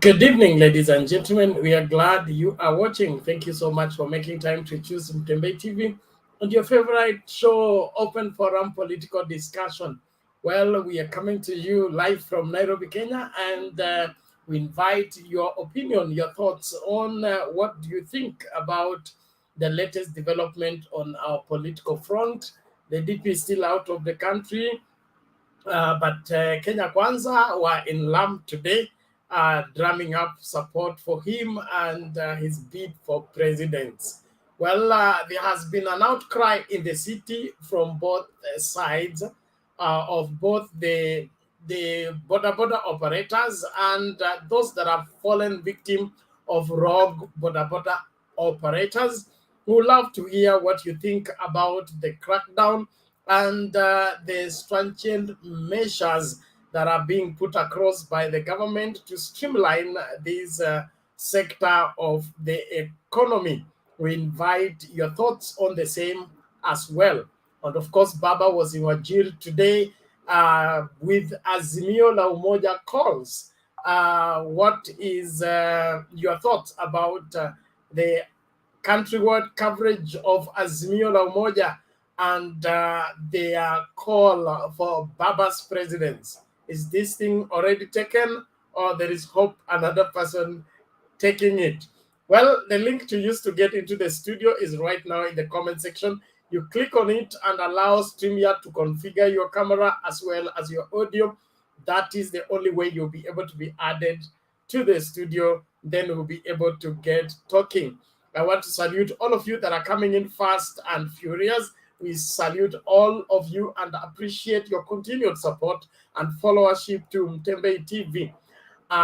Good evening, ladies and gentlemen. We are glad you are watching. Thank you so much for making time to choose Mtembe TV and your favorite show, Open Forum Political Discussion. Well, we are coming to you live from Nairobi, Kenya, and we invite your opinion, your thoughts on what do you think about the latest development on our political front. The DP is still out of the country, but Kenya Kwanza were in Lamu today, drumming up support for him and his bid for president. Well, there has been an outcry in the city from both sides of both the Boda Boda operators and those that have fallen victim of rogue Boda Boda operators, who love to hear what you think about the crackdown and the stringent measures that are being put across by the government to streamline this sector of the economy. We invite your thoughts on the same as well. And of course, Baba was in Wajir today with Azimio La Umoja calls. What is your thoughts about the countrywide coverage of Azimio La Umoja and their call for Baba's presidents? Is this thing already taken, or there is hope another person taking it? Well, the link to use to get into the studio is right now in the comment section. You click on it and allow StreamYard to configure your camera as well as your audio. That is the only way you'll be able to be added to the studio. Then we'll be able to get talking. I want to salute all of you that are coming in fast and furious. We salute all of you and appreciate your continued support and followership to Mtembe TV.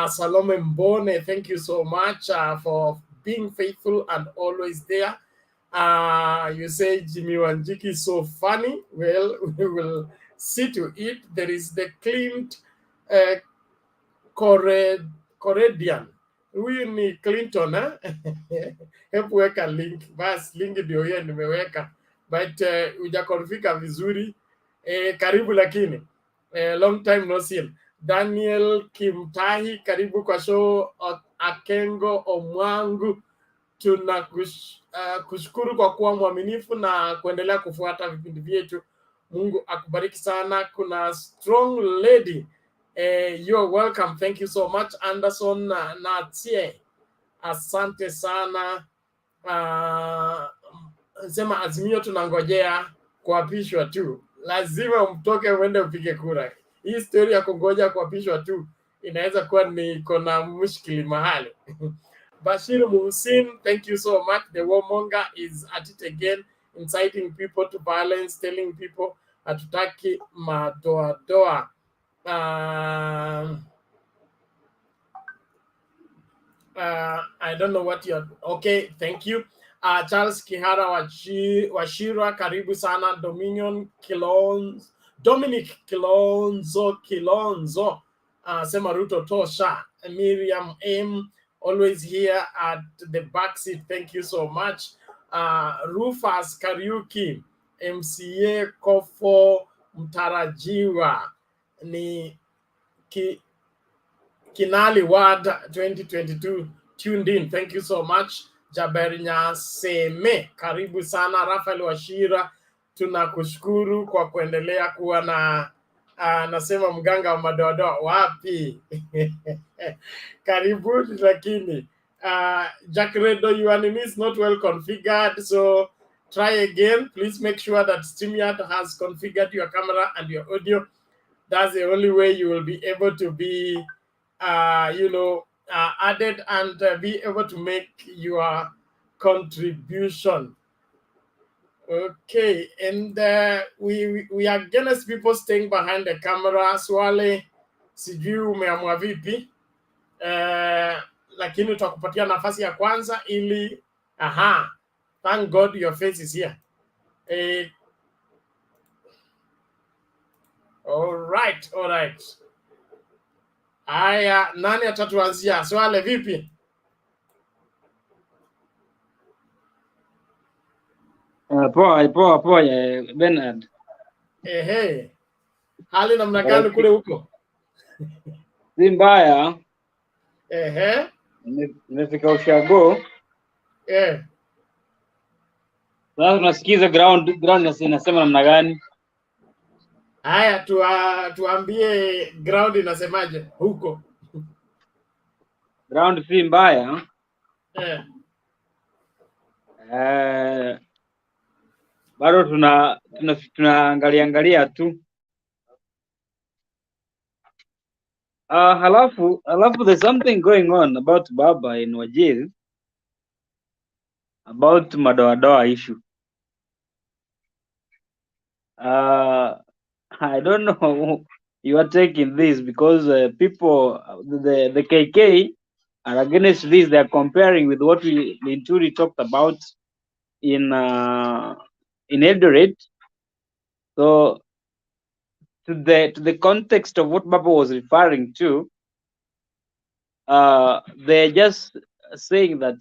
Salome Mbone, thank you so much for being faithful and always there. You say Jimmy Wanjiki is so funny. Well, we will see to it. There is the Clint Coredian. Huyu ni Clinton, eh? Hebu weka link. Bas, link ndio hiyo nimeweka. But hujakonfika vizuri. Karibu lakini. Long time no see. Daniel Kimtahi, karibu kwa show. Akengo Omwangu, tunakushukuru kwa kuwa mwaminifu na kuendelea kufuata vipindi vyetu. Mungu akubariki sana. Kuna strong lady. You're welcome. Thank you so much. Anderson Natie, asante sana. Sema Azimio tunangojea kuapishwa tu. Lazima mtoke uende upige kura. Hii story ya kungoja kuapishwa tu inaweza kuwa ni kona mushkili mahali. Bashir Muhsin, thank you so much. The warmonger is at it again, inciting people to violence, telling people hatutaki madoadoa. I don't know what you're... Okay, thank you. Charles Kihara Washira, karibu sana. Dominic Kilonzo, Sema Ruto Tosha. Miriam M, always here at the back seat. Thank you so much. Rufus Kariuki, MCA Kofo Mtarajiwa, ni Kinali Ward 2022 tuned in. Thank you so much. Jaberinya Seme, karibu sana. Rafael Washira, tunakushukuru kwa kuendelea kuwa na nasema mganga wa madoadoa wapi? Karibu lakini Jack Redo, your name is not well configured, so try again. Please make sure that StreamYard has configured your camera and your audio. That's the only way you will be able to be added and be able to make your contribution. Okay, and we are against people staying behind the camera. Swale, sijui umeamua vipi, lakini utakupatia nafasi ya kwanza ili thank God your face is here. All right. Aya, nani atatuanzia? Swale vipi? Poa Bernard. Hali namna gani kule huko? Si mbaya. Nimefika ushago. Sasa tunasikiza ground inasema namna gani? Haya, tuambie ground inasemaje huko. Ground si mbaya. Bado tunaangalia tu. Halafu there's something going on about Baba in Wajir, about madoadoa issue. I don't know you are taking this because people, the KK are against this. They are comparing with what Linturi talked about in Eldoret. So to the context of what Baba was referring to, they're just saying that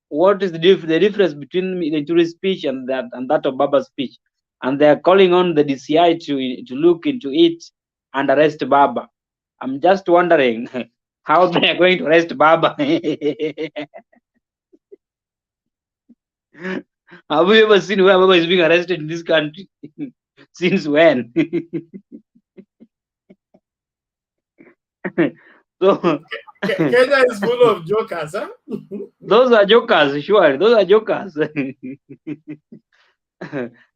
what is the difference between Linturi's speech and that of Baba's speech, and they are calling on the DCI to look into it and arrest Baba. I'm just wondering how they are going to arrest Baba. Have you ever seen where Baba is being arrested in this country? Since when? So Kenya is full of jokers, huh? Those are jokers, sure. Those are jokers.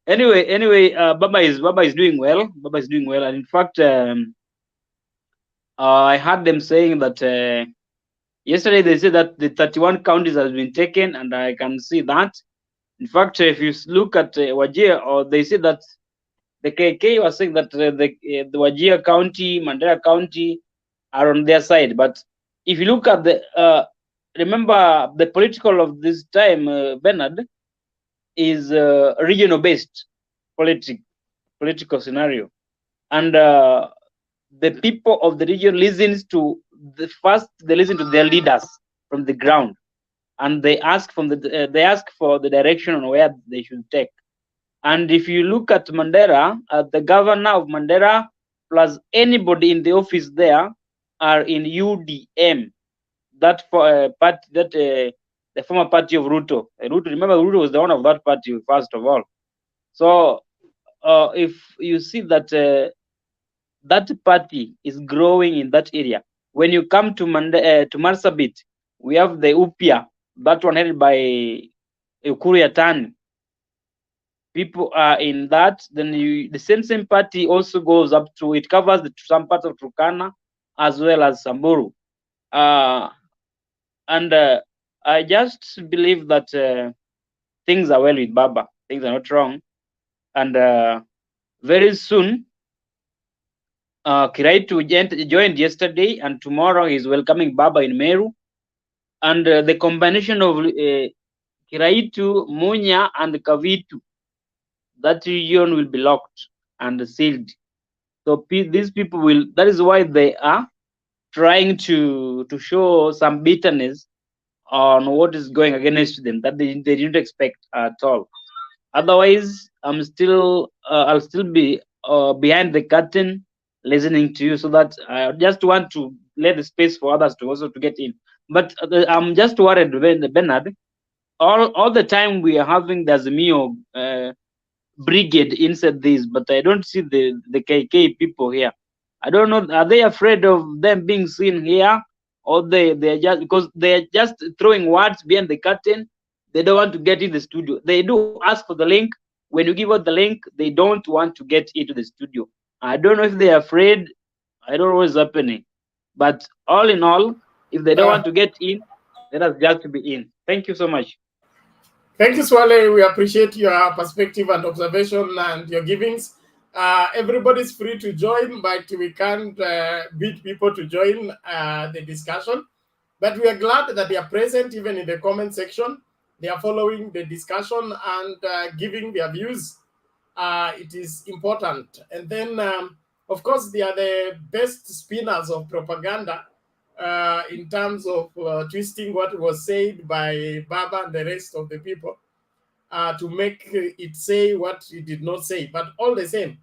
Anyway, Baba is doing well. Baba is doing well, and in fact, I heard them saying that yesterday they said that the 31 counties has been taken, and I can see that. In fact, if you look at Wajir, or they said that the KK was saying that the Wajir County, Mandera County are on their side. But if you look at the remember the political of this time, Bernard, is regional based political scenario, and the people of the region listens to they listen to their leaders from the ground, and they ask for the direction on where they should take. And if you look at Mandera, the governor of Mandera plus anybody in the office there are in UDM, that party, that the former party of Ruto. Remember, Ruto was the one of that party first of all. So if you see that that party is growing in that area, when you come to Marsabit, we have the UPIA, that one headed by Ukuru Yatani. People are in that. Then the same party also goes up to, it covers some parts of Turkana as well as Samburu. And I just believe that things are well with Baba. Things are not wrong. And very soon, Kiraitu joined yesterday, and tomorrow he's welcoming Baba in Meru. And the combination of Kiraitu, Munya, and Kavitu, that region will be locked and sealed. So these people will, that is why they are trying to show some bitterness on what is going against them that they didn't expect at all. Otherwise, I'll still be behind the curtain listening to you, so that I just want to let the space for others to also to get in. But I'm just worried, Bernard. All the time we are having the Azimio brigade inside this, but I don't see the KK people here. I don't know, are they afraid of them being seen here, or they're just, because they're just throwing words behind the curtain? They don't want to get in the studio. They do ask for the link. When you give out the link, they don't want to get into the studio. I don't know if they're afraid. I don't know what's happening. But all in all, if they don't want to get in, let us just be in. Thank you so much. Thank you, Swale. We appreciate your perspective and observation and your givings. Everybody's free to join, but we can't beat people to join the discussion. But we are glad that they are present even in the comment section. They are following the discussion and giving their views. It is important. And then, of course, they are the best spinners of propaganda in terms of twisting what was said by Baba and the rest of the people to make it say what it did not say. But all the same,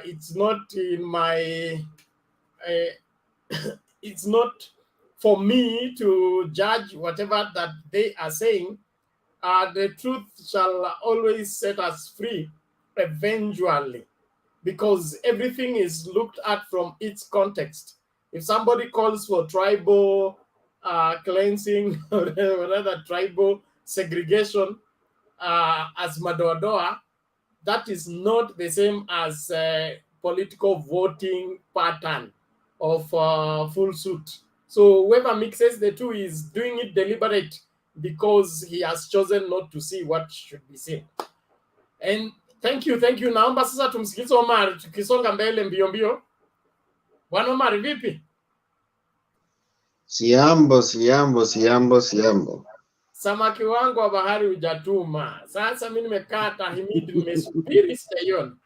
it's not in my, it's not for me to judge whatever that they are saying. The truth shall always set us free eventually, because everything is looked at from its context. If somebody calls for tribal cleansing or rather tribal segregation as madoadoa, that is not the same as political voting pattern of full suit. So whoever mixes the two is doing it deliberate because he has chosen not to see what should be seen. And thank you. Naomba sasa tumsikize Omar tukisonga mbele mbio mbio. Bwana Omar, vipi? Siambo. Samaki wangu wa bahari hujatuma. Sasa mimi nimekaa tahimidi, nimesubiri sitaiona.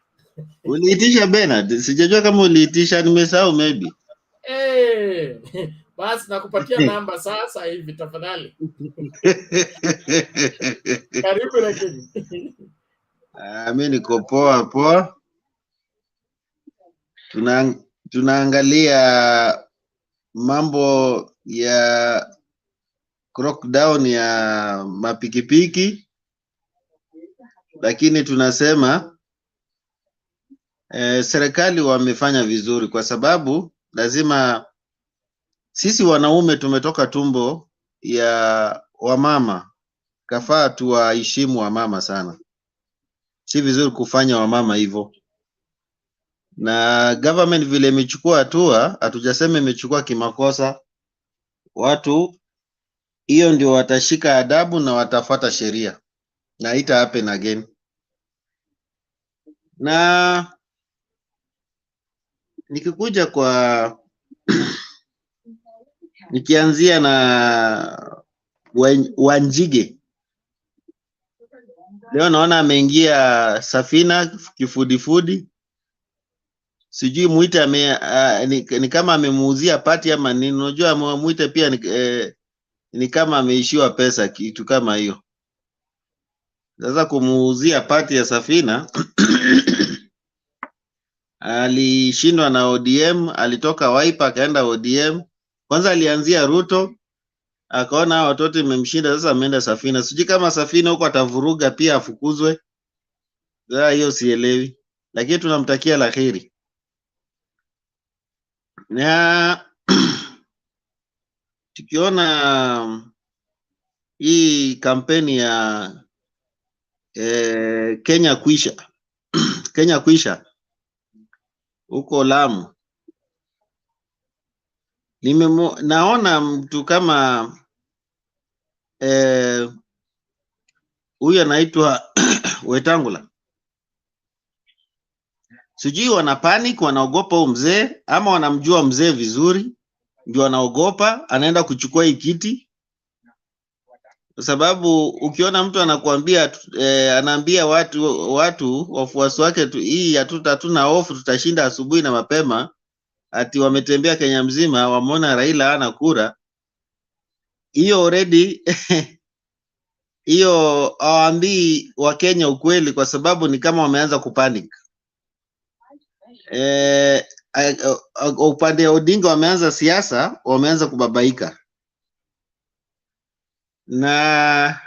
Uliitisha Bernard? Sijajua kama uliitisha, nimesahau maybe. Basi nakupatia namba sasa hivi tafadhali. Karibu lakini. Mimi niko poa. Tunaangalia mambo ya crackdown ya mapikipiki, lakini tunasema serikali wamefanya vizuri, kwa sababu lazima sisi wanaume tumetoka tumbo ya wamama, kafaa tuwaheshimu wamama sana. Si vizuri kufanya wamama hivyo. Na government vile imechukua hatua, hatujasema imechukua kimakosa. Watu hiyo ndio watashika adabu na watafuata sheria, na ita happen again. Na nikikuja kwa nikianzia na Wanjige, leo naona ameingia safina kifudifudi, sijui muite ni kama amemuuzia pati ama nini. Unajua muite pia ni kama ameishiwa pesa, kitu kama hiyo. Sasa kumuuzia pati ya safina alishindwa na ODM, alitoka Wiper akaenda ODM. Kwanza alianzia Ruto, akaona watoto imemshinda, sasa ameenda safina. Sijui kama safina huko atavuruga pia afukuzwe. Sasa hiyo sielewi, lakini tunamtakia laheri. Na tukiona hii kampeni ya Kenya kwisha huko Lamu, naona mtu kama huyu anaitwa Wetangula, sijui wana panic, wanaogopa huyo mzee, ama wanamjua mzee vizuri ndio wanaogopa anaenda kuchukua hii kiti. Kwa sababu ukiona mtu anakuambia anaambia watu wafuasi wake hii hatuna hofu, tutashinda asubuhi na mapema, ati wametembea Kenya mzima wameona Raila hana kura, hiyo already hiyo hawaambii wa Kenya ukweli, kwa sababu ni kama wameanza kupanic. Upande wa Odinga wameanza siasa, wameanza kubabaika. Na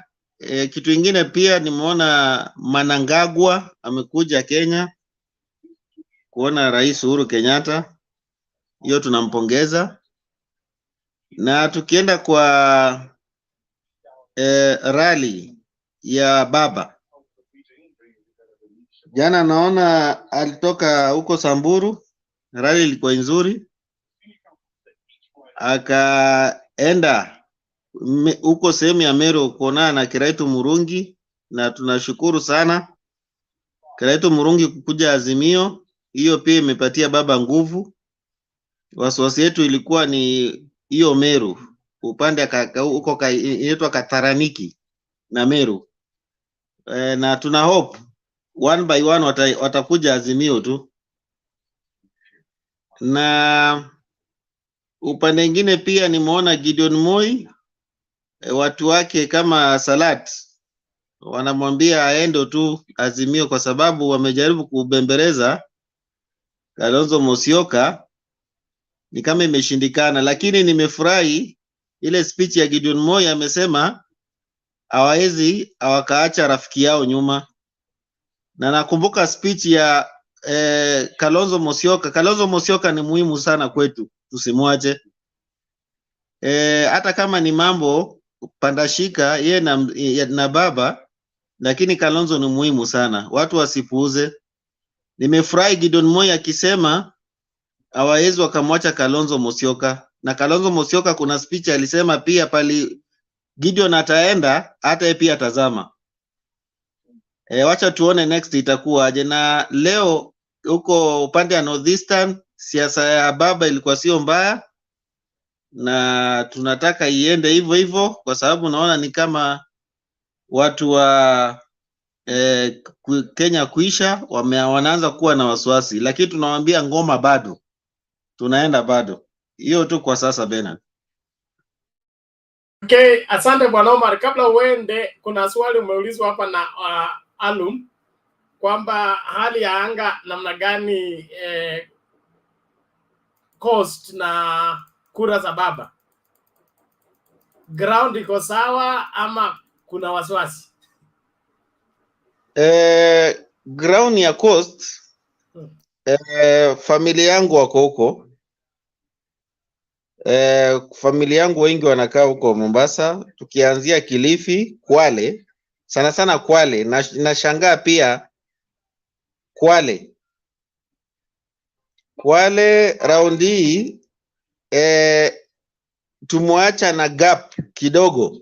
kitu ingine pia nimeona Manangagwa amekuja Kenya kuona Rais Uhuru Kenyatta, hiyo tunampongeza. Na tukienda kwa rally ya baba, jana naona alitoka huko Samburu, rally ilikuwa nzuri, akaenda huko sehemu ya Meru kuonana na Kiraitu Murungi, na tunashukuru sana Kiraitu Murungi kukuja Azimio. Hiyo pia imepatia baba nguvu. Wasiwasi yetu ilikuwa ni hiyo Meru, upande huko inaitwa Kataraniki na Meru. Na tuna hope one by one watakuja Azimio tu. Na upande mwingine pia nimeona Gideon Moi, watu wake kama Salat wanamwambia aende tu Azimio, kwa sababu wamejaribu kubembeleza Kalonzo Musyoka, ni kama imeshindikana. Lakini nimefurahi ile speech ya Gideon Moi amesema hawawezi wakaacha rafiki yao nyuma. Na nakumbuka speech ya Kalonzo Musyoka. Kalonzo Musyoka ni muhimu sana kwetu, tusimwache. Hata kama ni mambo pandashika ye na baba, lakini Kalonzo ni muhimu sana, watu wasipuuze. Nimefurahi Gideon Moi akisema hawawezi wakamwacha Kalonzo Musyoka. Na Kalonzo Musyoka kuna speech alisema pia pali Gideon ataenda hata pia atazama. Wacha tuone next itakuwa aje. Na leo huko upande ya Northeastern siasa ya baba ilikuwa sio mbaya, na tunataka iende hivyo hivyo, kwa sababu naona ni kama watu wa Kenya kuisha wanaanza kuwa na wasiwasi, lakini tunawaambia ngoma bado tunaenda bado. Hiyo tu kwa sasa Bernard. Okay, asante Bwana Omar. Kabla uende, kuna swali umeulizwa hapa na Alum kwamba hali ya anga namna gani coast na kura za baba, ground iko sawa ama kuna wasiwasi? Ground ya coast, familia yangu wako huko. Familia yangu wengi wanakaa huko Mombasa, tukianzia Kilifi, Kwale, sana sana Kwale, nashangaa pia Kwale raundi hii tumwacha na gap kidogo.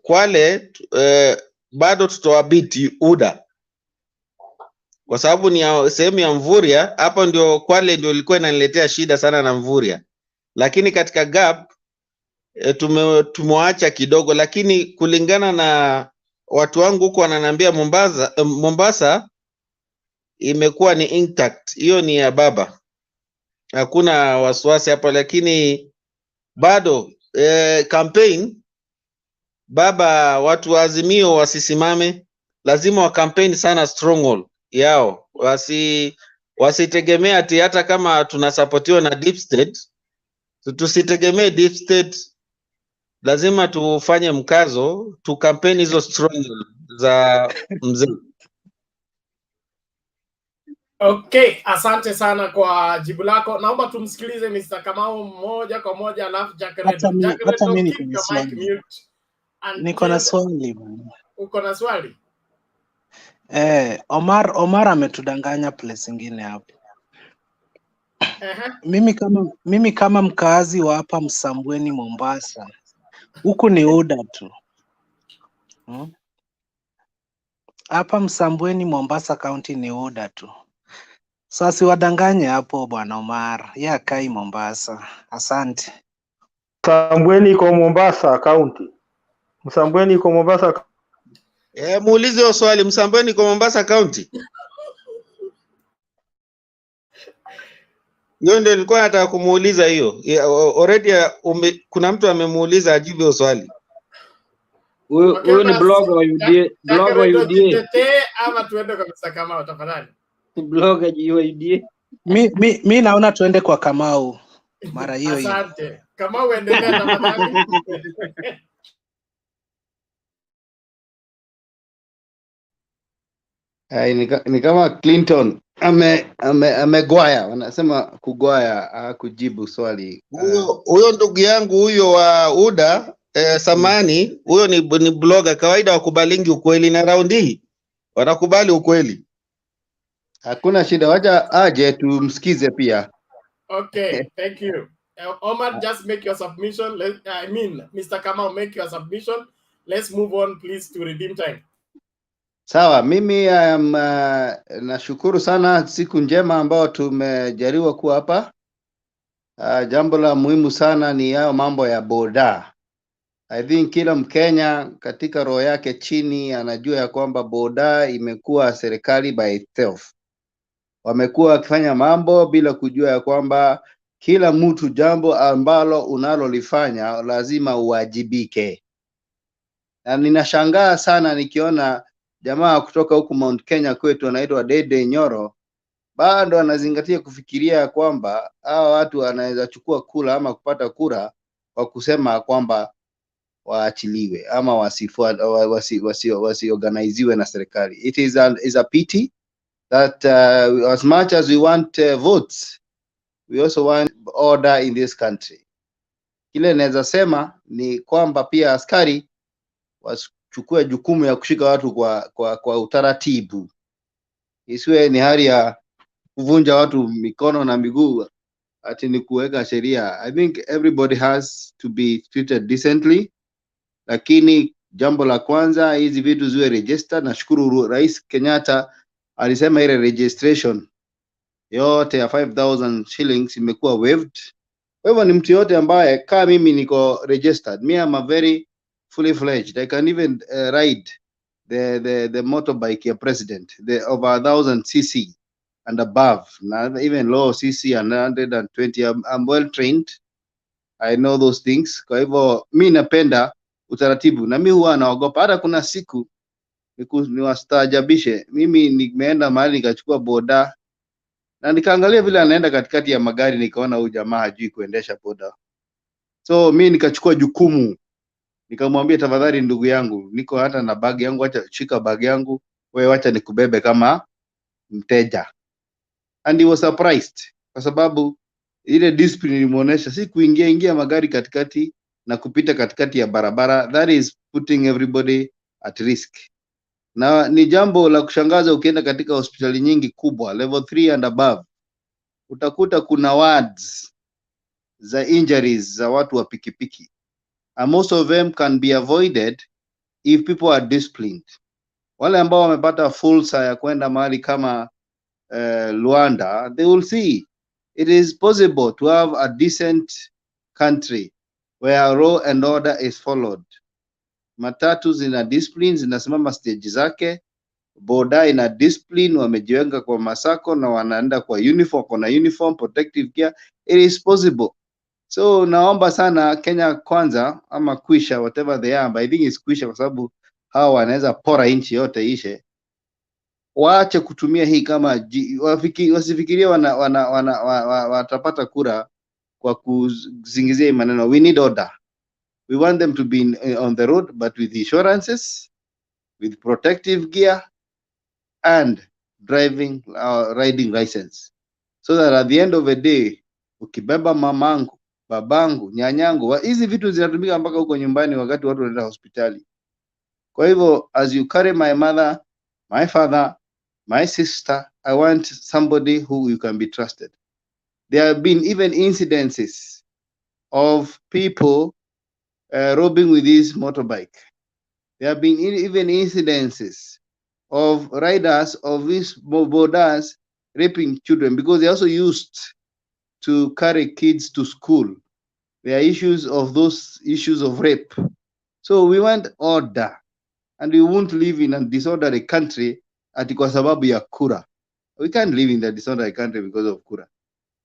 Kwale bado tutawabiti UDA kwa sababu ni sehemu ya Mvuria. Hapo ndio Kwale ndio ilikuwa inaniletea shida sana na Mvuria, lakini katika gap tumewaacha kidogo, lakini kulingana na watu wangu huko wananiambia Mombasa imekuwa ni intact. Hiyo ni ya baba, hakuna wasiwasi hapo. Lakini bado campaign baba, watu wa Azimio wasisimame, lazima wa campaign sana stronghold yao, wasitegemea ati hata kama tunasapotiwa na deep state, tusitegemee deep state. Lazima tufanye mkazo tu campaign hizo stronghold za mzee. Okay, asante sana kwa jibu lako. Naomba tumsikilize Mr. Kamau moja kwa moja, alafu Hata mimi niko na swali. Uko na swali? Omar ametudanganya place ingine hapo. Mimi kama mkazi wa hapa Msambweni Mombasa, huku ni UDA tu. Hapa Msambweni Mombasa County ni UDA tu. Sasa siwadanganye hapo Bwana Omar, ya kai Mombasa. Asante. Msambweni iko Mombasa County. Msambweni iko Mombasa. Muulize hiyo swali, Msambweni iko Mombasa County. Hiyo ndio nilikuwa nataka kumuuliza hiyo. Already kuna mtu amemuuliza ajibu hiyo swali. Huyo ni blogger wa UDA, ama tuende kwa Mr. Kamau tafadhali. Blogger wa UDA. Mi naona tuende kwa Kamau mara hiyo hiyo. Asante. Kamau endelea tafadhali. Ni kama Clinton amegwaya, wanasema kugwaya, kujibu swali. Huyo ndugu yangu huyo wa UDA samani, huyo ni blogger kawaida, wakubalingi ukweli, na raundi hii wanakubali ukweli. Hakuna shida, wacha aje tumsikize pia. Okay, thank you. Omar, just make your submission. Mr. Kamau, make your submission. Let's move on please to redeem time. Sawa, mimi nashukuru sana, siku njema ambao tumejaliwa kuwa hapa. Jambo la muhimu sana ni yao mambo ya boda. I think kila Mkenya katika roho yake chini anajua ya kwamba boda imekuwa serikali by itself. Wamekuwa wakifanya mambo bila kujua ya kwamba kila mtu jambo ambalo unalolifanya lazima uwajibike. Na ninashangaa sana nikiona jamaa kutoka huku Mount Kenya kwetu anaitwa Dede Nyoro bado anazingatia kufikiria kwamba hawa watu wanaweza chukua kura ama kupata kura kwa kusema kwamba waachiliwe ama wasiorganiziwe na serikali. It is a pity that as much as we want votes, we also want order in this country. Kile naweza sema ni kwamba pia askari wachukue jukumu ya kushika watu kwa utaratibu, isiwe ni hali ya kuvunja watu mikono na miguu ati ni kuweka sheria. I think everybody has to be treated decently, lakini jambo la kwanza hizi vitu ziwe registered. Nashukuru Rais Kenyatta alisema ile registration yote ya 5,000 shillings imekuwa waived. Kwa hivyo ni mtu yote ambaye kama mimi niko registered, me am a very fully fledged, I can even ride the motorbike ya president, the over 1,000 cc and above, even low cc and 120. I'm well trained, I know those things. Kwa hivyo mi napenda utaratibu, na mi huwa naogopa. Hata kuna siku niwastaajabishe, mimi nimeenda mahali nikachukua boda na nikaangalia vile anaenda katikati ya magari, nikaona huyu jamaa hajui kuendesha boda. So mi nikachukua jukumu, nikamwambia tafadhali ndugu yangu, niko hata na bag yangu, acha shika bag yangu, wewe acha nikubebe kama mteja. And he was surprised kwa sababu ile discipline imeonyesha, si kuingia magari katikati na kupita katikati ya barabara. That is putting everybody at risk. Na ni jambo la kushangaza, ukienda katika hospitali nyingi kubwa level 3 and above, utakuta kuna wards za injuries za watu wa pikipiki, and most of them can be avoided if people are disciplined. Wale ambao wamepata fursa ya kwenda mahali kama Luanda, they will see it is possible to have a decent country where law and order is followed. Matatu zina discipline, zinasimama stage zake. Boda ina discipline, wamejiwenga kwa masako na wanaenda kwa uniform, kuna uniform, protective gear. It is possible. So naomba sana Kenya kwanza ama kwisha, whatever they are, but I think it's kwisha kwa sababu hawa wanaweza pora nchi yote ishe. Waache kutumia hii kama wasifikirie watapata kura kwa kuzingizia maneno. We need order. We want them to be on the road, but with insurances, with protective gear and driving riding license, so that at the end of the day, ukibeba mamangu, babangu, nyanyangu, hizi vitu zinatumika mpaka huko nyumbani wakati watu wanaenda hospitali. Kwa hivyo, as you carry my mother, my father, my sister, I want somebody who you can be trusted. There have been even incidences of people robbing with this motorbike. There have been even incidences of riders of these bodas raping children, because they also used to carry kids to school. There are issues of those issues of rape. So we want order, and we won't live in a disorderly country ati kwa sababu ya kura. We can't live in the disorderly country because of kura.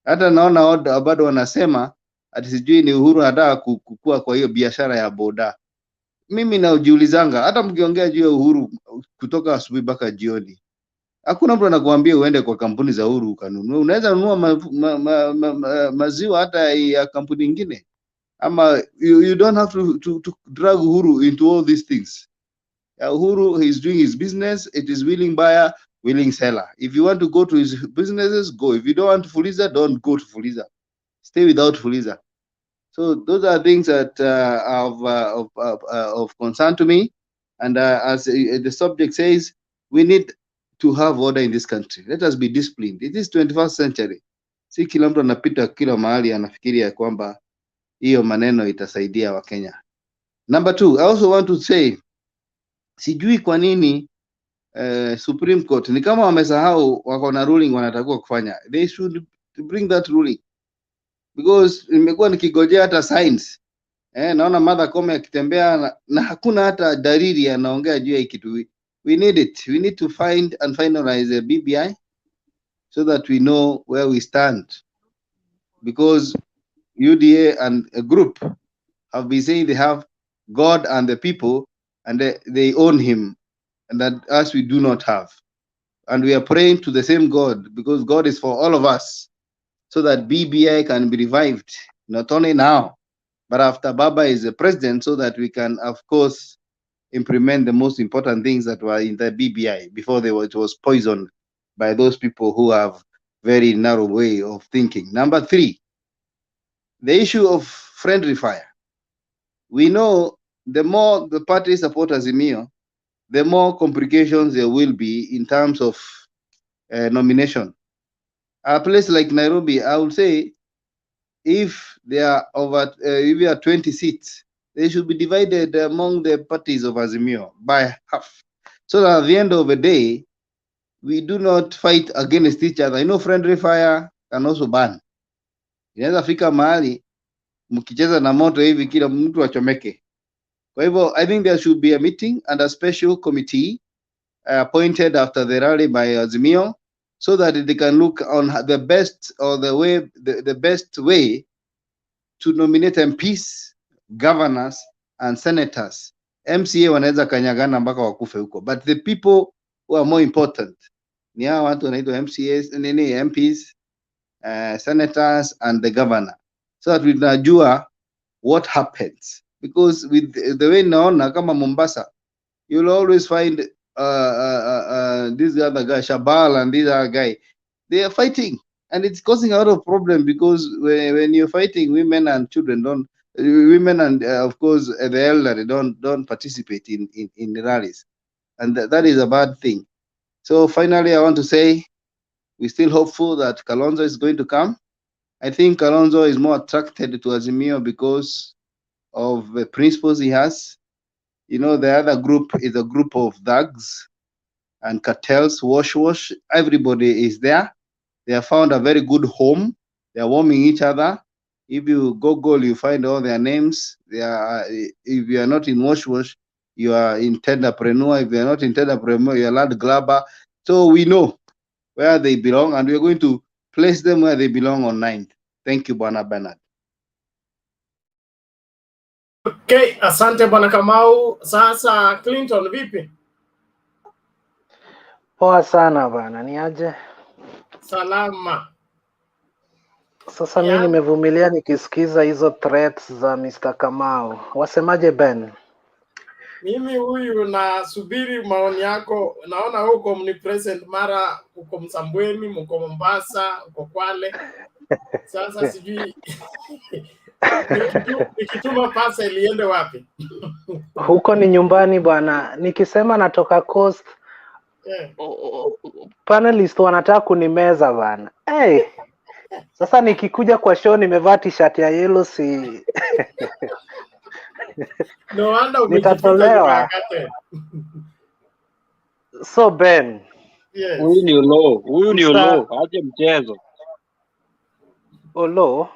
Hata naona bado wanasema ati sijui ni Uhuru anataka kukua kwa hiyo biashara ya boda. Mimi najiulizanga, hata mkiongea juu ya Uhuru kutoka asubuhi mpaka jioni, hakuna mtu anakuambia uende kwa kampuni za Uhuru ukanunua. Unaweza nunua maziwa hata ya kampuni nyingine, ama you don't have to drag Uhuru into all these things. Uhuru, he is doing his business. It is willing buyer, willing seller. If you want to go to his businesses, go. If you don't want Fuliza, don't go to Fuliza. Stay without Fuliza. So those are things that are of concern to me. And as the subject says, we need to have order in this country. Let us be disciplined. It is 21st century. Si kila mtu anapita kila mahali anafikiria kwamba hiyo maneno itasaidia Wakenya. Number 2, I also want to say, sijui kwa nini Supreme Court ni kama wamesahau wako na ruling wanatakiwa kufanya. They should bring that ruling, because nimekuwa nikigojea hata signs. Naona Martha Koome akitembea na hakuna hata dalili anaongea juu ya kitu. We need it. We need to find and finalize a BBI so that we know where we stand, because UDA and a group have been saying they have God and the people and they own him, and that us we do not have. and we are praying to the same God, because God is for all of us, so that BBI can be revived, not only now, but after Baba is the president, so that we can, of course, implement the most important things that were in the BBI before it was poisoned by those people who have very narrow way of thinking. Number 3, the issue of friendly fire. We know the more the party support Azimio, the more complications there will be in terms of nomination. A place like Nairobi, I would say, if there are if there are 20 seats, they should be divided among the parties of Azimio by half, so that at the end of the day, we do not fight against each other. You know, friendly fire can also burn. Inaweza fika mahali mkicheza na moto hivi kila mtu achomeke. Kwa hivyo, I think there should be a meeting and a special committee appointed after the rally by Azimio, so that they can look on the best or the best way to nominate MPs, governors and senators. MCA wanaweza kanyagana mpaka wakufe huko, but the people who are more important ni hao watu wanaitwa MCAs, MPs, senators and the governor, so that we tunajua what happens, because with the way naona kama Mombasa, you'll always find this other guy Shabal and this other guy, they are fighting, and it's causing a lot of problem, because when you're fighting, women and children don't, women and of course the elderly don't participate in the rallies, and that is a bad thing. So finally, I want to say we're still hopeful that Kalonzo is going to come. I think Kalonzo is more attracted to Azimio because of the principles he has. You know, the other group is a group of thugs and cartels, wash. Everybody is there. They have found a very good home. They are warming each other. If you Google, you find all their names. They are, if you are not in wash, you are in tenderpreneur. If you are not in tenderpreneur, you are land grabber. So we know where they belong, and we are going to place them where they belong on 9th. Thank you, Bwana Bernard. Okay, asante Bwana Kamau. Sasa Clinton, vipi? Poa sana bana, ni aje? Salama. Sasa mimi nimevumilia nikisikiza hizo threats za Mr. Kamau. Wasemaje Ben? Mimi huyu nasubiri maoni yako. Naona huko mnipresent, mara uko Msambweni, mko Mombasa, uko Kwale. Sasa sijui nikituma pasa iliende wapi? Huko ni nyumbani bwana. Nikisema natoka Coast, panelist wanataka kunimeza bana. Hey. Sasa nikikuja kwa show nimevaa t-shirt ya yellow, si No wonder nitatolewa. So Ben, yes. Huyu ni Olo, aje mchezo. Olo?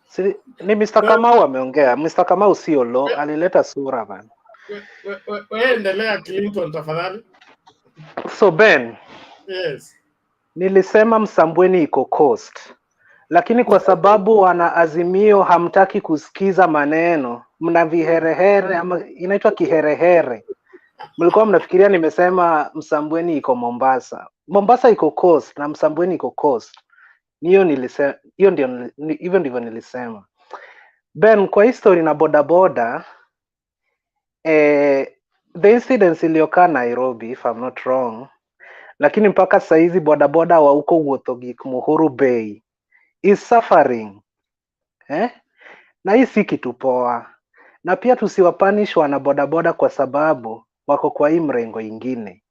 Si, ni Mr. Kamau ameongea. Mr. Kamau si Olo, alileta sura bana. Wewe endelea Clinton tafadhali. So Ben, yes. Nilisema Msambweni iko Coast, lakini kwa sababu wana Azimio hamtaki kusikiza maneno, mna viherehere ama inaitwa kiherehere. Mlikuwa mnafikiria nimesema Msambweni iko Mombasa. Mombasa iko Coast na Msambweni iko Coast. Hiyo nilisema, hivyo ndivyo nilisema. Ben, kwa history na Boda Boda, the incidents iliyokaa Nairobi, if I'm not wrong, lakini mpaka saizi Boda Boda wa huko Wuothogik Muhuru Bay is suffering. Na hii si kitu poa. Na pia tusiwapanish wana Boda Boda kwa sababu wako kwa hii mrengo ingine.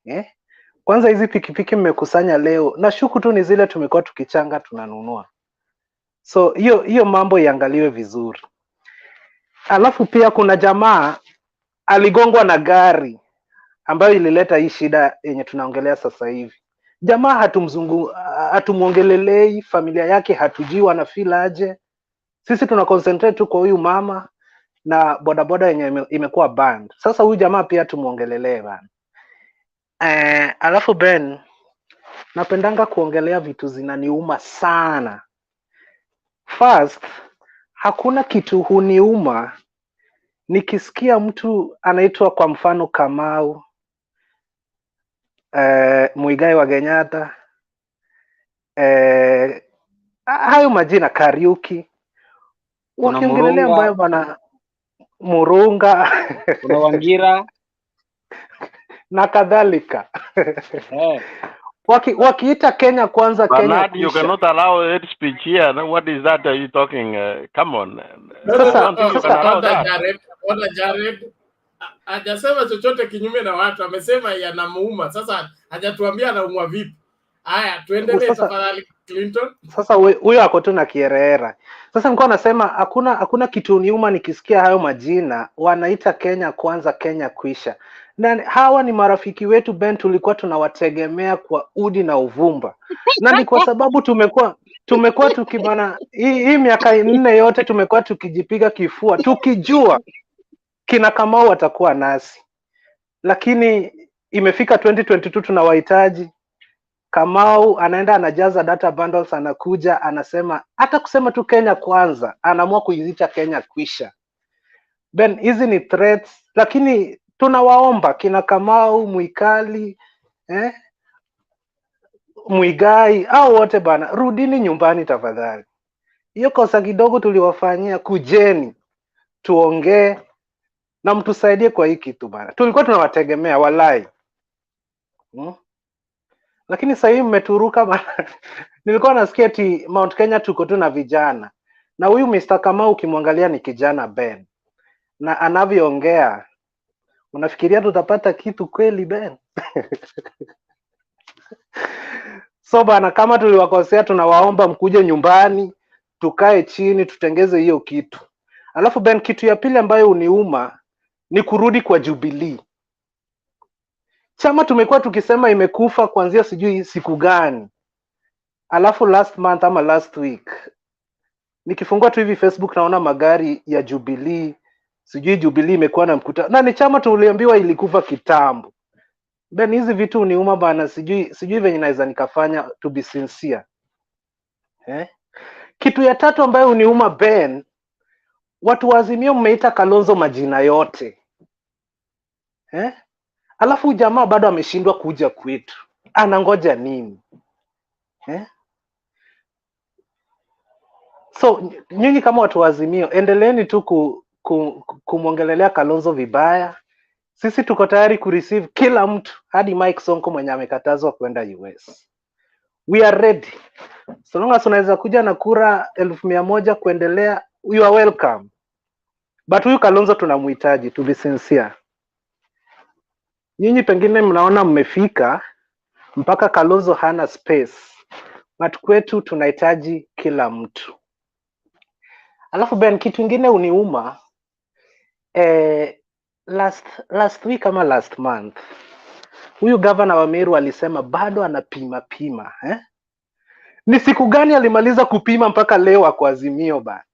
Kwanza hizi pikipiki mmekusanya leo, na shuku tu ni zile tumekuwa tukichanga tunanunua. So hiyo mambo iangaliwe vizuri. Alafu pia kuna jamaa aligongwa na gari ambayo ilileta hii shida yenye tunaongelea sasa hivi. Jamaa hatumuongelelei, familia yake hatujui wanafeel aje. Sisi tuna concentrate tu kwa huyu mama na Boda Boda yenye imekuwa banned. Sasa huyu jamaa pia tumuongelelee bana. Alafu Ben, napendanga kuongelea vitu zinaniuma sana. First, hakuna kitu huniuma nikisikia mtu anaitwa kwa mfano Kamau, Muigai wa Kenyatta, hayo majina Kariuki, Kuna wakiongelelea Murunga, ambayo bana Murunga kuna Wangira. na kadhalika Eh. wakiita Kenya kwanza, Kenya Bernard, you kuisha. cannot allow hate speech here. No, what is that? Are you talking? Come on. No, I no, Sasa don't think you can sasa allow Boda that. Jared, Boda Jared hajasema chochote kinyume na watu, amesema yanamuuma. Sasa hajatuambia anaumwa vipi. Haya, tuendelee tafadhali Clinton. Sasa huyo ako tu na kierera. Sasa nilikuwa nasema hakuna kitu niuma nikisikia hayo majina, wanaita Kenya kwanza, Kenya kuisha. Na hawa ni marafiki wetu Ben, tulikuwa tunawategemea kwa udi na uvumba. Na ni kwa sababu tumekuwa tukibana hii miaka 4 yote tumekuwa tukijipiga kifua tukijua kina Kamau watakuwa nasi. Lakini imefika 2022 tunawahitaji. Kamau anaenda anajaza data bundles, anakuja anasema hata kusema tu Kenya kwanza, anaamua kuizicha Kenya kuisha. Ben, hizi ni threats, lakini tunawaomba kina Kamau, Muikali, Muigai au wote bana, rudini nyumbani tafadhali. Hiyo kosa kidogo tuliwafanyia, kujeni tuongee na mtusaidie kwa hii kitu bana. Tulikuwa tunawategemea walai. Lakini sasa hivi mmeturuka bana. Nilikuwa nasikia ati Mount Kenya tuko tu na vijana. Na huyu Mr. Kamau ukimwangalia ni kijana Ben. Na anavyoongea unafikiria tutapata kitu kweli Ben? So bana, kama tuliwakosea tunawaomba mkuje nyumbani, tukae chini tutengeze hiyo kitu. Alafu Ben, kitu ya pili ambayo uniuma ni kurudi kwa Jubilee. Chama tumekuwa tukisema imekufa kuanzia sijui siku gani. Alafu last month ama last week nikifungua tu hivi Facebook naona magari ya Jubilee, sijui Jubilee imekuwa na mkutano. Na ni chama tuliambiwa ilikufa kitambo. Ben, hizi vitu uniuma bana, sijui venye naweza nikafanya to be sincere. Kitu ya tatu ambayo uniuma Ben, watu wa Azimio mmeita Kalonzo majina yote. Alafu jamaa bado ameshindwa kuja kwetu. Anangoja nini? So nyinyi kama watu wa Azimio endeleeni tu kumwongelelea Kalonzo vibaya. Sisi tuko tayari kureceive kila mtu, hadi Mike Sonko mwenye amekatazwa kwenda US. We are ready. So long as unaweza kuja na kura 1,100 kuendelea, you are welcome. But huyu Kalonzo tunamhitaji, to be sincere. Nyinyi pengine mnaona mmefika mpaka Kalonzo hana space. But kwetu tunahitaji kila mtu. Alafu Ben, kitu ingine uniuma, last week ama last month, huyu governor wa Meru alisema bado anapima. Ni siku gani alimaliza kupima mpaka leo ako Azimio ba?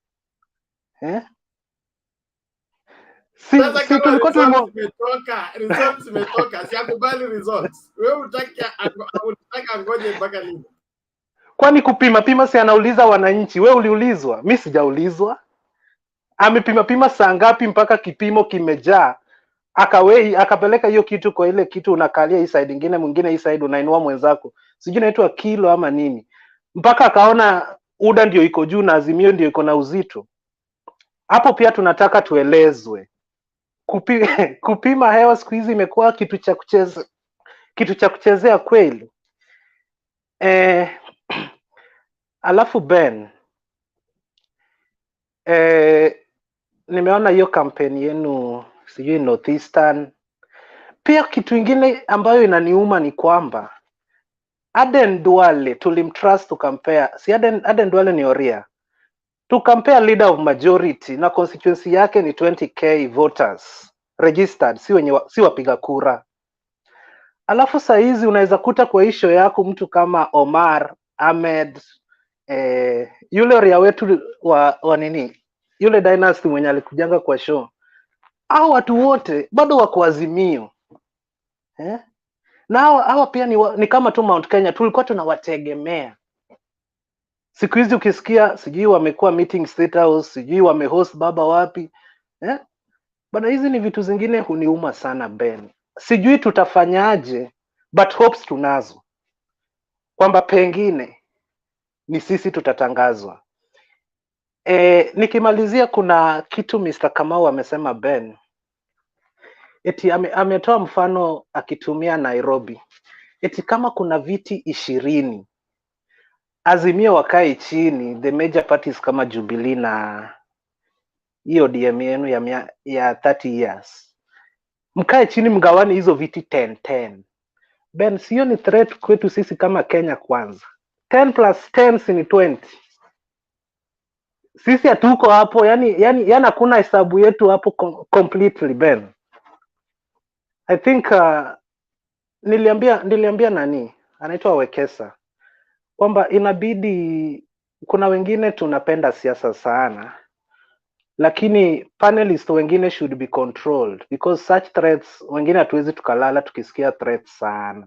Si tulikuwa results zimetoka, siakubali results. Wewe unataka ngoje mpaka lini? Kwani kupima si anauliza wananchi? Wewe uliulizwa? Mimi sijaulizwa. Amepima saa ngapi mpaka kipimo kimejaa? Akapeleka hiyo kitu kwa ile kitu, unakalia hii side nyingine, mwingine hii side, unainua mwenzako. Sijui inaitwa kilo ama nini. Mpaka akaona UDA ndio iko juu na Azimio ndio iko na uzito. Hapo pia tunataka tuelezwe. Kupima hewa siku hizi imekuwa kitu cha kuchezea kweli. Alafu Ben, nimeona hiyo kampeni yenu sijui Northeastern. Pia kitu ingine ambayo inaniuma ni kwamba Aden Duale tulimtrust to compare. Si Aden Duale ni Oria. To compare leader of majority na constituency yake ni 20k voters registered, si wapiga kura. Alafu saa hizi unaweza kuta kwa isho yako mtu kama Omar Ahmed, yule Oria wetu wa nini, yule Dynasty mwenye alikujanga kwa show. Hao watu wote bado wako Azimio. Na hawa pia ni kama tu Mount Kenya, tulikuwa tunawategemea. Siku hizi ukisikia sijui wamekuwa meeting State House, sijui wamehost baba wapi. Bana, hizi ni vitu zingine huniuma sana Ben. Sijui tutafanyaje but hopes tunazo kwamba pengine ni sisi tutatangazwa. Nikimalizia, kuna kitu Mr. Kamau amesema Ben, eti ametoa mfano akitumia Nairobi, eti kama kuna viti 20 Azimio wakae chini, the major parties kama Jubilee na hiyo ODM yenu ya 30 years, mkae chini mgawane hizo viti 10-10. Ben, sio ni threat kwetu sisi kama Kenya kwanza? 10 plus 10 ni 20. Sisi hatuko hapo, yani hakuna hesabu yetu hapo completely Ben. I think niliambia nani anaitwa Wekesa kwamba inabidi, kuna wengine tunapenda siasa sana, lakini panelists wengine should be controlled because such threats, wengine hatuwezi tukalala tukisikia threats sana.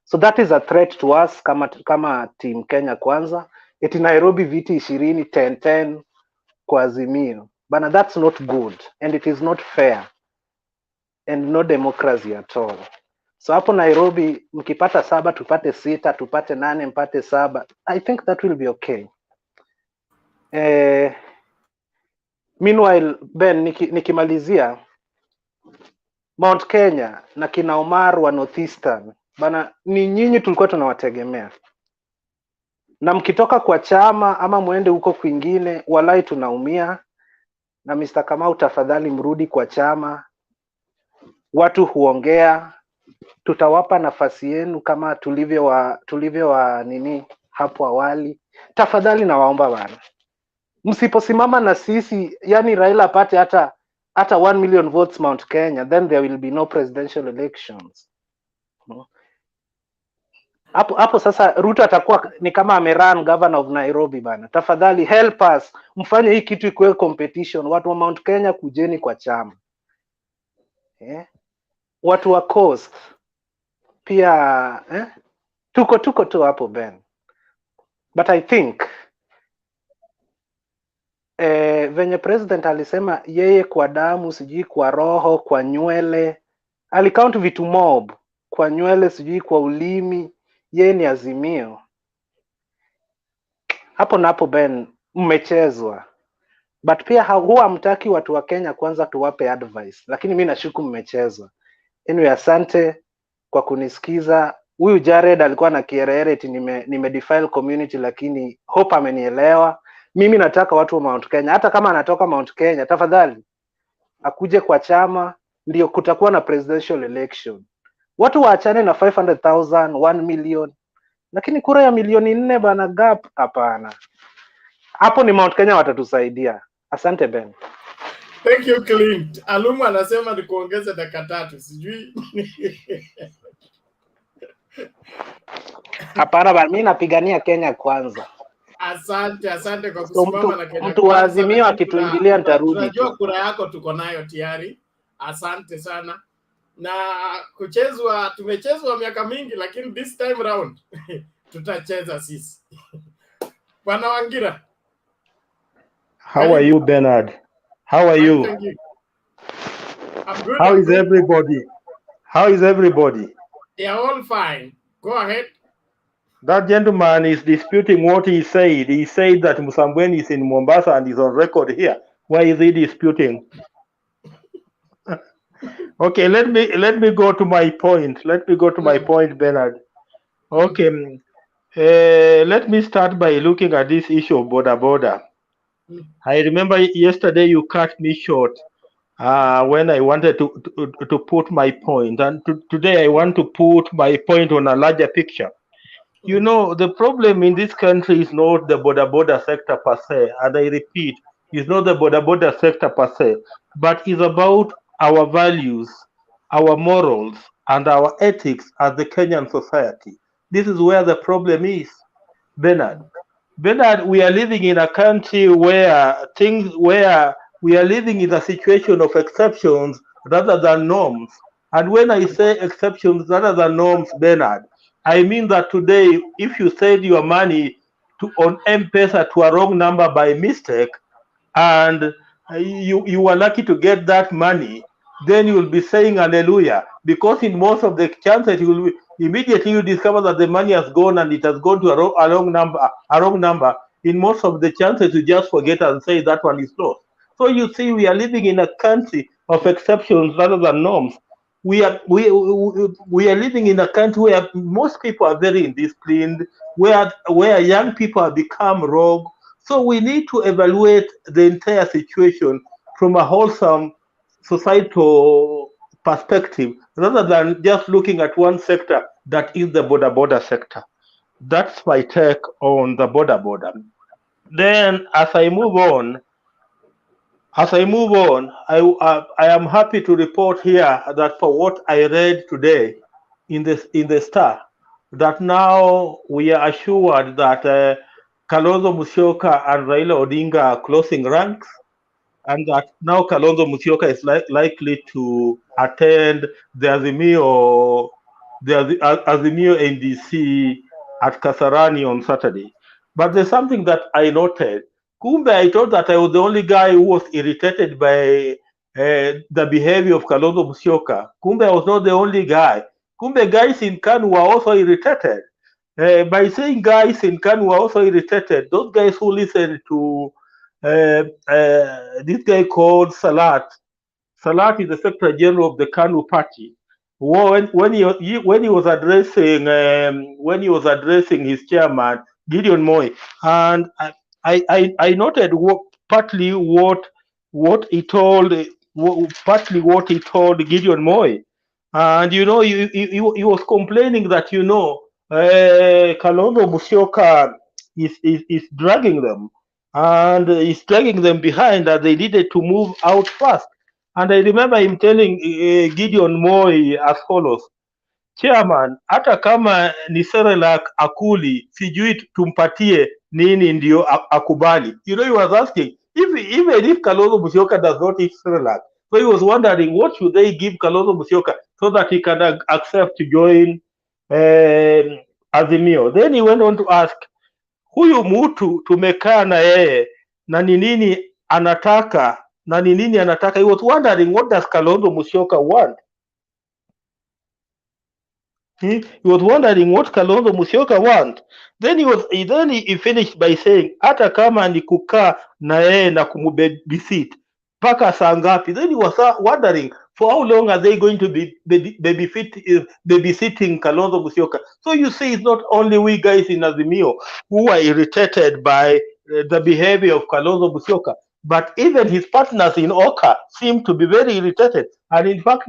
So that is a threat to us kama team Kenya kwanza, eti Nairobi viti 20 10-10 kwa Azimio bana, that's not good and it is not fair and no democracy at all. So hapo Nairobi mkipata 7 tupate 6, tupate 8 mpate 7, I think that will be okay. Meanwhile Ben, nikimalizia, Mount Kenya na kina Omar wa Northeastern bana, ni nyinyi tulikuwa tunawategemea, na mkitoka kwa chama ama muende huko kwingine, walai tunaumia. Na Mr. Kamau, tafadhali mrudi kwa chama, watu huongea, tutawapa nafasi yenu kama tulivyo nini hapo awali. Tafadhali nawaomba bana, msiposimama na sisi, yani Raila apate hata 1 million votes Mount Kenya, then there will be no presidential elections. Hapo sasa Ruto atakuwa ni kama amerun governor of Nairobi bana. Tafadhali help us, mfanye hii kitu ikuwe competition. Watu wa Mount Kenya kujeni kwa chama. Watu wa Coast pia tuko tu hapo Ben. But I think venye president alisema yeye kwa damu, sijui kwa roho, kwa nywele, alicount vitu mob, kwa nywele, sijui kwa ulimi, yeye ni Azimio. Hapo napo Ben, mmechezwa. But pia huwa hamtaki watu wa Kenya kwanza tuwape advice, lakini mimi nashuku mmechezwa. Anyway, asante kwa kunisikiza. Huyu Jared alikuwa na kierere eti nime defile community, lakini hope amenielewa. Mimi nataka watu wa Mount Kenya, hata kama anatoka Mount Kenya, tafadhali akuje kwa chama, ndio kutakuwa na presidential election. Watu waachane na 500,000, 1 million. Lakini kura ya milioni 4 bana, gap hapana. Hapo ni Mount Kenya watatusaidia. Asante Ben. Thank you Clint. Alumu anasema ni kuongeza dakika 3, sijui. Hapana bana, mimi napigania Kenya kwanza. Asante kwa kusimama na Kenya. Mtu wa Azimio akituingilia nitarudi. Tunajua kura yako tuko nayo tayari. Asante sana. Na tumechezwa miaka mingi, lakini this time round tutacheza sisi. Bwana Wangira. How are you, Bernard? How are you? Thank you. I'm good. How is everybody? How is everybody? They are all fine. Go ahead. That gentleman is disputing what he said. He said that Musambweni is in Mombasa and is on record here. Why is he disputing? Okay, let me go to my point. Let me go to my point, Bernard. Okay, let me start by looking at this issue of Boda Boda. I remember yesterday you cut me short when I wanted to put my point, and today I want to put my point on a larger picture. You know, the problem in this country is not the Boda Boda sector per se, and I repeat, it's not the Boda Boda sector per se, but it's about our values, our morals, and our ethics as the Kenyan society. This is where the problem is, Bernard. Bernard, we are living in a country where we are living in a situation of exceptions rather than norms. And when I say exceptions rather than norms, Bernard, I mean that today, if you send your money on M-Pesa to a wrong number by mistake, and you are lucky to get that money, then you will be saying hallelujah, because in most of the chances you immediately you discover that the money has gone and it has gone to a wrong number. In most of the chances, you just forget and say that one is lost. So you see, we are living in a country of exceptions rather than norms. We are living in a country where most people are very indisciplined, where young people have become rogue. So we need to evaluate the entire situation from a wholesome societal perspective rather than just looking at one sector, that is the Boda Boda sector. That's my take on the Boda Boda. Then I am happy to report here that for what I read today in the Star, that now we are assured that Kalonzo Musyoka and Raila Odinga are closing ranks, and that now Kalonzo Musyoka is likely to attend the Azimio NDC at Kasarani on Saturday. But there's something that I noted. Kumbe, I thought that I was the only guy who was irritated by the behavior of Kalonzo Musyoka. Kumbe, I was not the only guy. Kumbe, guys in Kanu were also irritated. By saying guys in Kanu were also irritated, those guys who listened to this guy called Salat. Salat is the Secretary General of the Kanu Party. When he was addressing his chairman Gideon Moy, and I noted partly what he told Gideon Moy, and he was complaining that Kalonzo Musyoka is dragging them, and is dragging them behind, that they needed to move out fast. And I remember him telling Gideon Moy as follows: Chairman, hata kama ni Serelak akuli, sijui tumpatie nini ndio akubali. He was asking, even if Kalonzo Musyoka does not eat Serelak, so he was wondering what should they give Kalonzo Musyoka so that he can accept to join Azimio. Then he went on to ask, huyu mtu tumekaa na yeye na ni nini anataka na ni nini anataka. He was wondering, what does Kalonzo Musyoka want? He was wondering what Kalonzo Musyoka want. Then he finished by saying, hata kama ni kukaa na yeye na kumubabysit mpaka saa ngapi. Then he was wondering, for how long are they going to be babysitting Kalonzo Musyoka? So you see, it's not only we guys in Azimio who are irritated by the behavior of Kalonzo Musyoka, but even his partners in Oka seem to be very irritated. And in fact,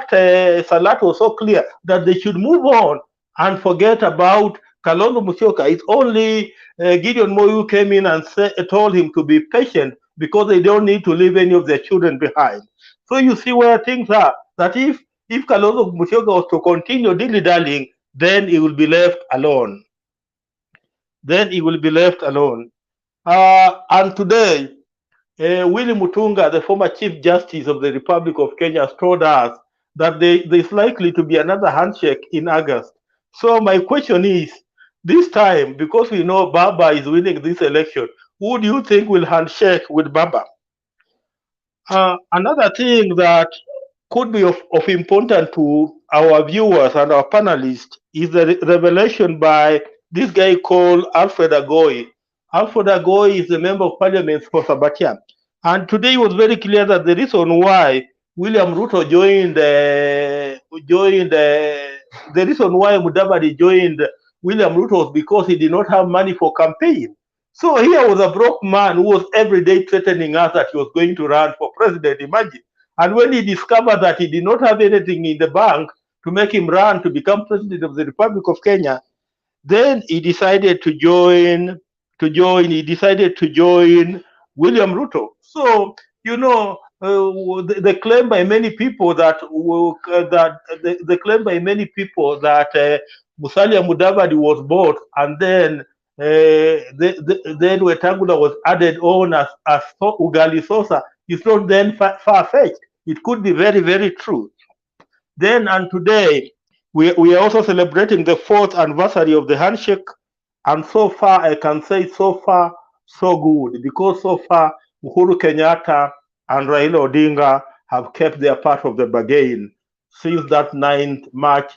Salat was so clear that they should move on and forget about Kalonzo Musyoka. It's only Gideon Moi who came in and told him to be patient because they don't need to leave any of their children behind. So you see where things are, that if Kalonzo Musyoka was to continue dilly-dallying, then he will be left alone. And today, Willy Mutunga, the former Chief Justice of the Republic of Kenya, told us that there's likely to be another handshake in August. So my question is, this time, because we know Baba is winning this election, who do you think will handshake with Baba? Another thing that could be of importance to our viewers and our panelists is the revelation by this guy called Alfred Agoi. Alfred Agoi is a member of parliament for Sabatian. And today it was very clear that the reason why William Ruto the reason why Mudavadi joined William Ruto was because he did not have money for campaign. So here was a broke man who was every day threatening us that he was going to run for president, imagine. And when he discovered that he did not have anything in the bank to make him run to become president of the Republic of Kenya, then he decided to join William Ruto. So the claim by many people that Musalia Mudavadi was bought, and then then Wetangula was added on as Ugali Sosa, is not then far-fetched. It could be very, very true. Then and today, we are also celebrating the 4th anniversary of the handshake, and so far I can say so far so good, because so far Uhuru Kenyatta and Raila Odinga have kept their part of the bargain. since that 9th March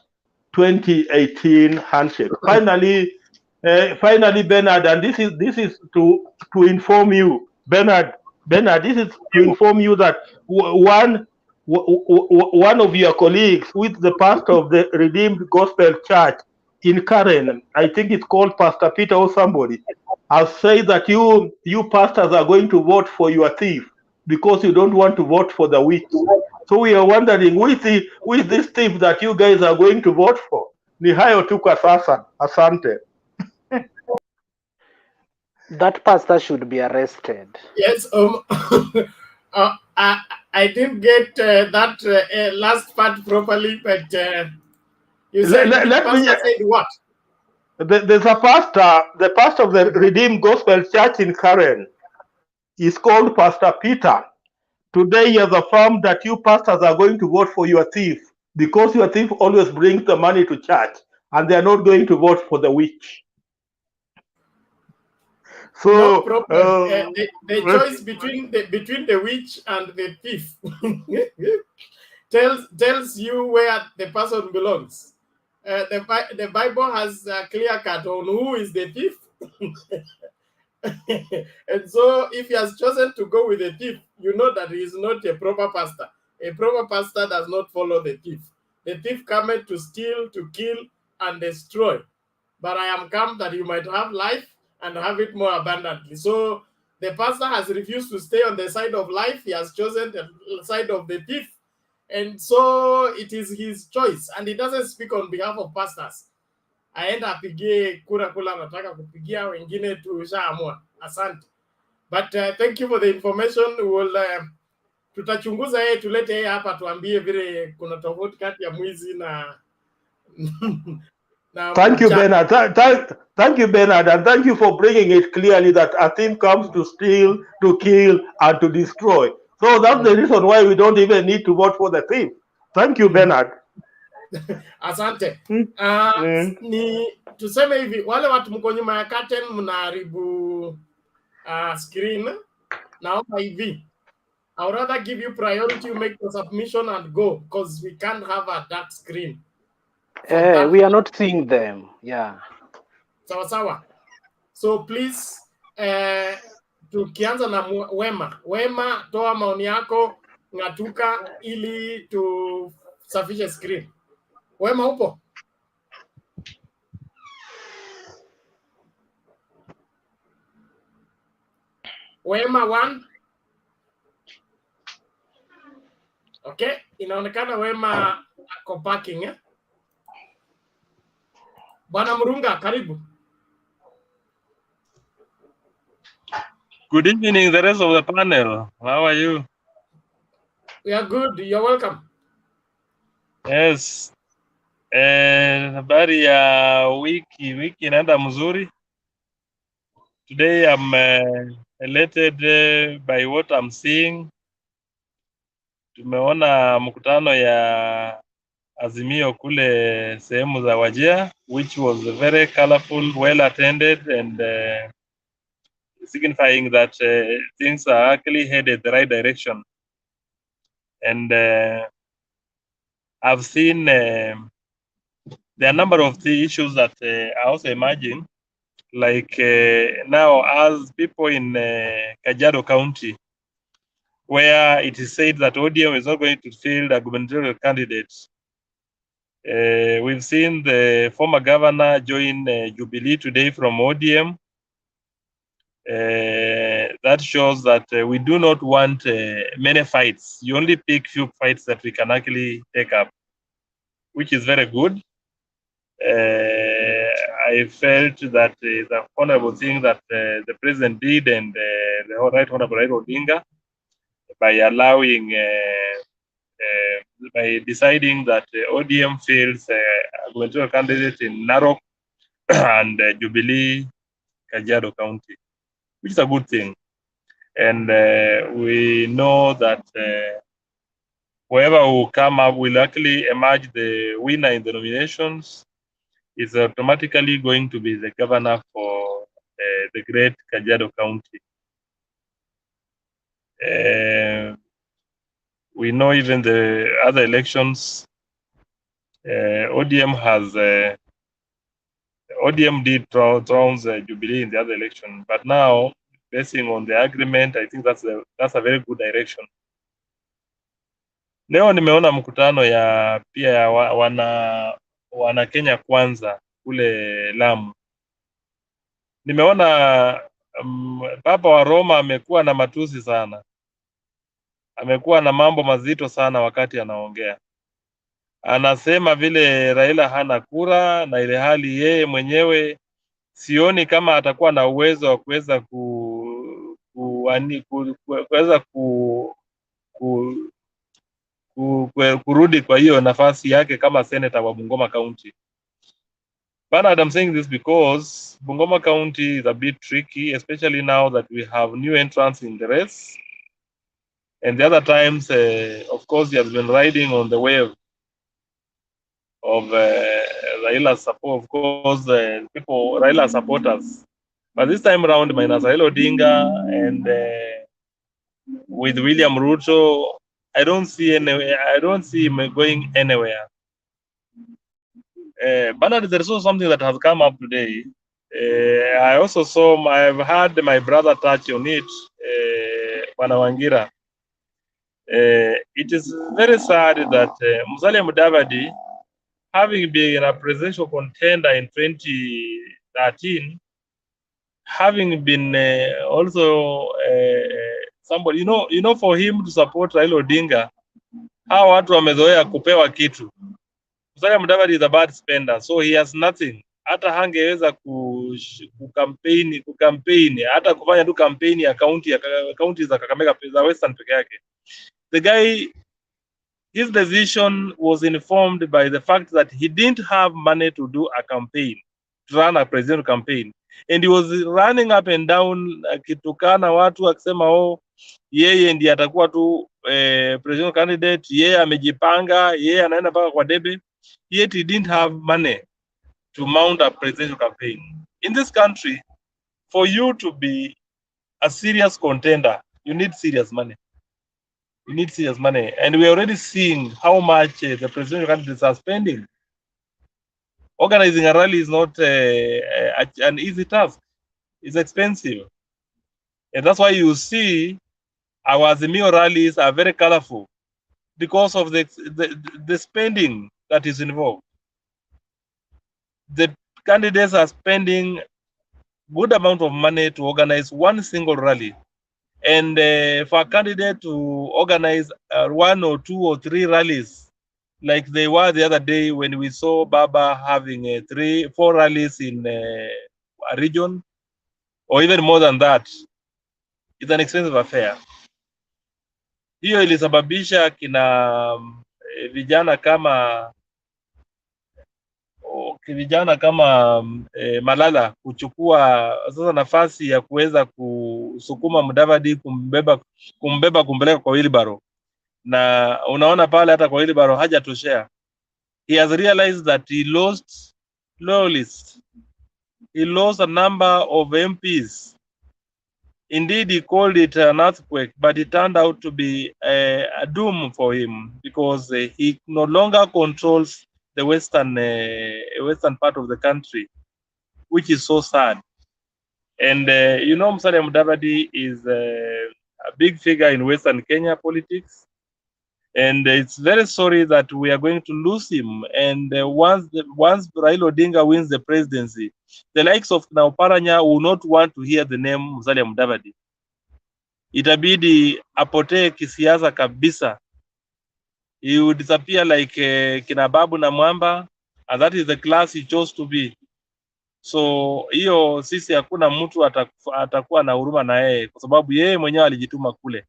2018 handshake. Finally, Bernard, and this is to inform you, Bernard, this is to inform you that one of your colleagues, with the pastor of the Redeemed Gospel Church in Karen, I think it's called Pastor Peter or somebody, has said that you pastors are going to vote for your thief because you don't want to vote for the witch. So we are wondering, who is this thief that you guys are going to vote for? Ni hayo tu kwa sasa. Asante. That pastor should be arrested. Yes, I didn't get that last part properly, but you said Let me. pastor said what? There's a pastor, the pastor of the Redeemed Gospel Church in Karen. He's called Pastor Peter. Today he has affirmed that you pastors are going to vote for your thief because your thief always brings the money to church, and they are not going to vote for the witch. So no problem. The choice between the witch and the thief tells you where the person belongs. The Bible has a clear cut on who is the thief. And so if he has chosen to go with the thief, you know that he is not a proper pastor. A proper pastor does not follow the thief. The thief cometh to steal, to kill, and destroy. But I am come that you might have life and have it more abundantly. So the pastor has refused to stay on the side of life. He has chosen the side of the thief. And so it is his choice. And he doesn't speak on behalf of pastors. Aenda apigie kura kula nataka kupigia wengine tushaamua. Asante. But thank you for the information. We'll tutachunguza yeye, tulete yeye hapa tuambie vile kuna tofauti kati ya mwizi na Thank you, Bernard. Thank you, Bernard, and thank you for bringing it clearly that a thief comes to steal, to kill, and to destroy. So that's the reason why we don't even need to vote for the thief. Thank you, Bernard. Asante. Ni tuseme hivi, wale watu mko nyuma ya curtain mnaharibu screen. Naomba hivi, I would rather give you priority, you make the submission and go, because we can't have a dark screen. We are not seeing them. Yeah. Sawa sawa. So please, tukianza na Wema, toa maoni yako ng'atuka ili tusafishe screen. Wema upo? Wema 1. Okay, inaonekana Wema ako parking eh? Bwana Murunga, karibu. Good evening, the rest of the panel. How are you? We are good. You're welcome. Yes. Habari ya wiki inaenda mzuri. Today I'm elated by what I'm seeing. Tumeona mkutano ya Azimio kule sehemu za Wajir, which was very colorful, well attended, and signifying that things are actually headed the right direction. And I've seen there are a number of the issues that are also emerging, like now as people in Kajiado County, where it is said that ODM is not going to field a gubernatorial candidate. We've seen the former governor join Jubilee today from ODM. That shows that we do not want many fights. You only pick few fights that we can actually take up, which is very good. I felt that the honorable thing that the president did, and the right honorable Raila Odinga, by allowing, by deciding that ODM fields a gubernatorial candidate in Narok and Jubilee, Kajiado County, which is a good thing. And we know that whoever will come up will actually emerge the winner in the nominations is automatically going to be the governor for the great Kajiado County. We know even the other elections, ODM has ODM did trounce Jubilee in the other election, but now basing on the agreement, I think that's a very good direction. Leo nimeona mkutano pia ya wana Kenya Kwanza kule Lamu. Nimeona Papa wa Roma amekuwa na matusi sana, amekuwa na mambo mazito sana wakati anaongea. Anasema vile Raila hana kura, na ile hali yeye mwenyewe sioni kama atakuwa na uwezo wa kuweza kurudi kwa hiyo nafasi yake kama senator wa Bungoma County. But I'm saying this because Bungoma County is a bit tricky, especially now that we have new entrants in the race. And the other times, of course, he has been riding on the wave of Raila support, of course, Raila supporters. But this time around, minus Raila Odinga and with William Ruto, I don't see him going anywhere. Bernard, there's also something that has come up today. I've had my brother touch on it, Wangira. It is very sad that Musalia Mudavadi, having been a presidential contender in 2013, having been also somebody, you know, for him to support Raila Odinga, how watu wamezoea kupewa kitu. Musalia Mudavadi is a bad spender, so he has nothing. Hata hangeweza kukampeni, hata kufanya tu kampeni ya county za Kakamega za Western peke yake. The guy, his decision was informed by the fact that he didn't have money to do a campaign, to run a presidential campaign. And he was running up and down, akitukana watu, akisema yeye ndiye atakuwa tu presidential candidate, yeye amejipanga, yeye anaenda mpaka kwa debe. Yet he didn't have money to mount a presidential campaign. In this country, for you to be a serious contender, you need serious money. You need serious money. And we're already seeing how much the presidential candidates are spending. Organizing a rally is not an easy task. It's expensive. And that's why you see our Azimio rallies are very colorful, because of the spending that is involved. The candidates are spending good amount of money to organize one single rally. And for a candidate to organize 1 or 2 or 3 rallies, like they were the other day when we saw Baba having 3-4 rallies in a region, or even more than that, it's an expensive affair. Hiyo ilisababisha kina vijana kama Malala kuchukua sasa nafasi ya kuweza kusukuma Mudavadi kumbeba kumpeleka kwa wheelbarrow. Na unaona pale hata kwa wheelbarrow hajatoshea. He has realized that he lost loyalists. He lost a number of MPs. Indeed, he called it an earthquake, but it turned out to be a doom for him, because he no longer controls the western part of the country, which is so sad. And you know, Musalia Mudavadi is a big figure in Western Kenya politics, and it's very sorry that we are going to lose him. And once Raila Odinga wins the presidency, the likes of Nauparanya will not want to hear the name Musalia Mudavadi. Itabidi apotee kisiasa kabisa. He would disappear like Kinababu na Mwamba, and that is the class he chose to be. So hiyo sisi hakuna mtu atakuwa na huruma na yeye, kwa sababu yeye mwenyewe alijituma kule.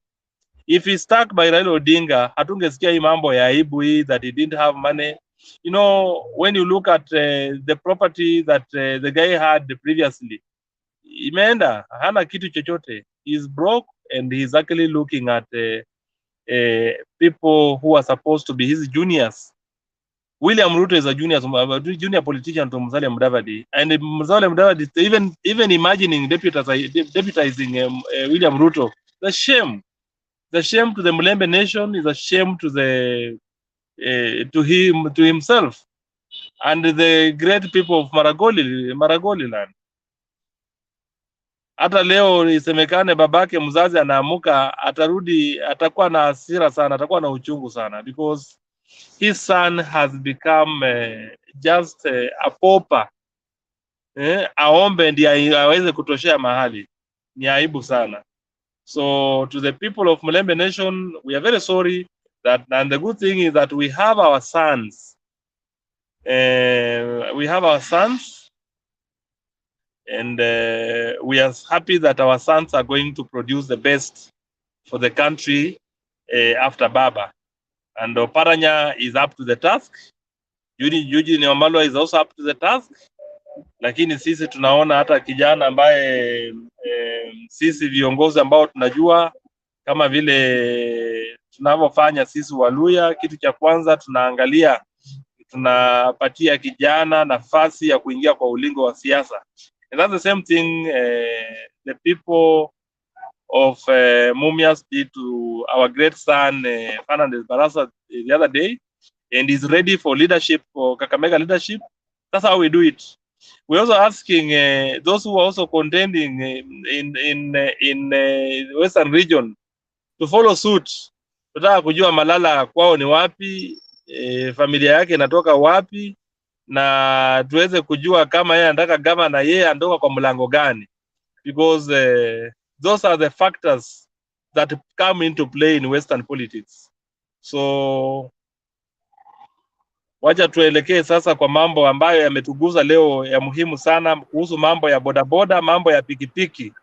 If he stuck by Raila Odinga, hatungesikia hii mambo ya aibu hii that he didn't have money. You know, when you look at the property that the guy had previously, imeenda, hana kitu chochote. He's broke, and he's actually looking at people who are supposed to be his juniors. William Ruto is a junior politician to Musalia Mudavadi, and Musalia Mudavadi even imagining deputizing William Ruto. The shame to the Mulembe nation, is a shame to the to himself and the great people of Maragoliland. Hata leo isemekane babake mzazi anaamuka, atarudi, atakuwa na hasira sana, atakuwa na uchungu sana, because his son has become just a pauper. Aombe ndiye aweze kutoshea mahali. Ni aibu sana. So to the people of Mulembe Nation, we are very sorry that, and the good thing is that we have our sons. We have our sons, and we are happy that our sons are going to produce the best for the country after Baba. And Oparanya is up to the task. Eugene Wamalwa is also up to the task. Lakini sisi tunaona hata kijana ambaye sisi viongozi ambao tunajua kama vile tunavyofanya sisi Waluya, kitu cha kwanza tunaangalia, tunapatia kijana nafasi ya kuingia kwa ulingo wa siasa. And that's the same thing the people of Mumias did to our great son Fernandez Barasa the other day, and is ready for leadership, for Kakamega leadership. That's how we do it. We're also asking those who are also contending in Western region to follow suit. Tutaka kujua Malala kwao ni wapi, familia yake inatoka wapi, na tuweze kujua kama yeye anataka gavana, yeye anatoka kwa mlango gani, because those are the factors that come into play in Western politics. So wacha tuelekee sasa kwa mambo ambayo yametuguza leo ya muhimu sana, kuhusu mambo ya bodaboda, mambo ya pikipiki.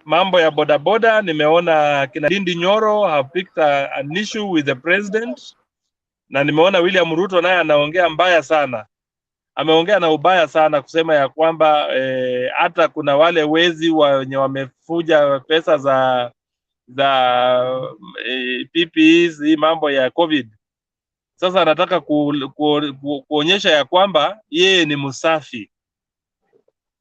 Mambo ya bodaboda, nimeona kina Ndindi Nyoro have picked an issue with the president, na nimeona William Ruto naye anaongea mbaya sana. Ameongea na ubaya sana kusema ya kwamba hata kuna wale wezi wenye wamefuja pesa za PPEs, hii mambo ya COVID. Sasa anataka kuonyesha ya kwamba yeye ni msafi.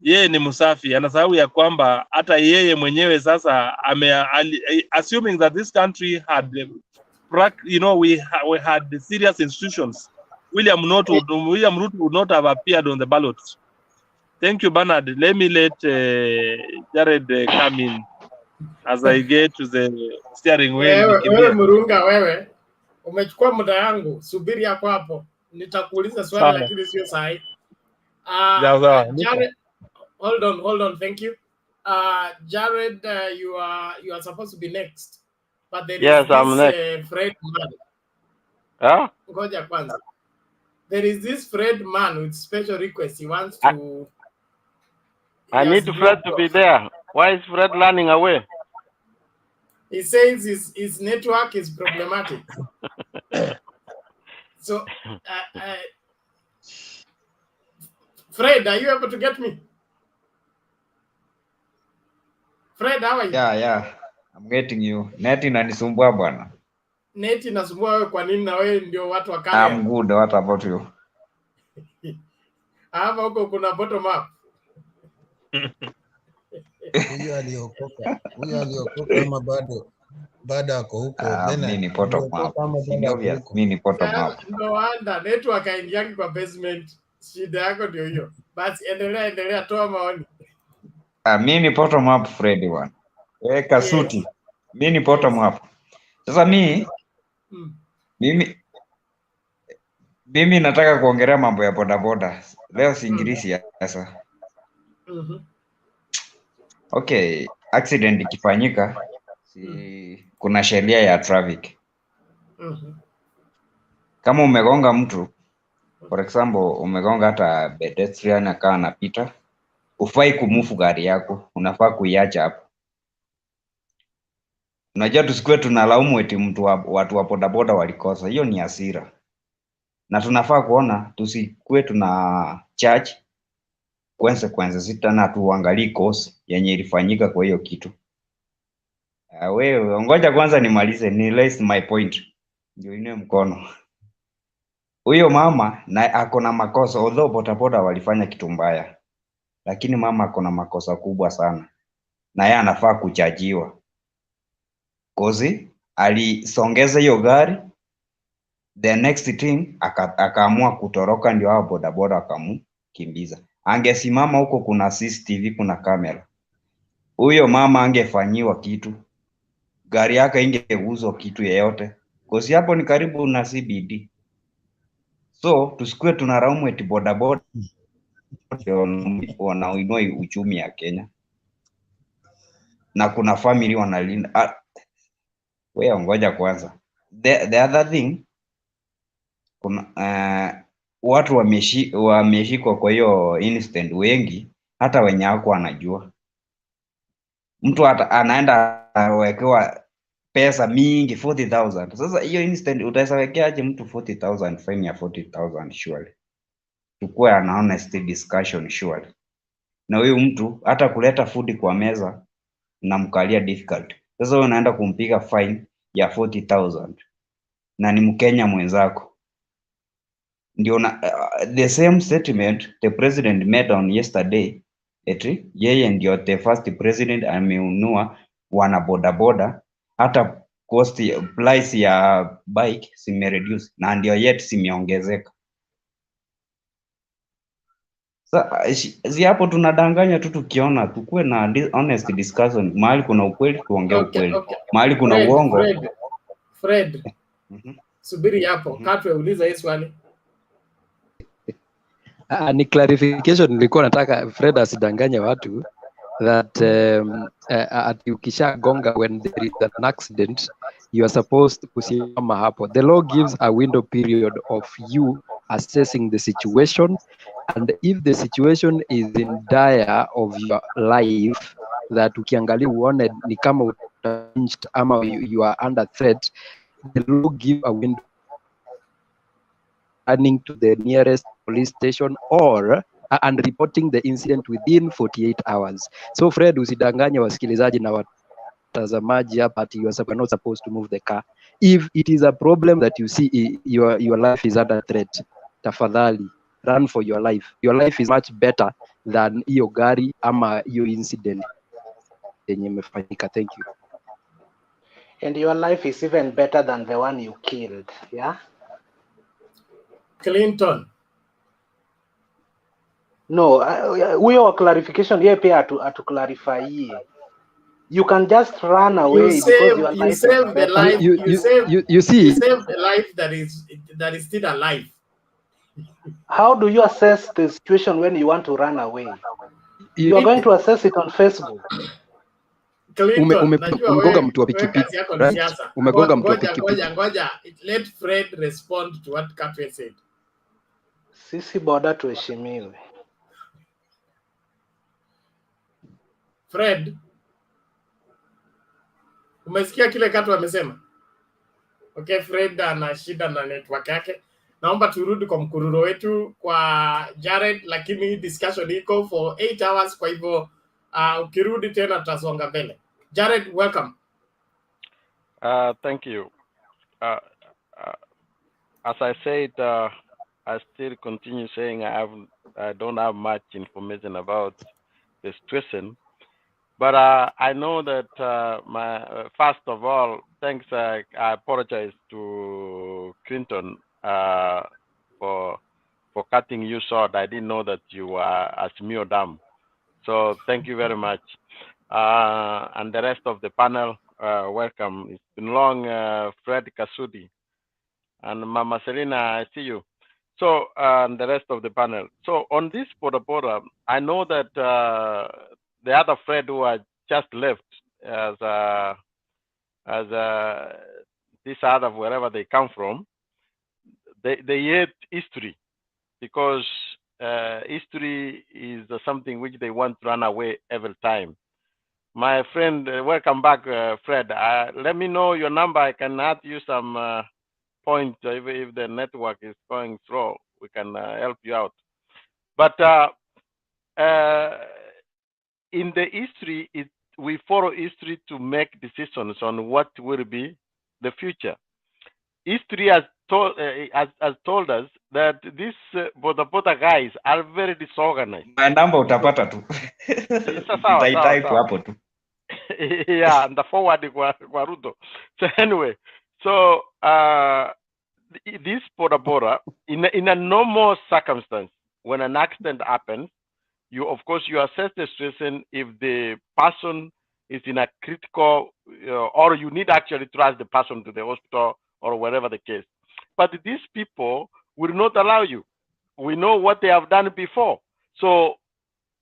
Yeye ni msafi. Anasahau ya kwamba hata yeye mwenyewe sasa assuming that this country had we had serious institutions, William Ruto would not have appeared on the ballot. Thank you, Bernard. Let me let Jared come in as I get to the steering wheel. Wewe Murunga, wewe umechukua muda yangu, subiri hapo. Nitakuuliza swali lakini sio sahi. Jared, hold on, thank you. Jared, you are supposed to be next. But there is this Fred man. Huh? Ngoja kwanza. There is this Fred man with special request. He wants to... I need Fred to be there. Why is Fred running away? He says his network is problematic. So, Fred, are you able to get me? Fred, how are you? Yeah. I'm getting you. Neti inanisumbua bwana. Neti inasumbua wewe kwa nini, na wewe ndio watu wa kale? I'm good. What about you? Hapa huko kuna bottom up. Huyo aliokoka ama bado ako huko. Mimi ni bottom up. Mimi ni bottom up. No wonder network aingiangi kwa basement. Shida yako ndio hiyo. Basi endelea, toa maoni. Mimi ni bottom up, Freddy bwana. Weka suti. Mimi ni bottom up. Sasa mimi nataka kuongelea mambo ya bodaboda. Leo siingilisi sasa. Okay, accident ikifanyika, kuna sheria ya traffic. Kama umegonga mtu, for example, umegonga hata pedestrian akawa anapita, ufai kumufu gari yako, unafaa kuiacha hapo. Unajua tusikue tunalaumu eti watu wa bodaboda walikosa. Hiyo ni hasira. Na tunafaa kuona tusikue tuna charge consequences na tuangalie cause yenye ilifanyika kwa hiyo kitu. Wewe ngoja kwanza nimalize, ni raise my point. Ndio ine mkono. Huyo mama na ako na makosa, although bodaboda walifanya kitu mbaya. Lakini mama ako na makosa kubwa sana. Na yeye anafaa kuchajiwa. Kozi alisongeza hiyo gari the next team akaamua kutoroka, ndio hao bodaboda wakamkimbiza. Angesimama huko, kuna CCTV, kuna kamera, huyo mama angefanyiwa kitu, gari yake ingeuzwa kitu yeyote, kosi hapo ni karibu na CBD. So tusikue tunaraumu eti bodaboda wanainua uchumi ya Kenya na kuna family wanalinda. Wewe ngoja kwanza. The other thing, kuna watu wameshikwa kwa hiyo incident wengi, hata wenye wako wanajua. Mtu anaenda awekewa pesa mingi 40,000. Sasa hiyo incident utaweza wekeaje mtu 40,000 fine ya 40,000? Surely tukue an honest discussion surely. Na huyu mtu hata kuleta food kwa meza na mkalia difficult. Sasa wewe unaenda kumpiga fine ya 40,000 na ni Mkenya mwenzako. Ndio the same statement the president made on yesterday, eti yeye ndio the first president ameunua wana bodaboda, hata cost price ya bike simereduce na ndio yet simeongezeka. Si hapo tunadanganya tu, tukiona tukue na honest discussion. Mahali kuna ukweli tuongee ukweli. Mahali kuna uongo. Fred. Subiri hapo, Katwe uliza hii swali. Ni clarification nilikuwa nataka Fred asidanganye watu that ati ukisha gonga when there is an accident you are supposed kusimama hapo. The law gives a window period of you assessing the situation, and if the situation is in dire of your life, that ukiangalia uone ni kama utachanged ama you are under threat, the law gives a window running to the nearest police station or and reporting the incident within 48 hours. So Fred, usidanganye wasikilizaji na watazamaji hapa ati you are not supposed to move the car. If it is a problem that you see your life is under threat, tafadhali run for your life. Your life is much better than hiyo gari ama hiyo incident yenye imefanyika. Thank you. And your life is even better than the one you killed, yeah? Clinton. No, huyo clarification yeye pia atu-clarify. You can just run away because your life you save the life. You see, you save the life that is still alive. How do you assess the situation when you want to run away? You are going to assess it on Facebook. Umegonga mtu wa pikipiki. Umegonga mtu wa pikipiki. Ngoja, let Fred respond to what Katwe said. Sisi boda tuheshimiwe. Fred, umesikia kile Katwe amesema? Okay, Fred ana shida na network yake. Naomba turudi kwa mkururo wetu kwa Jared, lakini discussion iko for 8 hours, kwa hivyo ukirudi tena tutasonga mbele. Jared, welcome. Thank you. As I said, I still continue saying I don't have much information about the situation, but I know that first of all, thanks. I apologize to Clinton for cutting you short. I didn't know that you were Azimio Dam, so thank you very much. And the rest of the panel, welcome. It's been long, Fred Kasudi and Mama Selina, I see you. So, and the rest of the panel. So, on this Boda Boda, I know that the other Fred who had just left as this other, wherever they come from, they hate history, because history is something which they want to run away every time. My friend, welcome back, Fred. Let me know your number. I can add you some point. If the network is going through, we can help you out. But in the history, we follow history to make decisions on what will be the future. History has told us that these Boda Boda guys are very disorganized. Namba utapata tu. Tutaitype hapo tu. Yeah, and the forward kwa Ruto. So anyway, so this Boda Boda, in a normal circumstance, when an accident happens, you of course you assess the situation if the person is in a critical or you need actually to rush the person to the hospital or whatever the case. But these people will not allow you. We know what they have done before. So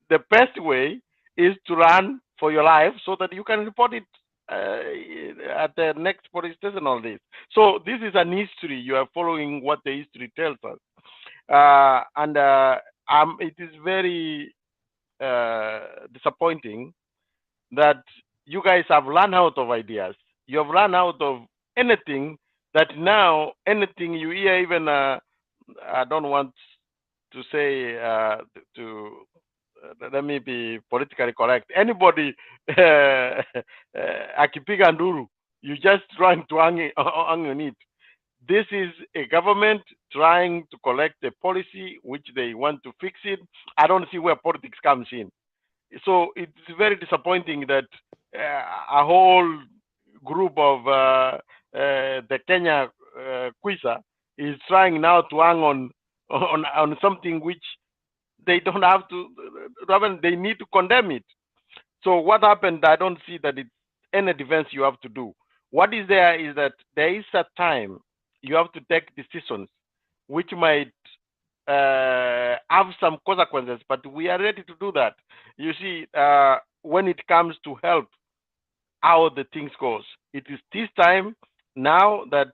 the best way is to run for your life so that you can report it at the next police station. All this. So this is an history. You are following what the history tells us, and it is very disappointing that you guys have run out of ideas. You have run out of anything that now anything you hear, even I don't want to say let me be politically correct. Anybody akipiga nduru, you just trying to hang on it. This is a government trying to collect a policy which they want to fix it. I don't see where politics comes in. So it's very disappointing that a whole group of the Kenya Kwisa is trying now to hang on something which they don't have to, rather they need to condemn it. So what happened, I don't see that it's any defense you have to do. What is there is that there is a time you have to take decisions which might have some consequences, but we are ready to do that. You see, when it comes to help how the things goes, it is this time now that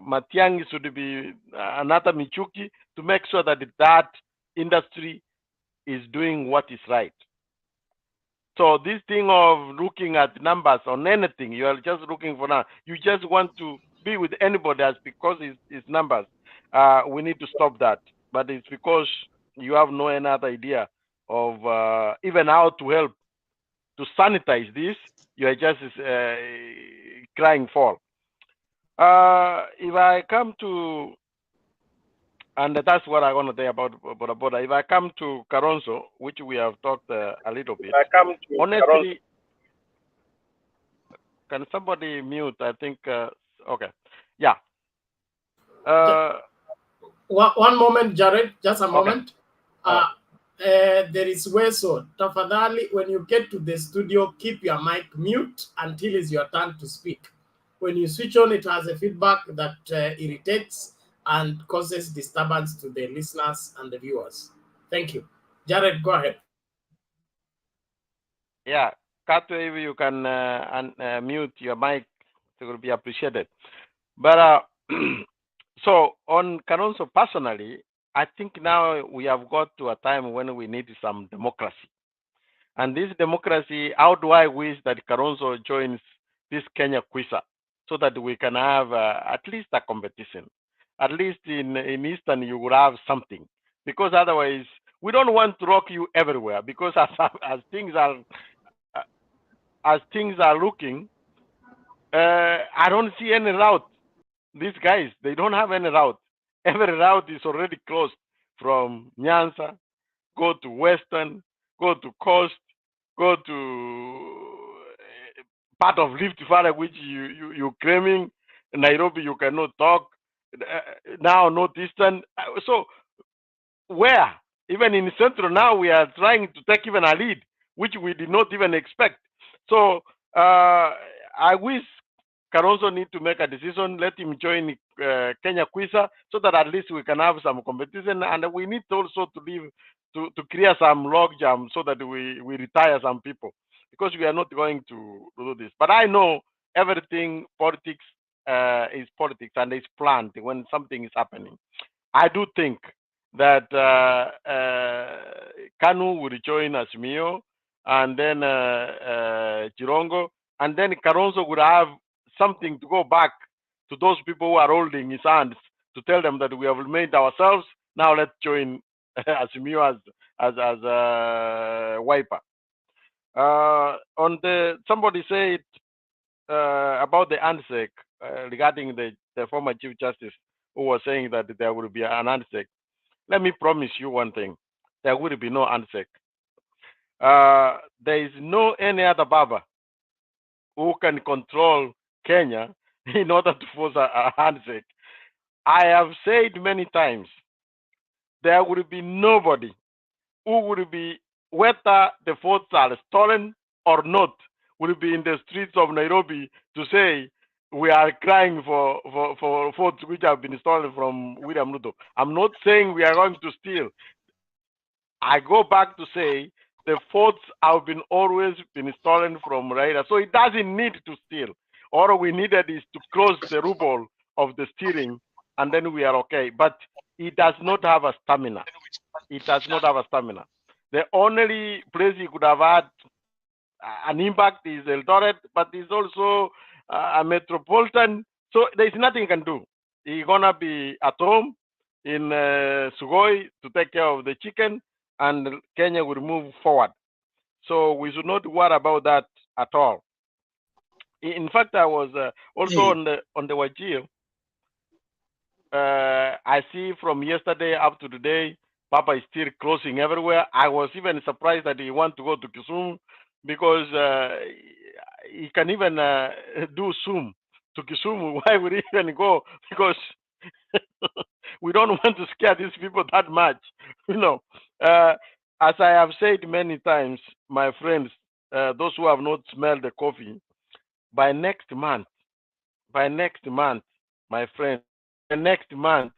Matiang'i should be another Michuki to make sure that that industry is doing what is right. So this thing of looking at numbers on anything, you are just looking for now. You just want to be with anybody else because it's numbers. We need to stop that. But it's because you have no other idea of even how to help to sanitize this. You are just crying for. If I come to, and that's what I want to say about Boda Boda. If I come to Karonzo, which we have talked a little bit, honestly, can somebody mute? I think, okay. Yeah. One moment, Jared, just a moment. Okay. There is Weso. Tafadhali, when you get to the studio, keep your mic mute until it's your turn to speak. When you switch on, it has a feedback that irritates and causes disturbance to the listeners and the viewers. Thank you. Jared, go ahead. Yeah, Kato, if you can mute your mic, it will be appreciated. But so on Kalonzo personally, I think now we have got to a time when we need some democracy. And this democracy, how do I wish that Kalonzo joins this Kenya Kwisa so that we can have at least a competition. At least in Eastern, you would have something. Because otherwise, we don't want to rock you everywhere. Because as things are looking, I don't see any route. These guys, they don't have any route. Every route is already closed from Nyanza, go to Western, go to Coast, go to part of Rift Valley, which you're claiming. Nairobi, you cannot talk. Now, Northeastern. So, where? Even in Central now, we are trying to take even a lead, which we did not even expect. So, I wish Kalonzo need to make a decision. Let him join Kenya Kwisa so that at least we can have some competition. And we need also to leave to clear some logjam so that we retire some people, because we are not going to do this. But I know everything politics is politics and it's planned when something is happening. I do think that Kanu will join Azimio, and then Chirongo, and then Kalonzo would have something to go back to those people who are holding his hands to tell them that we have made ourselves. Now let's join Azimio as a wiper. On the somebody said about the ANSEC regarding the former Chief Justice who was saying that there will be an ANSEC. Let me promise you one thing: there will be no ANSEC. There is no any other Baba who can control Kenya in order to force a handshake. I have said many times, there will be nobody who will be, whether the votes are stolen or not, will be in the streets of Nairobi to say we are crying for votes which have been stolen from William Ruto. I'm not saying we are going to steal. I go back to say the votes have been always been stolen from Raila, so it doesn't need to steal. All we needed is to close the loophole of the stealing, and then we are okay. But it does not have a stamina. It does not have a stamina. The only place he could have had an impact is Eldoret, but it's also a metropolitan. So there's nothing he can do. He's gonna be at home in Sugoi to take care of the chicken, and Kenya will move forward. So we should not worry about that at all. In fact, I was also on the Wajir. I see from yesterday up to today, Papa is still closing everywhere. I was even surprised that he want to go to Kisumu because he can even do Zoom to Kisumu. Why would he even go? Because we don't want to scare these people that much. You know, as I have said many times, my friends, those who have not smelled the coffee, by next month, my friend, the next month,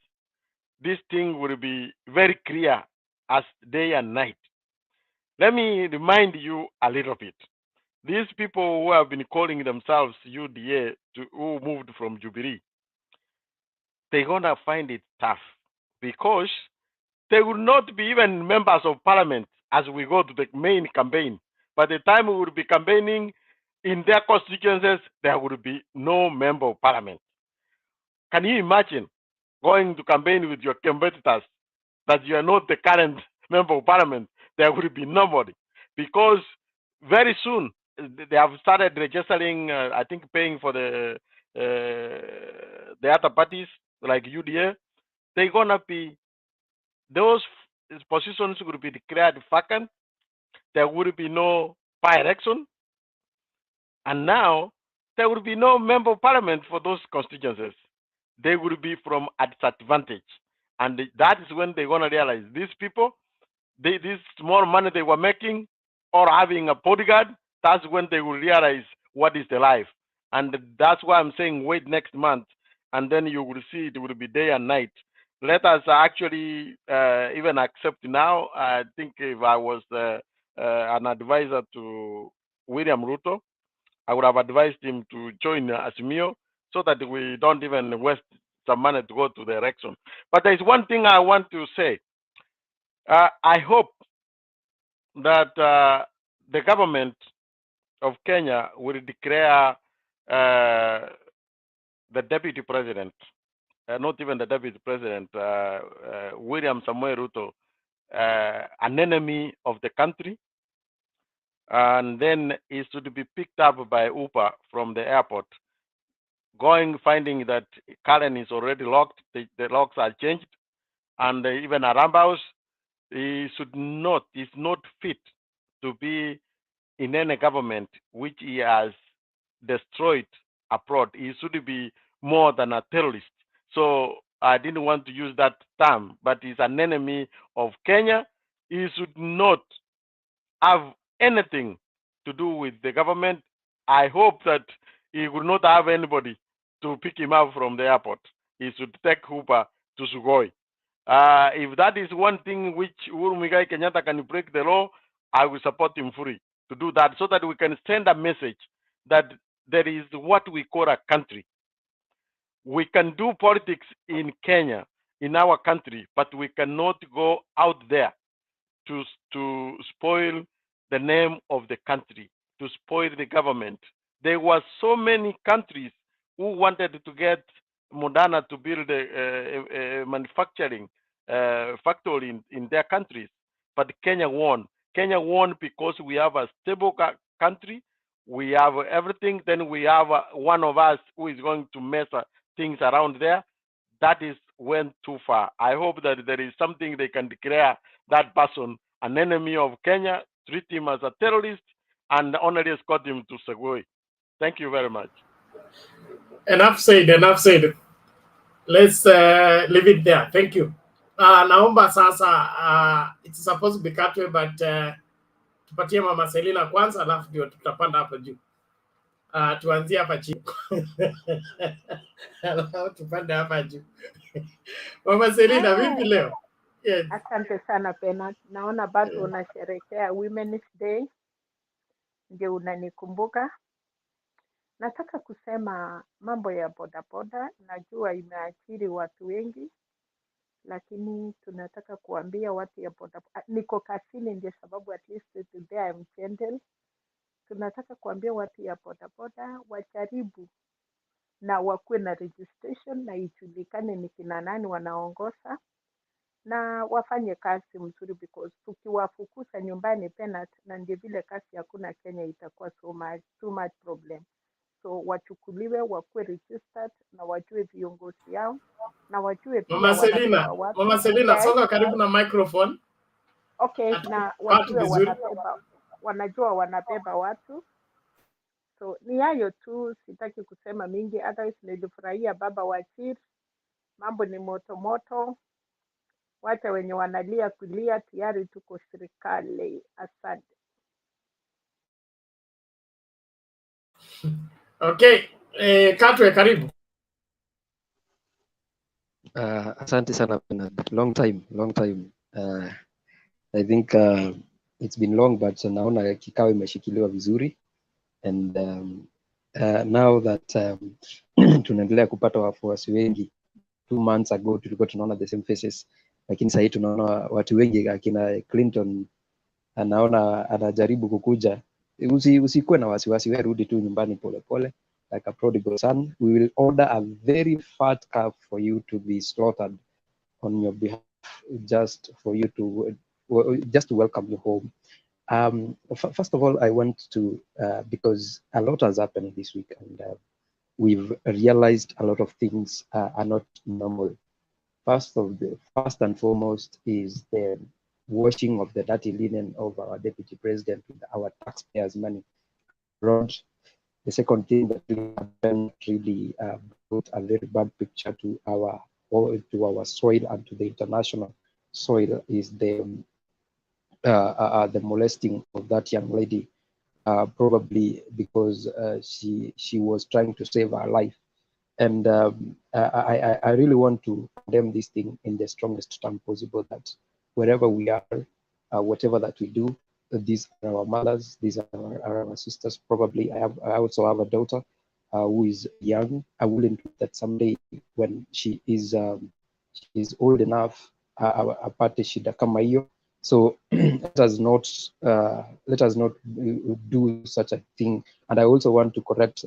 this thing will be very clear as day and night. Let me remind you a little bit. These people who have been calling themselves UDA, who moved from Jubilee, they're going to find it tough because they will not be even members of parliament as we go to the main campaign. By the time we will be campaigning in their constituencies, there will be no member of parliament. Can you imagine going to campaign with your competitors that you are not the current member of parliament? There will be nobody because very soon they have started registering, I think paying for the other parties like UDA. They're going to be, those positions will be declared vacant. There will be no by-election. And now there will be no member of parliament for those constituencies. They will be from a disadvantage. And that is when they're going to realize these people, this small money they were making or having a bodyguard, that's when they will realize what is the life. And that's why I'm saying wait next month, and then you will see it will be day and night. Let us actually even accept now. I think if I was an advisor to William Ruto, I would have advised him to join Azimio so that we don't even waste some money to go to the election. But there's one thing I want to say. I hope that the government of Kenya will declare the deputy president, not even the deputy president, William Samoei Ruto, an enemy of the country, and then he should be picked up by Uber from the airport, finding that Karen is already locked, the locks are changed, and even a Rambaus, he is not fit to be in any government which he has destroyed abroad. He should be more than a terrorist. So I didn't want to use that term, but he's an enemy of Kenya. He should not have anything to do with the government. I hope that he will not have anybody to pick him up from the airport. He should take Uber to Sugoi. If that is one thing which Uhuru Muigai Kenyatta can break the law, I will support him fully to do that so that we can send a message that there is what we call a country. We can do politics in Kenya, in our country, but we cannot go out there to spoil the name of the country, to spoil the government. There were so many countries who wanted to get Moderna to build a manufacturing factory in their countries, but Kenya won. Kenya won because we have a stable country, we have everything, then we have one of us who is going to mess things around there. That is went too far. I hope that there is something they can declare that person an enemy of Kenya, treat him as a terrorist, and only escort him to Segoi. Thank you very much. Enough said, enough said. Let's leave it there. Thank you. Naomba sasa, it's supposed to be Katwe, but tupatie Mama Selina kwanza, alafu ndio tutapanda hapo juu. Tuanzie hapa chini. Alafu tupande hapa juu. Mama Selina, vipi leo? Yes. Asante sana Penat, naona bado unasherekea Women's Day, ndio unanikumbuka. Nataka kusema mambo ya bodaboda, najua imeathiri watu wengi, lakini tunataka kuambia watu ya bodaboda, niko kazini ndio sababu at least today I'm gentle. Tunataka kuambia watu ya bodaboda wajaribu na wakuwe na registration na ijulikane ni kina nani wanaongoza na wafanye kazi mzuri, because tukiwafukuza nyumbani Penat, na ndio vile kazi hakuna Kenya, itakuwa too much problem. So wachukuliwe, wakuwe registered na wajue viongozi yao na wajue pia Mama Selina, wanabeba watu. Mama Selina, Yes. soga karibu na microphone. Okay, na wajue wanajua wanabeba watu. So ni hayo tu, sitaki kusema mingi. Otherwise nilifurahia baba Wajir, mambo ni moto moto, wacha wenye wanalia kulia, tayari tuko serikali. Asante. Okay, Katwe karibu. Asante sana Bernard. Long time. I think it's been long, but naona kikao imeshikiliwa vizuri, and now that tunaendelea kupata wafuasi wengi. 2 months ago tulikuwa tunaona the same faces, lakini sasa tunaona watu wengi, akina Clinton anaona anajaribu kukuja. Usikuwe na wasiwasi, wewe rudi tu nyumbani pole like a prodigal son. We will order a very fat calf for you to be slaughtered on your behalf, just for you to welcome you home. First of all, I want to because a lot has happened this week, and we've realized a lot of things are not normal. First and foremost is the washing of the dirty linen of our deputy president with our taxpayers' money abroad. The second thing that really brought a very bad picture to our soil and to the international soil is the molesting of that young lady, probably because she was trying to save her life. And I really want to condemn this thing in the strongest term possible, that wherever we are, whatever that we do, these are our mothers, these are our sisters. Probably I also have a daughter who is young. I wouldn't that someday when she is old enough apate shida kama hiyo. So let us not do such a thing. And I also want to correct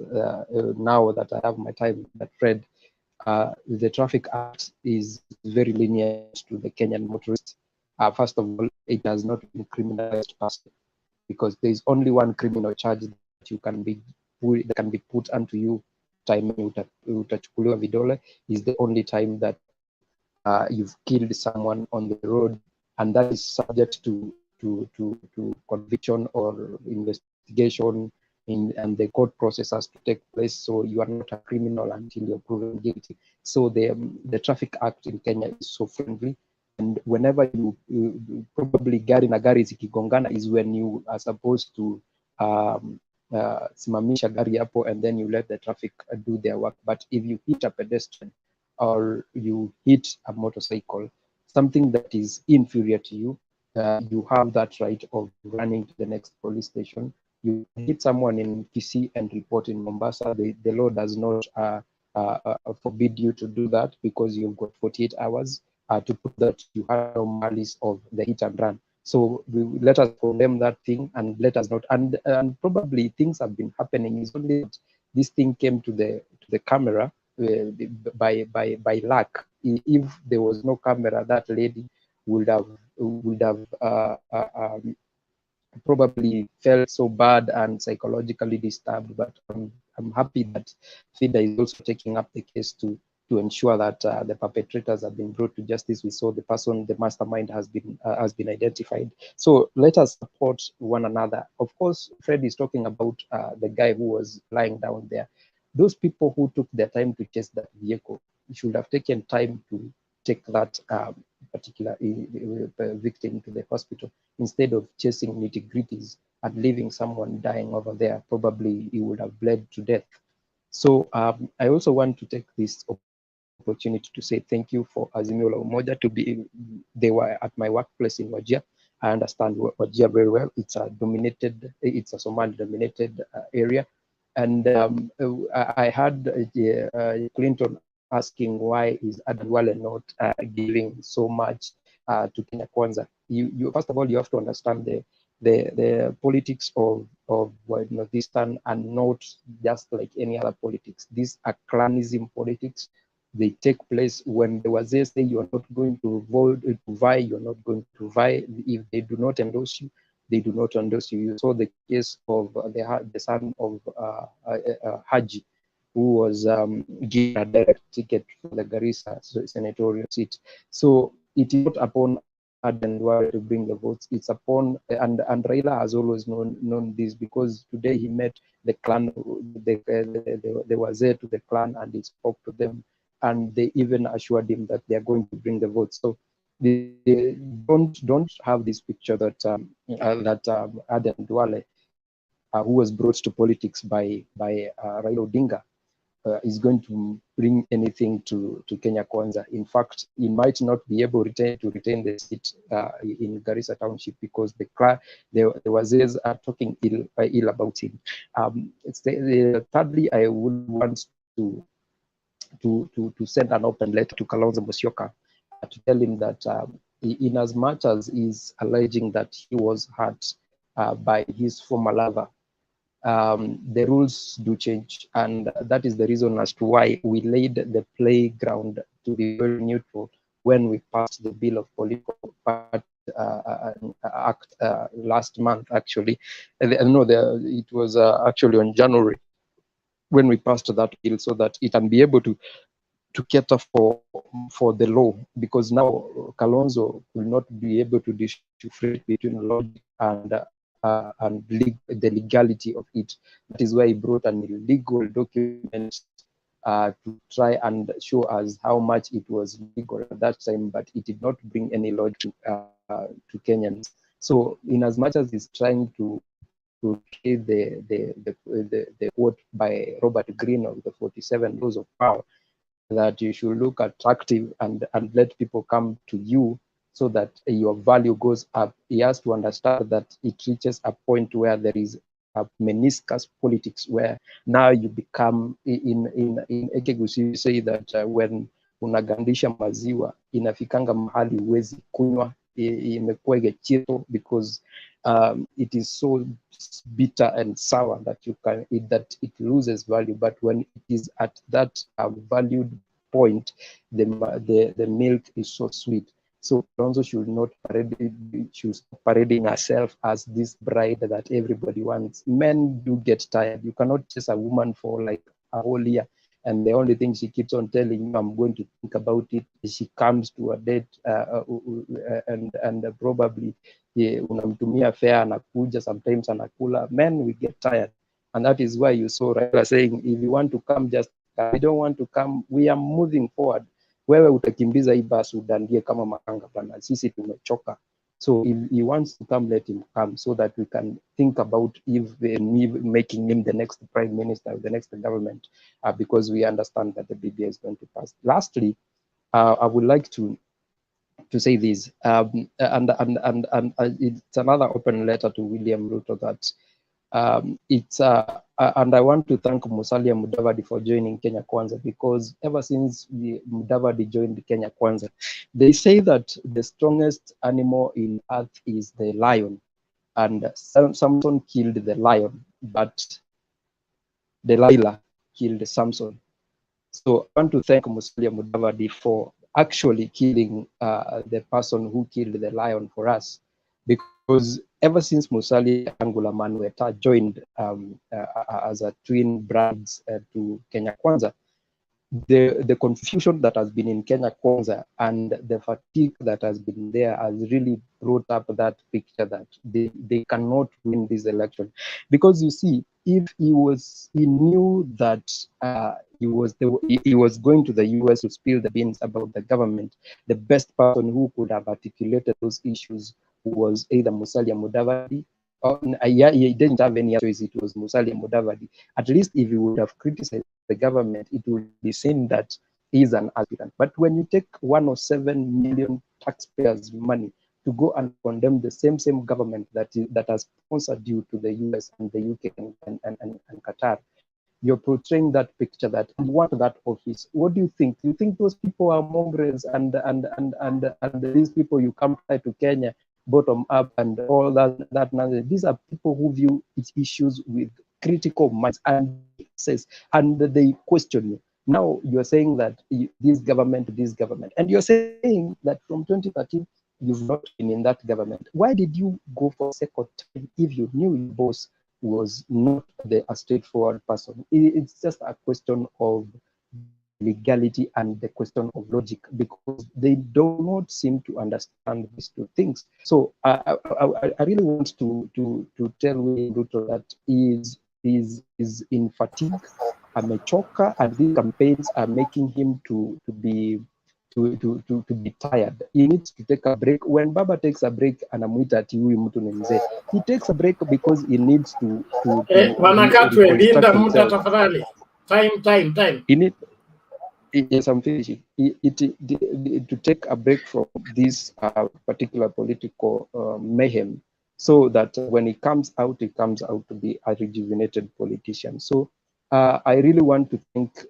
now that I have my time, that Fred, the Traffic Act is very lenient to the Kenyan motorists. First of all, it has not been criminalized because there is only one criminal charge that can be put onto you. Time utachukuliwa vidole is the only time that you've killed someone on the road, and that is subject to conviction or investigation and the court process has to take place. So you are not a criminal until you're proven guilty. So the Traffic Act in Kenya is so friendly, and whenever you probably gari na gari zikigongana is when you are supposed to simamisha gari hapo, and then you let the traffic do their work. But if you hit a pedestrian or you hit a motorcycle, something that is inferior to you, you have that right of running to the next police station. You hit someone in Kisii and report in Mombasa. The law does not forbid you to do that, because you've got 48 hours to prove that you have no malice of the hit and run. So let us condemn that thing, and let us not. And probably things have been happening. It's only that this thing came to the camera by luck. If there was no camera, that lady would have probably felt so bad and psychologically disturbed. But I'm happy that FIDA is also taking up the case to ensure that the perpetrators have been brought to justice. We saw the mastermind has been identified. So let us support one another. Of course, Fred is talking about the guy who was lying down there. those people who took their time to chase that vehicle should have taken time to take that particular victim to the hospital instead of chasing nitty-gritties and leaving someone dying over there. Probably he would have bled to death. So I also want to take this opportunity to say thank you for Azimio La Umoja to be. They were at my workplace in Wajir. I understand Wajir very well. It's a Somali-dominated area, and I had Clinton asking why is Adan Duale not giving so much to Kenya Kwanza. You first of all you have to understand the politics of Northeastern are not just like any other politics. These are clanism politics. They take place when the Wazir say you are not going to vote to vie, you're not going to vie. If they do not endorse you, they do not endorse you. You saw the case of the son of Haji, who was given a direct ticket for the Garissa senatorial seat. So it is not upon Aden Duale to bring the votes. It's upon and Raila has always known this, because today he met the clan, they were there to the clan, and he spoke to them, and they even assured him that they are going to bring the votes. So they don't have this picture that Aden Duale, who was brought to politics by Raila Odinga, is going to bring anything to Kenya Kwanza. In fact, he might not be able to retain the seat in Garissa Township, because the Wazirs are talking ill about him. Thirdly, I would want to send an open letter to Kalonzo Musyoka to tell him that in as much as he's alleging that he was hurt by his former lover, the rules do change, and that is the reason as to why we laid the playground to be very neutral when we passed the bill of political party act last month. Actually, it was actually on January when we passed that bill, so that it can be able to cater for the law, because now Kalonzo will not be able to differentiate between logic and the legality of it. That is why he brought an illegal document to try and show us how much it was legal at that time, but it did not bring any law to Kenyans. So, in as much as he's trying to trade the quote by Robert Greene of the 47 Laws of Power, that you should look attractive and let people come to you so that your value goes up. He has to understand that it reaches a point where there is a meniscus politics, where now you become in Ekegusi say that when unagandisha maziwa inafikanga mahali huwezi kunywa, imekuwa gechito, because it is so bitter and sour that it loses value. But when it is at that valued point, the milk is so sweet. So Kalonzo should stop parading herself as this bride that everybody wants. Men do get tired. You cannot chase a woman for like a whole year, and the only thing she keeps on telling you, I'm going to think about it. She comes to a date and probably unamtumia fare, anakuja, sometimes anakula. Men, we get tired, and that is why you saw Raila saying, if you want to come, just come. We don't want to come. We are moving forward. Wewe utakimbiza hii basi udandie kama makanga bana, sisi tumechoka. So if he wants to come, let him come, so that we can think about making him the next prime minister of the next government, because we understand that the BBI is going to pass. Lastly, I would like to say this, and it's another open letter to William Ruto that and I want to thank Musalia Mudavadi for joining Kenya Kwanza, because ever since Mudavadi joined Kenya Kwanza, they say that the strongest animal in earth is the lion, and Samson killed the lion, but Delilah killed Samson. So I want to thank Musalia Mudavadi for actually killing the person who killed the lion for us, because ever since Musalia Angula Manueta joined as a twin brides to Kenya Kwanza, the confusion that has been in Kenya Kwanza and the fatigue that has been there has really brought up that picture that they cannot win this election. Because you see, if he knew that he was going to the US to spill the beans about the government, the best person who could have articulated those issues was either Musalia Mudavadi. Yeah, he didn't have any choice. It was Musalia Mudavadi. At least if he would have criticized the government, it would be seen that he is an aspirant. But when you take 107 million taxpayers' money to go and condemn the same government that has sponsored you to the US and the UK and Qatar, you're portraying that picture that you want that office. What do you think? Do you think those people are mongrels and these people you come to Kenya bottom up and all that nonsense? These are people who view issues with critical minds and says and they question you. Now you're saying that this government, and you're saying that from 2013 you've not been in that government. Why did you go for a second time if you knew your boss was not a straightforward person? It's just a question of legality and the question of logic, because they do not seem to understand these two things. So I really want to tell William Ruto that is in fatigue, amechoka, and these campaigns are making him to be tired. He needs to take a break. When Baba takes a break, anamuita ati huyu mtu ni mzee. He takes a break because he needs to Wanakatwe linda reconstruct muda himself. tafadhali. Time. He need, yes, I'm finishing. To take a break from this particular political mayhem, so that when he comes out to be a rejuvenated politician. So I really want to thank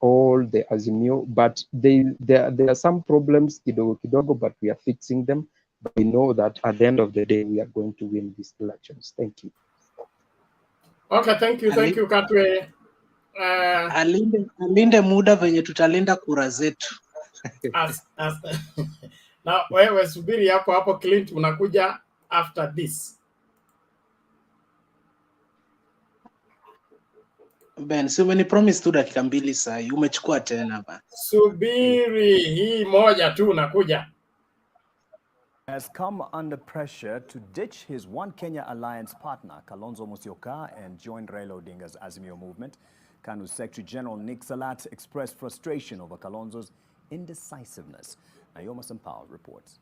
all the Azimio, but there are some problems kidogo, but we are fixing them. But we know that at the end of the day, we are going to win these elections. Thank you. Okay, thank you Katwe. Alinde muda venye tutalinda kura zetu. Na wewe subiri hapo Clint, unakuja after this. Ben, si umenipromise tu dakika mbili sahi, umechukua tena ba. Subiri hii moja tu unakuja. Has come under pressure to ditch his One Kenya Alliance partner, Kalonzo Musyoka, and join Raila Odinga's Azimio movement. KANU's Secretary General Nick Salat expressed frustration over Kalonzo's indecisiveness. Naoma Sampao reports.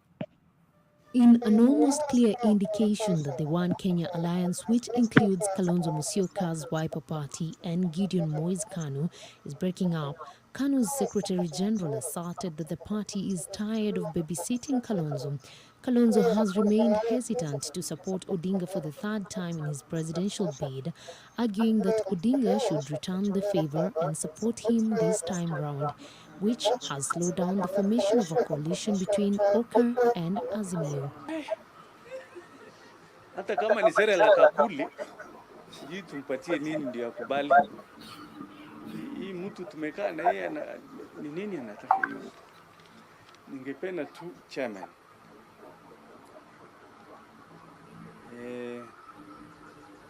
In an almost clear indication that the One Kenya Alliance, which includes Kalonzo Musyoka's Wiper Party and Gideon Moi's KANU, is breaking up, KANU's Secretary General asserted that the party is tired of babysitting Kalonzo. Kalonzo has remained hesitant to support Odinga for the third time in his presidential bid, arguing that Odinga should return the favor and support him this time round, which has slowed down the formation of a coalition between OKA and Azimio. Hata kama ni sera la kakuli, sijui tumpatie nini ndio akubali. Hii mtu tumekaa na yeye ni nini anataka hiyo mtu? Ningependa tu chairman.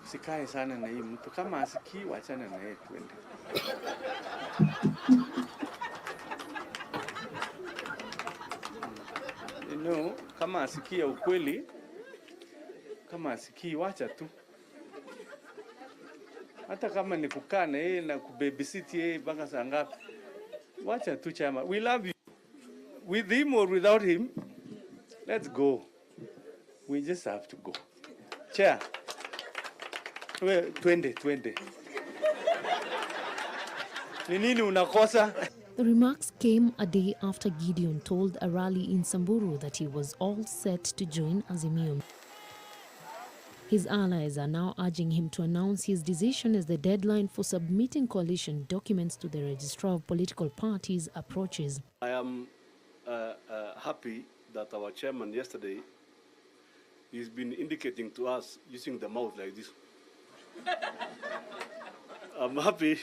Sikae sana na hii mtu, kama asikii wachana na yeye twende. Kama asikia ukweli, kama asikii wacha tu. Hata kama ni kukaa na yeye na kubabysit yeye mpaka saa ngapi, wacha tu chama. We love you. With him or without him, let's go. We just have to go. Chair. Twende. Ni nini unakosa? The remarks came a day after Gideon told a rally in Samburu that he was all set to join Azimio. His allies are now urging him to announce his decision as the deadline for submitting coalition documents to the Registrar of Political Parties approaches. I am happy that our chairman yesterday has been indicating to us using the mouth like this. I'm happy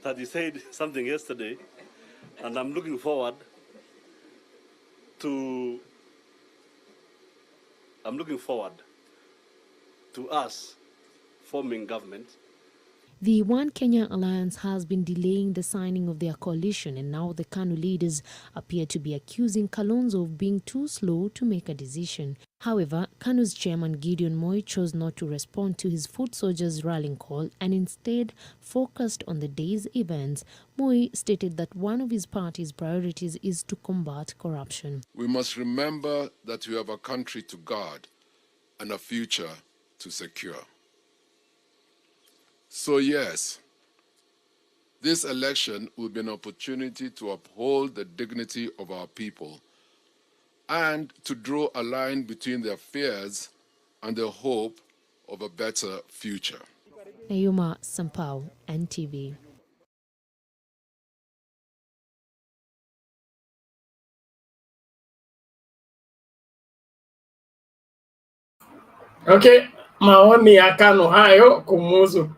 that he said something yesterday, and I'm looking forward to us forming government. The One Kenya Alliance has been delaying the signing of their coalition, and now the KANU leaders appear to be accusing Kalonzo of being too slow to make a decision. However, KANU's chairman Gideon Moi chose not to respond to his foot soldiers' rallying call and instead focused on the day's events. Moi stated that one of his party's priorities is to combat corruption. We must remember that we have a country to guard and a future to secure. So yes, this election will be an opportunity to uphold the dignity of our people and to draw a line between their fears and the hope of a better future. Nayuma Sampao, NTV. Okay, maoni ya KANU hayo kumuhusu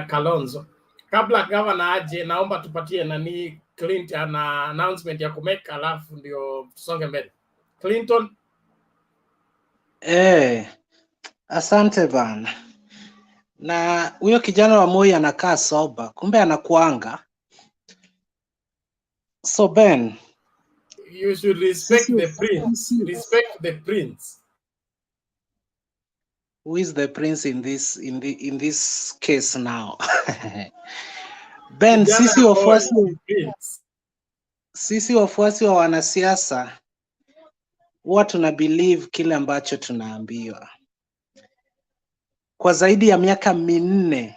Kalonzo. Kabla gavana aje, naomba tupatie nani Clinton na announcement ya kumeka, alafu ndio tusonge mbele. Clinton. Asante bana. Na huyo kijana wa Moi anakaa soba, kumbe anakuanga. So Ben, you should respect the prince. Respect the prince. Who is the prince in this case now? Ben, sisi wafuasi wa wanasiasa huwa tuna believe kile ambacho tunaambiwa. Kwa zaidi ya miaka 4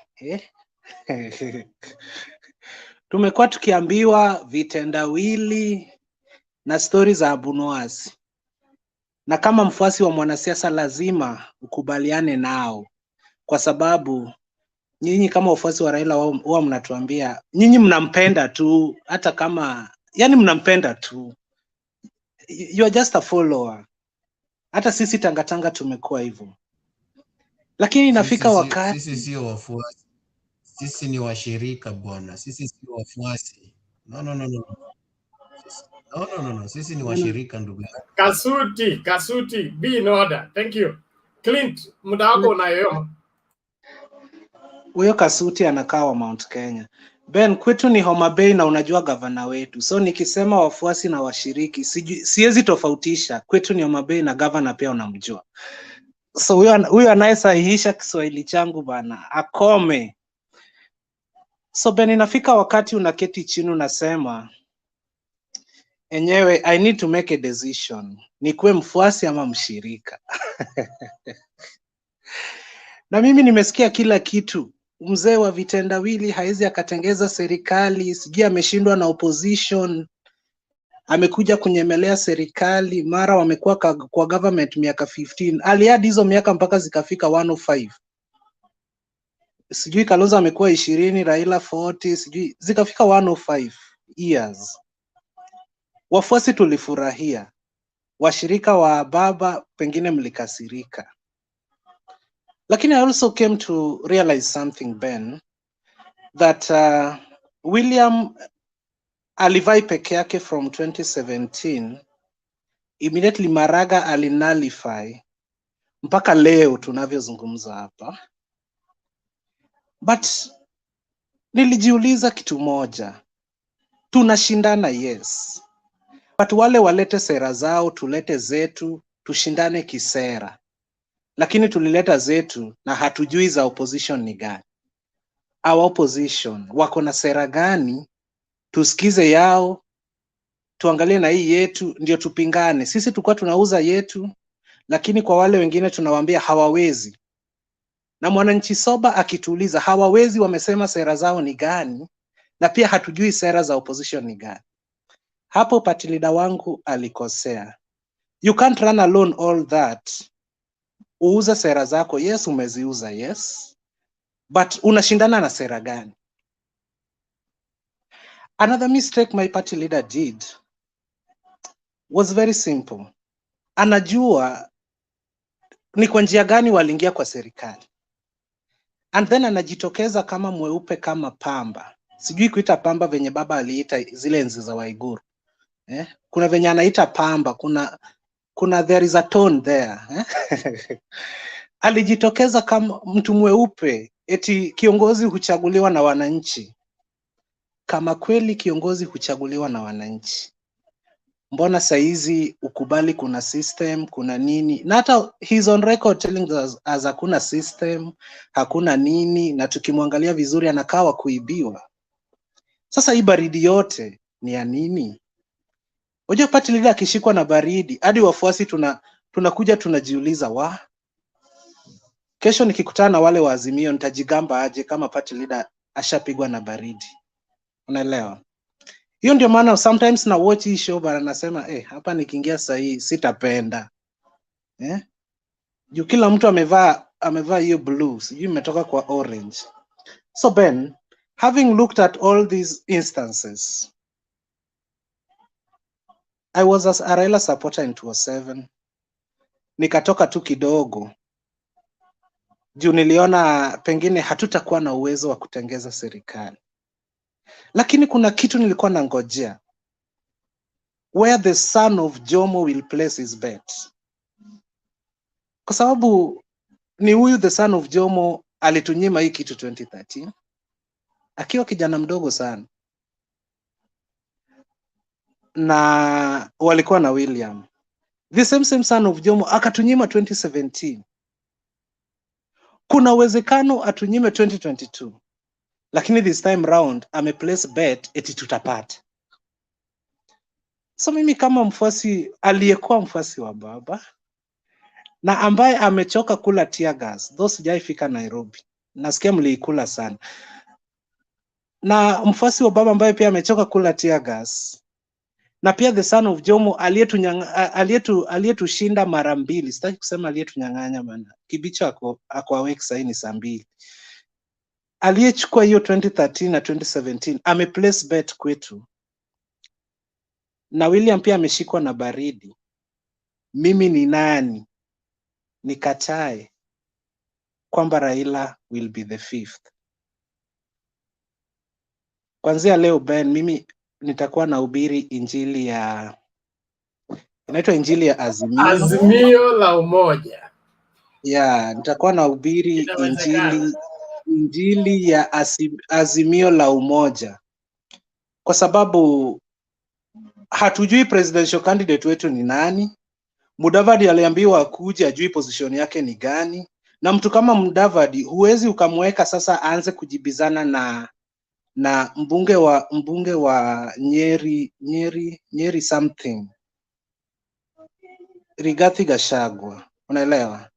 tumekuwa tukiambiwa vitendawili na stori za abunuasi, na kama mfuasi wa mwanasiasa lazima ukubaliane nao, kwa sababu nyinyi kama wafuasi wa Raila huwa mnatuambia nyinyi mnampenda tu, hata kama yani mnampenda tu, you are just a follower. Hata sisi tangatanga tumekuwa hivyo, lakini inafika wakati sisi sio wafuasi, sisi ni washirika bwana, sisi sio wafuasi. No, sisi ni washirika ndugu yangu. Kasuti, be in order. Thank you. Clint, muda wako unayoyoma. Huyo Kasuti anakaa wa Mount Kenya. Ben, kwetu ni Homa Bay na unajua gavana wetu. So nikisema wafuasi na washiriki, siwezi tofautisha. Kwetu ni Homa Bay na gavana pia unamjua. So huyo anayesahihisha Kiswahili changu bana, akome. So Ben, inafika wakati unaketi chini unasema, enyewe I need to make a decision. Nikuwe mfuasi ama mshirika. Na mimi nimesikia kila kitu. Mzee wa vitendawili haizi akatengeza serikali, sijui ameshindwa na opposition, amekuja kunyemelea serikali, mara wamekuwa kwa government miaka 15, aliadi hizo miaka mpaka zikafika 105. Sijui Kalonzo amekuwa 20, Raila 40, sijui zikafika 105 years. Wafuasi tulifurahia, washirika wa baba pengine mlikasirika. Lakini I also came to realize something, Ben, that William alivai peke yake from 2017, immediately Maraga alinalify mpaka leo tunavyozungumza hapa. But nilijiuliza kitu moja, tunashindana yes, but wale walete sera zao, tulete zetu, tushindane kisera. Lakini tulileta zetu na hatujui za opposition ni gani. Our opposition wako na sera gani? Tusikize yao, tuangalie na hii yetu, ndio tupingane. Sisi tulikuwa tunauza yetu, lakini kwa wale wengine tunawaambia hawawezi. Na mwananchi soba akituuliza hawawezi, wamesema sera zao ni gani, na pia hatujui sera za opposition ni gani. Hapo party leader wangu alikosea. You can't run alone all that. Uuza sera zako, yes umeziuza, yes, but unashindana na sera gani? Another mistake my party leader did was very simple. Anajua ni kwa njia gani waliingia kwa serikali, and then anajitokeza kama mweupe kama pamba. Sijui kuita pamba venye baba aliita zile enzi za Waiguru. Kuna venye anaita pamba, kuna there is a tone there. alijitokeza kama mtu mweupe, eti kiongozi huchaguliwa na wananchi. Kama kweli kiongozi huchaguliwa na wananchi, mbona saizi ukubali kuna system, kuna nini? Na hata he's on record telling us as hakuna system, hakuna nini, na tukimwangalia vizuri anakaa wa kuibiwa. Sasa hii baridi yote ni ya nini? Unajua party leader akishikwa na baridi, hadi wafuasi tunakuja tunajiuliza, kesho nikikutana na wale wa Azimio nitajigamba aje kama party leader ashapigwa na baridi? Unaelewa? Hiyo ndio maana sometimes na watch hii show bana, nasema hapa nikiingia saa hii sitapenda. Juu kila mtu amevaa hiyo blue, sijui imetoka kwa orange. So Ben, having looked at all these instances, I was a Raila supporter in 2007. Nikatoka tu kidogo juu niliona pengine hatutakuwa na uwezo wa kutengeza serikali, lakini kuna kitu nilikuwa nangojea, where the son of Jomo will place his bet, kwa sababu ni huyu the son of Jomo alitunyima hii kitu 2013 akiwa kijana mdogo sana, na walikuwa na William. The same son of Jomo akatunyima 2017. Kuna uwezekano atunyime 2022, lakini this time round ameplace bet eti tutapata. So mimi kama mfuasi, aliyekuwa mfuasi wa baba na ambaye amechoka kula tear gas, though sijaifika Nairobi, nasikia mliikula sana, na mfuasi wa baba ambaye pia amechoka kula tear gas, na pia the son of Jomo aliyetushinda mara mbili, sitaki kusema aliyetunyang'anya maana Kibicho ako awake sasa ni saa 2, aliyechukua hiyo 2013 na 2017 ameplace bet kwetu, na William pia ameshikwa na baridi. Mimi ni nani nikatae kwamba Raila will be the 5th? Kwanzia leo Ben, mimi nitakuwa nahubiri injili ya, inaitwa injili ya Azimio. Azimio La Umoja. Nitakuwa nahubiri Inawezekana. injili ya Azimio La Umoja, kwa sababu hatujui presidential candidate wetu ni nani. Mudavadi aliambiwa akuje, ajui position yake ni gani, na mtu kama Mudavadi huwezi ukamweka sasa aanze kujibizana na mbunge wa Nyeri something, Rigathi Gachagua. Unaelewa?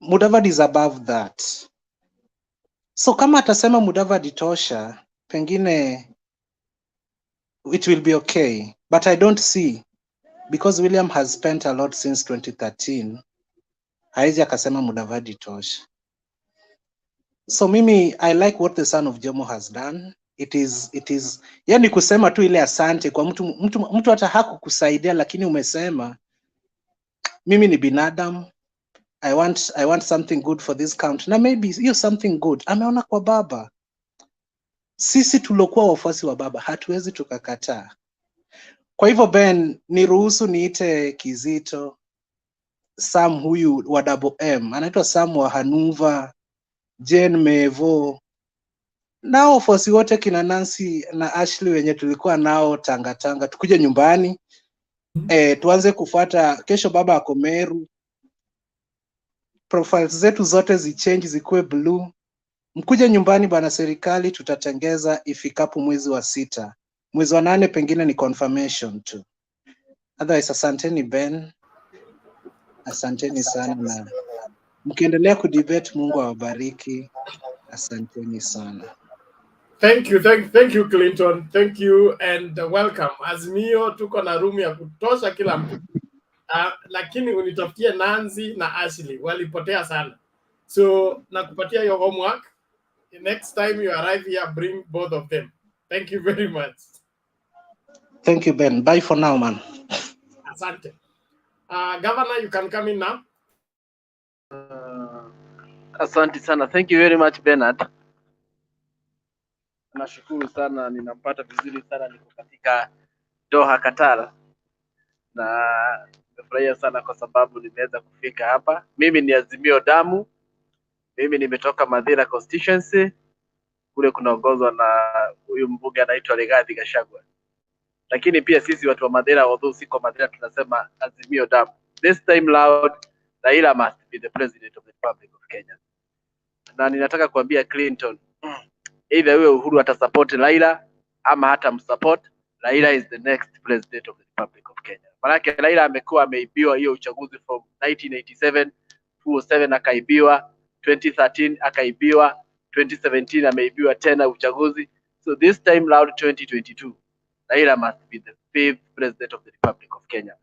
Mudavadi is above that. So kama atasema Mudavadi tosha, pengine it will be okay, but I don't see, because William has spent a lot since 2013. Haizi akasema Mudavadi tosha. So mimi, I like what the son of Jomo has done. It is yani kusema tu ile asante kwa mtu hata hakukusaidia, lakini umesema mimi ni binadamu, I want something good for this country, na maybe hiyo something good ameona kwa baba. Sisi tulokuwa wafuasi wa baba hatuwezi tukakataa. Kwa hivyo Ben, niruhusu niite Kizito, Sam huyu wa Double M, anaitwa Sam wa Hanuva, Jane Mevo, nao wafuasi wote kina Nancy na Ashley wenye tulikuwa nao Tanga, tukuje nyumbani. Tuanze kufuata, kesho baba ako Meru, profiles zetu zote zichange zikuwe blue. Mkuje nyumbani bana, serikali tutatengeza ifikapo mwezi wa 6. Mwezi wa 8 pengine ni confirmation tu. Otherwise, asanteni Ben, asanteni sana, na mkiendelea kudebate, Mungu awabariki. Asanteni sana. Thank you Clinton, thank you and welcome. Azimio tuko na room ya kutosha kila mtu. Lakini unitafutie Nancy na Ashley, walipotea sana. So nakupatia your homework. The next time you arrive here, bring both of them. Thank you very much. Thank you Ben. Bye for now, man. Asante. Governor, you can come in now. Asante sana. Thank you very much Bernard. Nashukuru sana, ninapata vizuri sana, niko katika Doha, Qatar, na Nimefurahia sana kwa sababu nimeweza kufika hapa. Mimi ni Azimio Damu. Mimi nimetoka Madhira constituency. Kule kunaongozwa na huyu mbunge anaitwa Rigathi Gachagua. Lakini pia sisi watu wa Madhira, although siko Madhira, tunasema Azimio Damu. This time loud, Raila must be the president of the Republic of Kenya. Na ninataka kuambia Clinton, either wewe Uhuru atasupport Raila ama hata msupport, Raila is the next president of the Republic of Kenya. Maanake Raila amekuwa ameibiwa hiyo uchaguzi from 1987, 2007 akaibiwa, 2013 akaibiwa, 2017 ameibiwa tena uchaguzi. So this time round 2022, Raila must be the 5th president of the Republic of Kenya.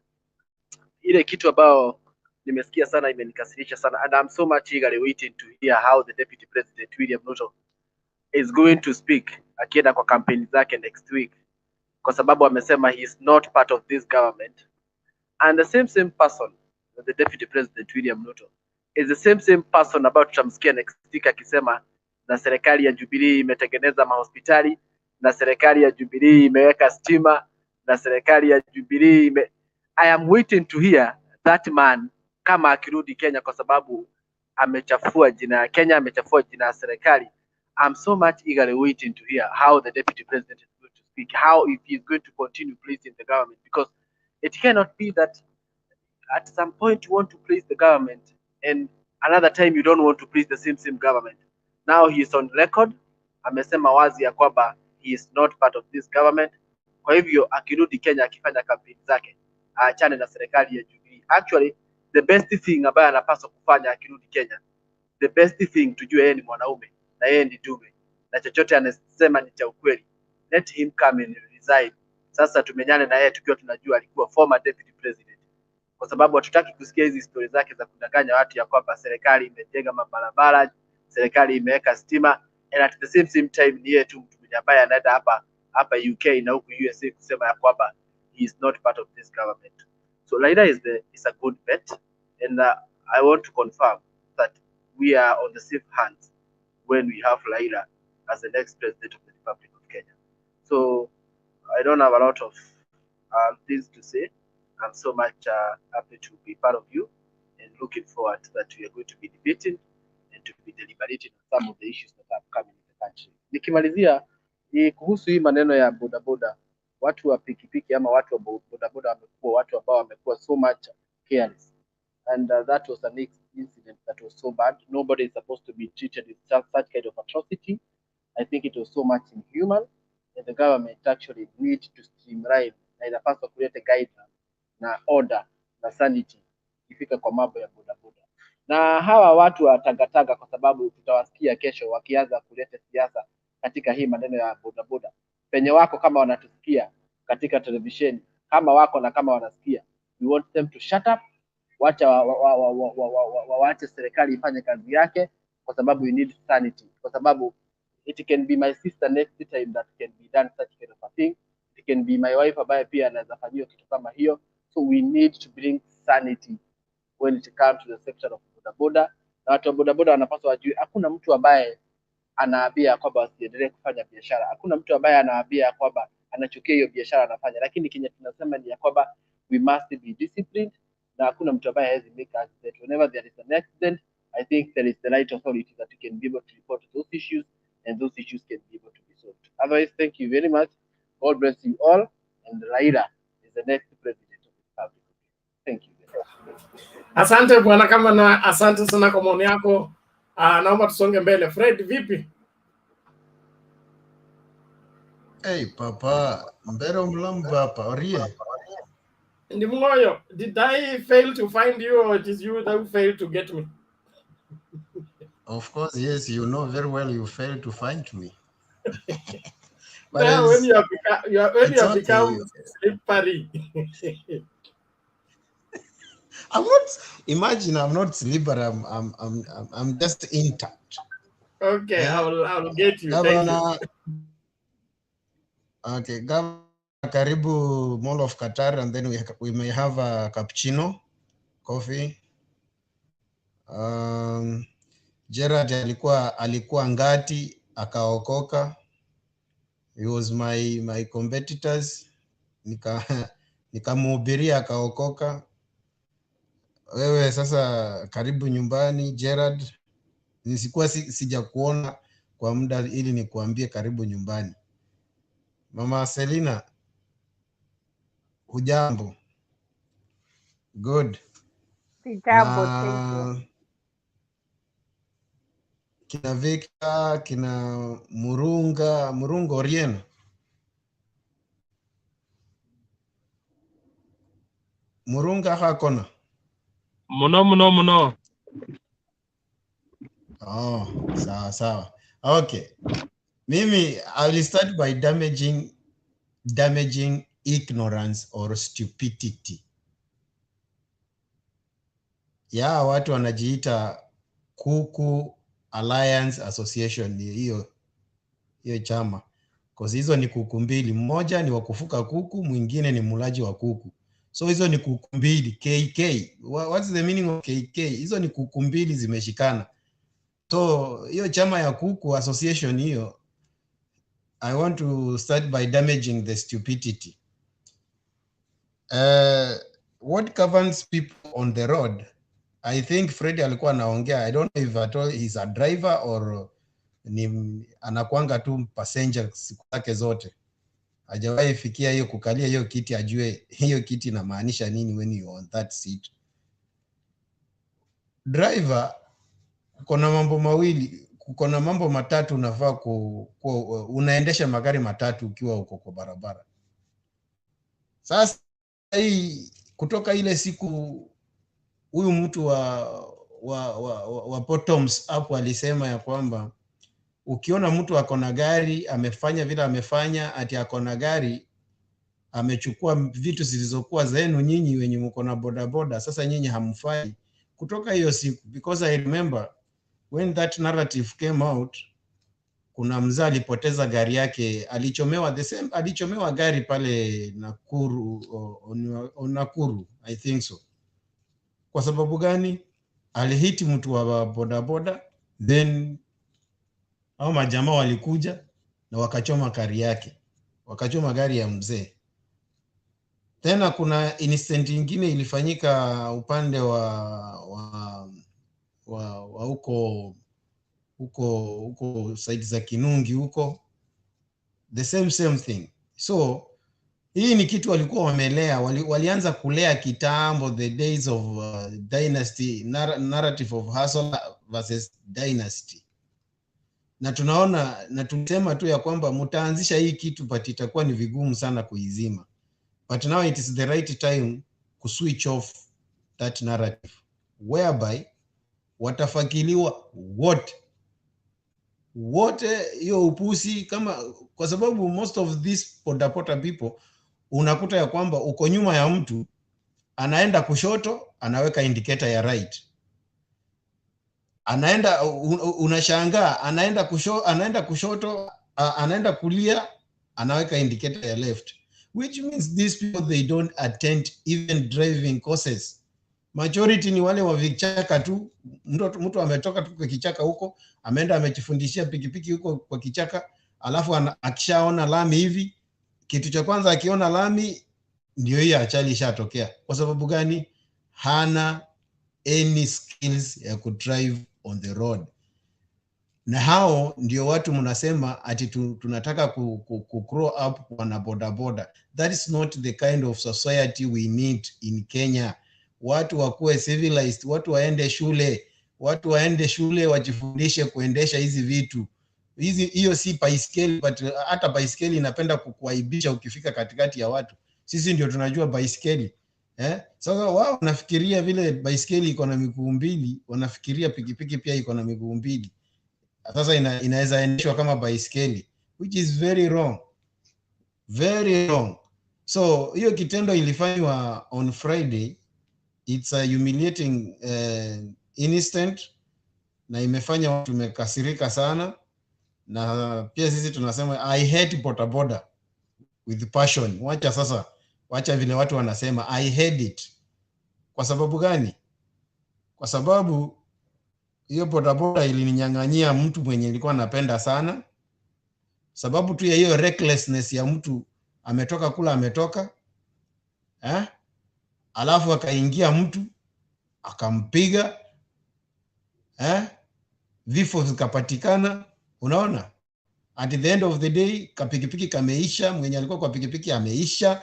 Ile kitu ambao nimesikia sana imenikasirisha sana, and I'm so much eagerly waiting to hear how the deputy president William Ruto is going to speak akienda kwa kampeni zake next week, kwa sababu amesema he is not part of this government, and the same person, the deputy president William Ruto, is the same person about tutamsikia next week akisema na serikali ya Jubilee imetengeneza mahospitali, na serikali ya Jubilee imeweka stima, na serikali ya Jubilee I am waiting to hear that man kama akirudi Kenya, kwa sababu amechafua jina ya Kenya, amechafua jina ya serikali. I'm so much eagerly waiting to hear how the deputy president is going to speak, how if he is going to continue placing the government, because it cannot be that at some point you want to place the government and another time you don't want to place the same government. Now he is on record, amesema wazi ya kwamba he is not part of this government. Kwa hivyo akirudi Kenya akifanya kampeni zake, aachane na serikali ya Jubilee. Actually the best thing ambayo anapaswa kufanya akirudi Kenya, the best thing, tujue yeye ni mwanaume na yeye ni dume na chochote anasema ni cha ukweli, let him come and resign. Sasa tumenyane na yeye tukiwa tunajua alikuwa former deputy president, kwa sababu hatutaki kusikia hizi stories zake za kudanganya watu ya kwamba serikali imejenga mabarabara, serikali imeweka stima, and at the same time ni yeye tu mtu mwenye ambaye anaenda hapa UK na huku USA kusema ya kwamba he is not part of this government. So Raila is a good bet, and I want to confirm that we are on the safe hands when we have Raila as the next president of the Republic of Kenya. So I don't have a lot of things to say. I'm so much happy to be part of you and looking forward that we are going to be debating and to be deliberating on some of the issues that are coming in the country. Nikimalizia kuhusu hii maneno ya bodaboda, watu wa pikipiki ama watu wa bodaboda wamekuwa watu ambao wamekuwa so much careless, and that was an incident that was so bad. Nobody is supposed to be treated with such kind of atrocity. I think it was so much inhuman, and the government actually need to streamline na inapaswa kuleta guidelines na order na sanity ifika kwa mambo ya bodaboda. Na hawa watu wa tagataga, kwa sababu tutawasikia kesho wakianza kuleta siasa katika hii maneno ya bodaboda. Penye wako kama wanatusikia katika televisheni, kama wako na kama wanasikia, we want them to shut up. Wacha waache serikali ifanye kazi yake, kwa sababu we need sanity, kwa sababu it can be my sister next time that can be done such kind of a thing. It can be my wife ambaye pia anaweza fanyiwa kitu kama hiyo. So we need to bring sanity when it comes to the sector of bodaboda. Na watu wa bodaboda wanapaswa wajue hakuna mtu ambaye anaambia kwamba wasiendelee kufanya biashara. Hakuna mtu ambaye anaambia kwamba anachukia hiyo biashara anafanya, lakini Kenya tunasema ni ya kwamba we must be disciplined, na hakuna mtu ambaye hawezi make accident. Whenever there is an accident, I think there is the right authority that you can be able to report those issues, and those issues can be able to be solved. Otherwise, thank you very much. God bless you all, and Raila is the next president of the Republic. Thank you. Asante bwana kama na asante sana kwa maoni yako. Naomba tusonge mbele. Fred, vipi? Hey papa, mbero mlambo hapa, orie? Ndi mngoyo, did I fail to find you, or it is you that failed to get me? Of course, yes, you know very well you failed to find me. But now, when you have become slippery. I'm not. Imagine I'm not slippery. I'm just intact. Okay, yeah. I'll get you. Governor, thank you. Okay, Governor Karibu Mall of Qatar, and then we may have a cappuccino, coffee. Gerard alikuwa ngati akaokoka. He was my competitors. Nikamhubiria akaokoka. wewe sasa karibu nyumbani. Gerard, nisikuwa sijakuona kwa muda ili nikuambie karibu nyumbani. Mama Selina, hujambo? Good. Sijambo, thank you. Na kina Victor, kina Murunga Orieno. Murunga hakona. Muno. Oh, sawa. Okay. Mimi, I will start by damaging ignorance or stupidity. Ya watu wanajiita Kuku Alliance Association, hiyo chama. Because hizo ni kuku mbili, mmoja ni wa kufuka kuku, mwingine ni mulaji wa kuku. So hizo ni kuku mbili, KK. What's the meaning of KK? Hizo ni kuku mbili zimeshikana. So hiyo chama ya Kuku Association hiyo, I want to start by damaging the stupidity. What governs people on the road? I think Freddy alikuwa anaongea. I don't know if at all he's a driver or ni anakuanga tu passenger siku zake zote. Hajawahi fikia hiyo kukalia hiyo kiti ajue hiyo kiti inamaanisha nini when you on that seat. Driver, kuna mambo mawili, kuna mambo matatu unafaa unaendesha magari matatu ukiwa uko kwa barabara. Sasa hii kutoka ile siku huyu mtu wa bottoms up alisema ya kwamba ukiona mtu akona gari amefanya vile amefanya, ati akona gari amechukua vitu zilizokuwa zenu nyinyi wenye mko na bodaboda, sasa nyinyi hamfai. Kutoka hiyo siku, because I remember when that narrative came out, kuna mzee alipoteza gari yake, alichomewa gari pale Nakuru, I think so. Kwa sababu gani? Alihiti mtu wa bodaboda, then hao majamaa walikuja na wakachoma gari yake, wakachoma gari ya mzee. Tena kuna incident nyingine ilifanyika upande wa huko side za Kinungi huko, the same thing. So hii ni kitu walikuwa wamelea, walianza kulea kitambo, the days of dynasty, narrative of hustle versus dynasty. Na tunaona na tunasema tu ya kwamba mtaanzisha hii kitu but itakuwa ni vigumu sana kuizima. But now it is the right time to switch off that narrative, whereby watafakiliwa wote hiyo upusi, kama kwa sababu most of these bodaboda people unakuta ya kwamba uko nyuma ya mtu anaenda kushoto anaweka indicator ya right, anaenda unashangaa anaenda kushoto anaenda kulia anaweka indicator ya left, which means these people they don't attend even driving courses. Majority ni wale wa vichaka tu, mtu ametoka tu kwa kichaka huko, ameenda amejifundishia pikipiki huko kwa kichaka, alafu akishaona lami hivi, kitu cha kwanza akiona lami ndio hiyo ajali ishatokea. Kwa sababu gani? Hana any skills ya kudrive on the road. Na hao ndio watu mnasema ati tunataka ku grow up wana bodaboda. That is not the kind of society we need in Kenya. Watu wakuwe civilized, watu waende shule wajifundishe kuendesha hizi vitu. Hiyo si baiskeli, but hata baiskeli inapenda kukuaibisha ukifika katikati ya watu. Sisi ndio tunajua baiskeli. Sasa wao wanafikiria vile baiskeli iko na miguu mbili, wanafikiria pikipiki pia iko na miguu mbili. Sasa inaweza endeshwa kama baiskeli, which is very wrong. Very wrong. So hiyo kitendo ilifanywa on Friday. It's a humiliating incident na imefanya watu tumekasirika sana, na pia sisi tunasema I hate bodaboda with passion. Wacha vile watu wanasema I hate it. Kwa sababu gani? Kwa sababu hiyo bodaboda ilininyang'anyia mtu mwenye nilikuwa napenda sana, sababu tu ya hiyo recklessness ya mtu ametoka, alafu akaingia mtu akampiga, vifo vikapatikana. Unaona, at the end of the day kapikipiki kameisha, mwenye alikuwa kwa pikipiki ameisha,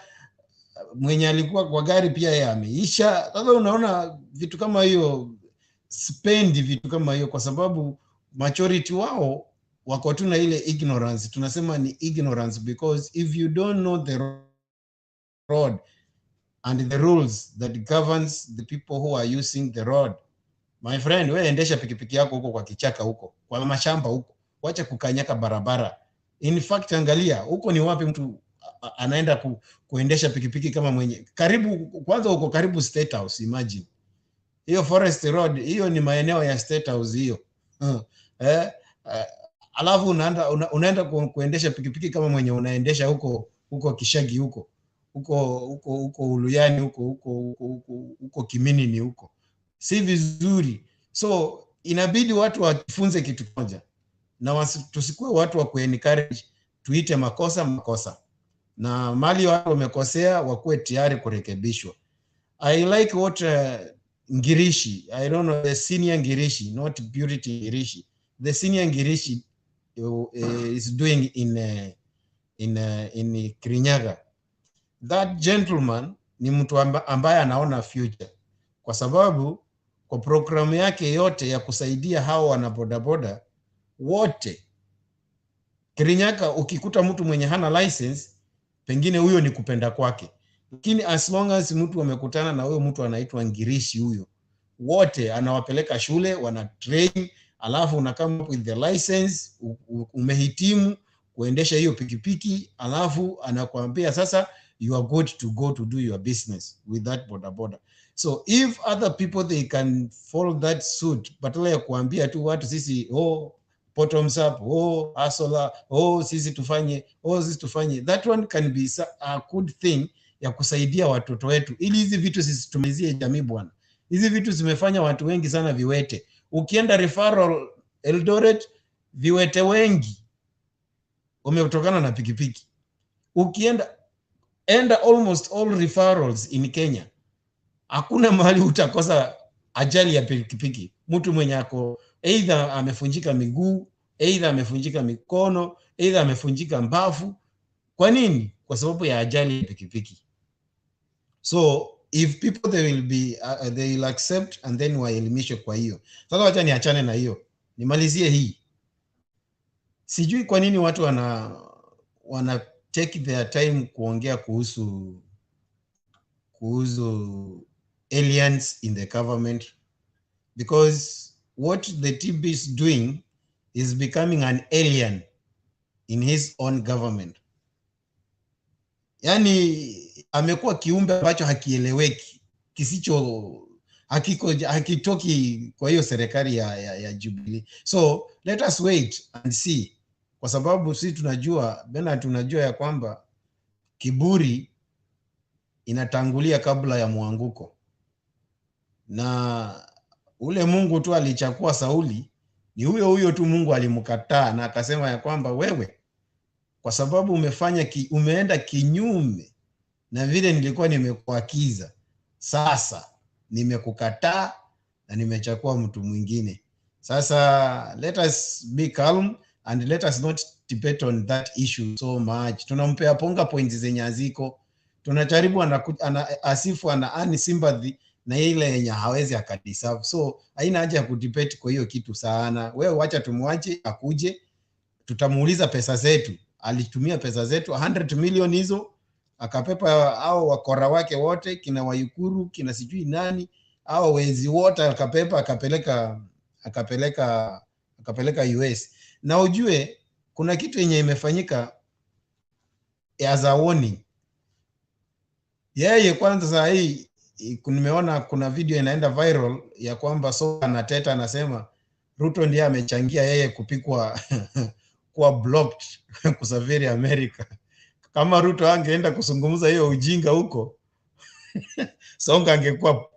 mwenye alikuwa kwa gari pia yeye ameisha. Sasa unaona vitu kama hiyo, spendi vitu kama hiyo, kwa sababu majority wao wako tu na ile ignorance. Tunasema ni ignorance, because if you don't know the road and the rules that governs the people who are using the road, my friend, wewe endesha pikipiki yako huko kwa kichaka, huko kwa mashamba huko, wacha kukanyaka barabara. In fact, angalia huko ni wapi mtu anaenda kuendesha pikipiki kama mwenye karibu, kwanza uko karibu State House. Imagine hiyo Forest Road, hiyo ni maeneo ya State House hiyo. Alafu unaenda kuendesha pikipiki kama mwenye unaendesha huko Kishagi huko Uluyani huko Kiminini huko, si vizuri. So inabidi watu wajifunze kitu moja, na tusikuwe watu wa kuencourage tuite makosa, na mali watu wamekosea wakuwe tayari kurekebishwa. I like what Ngirishi, I don't know, the senior Ngirishi, not Purity Ngirishi, the senior Ngirishi is doing in Kirinyaga. That gentleman ni mtu ambaye anaona future, kwa sababu kwa programu yake yote ya kusaidia hao wanabodaboda wote Kirinyaga, ukikuta mtu mwenye hana license, pengine huyo ni kupenda kwake, lakini as long as mtu amekutana na huyo mtu anaitwa Ngirishi, huyo wote anawapeleka shule, wana train, alafu una come up with the license, umehitimu kuendesha hiyo pikipiki, alafu anakuambia sasa you are good to go to do your business with that bodaboda. So if other people they can follow that suit, badala ya kuambia tu watu sisi bottoms up, asola, sisi tufanye, that one can be a good thing ya kusaidia watoto wetu, ili hizi vitu sisi tumezie jamii bwana. Hizi vitu zimefanya watu wengi sana viwete. Ukienda referral Eldoret, viwete wengi umetokana na pikipiki. Ukienda almost all referrals in Kenya, hakuna mahali utakosa ajali ya pikipiki. Mtu mwenye ako either amefunjika miguu, either amefunjika mikono, either amefunjika mbavu. Kwa nini? Kwa sababu ya ajali ya pikipiki. So if people they will accept and then waelimishe kwa hiyo. Sasa wacha niachane na hiyo, nimalizie hii. Sijui kwa nini watu wana take their time kuongea kuhusu aliens in the government, because what the TB is doing is becoming an alien in his own government. Yani amekuwa kiumbe ambacho hakieleweki, hakitoki kwa hiyo serikali ya Jubilee. So let us wait and see, kwa sababu sisi tunajua ya kwamba kiburi inatangulia kabla ya mwanguko, na ule Mungu tu alichakua Sauli ni huyo tu Mungu alimkataa, na akasema ya kwamba wewe, kwa sababu umeenda kinyume na vile nilikuwa nimekuagiza, sasa nimekukataa na nimechakua mtu mwingine. Sasa let us be calm and let us not debate on that issue so much. Tunampea ponga points zenye aziko, tunajaribu asifu ana sympathy na ile yenye hawezi akadeserve. So haina haja ya kudebate kwa hiyo kitu sana. Wewe wacha tumwache akuje, tutamuuliza pesa zetu. Alitumia pesa zetu 100 million hizo, akapepa au wakora wake wote, kina Wayukuru, kina sijui nani, au wezi wote akapepa, akapeleka US. Na ujue kuna kitu yenye imefanyika as a warning. Yeye kwanza saa hii nimeona kuna video inaenda viral ya kwamba Songa anateta, anasema Ruto ndiye amechangia yeye kupikwa kuwa blocked kusafiri Amerika. Kama Ruto angeenda kuzungumza hiyo ujinga huko, Songa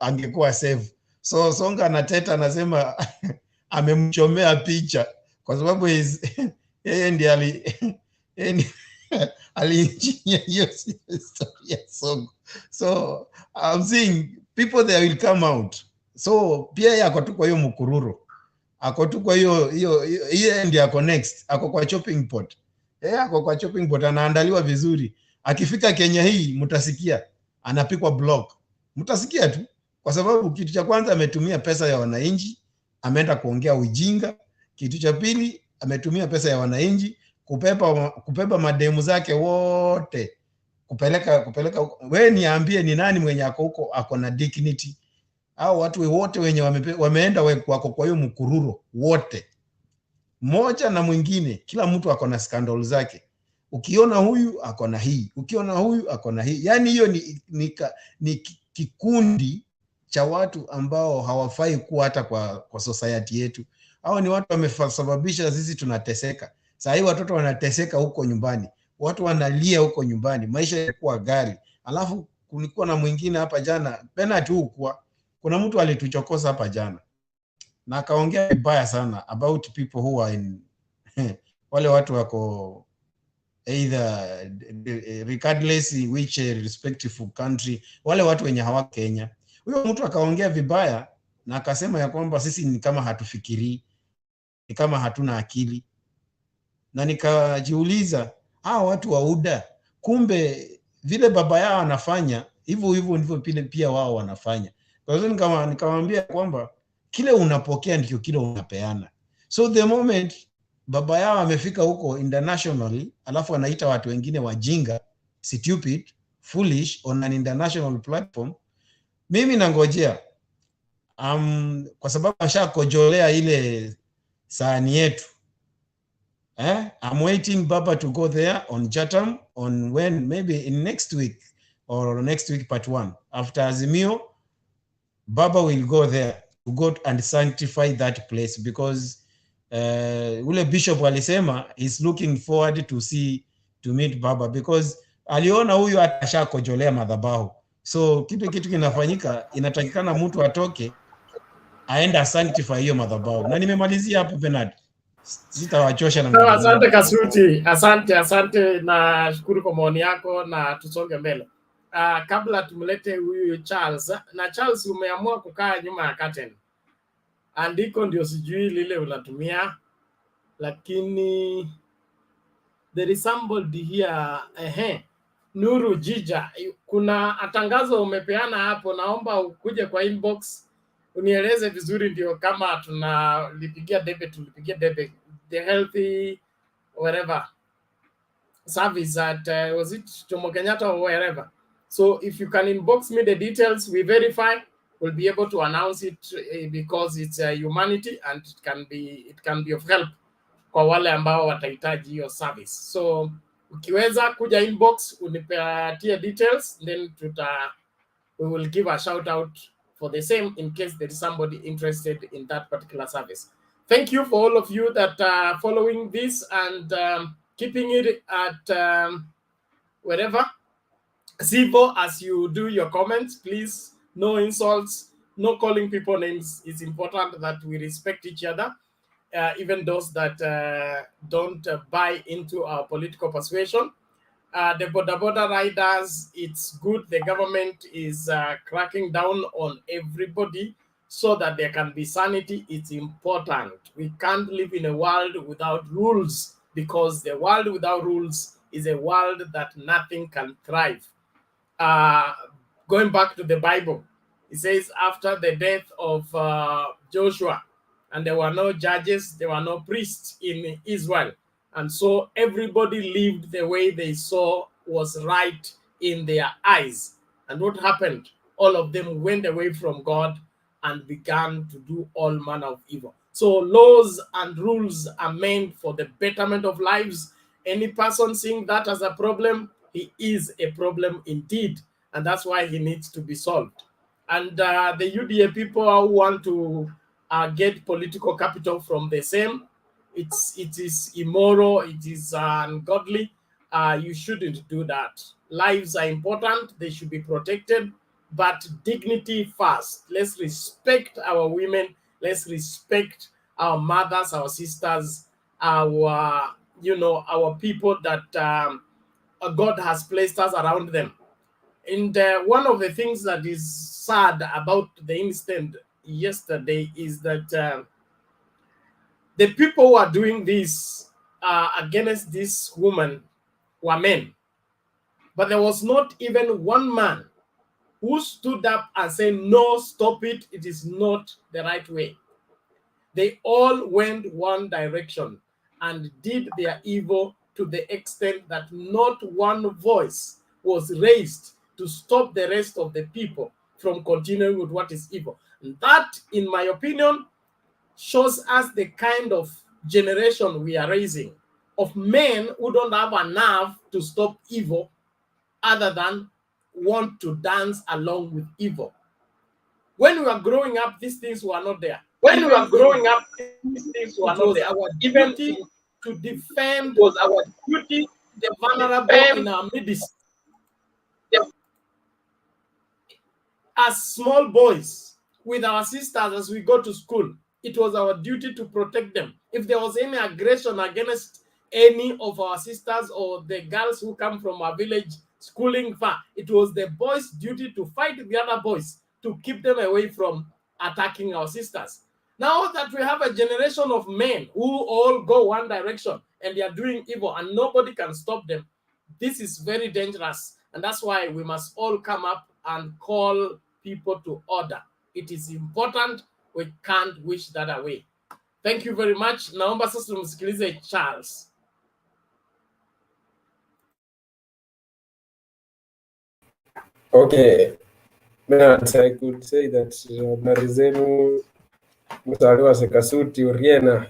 angekuwa safe. So Songa anateta, anasema amemchomea picha kwa sababu yeye ndiye aliinjinia hiyo story ya Songa. So I'm saying people there will come out. So pia yeye ako tu kwa hiyo mkururo, ako tu kwa hiyo ndio ako next, ako kwa chopping pot. Ako kwa chopping pot, anaandaliwa vizuri. Akifika Kenya hii mtasikia anapikwa block, mtasikia tu, kwa sababu kitu cha kwanza ametumia pesa ya wananchi, ameenda kuongea ujinga. Kitu cha pili ametumia pesa ya wananchi kubeba mademu zake wote kupeleka. Wewe niambie, ni nani mwenye ako huko ako na dignity? Au watu wote wenye wameenda wako kwa hiyo mkururo wote, mmoja na mwingine, kila mtu ako na scandal zake. Ukiona huyu ako na hii, ukiona huyu ako na hii. Yani hiyo ni kikundi cha watu ambao hawafai kuwa hata kwa society yetu. Hao ni watu wamesababisha sisi tunateseka. Saa hii watoto wanateseka huko nyumbani, watu wanalia huko nyumbani, maisha yalikuwa gari. Alafu kulikuwa na mwingine hapa jana, penalty huko, kuna mtu alituchokoza hapa jana na akaongea vibaya sana about people who are in wale watu wako either regardless which respective country, wale watu wenye hawa Kenya. Huyo mtu akaongea vibaya na akasema ya kwamba sisi ni kama hatufikiri, ni kama hatuna akili. Na nikajiuliza, hao watu wa UDA, kumbe vile baba yao anafanya hivyo ndivyo pia wao wanafanya. Kwa hiyo nikamwambia kwamba kile unapokea ndio kile unapeana. So the moment baba yao amefika huko internationally, alafu anaita watu wengine wajinga, stupid, foolish on an international platform, mimi nangojea kwa sababu ashakojolea ile sahani yetu. I'm waiting Baba to go there on Chatham on when maybe in next week or next week part 1 after Azimio. Baba will go there to go and sanctify that place because ule bishop alisema is looking forward to meet Baba because aliona huyu atashakojolea madhabahu. So kitu kinafanyika, inatakikana mtu atoke aenda sanctify hiyo madhabahu. Na nimemalizia hapo Bernard. Sitawachosha na asante Kasuti, asante na shukuru kwa maoni yako na tusonge mbele. Kabla tumlete huyu Charles, na Charles umeamua kukaa nyuma ya curtain. Andiko ndio sijui lile unatumia, lakini there is somebody here, Nuru Jija, kuna tangazo umepeana hapo, naomba ukuje kwa inbox unieleze vizuri, ndio kama tunalipigia debe tulipigia debe the healthy wherever service at was it Jomo Kenyatta or wherever. So if you can inbox me the details, we verify, we'll be able to announce it because it's humanity and it can be of help kwa wale ambao watahitaji hiyo service. So ukiweza kuja inbox unipatie details, then we will give a shout out for the same in case there is somebody interested in that particular service. Thank you for all of you that are following this and keeping it at wherever civil as you do your comments. Please, no insults, no calling people names. It's important that we respect each other, even those that don't buy into our political persuasion. The Boda Boda riders, it's good the government is cracking down on everybody so that there can be sanity. It's important. We can't live in a world without rules because the world without rules is a world that nothing can thrive. Going back to the Bible, it says after the death of Joshua, and there were no judges, there were no priests in Israel. And so everybody lived the way they saw was right in their eyes. And what happened? All of them went away from God and began to do all manner of evil. So laws and rules are meant for the betterment of lives. Any person seeing that as a problem, he is a problem indeed. And that's why he needs to be solved. And the UDA people who want to get political capital from the same, it is immoral, it is ungodly. You shouldn't do that. Lives are important, they should be protected, but dignity first. Let's respect our women, let's respect our mothers, our sisters, our people that God has placed us around them. And one of the things that is sad about the incident yesterday is that the people who are doing this against this woman were men. But there was not even one man who stood up and said, no, stop it. It is not the right way. They all went one direction and did their evil to the extent that not one voice was raised to stop the rest of the people from continuing with what is evil. And that, in my opinion, shows us the kind of generation we are raising, of men who don't have a nerve to stop evil other than want to dance along with evil. When we were growing up, these things were not there. When we were growing up, these things were It not was there. our Even duty to defend it was our duty the to vulnerable in defend our midst. the As small boys, with our sisters as we go to school, it was our duty to protect them. If there was any aggression against any of our sisters or the girls who come from our village schooling far, it was the boys' duty to fight the other boys to keep them away from attacking our sisters. Now that we have a generation of men who all go one direction and they are doing evil and nobody can stop them, this is very dangerous. And that's why we must all come up and call people to order. It is important. We can't wish that away. Thank you very much. Naomba sasa tumsikilize Charles. Okay, Bernard, I could say that habari zenu, mzaliwa Sekasuti Uriena.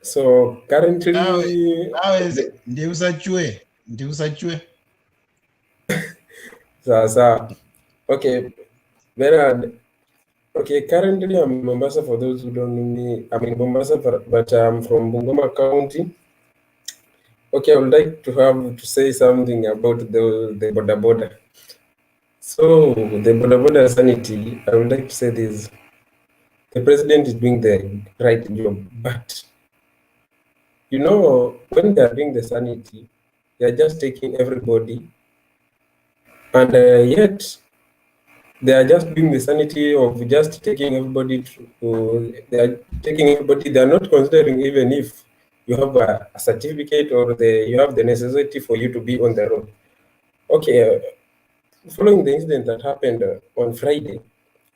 So currently, ndiusachwe. Sasa, okay, Bernard. Okay, currently I'm in Mombasa. For those who don't know me, I'm in Mombasa, but I'm from Bungoma County. Okay, I would like to say something about the Boda Boda. So the Boda Boda Sanity, I would like to say this: the president is doing the right job, but you know, when they are doing the sanity, they are just taking everybody, and yet they are just doing the sanity of just taking everybody they are taking everybody. They are not considering even if you have a certificate or you have the necessity for you to be on the road. Okay, following the incident that happened on Friday,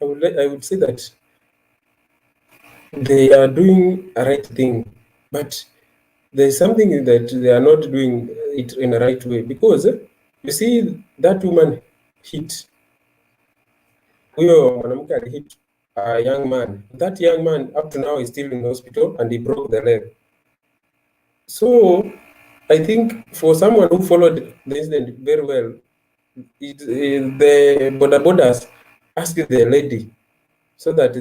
I would say that they are doing a right thing, but there's something that they are not doing it in the right way, because you see that woman hit huyo mwanamke alihit a young man. That young man up to now is still in the hospital and he broke the leg. So I think for someone who followed the incident very well, the Boda Bodas asked the lady so that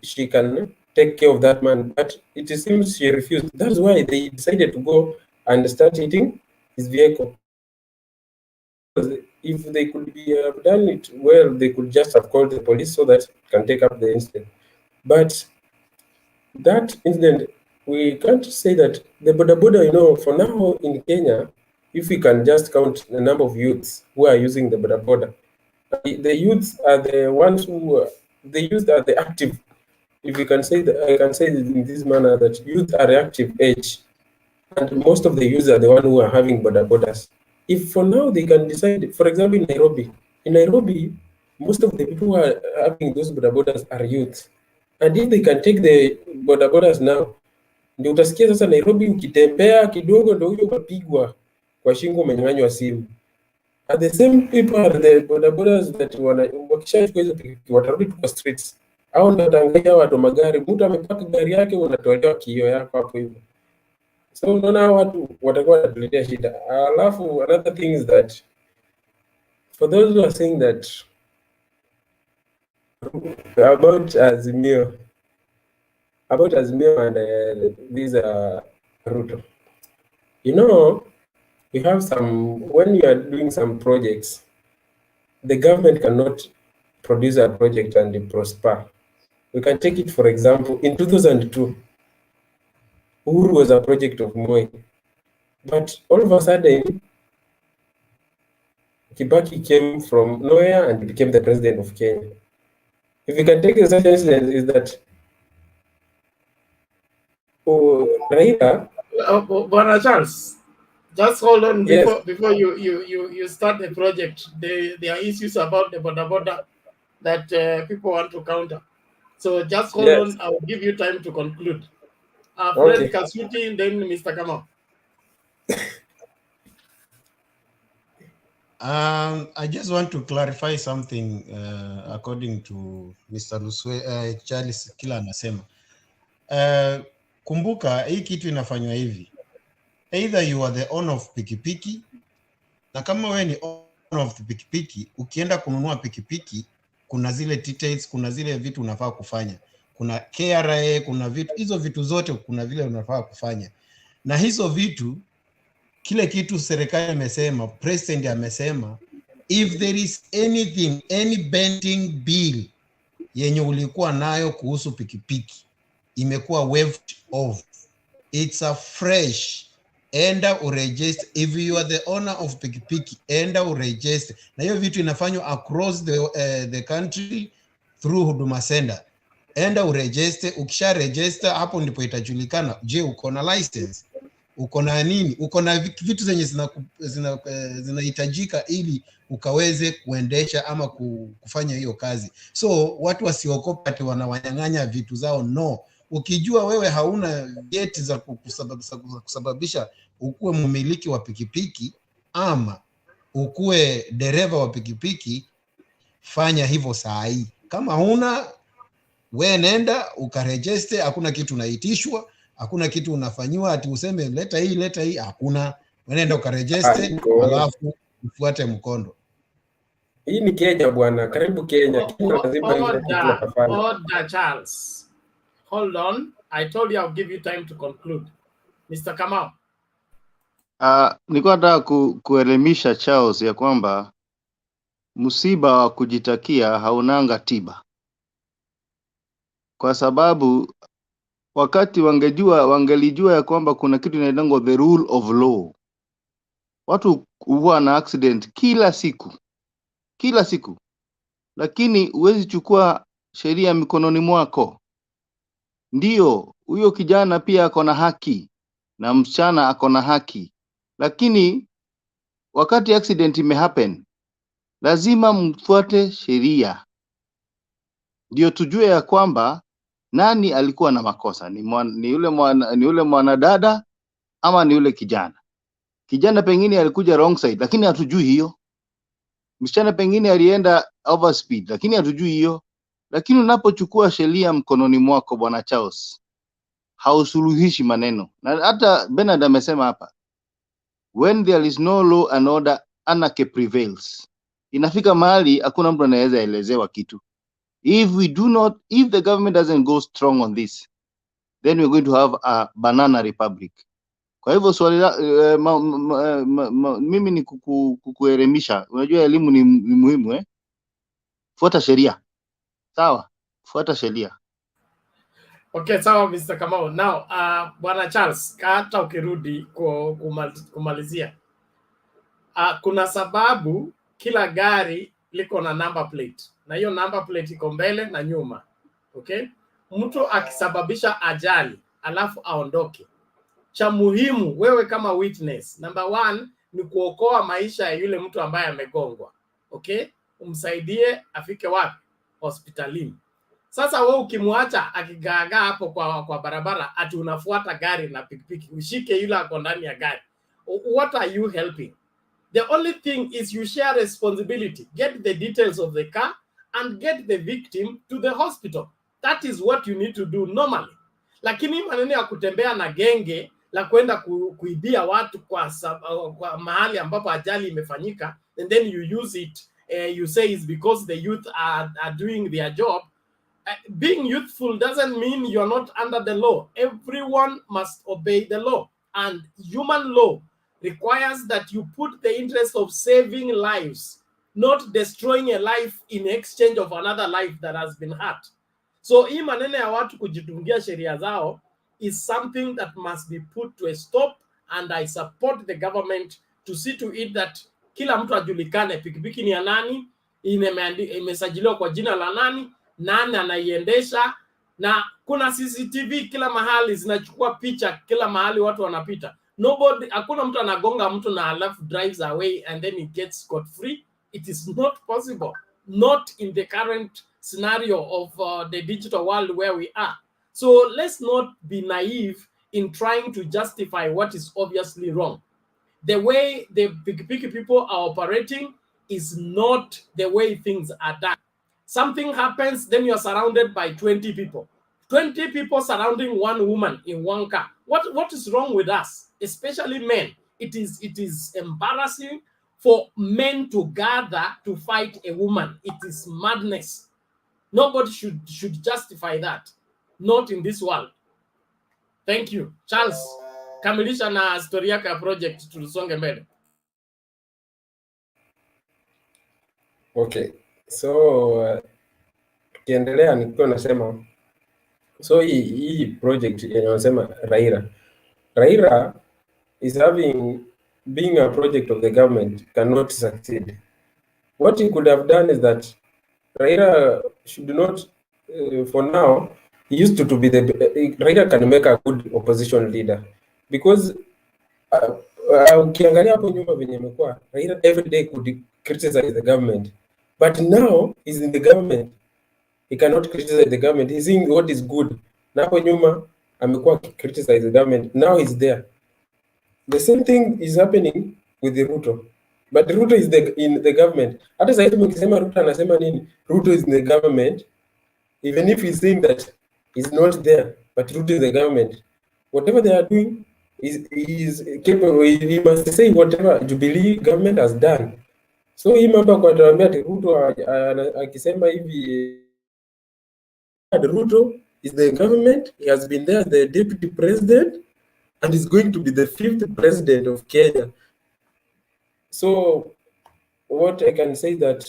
she can take care of that man, but it seems she refused. That's why they decided to go and start hitting his vehicle. If they could be done it well, they could just have called the police so that it can take up the incident. But that incident, we can't say that the Boda Boda, you know, for now in Kenya, if we can just count the number of youths who are using the Boda Boda, the youths are the ones who the youth are the active. If we can say that, I can say in this manner that youth are the active age, and most of the youths are the one who are having Boda Bodas. If for now they can decide, for example, in Nairobi, most of the people who are having those Boda Bodas are youth, and if they can take the Boda Bodas now, ndio utasikia sasa Nairobi ukitembea kidogo ndio huyo ukapigwa kwa shingo umenyang'anywa simu. At the same people are the Boda Bodas that wakishachukua hizo pikipiki watarudi kwa streets, au ndio watangalia watu magari, mtu amepaka gari yake unatolewa kioo yako hapo hivyo. So unaona watu watakuwa wanatuletea shida. Alafu another thing is that for those who are saying that about Azimio and these Ruto, you know, we have some, when you are doing some projects, the government cannot produce a project and prosper. We can take it, for example, in 2002, Uhuru was a project of Moi. But all of a sudden, Kibaki came from nowhere and became the president of Kenya. If you can take the such incident, is that Raila. Bwana Charles, just hold on Yes. before you start the project. There are issues about the Boda Boda that people want to counter. So just hold Yes. on. I will give you time to conclude. Fred Okay. Kasuti, then Mr. Kamau. I just want to clarify something according to Mr. Charles kila anasema. Kumbuka hii kitu inafanywa hivi. Either you are the owner of pikipiki, na kama wewe ni owner of the pikipiki, ukienda kununua pikipiki, kuna zile details, kuna zile vitu unafaa kufanya. Kuna KRA, kuna vitu, hizo vitu zote kuna vile unafaa kufanya. Na hizo vitu, kile kitu serikali imesema, president amesema, if there is anything, any pending bill yenye ulikuwa nayo kuhusu pikipiki, imekuwa waived off. It's a fresh. Enda uregister. If you are the owner of pikipiki, enda uregister. Na hiyo vitu inafanywa across the country through Huduma Center. Enda uregister. Ukisha register, hapo ndipo itajulikana, je, uko na license? Uko na nini? Uko na vitu zenye zinahitajika ili ukaweze kuendesha ama kufanya hiyo kazi. So watu wasiogope ati wanawanyang'anya vitu zao. No. Ukijua wewe hauna vyeti za kusababisha ukuwe mmiliki wa pikipiki ama ukuwe dereva wa pikipiki, fanya hivyo saa hii. Kama huna, we nenda ukaregister. Hakuna kitu unaitishwa, hakuna kitu unafanyiwa ati useme leta hii, hakuna. Nenda ukaregister, alafu ufuate mkondo. Hii ni Kenya bwana, karibu Kenya. Kenya lazima ile kitu nafanya. Order, Charles. Hold on. I told you I'll give you time to conclude. Mr. Kamau. Nilikuwa nataka kuelimisha Charles ya kwamba msiba wa kujitakia haunanga tiba. Kwa sababu wakati wangelijua ya kwamba kuna kitu inaitwa the rule of law, watu huwa na accident kila siku, lakini huwezi chukua sheria mikononi mwako. Ndio, huyo kijana pia ako na haki na msichana ako na haki, lakini wakati accident imehappen, lazima mfuate sheria. Ndio tujue ya kwamba nani alikuwa na makosa, ni yule mwanadada ama ni yule kijana. Kijana pengine alikuja wrong side, lakini hatujui hiyo. Msichana pengine alienda overspeed, lakini hatujui hiyo. Lakini unapochukua sheria mkononi mwako, bwana Charles, hausuluhishi maneno. Na hata Bernard amesema hapa, when there is no law and order, anarchy prevails. Inafika mahali hakuna mtu anaweza elezewa kitu. If the government doesn't go strong on this, then we're going to have a banana republic. Kwa hivyo swali mimi ni kukuelimisha. Unajua elimu ni muhimu. Fuata sheria. Sawa? Fuata sheria. Okay, sawa Mr. Kamau. Now, Bwana Charles, hata ukirudi kumalizia. Kuna sababu kila gari liko na number plate. Na hiyo number plate iko mbele na nyuma. Okay? Mtu akisababisha ajali, alafu aondoke. Cha muhimu wewe kama witness, number 1 ni kuokoa maisha ya yule mtu ambaye amegongwa. Okay? Umsaidie afike wapi? Hospitalini. Sasa wewe ukimwacha akigaagaa hapo kwa barabara, ati unafuata gari na pikipiki, ushike yule ako ndani ya gari. What are you helping? The only thing is you share responsibility. Get the details of the car and get the victim to the hospital. That is what you need to do normally. Lakini maneno ya kutembea na genge la kwenda kuibia watu kwa mahali ambapo ajali imefanyika, and then you use it, you say it's because the youth are doing their job. Being youthful doesn't mean you're not under the law. Everyone must obey the law, and human law requires that you put the interest of saving lives, not destroying a life in exchange of another life that has been hurt. So hii maneno ya watu kujitungia sheria zao is something that must be put to a stop, and I support the government to see to it that kila mtu ajulikane, pikipiki ni ya nani, imesajiliwa kwa jina la nani, nani anaiendesha, na kuna CCTV kila mahali zinachukua picha kila mahali watu wanapita. Hakuna mtu anagonga mtu na alafu drives away and then he gets scot free. It is not possible, not in the current scenario of the digital world where we are. So let's not be naive in trying to justify what is obviously wrong. The way the big people are operating is not the way things are done. Something happens, then you're surrounded by 20 people. 20 people surrounding one woman in one car. What is wrong with us, especially men? It is embarrassing for men to gather to fight a woman. It is madness. Nobody should justify that. Not in this world. Thank you. Charles, kamilisha na story yako ya project tulisonge mbele. Okay. So tukiendelea nilikuwa nasema so hii project yenye wanasema Raila is being a project of the government cannot succeed. What he could have done is that Raila should not for now, he used to be Raila can make a good opposition leader because ukiangalia hapo nyuma venye imekuwa Raila every day could criticize the government, but now he's in the government, he cannot criticize the government, he's seeing what is good. Na hapo nyuma amekuwa criticize the government, now he's there. The same thing is happening with the Ruto, but Ruto is in the government. Hata sasa hivi mkisema Ruto anasema nini, Ruto is in the government, even if he's saying that he's not there, but Ruto is the government. Whatever they are doing is capable. He must say whatever Jubilee government has done. So hii mambo kwa tuambia ati Ruto akisema hivi, Ruto is the government, he has been there as the deputy president and is going to be the 5th president of Kenya. So what I can say that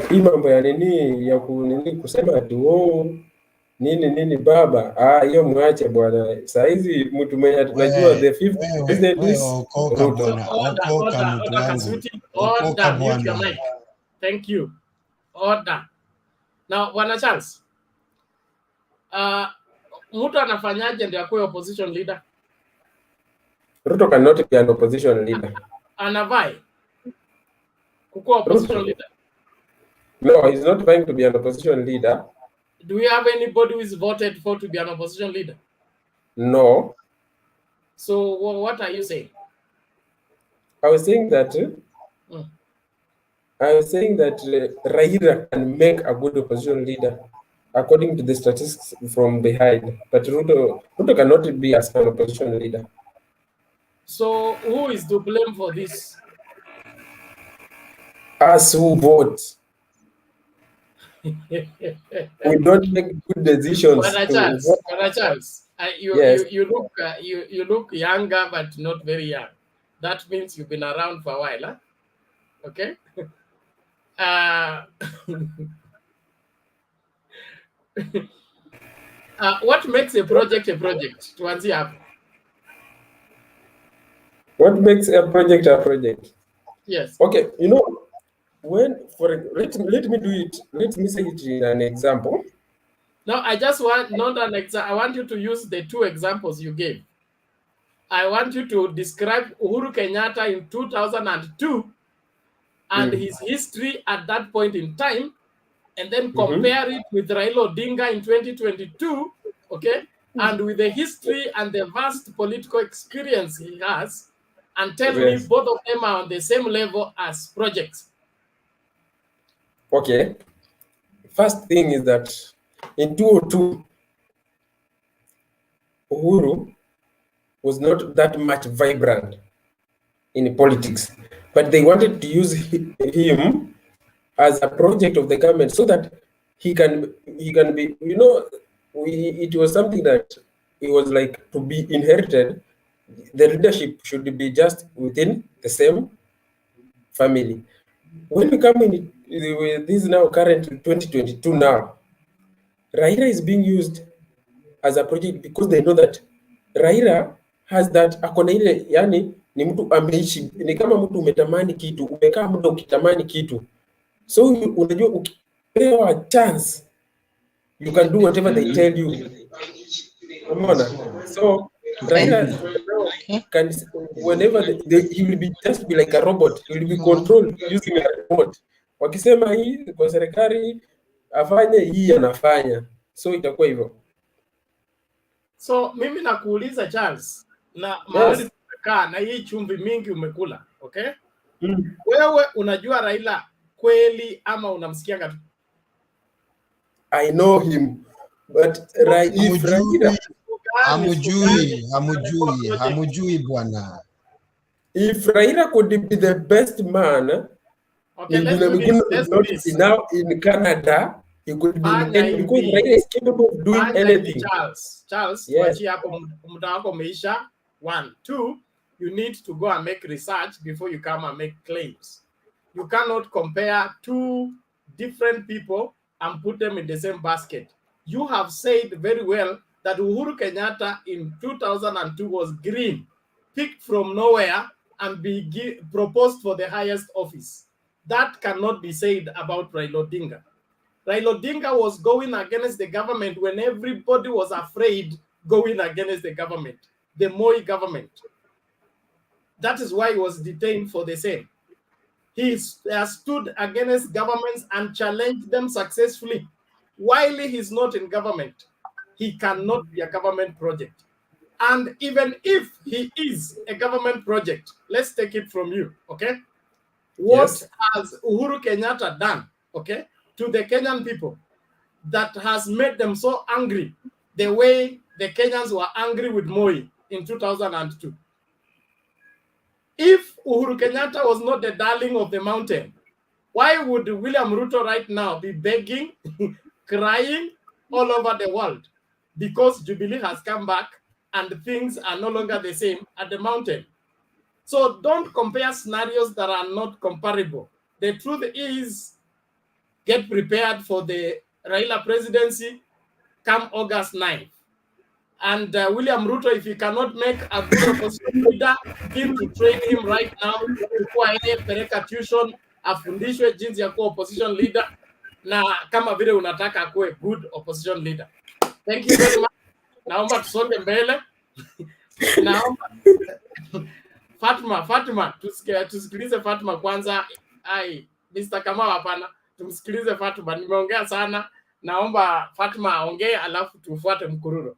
hii mambo ya nini ya kusema ati nini baba, hiyo mwache bwana. Saa hizi mtu mwenye tunajua the 5th president is Ruto. Order. Thank you. Order. Now, Bwana Charles, mtu anafanyaje ndio akuwe opposition leader? Ruto cannot be an opposition leader. Anavai kukuwa opposition leader? No, he's not trying to be an opposition leader. Do we have anybody who is voted for to be an opposition leader? No. So what are you saying? I was saying that Raila can make a good opposition leader according to the statistics from behind, but Ruto cannot be as an opposition leader. So who is to blame for this? Us who vote. We don't make good decisions. Bwana Charles, yes. you look younger but not very young. That means you've been around for a while, huh? Okay. What makes a project a project? Tuanzie hapo. What makes a project? Yes. Okay, let me say it in an example. No, I just want not an example. I want you to use the two examples you gave. I want you to describe Uhuru Kenyatta in 2002 and his history at that point in time, and then compare it with Raila Odinga in 2022, okay? And with the history and the vast political experience he has, and tell me both of them are on the same level as projects. Okay. First thing is that in 2002, Uhuru was not that much vibrant in politics, but they wanted to use him as a project of the government so that he can be, it was something that it was like to be inherited. The leadership should be just within the same family. When we come in with this now current 2022 now, Raila is being used as a project because they know that Raila has that akona ile, yani ni mtu ameishi, ni kama mtu umetamani kitu, umekaa muda ukitamani kitu, so unajua ukipewa chance you can do whatever they tell you. Umeona? So Raila can, whenever he will be just be like a robot, he will be controlled using a remote. Wakisema hii kwa serikali afanye hii, anafanya, so itakuwa hivyo. So mimi nakuuliza Charles, na mahali tumekaa na hii chumvi mingi umekula, okay? Wewe unajua Raila kweli ama unamsikia tu? I know him, but if Raila hamujui bwana. If Raila could be the best man, okay, he would not be now in Canada. He could be in Kenya because Raila is capable of doing anything. Charles, yes. Muda wako umeisha. 1, 2, you need to go and make research before you come and make claims. You cannot compare two different people and put them in the same basket. You have said very well that Uhuru Kenyatta in 2002 was green, picked from nowhere and be proposed for the highest office. That cannot be said about Raila Odinga. Raila Odinga was going against the government when everybody was afraid going against the government, the Moi government. That is why he was detained for the same. He stood against governments and challenged them successfully. While he is not in government, he cannot be a government project. And even if he is a government project, let's take it from you, okay? What has Uhuru Kenyatta done, okay, to the Kenyan people that has made them so angry the way the Kenyans were angry with Moi in 2002? If Uhuru Kenyatta was not the darling of the mountain, why would William Ruto right now be begging, crying all over the world? Because Jubilee has come back and things are no longer the same at the mountain. So don't compare scenarios that are not comparable. The truth is, get prepared for the Raila presidency come August 9th. And William Ruto, if he cannot make a good opposition leader, begin to train him right now. Chukua yeye, peleka tuition, afundishwe jinsi ya kuwa opposition leader, na kama vile unataka akuwe good opposition leader. Thank you very much. Naomba tusonge mbele. Naomba Fatma, tusikilize Fatma kwanza. Ai, Mr. Kamau hapana. Tumsikilize Fatma. Nimeongea sana. Naomba Fatma aongee alafu tufuate mkururo.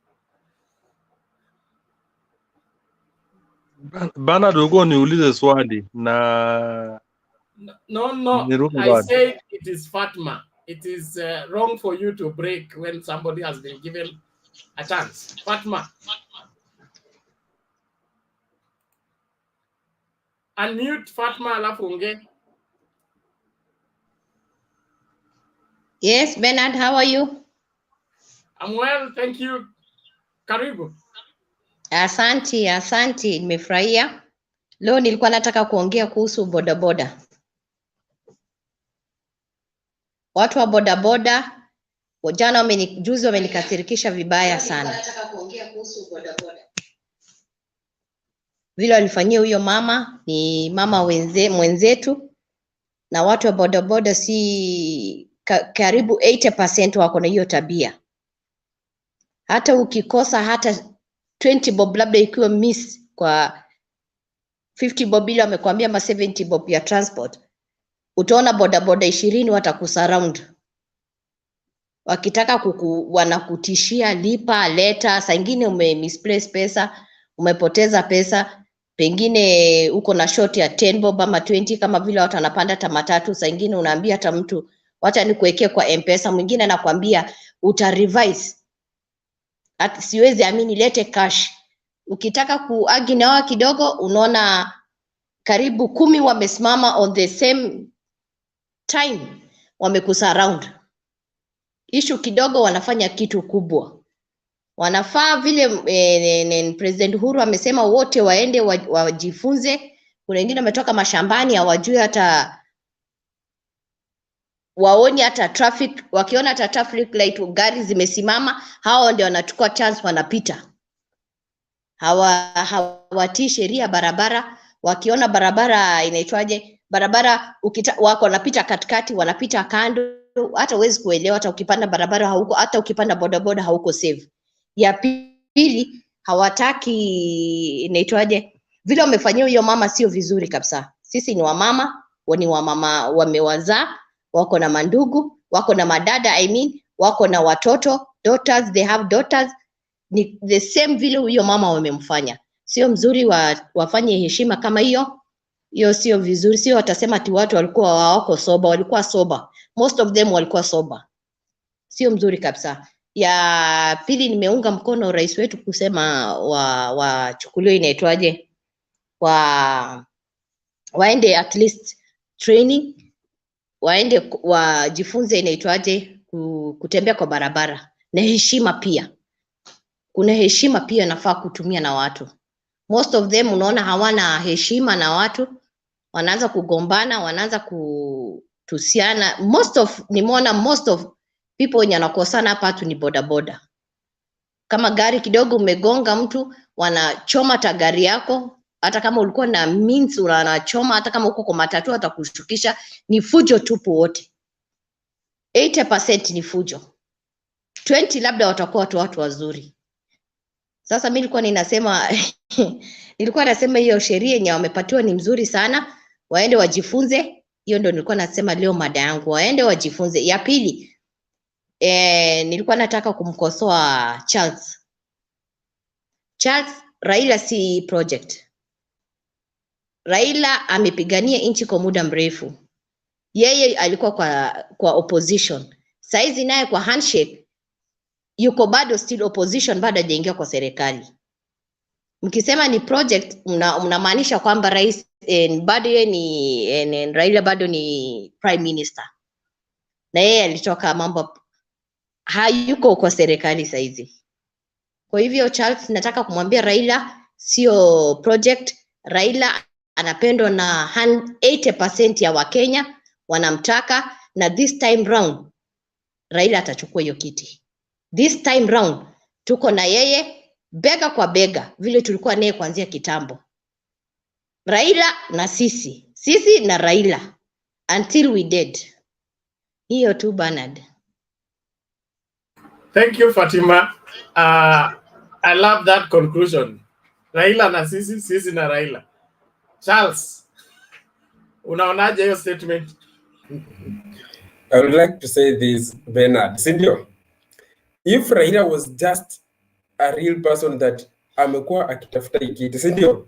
Bana dogo niulize swali na No. I said it is Fatma. It is wrong for you to break when somebody has been given a chance. Fatma. Unmute Fatma alafu ongee. Yes, Bernard, how are you? I'm well, thank you. Karibu. Asante, nimefurahia. Leo nilikuwa nataka kuongea kuhusu bodaboda. Watu wa bodaboda juzi wamenikasirikisha vibaya sana. Vile walifanyia huyo mama, ni mama mwenzetu, na watu wa bodaboda karibu 80% wako na hiyo tabia. Hata ukikosa hata 20 bob labda ikiwa miss kwa 50 bob ile wamekwambia ma 70 bob ya transport, utaona bodaboda 20 watakusurround. Wakitaka wanakutishia lipa, leta, saa ingine misplace pesa, umepoteza pesa, pengine uko na short ya 10 bob ama 20 kama vile watu wanapanda tamatatu, saa ingine unaambia hata mtu wacha nikuwekee kwa M-Pesa, mwingine anakuambia utarevise. Siwezi amini, lete cash. Ukitaka kuagi na wao kidogo, unaona karibu 10 wamesimama on the same time, wamekusurround. Issue kidogo wanafanya kitu kubwa. Wanafaa vile President Uhuru amesema wote waende wajifunze. Kuna wengine wametoka mashambani hawajui hata waoni hata traffic, wakiona hata traffic light gari zimesimama, hao ndio wanachukua chance wanapita. Hawatii sheria barabara, wakiona barabara inaitwaje, barabara wako wanapita katikati, wanapita kando, hata huwezi kuelewa. Hata ukipanda barabara hauko, hata ukipanda bodaboda hauko safe. Ya pili, hawataki inaitwaje, vile wamefanyia hiyo mama sio vizuri kabisa. Sisi ni wamama, wamewazaa, wako na mandugu, wako na madada, wako na watoto, daughters, they have daughters. Ni the same vile huyo mama wamemfanya. Sio mzuri wafanye heshima kama hiyo. Hiyo sio vizuri. Sio watasema ati watu walikuwa hawako sober, walikuwa sober. Most of them walikuwa sober. Sio mzuri kabisa. Ya pili, nimeunga mkono rais wetu kusema wachukuliwe inaitwaje, waende at least training, waende wajifunze inaitwaje kutembea kwa barabara na heshima pia. Kuna heshima pia nafaa kutumia na watu. Most of them unaona hawana heshima na watu, wanaanza kugombana, wanaanza kutusiana. Nimeona most of people wenye wanakosana hapa tu ni bodaboda. Kama gari kidogo umegonga mtu, wanachoma gari yako, hata kama ulikuwa na means unachoma, hata kama uko kwa matatu atakushukisha. Ni fujo tupu wote. 80% ni fujo. 20 labda watakuwa watu wazuri. Sasa mimi nilikuwa nasema hiyo sheria yenye wamepatiwa ni mzuri sana, waende wajifunze. Hiyo ndio nilikuwa nasema leo mada yangu, waende wajifunze. Ya pili, nilikuwa nataka kumkosoa Charles. Raila si project. Raila amepigania nchi kwa muda mrefu. Yeye alikuwa kwa opposition. Saizi naye kwa handshake yuko bado still opposition, bado hajaingia kwa serikali. Mkisema ni project, mnamaanisha kwamba rais bado yeye ni Raila bado ni prime minister. Na yeye alitoka mambo, hayuko kwa serikali saizi. Kwa hivyo Charles, nataka kumwambia Raila sio project. Raila anapendwa na 80% ya Wakenya wanamtaka, na this time round Raila atachukua hiyo kiti. This time round tuko na yeye bega kwa bega vile tulikuwa naye kuanzia kitambo. Raila na sisi na Raila until we dead. Hiyo tu Bernard. Thank you, Fatima. I love that conclusion. Raila na sisi na Raila. Charles, unaonaje hiyo statement? I would like to say this, Bernard. Sindio, if Raila was just a real person that amekuwa akitafuta ikiti, sindio,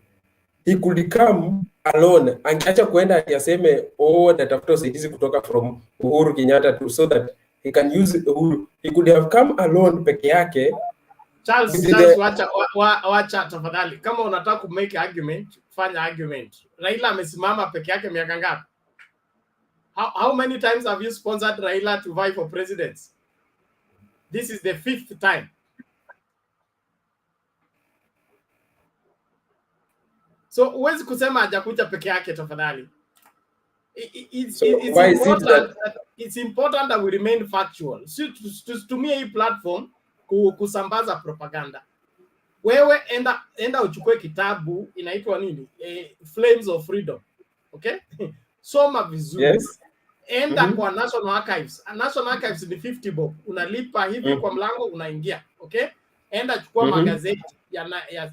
he could come alone. Angeacha kuenda yaseme natafuta usaidizi kutoka from Uhuru Kenyatta so that he can use Uhuru. He could have come alone peke yake. Charles, wacha tafadhali. Kama unataka ku make argument, fanya argument. Raila amesimama peke yake miaka ngapi? How many times have you sponsored Raila to vie for president? This is the 5th time. So huwezi kusema hajakuja peke yake tafadhali. It's important that we remain factual. So tutumie hii platform kusambaza propaganda. Wewe enda uchukue kitabu inaitwa nini? Flames of Freedom. Okay? Soma vizuri. Yes. Enda kwa National Archives. National Archives ni 50 bob. Unalipa hivi kwa mlango unaingia. Okay? Enda chukua magazeti ya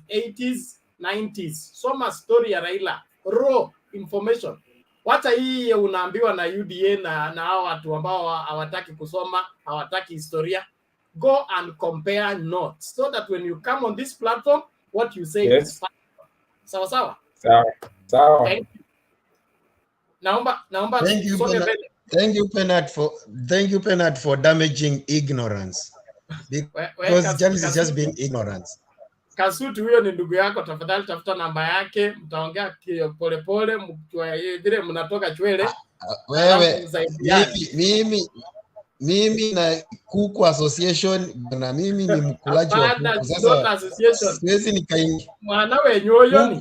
80s, 90s. Soma story ya Raila. Raw information. Wacha hii unaambiwa na UDA na hao watu ambao hawataki kusoma, hawataki historia. Go and compare notes so that when you come on this platform, what you say is fine. Sawa. Sawa. Naomba. Thank you, Bernard, for damaging ignorance. Because Charles is just being ignorance. Kasuti huyo ni ndugu yako, tafadhali tafuta namba yake, mtaongea polepole vile mnatoka chwele. Wewe mimi na kuku association na mimi ni mkulaji wa kuku. Sasa siwezi nikaingia. Mwanawe nyoyo ni.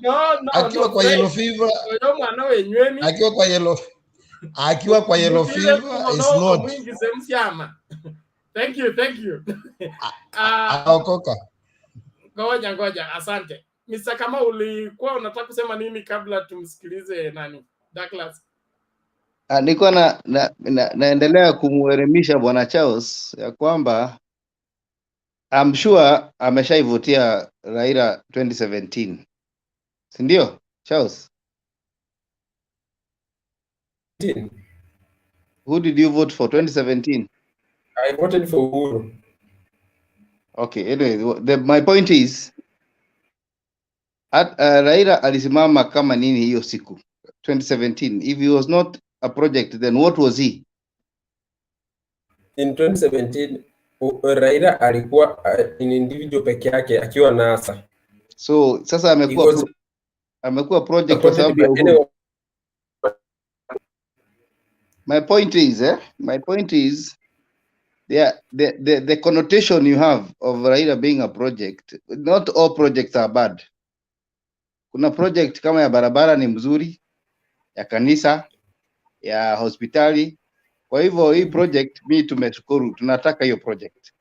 No. Akiwa kwa yellow fever. Mwanawe nyweni. Akiwa kwa yellow fever is not. Mwingi semsiama. Thank you. Aokoka. Ngoja, asante. Mr. Kama ulikuwa unataka kusema nini kabla tumsikilize nani? Douglas. Nilikuwa naendelea kumuelimisha Bwana Charles ya kwamba I'm sure ameshaivutia Raila 2017. Si ndio, Charles? Who did you vote for 2017? I voted for Uhuru. Okay, anyway, my point is Raila alisimama kama nini hiyo siku 2017? If he was not a project, then what was he? In 2017 Raila alikuwa in individual peke yake akiwa NASA. So sasa amekuwa project kwa sababu ya Uhuru. My point is the connotation you have of Raila being a project, not all projects are bad. Kuna project kama ya barabara ni mzuri, ya kanisa, ya hospitali. Kwa hivyo hii project mimi tumeshukuru, tunataka hiyo project.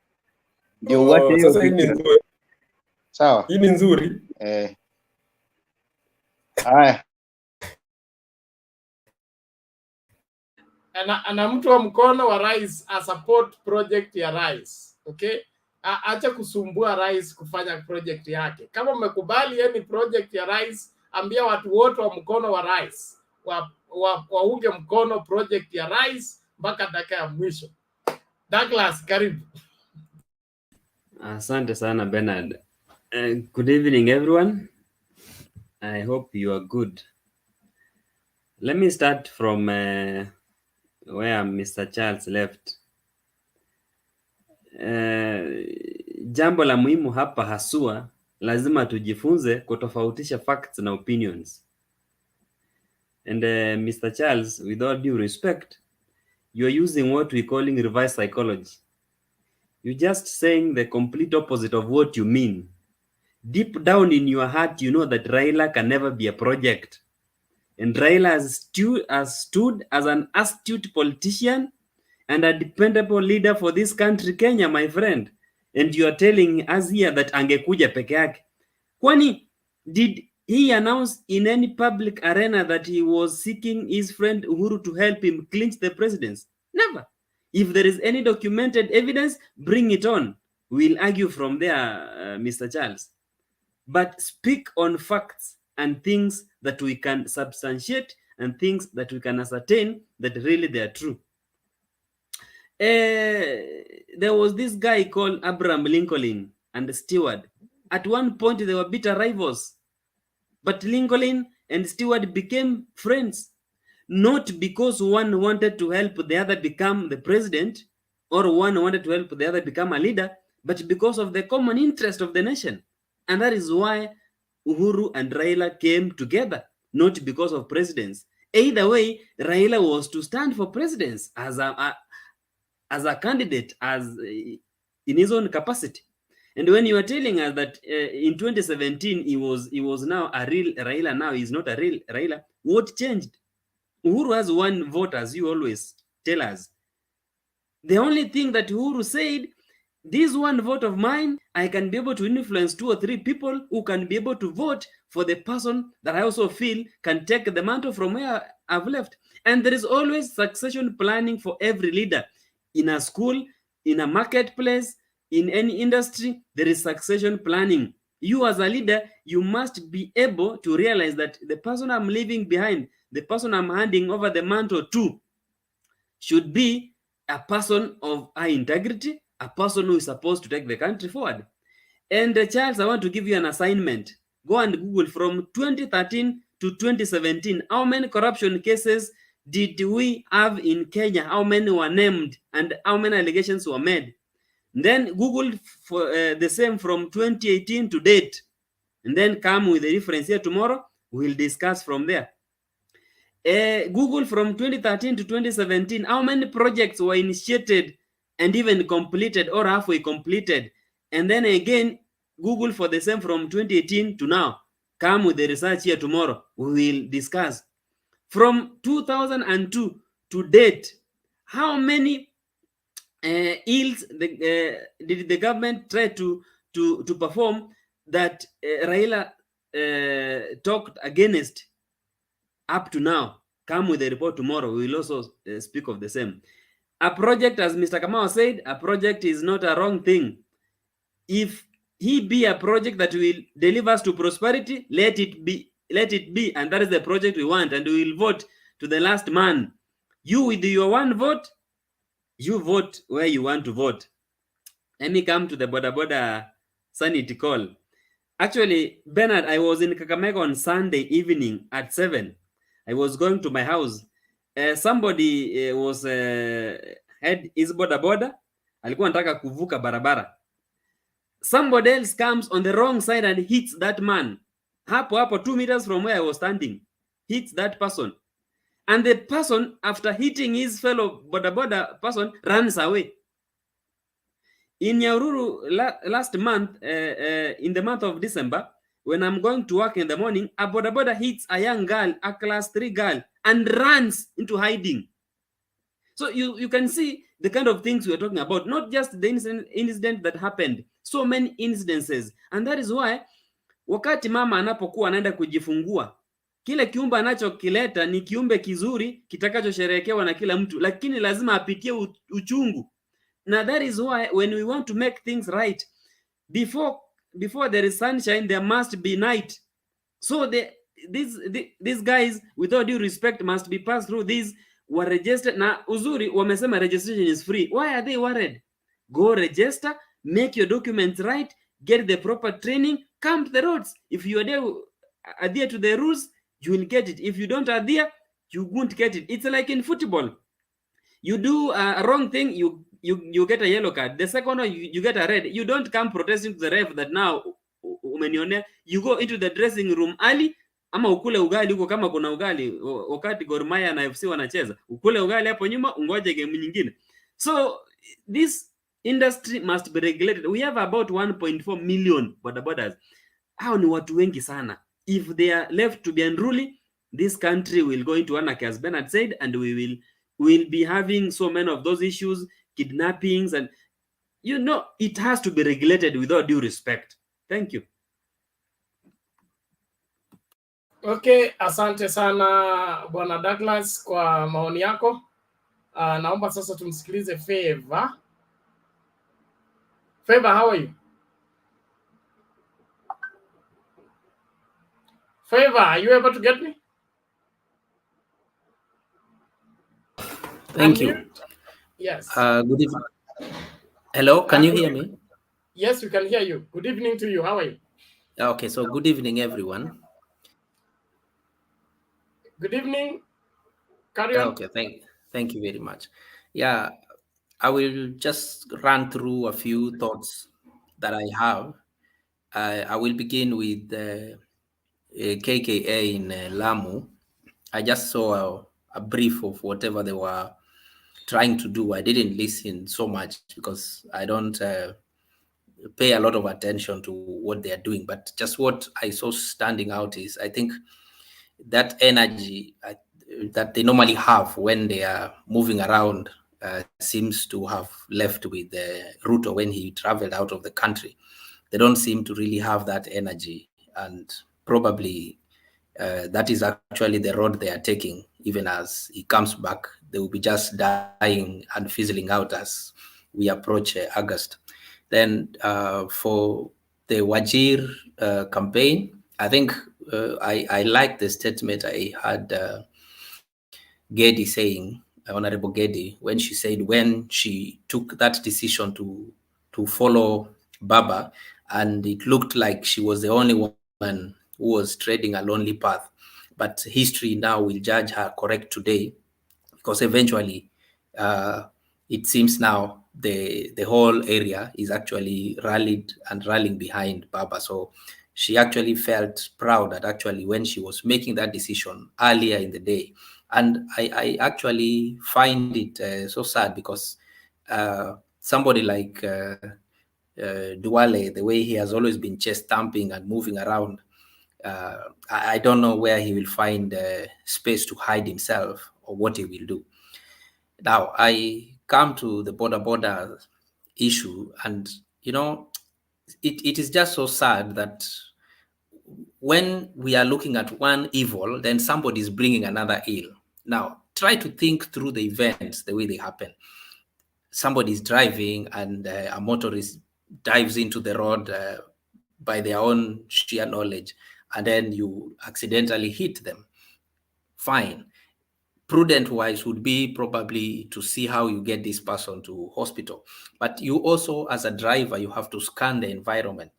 Ndio uache hiyo sasa hii ni nzuri. Sawa. Hii ni nzuri. Haya. Ana mtu wa mkono wa rais a support project ya rais. Okay? Acha kusumbua rais kufanya project yake. Kama umekubali yani project ya rais, ambia watu wote wa mkono wa rais waunge mkono project ya rais mpaka dakika ya mwisho. Douglas, karibu. Asante sana Bernard. Good evening everyone. I hope you are good. Let me start from where Mr. Charles left. Jambo la muhimu hapa haswa, lazima tujifunze kutofautisha facts na opinions. And Mr. Charles, with all due respect, you are using what we calling reverse psychology. You're just saying the complete opposite of what you mean. Deep down in your heart, you know that Raila can never be a project. And Raila has stood as an astute politician and a dependable leader for this country, Kenya, my friend. And you are telling us here that angekuja peke yake. Kwani, did he announce in any public arena that he was seeking his friend Uhuru to help him clinch the presidency? Never. If there is any documented evidence, bring it on. We'll argue from there, Mr. Charles. But speak on facts and things that we can substantiate and things that we can ascertain that really they are true. There was this guy called Abraham Lincoln and Stewart. At one point, they were bitter rivals. But Lincoln and Stewart became friends. Not because one wanted to help the other become the president or one wanted to help the other become a leader, but because of the common interest of the nation. And that is why Uhuru and Raila came together, not because of presidents. Either way, Raila was to stand for presidents as a candidate, as in his own capacity. And when you are telling us that in 2017 he was now a real Raila, now he's not a real Raila, what changed? Uhuru has one vote, as you always tell us. The only thing that Uhuru said, this one vote of mine, I can be able to influence 2 or 3 people who can be able to vote for the person that I also feel can take the mantle from where I've left. And there is always succession planning for every leader. In a school, in a marketplace, in any industry, there is succession planning. You as a leader, you must be able to realize that the person I'm leaving behind, the person I'm handing over the mantle to, should be a person of high integrity, a person who is supposed to take the country forward. And Charles, I want to give you an assignment. Go and Google from 2013 to 2017. How many corruption cases did we have in Kenya? How many were named and how many allegations were made? And then Google for the same from 2018 to date. And then come with a reference here tomorrow. We'll discuss from there. Google from 2013 to 2017, how many projects were initiated and even completed or halfway completed? And then again, Google for the same from 2018 to now. Come with the research here tomorrow. We will discuss. From 2002 to date, how many ills did the government try to perform that Raila talked against up to now come with a report tomorrow. We will also speak of the same. A project, as Mr. Kamau said, a project is not a wrong thing. If he be a project that will deliver us to prosperity, let it be, and that is the project we want, and we will vote to the last man. You with your one vote, you vote where you want to vote. Let me come to the Boda Boda Sanity call. Actually, Bernard, I was in Kakamega on Sunday evening at 7. I was going to my house. Somebody was had his Boda Boda, alikuwa anataka kuvuka barabara. Somebody else comes on the wrong side and hits that man. Hapo 2 meters from where I was standing, hits that person. And the person, after hitting his fellow Boda Boda person, runs away. In Nyahururu last month, in the month of December, when I'm going to work in the morning, a Boda Boda hits a young girl, a class 3 girl, and runs into hiding. So you can see the kind of things we're talking about, not just the incident that happened, so many incidences. And that is why wakati mama anapokuwa anaenda kujifungua, kile kiumbe anachokileta ni kiumbe kizuri kitakachosherehekewa na kila mtu, lakini lazima apitie uchungu. Now that is why when we want to make things right, before there is sunshine, there must be night. So these guys, with all due respect, must be passed through these, were registered. Na uzuri wamesema registration is free. Why are they worried? Go register, make your documents right, get the proper training, come to the roads. If you adhere to the rules, you will get it. If you don't adhere, you won't get it. It's like in football. You do a wrong thing, you get a yellow card. The second one, you get a red. You don't come protesting to the ref that now umenionea. You go into the dressing room early, ama ukule ugali huko kama kuna ugali wakati Gor Mahia na FC wanacheza. Ukule ugali hapo nyuma, ungoje game nyingine. So this industry must be regulated. We have about 1.4 million bodabodas. Hao ni watu wengi sana. If they are left to be unruly, this country will go into anarchy, as Bernard said, and we will be having so many of those issues, kidnappings, and it has to be regulated with all due respect. Thank you. Okay, asante sana Bwana Douglas kwa maoni yako. Naomba sasa tumsikilize Favor. Favor, how are you? Favor, are you able to get me? Thank you. Yes. Good evening. Hello, can you hear me? Yes, we can hear you. Good evening to you. How are you? Okay, so good evening, everyone. Good evening. Carry on. Okay, thank you very much. Yeah, I will just run through a few thoughts that I have. I will begin with KKA in Lamu. I just saw a brief of whatever they were trying to do. I didn't listen so much because I don't pay a lot of attention to what they are doing. But just what I saw standing out is, I think that energy that they normally have when they are moving around seems to have left with Ruto when he traveled out of the country. They don't seem to really have that energy, and probably that is actually the road they are taking. Even as he comes back, they will be just dying and fizzling out as we approach August. Then for the Wajir campaign, I think I like the statement I had Gedi saying, Honorable Gedi, when she said when she took that decision to follow Baba, and it looked like she was the only one who was treading a lonely path. But history now will judge her correct today, because eventually it seems now the whole area is actually rallying behind Baba. So she actually felt proud that actually when she was making that decision earlier in the day. And I actually find it so sad, because somebody like Duale, the way he has always been chest thumping and moving around, I don't know where he will find space to hide himself or what he will do. Now, I come to the Boda Boda issue, and it is just so sad that when we are looking at one evil, then somebody is bringing another ill. Now, try to think through the events the way they happen. Somebody is driving and a motorist dives into the road by their own sheer knowledge, and then you accidentally hit them. Fine. Prudent wise would be probably to see how you get this person to hospital. But you also, as a driver, you have to scan the environment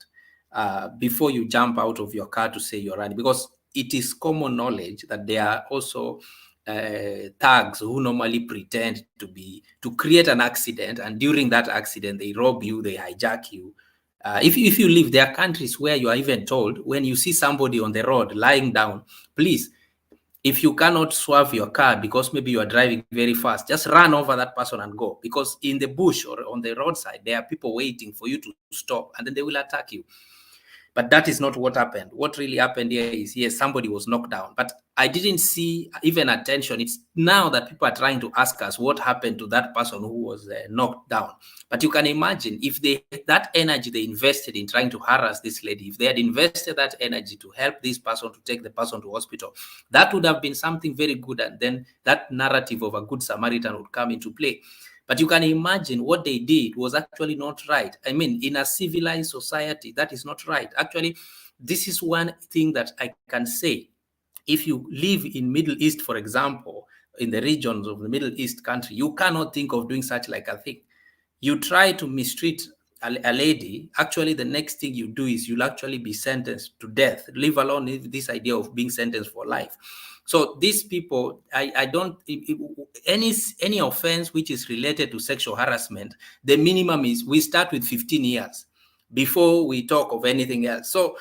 before you jump out of your car to say you're running, because it is common knowledge that there are also thugs who normally pretend to create an accident, and during that accident they rob you, they hijack you. If you live, there are countries where you are even told, when you see somebody on the road lying down, please, if you cannot swerve your car because maybe you are driving very fast, just run over that person and go, because in the bush or on the roadside there are people waiting for you to stop, and then they will attack you. But that is not what happened. What really happened here is, yes, somebody was knocked down, but I didn't see even attention. It's now that people are trying to ask us what happened to that person who was knocked down. But you can imagine if that energy they invested in trying to harass this lady, if they had invested that energy to help this person, to take the person to hospital, that would have been something very good. And then that narrative of a good Samaritan would come into play. But you can imagine what they did was actually not right. I mean, in a civilized society, that is not right. Actually, this is one thing that I can say. If you live in Middle East, for example, in the regions of the Middle East country, you cannot think of doing such like a thing. You try to mistreat a lady, actually the next thing you do is you'll actually be sentenced to death, leave alone this idea of being sentenced for life. So these people, I don't, any offense which is related to sexual harassment, the minimum is we start with 15 years before we talk of anything else. So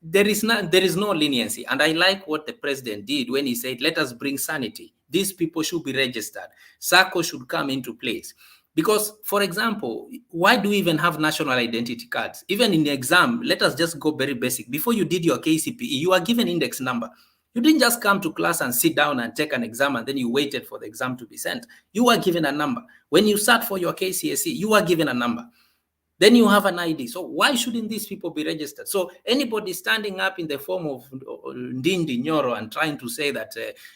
there is no leniency. And I like what the president did when he said, let us bring sanity. These people should be registered. SACCO should come into place. Because, for example, why do we even have national identity cards? Even in the exam, let us just go very basic. Before you did your KCPE, you are given index number. You didn't just come to class and sit down and take an exam and then you waited for the exam to be sent. You were given a number. When you sat for your KCSE, you were given a number. Then you have an ID. So why shouldn't these people be registered? So anybody standing up in the form of Ndindi Nyoro and trying to say that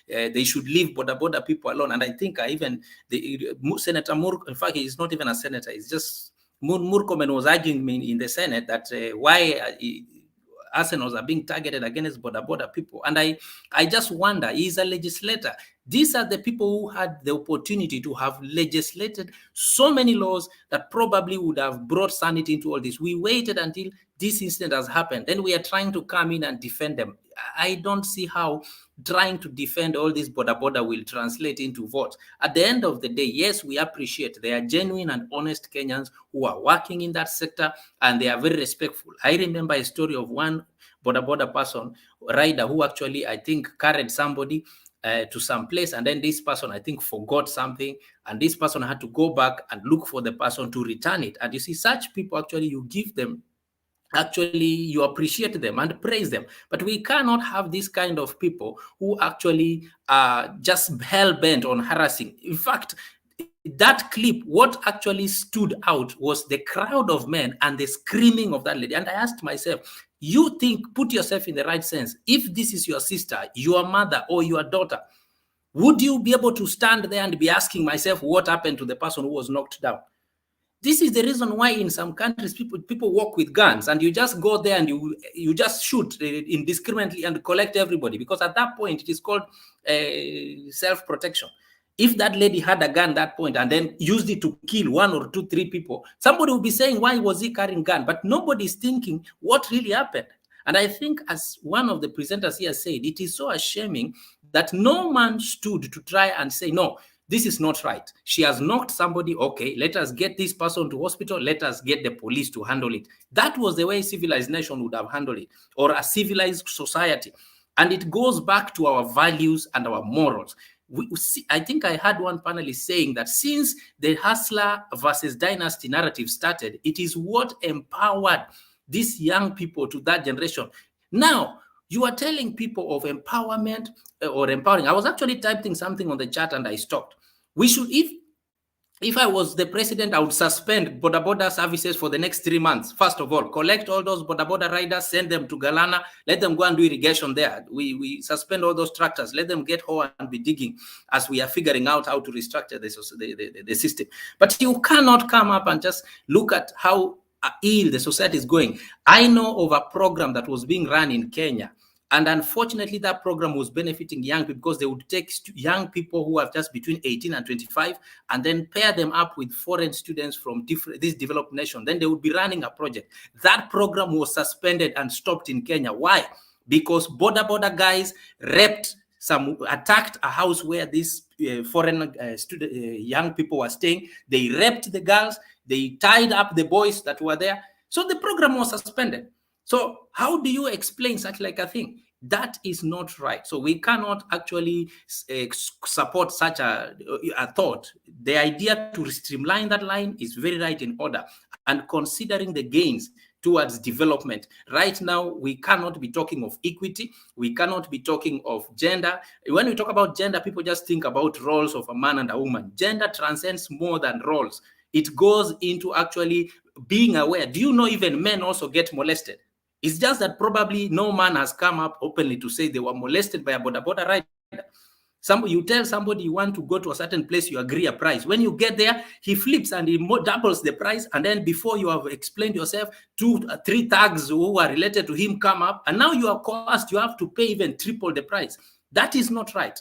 they should leave Boda Boda people alone, and I think even Senator Murkomen, in fact, he's not even a senator, it's just Murkomen was arguing me in the Senate that why arsenals are being targeted against Boda Boda people. And I just wonder, he's a legislator. These are the people who had the opportunity to have legislated so many laws that probably would have brought sanity into all this. We waited until this incident has happened. Then we are trying to come in and defend them. I don't see how trying to defend all this Boda Boda will translate into votes. At the end of the day, yes, we appreciate they are genuine and honest Kenyans who are working in that sector, and they are very respectful. I remember a story of one Boda Boda person, rider, who actually, I think, carried somebody to some place, and then this person, I think, forgot something, and this person had to go back and look for the person to return it. And you see, such people, actually, you give them, actually, you appreciate them and praise them. But we cannot have this kind of people who actually are just hell-bent on harassing. In fact, that clip, what actually stood out was the crowd of men and the screaming of that lady. And I asked myself, you think, put yourself in the right sense. If this is your sister, your mother, or your daughter, would you be able to stand there and be asking myself what happened to the person who was knocked down? This is the reason why in some countries people walk with guns, and you just go there and you just shoot indiscriminately and collect everybody, because at that point it is called self-protection. If that lady had a gun at that point and then used it to kill 1 or 2, 3 people, somebody will be saying, why was he carrying a gun? But nobody is thinking what really happened. And I think, as one of the presenters here said, it is so ashamed that no man stood to try and say, no, this is not right. She has knocked somebody. Okay, let us get this person to hospital. Let us get the police to handle it. That was the way a civilized nation would have handled it, or a civilized society. And it goes back to our values and our morals. I think I had one panelist saying that since the hustler versus dynasty narrative started, it is what empowered these young people to that generation. Now, you are telling people of empowerment or empowering. I was actually typing something on the chat and I stopped. We should, if If I was the president, I would suspend Boda Boda services for the next 3 months. First of all, collect all those Boda Boda riders, send them to Galana, let them go and do irrigation there. We suspend all those tractors, let them get home and be digging as we are figuring out how to restructure the system. But you cannot come up and just look at how ill the society is going. I know of a program that was being run in Kenya, and unfortunately, that program was benefiting young people because they would take young people who are just between 18 and 25 and then pair them up with foreign students from these developed nations. Then they would be running a project. That program was suspended and stopped in Kenya. Why? Because Boda guys attacked a house where these foreign young people were staying. They raped the girls. They tied up the boys that were there. So the program was suspended. So how do you explain such like a thing? That is not right. So we cannot actually support such a thought. The idea to streamline that line is very right in order, and considering the gains towards development. Right now, we cannot be talking of equity. We cannot be talking of gender. When we talk about gender, people just think about roles of a man and a woman. Gender transcends more than roles. It goes into actually being aware. Do you know even men also get molested? It's just that probably no man has come up openly to say they were molested by a Boda Boda rider. You tell somebody you want to go to a certain place, you agree a price. When you get there, he flips and he doubles the price. And then before you have explained yourself, 2 or 3 thugs who are related to him come up. And now you are cost, you have to pay even triple the price. That is not right.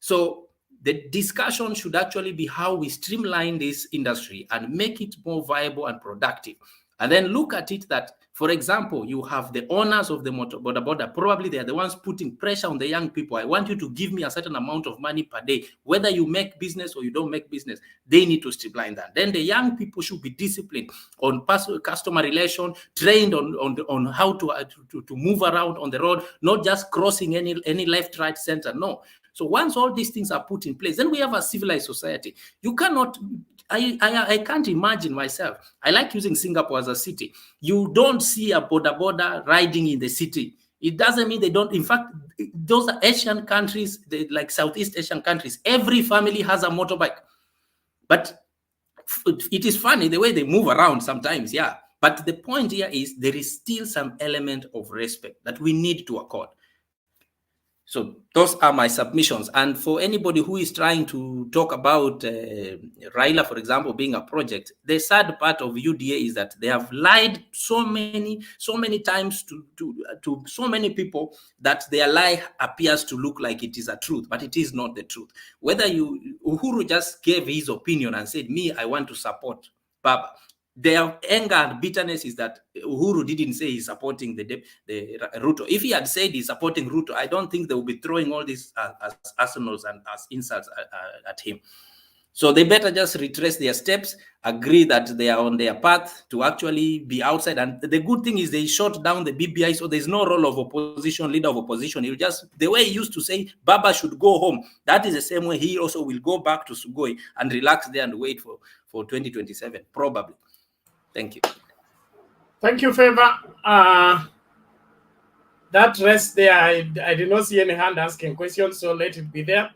So the discussion should actually be how we streamline this industry and make it more viable and productive. And then look at it that, for example, you have the owners of the Boda Boda. Probably they are the ones putting pressure on the young people. I want you to give me a certain amount of money per day. Whether you make business or you don't make business, they need to streamline that. Then the young people should be disciplined on customer relation, trained on how to move around on the road, not just crossing any left, right, center. No. So once all these things are put in place, then we have a civilized society. You cannot... I can't imagine myself. I like using Singapore as a city. You don't see a Boda Boda riding in the city. It doesn't mean they don't. In fact, those are Asian countries, like Southeast Asian countries. Every family has a motorbike. But it is funny the way they move around sometimes, yeah. But the point here is there is still some element of respect that we need to accord. So those are my submissions. And for anybody who is trying to talk about Raila, for example, being a project, the sad part of UDA is that they have lied so many times to so many people that their lie appears to look like it is a truth, but it is not the truth. Uhuru just gave his opinion and said, me, I want to support Baba. Their anger and bitterness is that Uhuru didn't say he's supporting the Ruto. If he had said he's supporting Ruto, I don't think they would be throwing all these as arsenals and as insults at him. So they better just retrace their steps, agree that they are on their path to actually be outside. And the good thing is they shot down the BBI, so there's no role of opposition, leader of opposition. He'll just, the way he used to say, Baba should go home, that is the same way he also will go back to Sugoi and relax there and wait for 2027, probably. Thank you. Thank you, Favor. That rest there, I did not see any hand asking questions, so let it be there.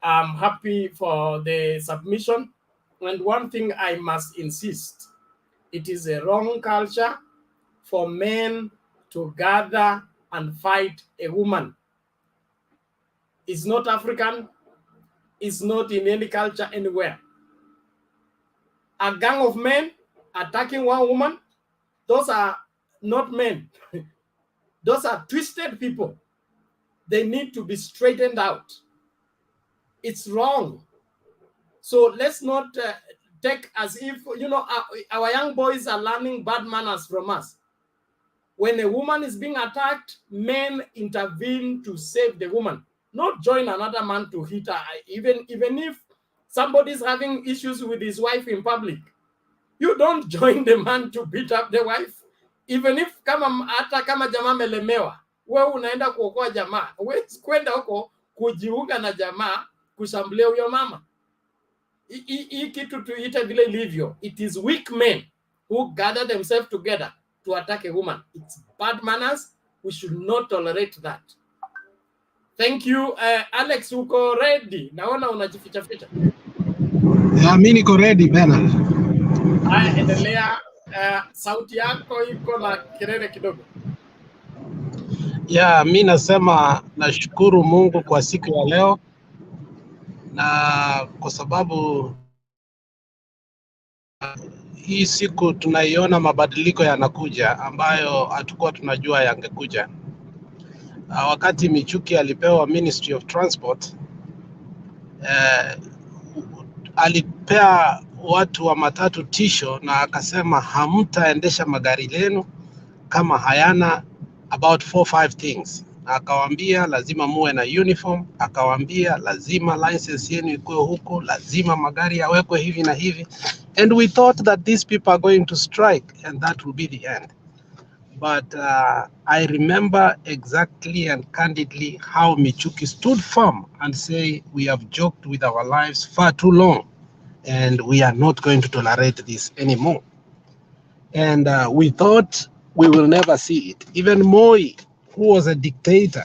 I'm happy for the submission. And one thing I must insist, it is a wrong culture for men to gather and fight a woman. It's not African. It's not in any culture anywhere. A gang of men attacking one woman, those are not men. Those are twisted people. They need to be straightened out. It's wrong. So let's not take as if, our young boys are learning bad manners from us. When a woman is being attacked, men intervene to save the woman, not join another man to hit her. Even if somebody's having issues with his wife in public, you don't join the man to beat up the wife. Even if hata kama jamaa melemewa, wewe unaenda kuokoa jamaa, wewe kwenda huko kujiunga na jamaa kushambulia huyo mama. Hii kitu tuite vile ilivyo. It is weak men who gather themselves together to attack a woman. It's bad manners. We should not tolerate that. Thank you. Alex, uko ready? Naona unajificha ficha. Mimi niko ready Bernard. Haya, endelea. Sauti yako iko na kelele kidogo. Mi nasema nashukuru Mungu kwa siku ya leo, na kwa sababu hii siku tunaiona mabadiliko yanakuja ambayo hatukuwa tunajua yangekuja. Wakati Michuki alipewa Ministry of Transport, alipea watu wa matatu tisho na akasema hamtaendesha magari lenu kama hayana about 4-5 things. Akawaambia lazima muwe na uniform, akawaambia lazima license yenu ikuwe huko, lazima magari yawekwe hivi na hivi. And we thought that these people are going to strike and that will be the end. But I remember exactly and candidly how Michuki stood firm and say, we have joked with our lives far too long and we are not going to tolerate this anymore. And we thought we will never see it. Even Moi, who was a dictator,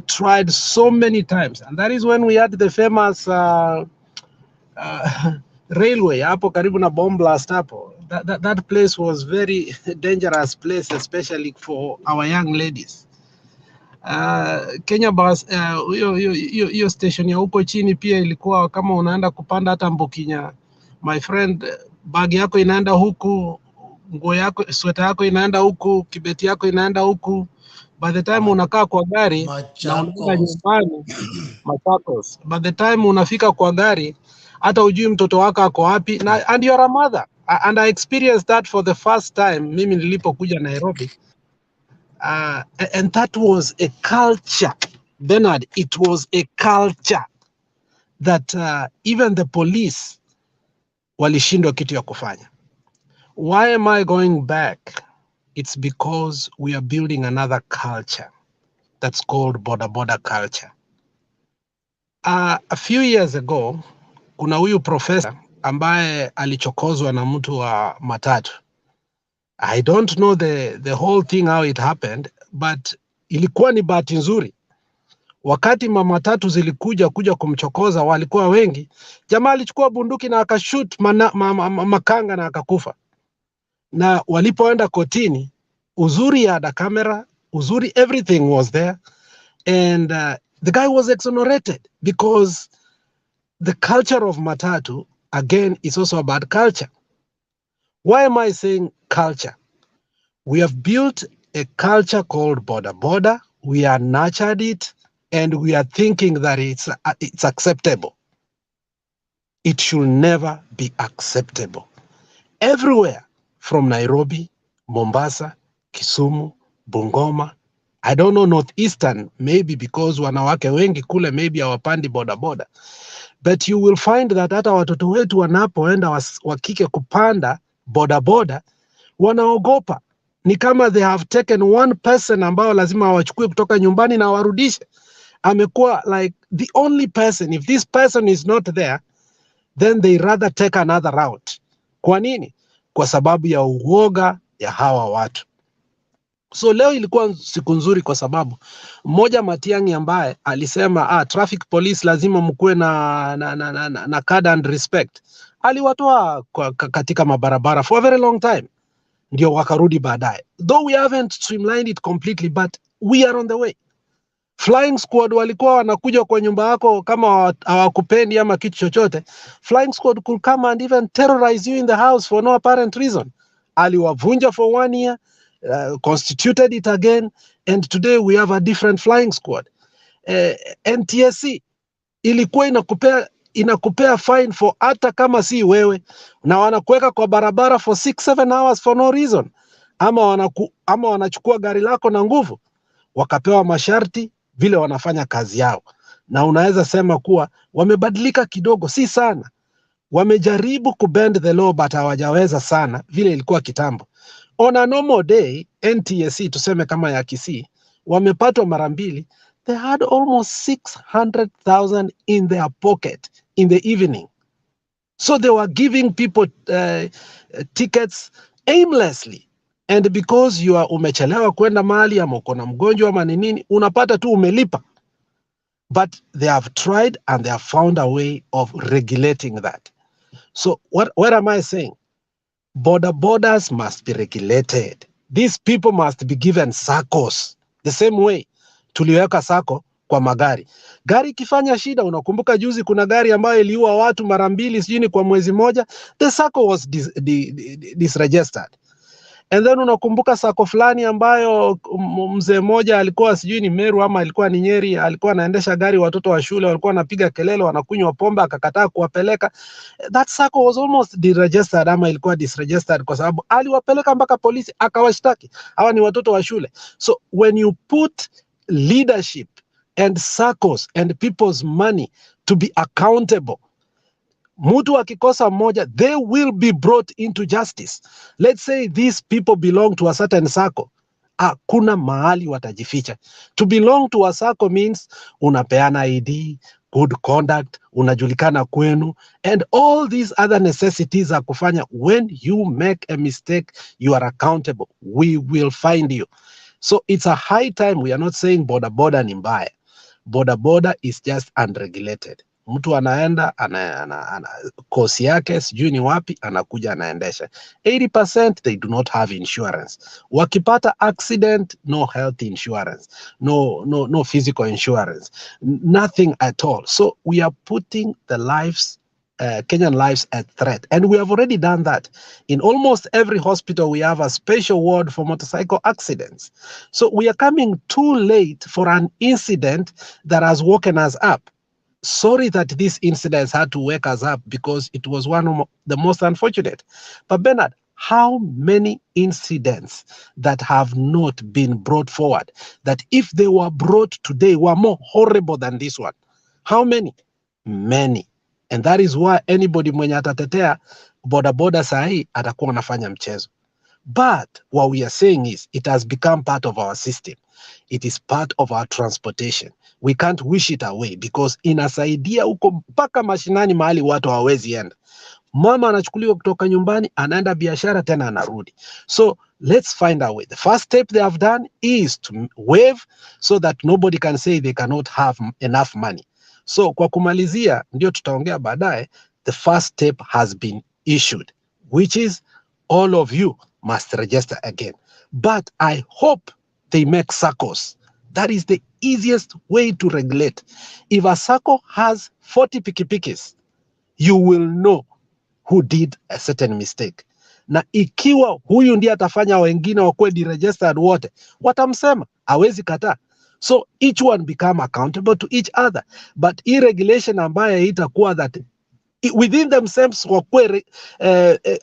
tried so many times. And that is when we had the famous railway, hapo karibu na bomb blast hapo. That place was very dangerous place, especially for our young ladies. Kenya bus, hiyo station ya huko chini pia ilikuwa kama unaenda kupanda hata Mbukinya. My friend, bag yako inaenda huku, nguo yako, sweta yako inaenda huku, kibeti yako inaenda huku. By the time unakaa kwa gari na unaenda nyumbani, Machakos. By the time unafika kwa gari, hata ujui mtoto wako ako wapi, and you're a mother. And I experienced that for the first time mimi nilipokuja Nairobi. And that was a culture, Bernard. It was a culture that even the police walishindwa kitu ya kufanya. Why am I going back? It's because we are building another culture that's called Boda Boda culture. A few years ago, kuna huyu professor ambaye alichokozwa na mtu wa matatu. I don't know the whole thing how it happened, but ilikuwa ni bahati nzuri. Wakati mamatatu zilikuja kumchokoza, walikuwa wengi. Jamaa alichukua bunduki na akashoot makanga na akakufa. Na walipoenda kotini, uzuri ya the camera, uzuri everything was there, and the guy was exonerated because the culture of matatu again is also about culture. Why am I saying culture? We have built a culture called Boda Boda. We are nurtured it, and we are thinking that it's acceptable. It should never be acceptable. Everywhere from Nairobi, Mombasa, Kisumu, Bungoma, I don't know Northeastern, maybe because wanawake wengi kule maybe hawapandi boda boda. But you will find that hata watoto wetu wanapoenda wakike kupanda boda boda, wanaogopa. Ni kama they have taken one person ambao lazima wachukue kutoka nyumbani na warudishe. Amekuwa like the only person. If this person is not there, then they rather take another route. Kwa nini? Kwa sababu ya uoga ya hawa watu. So leo ilikuwa siku nzuri kwa sababu mmoja Matiang'i ambaye alisema traffic police lazima mkuwe na card and respect. Aliwatoa katika mabarabara for a very long time. Ndio wakarudi baadaye. Though we haven't streamlined it completely, but we are on the way. Flying squad walikuwa wanakuja kwa nyumba yako kama hawakupendi ama kitu chochote. Flying squad could come and even terrorize you in the house for no apparent reason. Aliwavunja for 1 year, constituted it again, and today we have a different flying squad. NTSC ilikuwa inakupea fine for hata kama si wewe, na wanakuweka kwa barabara for 6-7 hours for no reason. Ama wanachukua gari lako na nguvu, wakapewa masharti vile wanafanya kazi yao. Na unaweza sema kuwa wamebadilika kidogo, si sana. Wamejaribu kubend the law but hawajaweza sana vile ilikuwa kitambo. On a normal day, NTSC tuseme kama ya Kisii, wamepatwa mara mbili. They had almost 600,000 in their pocket in the evening. So they were giving people tickets aimlessly. And because you are umechelewa kwenda mahali ama uko na mgonjwa ama nini, unapata tu umelipa. But they have tried and they have found a way of regulating that. So what am I saying? Borders must be regulated. These people must be given SACCOs the same way tuliweka SACCO kwa magari. Gari ikifanya shida, unakumbuka juzi kuna gari ambayo iliua watu mara 2 sijui kwa mwezi moja, the SACCO was disregistered. And then unakumbuka SACCO fulani ambayo mzee mmoja alikuwa sijui ni Meru ama alikuwa ni Nyeri, alikuwa anaendesha gari, watoto wa shule walikuwa wanapiga kelele, wanakunywa pombe, akakataa kuwapeleka. That SACCO was almost deregistered ama ilikuwa disregistered kwa sababu aliwapeleka mpaka polisi akawashtaki. Hawa ni watoto wa shule. So when you put leadership and SACCOs and people's money to be accountable, mtu akikosa mmoja, they will be brought into justice. Let's say these people belong to a certain SACCO. Hakuna mahali watajificha. To belong to a SACCO means unapeana ID, good conduct, unajulikana kwenu, and all these other necessities za kufanya. When you make a mistake, you are accountable. We will find you. So it's a high time. We are not saying boda boda ni mbaya. Boda boda is just unregulated. Mtu anaenda kosi yake sijui ni wapi, anakuja anaendesha. 80% they do not have insurance. Wakipata accident, no health insurance, no physical insurance, nothing at all. So we are putting the lives, Kenyan lives at threat. And we have already done that. In almost every hospital, we have a special ward for motorcycle accidents. So we are coming too late for an incident that has woken us up. Sorry that this incident had to wake us up because it was one of the most unfortunate. But Bernard, how many incidents that have not been brought forward, that if they were brought today were more horrible than this one? How many? Many. And that is why anybody mwenye atatetea boda boda sahi atakuwa anafanya mchezo. But what we are saying is it has become part of our system. It is part of our transportation. We can't wish it away because inasaidia huko mpaka mashinani mahali watu hawawezi enda. Mama anachukuliwa kutoka nyumbani, anaenda biashara tena anarudi. So let's find a way. The first step they have done is to waive so that nobody can say they cannot have enough money. So kwa kumalizia, ndio tutaongea baadaye, the first step has been issued, which is all of you must register again. But I hope they make SACCOs. That is the easiest way to regulate. If a SACCO has 40 pikipikis, you will know who did a certain mistake. Na ikiwa huyu ndiye atafanya wengine wakuwe deregistered wote, watamsema, hawezi kataa. So each one become accountable to each other. But hii regulation ambayo itakuwa that within themselves wakuwe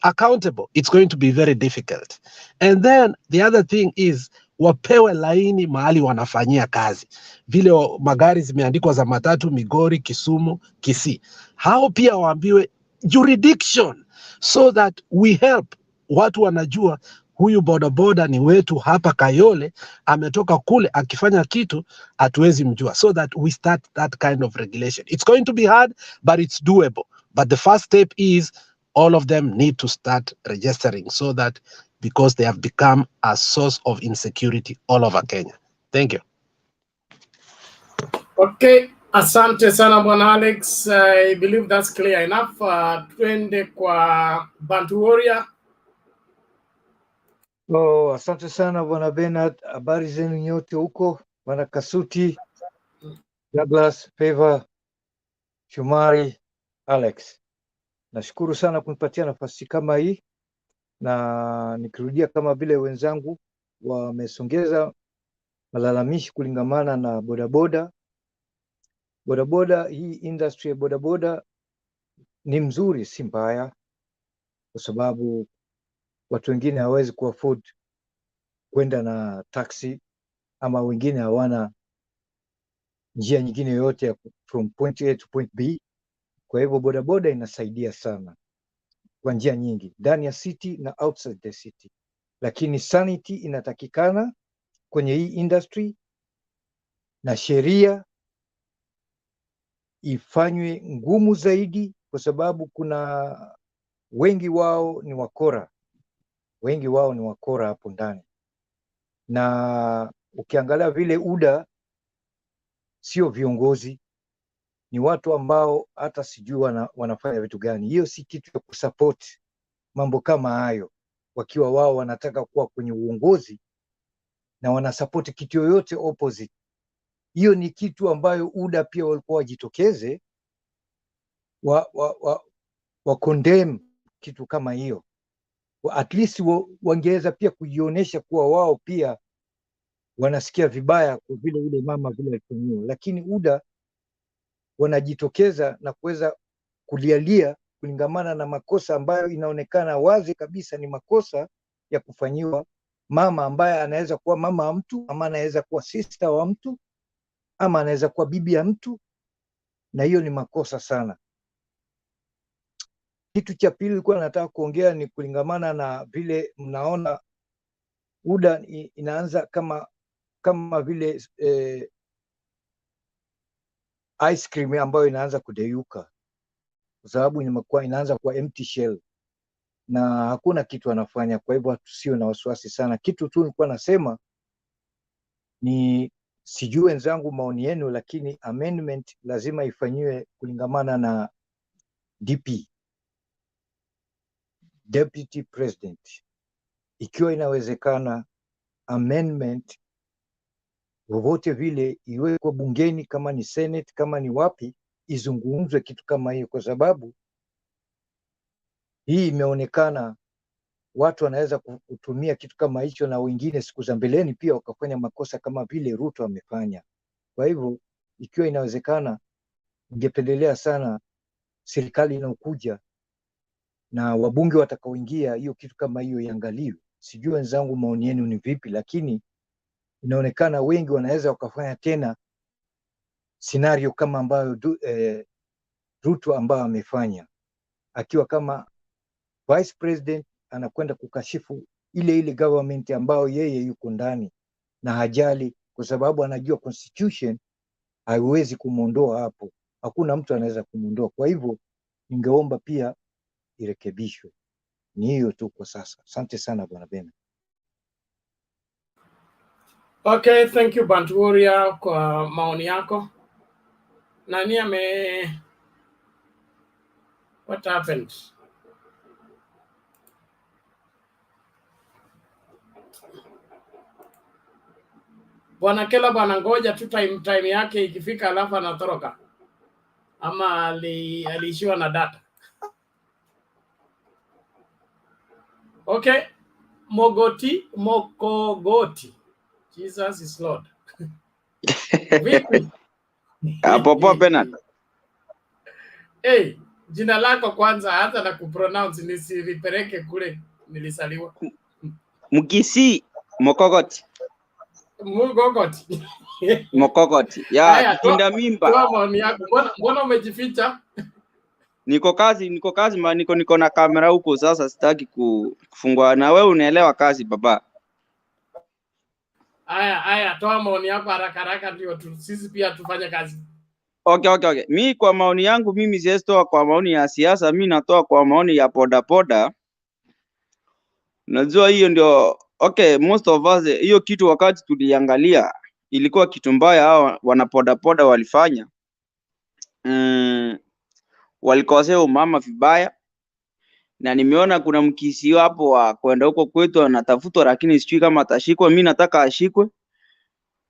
accountable, it's going to be very difficult. And then the other thing is wapewe laini mahali wanafanyia kazi. Vile magari zimeandikwa za matatu Migori, Kisumu, Kisii. Hao pia waambiwe jurisdiction so that we help. Watu wanajua huyu bodaboda ni wetu hapa Kayole, ametoka kule akifanya kitu hatuwezi mjua. So that we start that kind of regulation. It's going to be hard, but it's doable. But the first step is all of them need to start registering so that because they have become a source of insecurity all over Kenya. Thank you. Okay, asante sana bwana Alex. I believe that's clear enough. Twende kwa Bantu Warrior. Oh, asante sana bwana Bernard, habari zenu nyote huko, bwana Kasuti, Douglas, Favor, Shumari, Alex. Nashukuru sana kunipatia nafasi kama hii, na nikirudia kama vile wenzangu wamesongeza malalamishi kulingamana na bodaboda. Bodaboda, hii industry ya bodaboda ni mzuri, si mbaya, kwa sababu watu wengine hawezi kuafford kwenda na taxi, ama wengine hawana njia nyingine yoyote ya from point A to point B. Kwa hivyo bodaboda inasaidia sana kwa njia nyingi ndani ya city na outside the city, lakini sanity inatakikana kwenye hii industry na sheria ifanywe ngumu zaidi, kwa sababu kuna wengi wao ni wakora, hapo ndani. Na ukiangalia vile UDA sio viongozi, ni watu ambao hata sijui wanafanya vitu gani. Hiyo si kitu ya kusupport mambo kama hayo, wakiwa wao wanataka kuwa kwenye uongozi na wanasupport kitu yoyote opposite. Hiyo ni kitu ambayo UDA pia walikuwa wajitokeze wa condemn kitu kama hiyo. At least wangeweza pia kujionyesha kuwa wao pia wanasikia vibaya kwa vile yule mama vile alifanyiwa, lakini UDA wanajitokeza na kuweza kulialia kulingamana na makosa ambayo inaonekana wazi kabisa ni makosa ya kufanyiwa mama ambaye anaweza kuwa mama wa mtu, ama anaweza kuwa sister wa mtu, ama anaweza kuwa bibi ya mtu, na hiyo ni makosa sana. Kitu cha pili nilikuwa nataka kuongea ni kulingamana na vile mnaona UDA inaanza kama vile ice cream ambayo inaanza kudeyuka, kwa sababu inaanza kuwa empty shell na hakuna kitu anafanya. Kwa hivyo tusio na wasiwasi sana. Kitu tu nilikuwa nasema ni sijui wenzangu maoni yenu, lakini amendment lazima ifanyiwe kulingamana na DP, Deputy President. Ikiwa inawezekana amendment vovote vile iwekwe bungeni, kama ni Senate, kama ni wapi, izungumzwe kitu kama hiyo, kwa sababu hii imeonekana watu wanaweza kutumia kitu kama hicho, na wengine siku za mbeleni pia wakafanya makosa kama vile Ruto amefanya. Kwa hivyo ikiwa inawezekana, ningependelea sana serikali inayokuja na wabunge watakaoingia, hiyo kitu kama hiyo iangaliwe. Sijui wenzangu maoni yenu ni vipi, lakini inaonekana wengi wanaweza wakafanya tena scenario kama ambayo Ruto ambayo amefanya, akiwa kama vice president anakwenda kukashifu ile government ambayo yeye yuko ndani na hajali, kwa sababu anajua constitution haiwezi kumuondoa hapo, hakuna mtu anaweza kumuondoa. Kwa hivyo ningeomba pia irekebishwe. Ni hiyo tu kwa sasa. Asante sana Bwana Bena. Okay, thank you Bantu Warrior kwa maoni yako. Nani what happened? Bwana Kela bwana, ngoja tu time yake ikifika alafu anatoroka, ama aliishiwa na data. Okay, Mokogoti. Jesus is Lord. Vipi? Popo Bernard. Hey, jina lako kwanza hata na kupronounce nisiripeleke kule nilisaliwa. Mugisi Mokogoti. Mugogoti. Mokogoti. Ya, kinda mimba. Toa maoni yako. Mbona umejificha? Niko kazi ma niko na kamera huko sasa, sitaki kufungua. Na wewe unaelewa kazi baba. Aya, toa maoni yako haraka ndio sisi pia tufanye kazi. Okay. Mi kwa maoni yangu mimi siwezi toa kwa maoni ya siasa, mi natoa kwa maoni ya Boda Boda. Najua hiyo ndio okay, most of us hiyo kitu wakati tuliangalia ilikuwa kitu mbaya hao wana Boda Boda walifanya. Walikosea umama vibaya, na nimeona kuna mkisi hapo wa kwenda huko kwetu anatafutwa, lakini sijui kama atashikwa. Mimi nataka ashikwe.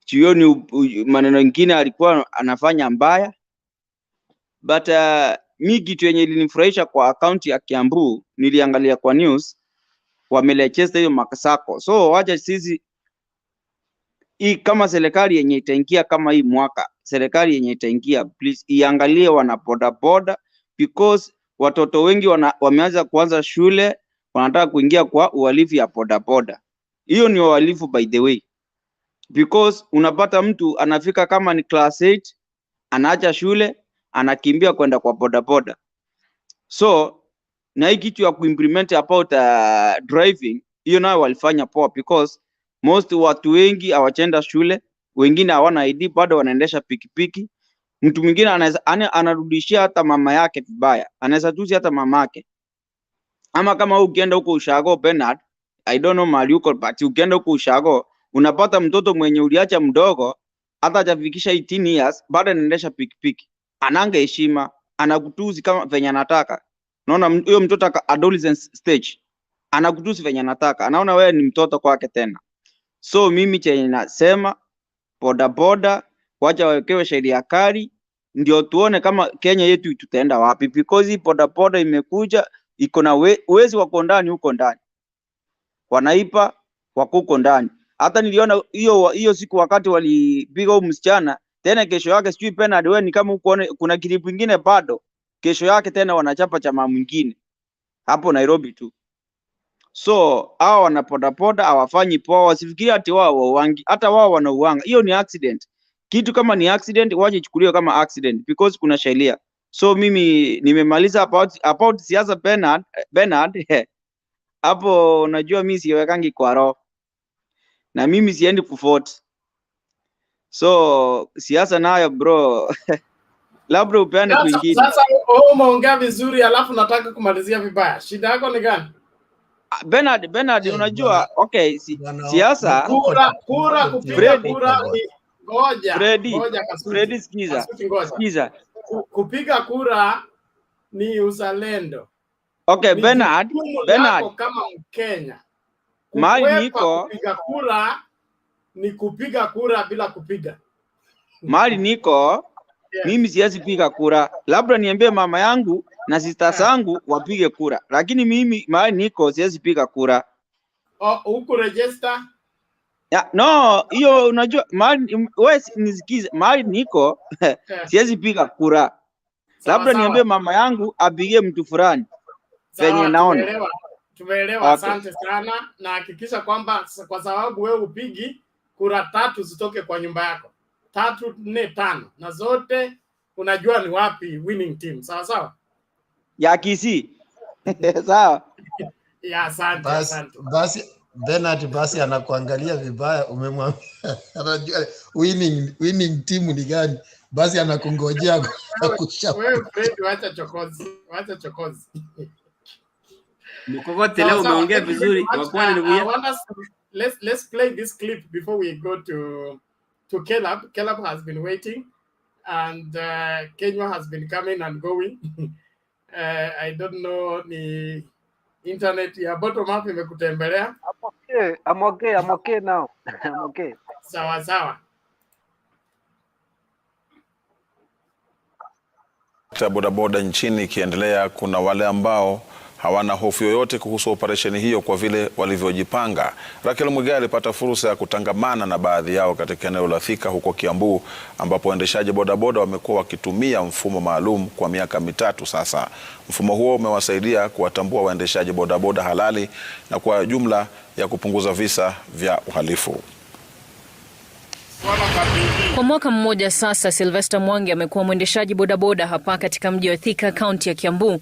Hiyo ni maneno mengine alikuwa anafanya mbaya. But mi kitu yenye ilinifurahisha kwa account ya Kiambu, niliangalia kwa news wamelecheza hiyo makasako. So wacha sisi hii kama serikali yenye itaingia kama hii mwaka, serikali yenye itaingia please iangalie wana Boda Boda, because watoto wengi wameanza kuanza shule, wanataka kuingia kwa uhalifu ya Boda Boda. Hiyo ni uhalifu by the way, because unapata mtu anafika kama ni class 8 anaacha shule anakimbia kwenda kwa Boda Boda. So na hii kitu ya kuimplement about driving, hiyo nayo walifanya poa, because most watu wengi hawachenda shule, wengine hawana ID bado wanaendesha pikipiki. Mtu mwingine anarudishia hata mama yake vibaya, anaweza tusi hata mama yake. Ama kama ukienda huko Ushago Bernard, I don't know mahali uko, but ukienda huko Ushago unapata mtoto mwenye uliacha mdogo hata hajafikisha 18 years bado anaendesha pikipiki, ananga heshima, anakutuzi kama venye anataka. Naona huyo mtoto adolescent stage anakutuzi venye anataka, anaona wewe ni mtoto kwake tena. So mimi chenye nasema bodaboda wacha wawekewe sheria kali, ndio tuone kama Kenya yetu tutaenda wapi, because hii bodaboda imekuja iko na wezi wako ndani huko ndani, wanaipa wako huko ndani. Hata niliona hiyo siku wakati walipiga huyo msichana, tena kesho yake sijui penalty wewe ni kama huko kuna kilipu kingine bado, kesho yake tena wanachapa chama mwingine hapo Nairobi tu. So hao wana bodaboda hawafanyi poa, wasifikiria ati wao wangi, hata wao wanauanga. Hiyo ni accident. Kitu kama ni accident waje chukuliwe kama accident because kuna sheria. So mimi nimemaliza about siasa Bernard hapo unajua mimi siwekangi kwa roho. Na mimi siendi kuvote. So siasa nayo bro labda upeane kwingine. Sasa umeongea vizuri alafu nataka kumalizia vibaya. Shida yako ni gani? Bernard unajua okay siasa kura kupiga kura ni Freddy skiza. Kupiga kura ni uzalendo. Okay Bernard kama Mkenya. Mali niko kupiga kura ni kupiga kura bila kupiga. Mali niko mimi siwezi piga kura, labda niambie mama yangu na sister zangu wapige kura, lakini mimi mali niko siwezi piga kura. Huko register? No, hiyo unajua mali wewe nisikize, mali niko siwezi piga kura. Labda niambie mama yangu apige mtu fulani. Venye naona. Tumeelewa. Asante sana, na hakikisha kwamba kwa sababu wewe upigi kura 3 zitoke kwa nyumba yako. 3, 4, 5 na zote unajua ni wapi winning team. Sawa sawa? Ya Kisii. Sawa. Ya asante. Basi Bernard basi anakuangalia vibaya, umemwambia anajua winning team ni gani, basi anakungojea kushauri. Wewe Fred wacha chokozi. Mkokote leo umeongea vizuri. Let's play this clip before we go to Caleb. Caleb has been waiting and Kenya has been coming and going. I don't know ni internet ya bottom up imekutembelea. I'm okay now. I'm okay. Sawa. Bodaboda nchini ikiendelea, kuna wale ambao hawana hofu yoyote kuhusu operesheni hiyo kwa vile walivyojipanga. Rakel Mwigai alipata fursa ya kutangamana na baadhi yao katika eneo la Thika huko Kiambu, ambapo waendeshaji bodaboda wamekuwa wakitumia mfumo maalum kwa miaka 3 sasa. Mfumo huo umewasaidia kuwatambua waendeshaji bodaboda halali na kwa jumla ya kupunguza visa vya uhalifu. Kwa mwaka mmoja sasa, Sylvester Mwangi amekuwa mwendeshaji bodaboda hapa katika mji wa Thika, kaunti ya Kiambu.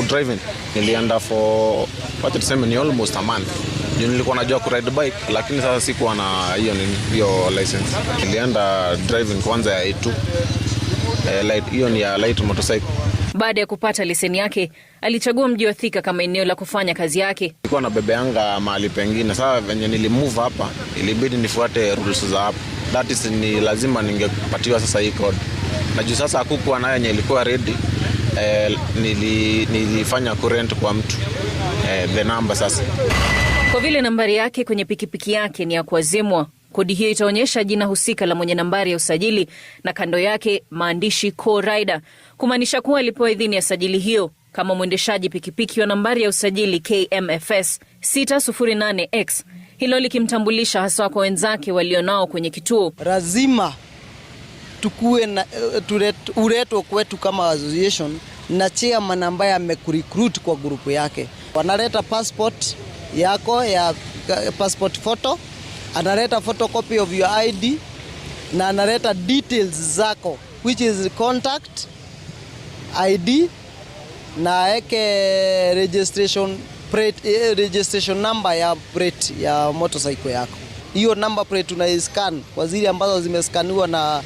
Driving nilienda for wacha tuseme ni almost a month. Nilikuwa najua ku ride bike, lakini sasa sikuwa na hiyo license. Nilienda driving kwanza ya A2. Light hiyo ni ya light motorcycle. Baada ya kupata leseni yake, alichagua mji wa Thika kama eneo la kufanya kazi yake. Nilikuwa na bebeanga mahali pengine. Sasa venye nilimove hapa, ilibidi nifuate rules za hapa. That is ni lazima ningepatiwa sasa hii code. Na juu sasa hakukuwa nayo yenye ilikuwa ready. Nilifanya current kwa mtu the number sasa. Kwa vile nambari yake kwenye pikipiki yake ni ya kuazimwa, kodi hiyo itaonyesha jina husika la mwenye nambari ya usajili na kando yake maandishi co-rider, kumaanisha kuwa alipewa idhini ya sajili hiyo kama mwendeshaji pikipiki wa nambari ya usajili KMFS 608X. Hilo likimtambulisha hasa kwa wenzake walionao kwenye kituo. Lazima tukue na ureto kwetu kama association na chairman ambaye amekurecruit kwa grupu yake. Wanaleta passport yako ya passport photo, analeta photocopy of your ID na analeta details zako which is contact ID na eke registration plate, registration number ya plate ya motorcycle yako. Hiyo number plate unaiscan kwa zile ambazo zimeskaniwa na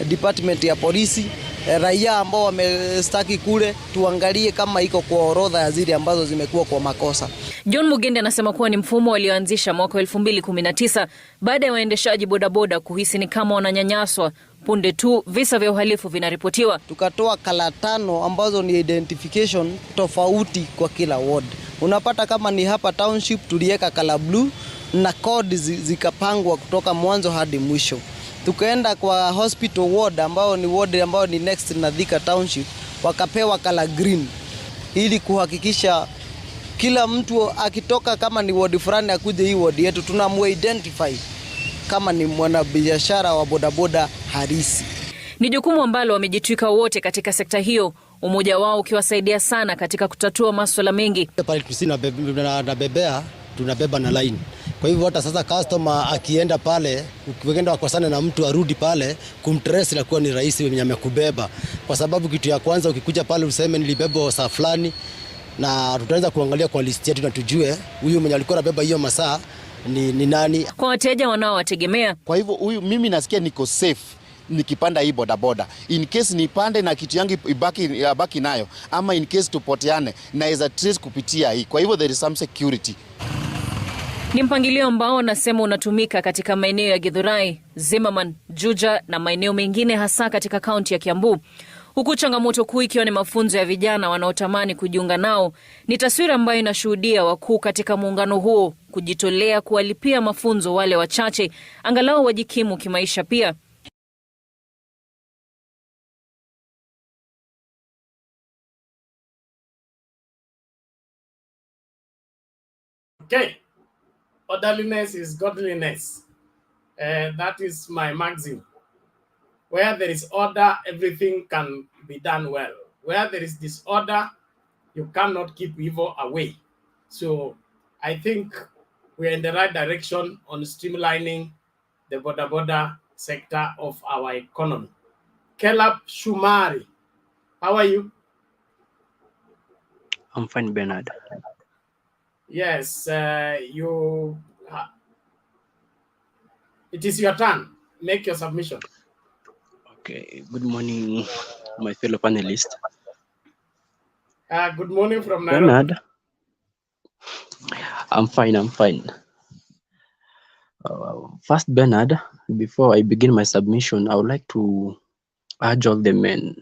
department ya polisi raia ambao wamestaki kule, tuangalie kama iko kwa orodha ya zile ambazo zimekuwa kwa makosa. John Mugende anasema kuwa ni mfumo walioanzisha mwaka 2019 baada ya waendeshaji bodaboda kuhisi ni kama wananyanyaswa punde tu visa vya uhalifu vinaripotiwa. Tukatoa kala 5 ambazo ni identification tofauti kwa kila ward. Unapata kama ni hapa township tuliweka kala blue na code zikapangwa kutoka mwanzo hadi mwisho. Tukaenda kwa hospital ward ambao ni next na Thika township, wakapewa kala green ili kuhakikisha kila mtu akitoka kama ni ward fulani akuje hii ward yetu tunamu-identify kama ni mwanabiashara wa bodaboda harisi. Ni jukumu ambalo wamejitwika wote katika sekta hiyo, umoja wao ukiwasaidia sana katika kutatua masuala mengi. Pale tunabebea, tunabeba na line. Kwa hivyo hata sasa customer akienda pale, ukienda wakosana na mtu arudi pale, kumtrace inakuwa ni rahisi mwenye amekubeba. Kwa sababu kitu ya kwanza ukikuja pale useme nilibeba saa fulani, na tutaanza kuangalia kwa list yetu na tujue huyu mwenye alikuwa anabeba hiyo masaa ni nani. Kwa wateja wanaowategemea. Kwa hivyo huyu mimi nasikia niko safe nikipanda hii bodaboda. In case nipande na kitu yangu ibaki nayo, ama in case tupoteane naweza trace kupitia hii. Kwa hivyo there is some security. Ni mpangilio ambao wanasema unatumika katika maeneo ya Githurai, Zimmerman, Juja na maeneo mengine hasa katika kaunti ya Kiambu. Huku changamoto kuu ikiwa ni mafunzo ya vijana wanaotamani kujiunga nao. Ni taswira ambayo inashuhudia wakuu katika muungano huo kujitolea kuwalipia mafunzo wale wachache angalau wajikimu kimaisha pia. Okay. Orderliness is godliness. That is my maxim. Where there is order, everything can be done well. Where there is disorder, you cannot keep evil away. So I think we are in the right direction on streamlining the Boda Boda sector of our economy. Kelab Shumari, how are you? I'm fine, Bernard. Yes, it is your turn. Make your submission. Okay, good morning, my fellow panelists. Good morning from Nairobi. Bernard, I'm fine. First, Bernard, before I begin my submission, I would like to urge all the men,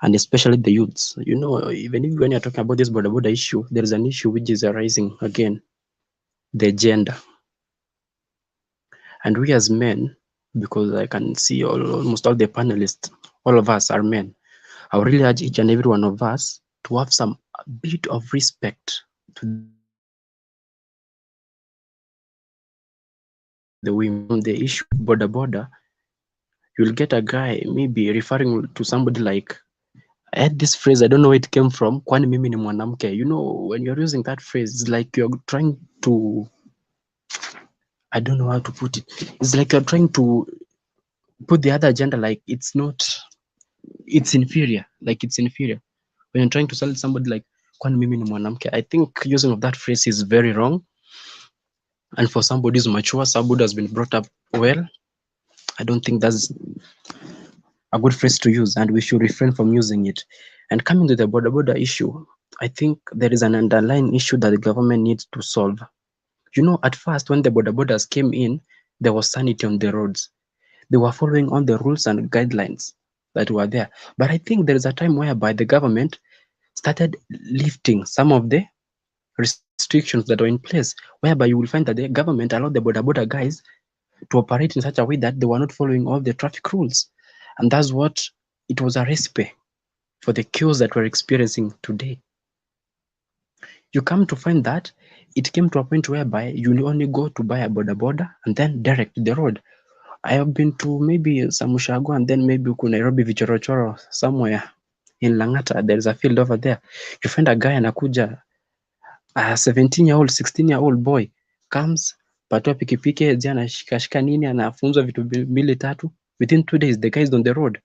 and especially the youths. You know, even if when you're talking about this Boda Boda issue, there is an issue which is arising again, the gender. And we as men, because I can see almost all the panelists, all of us are men. I would really urge each and every one of us to have a bit of respect to the women. The issue of Boda Boda, you'll get a guy maybe referring to somebody like, I had this phrase, I don't know where it came from, kwani mimi ni mwanamke. You know, when you're using that phrase, it's like you're trying to, I don't know how to put it. It's like you're trying to put the other gender like it's inferior. Like it's inferior. When you're trying to sell somebody like, kwani mimi ni mwanamke, I think using of that phrase is very wrong. And for somebody who's mature, somebody who has been brought up well, I don't think that's a good phrase to use, and we should refrain from using it. And coming to the Boda Boda issue, I think there is an underlying issue that the government needs to solve. You know, at first, when the Boda Bodas came in, there was sanity on the roads. They were following all the rules and guidelines that were there. But I think there is a time whereby the government started lifting some of the restrictions that were in place, whereby you will find that the government allowed the Boda Boda guys to operate in such a way that they were not following all the traffic rules. And that's what it was a recipe for the chaos that we're experiencing today. You come to find that it came to a point whereby you only go to buy a Boda Boda and then direct to the road. I have been to maybe Samushago and then maybe Nairobi Vichorochoro somewhere in Langata. There's a field over there. You find a guy anakuja, a 17-year-old, 16-year-old boy comes, patwa pikipiki, jana shikashika nini, anafunzwa vitu mbili tatu. Within 2 days, the guy is on the road.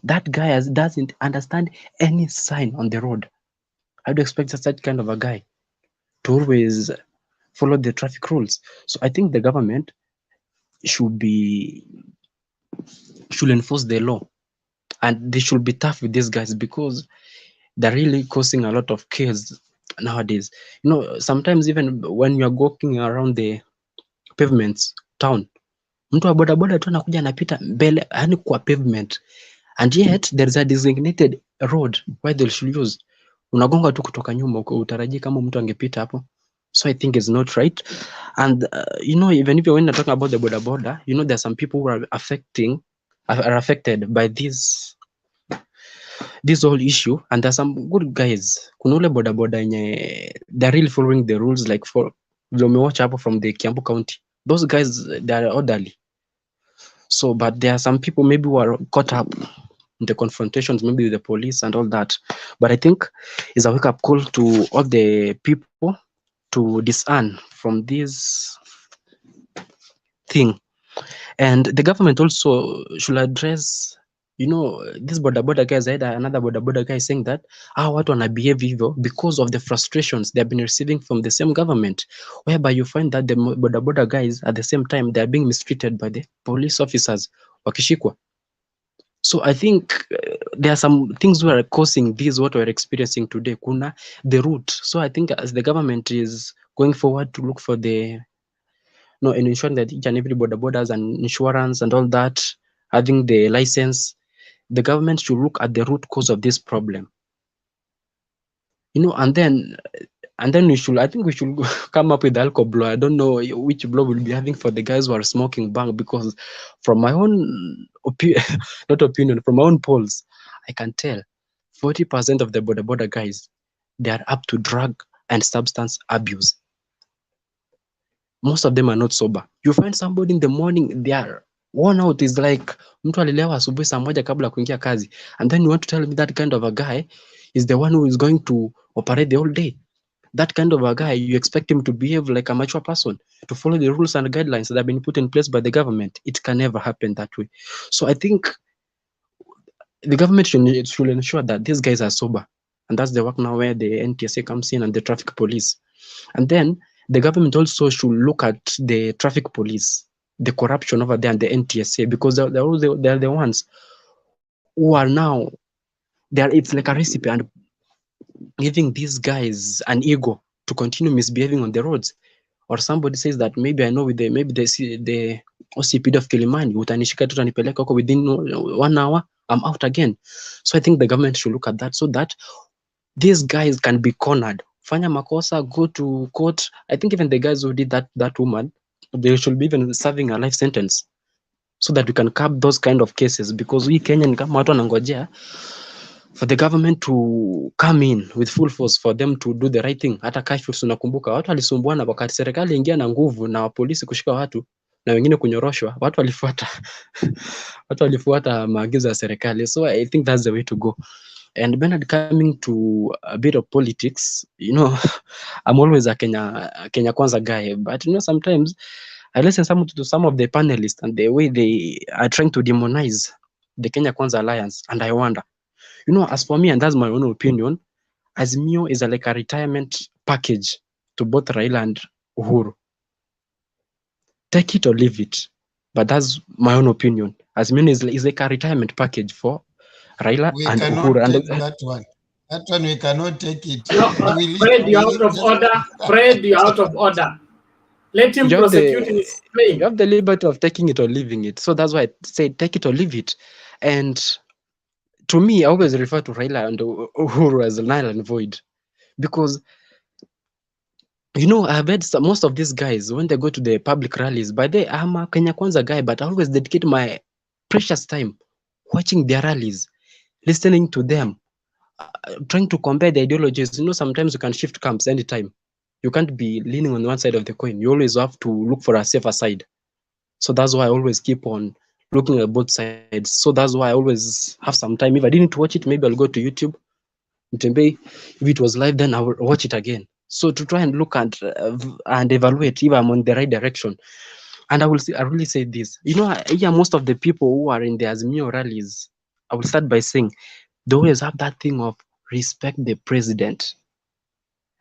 That guy doesn't understand any sign on the road. How do you expect such kind of a guy to always follow the traffic rules? So I think the government should enforce the law and they should be tough with these guys because they're really causing a lot of chaos nowadays. You know, sometimes even when you're walking around the pavements town, mtu wa bodaboda tu anakuja anapita mbele, yani kwa pavement, and yet there is a designated road where they should use. Unagonga tu kutoka nyuma, utarajii kama mtu angepita hapo. So I think it's not right. And you know, even if you're talking about the boda, you know, there are some people who are affected by this whole issue, and there's some good guys. Kuna ule boda yenye they're really following the rules, like for vile umewatch hapo from the Kiambu County. Those guys, they are orderly. So, but there are some people maybe who are caught up in the confrontations, maybe with the police and all that. But I think it's a wake-up call to all the people to discern from this thing. And the government also should address, you know, this boda guys. I had another boda guy saying that watu wana behave hivyo because of the frustrations they have been receiving from the same government, whereby you find that the boda guys at the same time they are being mistreated by the police officers wakishikwa. So I think there are some things who are causing this, what we're experiencing today, kuna the root. So I think as the government is going forward to look for the, no, and ensuring that each and every boda has an insurance and all that, having the license, the government should look at the root cause of this problem. You know, and then we should, I think we should come up with alcohol blow. I don't know which blow we'll be having for the guys who are smoking bang, because from my own not opinion, from my own polls, I can tell 40% of the boda guys, they are up to drug and substance abuse. Most of them are not sober. You find somebody in the morning, they are worn out. Is like mtu alilewa asubuhi saa moja kabla kuingia kazi, and then you want to tell me that kind of a guy is the one who is going to operate the whole day. That kind of a guy, you expect him to behave like a mature person, to follow the rules and guidelines that have been put in place by the government. It can never happen that way. So I think the government should ensure that these guys are sober. And that's the work now where the NTSA comes in and the traffic police. And then the government also should look at the traffic police, the corruption over there and the NTSA, because they're the ones who are now, it's like a recipe and giving these guys an ego to continue misbehaving on the roads. Or somebody says that maybe I know with the OCPD of Kilimani, utanishika tu utanipeleka huko within 1 hour, I'm out again. So I think the government should look at that so that these guys can be cornered. Fanya makosa, go to court. I think even the guys who did that woman, they should be even serving a life sentence so that we can curb those kind of cases, because we Kenyan kama watu wanangojea for the government to come in with full force for them to do the right thing. Hata curfews unakumbuka watu walisumbuana wakati serikali ingia na nguvu na polisi kushika watu na wengine kunyoroshwa, watu walifuata maagizo ya serikali. So I think that's the way to go. And Bernard, coming to a bit of politics, you know, I'm always a Kenya Kwanza guy, but you know, sometimes I listen to some of the panelists and the way they are trying to demonize the Kenya Kwanza alliance, and I wonder, you know, as for me, and that's my own opinion, Azimio is like a retirement package to both Raila and Uhuru. Take it or leave it, but that's my own opinion. Azimio is like a retirement package for Raila We and cannot Uhuru. take that one. That one we cannot take it. No, Fred, you're out of order. Fred, you're out of order. Let him prosecute his claim. You have the liberty of taking it or leaving it. So that's why I say take it or leave it. And to me, I always refer to Raila and Uhuru as null and void, because you know, I've heard most of these guys, when they go to the public rallies, by the I'm a Kenya Kwanza guy, but I always dedicate my precious time watching their rallies, listening to them, trying to compare the ideologies. You know, sometimes you can shift camps anytime. You can't be leaning on one side of the coin. You always have to look for a safer side. So that's why I always keep on looking at both sides. So that's why I always have some time. If I didn't watch it, maybe I'll go to YouTube. If it was live, then I will watch it again. So to try and look at and evaluate if I'm on the right direction. And I really say this. You know, most of the people who are in the Azimio rallies, I will start by saying, they always have that thing of respect the president.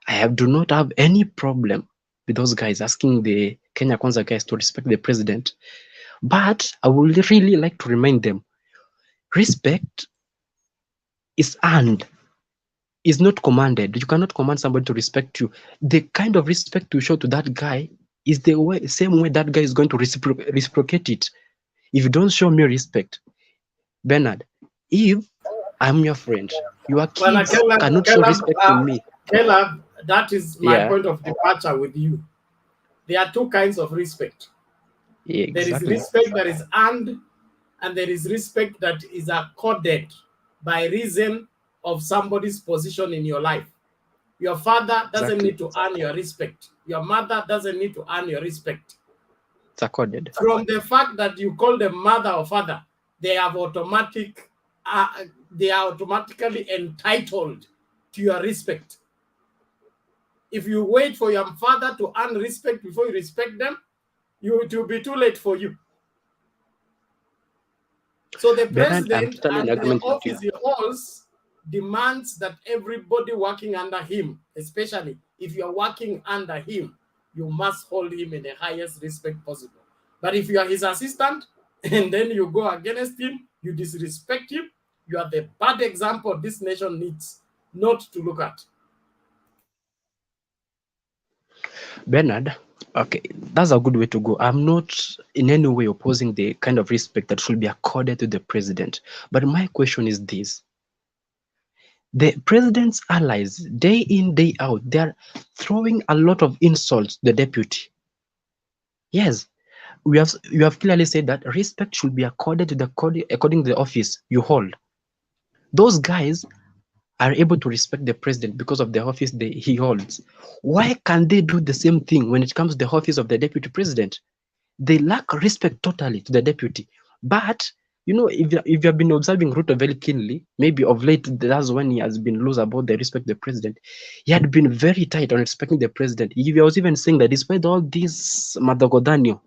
I do not have any problem with those guys asking the Kenya Kwanza guys to respect the president. But I would really like to remind them, respect is earned, is not commanded. You cannot command somebody to respect you. The kind of respect you show to that guy is the same way that guy is going to reciprocate it. If you don't show me respect, Bernard, if I'm your friend, your Well, kids cannot show respect to me. Caleb, that is my Yeah, point of departure with you. There are two kinds of respect. yeah, There is exactly. respect that is earned, and there is respect that is accorded by reason of somebody's position in your life. Your father doesn't Exactly. need to earn your respect. Your mother doesn't need to earn your respect. It's accorded. From the fact that you call them mother or father, they are automatically entitled to your respect. If you wait for your father to earn respect before you respect them, it will be too late for you. So the Bernard, I'm president totally in and the agreement with you. office he holds demands that everybody working under him, especially if you're working under him, you must hold him in the highest respect possible. But if you are his assistant and then you go against him, you disrespect him, you are the bad example this nation needs not to look at. Bernard, okay, that's a good way to go. I'm not in any way opposing the kind of respect that should be accorded to the president. But my question is this. The president's allies, day in, day out, they are throwing a lot of insults to the deputy. Yes, you have clearly said that respect should be accorded to according to the office you hold. Those guys are able to respect the president because of the office he holds. Why can't they do the same thing when it comes to the office of the deputy president? They lack respect totally to the deputy. But you know, if you have been observing Ruto very keenly, maybe of late that's when he has been loose about the respect of the president. He had been very tight on respecting the president. He was even saying that despite all this Madagodanio,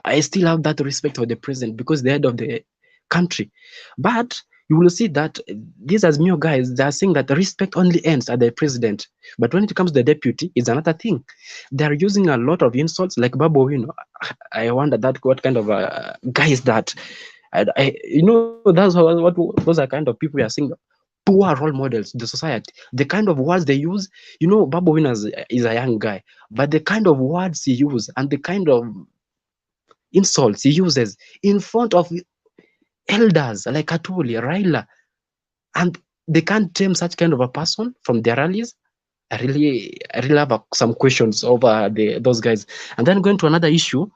I still have that respect for the president because the head of the country. But you will see that these Azimio guys, they are saying that the respect only ends at the president. But when it comes to the deputy, it's another thing. They are using a lot of insults like Babu, you know. I wonder what kind of guy is that? That's what those are kind of people we are seeing. Poor role models, the society, the kind of words they use. Babu is a young guy, but the kind of words he uses and the kind of insults he uses in front of elders like Atuli, Raila, and they can't tame such kind of a person from their rallies. I really have some questions over those guys. And then going to another issue,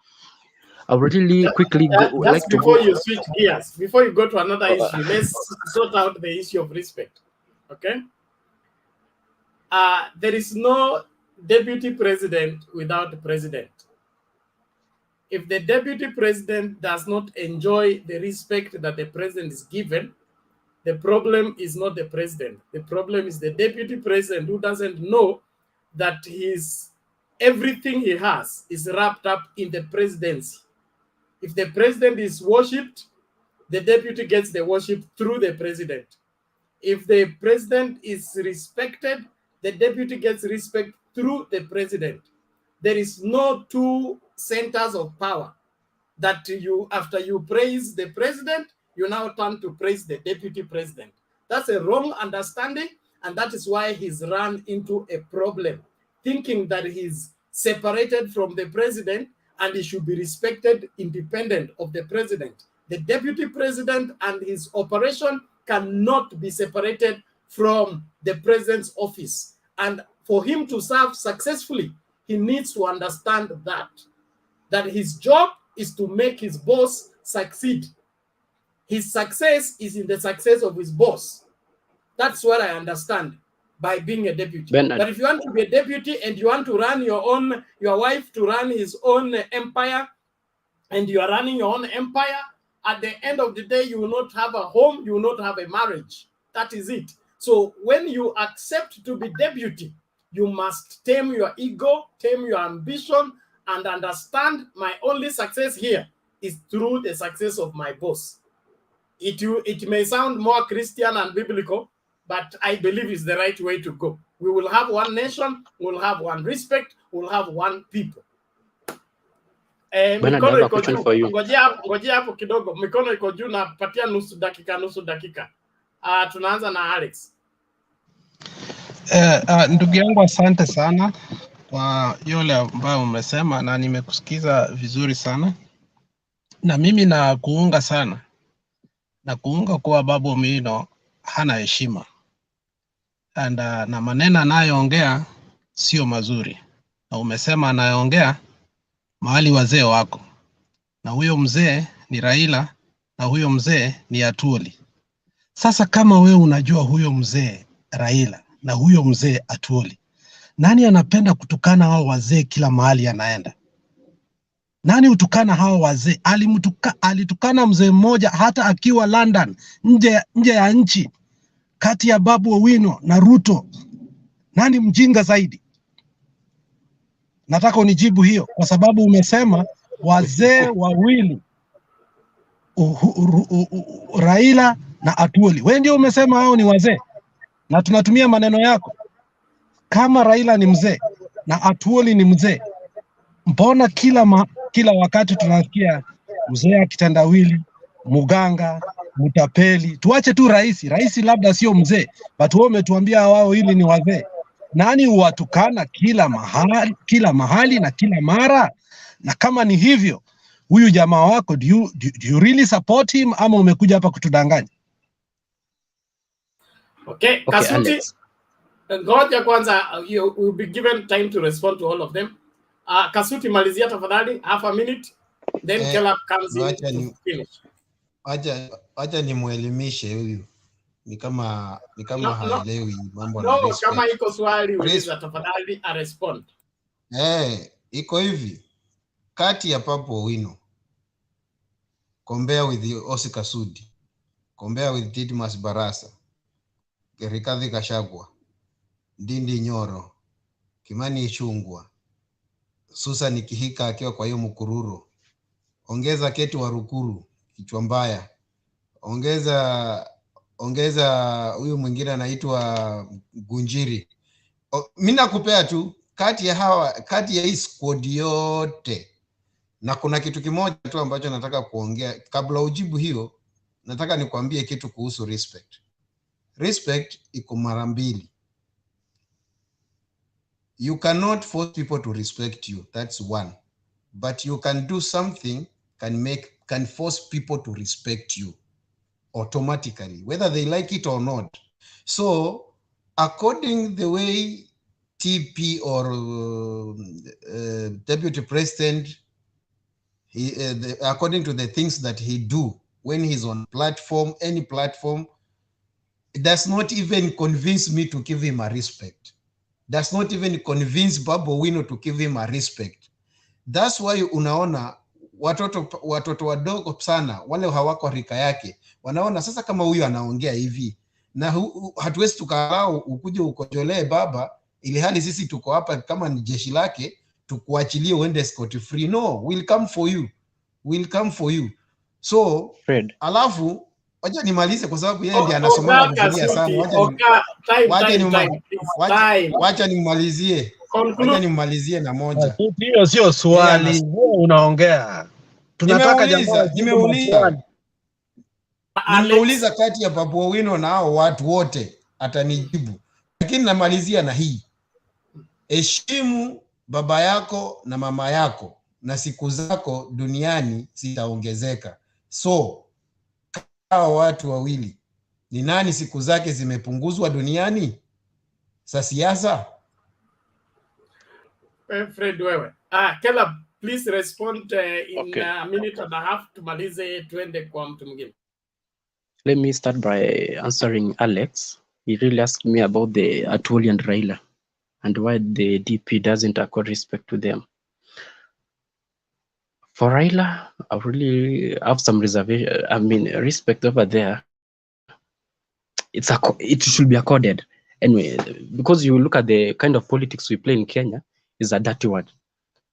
I would really quickly Before you switch gears, before you go to another issue, let's sort out the issue of respect. Okay? There is no deputy president without the president. If the deputy president does not enjoy the respect that the president is given, the problem is not the president. The problem is the deputy president who doesn't know that everything he has is wrapped up in the presidency. If the president is worshipped, the deputy gets the worship through the president. If the president is respected, the deputy gets respect through the president. There is no two centers of power that after you praise the president, you now turn to praise the deputy president. That's a wrong understanding, and that is why he's run into a problem, thinking that he's separated from the president and he should be respected independent of the president. The deputy president and his operation cannot be separated from the president's office. And for him to serve successfully, he needs to understand that his job is to make his boss succeed. His success is in the success of his boss. That's what I understand by being a deputy. Bernard. But if you want to be a deputy and you want to run your wife to run his own empire, and you are running your own empire, at the end of the day, you will not have a home, you will not have a marriage. That is it. So when you accept to be deputy, you must tame your ego, tame your ambition, and understand my only success here is through the success of my boss. It may sound more Christian and biblical, but I believe it's the right way to go. We will have one nation, we'll have one respect, we'll have one people. Mikono iko juu. Ngojea hapo kidogo. Mikono iko juu na patia nusu dakika. Tunaanza na Alex. Ndugu yangu, asante sana kwa yule ambayo umesema na nimekusikiza vizuri sana, na mimi na kuunga sana na kuunga kuwa Babu Owino hana heshima and na maneno anayoongea sio mazuri, na umesema anayoongea mahali wazee wako, na huyo mzee ni Raila na huyo mzee ni Atuoli. Sasa kama wewe unajua huyo mzee Raila na huyo mzee Atuoli, nani anapenda kutukana hao wazee kila mahali anaenda? Nani utukana hao wazee? Alitukana mzee mmoja hata akiwa London, nje ya nchi, kati ya Babu Owino na Ruto. Nani mjinga zaidi? Nataka unijibu hiyo, kwa sababu umesema wazee wawili, Raila na Atuoli. Wewe ndio umesema hao ni wazee, na tunatumia maneno yako. Kama Raila ni mzee na Atuoli ni mzee, mbona kila wakati tunasikia mzee akitandawili, muganga, mtapeli? Tuache tu rais labda sio mzee, but wewe umetuambia wao ili ni wazee. Nani huwatukana kila mahali na kila mara? Na kama ni hivyo, huyu jamaa wako, do you really support him ama umekuja hapa kutudanganya? Okay, Kasuti, ngoja kwanza, you will be given time to respond to all of them. Kasuti, malizia tafadhali, half a minute, then Caleb comes in to finish. Acha nimuelimishe huyu, ni kama haelewi mambo na respect. Kama iko swali uliza tafadhali a respond. Iko hivi, kati ya Babu Owino, compare with Oscar Sudi, compare with Didmus Barasa, Rigathi Gachagua, Ndindi Nyoro, Kimani Ichung'wah, Susan Kihika akiwa kwa hiyo mkururo, ongeza Keti Warukuru, kichwa mbaya, ongeza huyu mwingine anaitwa Gunjiri. Mimi nakupea tu kati ya hii squad yote, na kuna kitu kimoja tu ambacho nataka kuongea kabla ujibu hiyo. Nataka nikwambie kitu kuhusu respect. Respect iko mara mbili. You cannot force people to respect you, that's one. But you can do something can force people to respect you automatically, whether they like it or not. So according the way TP or Deputy President, according to the things that he do when he's on platform, any platform, it does not even convince me to give him a respect. Does not even convince Babu Owino to give him a respect. That's why unaona watoto wadogo sana wale hawako rika yake wanaona sasa kama huyu anaongea hivi na hatuwezi tukarau ukuje ukojolee baba, ili hali sisi tuko hapa kama ni jeshi lake tukuachilie uende scot free. No, we'll come for you. So Fred, alafu wacha nimalize kwa sababu yeye ndiye anasoma Biblia sana. Wacha nimalizie na moja. Hiyo sio swali, wewe unaongea. Tunataka jamaa. Nimeuliza kati ya Babu Owino na hao watu wote atanijibu. Lakini namalizia na hii. Heshimu baba yako na mama yako na siku zako duniani zitaongezeka. So hao watu wawili, ni nani siku zake zimepunguzwa duniani? Sa siasa? Fred, wewe. Caleb, please respond in a minute and a half tumalize tuende kwa mtu mwingine. Let me start by answering Alex. He really asked me about the Atuoli and Raila and why the DP doesn't accord respect to them. For Raila, I really have some reservation. Respect over there. It should be accorded. Anyway, because you look at the kind of politics we play in Kenya, is a dirty word.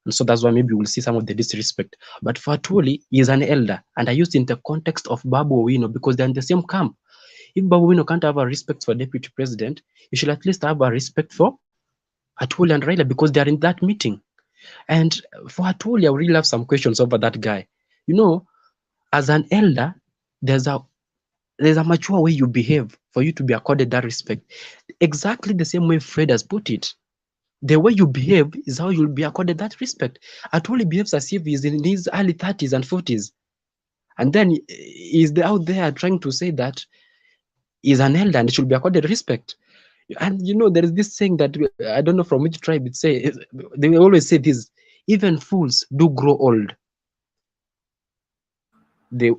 And so that's why maybe we'll see some of the disrespect. But for Atuoli, he is an elder. And I used in the context of Babu Owino because they're in the same camp. If Babu Owino can't have a respect for Deputy President, you should at least have a respect for Atuoli and Raila because they're in that meeting. And for Atuoli, I really have some questions over that guy. You know, as an elder, there's a mature way you behave for you to be accorded that respect. Exactly the same way Fred has put it. The way you behave is how you'll be accorded that respect. Atwoli behaves as if he's in his early 30s and 40s. And then he's out there trying to say that he's an elder and should be accorded respect. And you know, there is this saying that I don't know from which tribe it says. They always say this: even fools do grow old.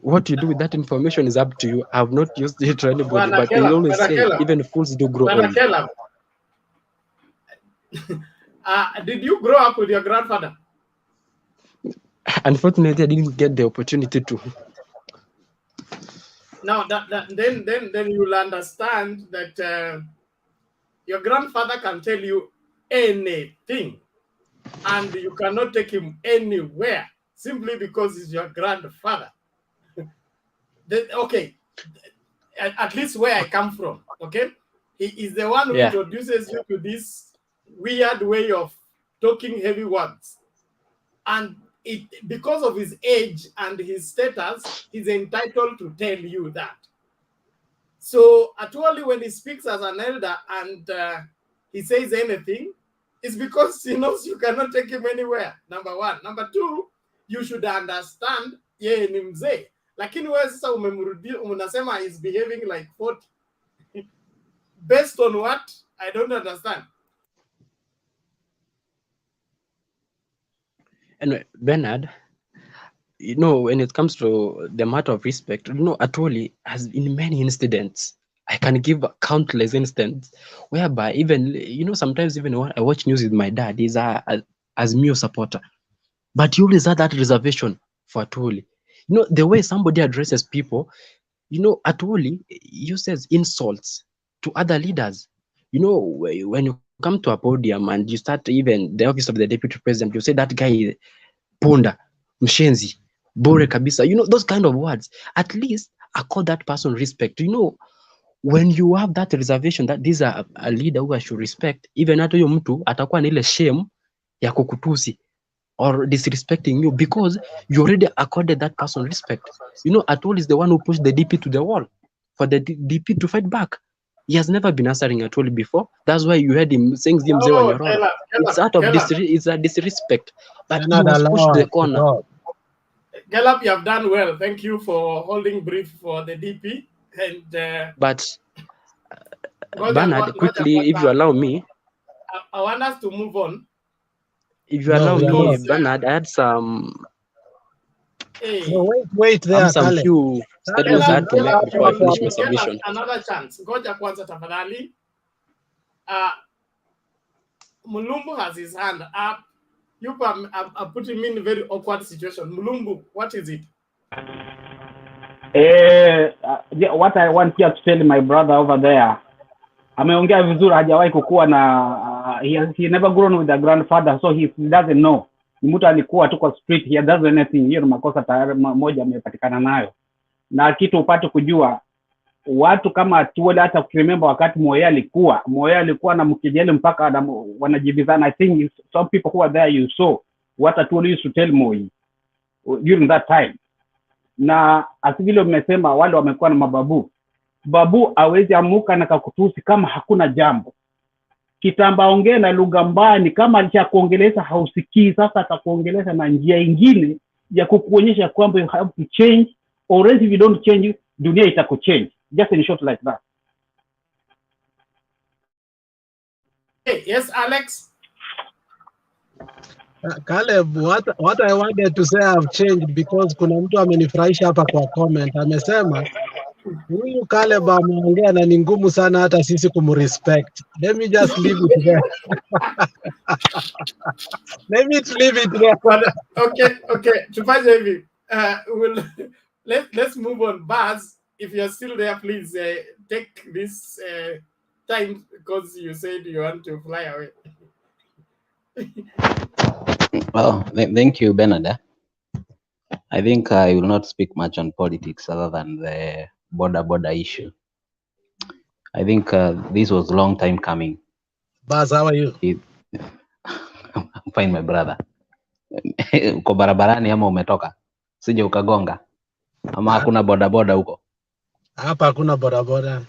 What you do with that information is up to you. I've not used it to anybody, but they always say even fools do grow old. Did you grow up with your grandfather? Unfortunately, I didn't get the opportunity to. Now, then you'll understand that your grandfather can tell you anything, and you cannot take him anywhere simply because he's your grandfather. Okay, at least where I come from, okay? He is the one who introduces you to this weird way of talking heavy words. And because of his age and his status, he's entitled to tell you that. So actually, when he speaks as an elder and he says anything, it's because he knows you cannot take him anywhere, number one. Number two, you should understand, yeye ni mzee. Lakini wewe sasa unasema he's behaving like 40. Based on what? I don't understand. Anyway, Bernard, you know, when it comes to the matter of respect, you know, Atwoli has in many incidents. I can give countless instances whereby even, you know, sometimes even when I watch news with my dad, he's a Azimio supporter. But he always had that reservation for Atwoli. You know, the way somebody addresses people, you know, Atwoli uses insults to other leaders. You know, when you come to a podium and you start even the office of the deputy president, you say that guy is Ponda, Mshenzi, Bore Kabisa, you know, those kind of words. At least I call that person respect. You know, when you have that reservation that these are a leader who I should respect, even hata huyo mtu atakuwa na ile shame ya kukutusi or disrespecting you because you already accorded that person respect. You know, Atwoli is the one who pushed the DP to the wall for the DP to fight back. He has never been answering Atwoli before. That's why you heard him saying Mzee wa Nyororo. It's out of it's a disrespect. But he was pushed to the corner. Gallup, you have done well. Thank you for holding brief for the DP. And but Bernard, quickly, if you allow me, I want us to move on. If you allow me, Bernard, I had some. Hey. No, wait there, some few statements I had to make before I finish my submission. Another chance. Ngoja kwanza tafadhali. Mulumbu has his hand up. You are putting me in a very awkward situation. Mulumbu, what is it? What I want here to tell my brother over there, ameongea vizuri, hajawahi kukuwa na he never grown with a grandfather, so he doesn't know. Ni mtu alikuwa tu kwa street, he doesn't anything. Hiyo ni makosa tayari moja amepatikana nayo. Na kitu upate kujua watu kama Atwoli, hata ukiremember wakati Moya alikuwa na mkijeli mpaka wanajibizana. I think some people who are there, you saw what Atwoli used to tell Moi during that time. Na asivile umesema wale wamekuwa na babu hawezi amuka na kakutusi kama hakuna jambo. Kitamba ongea na lugha mbaya ni kama alichakuongeleza hausikii. Sasa atakuongeleza na njia nyingine ya kukuonyesha kwamba you have to change, or else if you don't change, dunia itakuchange. Just in short like that. Hey, yes, Alex. Caleb, what I wanted to say I've changed because kuna mtu amenifurahisha hapa kwa comment. Amesema huyu Caleb ameongea na ni ngumu sana hata sisi kumrespect. Let me just leave it there. Let me leave it there. Okay. Tufanye hivi. Let's move on. Baz, if you're still there, please take this time because you said you want to fly away. Well, thank you, Bernard. I think I will not speak much on politics other than the Boda issue. I think this was a long time coming. Baz, how are you? I'm fine, my brother. Uko barabarani ama umetoka? Sije ukagonga. Ama hakuna boda huko? Hapa hakuna boda.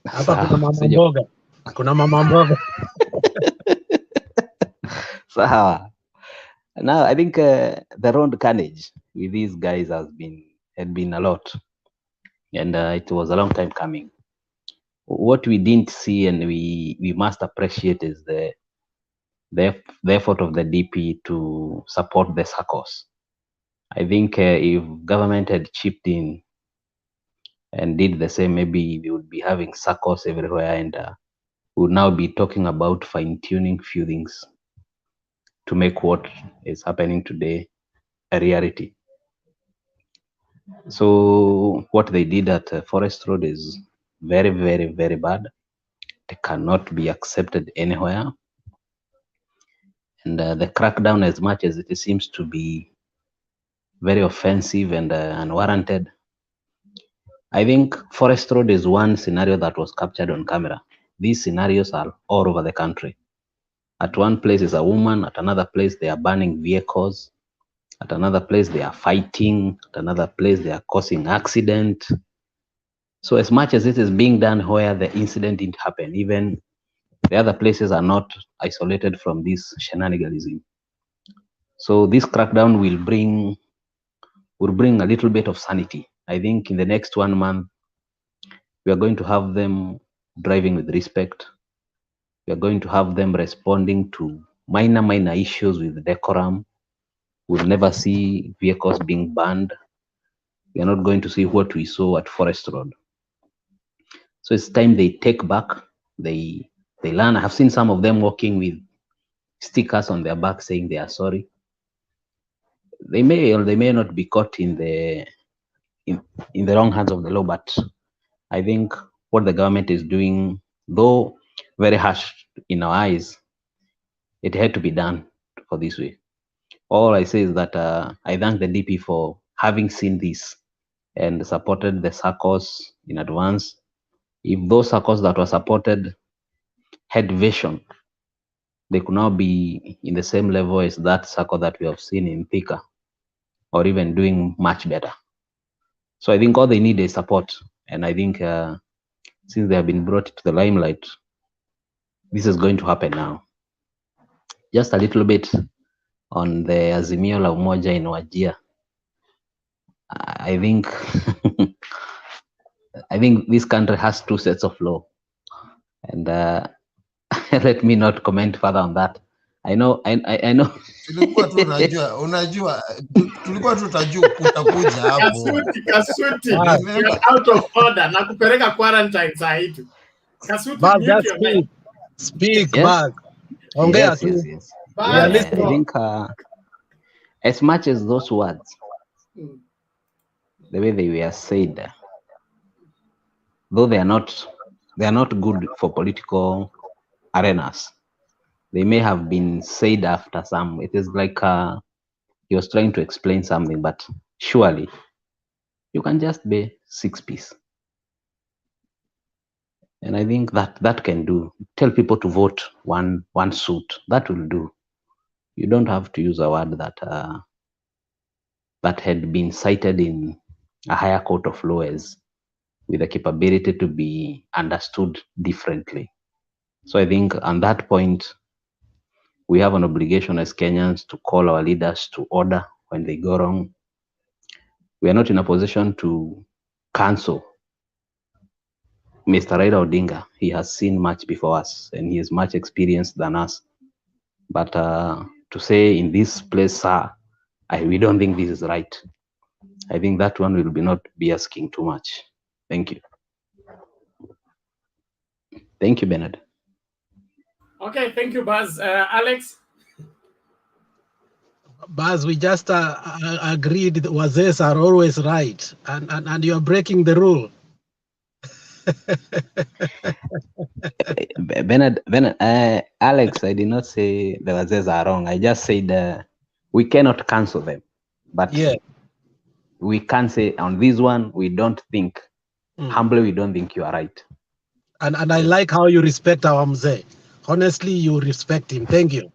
Hapa kuna mama mboga. Kuna mama mboga. Sawa. Now I think the road carnage with these guys had been a lot, and it was a long time coming. What we didn't see and we must appreciate is the effort of the DP to support the SACCOs. I think if government had chipped in and did the same, maybe we would be having SACCOs everywhere, and we would now be talking about fine-tuning few things to make what is happening today a reality. So what they did at Forest Road is very, very, very bad. It cannot be accepted anywhere. And the crackdown, as much as it seems to be very offensive and unwarranted, I think Forest Road is one scenario that was captured on camera. These scenarios are all over the country. At one place is a woman, at another place they are burning vehicles, at another place they are fighting, at another place they are causing accident. So as much as it is being done where the incident didn't happen, even the other places are not isolated from this shenaniganism. So this crackdown will bring a little bit of sanity. I think in the next 1 month, we are going to have them driving with respect. We are going to have them responding to minor issues with decorum. We'll never see vehicles being banned. We are not going to see what we saw at Forest Road. So it's time they take back, they learn. I have seen some of them walking with stickers on their back saying they are sorry. They may or they may not be caught in the wrong hands of the law, but I think what the government is doing, though very harsh in our eyes, it had to be done for this way. All I say is that I thank the DP for having seen this and supported the SACCOs in advance. If those SACCOs that were supported had vision, they could now be in the same level as that SACCO that we have seen in Thika, or even doing much better. So I think all they need is support. And I think since they have been brought to the limelight, this is going to happen now. Just a little bit on the Azimio La Umoja in Wajir. I think I think this country has two sets of law, and let me not comment further on that. I know. Tulikuwa tu unajua tulikuwa tutajua utakuja hapo. Kasuti, you're out of order. Nakupeleka quarantine saa hitu. Kasuti, mute your mic. Speak Yes? back. Ongea Yes. tu. I think as much as those words, the way they were said, though they are not good for political arenas, they may have been said after some. It is like he was trying to explain something, but surely you can just be 6 piece. And I think that can do. Tell people to vote one suit. That will do. You don't have to use a word that had been cited in a higher court of law as with the capability to be understood differently. So I think on that point, we have an obligation as Kenyans to call our leaders to order when they go wrong. We are not in a position to cancel Mr. Raila Odinga. He has seen much before us and he is much experienced than us. But to say in this place, sir, we don't think this is right. I think that one will not be asking too much. Thank you. Thank you, Bernard. Okay, thank you, Baz. Alex? Baz, we just agreed that wazes are always right, and you are breaking the rule. Bernard, Alex, I did not say the wazes are wrong. I just said we cannot cancel them, but we can say on this one we don't think. Humbly, we don't think you are right. And I like how you respect our mzee. Honestly, you respect him. Thank you.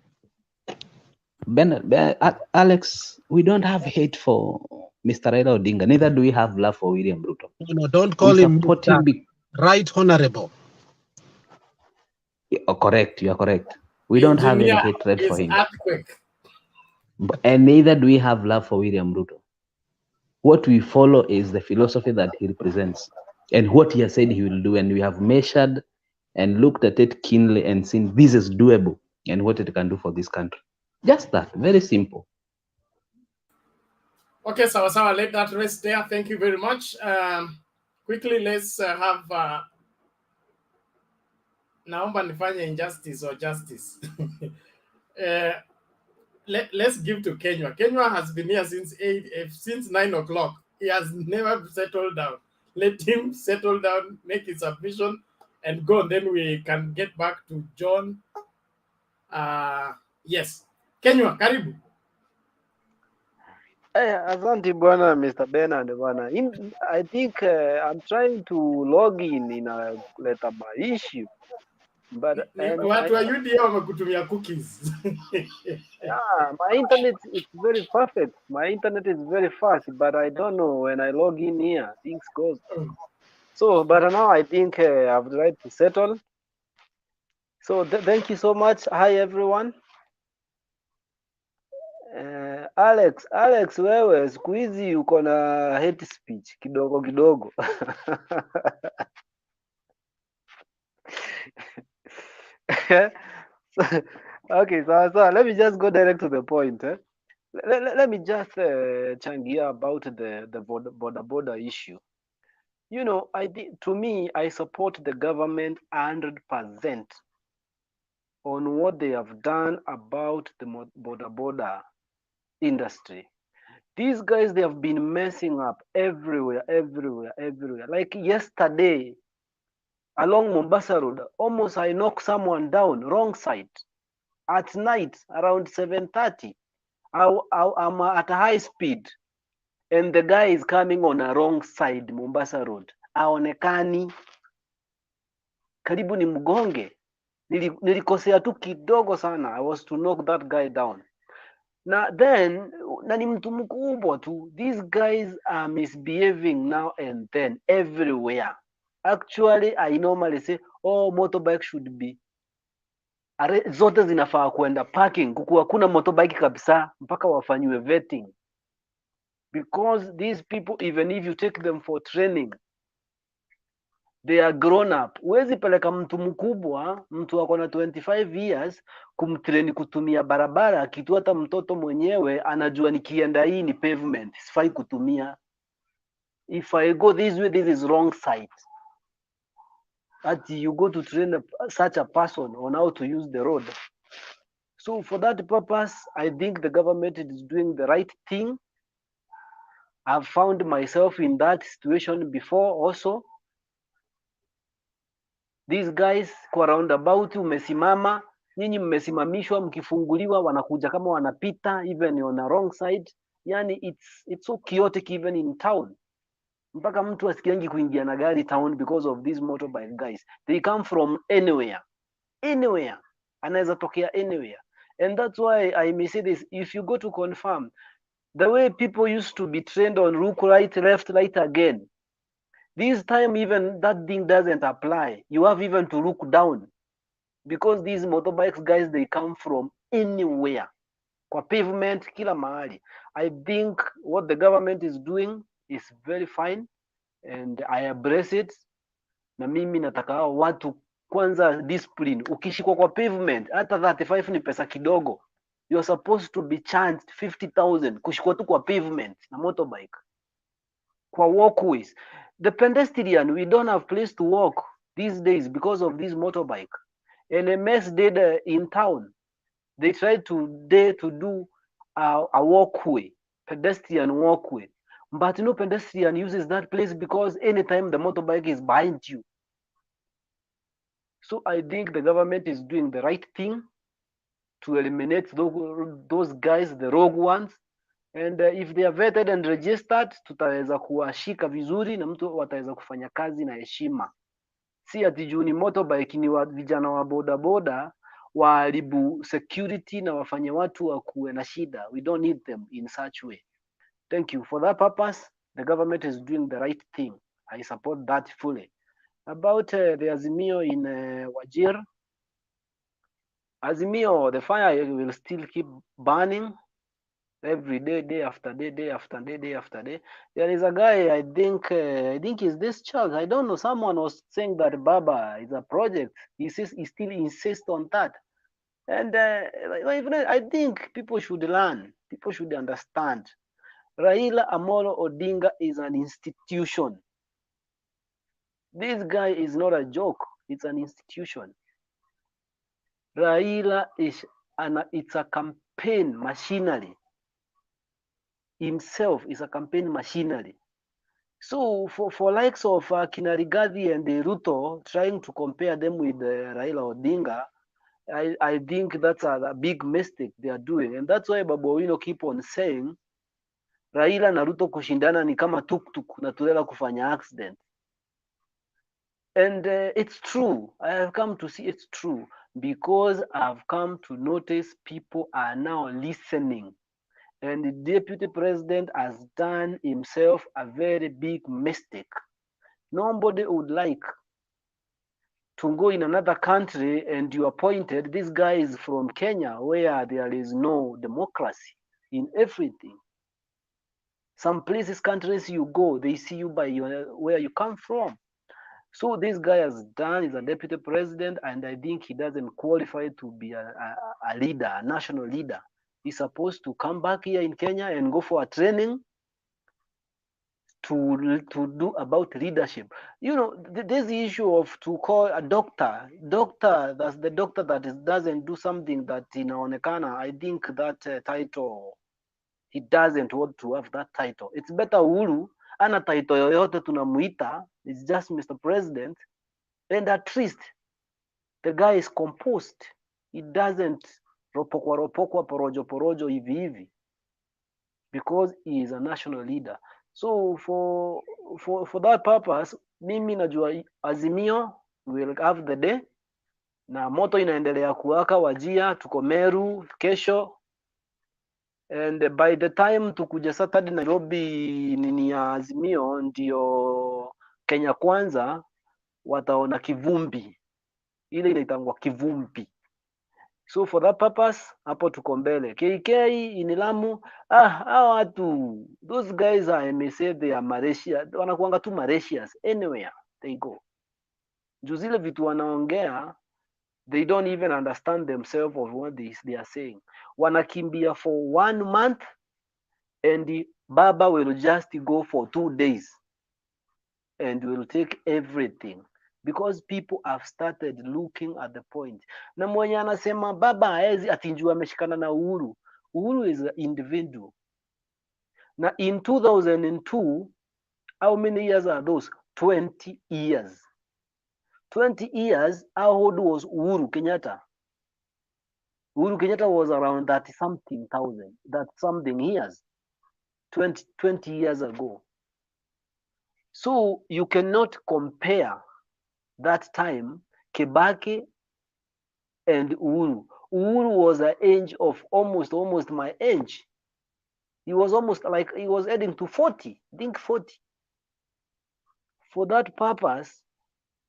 Alex, we don't have hate for Mr. Raila Odinga. Neither do we have love for William Ruto. No, don't call him Mr. Right Honorable. Correct, you are correct. We don't have any Engineer hatred for is him. earthquake. And neither do we have love for William Ruto. What we follow is the philosophy that he represents and what he has said he will do. And we have measured and looked at it keenly and seen this is doable and what it can do for this country. Just that, very simple. Okay, so let that rest there. Thank you very much. Quickly, let's have naomba nifanye injustice or justice. Let's give to Kenya. Kenya has been here since 9 o'clock. He has never settled down. Let him settle down, make his submission, and go. And then we can get back to John. Yes, Kenya, karibu. Asante bwana Mr. Bernard bwana. I think I'm trying to log in inaleta issue. But watu wa UDA wamekutumia cookies. Yeah, my internet is very perfect. My internet is very fast, but I don't know when I log in here, things goes. So, but now I think I've tried to settle. So thank you so much. Hi everyone. Alex, wewe siku hizi uko na hate speech kidogo kidogo. Okay, so let me just go direct to the point. Let me just changia about the Boda Boda issue. You know, to me, I support the government 100% on what they have done about the Boda Boda industry. These guys, they have been messing up everywhere. Like yesterday, along Mombasa Road, almost I knocked someone down, wrong side. At night, around 7:30, I'm at a high speed, and the guy is coming on a wrong side, Mombasa Road. Aonekani, karibu ni mgonge. Nilikosea tu kidogo sana. I was to knock that guy down. Na ni mtu mkubwa tu. These guys are misbehaving now and then everywhere. Actually, I normally say, motorbike should be zote zinafaa kwenda parking. Kukuwa kuna motorbike kabisa mpaka wafanyiwe vetting. Because these people, even if you take them for training, they are grown up. Huwezi peleka mtu mkubwa, mtu ako na 25 years, kumtrain kutumia barabara, kitu hata mtoto mwenyewe anajua nikienda hii ni pavement, sifai kutumia. If I go this way, this is wrong side. That you go to train such a person on how to use the road. So for that purpose, I think the government is doing the right thing. I've found myself in that situation before also. These guys kwa roundabout umesimama, nyinyi mmesimamishwa, mkifunguliwa wanakuja kama wanapita, even on a wrong side. Yani it's so chaotic even in town. Mpaka mtu asikiangi kuingia na gari town because of these motorbike guys. They come from anywhere. Anaweza tokea anywhere. And that's why I may say this, if you go to confirm, the way people used to be trained on look right, left, right again, this time even that thing doesn't apply. You have even to look down because these motorbikes guys, they come from anywhere. Kwa pavement, kila mahali. I think what the government is doing is very fine and I embrace it. Na mimi nataka watu kwanza discipline. Ukishikwa kwa pavement, hata 35 ni pesa kidogo. You're supposed to be charged 50,000 kushikwa tu kwa pavement na motorbike. Kwa walkways. The pedestrian, we don't have place to walk these days because of this motorbike. NMS did in town. They tried to do a walkway, pedestrian walkway. But no pedestrian uses that place because anytime the motorbike is behind you. So I think the government is doing the right thing to eliminate those guys, the rogue ones. And if they are vetted and registered, tutaweza kuwashika vizuri na mtu wataweza kufanya kazi na heshima. Si ati juu ni motorbike ni vijana wa boda boda waharibu security na wafanye watu wakuwe na shida. We don't need them in such way. Thank you. For that purpose, the government is doing the right thing. I support that fully. About the Azimio in Wajir, Azimio, the fire will still keep burning every day, day after day, day after day, day after day. There is a guy, I think is this child. I don't know. Someone was saying that Baba is a project. He still insists on that. And I think people should learn. People should understand. Raila Amolo Odinga is an institution. This guy is not a joke. It's an institution. Raila it's a campaign machinery. Himself is a campaign machinery. So for likes of Kinarigadi and Ruto trying to compare them with Raila Odinga, I think that's a big mistake they are doing, and that's why Babu Owino keep on saying Raila na Ruto kushindana ni kama tuktuk na turela kufanya accident. And it's true. I have come to see it's true because I've come to notice people are now listening. And the deputy president has done himself a very big mistake. Nobody would like to go in another country and you appointed, this guy is from Kenya where there is no democracy in everything. Some places, countries you go, they see you by where you come from. So this guy has done, is a deputy president, and I think he doesn't qualify to be a leader, a national leader. He's supposed to come back here in Kenya and go for a training to do about leadership. You know, there's the issue of to call a doctor, that's the doctor that doesn't do something that inaonekana. I think that title, he doesn't want to have that title. It's better Uhuru ana title yoyote tunamuita, it's just Mr. President, and at least the guy is composed. He doesn't ropokwa porojo hivi hivi, because he is a national leader. So for that purpose, mimi najua Azimio will have the day, na moto inaendelea kuwaka Wajir, tuko Meru kesho, and by the time tukuja Saturday Nairobi nini ya Azimio, ndio Kenya Kwanza wataona kivumbi, ile inaitangwa kivumbi. So for that purpose, hapo tuko mbele. KK in Lamu, hao watu, those guys are MSA, they are Malaysia, wanakuanga tu Malaysians anywhere they go. Juu zile vitu wanaongea, they don't even understand themselves of what they are saying. Wanakimbia for 1 month and the Baba will just go for 2 days and will take everything. Because people have started looking at the point. Na mwenye anasema Baba haezi atinjua ameshikana na Uhuru. Uhuru is an individual. Na in 2002, how many years are those? 20 years. 20 years, how old was Uhuru Kenyatta? Uhuru Kenyatta was around 30-something years. 20 years ago. So you cannot compare that time Kibaki and Uhuru. Uhuru was an age of almost my age. He was almost like, he was heading to 40, I think 40. For that purpose,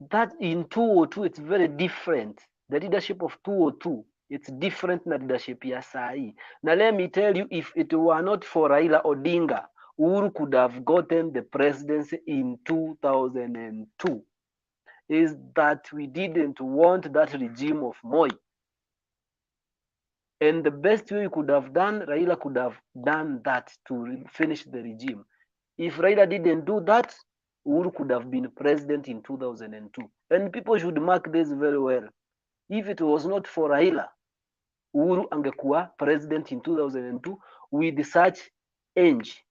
that in 202, it's very different. The leadership of 202, it's different than leadership ya sahi. Now let me tell you, if it were not for Raila Odinga, Uhuru could have gotten the presidency in 2002. Is that we didn't want that regime of Moi. And the best way we could have done, Raila could have done that to finish the regime. If Raila didn't do that, Uhuru could have been president in 2002. And people should mark this very well. If it was not for Raila, Uhuru angekuwa president in 2002 with such age.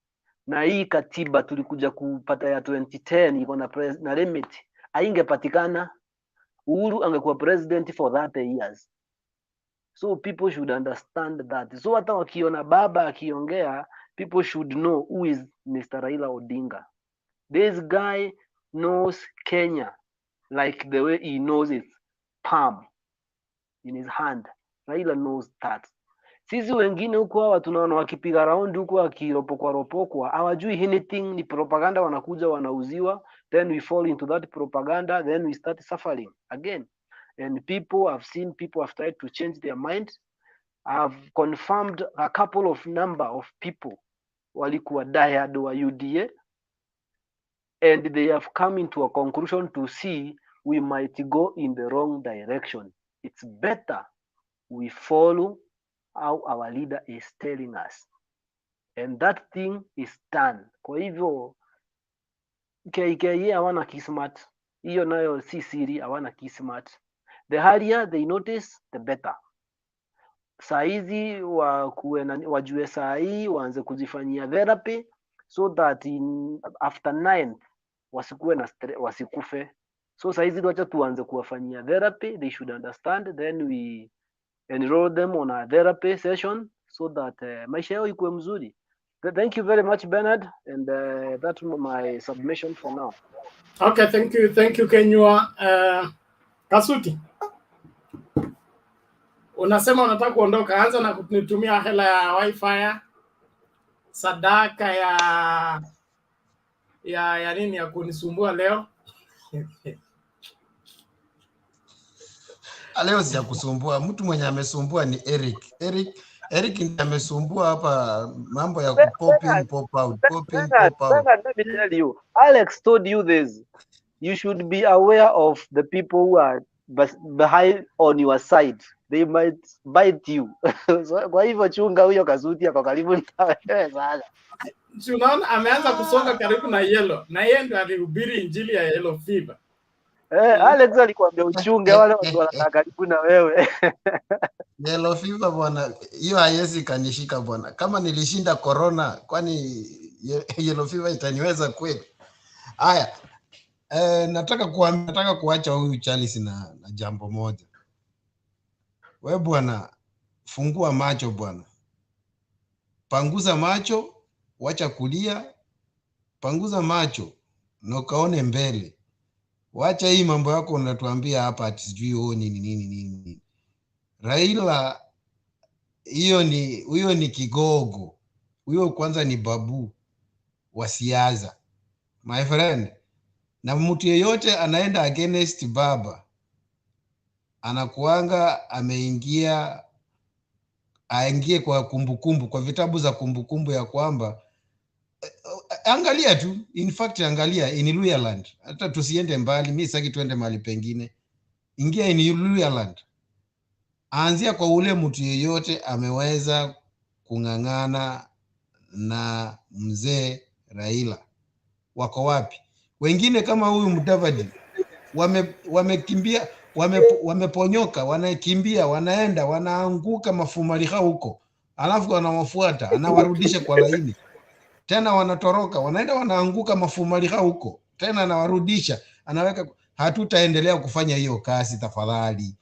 Na hii katiba tulikuja kupata ya 2010 iko na limit, haingepatikana. Uhuru angekuwa president for 30 years. So people should understand that. So hata wakiona Baba akiongea, people should know who is Mr. Raila Odinga. This guy knows Kenya like the way he knows its palm in his hand. Raila knows that. Sisi wengine huko hawa tunaona wakipiga raundi huko wakiropokwa, hawajui anything, ni propaganda wanakuja wanauziwa, then we fall into that propaganda, then we start suffering again. and I've seen people have tried to change their mind. I've confirmed a couple of number of people walikuwa diehard wa UDA, and they have come into a conclusion to see we might go in the wrong direction. It's better we follow how our leader is telling us, and that thing is done. Kwa hivyo KKA hawana kismat, hiyo nayo si siri, hawana kismat. The earlier they notice, the better. Saa hizi wajue saa hii waanze kujifanyia therapy so that after 9th wasikuwe na wasikufe. So saa hizi wacha tuanze kuwafanyia therapy, they should understand, then we enroll them on a therapy session so that maisha yao ikuwe mzuri. Thank you very much, Bernard, and that's my submission for now. Okay, thank you Kenywa. Kasuti, unasema unataka kuondoka, anza na kunitumia hela ya wifi, sadaka ya nini ya kunisumbua leo. Leo sija kusumbua, mtu mwenye amesumbua ni Eric ndiye amesumbua hapa mambo ya kupop in pop out, pop in pop out. Let me tell you, Alex told you this. You should be aware of the people who are behind on your side. They might bite you. So, kwa hivyo chunga huyo Kasuti ako karibu na wewe sana. Tunaona ameanza kusonga karibu na yellow. Na yeye ndo alihubiri injili ya yellow fever. Alex alikwambia uchunge wale watu wanakaa karibu na wewe. Yellow fever bwana, hiyo haiwezi kanishika bwana. Kama nilishinda corona, kwani yellow fever itaniweza kweli? Haya. Nataka kuacha huyu Charles na jambo moja. We bwana, fungua macho bwana. Panguza macho, wacha kulia. Panguza macho na ukaone mbele. Wacha hii mambo yako unatuambia hapa ati sijui nini. Raila huyo ni kigogo. Huyo kwanza ni babu wa siasa. My friend, na mtu yeyote anaenda against baba anakuanga aingie kwa kumbukumbu, kwa vitabu za kumbukumbu ya kwamba angalia tu, in fact angalia in Luyaland, hata tusiende mbali, mimi sitaki tuende mahali pengine, ingia in Luyaland, anzia kwa ule mtu yeyote ameweza kung'ang'ana na mzee Raila. Wako wapi? Wengine kama huyu Mudavadi wamekimbia, wameponyoka, wanakimbia, wanaenda, wanaanguka mafumaliha huko, alafu wanawafuata, anawarudisha kwa laini, tena wanatoroka, wanaenda wanaanguka mafumaliha huko, tena anawarudisha, anaweka. Hatutaendelea kufanya hiyo kazi tafadhali.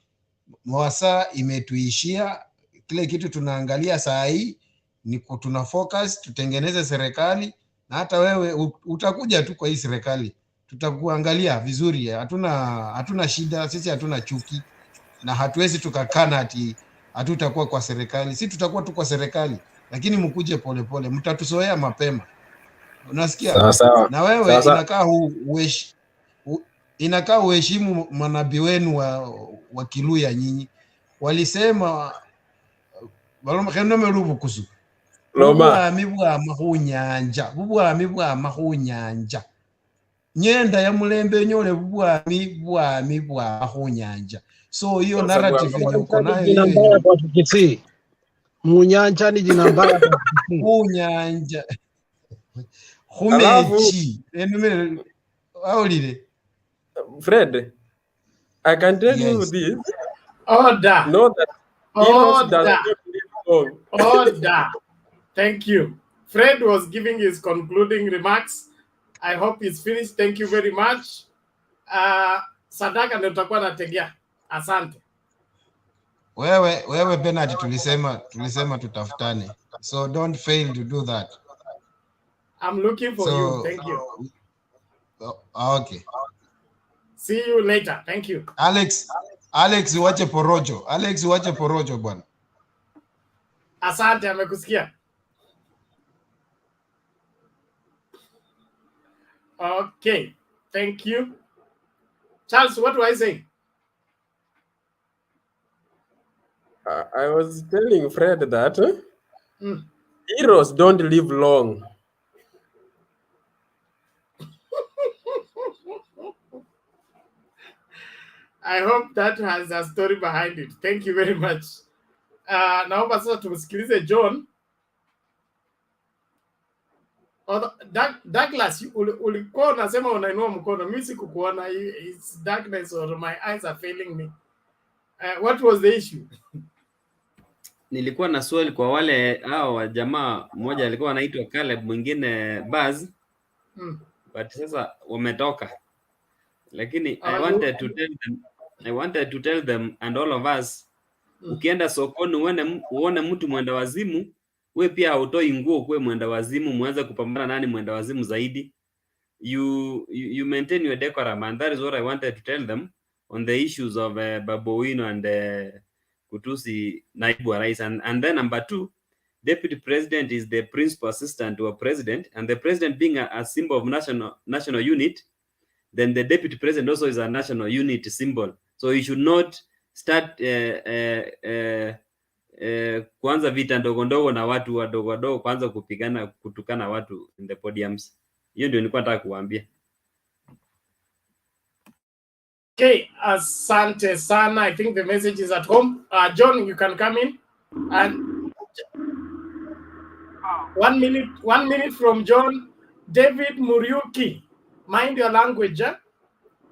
Mwasa imetuishia. Kile kitu tunaangalia saa hii ni tuna focus, tutengeneze serikali, na hata wewe utakuja tu kwa hii serikali, tutakuangalia vizuri. Hatuna shida, sisi hatuna chuki, na hatuwezi tukakana ati hatutakuwa kwa serikali. Sisi tutakuwa tu kwa serikali, lakini mkuje polepole, mtatuzoea mapema. Unasikia? Na wewe inakaa uheshimu manabii wenu wa Kiluya. Nyinyi walisema kusu ubwami bwa mahunyanja, nyenda ya mulembe nyole bwami bwa mahunyanja. So hiyo narrative yenye uko nayo hiyo kwa Kikisii, munyanja ni jina mbaya kwa Kikisii. Munyanja humechi aulile. Fred, I can tell you this. Order. Know that Enos does not live long. Order. Thank you. Fred was giving his concluding remarks. I hope he's finished. Thank you very much. Sadaka ndio tutakuwa nategea. Asante. Wewe Bernard, tulisema tutafutane. So don't fail to do that. I'm looking for you. Thank you. Okay. See you later. Thank you. Alex uache porojo. Alex uache porojo bwana. Asante, amekusikia. Okay. Thank you. Charles, what do I say? I was telling Fred that Mm. heroes don't live long. I hope that has a story behind it. Thank you very much. Naomba sasa tumsikilize John. Douglas, ulikuwa unasema unainua mkono. Mimi sikukuona. It's darkness or my eyes are failing me. What was the issue? Nilikuwa na swali kwa wale hao jamaa, mmoja alikuwa anaitwa Caleb, mwingine Buzz, but sasa wametoka. Lakini I wanted to tell them and all of us, ukienda sokoni uone mtu mwenda wazimu, we pia hautoi nguo kuwe mwenda wazimu, muanze kupambana nani mwenda wazimu zaidi. You maintain your decorum, and that is what I wanted to tell them on the issues of Babu Owino and Kutusi naibu wa rais. And then number 2, deputy president is the principal assistant to a president, and the president being a symbol of national unit, then the deputy president also is a national unit symbol. So you should not start kuanza vita ndogo ndogo na watu wadogo wadogo, kwanza kupigana kutukana watu in the podiums. Hiyo ndio nilikuwa nataka kuambia. Okay, asante sana. I think the message is at home. John, you can come in. And 1 minute from John. David Muriuki, mind your language.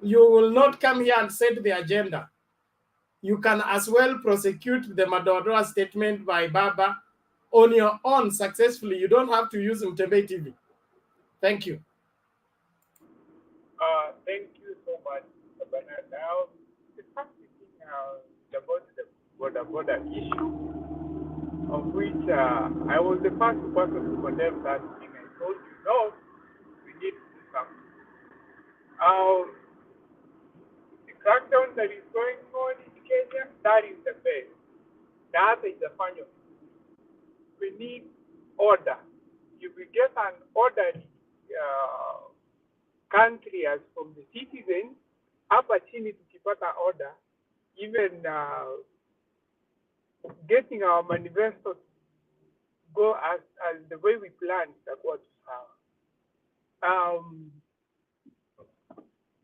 You will not come here and set the agenda. You can as well prosecute the Madodoa statement by Baba on your own successfully. You don't have to use Mtembei TV. Thank you. Thank you so much, Bernard. Now, the first thing about the Boda Boda issue, of which I was the first person to condemn that thing. I told you, no, we need to do something. The crackdown that is going on in Kenya, that is the best. That is the final. We need order. If we get an orderly country as from the citizens, hapa chini tukipata order, even getting our manifesto to go as the way we planned, itakuwa tu sawa.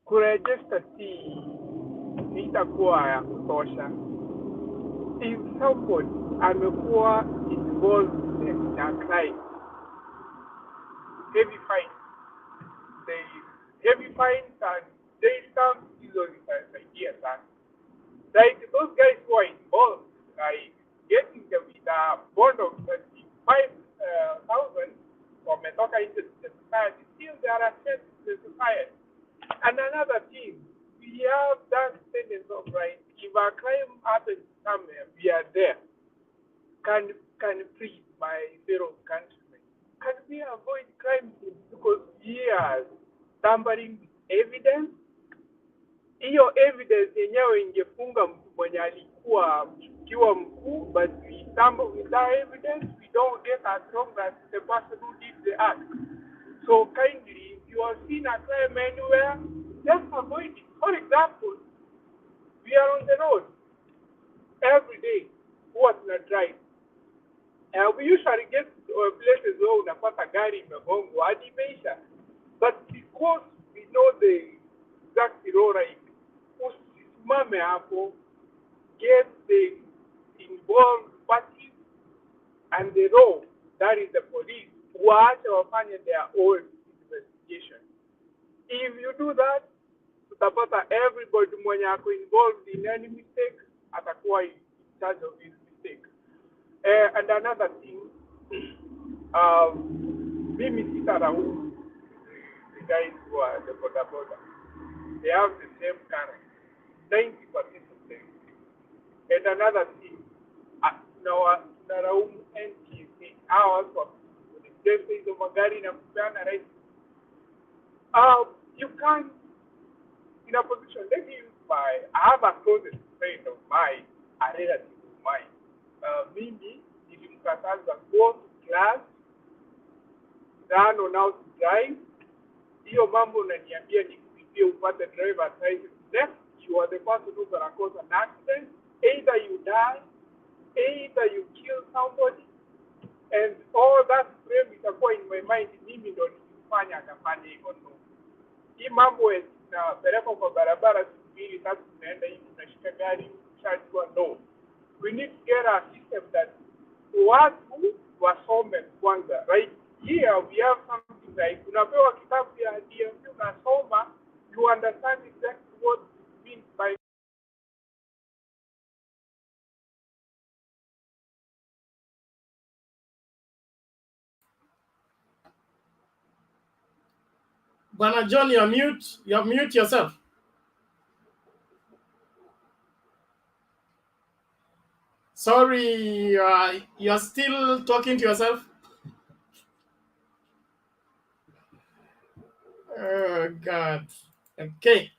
Kuregister itakuwa ya kutosha. If somebody amekuwa involved in a crime, heavy fine. Heavy fines and jail terms is idea that. Like those guys who are involved, like getting them with a bond of 35,000 from Metoka into the society, still they are a threat to the society. And another thing, we have that sentence of right. If a crime happens somewhere, we are there. Can free my fellow countrymen. Can we avoid crime because we are tampering with evidence? Hiyo evidence yenyewe ingefunga mtu mwenye alikuwa mshukiwa mkuu, but we tamper with that evidence, we don't get as long as the person who did the act. So kindly, if you are seen a crime anywhere, just avoid it. For example, we are on the road every day. What's not right? We usually get to places where unapata gari imegongwa hadi imeisha. But because we know the exact road, usimame hapo, get the involved parties and the law, that is the police, waache wafanye their own investigation. If you do that, tutapata everybody mwenye ako involved in any mistake atakuwa in charge of his mistake. And another thing, mimi sitaraumu the guys who are the Boda Boda. They have the same current, 90% of them. And another thing, naraumu NTSA, ours for the places of magari na kupeana right. You can't, in a position, let me use I have a closest friend of mine, a relative of mine. Mimi nilimkataza go to class, learn on how to drive. Hiyo mambo unaniambia nikulipie upate driver's license. Next, you are the person who's gonna cause an accident. Either you die either you kill somebody, and all that frame itakuwa in my mind, mimi ndo nikifanya akafanya hivyo. No, hii mambo inapelekwa kwa barabara siku mbili tatu, tunaenda hivi, tunashika gari, tunachukua. No, we need to get a system that watu wasome kwanza. Right here we have something like unapewa kitabu ya DMV, unasoma, you understand exactly what it means by Bwana John, you're mute. You mute yourself. Sorry, you're still talking to yourself. Oh God. Okay.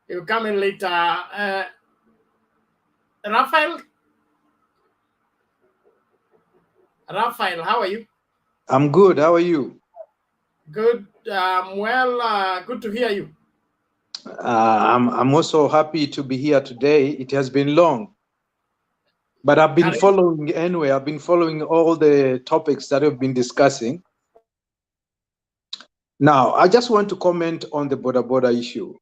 You come in later. Raphael, how are you? I'm good. How are you? Good. Well, good to hear you. I'm also happy to be here today. It has been long, but I've been following anyway. I've been following all the topics that we've been discussing. Now, I just want to comment on the Boda Boda issue.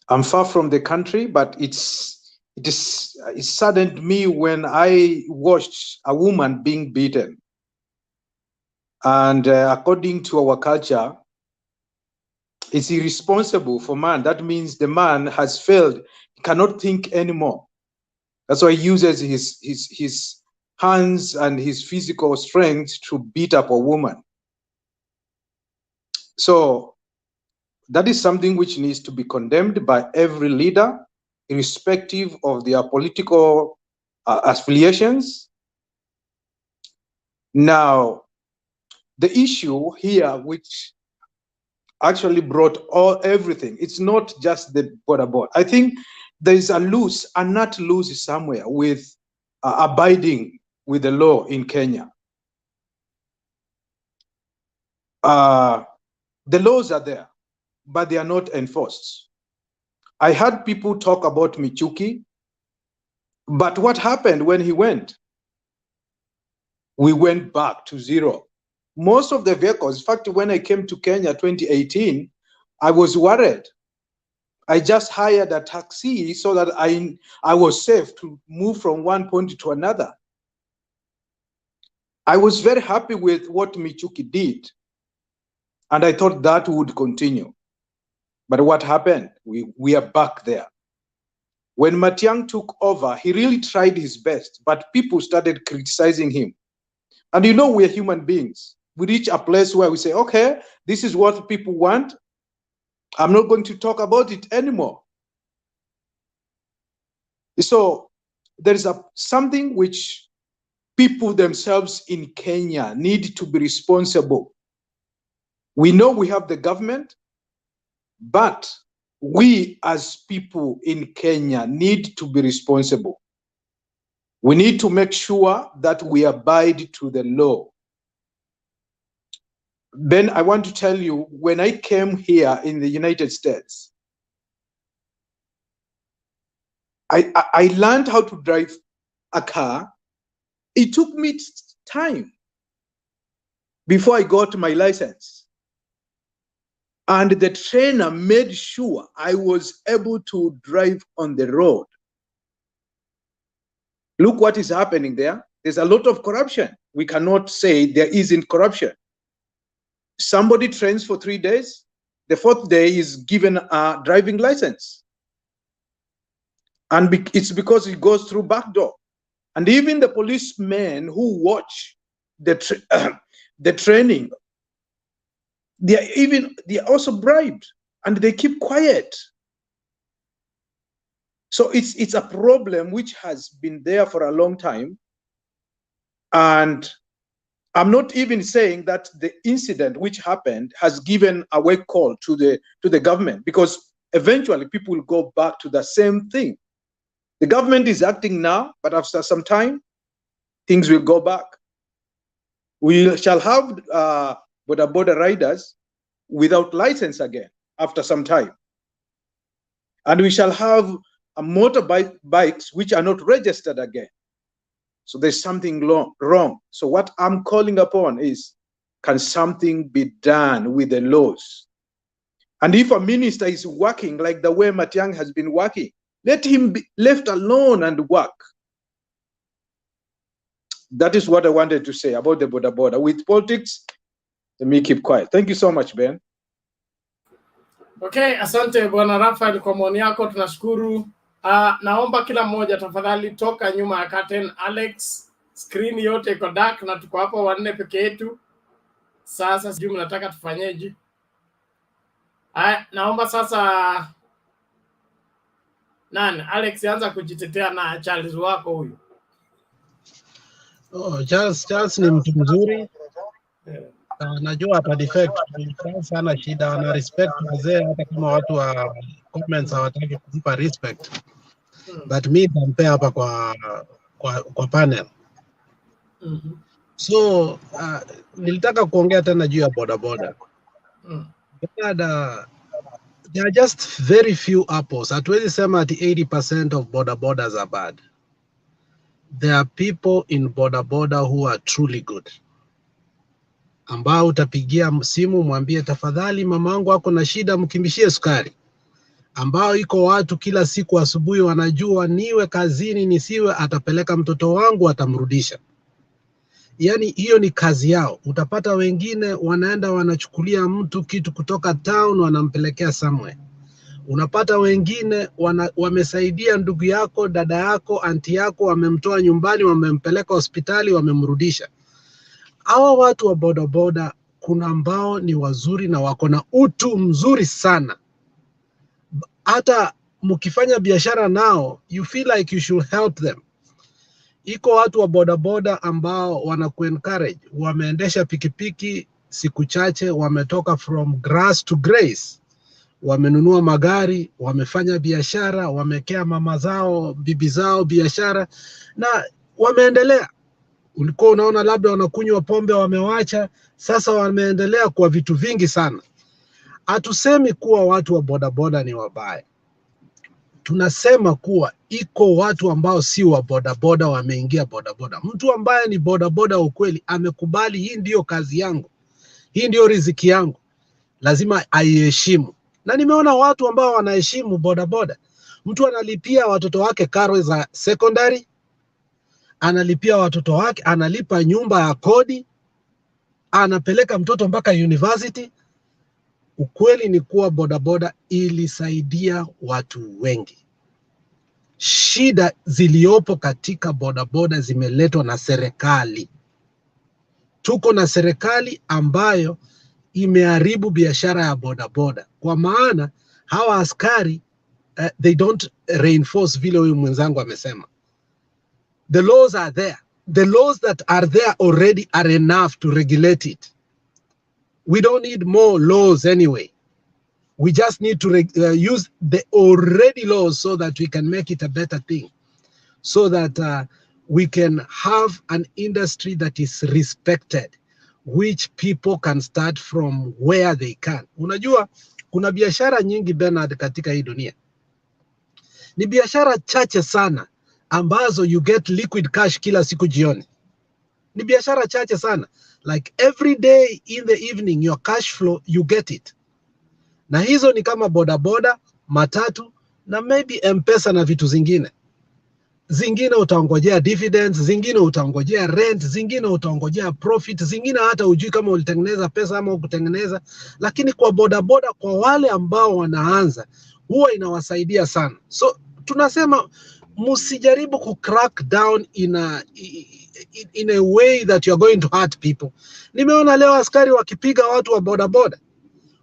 I'm far from the country, but it saddened me when I watched a woman being beaten. And according to our culture, it's irresponsible for man. That means the man has failed. He cannot think anymore. That's why he uses his hands and his physical strength to beat up a woman. So that is something which needs to be condemned by every leader, irrespective of their political affiliations. Now, the issue here, which actually brought everything, it's not just the Boda Boda. I think there is a nut loose somewhere with abiding with the law in Kenya. The laws are there, but they are not enforced. I heard people talk about Michuki, but what happened when he went? We went back to zero. Most of the vehicles, in fact, when I came to Kenya 2018, I was worried. I just hired a taxi so that I was safe to move from one point to another. I was very happy with what Michuki did, and I thought that would continue. But what happened? We are back there. When Matiang'i took over, he really tried his best, but people started criticizing him. And you know, we're human beings. We reach a place where we say, okay, this is what people want. I'm not going to talk about it anymore. So there is something which people themselves in Kenya need to be responsible. We know we have the government, but we as people in Kenya need to be responsible. We need to make sure that we abide to the law. Ben, I want to tell you, when I came here in the United States, I learned how to drive a car. It took me time before I got my license. And the trainer made sure I was able to drive on the road. Look what is happening there. There's a lot of corruption. We cannot say there isn't corruption. Somebody trains for 3 days. The 4th day is given a driving license. And it's because it goes through back door. And even the policemen who watch the training, they are also bribed, and they keep quiet. So it's a problem which has been there for a long time. And I'm not even saying that the incident which happened has given a wake call to the government, because eventually people will go back to the same thing. The government is acting now, but after some time, things will go back. We shall have Boda Boda riders without license again after some time. And we shall have motorbikes which are not registered again. So there's something wrong. So what I'm calling upon is, can something be done with the laws? And if a minister is working like the way Matiang'i has been working, let him be left alone and work. That is what I wanted to say about the Boda Boda. With politics, let me keep quiet. Thank you so much, Ben. Okay, asante Bwana Rafael kwa maoni yako, tunashukuru. Naomba kila mmoja tafadhali toka nyuma ya curtain. Alex, screen yote iko dark na tuko hapa wanne peke yetu. Sasa sijui mnataka tufanyeje? Naomba sasa nani? Alex, anza kujitetea na Charles wako huyu. Oh, Charles ni mtu mzuri. Najua hapa defect sana shida, wana respect wazee hata kama watu wa comments hawataki kumpa respect. But me nampea hapa kwa panel. So nilitaka kuongea tena juu ya boda boda. There are just very few apples. Hatuwezi sema ati 80% of boda bodas are bad. There are people in boda boda who are truly good, ambao utapigia simu mwambie tafadhali mamangu ako na shida, mkimbishie sukari. Ambao iko watu kila siku asubuhi wanajua niwe kazini nisiwe, atapeleka mtoto wangu atamrudisha. Yani hiyo ni kazi yao. Utapata wengine wanaenda wanachukulia mtu kitu kutoka town wanampelekea somewhere. Unapata wengine wamesaidia ndugu yako, dada yako, anti yako, wamemtoa nyumbani, wamempeleka hospitali, wamemrudisha. Hawa watu wa boda boda kuna ambao ni wazuri na wako na utu mzuri sana. Hata mkifanya biashara nao, you feel like you should help them. Iko watu wa boda boda ambao wanakuencourage, wameendesha pikipiki siku chache, wametoka from grass to grace, wamenunua magari, wamefanya biashara, wamekea mama zao, bibi zao biashara na wameendelea. Ulikuwa unaona labda wanakunywa pombe wamewacha, sasa wameendelea kwa vitu vingi sana. Hatusemi kuwa watu wa boda boda ni wabaya. Tunasema kuwa iko watu ambao si wa boda boda wameingia boda boda. Mtu ambaye ni boda boda ukweli amekubali hii ndio kazi yangu, hii ndio riziki yangu, lazima aiheshimu. Na nimeona watu ambao wanaheshimu boda boda. Mtu analipia watoto wake karo za secondary, analipia watoto wake, analipa nyumba ya kodi, anapeleka mtoto mpaka university. Ukweli ni kuwa boda boda ilisaidia watu wengi. Shida ziliopo katika boda boda zimeletwa na serikali. Tuko na serikali ambayo imeharibu biashara ya boda boda. Kwa maana hawa askari they don't reinforce vile huyu mwenzangu amesema. The laws are there. The laws that are there already are enough to regulate it. We don't need more laws anyway. We just need to use the already laws so that we can make it a better thing. So that we can have an industry that is respected, which people can start from where they can. Unajua, kuna biashara nyingi Bernard katika hii dunia. Ni biashara chache sana ambazo you get liquid cash kila siku jioni. Ni biashara chache sana. Like every day in the evening, your cash flow, you get it. Na hizo ni kama boda boda, matatu, na maybe M-Pesa na vitu zingine. Zingine utaongojea dividends, zingine utaongojea rent, zingine utaongojea profit, zingine hata ujui kama ulitengeneza pesa ama ukutengeneza. Lakini kwa boda boda, kwa wale ambao wanaanza, huwa inawasaidia sana. So tunasema musijaribu ku crack down in a way that you're going to hurt people. Nimeona leo askari wakipiga watu wa boda boda.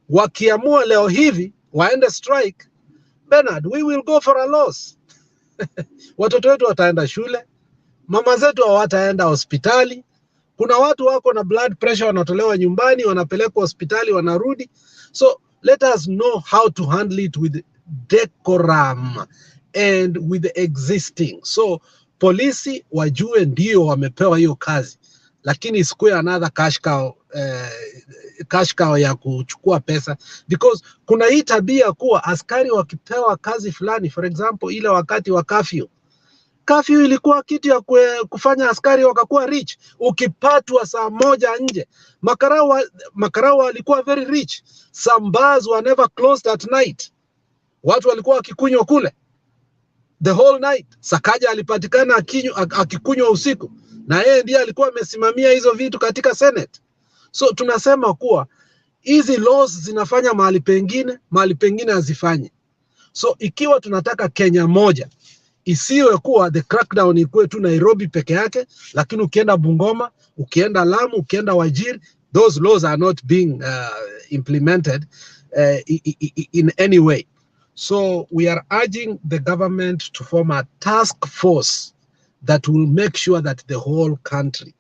Wakiamua leo hivi waende strike, Bernard, we will go for a loss. Watoto wetu wataenda shule, mama zetu hawataenda hospitali. Kuna watu wako na blood pressure wanatolewa nyumbani, wanapelekwa hospitali, wanarudi. So let us know how to handle it with decorum and with the existing. So polisi wajue ndio wamepewa hiyo kazi, lakini isikuwe another cash cow cash cow ya kuchukua pesa, because kuna hii tabia kuwa askari wakipewa kazi fulani, for example ile wakati wa curfew ilikuwa kitu ya kufanya askari wakakuwa rich. Ukipatwa saa moja nje, makarao walikuwa very rich. Some bars were never closed at night. Watu walikuwa wakikunywa kule the whole night. Sakaja alipatikana akikunywa usiku, na yeye ndiye alikuwa amesimamia hizo vitu katika Senate. So tunasema kuwa hizi laws zinafanya mahali pengine hazifanye. So ikiwa tunataka Kenya moja, isiwe kuwa the crackdown ikuwe tu Nairobi peke yake, lakini ukienda Bungoma, ukienda Lamu, ukienda Wajir, those laws are not being implemented in any way. So we are urging the government to form a task force that will make sure that the whole country,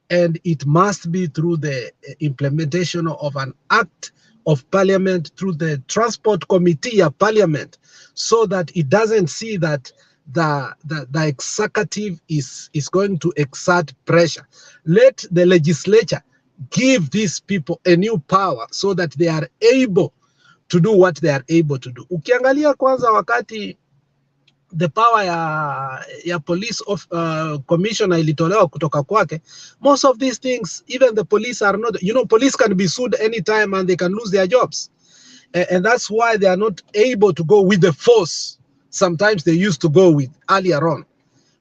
and it must be through the implementation of an act of parliament, through the transport committee of parliament, so that it doesn't see that the executive is going to exert pressure. Let the legislature give these people a new power so that they are able to do what they are able to do. Ukiangalia kwanza wakati the power ya police of commissioner ilitolewa kutoka kwake, most of these things, even the police are not, police can be sued anytime and they can lose their jobs. And that's why they are not able to go with the force sometimes they used to go with earlier on,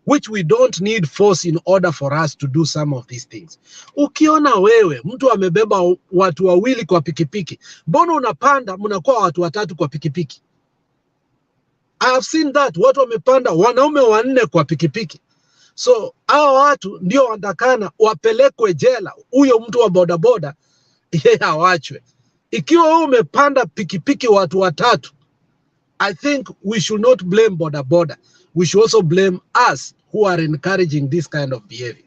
which we don't need force in order for us to do some of these things. Ukiona wewe mtu amebeba watu wawili kwa pikipiki, mbona unapanda mnakuwa watu watatu kwa pikipiki? I have seen that, watu wamepanda wanaume 4 kwa pikipiki. So hao watu ndio watakana wapelekwe jela. Huyo mtu wa bodaboda yeye awachwe. Ikiwa wewe umepanda pikipiki watu watatu, I think we should not blame Boda Boda. We should also blame us who are encouraging this kind of behavior.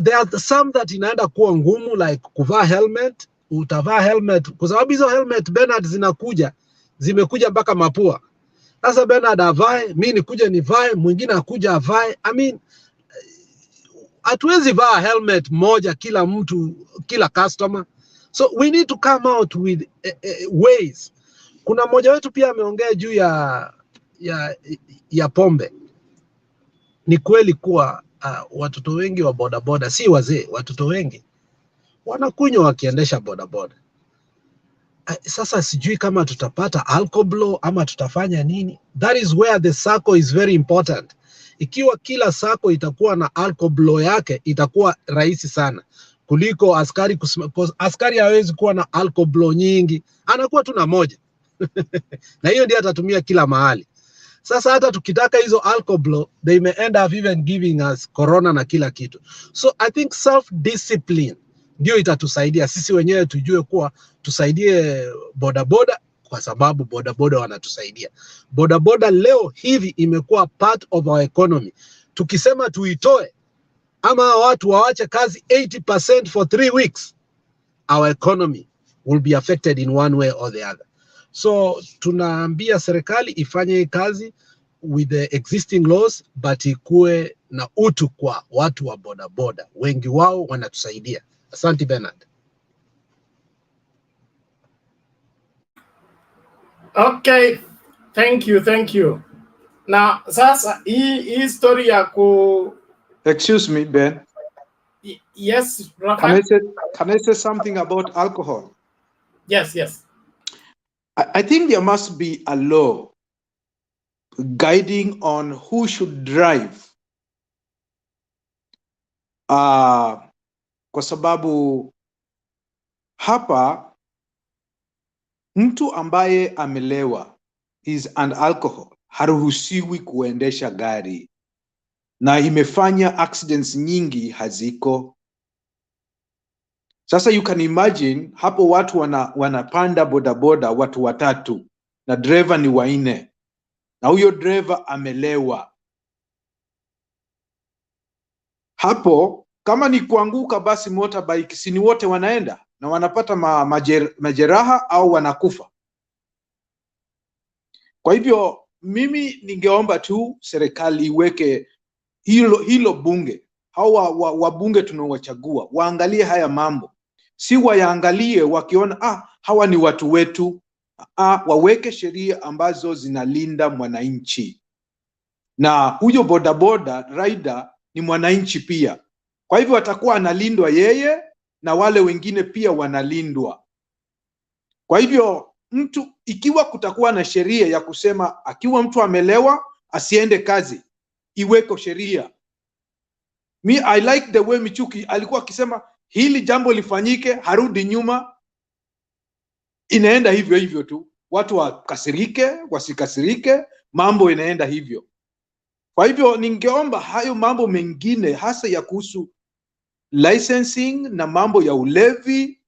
There are some that inaenda kuwa ngumu, like kuvaa helmet. Utavaa helmet kwa sababu hizo helmet Bernard zimekuja mpaka mapua. Sasa Bernard avae, mimi nikuje nivae, mwingine akuja avae. I mean, hatuwezi vaa helmet moja kila mtu, kila customer. So we need to come out with ways. Kuna mmoja wetu pia ameongea juu ya pombe. Ni kweli kuwa watoto wengi wa bodaboda, si wazee, watoto wengi wanakunywa wakiendesha bodaboda. Sasa sijui kama tutapata alcohol ama tutafanya nini. That is where the circle is very important. Ikiwa kila circle itakuwa na alcohol yake, itakuwa rahisi sana kuliko askari askari hawezi kuwa na alcohol nyingi, anakuwa tu na moja. Na hiyo ndiyo atatumia kila mahali. Sasa hata tukitaka hizo alcohol, they may end up even giving us corona na kila kitu. So I think self-discipline ndio itatusaidia sisi wenyewe, tujue kuwa tusaidie bodaboda kwa sababu bodaboda wanatusaidia. Bodaboda leo hivi imekuwa part of our economy. Tukisema tuitoe ama watu waache kazi 80% for 3 weeks, our economy will be affected in one way or the other. So tunaambia serikali ifanye kazi with the existing laws, but ikuwe na utu kwa watu wa bodaboda. Wengi wao wanatusaidia. Asante Bernard. Okay, thank you. Now, sasa hii story ya Excuse me, Ben. Yes, Rafa. Can I say something about alcohol? Yes. I think there must be a law guiding on who should drive. Kwa sababu hapa mtu ambaye amelewa is an alcohol haruhusiwi kuendesha gari, na imefanya accidents nyingi haziko. Sasa you can imagine hapo watu wanapanda bodaboda watu watatu na driver ni 4, na huyo driver amelewa. Hapo kama ni kuanguka, basi motorbike si ni wote wanaenda na wanapata majeraha au wanakufa. Kwa hivyo mimi ningeomba tu serikali iweke hilo bunge, hawa wabunge tunawachagua waangalie haya mambo, si wayaangalie wakiona hawa ni watu wetu. Waweke sheria ambazo zinalinda mwananchi, na huyo bodaboda rider ni mwananchi pia. Kwa hivyo atakuwa analindwa yeye na wale wengine pia wanalindwa. Kwa hivyo mtu, ikiwa kutakuwa na sheria ya kusema akiwa mtu amelewa asiende kazi, iweko sheria. I like the way Michuki alikuwa akisema hili jambo lifanyike, harudi nyuma, inaenda hivyo hivyo tu. Watu wakasirike, wasikasirike, mambo inaenda hivyo. Kwa hivyo ningeomba hayo mambo mengine hasa ya kuhusu licensing na mambo ya ulevi,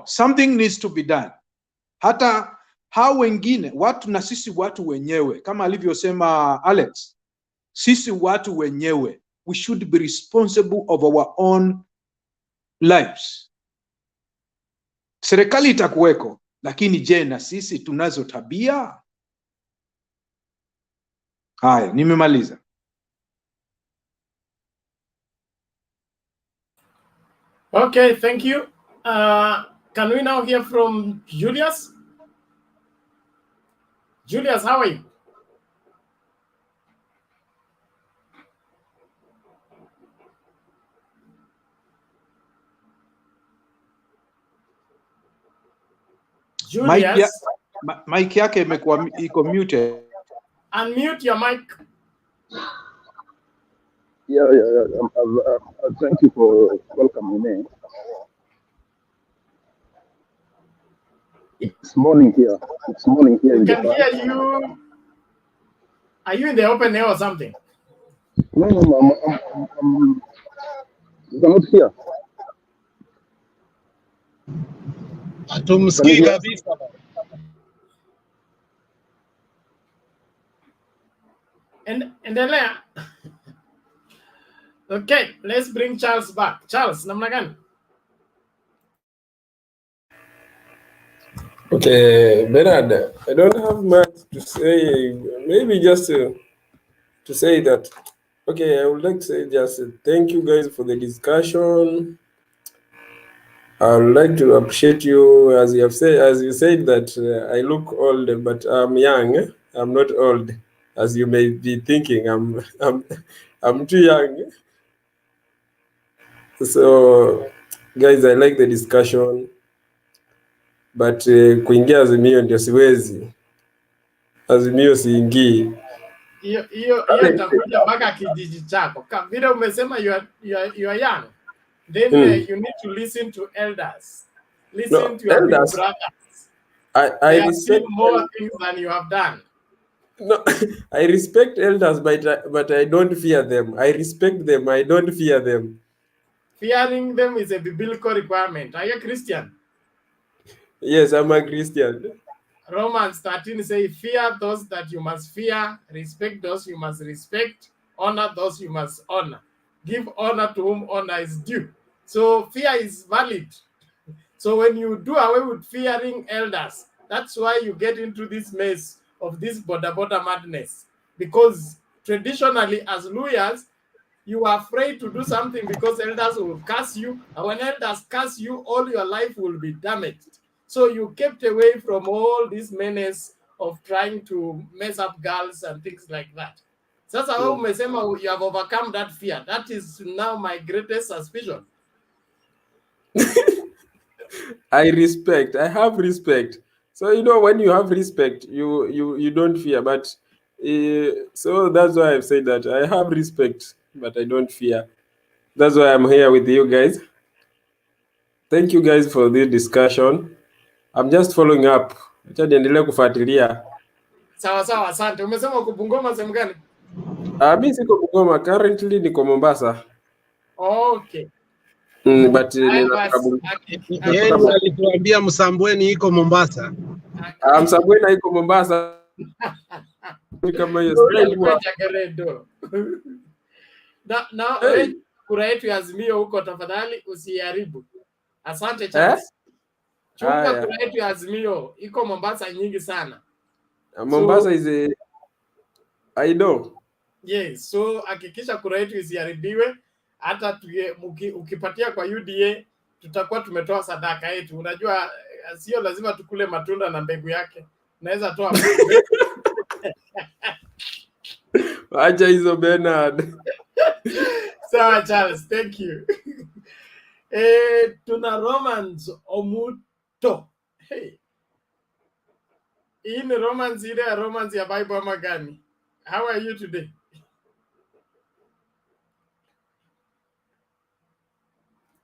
something needs to be done. Hata hao wengine watu na sisi watu wenyewe, kama alivyosema Alex, sisi watu wenyewe, we should be responsible of our own lives. Serikali itakuweko, lakini je, na sisi tunazo tabia? Haya, nimemaliza. Okay, thank you. Can we now hear from Julius? Julius, how are you? Julius, mic yake imekuwa iko muted. Unmute your mic. Yeah. Thank you for welcoming me. It's morning here. We can hear you. Are you in the open air or something? No, I'm not here. Hatumsikii kabisa. Endelea. Okay, let's bring Charles back. Charles, namna gani? Okay, Bernard, I don't have much to say. Maybe just to say that, okay, I would like to say just thank you guys for the discussion. I would like to appreciate you, as you said that I look old, but I'm young. I'm not old, as you may be thinking. I'm too young. So, guys, I like the discussion, but kuingia Azimio ndio siwezi. Azimio siingii. Hiyo itakuja mpaka kijiji chako. Vile umesema you are young. Then you need to listen to elders. Listen to your big brothers. I respect more things than you have done. No, I respect elders, but I don't fear them. I respect them. I don't fear them. Fearing them is a biblical requirement. Are you a Christian? Yes, I'm a Christian. Romans 13 says, fear those that you must fear, respect those you must respect, honor those you must honor. Give honor to whom honor is due. So fear is valid. So when you do away with fearing elders, that's why you get into this mess of this Boda Boda madness. Because traditionally, as lawyers, you are afraid to do something because elders will curse you. And when elders curse you, all your life will be damaged. So you kept away from all this menace of trying to mess up girls and things like that. Sasa wewe umesema you have overcome that fear. That is now my greatest suspicion. I have respect. So, you know, when you have respect, you don't fear. But so that's why I've said that I have respect, but I don't fear. That's why I'm here with you guys. Thank you guys for this discussion. I'm just following up. Acha niendelee kufuatilia. Sawa, asante. Umesema uko Bungoma sehemu gani? Mimi siko Bungoma, currently niko Mombasa. Okay. But yeye alituambia Msambweni iko Mombasa. Msambweni iko Mombasa. Kama hiyo na kura yetu ya Azimio huko, tafadhali usiharibu. Asante Charles. Chunga kura yetu ya Azimio iko Mombasa nyingi sana. Mombasa is I know. Yes, so hakikisha kura yetu isiharibiwe. hata ukipatia kwa UDA tutakuwa tumetoa sadaka yetu. Unajua sio lazima tukule matunda na mbegu yake, naweza toa mbegu. Acha hizo Bernard. Sawa Charles, thank you. Tuna Romans Omuto. Hey. Hii ni Romans ile ya Romans ya Bible ama gani? How are you today?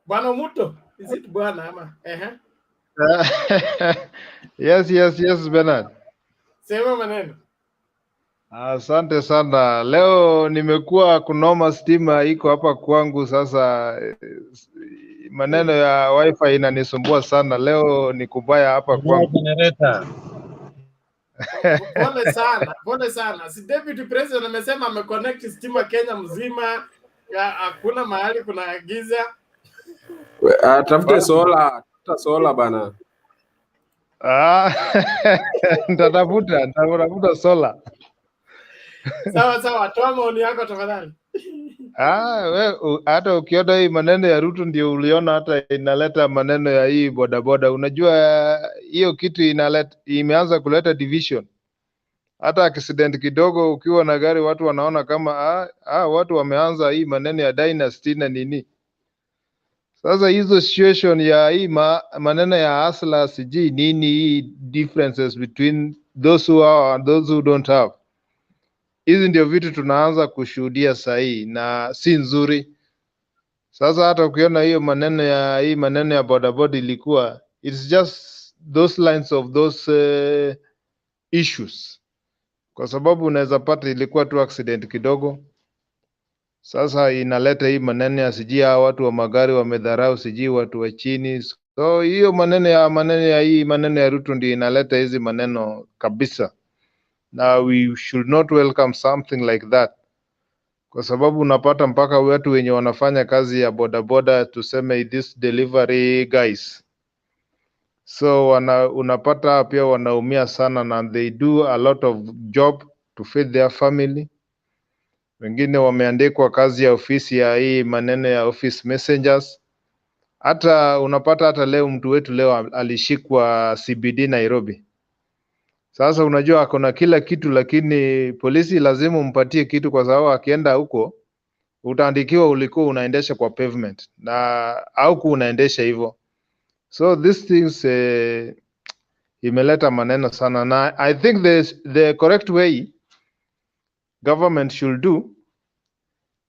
Bwana Omuto, is it bwana ama? Yes, Bernard. Sema maneno. Asante sana. Leo nimekuwa kunoma, stima iko hapa kwangu sasa, maneno ya wifi inanisumbua sana. Leo ni kubaya hapa kwangu. Pole sana. Si Deputy President amesema ameconnect stima Kenya mzima, hakuna mahali kuna giza. Tafute sola bana. Nitatafuta sola. Sawa, toa maoni yako tafadhali. Hata ukiona hii maneno ya Ruto ndio uliona hata inaleta maneno ya hii bodaboda. Unajua hiyo kitu imeanza kuleta division. Hata accident kidogo ukiwa na gari watu wanaona kama watu wameanza hii maneno ya dynasty na nini. Sasa hizo situation ya hii maneno ya asla siji nini, hii differences between those who have and those who don't have. Hizi ndio vitu tunaanza kushuhudia sahii na si nzuri. Sasa hata ukiona hiyo maneno ya bodaboda ilikuwa, it's just those lines of those issues. Kwa sababu unaweza pata ilikuwa tu accident kidogo. Sasa inaleta hii maneno ya sijui watu wa magari wamedharau sijui watu wa chini. So hiyo maneno ya Ruto ndio inaleta hizi maneno kabisa. Na we should not welcome something like that. Kwa sababu unapata mpaka watu wenye wanafanya kazi ya bodaboda, tuseme this delivery guys. So unapata pia wanaumia sana na they do a lot of job to feed their family. Wengine wameandikwa kazi ya ofisi ya hii maneno ya office messengers. Hata unapata hata leo mtu wetu leo alishikwa CBD Nairobi. Sasa unajua akona kila kitu, lakini polisi lazima umpatie kitu kwa sababu akienda huko utaandikiwa ulikuwa unaendesha kwa pavement na au unaendesha hivyo. So these things imeleta maneno sana, na I think the correct way government should do,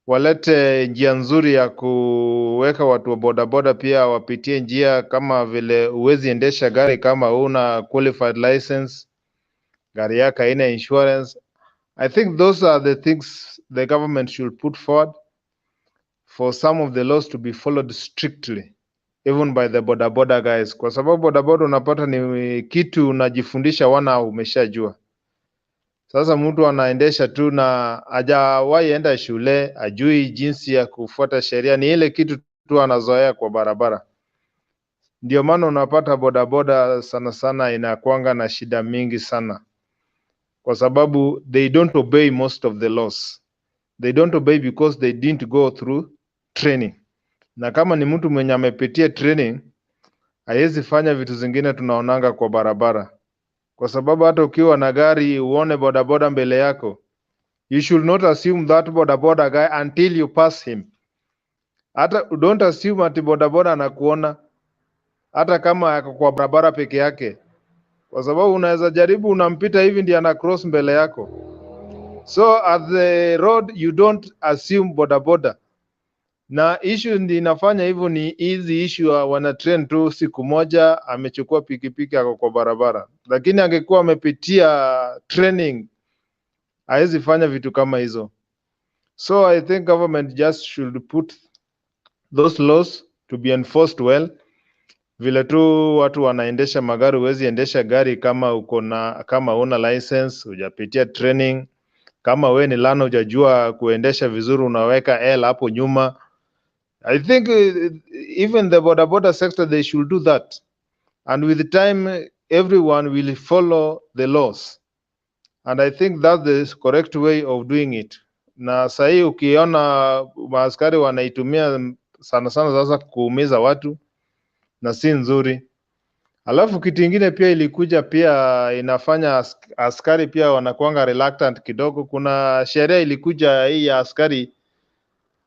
walete njia nzuri ya kuweka watu wa bodaboda pia wapitie njia kama vile uwezi endesha gari kama una qualified license, gari yako haina insurance. I think those are the things the government should put forward for some of the laws to be followed strictly, even by the bodaboda guys. Kwa sababu bodaboda unapata ni kitu unajifundisha umeshajua. Sasa mtu anaendesha tu na hajawahi enda shule, ajui jinsi ya kufuata sheria, ni ile kitu tu anazoea kwa barabara. Ndio maana unapata bodaboda sana sana inakuanga na shida mingi sana. Kwa sababu they don't obey most of the laws. They don't obey because they didn't go through training. Na kama ni mtu mwenye amepitia training, haiwezi fanya vitu zingine tunaonanga kwa barabara. Kwa sababu hata ukiwa na gari uone bodaboda mbele yako, you should not assume that bodaboda guy until you pass him. Hata don't assume ati bodaboda anakuona hata kama yako kwa barabara peke yake. Kwa sababu unaweza jaribu unampita hivi ndiye ana cross mbele yako. So at the road you don't assume bodaboda. Na issue ndi inafanya hivyo ni easy issue, wana train tu siku moja amechukua pikipiki yako kwa barabara. Lakini angekuwa amepitia training haiwezi fanya vitu kama hizo. So I think government just should put those laws to be enforced well. Vile tu watu wanaendesha magari, huwezi endesha gari kama una license, hujapitia training. Kama we ni lano hujajua kuendesha vizuri, unaweka L hapo nyuma. I think even the boda sector, they should do that. And with the time, everyone will follow the laws. And I think that's the correct way of doing it. na sahii ukiona maaskari wanaitumia sana sana sasa kuumiza watu na si nzuri. Alafu kitu ingine pia ilikuja pia inafanya askari pia wanakuanga reluctant kidogo. Kuna sheria ilikuja hii ya askari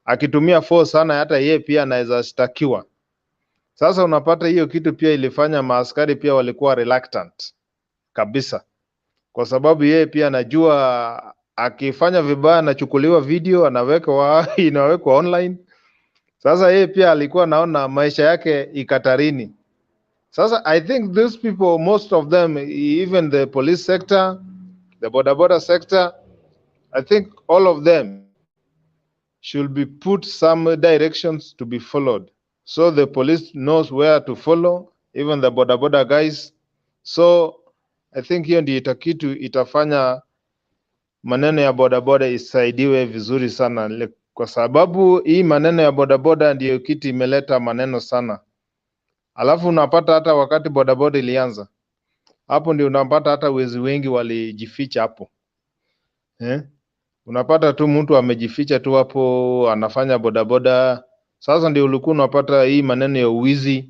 akitumia force sana, hata yeye pia anaweza shtakiwa. Sasa unapata hiyo kitu pia ilifanya maaskari pia walikuwa reluctant kabisa, kwa sababu yeye pia anajua akifanya vibaya anachukuliwa video inawekwa online. Sasa yeye pia alikuwa naona maisha yake ikatarini. Sasa I think these people, most of them, even the police sector, the Boda Boda sector, I think all of them should be put some directions to be followed. So the police knows where to follow, even the Boda Boda guys. So I think hiyo ndio kitu itafanya maneno ya Boda Boda isaidiwe vizuri sana, kwa sababu hii maneno ya Boda Boda ndio kitu imeleta maneno sana. Alafu unapata hata wakati Boda Boda ilianza, hapo ndio unapata hata wezi wengi walijificha hapo. Unapata tu mtu amejificha tu hapo anafanya Boda Boda. Sasa ndio ulikuwa unapata hii maneno ya uwizi,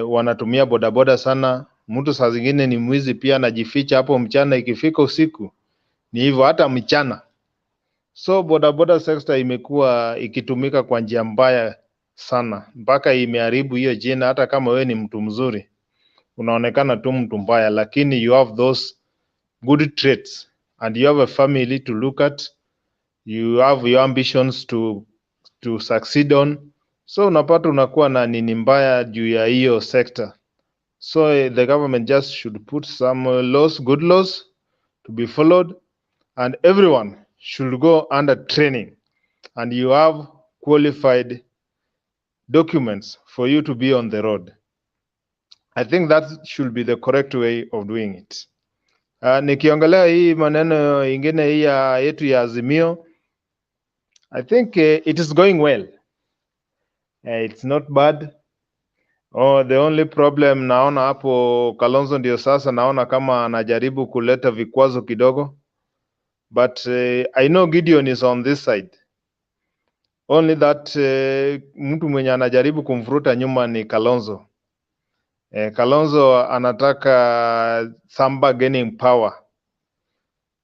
wanatumia Boda Boda sana. Mtu saa zingine ni mwizi pia anajificha hapo mchana, ikifika usiku ni hivyo hata mchana. So Boda Boda sector imekuwa ikitumika kwa njia mbaya sana, mpaka imeharibu hiyo jina. Hata kama wewe ni mtu mzuri, unaonekana tu mtu mbaya, lakini you have those good traits and you have a family to look at, you have your ambitions to succeed on. So unapata unakuwa na nini mbaya juu ya hiyo sector. So the government just should put some laws, good laws to be followed, and everyone should go under training, and you have qualified documents for you to be on the road. I think that should be the correct way of doing it. Nikiongelea hii maneno ingine hii yetu ya Azimio, I think it is going well. It's not bad. The only problem naona hapo Kalonzo ndio sasa naona kama anajaribu kuleta vikwazo kidogo, but I know Gideon is on this side. Only that mtu mwenye anajaribu kumvuruta nyuma ni Kalonzo. Kalonzo anataka some bargaining power.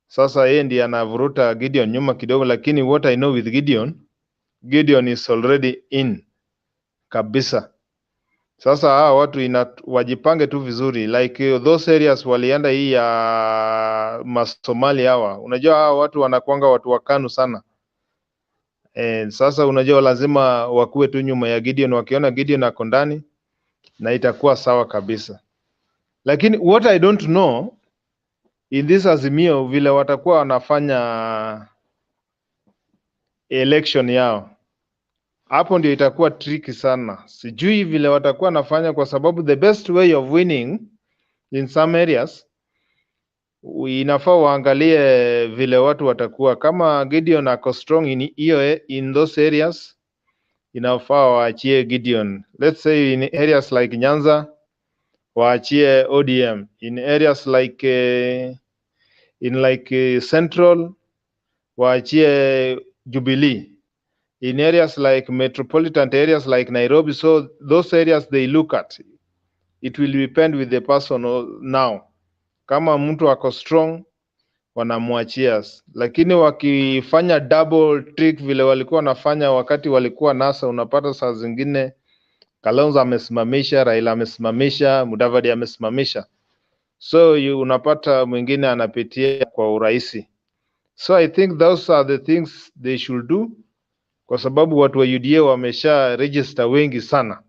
Sasa yeye ndiye anavuruta Gideon nyuma kidogo, lakini what I know with Gideon is already in kabisa. Sasa hawa watu wajipange tu vizuri, like those areas walienda hii ya Masomali hawa. Unajua hawa watu wanakuanga watu wakanu sana. Sasa unajua lazima wakuwe tu nyuma ya Gideon, wakiona Gideon ako ndani na itakuwa sawa kabisa. Lakini what I don't know in this Azimio, vile watakuwa wanafanya election yao, hapo ndio itakuwa tricky sana. Sijui vile watakuwa nafanya, kwa sababu the best way of winning in some areas, inafaa waangalie vile watu watakuwa. Kama Gideon ako strong in those areas, inafaa waachie Gideon. Let's say in areas like Nyanza, waachie ODM. In areas like Central, waachie Jubilee. In areas like metropolitan areas like Nairobi, so those areas they look at. It will depend with the person now. Kama mtu ako strong, wanamwachia. Lakini wakifanya double trick vile walikuwa wanafanya wakati walikuwa NASA, unapata saa zingine Kalonzo amesimamisha, Raila amesimamisha, Mudavadi amesimamisha. So unapata mwingine anapitia kwa urahisi. So I think those are the things they should do, kwa sababu watu wa UDA wamesha register wengi sana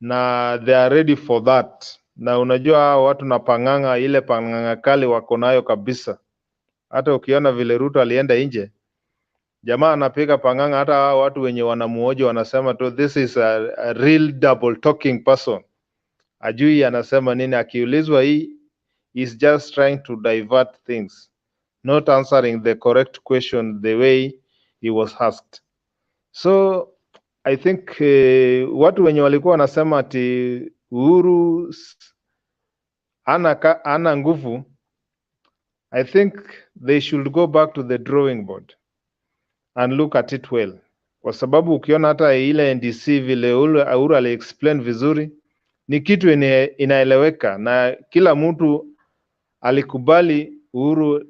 na they are ready for that. Na unajua watu na panganga, ile panganga kali wako nayo kabisa. Hata ukiona vile Ruto alienda nje, jamaa anapiga panganga. Hata watu wenye wanamuoja wanasema tu this is a real double talking person. Ajui anasema nini, akiulizwa hii is just trying to divert things, not answering the correct question the way he was asked. So I think watu wenye walikuwa wanasema ati Uhuru ana nguvu, I think they should go back to the drawing board and look at it well, kwa sababu ukiona hata ile NDC vile Uhuru ali-explain vizuri, ni kitu inaeleweka na kila mtu alikubali. Uhuru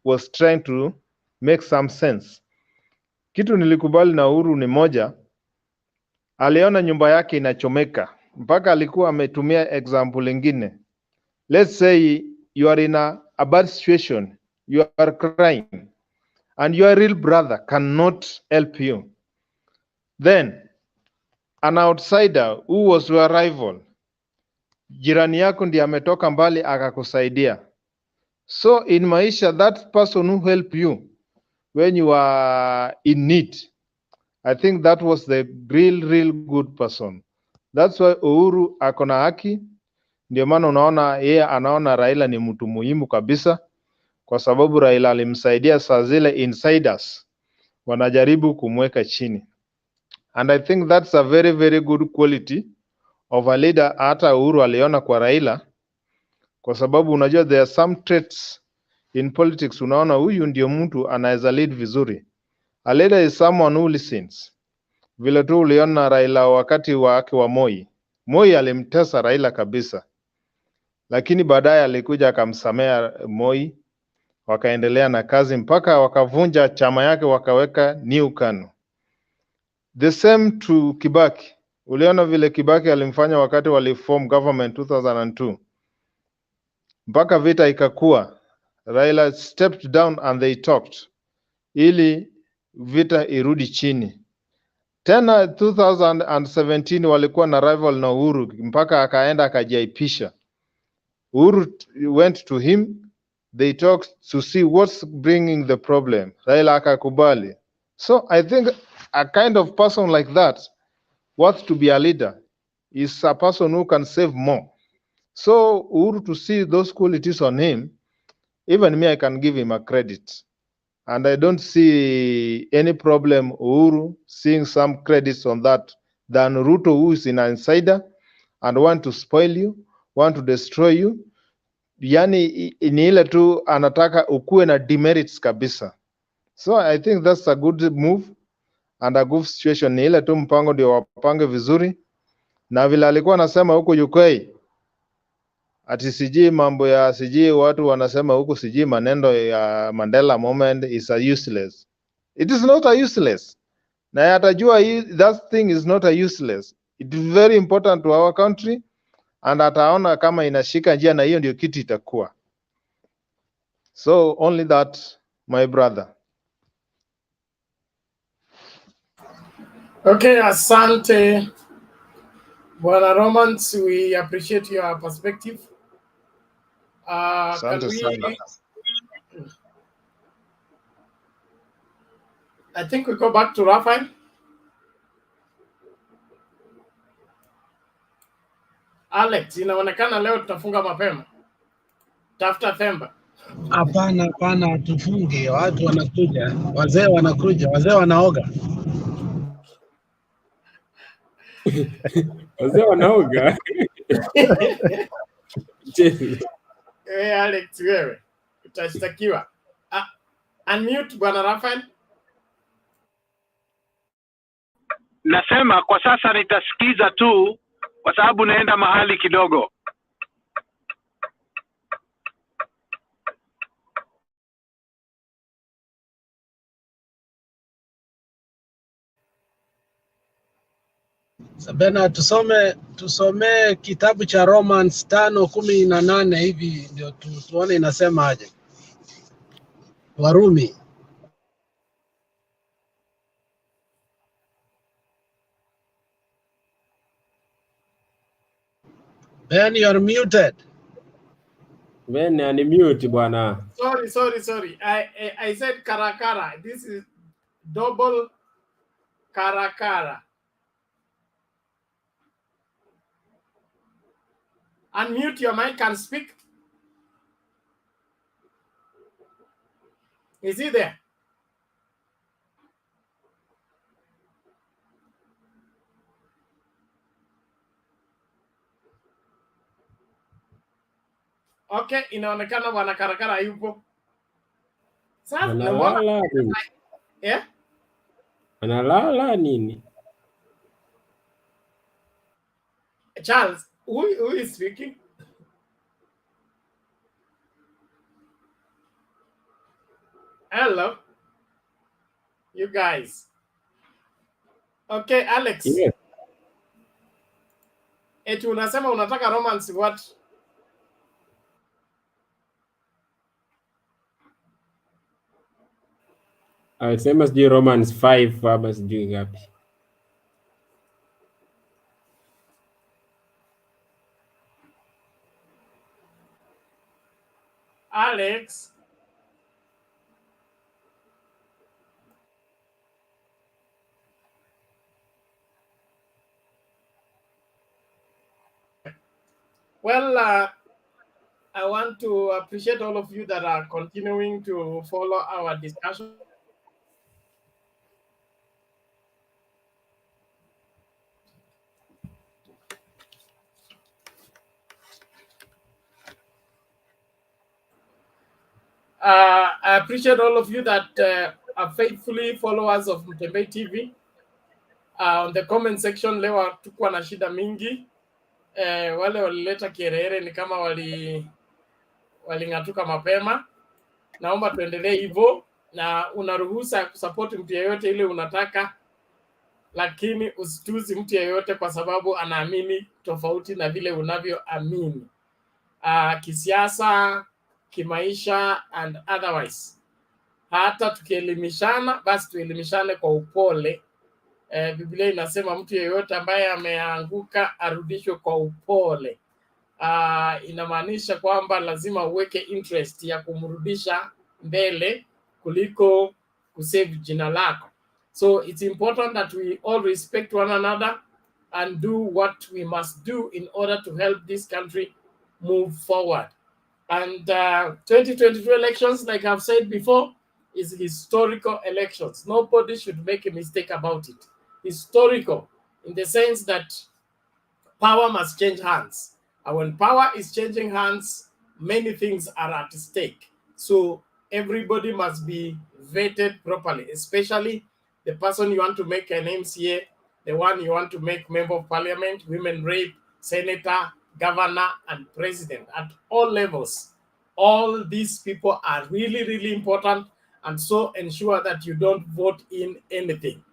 was trying to make some sense. Kitu nilikubali na Uhuru ni moja, aliona nyumba yake inachomeka, mpaka alikuwa ametumia example ingine. Let's say you are in a bad situation, you are crying, and your real brother cannot help you. Then an outsider who was your rival, jirani yako ndiye ametoka mbali akakusaidia. So in maisha, that person who helped you when you are in need, I think that was the real good person. That's why Uhuru akona haki. Ndio maana unaona yeye anaona Raila ni mtu muhimu kabisa, kwa sababu Raila alimsaidia saa zile insiders wanajaribu kumweka chini. And I think that's a very good quality of a leader. Hata Uhuru aliona kwa Raila, kwa sababu unajua there are some traits in politics, unaona huyu ndio mtu anaweza lead vizuri. A leader is someone who listens. Vile tu uliona Raila wakati wake wa Moi. Moi alimtesa Raila kabisa, lakini baadaye alikuja akamsamea Moi, wakaendelea na kazi mpaka wakavunja chama yake wakaweka New KANU. The same to Kibaki. Uliona vile Kibaki alimfanya wakati waliform government 2002. Mpaka vita ikakua, Raila stepped down and they talked, ili vita irudi chini. Tena 2017 walikuwa na rival na Uhuru, mpaka akaenda akajiapisha. Uhuru went to him, they talked to see what's bringing the problem. Raila akakubali. So I think a kind of person like that, worth to be a leader, is a person who can save more. So Uhuru, to see those qualities on him, even me, I can give him a credit. And I don't see any problem Uhuru seeing some credits on that than Ruto, who is an insider and want to spoil you, want to destroy you. Yani ni ile tu anataka ukuwe na demerits kabisa. So I think that's a good move and a good situation. Ni ile tu mpango ndio wapange vizuri, na vile alikuwa anasema huko UK ati sijui mambo ya sijui watu wanasema huko sijui maneno ya Mandela moment is a useless. It is not a useless. Na atajua that thing is not a useless. It is very important to our country, and ataona kama inashika njia, na hiyo ndio kitu itakuwa. So only that, my brother. Okay, asante Bwana Romans, we appreciate your perspective. Can we? I think we go back to Raphael. Alex, inaonekana leo tutafunga mapema. Tafuta Themba. Hapana, tufunge. Watu wanakuja, wazee wanakuja, wazee wanaoga. Wazee wanaoga. Alex, wewe utashtakiwa. Unmute Bwana Raphael. Nasema kwa sasa nitasikiza tu kwa sababu naenda mahali kidogo. Sabena, tusome kitabu cha Romans 5:18 hivi ndio tuone inasema aje. Warumi. Ben, you are muted. Ben, unmute bwana. Sorry. I said karakara. This is double karakara. Unmute your mic and speak. Is he there? Okay, inaonekana Bwana Karakara yupo. Sasa Analala nini? yeah? Analala nini? Charles, who is speaking? Hello, you guys. Okay, Alex. Yes. Eti unasema unataka romance what? Alisema sijui Romans 5 ama sijui ngapi. Alex. Well, I want to appreciate all of you that are continuing to follow our discussion. I appreciate all of you that are faithfully followers of Mtembei TV. On the comment section leo tukuwa na shida mingi. Wale walileta kierere ni kama waling'atuka mapema. Naomba tuendelee hivyo, na unaruhusa kusupport mtu yeyote ile unataka, lakini usituzi mtu yeyote kwa sababu anaamini tofauti na vile unavyoamini. Kisiasa, kimaisha and otherwise. Hata tukielimishana basi tuelimishane kwa upole. Biblia inasema mtu yeyote ambaye ameanguka arudishwe kwa upole. Inamaanisha kwamba lazima uweke interest ya kumrudisha mbele kuliko kusave jina lako. So it's important that we all respect one another and do what we must do in order to help this country move forward. And 2022 elections, like I've said before, is historical elections. Nobody should make a mistake about it. Historical in the sense that power must change hands. And when power is changing hands, many things are at stake. So everybody must be vetted properly, especially the person you want to make an MCA, the one you want to make member of parliament, women rep, senator, governor, and president at all levels. All these people are really, really important, and so ensure that you don't vote in anything.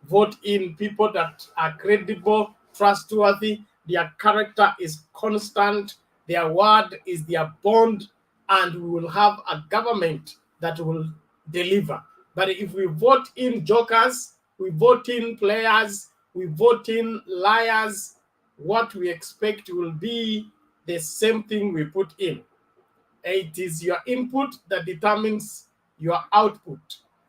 Vote in people that are credible, trustworthy, their character is constant, their word is their bond, and we will have a government that will deliver. But if we vote in jokers, we vote in players, we vote in liars, what we expect will be the same thing we put in. It is your input that determines your output.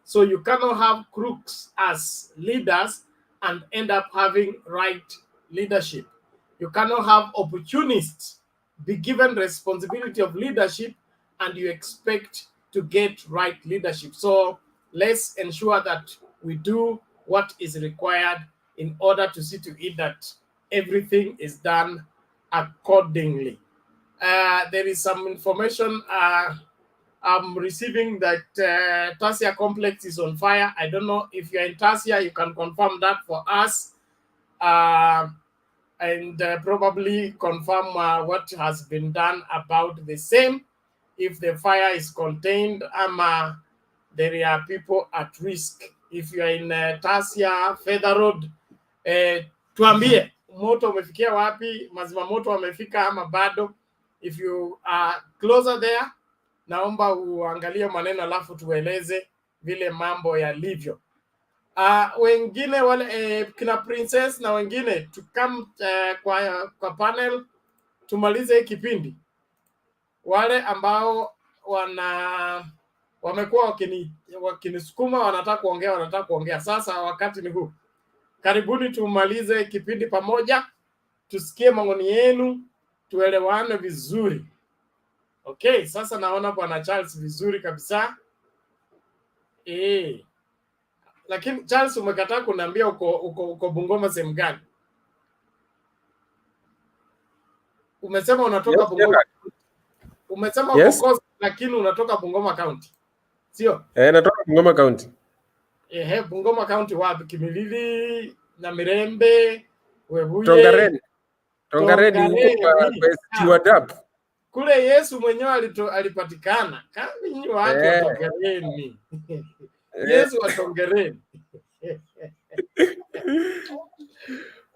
So you cannot have crooks as leaders and end up having right leadership. You cannot have opportunists be given responsibility of leadership and you expect to get right leadership. So let's ensure that we do what is required in order to see to it that everything is done accordingly. There is some information I'm receiving that Tasia complex is on fire. I don't know if you're in Tasia, you can confirm that for us. And probably confirm what has been done about the same. If the fire is contained, there are people at risk. If you are in Tasia, Feather Road, tuambie moto umefikia wapi, mazima moto wamefika ama bado. If you are closer there, naomba uangalie maneno alafu tueleze vile mambo yalivyo. Wengine wale kina Princess na wengine tukam kwa panel tumalize kipindi. Wale ambao wamekuwa wakinisukuma wanataka kuongea. Sasa wakati ni huu. Karibuni tumalize kipindi pamoja, tusikie maoni yenu, tuelewane vizuri. Okay, sasa naona Bwana Charles vizuri kabisa. Lakini Charles umekataa kuniambia uko Bungoma sehemu gani? Umesema unatoka Bungoma. Umesema uko Coast lakini unatoka Bungoma County. Sio? Natoka Bungoma County. Bungoma County wapi? Kimilili, Namirembe, Webuye, Tongareni huko kwa Steward up. Kule Yesu mwenyewe alipatikana. Kama nyinyi watu wa Tongereni. Yesu wa Tongereni.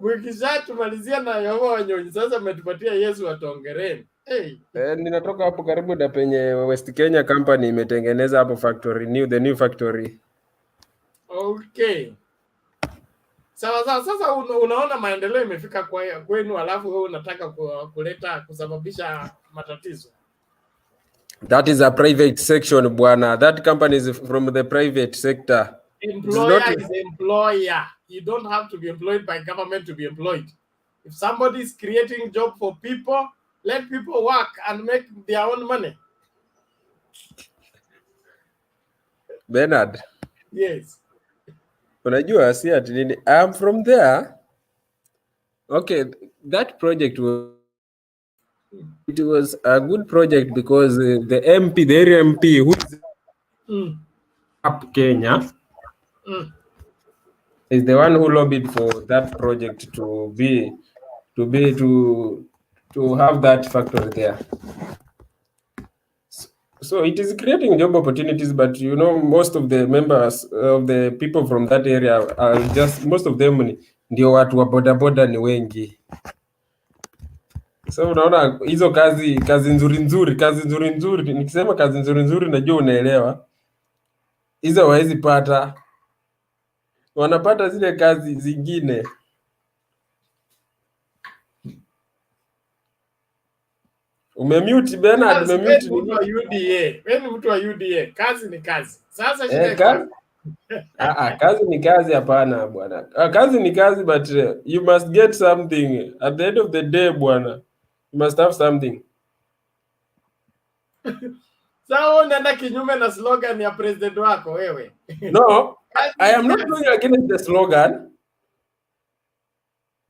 Mkishatumalizia na Yehova Wanyonyi, sasa umetupatia Yesu wa Tongereni. Ninatoka hapo karibu na penye West Kenya Company imetengeneza hapo factory, the new factory. Okay. Sawa. Sasa unaona maendeleo imefika kwenu, alafu wewe unataka kusababisha matatizo. That is a private section bwana. That company is from the private sector. Employer is employer. You don't have to be employed by government to be employed. If somebody is creating job for people, let people work and make their own money. Bernard. Yes. Unajua si ati nini? I'm from there. Okay, that project was a good project because the area MP who is up Kenya is the one who lobbied for that project to have that factory there. So it is creating job opportunities, but you know, most of the members of the people from that area are most of them ndio watu wa boda boda ni wengi. So unaona hizo kazi nzuri, nikisema kazi nzuri najua unaelewa. Hizo hawezi pata. Wanapata zile kazi zingine. Umemute Bernard, umemute mtu wa UDA. Wewe mtu wa UDA. Kazi ni kazi. Sasa shida kazi ni kazi hapana bwana. Kazi ni kazi, but you must get something at the end of the day bwana. You must have something. Sawa, unaenda kinyume na slogan ya president wako wewe. No, I am not going against the slogan.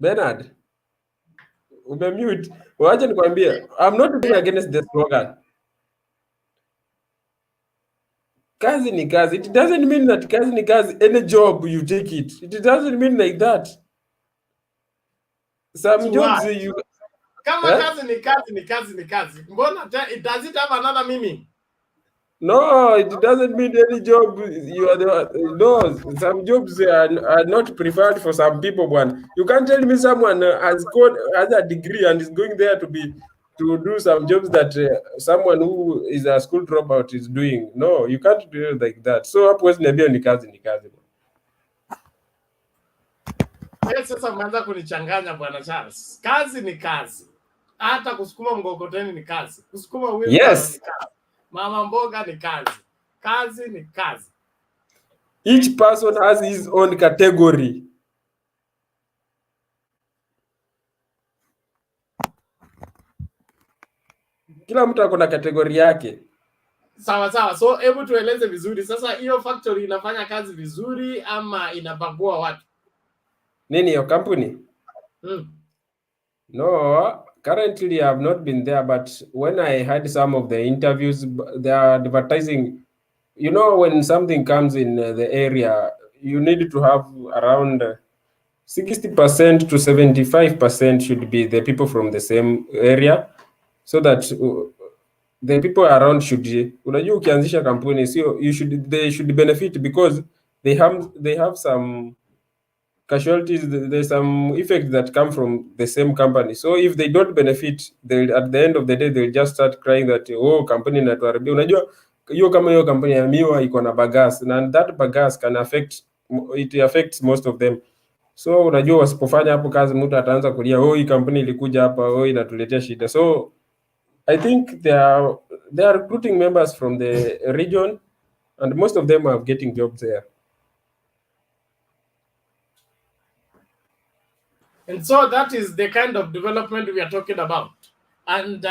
Bernard, umemute. Wacha nikwambie, I'm not going against the slogan. Kazi ni kazi. It doesn't mean that kazi ni kazi, any job you take it. It doesn't mean like that. Some jobs you... Kama kazi ni kazi. Mbona does it have another meaning? No, it doesn't mean any job you are no, some jobs are not preferred for some people, one. You can't tell me someone has a degree and is going there to do some jobs that someone who is a school dropout is doing. No, you can't do it like that. So hapo wezi niambia ni kazi. Sasa mwanza kunichanganya bwana Charles. Kazi ni kazi. Hata kusukuma mgogoteni ni kazi. Kusukuma wheelbarrow ni kazi. Mama mboga ni kazi. Kazi ni kazi. Each person has his own category. Kila mtu ako na kategori yake. Sawa. So hebu tueleze vizuri. Sasa hiyo factory inafanya kazi vizuri ama inabagua watu? Nini hiyo company? No, currently I have not been there, but when I had some of the interviews, they are advertising. You know, when something comes in the area, you need to have around 60% to 75% should be the people from the same area, so that the people around should. Unajua ukianzisha kampuni sio, they should benefit because they have some casualties, there's some effects that come from the same company. So if they don't benefit, at the end of the day they'll just start crying that company inatuharibia. Unajua hiyo kama hiyo kampuni ya miwa iko na bagasse, and that bagasse can affects most of them. So unajua wasipofanya hapo kazi, mtu ataanza kulia hii kampuni ilikuja hapa inatuletea shida. So I think they are recruiting members from the region, and most of them are getting jobs there. And so that is the kind of development we are talking about. And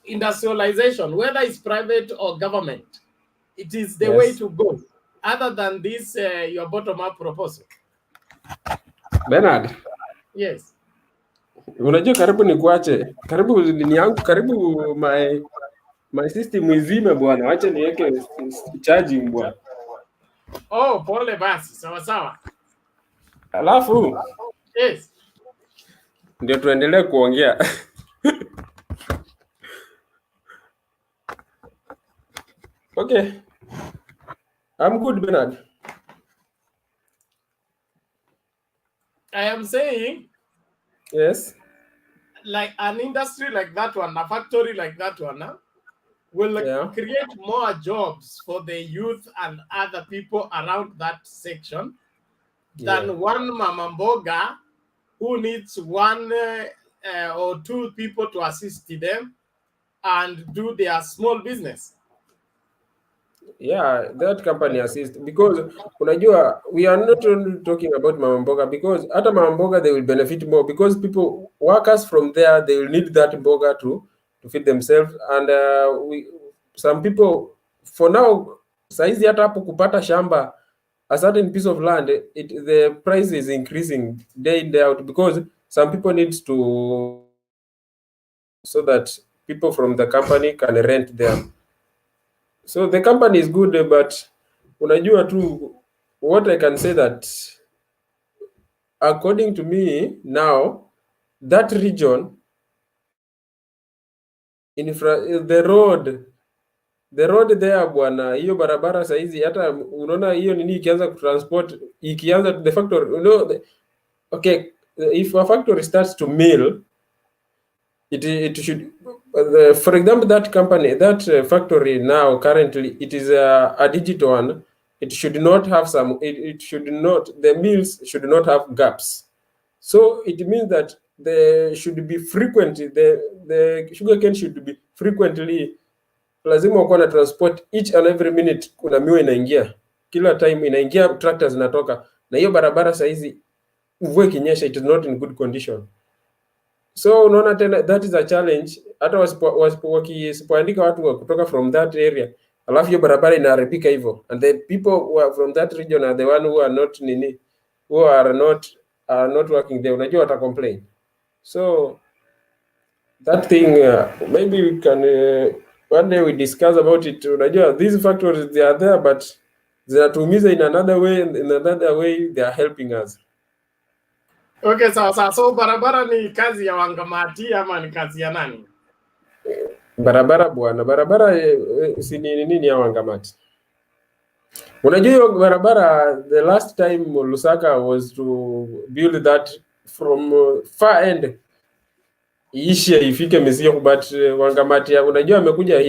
industrialization, whether it's private or government, it is the way to go, other than this, your bottom-up proposal. Bernard. Yes. Unajua karibu ni kuache. Karibu ni yangu, karibu My system izime bwana, wacha niweke charging bwana. Oh, pole basi, sawa sawa. Alafu Yes. ndio tuendelee kuongea. Okay. I'm good, Bernard. I am saying, Yes. like an industry like that one, a factory like that one, will create more jobs for the youth and other people around that section than one mama mboga who needs one or two people to assist them and do their small business. Yeah, that company assist, because unajua we are not only talking about mama mboga, because hata mama mboga they will benefit more, because people, workers from there, they will need that mboga to feed themselves, and some people for now saizi hata hapo kupata shamba a certain piece of land, the price is increasing day in day out, because some people need to, so that people from the company can rent them. So the company is good, but unajua tu, what I can say that according to me now, that region the road there bwana, hiyo barabara saizi hata unaona hiyo nini ikianza kutransport, ikianza the factory, you know, okay, if a factory starts to mill, it should, for example, that company, that factory now currently it is a digital one. It should not have it should not, the mills should not have gaps. So it means that there should be frequent, the sugarcane should be frequently, lazima uko na transport each and every minute, kuna miwa inaingia kila time, inaingia tractors zinatoka, na hiyo barabara saizi mvua ikinyesha it is not in good condition. So unaona tena, that is a challenge. Hata wasipoandika watu wa kutoka from that area, alafu hiyo barabara inaharibika hivyo, and the people who are from that region are the one who are not nini, who are not working there, unajua wata complain. So that thing, maybe we can one day we discuss about it. Unajua these factories, they are there, but zinatuumiza in another way they are helping us. Okay, sawa. So barabara ni kazi ya wangamati ama ni kazi ya nani? Barabara bwana, barabara si nini ya wangamati. Unajua hiyo barabara, the last time Lusaka was to build that from far end iishe ifike Misiyo, but wangamati unajua amekuja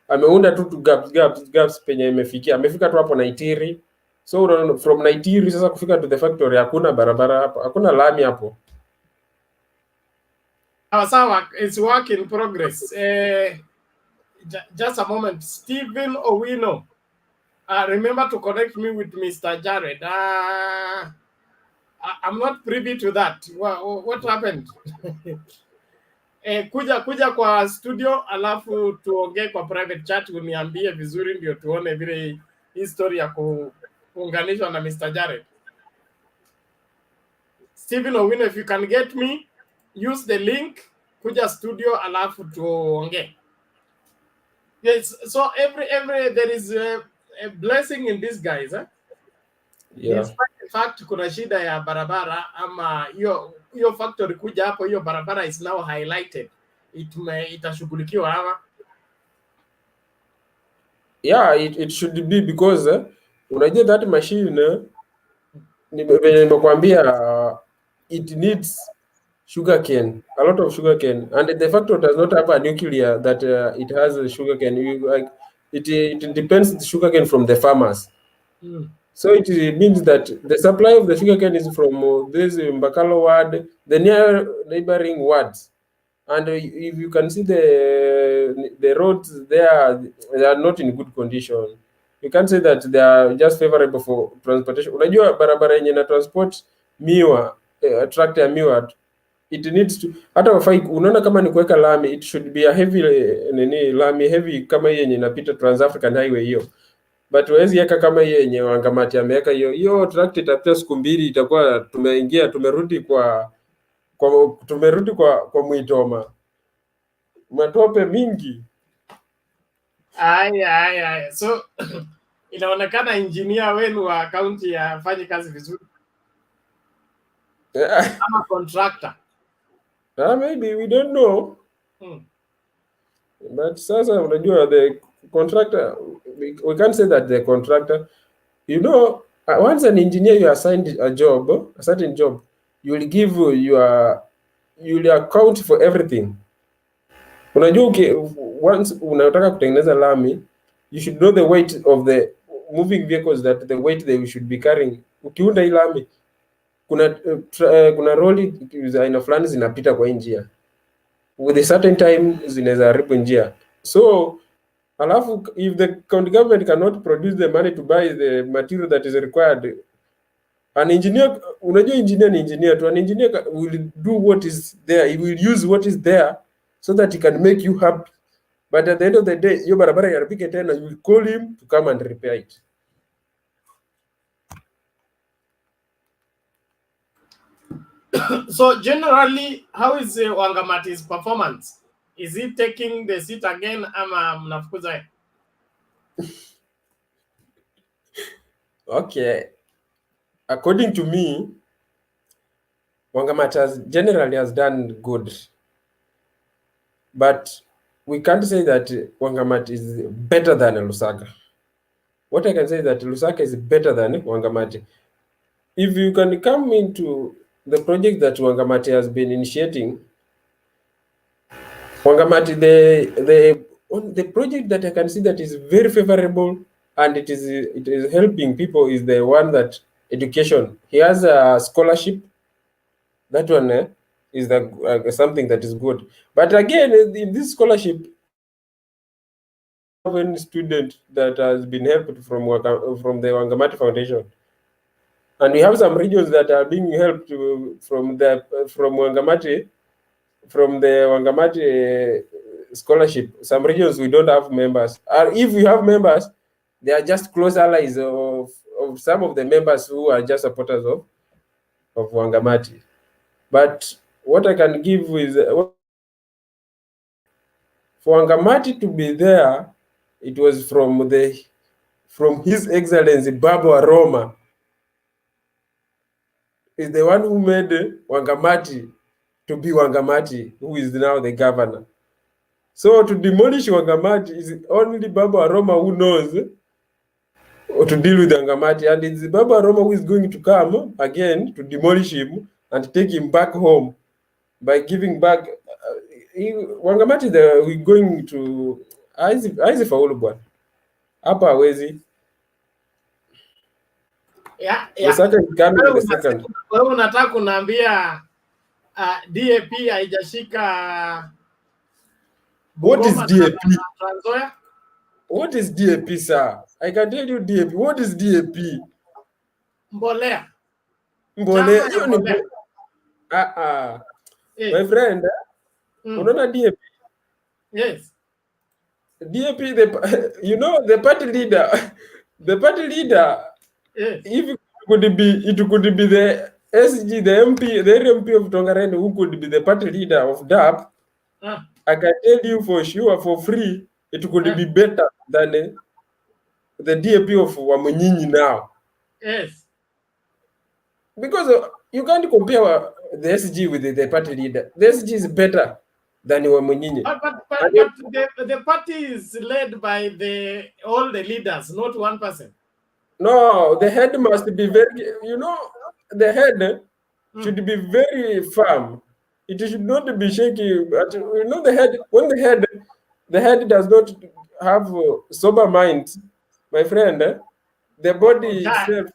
ameunda tu gaps penye imefikia, amefika tu hapo Naitiri. So from Naitiri sasa kufika to the factory hakuna barabara hapo, hakuna lami hapo. Sawa, it's work in progress. Just a moment, Stephen Owino. Remember to connect me with Mr. Jared. I'm not privy to that. What happened? Kuja kwa studio alafu tuongee kwa private chat, uniambie vizuri ndio tuone vile history ya kuunganishwa na Mr. Jared. Stephen Owino, if you can get me, use the link, kuja studio alafu tuongee. Yes, so every there is a blessing in this, guys, eh? Yeah. In fact, kuna shida ya barabara ama hiyo factory kuja hapo, hiyo barabara is now highlighted. Itashughulikiwa ama? Yeah, it should be, because unajua that machine nimekwambia it needs sugarcane, a lot of sugarcane, and the factory does not have a nuclear that it has a sugarcane. It depends the sugarcane from the farmers. So it means that the supply of the sugarcane is from this Mbakalo ward, the neighboring wards, and if you can see the roads there, they are not in good condition. You can't say that they are just favorable for transportation. Unajua barabara yenye na transport miwa, tractor ya miwa, it needs to, hata wafai, unaona kama ni kuweka lami, it should be a heavy lami heavy kama yenye inapita Trans-African Highway hiyo. But huwezi weka kama hiyo yenye wangamati ameweka hiyo tractor, itapita siku mbili itakuwa tumerudi kwa Mwitoma, matope mingi. Aya. So inaonekana engineer wenu wa county hafanyi kazi vizuri ama contractor. Maybe we don't know. But sasa unajua the contractor, we can't say that the contractor, you know, once an engineer you assigned a job, a certain job, you will account for everything. Unajua once unataka kutengeneza lami, you should know the weight of the moving vehicles, that the weight they should be carrying. Ukiunda hii lami, kuna roli za aina fulani zinapita kwa njia with a certain time zinaweza haribu njia. So alafu if the county government cannot produce the money to buy the material that is required, an engineer, unajua engineer ni engineer tu, an engineer will do what is there, he will use what is there so that he can make you happy. But at the end of the day, hiyo barabara yaribike tena, you will call him to come and repair it. So generally, how is Wangamati's performance? Is he taking the seat again ama mnafukuza? Okay. According to me, Wangamati generally has done good. But we can't say that Wangamati is better than Lusaka. What I can say is that Lusaka is better than Wangamati. If you can come into the project that Wangamati has been initiating, Wangamati, the project that I can see that is very favorable and it is helping people is the one that education. He has a scholarship. That one is something that is good. But again, in this scholarship, one student that has been helped from the Wangamati Foundation, and we have some regions that are being helped from Wangamati, from the Wangamati scholarship. Some regions we don't have members, or if we have members, they are just close allies of some of the members who are just supporters of Wangamati. But what I can give is for Wangamati to be there, it was from His Excellency Babu Aroma. Is the one who made Wangamati to be Wangamati, who is now the governor. So to demolish Wangamati is only Babu Aroma who knows to deal with Wangamati, and it's Babu Aroma who is going to come again to demolish him and take him back home by giving back Wangamati. We're going to aizi faulu bwana hapa hawezi. Wewe unataka kuniambia DAP haijashika? What is DAP? What is DAP, sir? I can tell you DAP. What is DAP? Mbolea. Mbolea. Hiyo ni my friend, unaona DAP? Yes. DAP, the party leader. The party leader, yes. If it could be the SG, the MP, the MP of Tongareni, who could be the party leader of DAP. I can tell you for sure, for free, it could be better than the DAP of Wamunyinyi now. Yes. Because you can't compare the SG with the party leader. The SG is better than Wamunyinyi. But the party is led by all the leaders, not one person. No, the head must be very, the head should be very firm. It should not be shaky. But the head, when the head does not have sober mind, my friend, the body itself.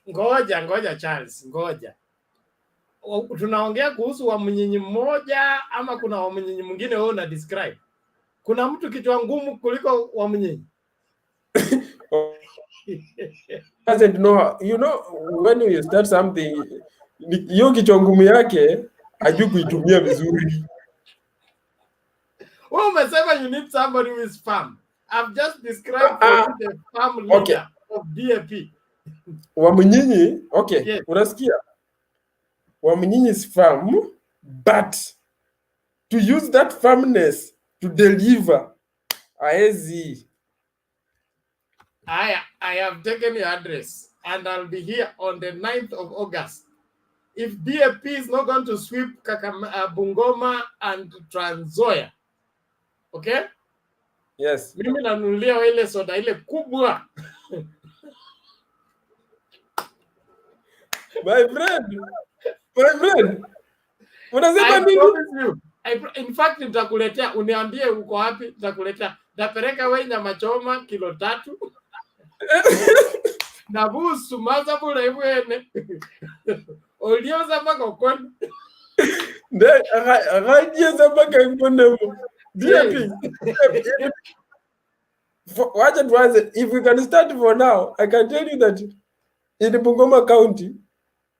Ngoja Charles, ngoja. Tunaongea kuhusu Wamunyinyi mmoja ama kuna Wamunyinyi mwingine wewe una describe? Kuna mtu kichwa ngumu kuliko Wamunyinyi? Doesn't know, when you start something, hiyo kichwa ngumu yake hajui kuitumia vizuri. Wewe umesema you need somebody who is firm. I've just described for you the firm leader of DAP. Wamunyinyi, okay, yes. Unasikia? Wamunyinyi is firm, but to use that firmness to deliver, haezi. I have taken your address and I'll be here on the 9th of August. If DAP is not going to sweep Bungoma and Trans Nzoia, okay? Yes. Mimi nanunulia ile soda ile kubwa. My friend. Unasema I nini? promise you. In fact, nitakuletea, uniambie uko wapi, nitakuletea. Nitapeleka wewe nyama choma kilo 3. Na busu maza bure bwene. Olioza paka ukoni. Agajieza paka ukoni. DAP. Wacha tuanze. If we can start for now, I can tell you that in Bungoma County,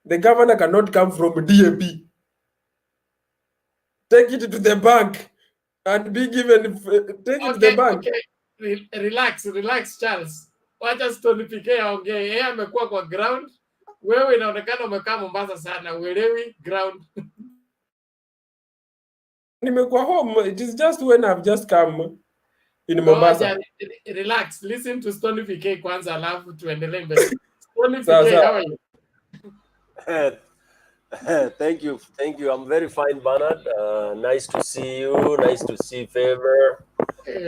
the governor cannot come from DAP. Take it to the bank and be given. Take it to the bank. Okay. Relax, Charles. Wacha Stone PK aongee. Yeye amekuwa kwa ground. Wewe inaonekana umekaa Mombasa sana. Uelewi ground. Nimekuwa home. It is just when I've just come in Mombasa. Relax. Listen to Stone PK kwanza alafu tuendelee mbele. Stone PK, how are you? Thank you. I'm very fine, Bernard. Nice to see you. Nice to see Favor.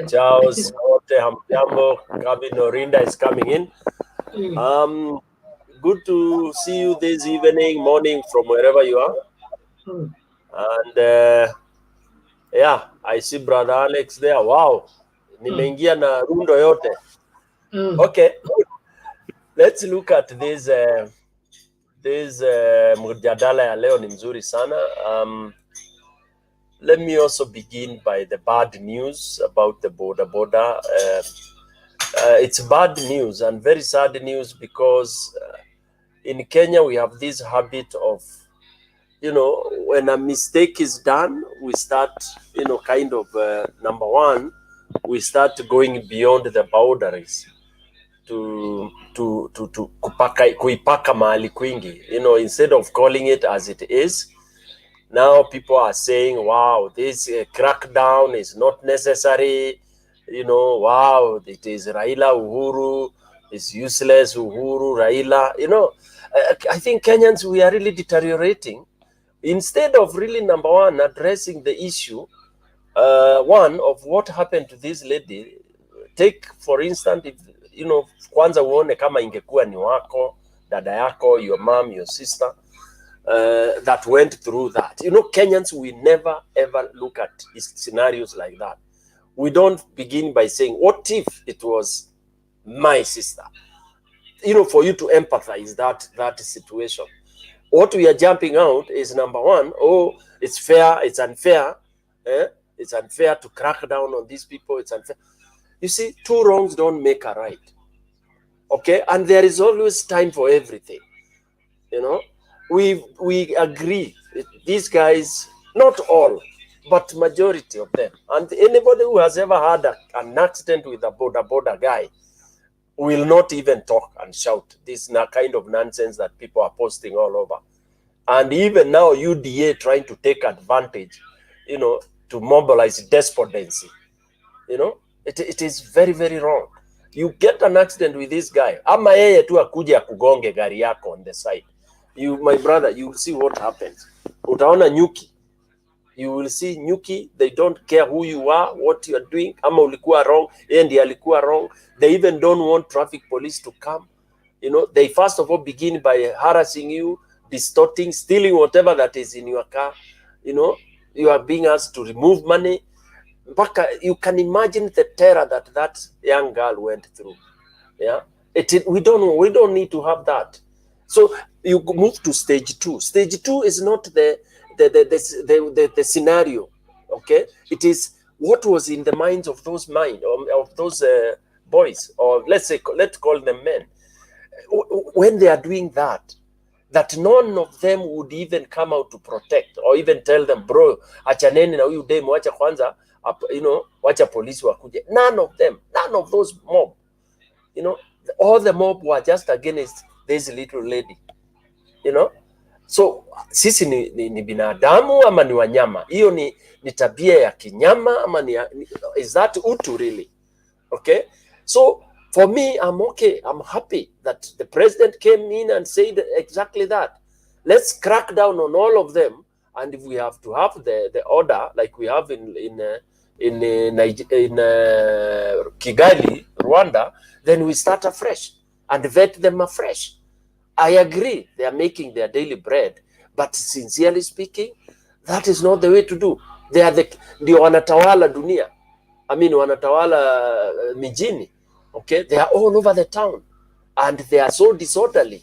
Charles, Hamjambo, Gavin Norinda is coming in. Good to see you this evening, morning, from wherever you are. And yeah, I see Brother Alex there. Wow, nimeingia na rundo yote. Okay, let's look at this. This mjadala ya leo ni mzuri sana. Let me also begin by the bad news about the Boda Boda. It's bad news and very sad news because in Kenya we have this habit of, when a mistake is done, we start, kind of, number one, we start going beyond the boundaries to kuipaka mahali kwingi. Instead of calling it as it is, now people are saying, wow, this crackdown is not necessary. Wow, it is Raila Uhuru, it's useless Uhuru, Raila. I think Kenyans, we are really deteriorating. Instead of really, number one, addressing the issue, one, of what happened to this lady. Take, for instance, if, kwanza uone kama ingekuwa ni wako, dada yako, your mom, your sister, that went through that. Kenyans, we never ever look at scenarios like that. We don't begin by saying, what if it was my sister? For you to empathize that situation. What we are jumping out is, number one, oh, it's fair, it's unfair. It's unfair to crack down on these people. It's unfair. You see, two wrongs don't make a right. Okay, and there is always time for everything. We agree. These guys, not all, but majority of them. And anybody who has ever had an accident with a Boda Boda guy will not even talk and shout this kind of nonsense that people are posting all over. And even now, UDA trying to take advantage, to mobilize despondency. It is very, very wrong. You get an accident with this guy, ama yeye tu akuje akugonge gari yako on the side. My brother, you will see what happens. Utaona nyuki. You will see nyuki. They don't care who you are, what you are doing. Ama ulikuwa wrong, yeye ndiye alikuwa wrong. They even don't want traffic police to come. They first of all begin by harassing you, distorting, stealing whatever that is in your car. You are being asked to remove money. You can imagine the terror that young girl went through. Yeah, we don't need to have that. So you move to stage 2. Stage 2 is not the scenario. Okay, it is what was in the minds of those boys, or let's call them men, when they are doing that none of them would even come out to protect or even tell them, bro, achaneni na huyu demo, wacha kwanza, wacha polisi wakuje. None of those mob, all the mob were just against this little lady, so sisi ni binadamu ama ni wanyama? Hiyo ni tabia ya kinyama ama is that utu really? Okay, so For me, I'm okay. I'm happy that the president came in and said exactly that. Let's crack down on all of them, and if we have to have the order like we have in Kigali, Rwanda, then we start afresh and vet them afresh. I agree they are making their daily bread, but sincerely speaking, that is not the way to do. They are ndio wanatawala dunia. I mean, wanatawala mijini. Okay, they are all over the town, and they are so disorderly.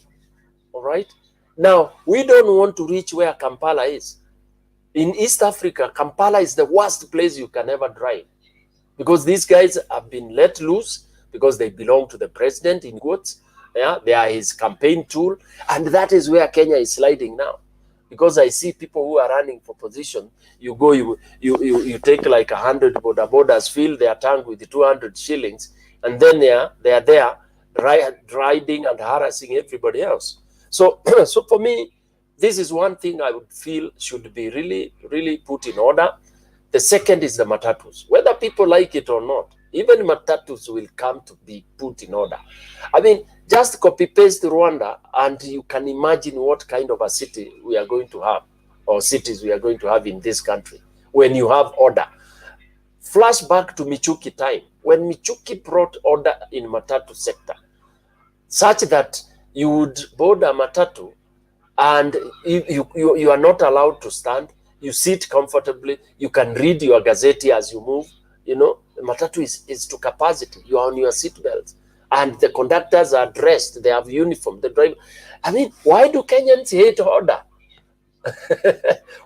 All right. Now we don't want to reach where Kampala is. In East Africa, Kampala is the worst place you can ever drive, because these guys have been let loose because they belong to the president in quotes. Yeah, they are his campaign tool, and that is where Kenya is sliding now. Because I see people who are running for position, you go, you take like 100 boda bodas, fill their tank with 200 shillings, and then they are there riding and harassing everybody else. So, so for me, this is one thing I would feel should be really put in order. The second is the matatus. Whether people like it or not, even matatus will come to be put in order. I mean, just copy paste Rwanda, and you can imagine what kind of a city we are going to have, or cities we are going to have in this country when you have order. Flashback to Michuki time, when Michuki brought order in matatu sector, such that you would board a matatu and you are not allowed to stand. You sit comfortably. You can read your gazette as you move. You know, the matatu is to capacity. You are on your seatbelt, and the conductors are dressed. They have uniform. The driver. I mean, why do Kenyans hate order?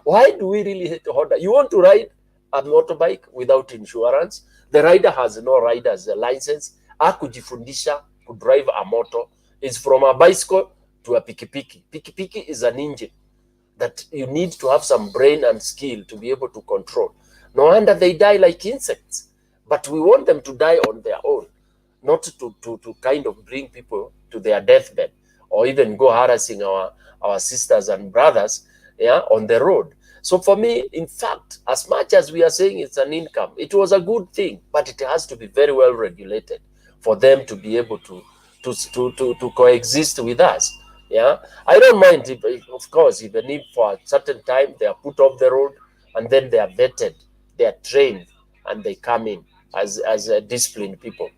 Why do we really hate order? You want to ride a motorbike without insurance? The rider has no rider's license. Akujifundisha to drive a moto is from a bicycle to a pikipiki. Pikipiki is an engine that you need to have some brain and skill to be able to control. No wonder they die like insects. But we want them to die on their own, not to kind of bring people to their deathbed, or even go harassing our sisters and brothers, yeah, on the road. So for me, in fact, as much as we are saying it's an income, it was a good thing, but it has to be very well regulated for them to be able to coexist with us. Yeah, I don't mind if, of course, even if for a certain time they are put off the road and then they are vetted, they are trained, and they come in as disciplined people.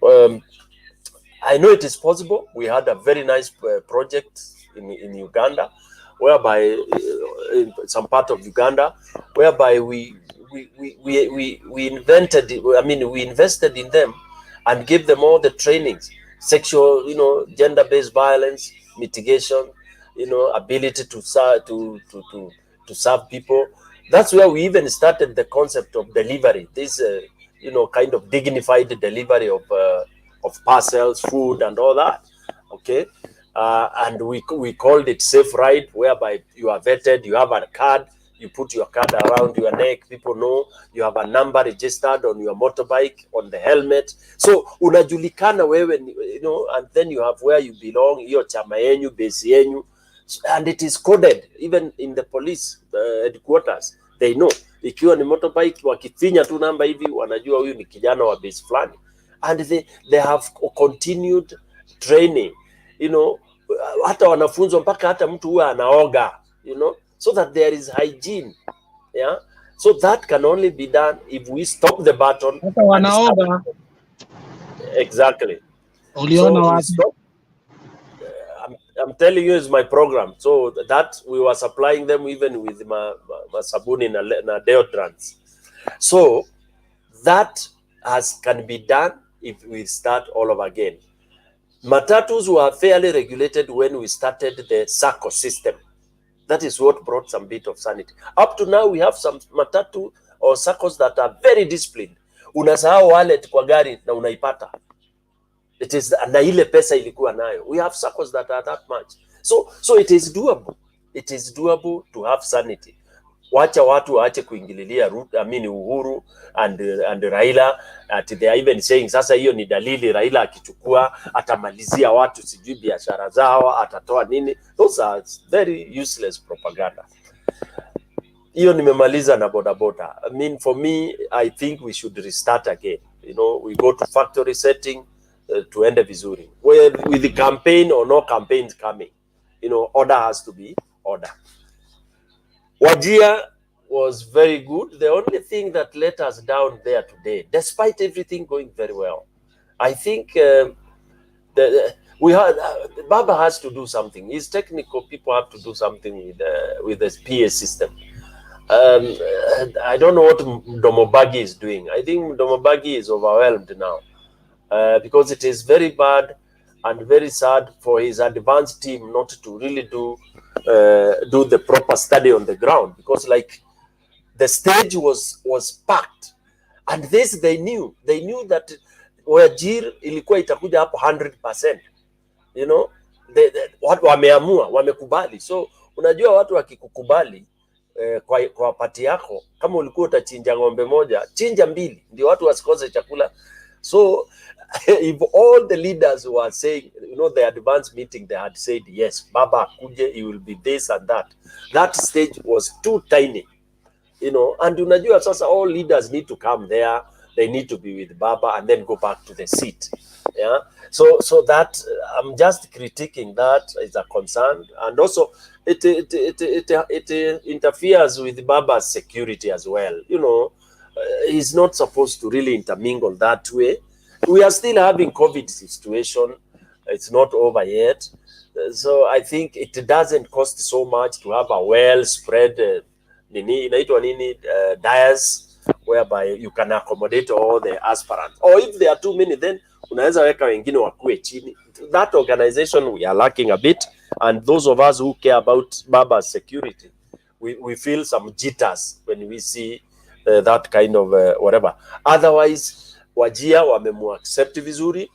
I know it is possible. We had a very nice project in Uganda, whereby in some part of Uganda, whereby we invented. I mean, we invested in them and gave them all the trainings, sexual, gender-based violence mitigation, ability to serve people. That's where we even started the concept of delivery. This, kind of dignified delivery of parcels, food, and all that. Okay, and we called it Safe Ride, whereby you are vetted, you have a card, you put your card around your neck, people know you have a number registered on your motorbike, on the helmet. So unajulikana wewe, and then you have where you belong, hiyo chama yenyu, base yenyu, and it is coded even in the police headquarters. They know ikiwa ni motorbike, wakifinya tu namba hivi wanajua huyu ni kijana wa base fulani, and they have continued training, hata wanafunzwa mpaka hata mtu huwa anaoga, so that there is hygiene. Yeah, so that can only be done if we stop the button. Hata wanaoga. Exactly. Uliona So we wapi? stop. I'm telling you, is my program. So that we were supplying them even with sabuni na deodorants. So that can be done if we start all over again. Matatus were fairly regulated when we started the SACCO system. That is what brought some bit of sanity. Up to now, we have some matatu or SACCOs that are very disciplined. Unasahau wallet kwa gari na unaipata. It is na ile pesa ilikuwa nayo. We have SACCOs that are that much. So it is doable. It is doable to have sanity. Wacha watu waache kuingililia Uhuru and Raila, they are even saying sasa hiyo ni dalili Raila akichukua atamalizia watu sijui biashara zao, atatoa nini. Those are very useless propaganda. Hiyo nimemaliza na boda boda. I mean, for me, I think we should restart again. We go to factory setting, tuende vizuri. With the campaign or no campaigns coming, you know, order has to be order. Wajir was very good. The only thing that let us down there today, despite everything going very well, I think we had Baba has to do something. His technical people have to do something with the PA system. I don't know what Domobagi is doing. I think Domobagi is overwhelmed now because it is very bad and very sad for his advanced team not to really do the proper study on the ground, because like the stage was packed, and this they knew that Wajir ilikuwa itakuja hapo 100%, you know, watu wameamua, wamekubali. So unajua watu wakikukubali kwa pati yako, kama ulikuwa utachinja ng'ombe moja, chinja mbili ndio watu wasikose chakula. So if all the leaders were saying, you know, the advance meeting, they had said yes, Baba akuje, he will be this and that, that stage was too tiny, you know. And unajua sasa all leaders need to come there, they need to be with Baba and then go back to the seat. Yeah, so that I'm just critiquing that as a concern, and also it interferes with Baba's security as well. You know, he's not supposed to really intermingle that way. We are still having COVID situation; it's not over yet. So I think it doesn't cost so much to have a well spread dais whereby you can accommodate all the aspirants, or if there are too many, then unaweza weka wengine wakue chini. That organization we are lacking a bit, and those of us who care about Baba's security, we feel some jitters when we see that kind of whatever. Otherwise Wajir wamemu-accept vizuri.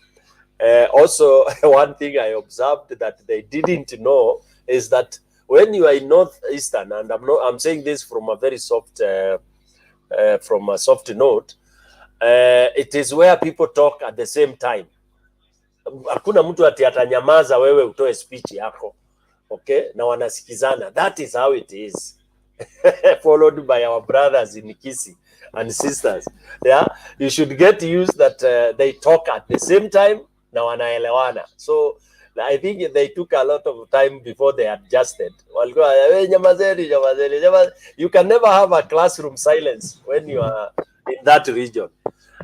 Also one thing I observed that they didn't know is that when you are in Northeastern, and I'm saying this from a very soft note, it is where people talk at the same time. Hakuna mtu ati atanyamaza wewe utoe speech yako, okay, na wanasikizana. That is how it is. Followed by our brothers in Kisi and sisters. Yeah, you should get used that they talk at the same time na wanaelewana. So I think they took a lot of time before they adjusted. You can never have a classroom silence when you are in that region.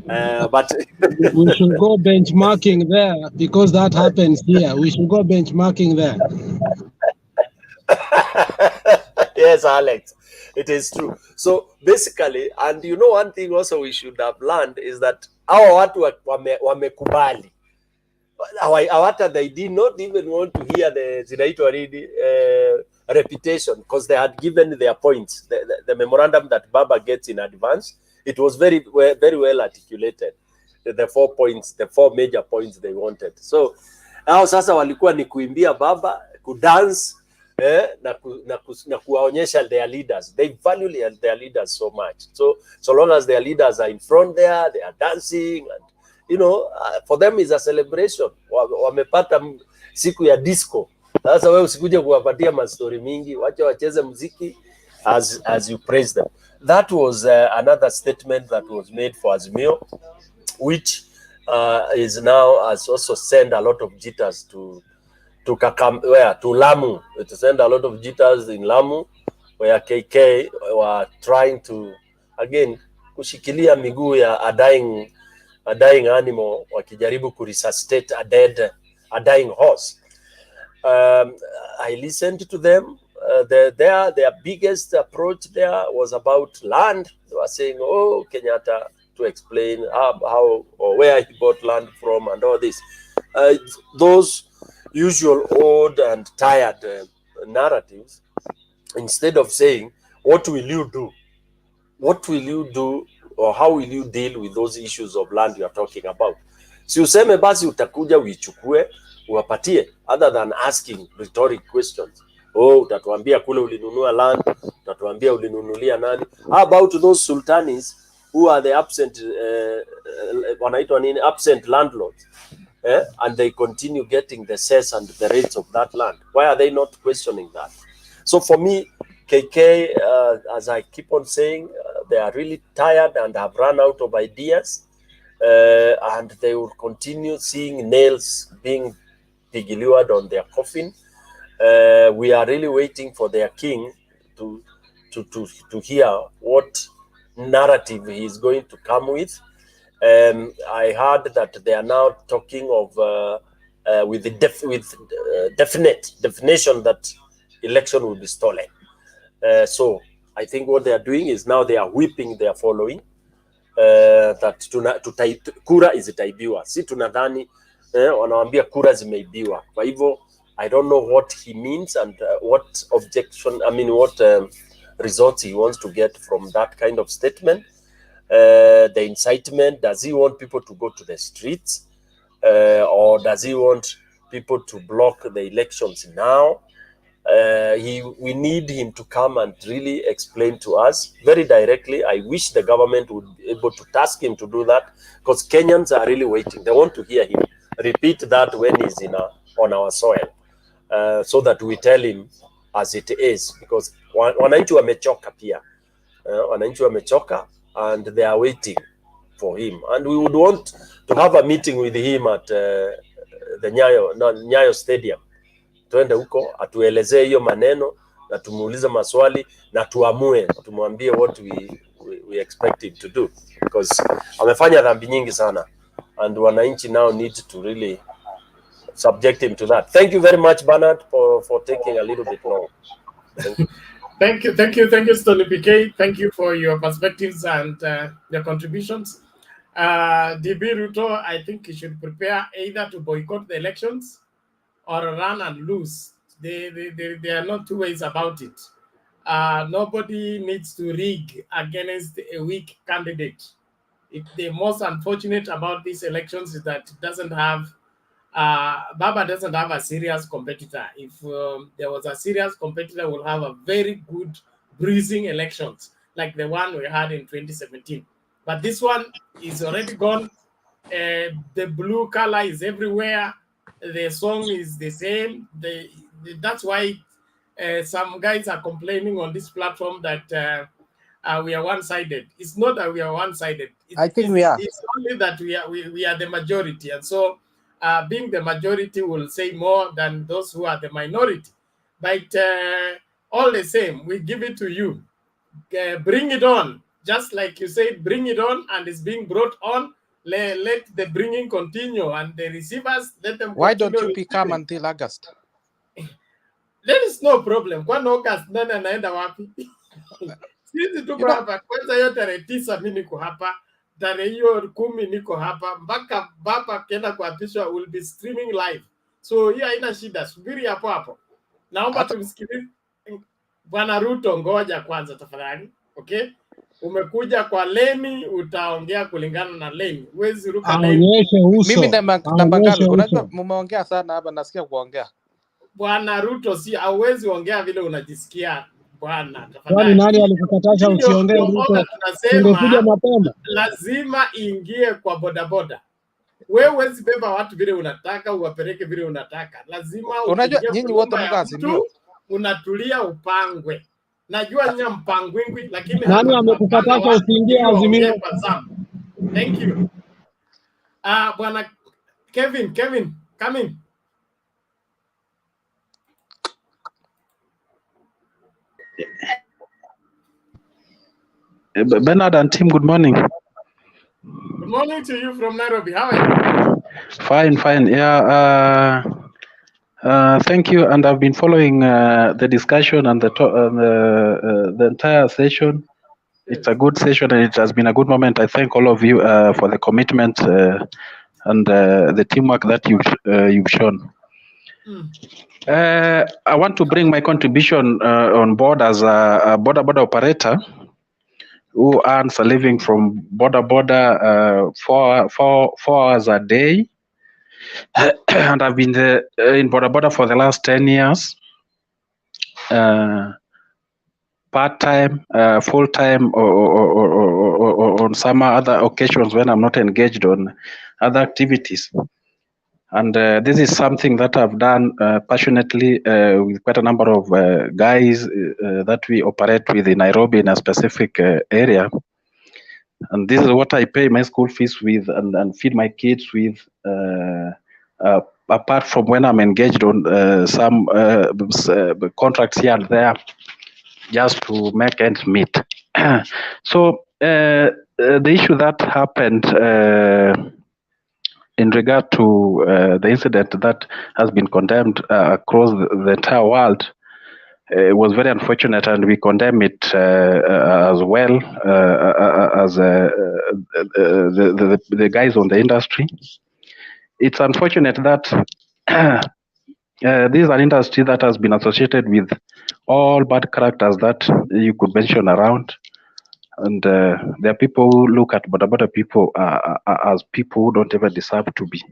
But we should go benchmarking there, because that happens here. We should go benchmarking there. Yes, Alex, it is true. So basically, and you know, one thing also we should have learned is that our watu wamekubali. They did not even want to hear the reputation, because they had given their points. The memorandum that Baba gets in advance, it was very well articulated. The 4 points, the 4 major points they wanted. So hao sasa walikuwa ni kuimbia Baba, kudance, na kuwaonyesha their leaders. They value their leaders so much. So long as their leaders are in front there, they are dancing, and you know, for them is a celebration. Wamepata siku ya disco. Sasa wewe usikuje kuwapatia mastori mingi, wacha wacheze muziki as you praise them. That was another statement that was made for Azimio, which is now has also sent a lot of jitters to Lamu. It sent a lot of jitters in Lamu, where KK were trying to again kushikilia miguu ya a dying animal, wakijaribu kuresuscitate a dying horse. I listened to them. Their biggest approach there was about land. They were saying, oh, Kenyatta, to explain how or where he bought land from and all this. Those usual old and tired narratives, instead of saying, what will you do? What will you do, or how will you deal with those issues of land you are talking about? Si useme basi utakuja uichukue uwapatie, other than asking rhetoric questions. Oh, utatuambia kule ulinunua land, utatuambia ulinunulia nani? How about those sultanis who are the absent wanaitwa nini, absent landlords, and they continue getting the cess and the rates of that land? Why are they not questioning that? So for me, KK, as I keep on saying, they are really tired and have run out of ideas. and they will continue seeing nails being pigiliwad on their coffin. We are really waiting for their king to hear what narrative he is going to come with. I heard that they are now talking of with definite definition that election will be stolen. So I think what they are doing is now they are whipping their following that kura zitaibiwa, si tunadhani wanawambia kura zimeibiwa. Kwa hivyo I don't know what he means and what objection, I mean what results he wants to get from that kind of statement. The incitement, does he want people to go to the streets, or does he want people to block the elections now? We need him to come and really explain to us very directly. I wish the government would be able to task him to do that, because Kenyans are really waiting. They want to hear him repeat that when he's on our soil, so that we tell him as it is, because wananchi wamechoka pia. Wananchi wamechoka and they are waiting for him, and we would want to have a meeting with him at the Nyayo Stadium. Tuende huko atuelezee hiyo maneno na tumuulize maswali na tuamue, tumwambie what we expect him to do, because amefanya dhambi nyingi sana and wananchi now need to really subject him to that. Thank you very much, Bernard, for taking a little bit long. Thank you. Thank you, Stony PK. Thank you for your perspectives and your contributions. DB Ruto, I think you should prepare either to boycott the elections or run and lose. There are not two ways about it. Nobody needs to rig against a weak candidate. The most unfortunate about these elections is that it doesn't have Baba doesn't have a serious competitor. If there was a serious competitor, we'll have a very good breezing elections like the one we had in 2017. But this one is already gone. The blue color is everywhere. The song is the same. That's why some guys are complaining on this platform that we are one-sided. It's not that we are one-sided. I think we are. It's only that we are the majority, and so being the majority will say more than those who are the minority. But all the same, we give it to you. Bring it on. Just like you said, bring it on, and it's being brought on. Let the bringing continue, and the receivers, let them Why don't continue you become receiving. until August? There is no problem. Kwani August nani anaenda wapi? Sisi tuko hapa. Kwanza hiyo tarehe 9 mimi niko hapa. Tarehe hiyo 10 niko hapa. Mpaka baba akienda kuapishwa will be streaming live. So hiyo haina shida. Subiri hapo hapo. Naomba tumsikilize Bwana Ruto, ngoja kwanza tafadhali. Okay? Umekuja kwa leni, utaongea kulingana na leni. Huwezi ruka leni. Aonyeshe uso. Mimi na Bangali, unajua mumeongea sana hapa, nasikia kuongea. Bwana Ruto, si hauwezi ongea vile unajisikia bwana, Kwani tafadhali. nani alikukatasha usiongee Ruto? Ungekuja mapema. Lazima ingie kwa bodaboda. Wewe huwezi beba watu vile unataka, uwapeleke vile unataka. Lazima Unajua nyinyi wote mko Azimio. Unatulia upangwe. Najua nyinyi mpangwingwi, lakini nani amekukatasha usiingie Azimio? Thank you. Bwana Kevin, come in. Bernard and team, good morning. Good morning to you from Nairobi. How are you? Fine. Yeah. Thank you. And I've been following the discussion and the entire session. It's a good session and it has been a good moment. I thank all of you for the commitment and the teamwork that you've shown. I want to bring my contribution on board as a Boda Boda operator who earns a living from Boda Boda 4 hours a day. And I've been in Boda Boda for the last 10 years. Part-time, full-time, or on some other occasions when I'm not engaged on other activities. And this is something that I've done passionately with quite a number of guys that we operate with in Nairobi in a specific area. and this is what I pay my school fees with and feed my kids with. Apart from when I'm engaged on some contracts here and there, just to make ends meet. So the issue that happened in regard to the incident that has been condemned across the entire world was very unfortunate, and we condemn it as well as the guys on the industry. It's unfortunate that this is an industry that has been associated with all bad characters that you could mention around. And there are people who look at Boda Boda people as people who don't ever deserve to be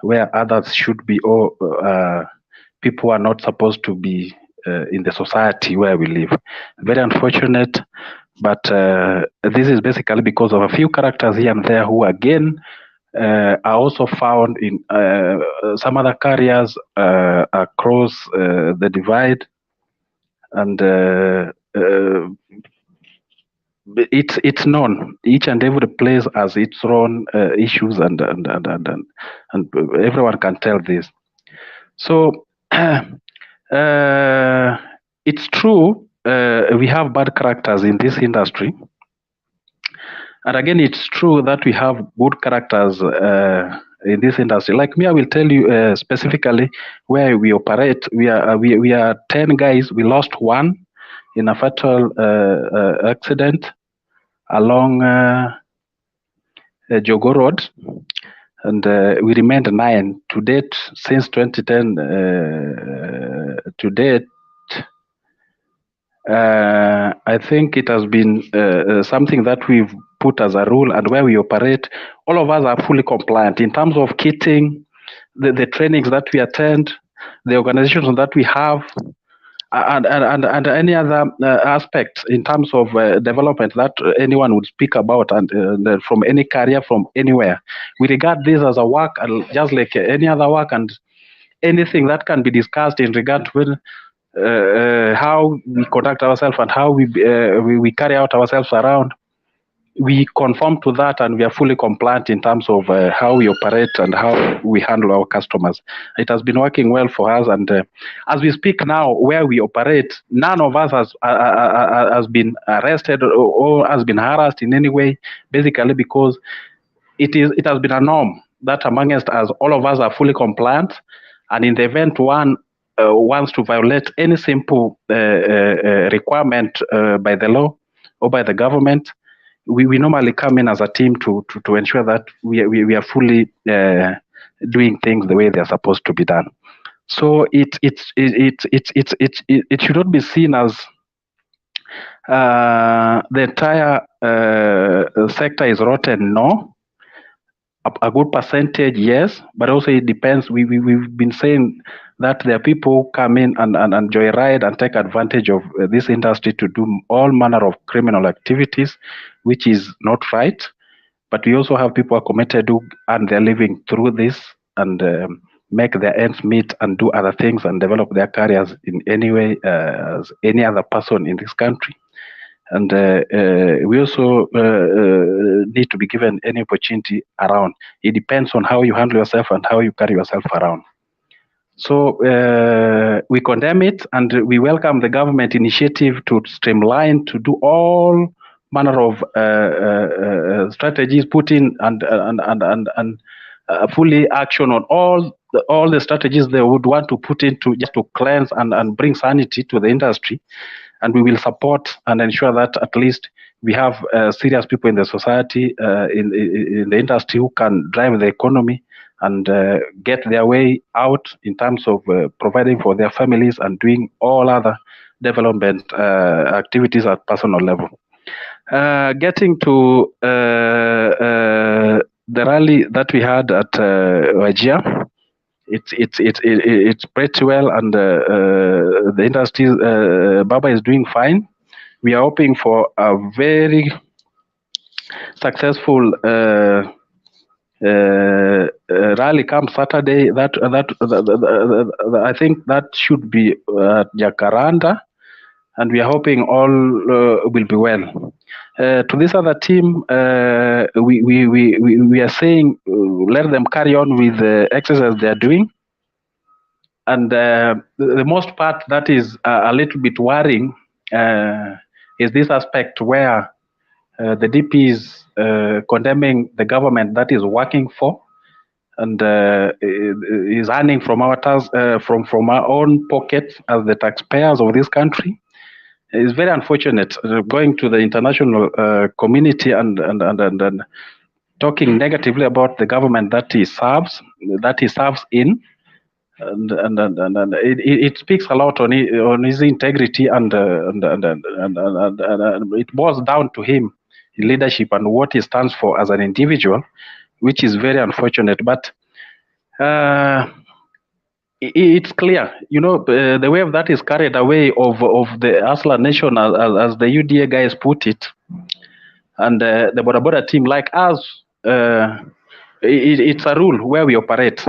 where others should be, or people are not supposed to be in the society where we live. Very unfortunate, but this is basically because of a few characters here and there who, again, are also found in some other carriers across the divide, and it's known. Each and every place has its own issues, and everyone can tell this. So it's true, we have bad characters in this industry, and again, it's true that we have good characters in this industry. Like me, I will tell you specifically where we operate. We are 10 guys. We lost one in a fatal accident along Jogo Road, and we remained 9 to date. Since 2010 to date, I think it has been something that we've put as a rule, and where we operate, all of us are fully compliant in terms of kitting, the trainings that we attend, the organizations that we have, and any other aspect in terms of development that anyone would speak about, and from any career, from anywhere. We regard this as a work, just like any other work, and anything that can be discussed in regard to how we conduct ourselves and how we carry out ourselves around, we conform to that, and we are fully compliant in terms of how we operate and how we handle our customers. It has been working well for us, and as we speak now, where we operate, none of us has been arrested or has been harassed in any way, basically because it has been a norm that amongst us, all of us are fully compliant, and in the event one wants to violate any simple requirement by the law or by the government, we normally come in as a team to ensure that we are fully doing things the way they are supposed to be done. So it should not be seen as the entire sector is rotten. No, a good percentage, yes, but also it depends. We've been saying that there are people who come in and joyride and take advantage of this industry to do all manner of criminal activities, which is not right. But we also have people who are committed to earn their living through this and make their ends meet and do other things and develop their careers in any way as any other person in this country. And we also need to be given any opportunity around. It depends on how you handle yourself and how you carry yourself around. So we condemn it, and we welcome the government initiative to streamline, to do all manner of strategies, put in and fully action on all the strategies they would want to put into just to cleanse and bring sanity to the industry. And we will support and ensure that at least we have serious people in the society, in the industry, who can drive the economy and get their way out in terms of providing for their families and doing all other development activities at personal level. Getting to the rally that we had at Wajir, it's pretty well, and the industry, Baba is doing fine. We are hoping for a very successful rally come Saturday. That I think that should be at Jacaranda, and we are hoping all will be well. To this other team, we are saying let them carry on with the exercise they are doing. And the most part that is a little bit worrying is this aspect where the DP is condemning the government that is working for and is earning from our from our own pockets as the taxpayers of this country. It's very unfortunate going to the international community and talking negatively about the government that he serves in. And it speaks a lot on his integrity and it boils down to him in leadership and what he stands for as an individual, which is very unfortunate. But it's clear, the wave that is carried away of the Asla nation, as the UDA guys put it, and the Boda Boda team, like us, it's a rule where we operate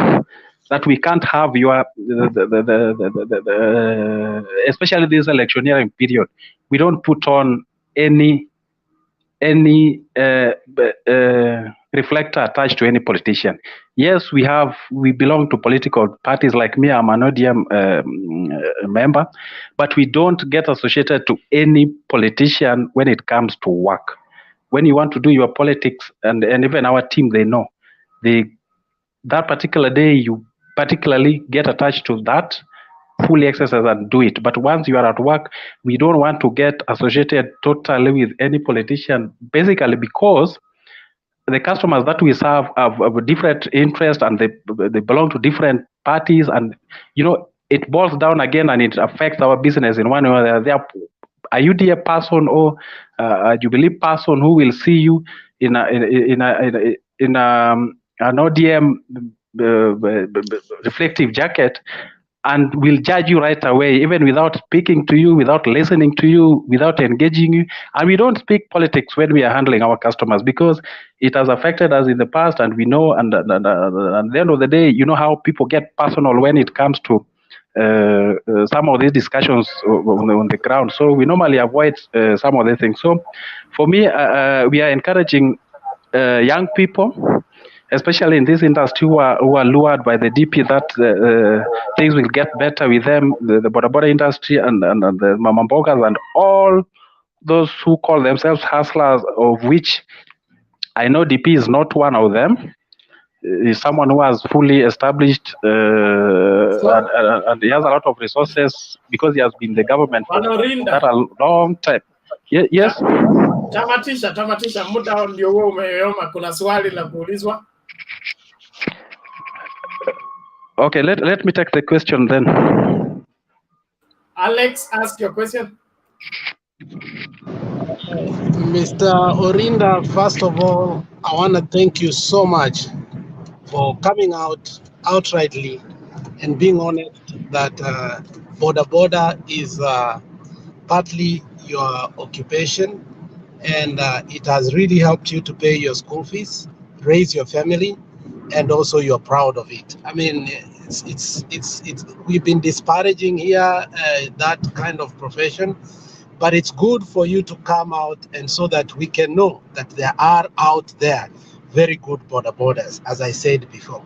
that we can't have especially this electioneering period. We don't put on any reflector attached to any politician. Yes, we belong to political parties. Like me, I'm an ODM member, but we don't get associated to any politician when it comes to work. When you want to do your politics, and even our team, they know, that particular day you particularly get attached to that, fully exercise and do it. But once you are at work, we don't want to get associated totally with any politician, basically because the customers that we serve have different interests and they belong to different parties, and it boils down again and it affects our business in one way or the other. A UDA person or a Jubilee person who will see you in an ODM reflective jacket and will judge you right away, even without speaking to you, without listening to you, without engaging you. And we don't speak politics when we are handling our customers because it has affected us in the past, and we know. And at the end of the day, you know how people get personal when it comes to some of these discussions on the ground. So we normally avoid some of these things. So for me, we are encouraging young people, especially in this industry, who are lured by the DP that things will get better with them, the Boda Boda industry and the Mamambogas and all those who call themselves hustlers, of which I know DP is not one of them. Is someone who has fully established and he has a lot of resources because he has been in the government for that a long time. Yes. Tamatisha, muda ndio huo umeyoma. Kuna swali la kuulizwa. Okay, let me take the question then. Alex, ask your question. Mr. Orinda, first of all, I want to thank you so much for coming out outrightly and being honest that Boda Boda is partly your occupation, and it has really helped you to pay your school fees, raise your family, and also you're proud of it. I mean, it's we've been disparaging here that kind of profession, but it's good for you to come out and so that we can know that there are out there very good Boda Bodas, as I said before.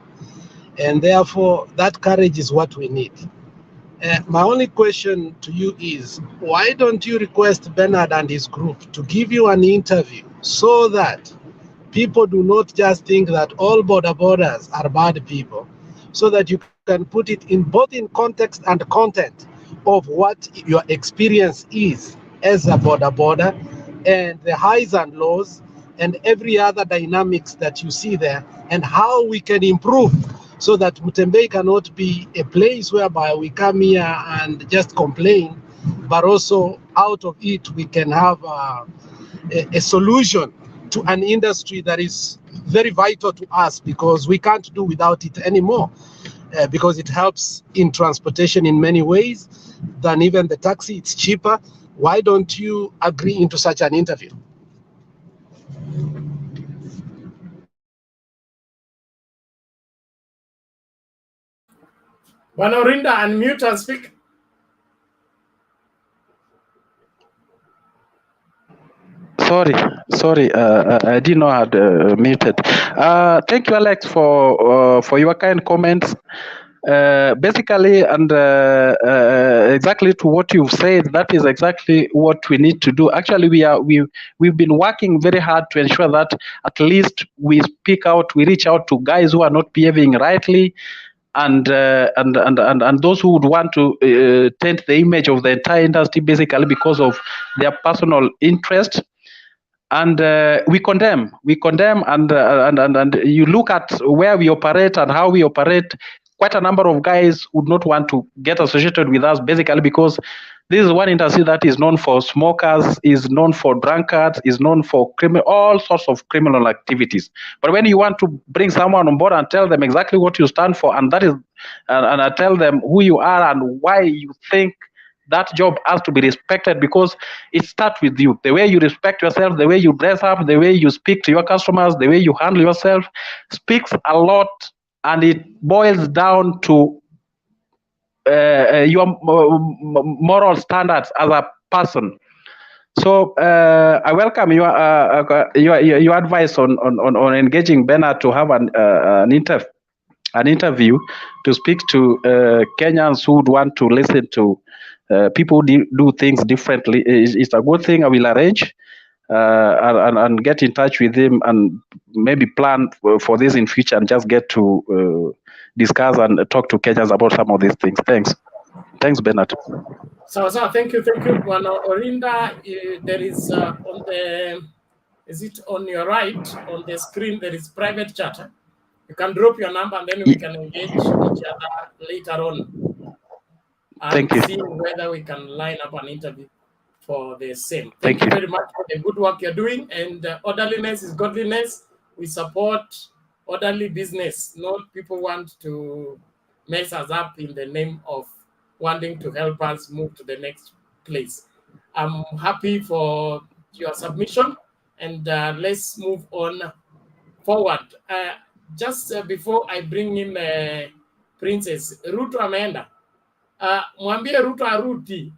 And therefore, that courage is what we need. My only question to you is, why don't you request Bernard and his group to give you an interview so that people do not just think that all Boda Bodas are bad people, so that you can put it in both in context and content of what your experience is as a Boda Boda and the highs and lows and every other dynamics that you see there, and how we can improve so that Mutembei cannot be a place whereby we come here and just complain, but also out of it we can have a solution to an industry that is very vital to us, because we can't do without it anymore, because it helps in transportation in many ways than even the taxi. It's cheaper. Why don't you agree into such an interview? Bwana Orinda, unmute and speak. Sorry. I didn't know I had muted. Thank you, Alex, for your kind comments. Basically, and exactly to what you've said, that is exactly what we need to do. Actually, we've been working very hard to ensure that at least we speak out, we reach out to guys who are not behaving rightly, and those who would want to taint the image of the entire industry, basically because of their personal interest. And we condemn, and you look at where we operate and how we operate. Quite a number of guys would not want to get associated with us, basically because this is one industry that is known for smokers, is known for drunkards, is known for all sorts of criminal activities. But when you want to bring someone on board and tell them exactly what you stand for, and that is, and I tell them who you are and why you think that job has to be respected, because it starts with you. The way you respect yourself, the way you dress up, the way you speak to your customers, the way you handle yourself speaks a lot, and it boils down to your moral standards as a person. So I welcome your advice on engaging Bernard to have an interview to speak to Kenyans who would want to listen to people do things differently. It's a good thing. I will arrange and get in touch with him and maybe plan for this in future and just get to discuss and talk to Kenyans about some of these things. Thanks, Bernard. So thank you. Orinda, there is on the, is it on your right on the screen? There is private chat. You can drop your number and then we can engage each other later on and see whether we can line up an interview for the same. Thank you very much for the good work you're doing. And orderliness is godliness. We support orderly business. Not people want to mess us up in the name of wanting to help us move to the next place. I'm happy for your submission, and let's move on forward. Just before I bring in Princess, Ruto ameenda. Mwambie Ruto arudi.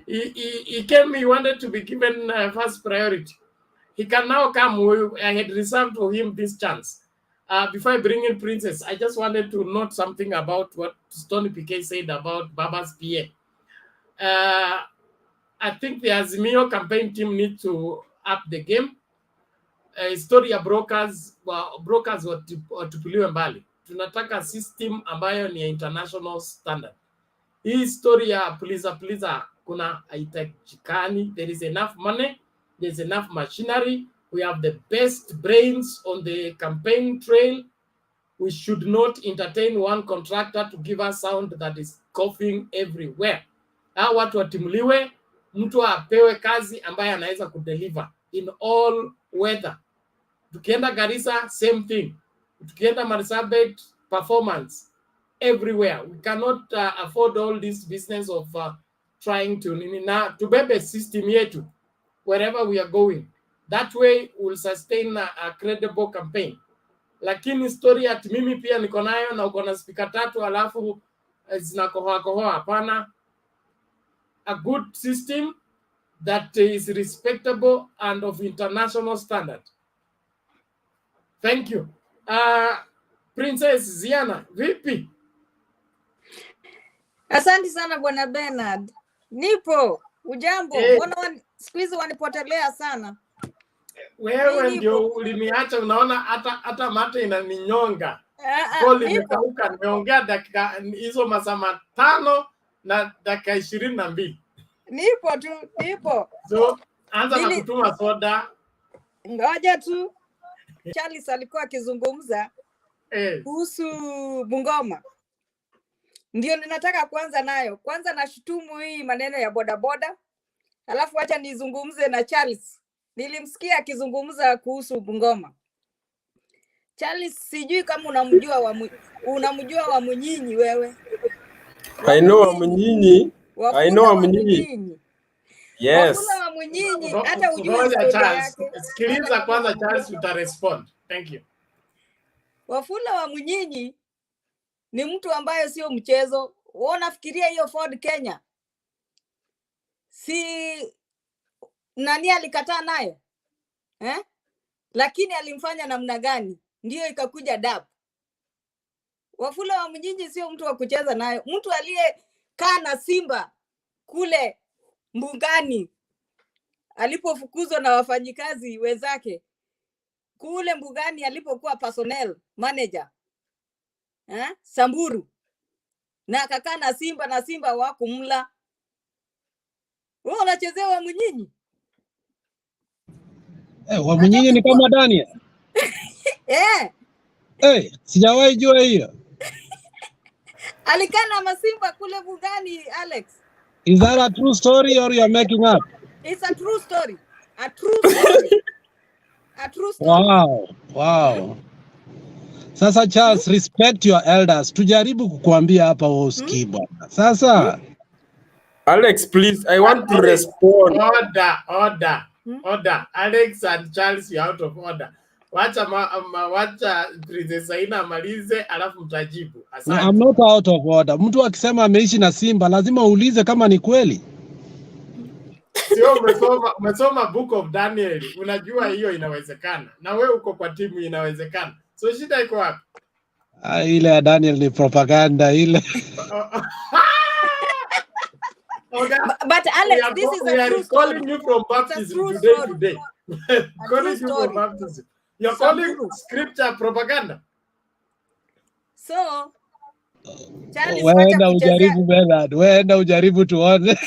He came, he wanted to be given first priority. He can now come. I had reserved for him this chance. Before I bring in Princess, I just wanted to note something about what Stony PK said about Baba's PA. I think the Azimio campaign team need to up the game. Story ya brokers watupuliwe mbali. Tunataka system ambayo ni international standard. Hii story ya pleaser kuna haitakikani. There is enough money, there's enough machinery, we have the best brains on the campaign trail. We should not entertain one contractor to give us sound that is coughing everywhere. Hao watu watimuliwe, mtu apewe kazi ambaye anaweza kudeliver in all weather. Tukienda Garissa, same thing. Tukienda Marsabit, performance everywhere. We cannot afford all this business of trying to bebe system yetu wherever we are going. That way we'll sustain a credible campaign. Lakini story ati mimi pia niko nayo na uko na speaker 3 alafu zinakohoa. Hapana. A good system that is respectable and of international standard. Thank you. Princess Ziana, vipi? Asante sana Bwana Bernard. Nipo, ujambo? Mbona siku hizi wanipotelea sana? Wewe ndio uliniacha, unaona hata mate inaninyonga. Pole nimekauka, nimeongea dakika hizo masaa 5 na dakika 22. Nipo. So, anza na kutuma soda. Ngoja tu. Charles alikuwa akizungumza kuhusu Bungoma. Ndio ninataka kuanza nayo. Kwanza nashutumu hii maneno ya boda boda. Alafu acha nizungumze na Charles. Nilimsikia akizungumza kuhusu Bungoma. Charles, sijui kama unamjua wa Munyinyi wewe. I know wa Munyinyi. Yes. Wafula wa Munyinyi hata ujue historia yake. Sikiliza kwanza Charles utarespond. Thank you. Wafula wa Munyinyi ni mtu ambaye sio mchezo. Wewe unafikiria hiyo Ford Kenya? si nani alikataa nayo lakini alimfanya namna gani? Ndio ikakuja DAP. Wafula wa Mnyinyi sio mtu wa kucheza nayo. Mtu aliyekaa na Simba kule mbugani alipofukuzwa na wafanyikazi wenzake kule mbugani, alipokuwa personnel manager Samburu, na akakaa na Simba wakumla. Wewe unachezea wa Mnyinyi? Wa Mnyinyi ni kama Daniel. Sijawahi jua hiyo. Alikaa na Masimba kule mbugani, Alex. Is that a true story or you are making up? It's a true story. A true story. A true story. Wow. Sasa Charles, respect your elders. Tujaribu kukuambia hapa wewe usikii bwana. Sasa Alex, please, I want to respond. Order. Alex and Charles, you out of order. Wacha Princess Aina amalize alafu mtajibu. Asante. I'm not out of order. Mtu akisema ameishi na Simba lazima uulize kama ni kweli. Sio umesoma Book of Daniel. Unajua hiyo inawezekana. Na wewe uko kwa timu inawezekana. So shida iko wapi? Ile ya Daniel ni propaganda ile. But Alex, this is a true story. Calling you from baptism today. Calling you from baptism. You're calling scripture propaganda. So, Charles, Wenda ujaribu tuone.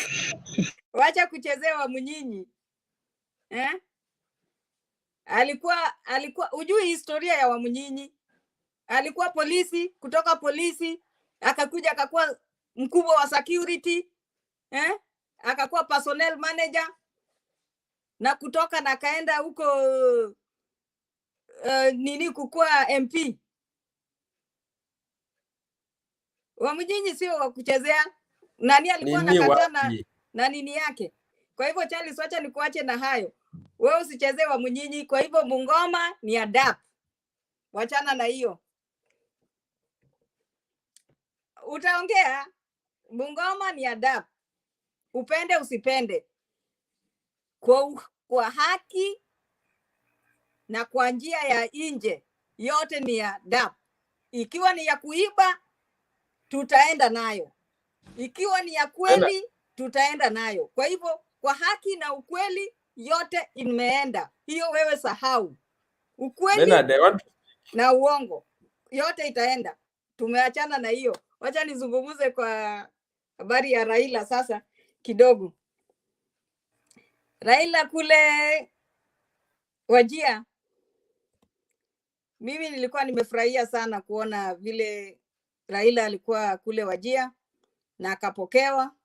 Wacha kuchezea wa Mnyinyi. Alikuwa ujui historia ya wa Mnyinyi. Alikuwa polisi, kutoka polisi akakuja akakuwa mkubwa wa security, akakuwa personnel manager, na kutoka na kaenda huko kukua MP. Wa Mnyinyi sio wa kuchezea. Nani alikuwa anakatana na nini yake? Kwa hivyo Charles, wacha nikuache na hayo. Wewe usichezee wa Mnyinyi. Kwa hivyo Bungoma ni adapt. Wachana na hiyo. Utaongea Bungoma ni adapt. Upende usipende. Kwa haki na kwa njia ya nje yote ni adapt. Ikiwa ni ya kuiba tutaenda nayo. Ikiwa ni ya kweli tutaenda nayo. Kwa hivyo kwa haki na ukweli yote imeenda. Hiyo wewe sahau. Ukweli na uongo yote itaenda. Tumeachana na hiyo. Wacha nizungumuze kwa habari ya Raila sasa kidogo. Raila kule Wajir, mimi nilikuwa nimefurahia sana kuona vile Raila alikuwa kule Wajir na akapokewa.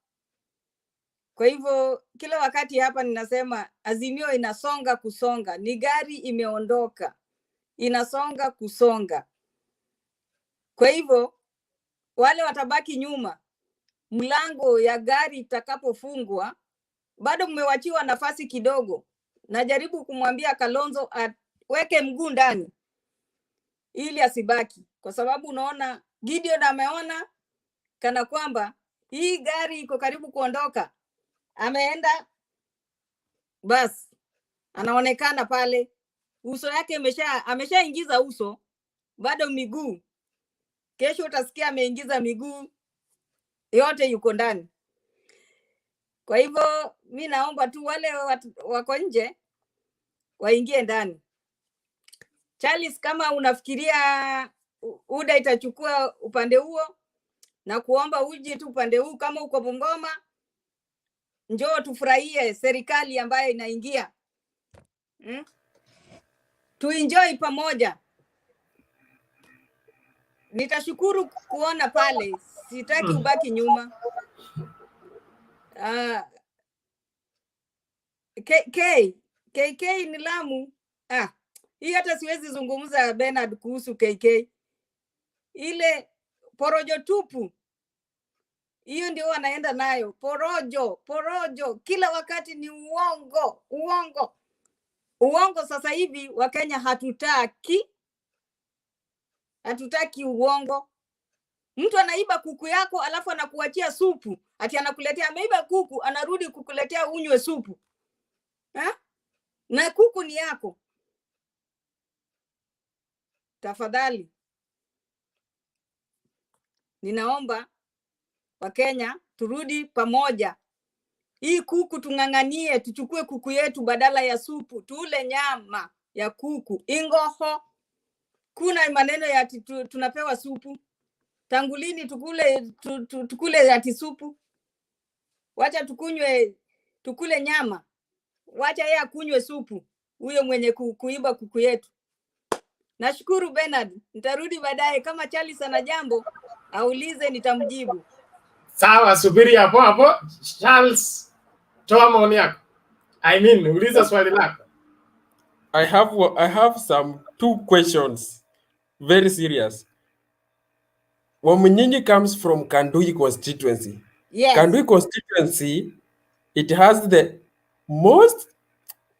Kwa hivyo kila wakati hapa ninasema Azimio inasonga kusonga, ni gari imeondoka, inasonga kusonga. Kwa hivyo wale watabaki nyuma, mlango ya gari itakapofungwa, bado mmewachiwa nafasi kidogo. Najaribu kumwambia Kalonzo aweke mguu ndani ili asibaki, kwa sababu unaona Gideon ameona kana kwamba hii gari iko karibu kuondoka. Ameenda basi, anaonekana pale, uso yake ameshaingiza uso, bado miguu. Kesho utasikia ameingiza miguu yote, yuko ndani. Kwa hivyo mimi naomba tu wale wako nje waingie ndani. Charles, kama unafikiria UDA itachukua upande huo, na kuomba uje tu upande huu. Kama uko Bungoma, njoo tufurahie serikali ambayo inaingia. Tuenjoy pamoja. Nitashukuru kuona pale. Sitaki ubaki nyuma. KK ni Lamu. Hii hata siwezi zungumza Bernard kuhusu KK. Ile porojo tupu. Hiyo ndio wanaenda nayo. Porojo. Kila wakati ni uongo. Uongo sasa hivi Wakenya hatutaki uongo. Mtu anaiba kuku yako alafu anakuachia supu. ati anakuletea ameiba kuku, anarudi kukuletea unywe supu na kuku ni yako. Tafadhali ninaomba Wakenya turudi pamoja. Hii kuku tung'ang'anie, tuchukue kuku yetu badala ya supu, tule nyama ya kuku. Ingoho, kuna maneno ya tunapewa supu. Tangulini tukule ati supu. Wacha tukule nyama. Wacha yeye akunywe supu, huyo mwenye kuiba kuku yetu. Nashukuru Bernard, nitarudi baadaye kama Charles ana jambo aulize, nitamjibu. Sawa, subiri hapo. Charles, toa maoni yako. Uliza swali lako. I have some 2 questions, very serious. Wamunyinyi comes from Kandui constituency. Yes. Kandui constituency, it has the most,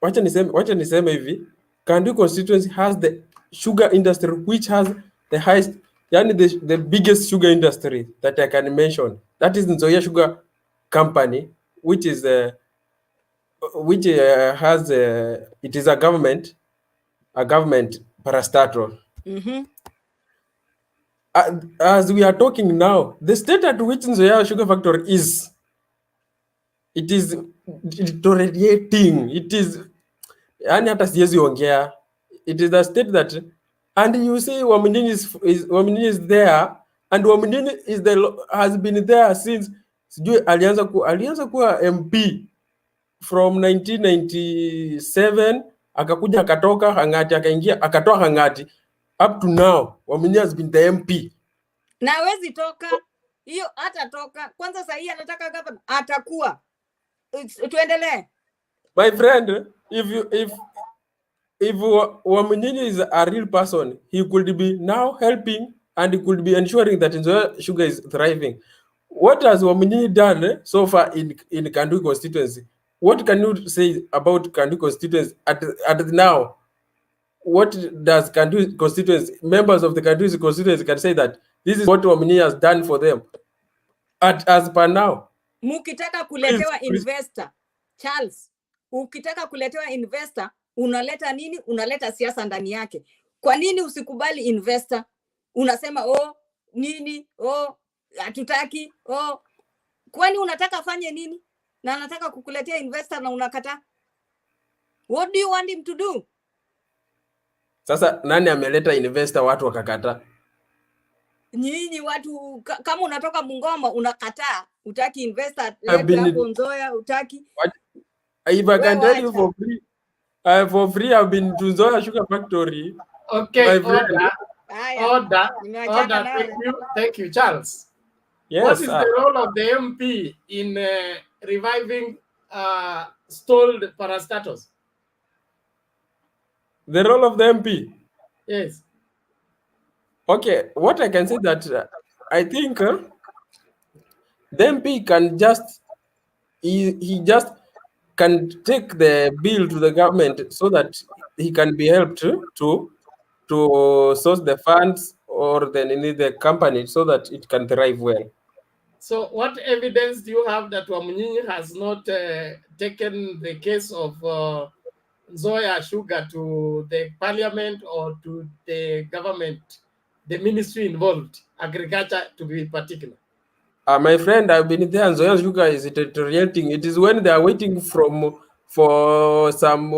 wacha niseme hivi, Kandui constituency has the sugar industry which has the highest, yani the biggest sugar industry that I can mention. That is Nzoia Sugar Company, which is it is a government parastatal. As we are talking now, the state at which Nzoia Sugar Factory is, it is deteriorating. It is, yani hata siwezi ongea. It is the state that, and you see Wamunyinyi is there, and Wamunyinyi has been there since alianza kuwa MP from 1997, akakuja akatoka Hangati, akaingia akatoa Hangati, up to now Wamunyinyi has been the MP. Na hawezi toka hiyo, hata toka kwanza. Sasa hii anataka governor, atakuwa. Tuendelee. My friend, if Wamunyinyi is a real person, he could be now helping and he could be ensuring that Nzoia Sugar is thriving. What has Wamunyinyi done so far in Kandui constituency? What can you say about Kandui constituency at now? What does Kandui constituency, members of the Kandui constituency can say that this is what Wamunyinyi has done for them as per now? Mukitaka kuletewa investor, Charles, ukitaka kuletewa investor, unaleta nini? Unaleta siasa ndani yake. Kwa nini usikubali investor? Unasema nini? Hatutaki. Kwani unataka afanye nini? Na anataka kukuletea investor na unakataa. What do you want him to do? Sasa nani ameleta investor watu wakakataa? Nyinyi watu kama unatoka Bungoma unakataa, utaki investor hapo Nzoia, utaki. If I can tell you for free, I've been to Nzoia Sugar Factory. Okay, order. Thank you, Charles. Yes. What is the role of the MP in reviving stalled parastatals? The role of the MP? Yes. Okay, what I can say that I think the MP can just, he just can take the bill to the government so that he can be helped to source the funds or the company so that it can thrive well. So what evidence do you have that Wamunyinyi has not taken the case of Nzoia Sugar to the parliament or to the government, the ministry involved, agriculture to be particular? My friend, I've been there. Nzoia Sugar is deteriorating. It is when they are waiting for some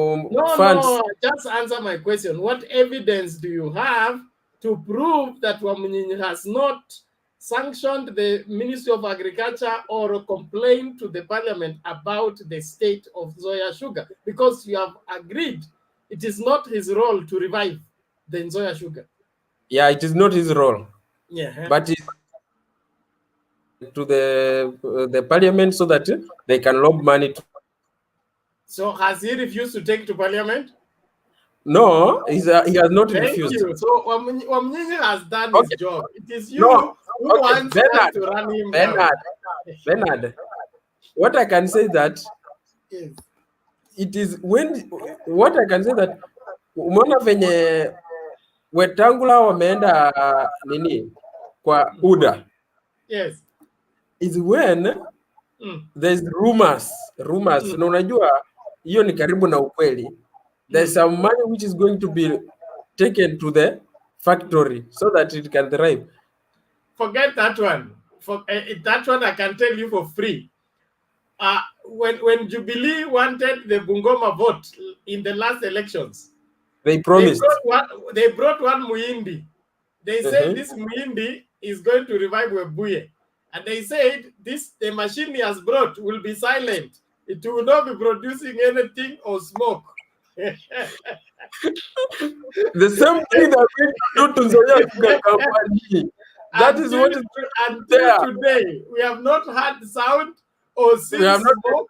funds. No, just answer my question. What evidence do you have to prove that Wamunyinyi has not sanctioned the Ministry of Agriculture or complained to the parliament about the state of Nzoia Sugar? Because you have agreed it is not his role to revive the Nzoia Sugar. Yeah, it is not his role. Yeah. But it's to the parliament so that they can lob money. So has he refused to take to parliament? No, he has not refused. Thank you. So Wamunyinyi has done his job. It is you who wants to run him down. Bernard, what I can say that yes. It is what I can say that umeona venye Wetangula wameenda nini kwa UDA. Yes. Is when there's rumors. Na unajua hiyo ni karibu na ukweli. There's some money which is going to be taken to the factory so that it can thrive. Forget that one. That one I can tell you for free. When Jubilee wanted the Bungoma vote in the last elections, they promised. They brought one Muindi. They said this Muindi is going to revive Webuye. And they said the machine he has brought will be silent. It will not be producing anything or smoke. The same thing that we do to Nzoia Sugar Company. That is what is until today. We have not had sound or seen smoke,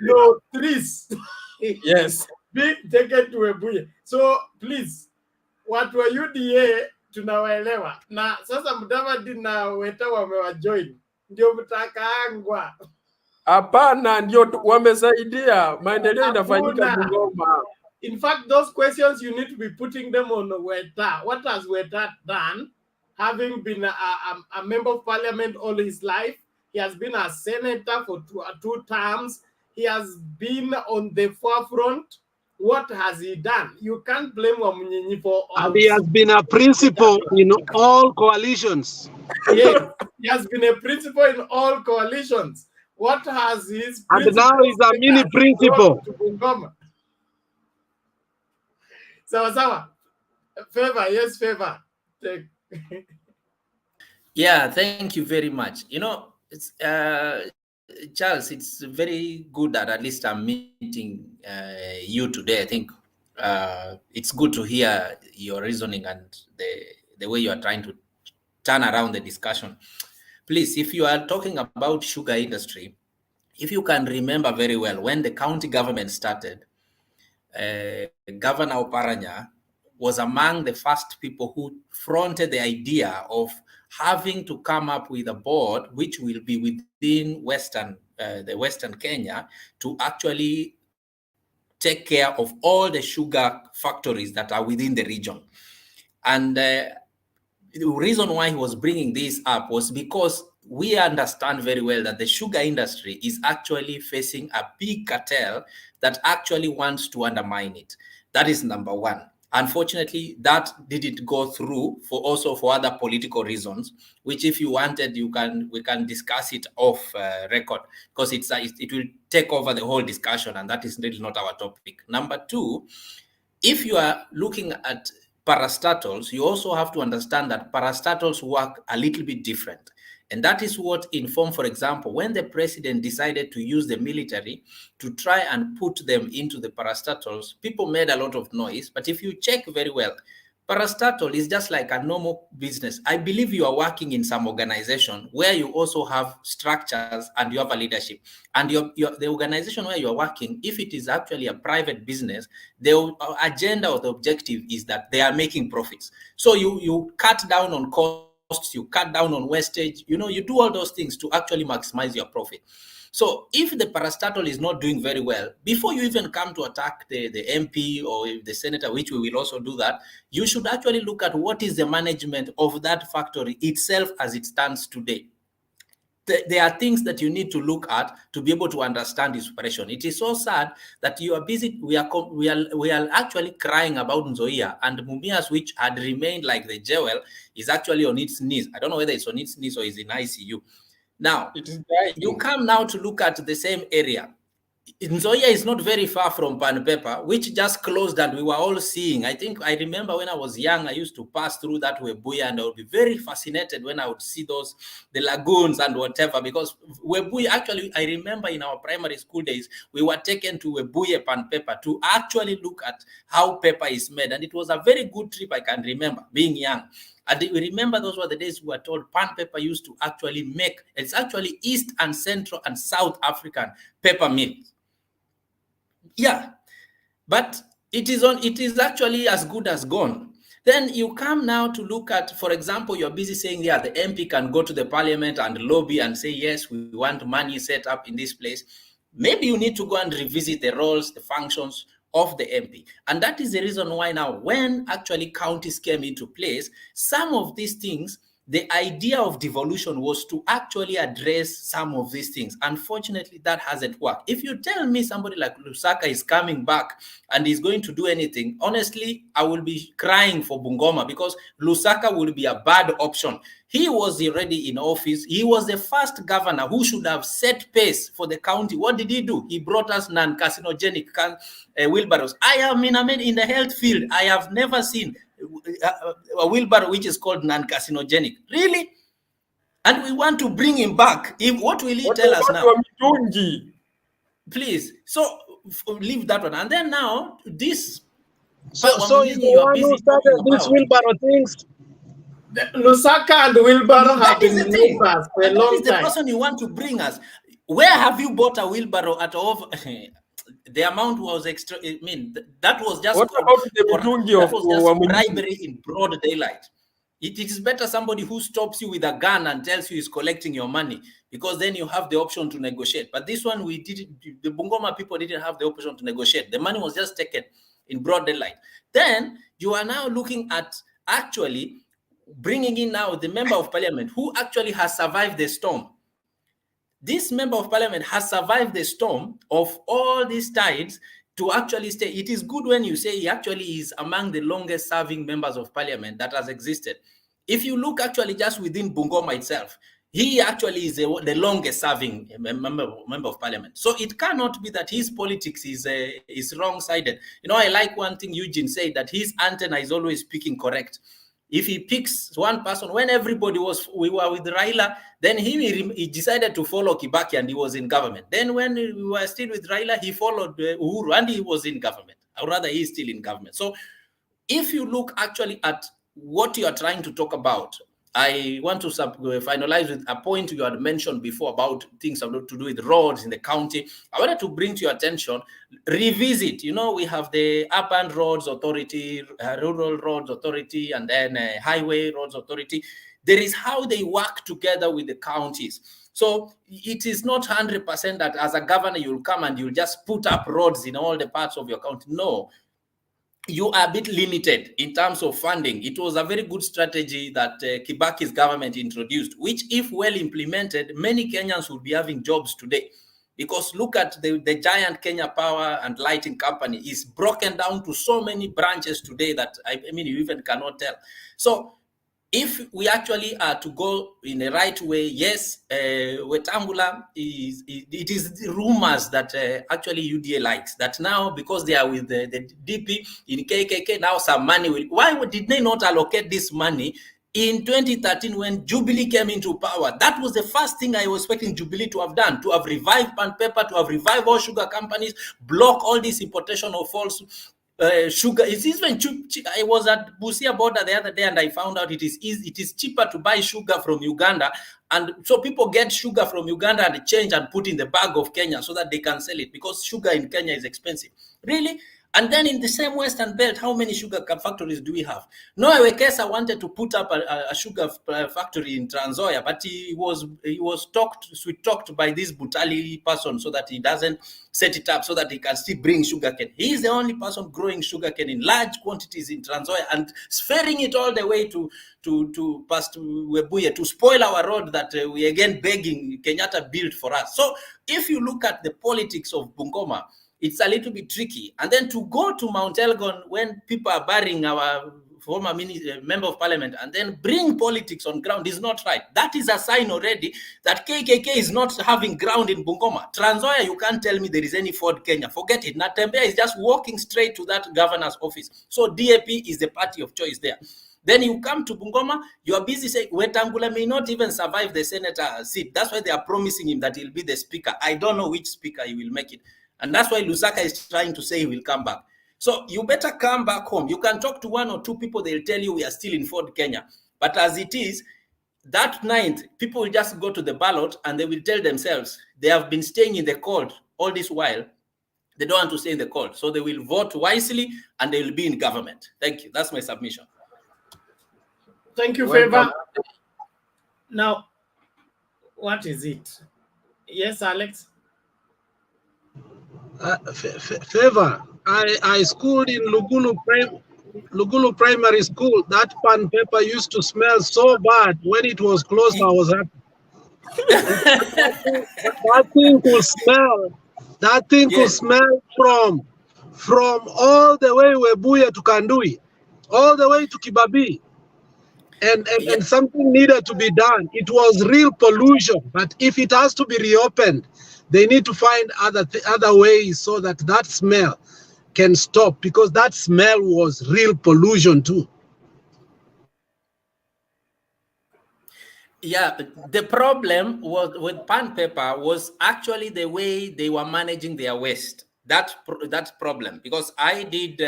no trees. Yes. Being taken to Webuye. So please, watu wa UDA tunawaelewa. Na sasa Mudavadi na Weta wamewajoin. Ndio mtakaangwa. Hapana, ndio wamesaidia. Maendeleo inafanyika Bungoma. In fact, those questions you need to be putting them on Weta. What has Weta done? Having been a member of parliament all his life, he has been a senator for two terms. He has been on the forefront. What has he done? You can't blame Wamunyinyi for all. And he has been a principal in all coalitions. Yes, he has been a principal in all coalitions. What has his and now he's a mini principal? Sawa. Favor, yes, Favor. Yeah, thank you very much. You know, it's Charles, it's very good that at least I'm meeting you today. I think it's good to hear your reasoning and the way you are trying to turn around the discussion. Please, if you are talking about sugar industry, if you can remember very well, when the county government started, Governor Oparanya was among the first people who fronted the idea of having to come up with a board which will be within the Western Kenya to actually take care of all the sugar factories that are within the region. And the reason why he was bringing this up was because we understand very well that the sugar industry is actually facing a big cartel that actually wants to undermine it. That is number one. Unfortunately, that didn't go through for other political reasons, which if you wanted, we can discuss it off record, because it will take over the whole discussion, and that is really not our topic. Number two, if you are looking at parastatals, you also have to understand that parastatals work a little bit different. And that is what informed, for example, when the president decided to use the military to try and put them into the parastatals, people made a lot of noise. But if you check very well, parastatal is just like a normal business. I believe you are working in some organization where you also have structures and you have a leadership. And the organization where you are working, if it is actually a private business, the agenda or the objective is that they are making profits. So you cut down on costs, you cut down on wastage, you do all those things to actually maximize your profit. So if the parastatal is not doing very well, before you even come to attack the MP or the senator, which we will also do that, you should actually look at what is the management of that factory itself as it stands today. There are things that you need to look at to be able to understand this operation. It is so sad that you are busy. We are actually crying about Nzoia, and Mumias, which had remained like the jewel, is actually on its knees. I don't know whether it's on its knees or is in ICU. Now, you come now to look at the same area. Nzoia is not very far from Pan Pepper, which just closed, and we were all seeing. I remember when I was young, I used to pass through that Webuye, and I would be very fascinated when I would see the lagoons and whatever, because Webuye, actually, I remember in our primary school days, we were taken to Webuye Pan Pepper to actually look at how pepper is made. And it was a very good trip, I can remember, being young. And we remember those were the days we were told Pan Pepper used to actually make, it's actually East and Central and South African pepper milk. Yeah, but it is actually as good as gone. Then you come now to look at, for example, you're busy saying, yeah, the MP can go to the parliament and lobby and say, yes, we want money set up in this place. Maybe you need to go and revisit the roles, the functions of the MP. And that is the reason why now, when actually counties came into place, some of these things the idea of devolution was to actually address some of these things. Unfortunately, that hasn't worked. If you tell me somebody like Lusaka is coming back and is going to do anything, honestly, I will be crying for Bungoma, because Lusaka will be a bad option. He was already in office. He was the first governor who should have set pace for the county. What did he do? He brought us non-carcinogenic wheelbarrows. I am in the health field. I have never seen a wheelbarrow which is called non-carcinogenic. Really? And we want to bring him back. What will he tell us now? Please. So leave that one. And then now this. So he's the one who started these wheelbarrow things. Lusaka and wheelbarrow have been neighbors for a long time. That is the person you want to bring us. Where have you bought a wheelbarrow at all? The amount was extra. I mean, that was just, bribery in broad daylight. It is better somebody who stops you with a gun and tells you he's collecting your money, because then you have the option to negotiate. But this one, the Bungoma people didn't have the option to negotiate. The money was just taken in broad daylight. Then you are now looking at actually bringing in now the member of parliament who actually has survived the storm. This member of parliament has survived the storm of all these tides to actually stay. It is good when you say he actually is among the longest serving members of parliament that has existed. If you look actually just within Bungoma itself, he actually is the longest serving member of parliament. So it cannot be that his politics is wrong-sided. You know, I like one thing Eugene said, that his antenna is always speaking correct. If he picks one person, when everybody we were with Raila, then he decided to follow Kibaki and he was in government. Then when we were still with Raila, he followed Uhuru and he was in government. Or rather, he is still in government. So if you look actually at what you are trying to talk about, I want to finalize with a point you had mentioned before about things to do with roads in the county. I wanted to bring to your attention, revisit. You know, we have the Urban Roads Authority, Rural Roads Authority, and then Highway Roads Authority. There is how they work together with the counties. So it is not 100% that as a governor, you'll come and you'll just put up roads in all the parts of your county. No. You are a bit limited in terms of funding. It was a very good strategy that Kibaki's government introduced, which if well implemented, many Kenyans would be having jobs today. Because look at the giant Kenya Power and Lighting Company is broken down to so many branches today that, I mean, you even cannot tell. So if we actually are to go in the right way, yes, Wetangula it is rumors that actually UDA likes that now, because they are with the DP in KKK, now some money will. Why did they not allocate this money in 2013 when Jubilee came into power? That was the first thing I was expecting Jubilee to have done, to have revived Pan Paper, to have revived all sugar companies, block all this importation of false sugar. It's even cheap. I was at Busia border the other day and I found out it is cheaper to buy sugar from Uganda, and so people get sugar from Uganda and change and put in the bag of Kenya so that they can sell it, because sugar in Kenya is expensive. Really? And then in the same Western Belt, how many sugar factories do we have? Noah Wekesa wanted to put up a sugar factory in Trans Nzoia, but he was sweet-talked by this Butali person so that he doesn't set it up so that he can still bring sugarcane. He is the only person growing sugarcane in large quantities in Trans Nzoia and ferrying it all the way to past Webuye to spoil our road that we again begging Kenyatta build for us. So if you look at the politics of Bungoma, it's a little bit tricky. And then to go to Mount Elgon when people are burying our former member of parliament and then bring politics on ground is not right. That is a sign already that KKK is not having ground in Bungoma. Trans Nzoia, you can't tell me there is any Ford Kenya. Forget it. Natembeya is just walking straight to that governor's office. So DAP is the party of choice there. Then you come to Bungoma, you are busy saying Wetangula may not even survive the senator seat. That's why they are promising him that he'll be the speaker. I don't know which speaker he will make it. And that's why Lusaka is trying to say he will come back. So you better come back home. You can talk to one or two people, they'll tell you we are still in Ford Kenya. But as it is, that night, people will just go to the ballot and they will tell themselves they have been staying in the cold all this while. They don't want to stay in the cold. So they will vote wisely and they will be in government. Thank you. That's my submission. Thank you, Favor. Now, what is it? Yes, Alex? Favor, I schooled in Lugulu Lugulu Primary School, that pan paper used to smell so bad. When it was closed, I was happy. That thing could smell. That thing could Yes. smell from all the way Webuye to Kandui, all the way to Kibabi. And something needed to be done. It was real pollution, but if it has to be reopened, they need to find other ways so that that smell can stop, because that smell was real pollution too. Yeah, the problem was with pan paper was actually the way they were managing their waste. That's problem, because I did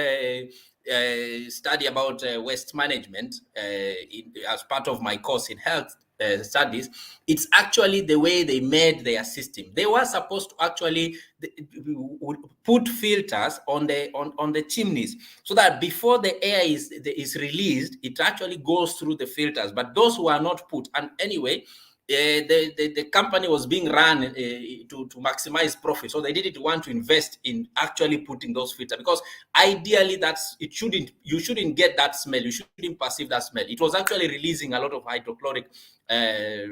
study about waste management as part of my course in health studies. It's actually the way they made their system. They were supposed to actually put filters on the chimneys, so that before the air is released, it actually goes through the filters. But those who are not put, and anyway, the company was being run to maximize profit, so they didn't want to invest in actually putting those filters, because ideally you shouldn't get that smell, you shouldn't perceive that smell. It was actually releasing a lot of hydrochloric it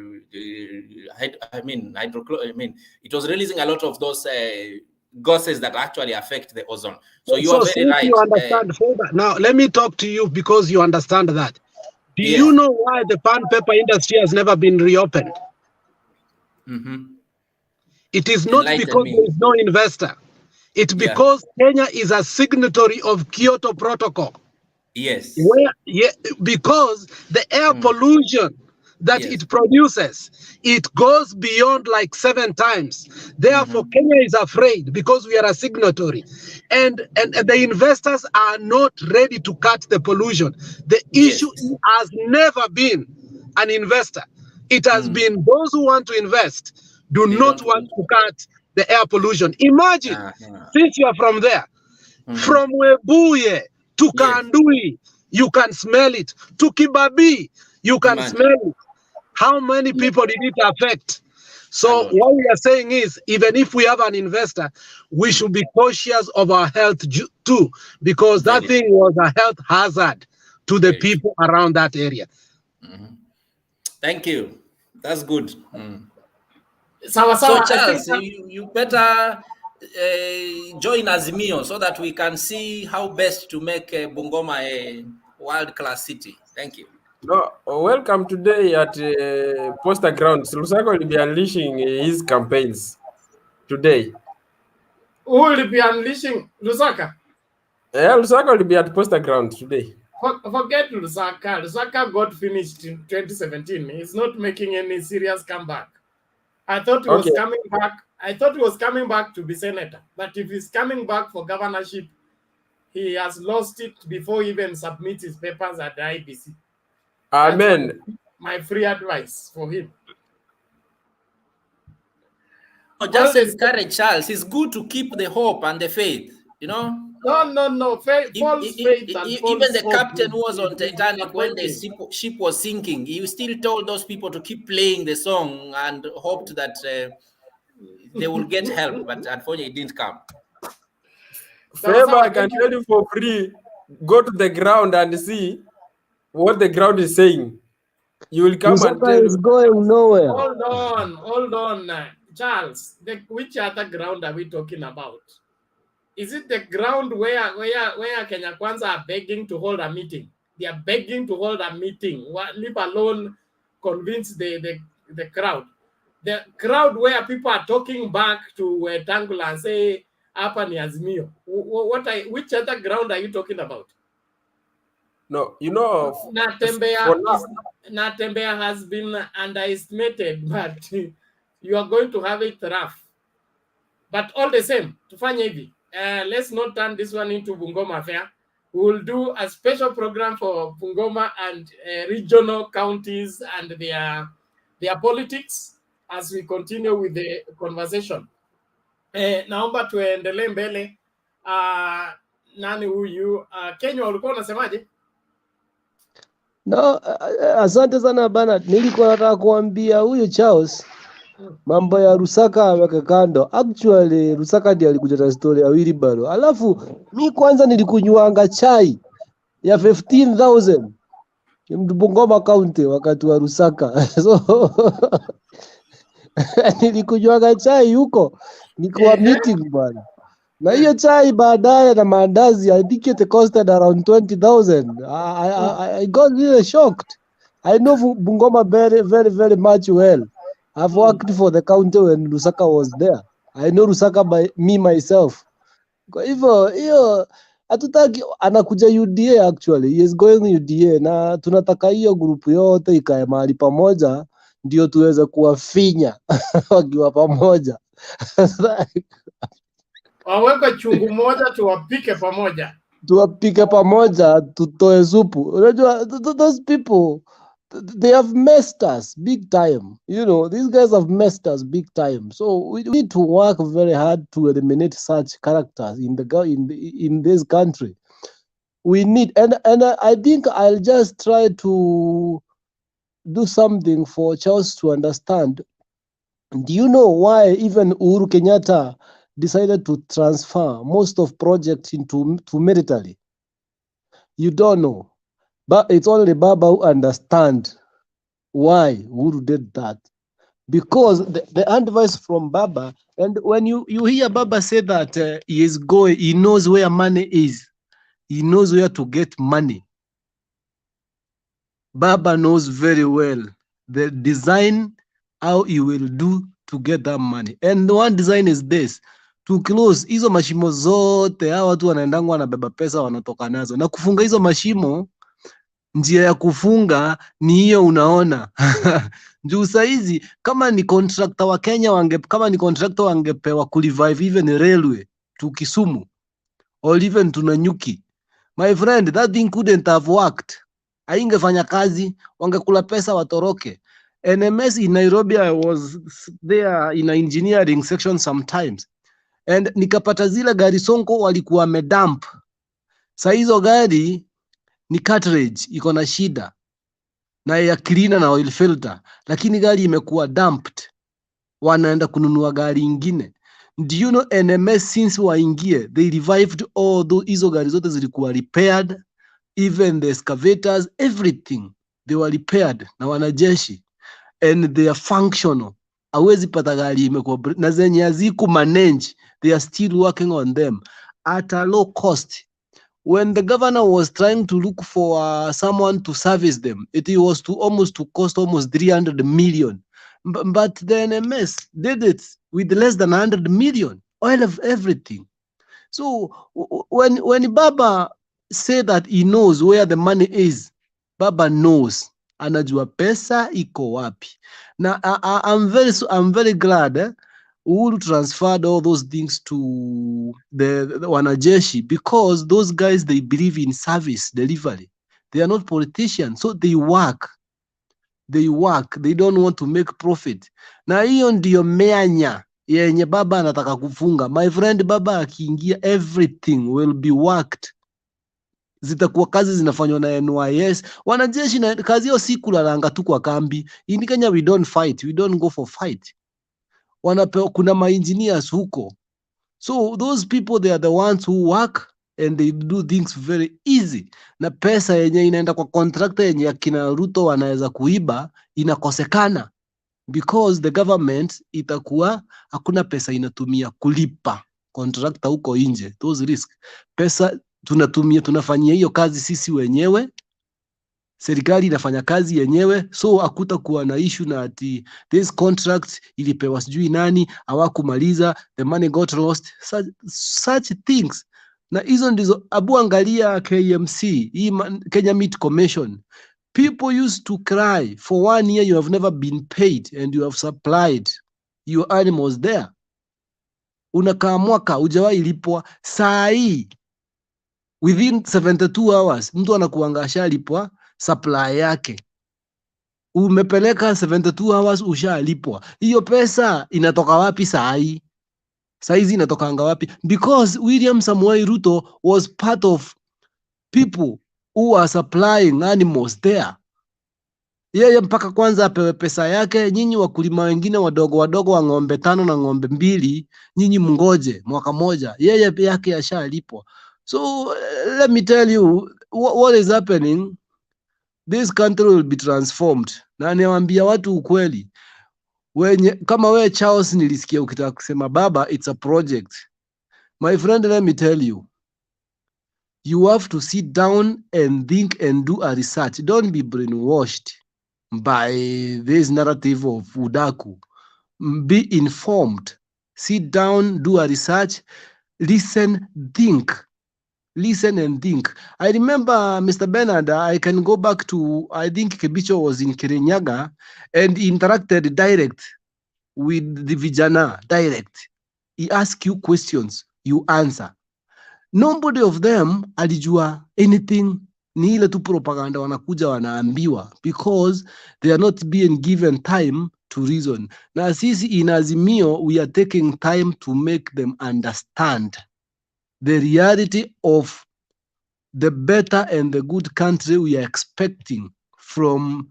was releasing a lot of those gases that actually affect the ozone. So you are very right. You understand, now let me talk to you, because you understand that. Do you know why the pan paper industry has never been reopened? It is not because there is no investor. It's because Kenya is a signatory of Kyoto Protocol. Yes. Because the air pollution that it produces, it goes beyond like 7 times. Therefore, Kenya is afraid, because we are a signatory, and the investors are not ready to cut the pollution. The issue has never been an investor. It has been those who want to invest do not want to cut the air pollution. Imagine, since you are from there, from Webuye to Kandui, you can smell it. To Kibabi, you can smell it. How many people did it affect? So what we are saying is, even if we have an investor, we should be cautious of our health too, because that thing was a health hazard to the people around that area. Thank you. That's good. So Charles, you better join Azimio so that we can see how best to make Bungoma a world-class city. Thank you. No, welcome today at Poster Grounds. Lusaka will be unleashing his campaigns today. Who will be unleashing Lusaka? Yeah, Lusaka will be at Poster Grounds today. Forget Lusaka. Lusaka got finished in 2017. He's not making any serious comeback. I thought he was coming back. I thought he was coming back to be senator. But if he's coming back for governorship, he has lost it before he even submits his papers at the IBC. Amen. My free advice for him. Just encourage Charles. It's good to keep the hope and the faith, you know? No. False faith and even the captain who was on Titanic, when the ship was sinking, he still told those people to keep playing the song and hoped that they will get help, but unfortunately it didn't come. Favor, I can tell you for free, go to the ground and see what the ground is saying. You will come and tell is going nowhere. Hold on, Charles. Which other ground are we talking about? Is it the ground where Kenya Kwanza are begging to hold a meeting? They are begging to hold a meeting. Leave alone convince the crowd. The crowd where people are talking back to Tangula and say, "Hapa ni Azimio." Which other ground are you talking about? No, you know, Natembea has been underestimated, but you are going to have it rough. But all the same, tufanye hivi. Let's not turn this one into Bungoma affair. We will do a special program for Bungoma and regional counties and their politics as we continue with the conversation. Naomba tuendelee mbele. Nani huyu? Kenya ulikuwa unasemaje? No, asante sana bana. Nilikuwa nataka kuambia huyu Charles mambo ya Lusaka aweke kando. Actually Lusaka ndiye alikuja na story ya wheelbarrow. Alafu mi kwanza nilikunywanga chai ya 15,000 Bungoma County wakati wa Lusaka. So nilikunywaga chai huko nikuwa meeting bwana, na hiyo chai baadaye na maandazi, I think it costed around 20,000. I got really shocked. I know Bungoma very much well. I've worked for the county when Lusaka was there. I know Lusaka by me myself. Kwa hivyo hiyo hatutaki, anakuja UDA actually. He is going UDA na tunataka hiyo grupu yote ikae mahali pamoja ndio tuweze kuwafinya wakiwa pamoja. Waweke chungu moja tuwapike pamoja. Tuwapike pamoja tutoe supu. Unajua those people, they have messed us big time. You know, these guys have messed us big time. So we need to work very hard to eliminate such characters in this country. We need, and I think I'll just try to do something for Charles to understand. Do you know why even Uhuru Kenyatta decided to transfer most of projects into military? You don't know, but it's only Baba who understands why Uhuru did that. Because the advice from Baba, and when you hear Baba say that he knows where money is, he knows where to get money. Baba knows very well the design, how he will do to get that money. And the one design is this: to close hizo mashimo zote. Hawa watu wanaendanga wanabeba pesa wanatoka nazo, na kufunga hizo mashimo. Njia ya kufunga ni hiyo unaona. Juu saizi kama ni contractor wa Kenya kama ni contractor wangepewa kurevive even railway to Kisumu or even to Nanyuki, my friend, that thing couldn't have worked. Haingefanya kazi, wangekula pesa watoroke. NMS in Nairobi, I was there in an engineering section sometimes, and nikapata zile gari Sonko walikuwa wamedump. Sa hizo gari ni cartridge iko na shida na ya cleaner na oil filter, lakini gari imekuwa dumped, wanaenda kununua gari ingine. Do you know NMS since waingie they revived all hizo gari zote zilikuwa repaired, even the excavators, everything they were repaired na wanajeshi, and they are functional. Hawezi pata gari imekuwa na zenye haziku manage, they are still working on them at a low cost. When the governor was trying to look for someone to service them, it was to cost almost 300 million. But the NMS did it with less than 100 million, all of everything. So when Baba said that he knows where the money is, Baba knows, anajua pesa iko wapi. Now I'm very glad Uhuru transferred all those things to the wanajeshi, because those guys, they believe in service delivery. They are not politicians, so they work. They don't want to make profit. Na hiyo ndio meanya yenye Baba anataka kufunga. My friend, Baba akiingia, everything will be worked. Zitakuwa kazi zinafanywa na NYS. Wanajeshi na kazi yao si kulalanga tu kwa kambi. In Kenya we don't fight, we don't go for fight. Kuna ma-engineers huko. So those people, they are the ones who work and they do things very easy. Na pesa yenye inaenda kwa contractor yenye akina Ruto wanaweza kuiba inakosekana, because the government itakuwa hakuna pesa inatumia kulipa contractor huko nje. Those risk pesa tunafanyia hiyo kazi sisi wenyewe, serikali inafanya kazi yenyewe, so hakutakuwa na issue na ati this contract ilipewa sijui nani, hawakumaliza, the money got lost, such things. Na hizo ndizo angalia KMC, Kenya Meat Commission. People used to cry for 1 year you have never been paid and you have supplied your animals there. Unakaa mwaka hujawahi lipwa. Saa hii within 72 hours mtu anakuanga ashalipwa supply yake. Umepeleka 72 hours ushalipwa. Hiyo pesa inatoka wapi saa hii? Saa hizi inatokanga wapi? Because William Samoei Ruto was part of people who are supplying animals there. Yeye mpaka kwanza apewe pesa yake. Nyinyi wakulima wengine wadogo wa ng'ombe 5 na ng'ombe 2, nyinyi mngoje mwaka moja, yeye yake ashalipwa. So let me tell you, what is happening, this country will be transformed. Na niwaambia watu ukweli, kama we Charles nilisikia ukitaka kusema baba, it's a project. My friend, let me tell you, you have to sit down and think and do a research. Don't be brainwashed by this narrative of Udaku. Be informed. Sit down, do a research, listen, think. Listen and think. I remember, Mr. Bernard, I can go back to, I think Kebicho was in Kirinyaga and interacted direct with the vijana, direct. He asked you questions, you answer. Nobody of them alijua anything, ni ile tu propaganda wanakuja wanaambiwa, because they are not being given time to reason. Na sisi in Azimio, we are taking time to make them understand the reality of the better and the good country we are expecting from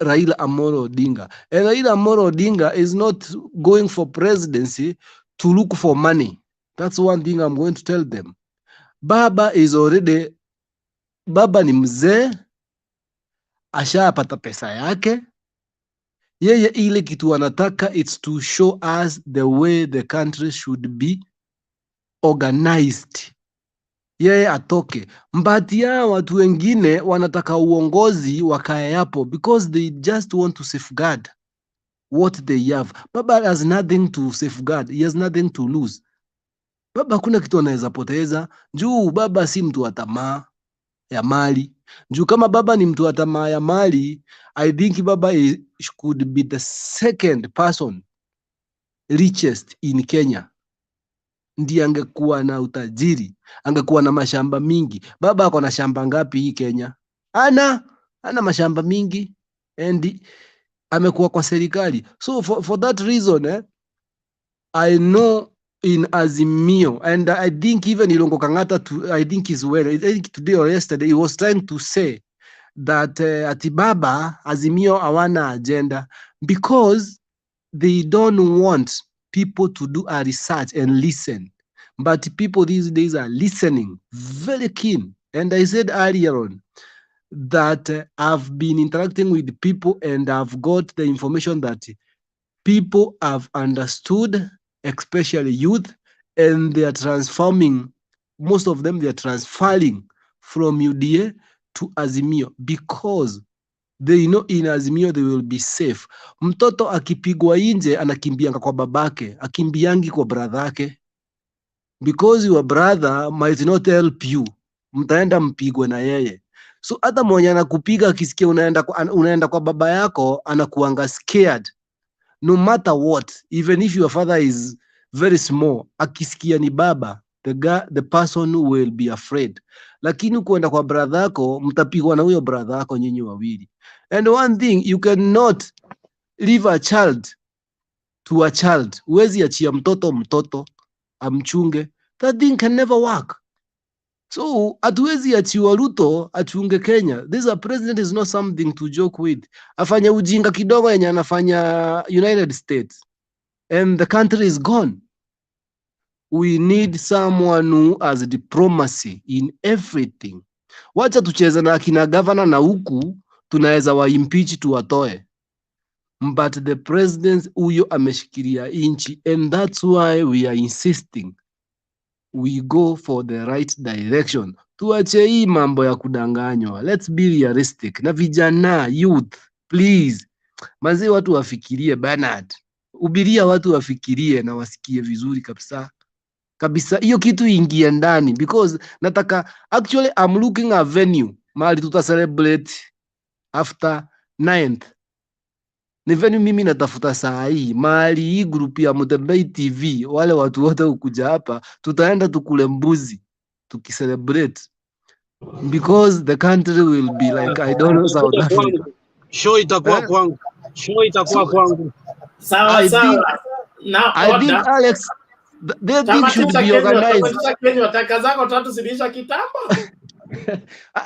Raila Amolo Odinga. And Raila Amolo Odinga is not going for presidency to look for money. That's one thing I'm going to tell them. Baba is already, baba ni mzee, ashapata pesa yake. Yeye ile kitu anataka, it's to show us the way the country should be organized. Yeye atoke. Mbati ya watu wengine wanataka uongozi wakae hapo because they just want to safeguard what they have. Baba has nothing to safeguard. He has nothing to lose. Baba hakuna kitu anaweza poteza. Juu baba si mtu wa tamaa ya mali. Juu kama baba ni mtu wa tamaa ya mali, I think baba could be the second person richest in Kenya. Ndiye angekuwa na utajiri, angekuwa na mashamba mingi. Baba ako na shamba ngapi hii Kenya? Ana mashamba mingi and amekuwa kwa serikali. So for that reason, I know in Azimio, and I think even Ilongo Kangata, I think is well, I think today or yesterday, he was trying to say that Atibaba, Azimio hawana agenda because they don't want people to do a research and listen. But people these days are listening, very keen. And I said earlier on that I've been interacting with people and I've got the information that people have understood, especially youth, and they are transforming, most of them, they are transferring from UDA to Azimio because they know in Azimio they will be safe. Mtoto akipigwa nje anakimbianga kwa babake, akimbiangi kwa bradhake, because your brother might not help you. Mtaenda mpigwe na yeye. So hata mwenye anakupiga akisikia unaenda kwa baba yako, anakuanga scared. No matter what, even if your father is very small, akisikia ni baba, the person will be afraid. Lakini kuenda kwa brother yako, mtapigwa na huyo brother yako nyinyi wawili. And one thing, you cannot leave a child to a child. Huwezi achia mtoto amchunge. That thing can never work. So hatuwezi achiwa Ruto achunge Kenya. This president is not something to joke with. Afanya ujinga kidogo yenye anafanya United States and the country is gone. We need someone who has diplomacy in everything. Wacha tucheze na akina governor na huku tunaweza wa impeach tuwatoe. But the president huyo ameshikilia inchi, and that's why we are insisting we go for the right direction. Tuache hii mambo ya kudanganywa. Let's be realistic. Na vijana, youth, please. Manzi watu wafikirie, Bernard. Ubiria watu wafikirie na wasikie vizuri kabisa. Kabisa, hiyo kitu ingie ndani. Because nataka, actually I'm looking a venue. Mahali tuta celebrate after 9th. Ni venue mimi natafuta saa hii. Mahali hii group ya Mutembei TV, wale watu wote ukuja hapa, tutaenda tukule mbuzi, tukicelebrate. Because the country will be like, I don't know, South Africa. Show itakuwa kwangu. Show itakuwa kwangu. Sawa. I think Alex, they think should be organized. Wataka zako tatu zilisha kitambo.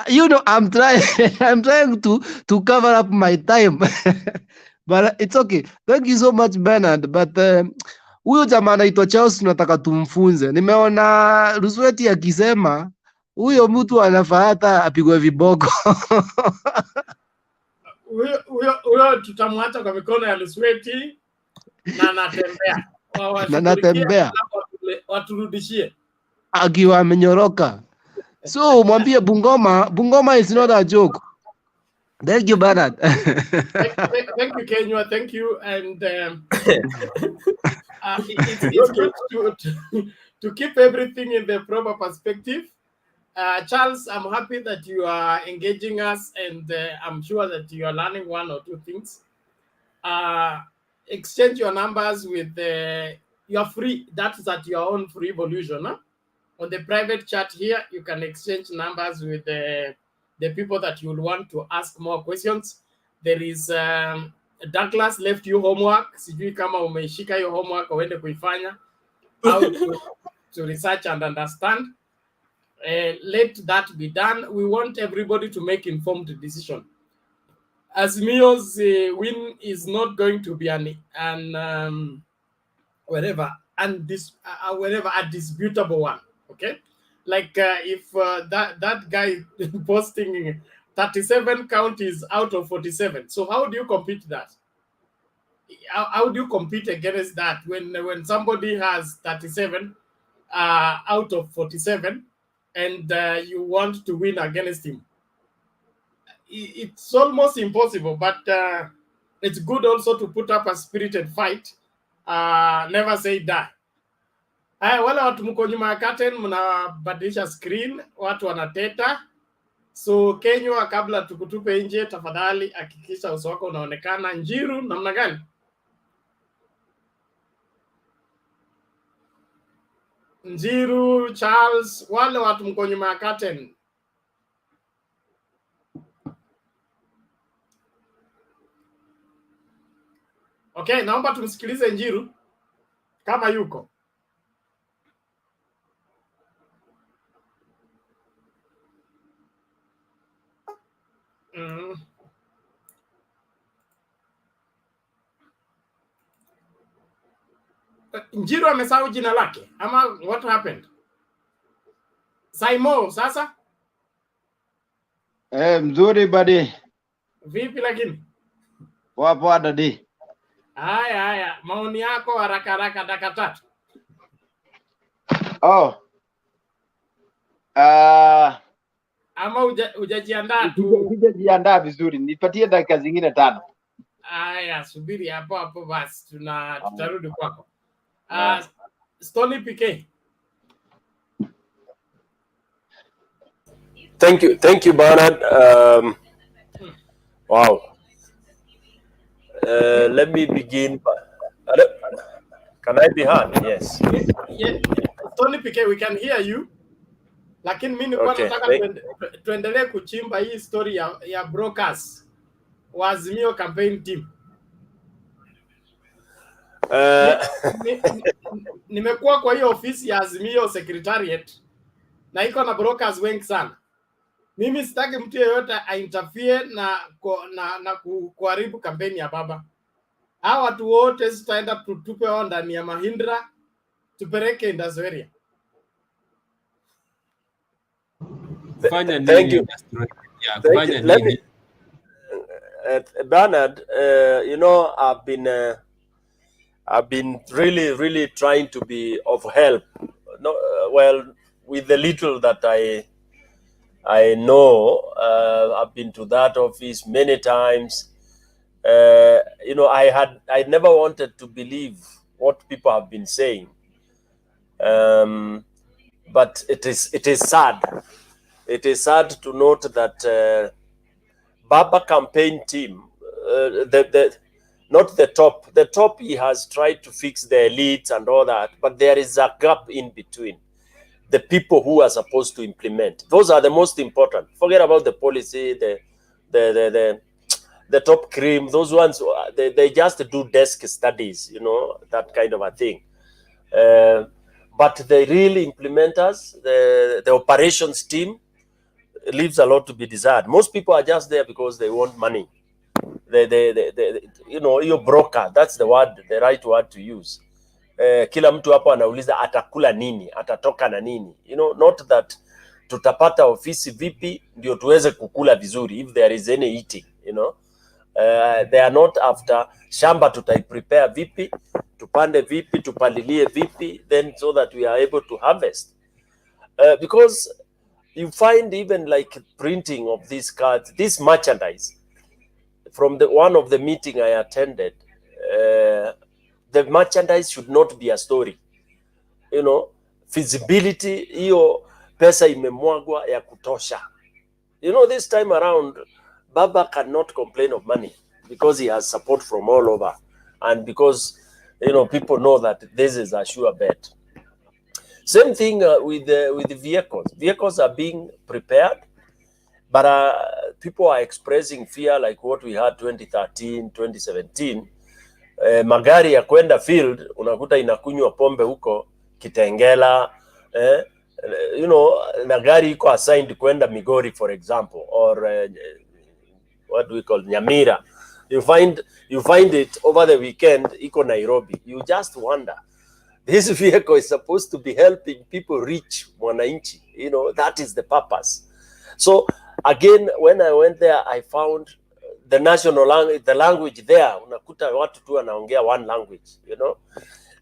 You know, I'm trying to cover up my time. But it's okay. Thank you so much, Bernard. But huyo jamaa anaitwa Charles tunataka tumfunze. Nimeona Roosevelt akisema Huyo mtu anafaa hata apigwe viboko. Huyo tutamwacha kwa mikono ya Lusweti na anatembea. Na natembea Waturudishie akiwa amenyoroka. So mwambie Bungoma is not a joke. Thank you, Bernard. Thank you, Kenya. Thank you. And it's good to keep everything in the proper perspective. Charles, I'm happy that you are engaging us, and I'm sure that you are learning one or two things. Exchange your numbers with you're free. That is at your own free evolution. Huh? On the private chat here, you can exchange numbers with the people that you will want to ask more questions. There is Douglas left you homework. Sijui kama umeshika your homework uende kuifanya. How to research and understand. Let that be done. We want everybody to make informed decision. Azimio's win is not going to be whatever a disputable one. Okay, like if that guy posting 37 counties out of 47. So how do you compete that? How do you compete against that when somebody has 37 out of 47 and you want to win against him? It's almost impossible, but it's good also to put up a spirited fight. Never say die. Wale watu mko nyuma ya curtain mnabadilisha screen, watu wanateta. So Kenya, kabla tukutupe nje, tafadhali hakikisha uso wako unaonekana. Njiru namna gani? Njiru, Charles, wale watu mko nyuma ya curtain. Okay, naomba tumsikilize Njiru kama yuko. Njiru amesahau jina lake ama what happened? Saimo sasa? Mzuri buddy. Vipi lakini? Poa dadi. Haya, maoni yako haraka dakika 3. Oh. Ama hujajiandaa tu? Hujajiandaa vizuri. Nipatie dakika zingine 5. Haya, subiri hapo basi tutarudi kwako. Stony PK. Thank you, Bernard. Wow. Let me begin. Can I be heard? Yes. Yeah. Stony PK, we can hear you. Lakini mimi nilikuwa nataka tuendelee kuchimba hii story ya brokers wa Azimio campaign team. Nimekuwa kwa hiyo ofisi ya Azimio secretariat na iko na brokers wengi sana. Mimi sitaki mtu yeyote ainterfere na kuharibu kampeni ya baba. Hawa watu wote tutaenda tutupe wao ndani ya Mahindra tupeleke Indasweria. Thank you. Let me, Bernard, you know, I've been really trying to be of help. No, well, with the little that I know, I've been to that office many times. You know, I never wanted to believe what people have been saying, but it is sad. It is sad to note that Baba campaign team, not the top. The top, he has tried to fix the elites and all that, but there is a gap in between. The people who are supposed to implement. Those are the most important. Forget about the policy, the top cream. Those ones, they just do desk studies, you know, that kind of a thing. But the real implementers, the operations team, leaves a lot to be desired. Most people are just there because they want money. You know, your broker, that's the word, the right word to use. Kila mtu hapo anauliza atakula nini, atatoka na nini. You know, not that tutapata ofisi vipi ndio tuweze kukula vizuri, if there is any eating, you know. They are not after shamba tutaiprepare vipi, tupande vipi, tupalilie vipi, then so that we are able to harvest. Because you find even like printing of these cards, this merchandise, from the one of the meeting I attended, the merchandise should not be a story, you know. Feasibility, hiyo pesa imemwagwa ya kutosha. You know, this time around, Baba cannot complain of money because he has support from all over, and because, you know, people know that this is a sure bet. Same thing with the vehicles. Vehicles are being prepared, but people are expressing fear like what we had 2013, 2017. Magari ya kwenda field unakuta inakunywa pombe huko Kitengela, you know, na gari iko assigned kwenda Migori, for example, or what do we call Nyamira. You find it over the weekend iko Nairobi. You just wonder, this vehicle is supposed to be helping people reach mwananchi, you know, that is the purpose. So again, when I went there, I found the national language, the language there, unakuta watu tu wanaongea one language, you know,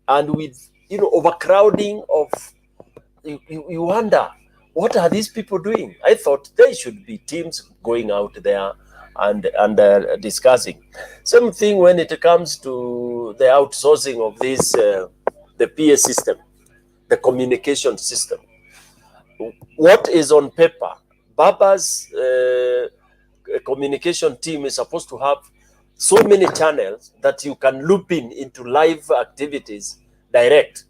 and with, you know, overcrowding of, you wonder, what are these people doing? I thought they should be teams going out there and discussing. Same thing when it comes to the outsourcing of this, the PA system, the communication system. What is on paper, Baba's communication team is supposed to have so many channels that you can loop into live activities direct.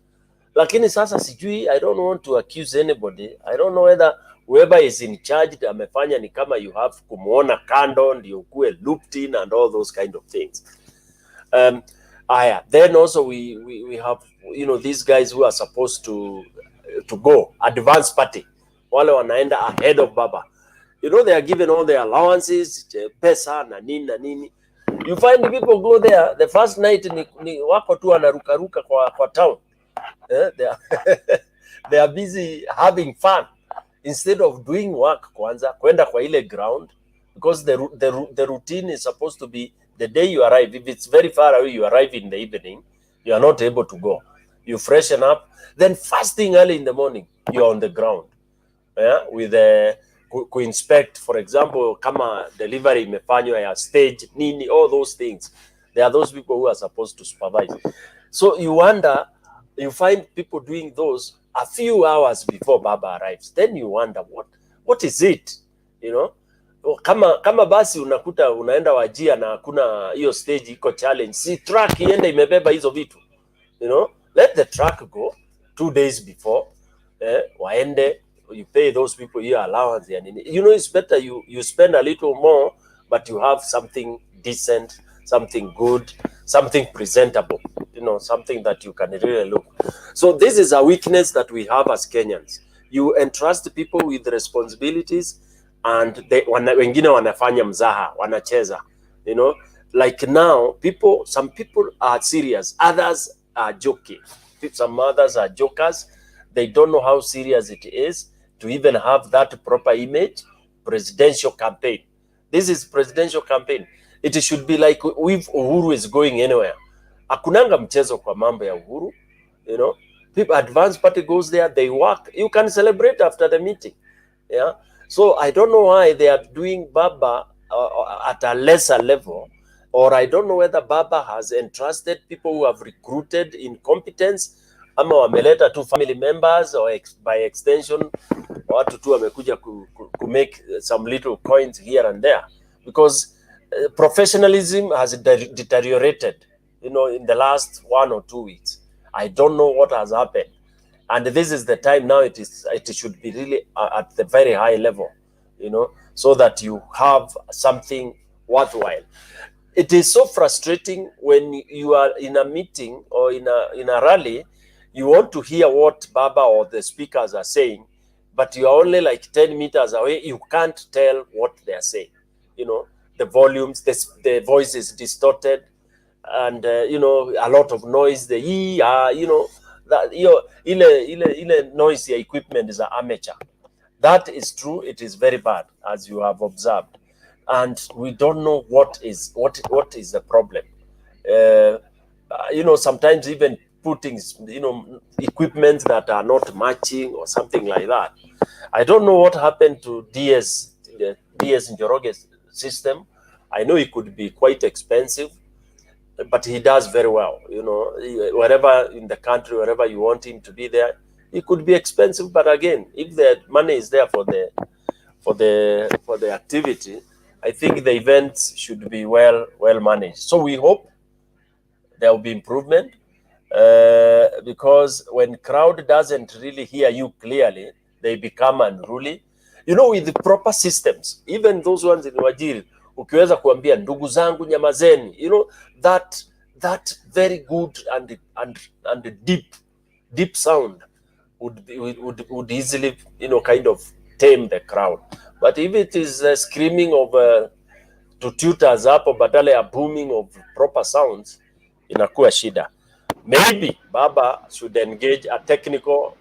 Lakini sasa sijui, I don't want to accuse anybody. I don't know whether whoever is in charge amefanya ni kama you have kumuona kando ndio ukue looped in and all those kind of things. Then also we have, you know, these guys who are supposed to go advance party, wale wanaenda ahead of Baba. You know, they are given all their allowances, pesa na nini na nini. You find people go there, the first night ni wako tu wanarukaruka kwa town. They are busy having fun instead of doing work kwanza, kwenda kwa ile ground, because the routine is supposed to be the day you arrive. If it's very far away, you arrive in the evening, you are not able to go. You freshen up, then first thing early in the morning, you're on the ground, with the inspect, for example, kama delivery imefanywa ya stage nini, all those things. There are those people who are supposed to supervise. So you wonder, you find people doing those a few hours before Baba arrives. Then you wonder, what is it? You know, kama basi unakuta unaenda Wajir na hakuna hiyo stage iko challenge, si truck iende imebeba hizo vitu. You know, let the truck go 2 days before, waende, you pay those people your allowance. You know, it's better you spend a little more, but you have something decent, something good, something presentable, you know, something that you can really look. So this is a weakness that we have as Kenyans. You entrust people with responsibilities and wengine wanafanya mzaha, wanacheza, you know. Like now, some people are serious, others are joking. Some others are jokers. They don't know how serious it is to even have that proper image. Presidential campaign. This is presidential campaign. It should be like if Uhuru is going anywhere. Akunanga mchezo kwa mambo ya Uhuru. You know, people, advance party goes there, they work. You can celebrate after the meeting. Yeah. So I don't know why they are doing Baba at a lesser level, or I don't know whether Baba has entrusted people who have recruited in competence, ama wameleta tu family members, or by extension watu tu wamekuja ku make some little coins here and there, because professionalism has deteriorated, you know, in the last 1 or 2 weeks. I don't know what has happened, and this is the time now. It should be really at the very high level, you know, so that you have something worthwhile. It is so frustrating when you are in a meeting or in a rally. You want to hear what Baba or the speakers are saying, but you are only like 10 meters away. You can't tell what they are saying. You know, the volumes, the voice is distorted, and you know, a lot of noise. The you know, that ile noise equipment is an amateur. That is true. It is very bad, as you have observed, and we don't know what is the problem. Sometimes even putting equipment that are not matching or something like that. I don't know what happened to the DS Njoroge's system. I know it could be quite expensive, but he does very well. Wherever in the country, wherever you want him to be there, it could be expensive. But again, if the money is there for the activity, I think the events should be well managed. So we hope there will be improvement, because when crowd doesn't really hear you clearly, they become unruly. With the proper systems, even those ones in Wajir, ukiweza kuambia ndugu zangu nyamazeni, that very good and deep sound would easily kind of tame the crowd. But if it is screaming of to tutors hapo badala ya booming of proper sounds, inakuwa shida. Maybe Baba should engage a technical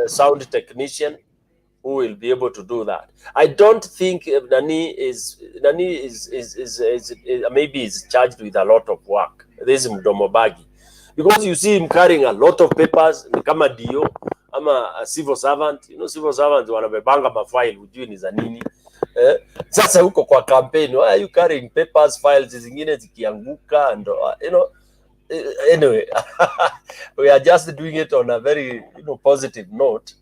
sound technician who will be able to do that. I don't think Nani is maybe is charged with a lot of work. This is Mdomobagi, because you see him carrying a lot of papers. Ni kama dio ama a civil servant. Civil servants wanabebanga mafile, hujui ni za nini. Sasa huko kwa campaign, why are you carrying papers, files zingine zikianguka and anyway, we are just doing it on a very positive note.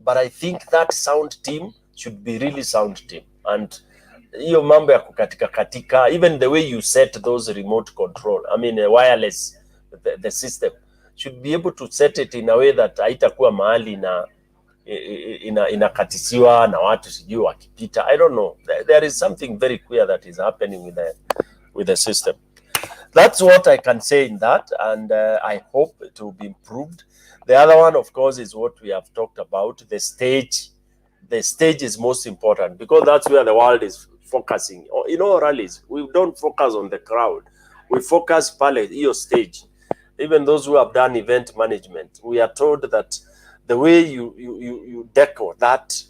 But I think that sound team should be really sound team, and hiyo mambo ya katika, even the way you set those remote control, wireless, the system should be able to set it in a way that haitakuwa mahali inakatisiwa na watu sijui wakipita. I don't know, there is something very clear that is happening with the system. That's what I can say in that, and I hope it will be improved. The other one, of course, is what we have talked about, the stage. The stage is most important, because that's where the world is focusing. In all rallies, we don't focus on the crowd. We focus pale, your stage. Even those who have done event management, we are told that the way you decor that,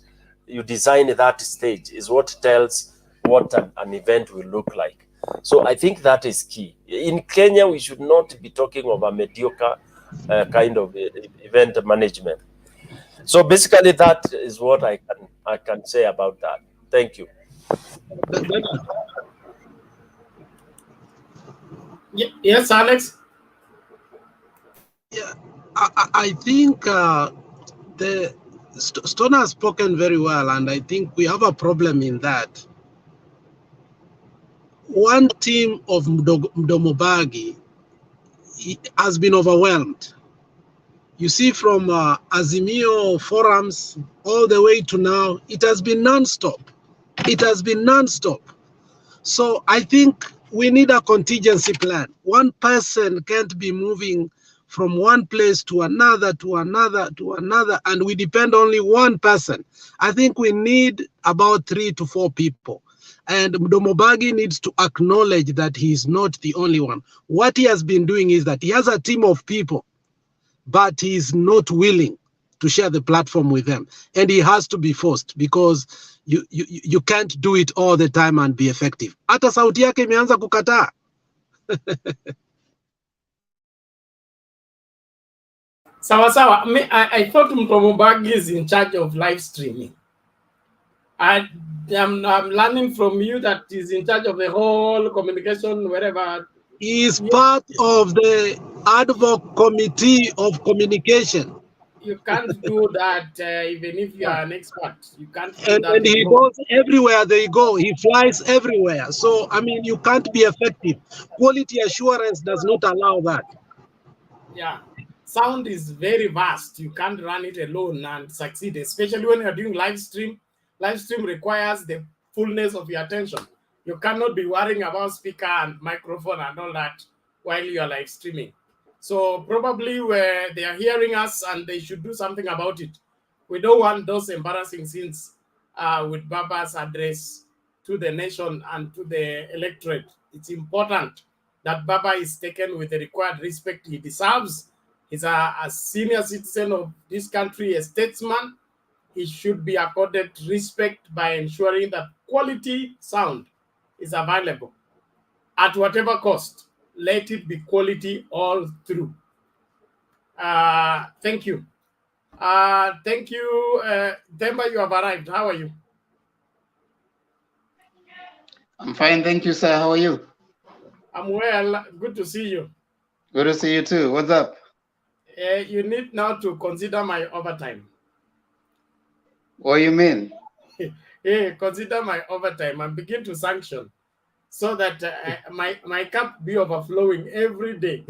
you design that stage is what tells what an event will look like. So I think that is key. In Kenya, we should not be talking of a mediocre kind of event management. So basically, that is what I can say about that. Thank you. Yes, Alex. Yeah, I think the Stone has spoken very well, and I think we have a problem in that. One team of Mdomobagi has been overwhelmed. You see, from Azimio forums all the way to now, it has been non-stop. It has been non-stop. So I think we need a contingency plan. One person can't be moving from one place to another, and we depend only one person. I think we need about 3 to 4 people. And Mdomobagi needs to acknowledge that he is not the only one. What he has been doing is that he has a team of people, but he is not willing to share the platform with them. And he has to be forced, because you can't do it all the time and be effective. Hata sauti yake imeanza kukataa. Sawa. I thought Mtomobagi is in charge of live streaming. I'm learning from you that he's in charge of the whole communication wherever. He is part of the ad hoc committee of communication. You can't do that even if you are an expert. You can't do And that. he goes everywhere they go. He flies everywhere. So, you can't be effective. Quality assurance does not allow that. Yeah. Sound is very vast. You can't run it alone and succeed, especially when you're doing live stream. Live stream requires the fullness of your attention. You cannot be worrying about speaker and microphone and all that while you are live streaming. So probably where they are hearing us and they should do something about it. We don't want those embarrassing scenes with Baba's address to the nation and to the electorate. It's important that Baba is taken with the required respect he deserves. He's a senior citizen of this country, a statesman. it should be accorded respect by ensuring that quality sound is available at whatever cost. Let it be quality all through. Thank you. Thank you. Demba, you have arrived. How are you? I'm fine, thank you, sir. How are you? I'm well. Good to see you. Good to see you too. What's up? You need now to consider my overtime. What do you mean? Hey, consider my overtime and begin to sanction so that my cup be overflowing every day.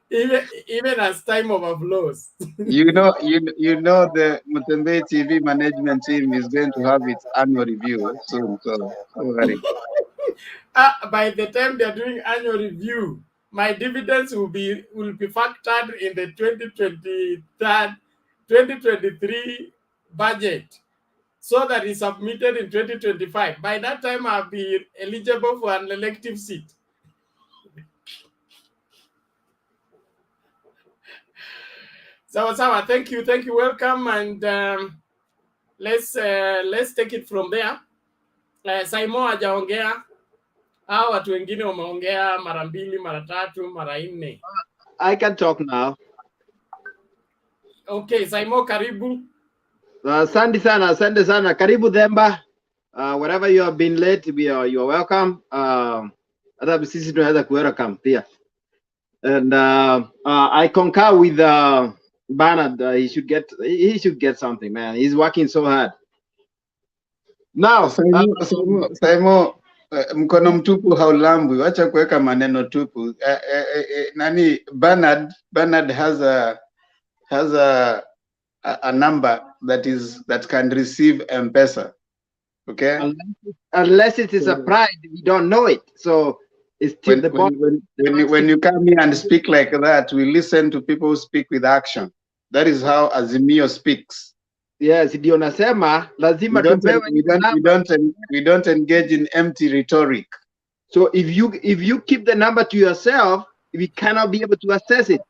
even as time overflows. you know the Mutembe TV management team is going to have its annual review soon, so don't worry. By the time they're doing annual review, my dividends will be factored in the 2023 budget, so that is submitted in 2025. By that time, I'll be eligible for an elective seat. Sawa, thank you, welcome, and let's take it from there. Simon hajaongea, hao watu wengine wameongea mara mbili, mara tatu, mara nne. I can talk now. Okay, Simon, karibu. Asante sana. Karibu Demba. Wherever you have been late, you are welcome. Hata sisi tunaweza kuwelcome pia. And I concur with Bernard. He should get something, man. He's working so hard. Now, Simon, mkono mtupu haulambwi, wacha kuweka maneno tupu. Nani Bernard has a number that can receive M-Pesa. Okay? Unless it is a pride, we don't know it. So it's still the point. When you come here and speak like that, we listen to people who speak with action. That is how Azimio speaks. Yes, ndio nasema lazima we don't engage in empty rhetoric. So if you keep the number to yourself, we cannot be able to access it.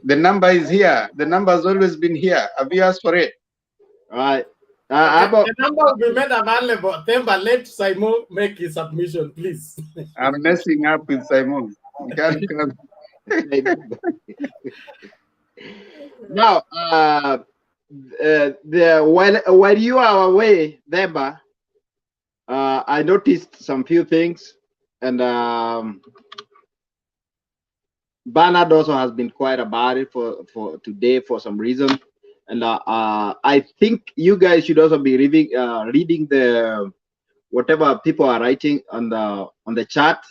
The number is here. The number has always been here. Have you asked for it? All right. The number will be made available. Temba, let Simon make his submission, please. I'm messing up with Simon. You can't come. Now, while you are away, Demba, I noticed some few things, and Bernard also has been quiet about it for today for some reason, and I think you guys should also be reading the whatever people are writing on the chat,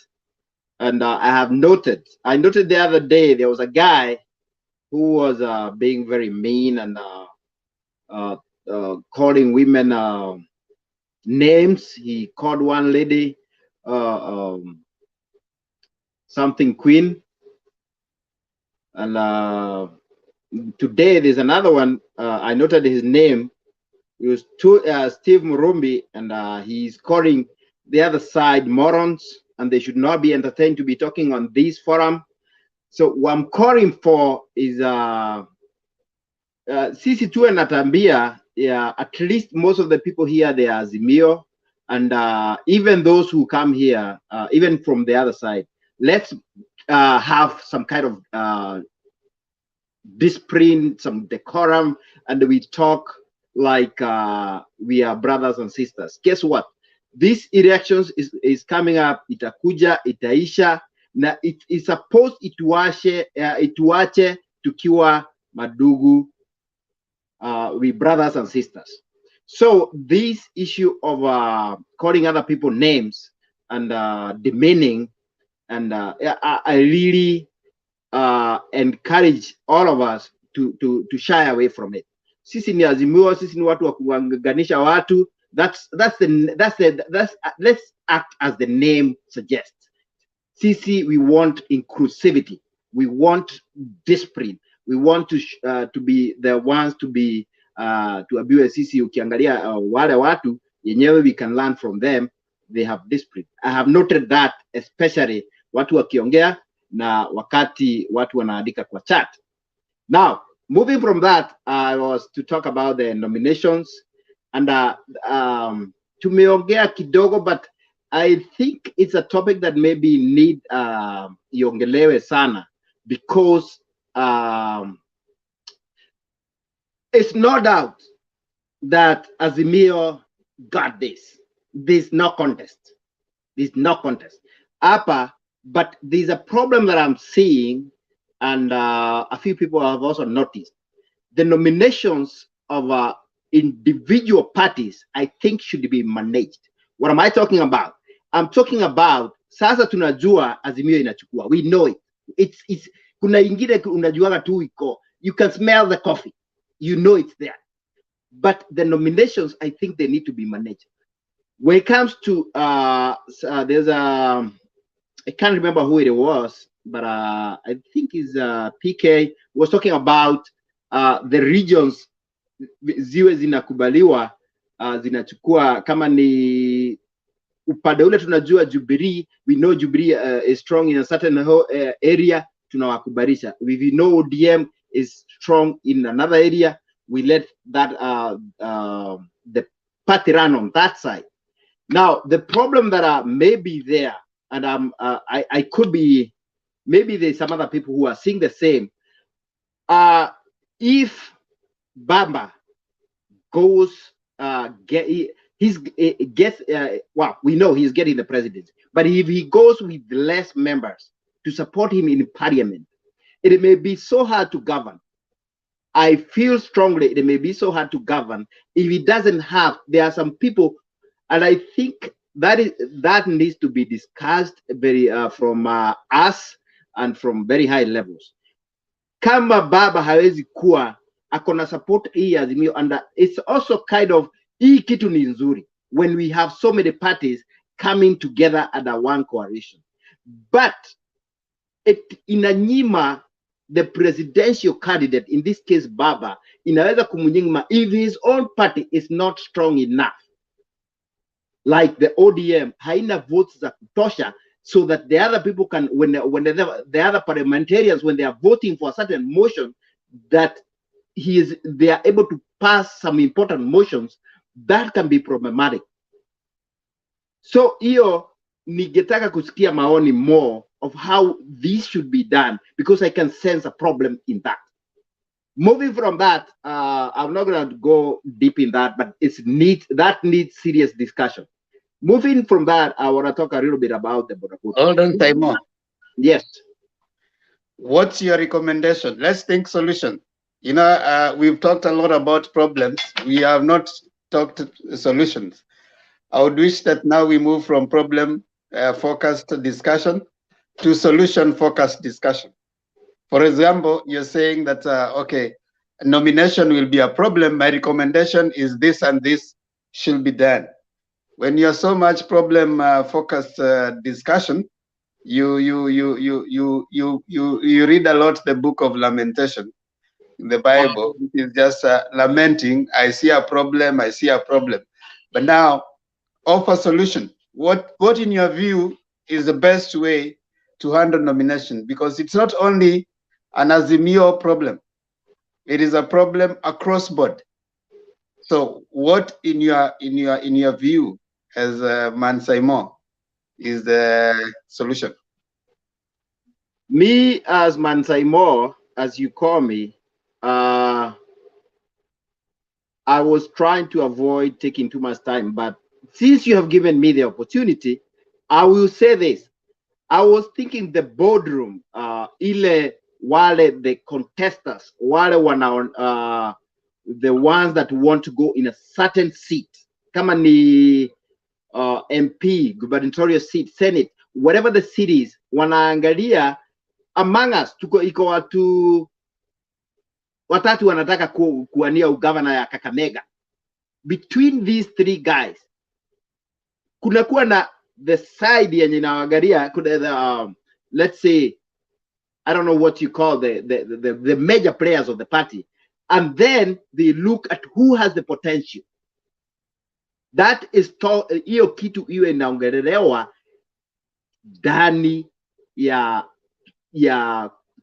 and I noted the other day there was a guy who was being very mean and calling women names. He called one lady something queen, and today there's another one. I noted his name. It was Steve Murumbi, and he's calling the other side morons, and they should not be entertained to be talking on this forum. So what I'm calling for is sisi tuwe natambia, at least most of the people here, they are Azimio, and even those who come here, even from the other side, let's have some kind of discipline, some decorum, and we talk like we are brothers and sisters. Guess what? This elections is coming up. Itakuja, itaisha, na it is supposed ituache tukiwa madugu, we brothers and sisters. So this issue of calling other people names and demeaning, and I really encourage all of us to shy away from it. Sisi ni Azimio, sisi ni watu wa kuunganisha watu. Let's act as the name suggests. Sisi, we want inclusivity. We want discipline. We want to be the ones to be to abuse. Sisi, ukiangalia wale watu yenyewe, we can learn from them. They have discipline. I have noted that, especially watu wakiongea na wakati watu wanaandika kwa chat. Now, moving from that, I was to talk about the nominations, and tumeongea kidogo, but I think it's a topic that maybe need iongelewe sana, because it's no doubt that Azimio got this. There's no contest. There's no contest. But there's a problem that I'm seeing, and a few people have also noticed. The nominations of individual parties, I think, should be managed. What am I talking about? I'm talking about sasa tunajua Azimio inachukua. We know it. It's kuna ingine unajuaga tu iko. You can smell the coffee. You know it's there. But the nominations, I think they need to be managed. When it comes to there's a, I can't remember who it was, but I think is PK was talking about the regions ziwe zinakubaliwa zinachukua kama ni upande ule tunajua Jubilee, we know Jubilee is strong in a certain area, tunawakubalisha. We know ODM is strong in another area, we let that the party run on that side. Now the problem that may be there, and I could be, maybe there's some other people who are seeing the same. If Bamba goes well, we know he's getting the presidency, but if he goes with less members to support him in parliament, it may be so hard to govern. I feel strongly it may be so hard to govern if he doesn't have, there are some people, and I think that needs to be discussed very from us and from very high levels. Kama Baba hawezi kuwa akona support hii Azimio, and it's also kind of hii kitu ni nzuri when we have so many parties coming together under one coalition, but it inanyima the presidential candidate, in this case Baba, inaweza kumunyima if his own party is not strong enough, like the ODM haina votes za kutosha, so that the other people can, when the other parliamentarians, when they are voting for a certain motion, that they are able to pass some important motions, that can be problematic. So hiyo ningetaka kusikia maoni more of how this should be done, because I can sense a problem in that. Moving from that, I'm not going to go deep in that, but that needs serious discussion. Moving from that, I want to talk a little bit about the Boda Boda. Hold on, Taimo. Yes. What's your recommendation? Let's think solution. You know, we've talked a lot about problems. We have not talked solutions. I would wish that now we move from problem-focused discussion to solution-focused discussion. For example, you're saying that, okay, nomination will be a problem. My recommendation is this and this should be done. When you're so much problem-focused discussion, you read a lot the book of Lamentation in the Bible. It is just lamenting. I see a problem. I see a problem. But now, offer solution. What in your view is the best way to handle nomination? Because it's not only an Azimio problem. It is a problem across board. So, what in your view as Mansaimo is the solution? Me as Mansaimo, as you call me, I was trying to avoid taking too much time, but since you have given me the opportunity, I will say this. I was thinking the boardroom, ile wale the contestants, wale wana the ones that want to go in a certain seat, kama ni MP, gubernatorial seat, Senate, whatever the seat is, wanaangalia among us, iko watu watatu wanataka kuwania ugavana ya Kakamega. Between these three guys, kunakuwa na the side yenye inaangalia, let's say, I don't know what you call the major players of the party, and then they look at who has the potential. That is hiyo kitu iwe inaongelelewa ndani ya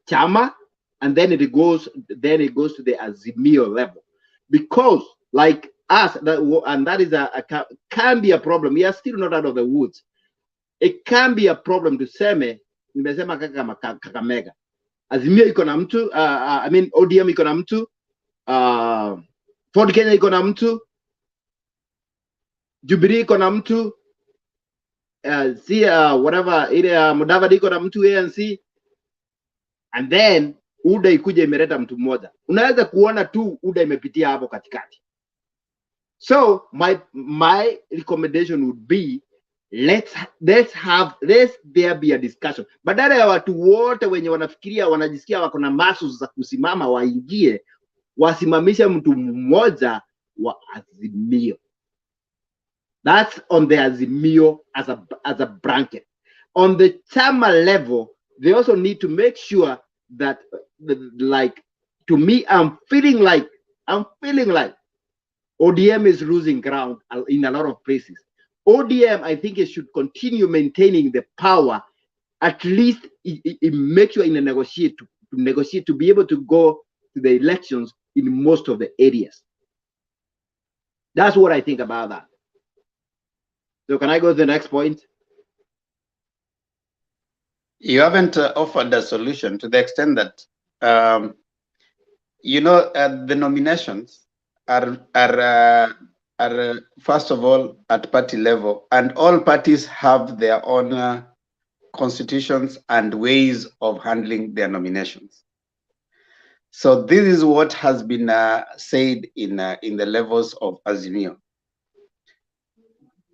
chama and then it goes to the Azimio level, because like us, that is can be a problem. We are still not out of the woods. It can be a problem to seme, nimesema Kakamega. Azimio iko na mtu, I mean ODM iko na mtu, Ford Kenya iko na mtu, Jubilee iko na mtu, whatever ile Mudavadi iko na mtu ANC, and then UDA ikuja imeleta mtu mmoja. Unaweza kuona tu UDA imepitia hapo katikati. So my recommendation would be, let's there be a discussion. Badala ya watu wote wenye wanafikiria wanajisikia wako na masus za kusimama waingie, wasimamisha mtu mmoja wa Azimio. That's on the Azimio as a blanket. On the chama level, they also need to make sure that, like, to me, I'm feeling like ODM is losing ground in a lot of places. ODM, I think it should continue maintaining the power, at least make sure in a negotiate to be able to go to the elections in most of the areas. That's what I think about that. So can I go to the next point? You haven't offered a solution to the extent that, the nominations are first of all at party level, and all parties have their own constitutions and ways of handling their nominations. So this is what has been said in the levels of Azimio.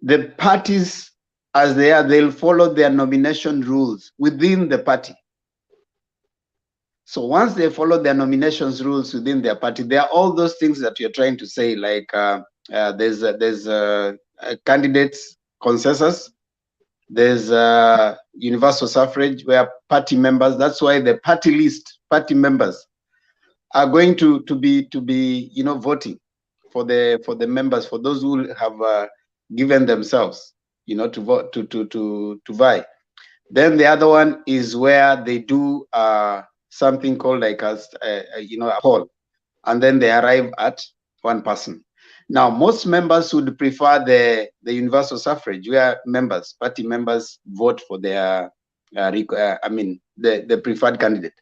The parties, as they are, they'll follow their nomination rules within the party. So once they follow their nominations rules within their party, there are all those things that you're trying to say, like there's candidates consensus, there's universal suffrage, where party members, that's why the party list, party members are going to be voting for the members, for those who have given themselves to vote, to vie. Then the other one is where they do something called like a poll, and then they arrive at one person. Now, most members would prefer the universal suffrage, where party members vote for their the preferred candidate.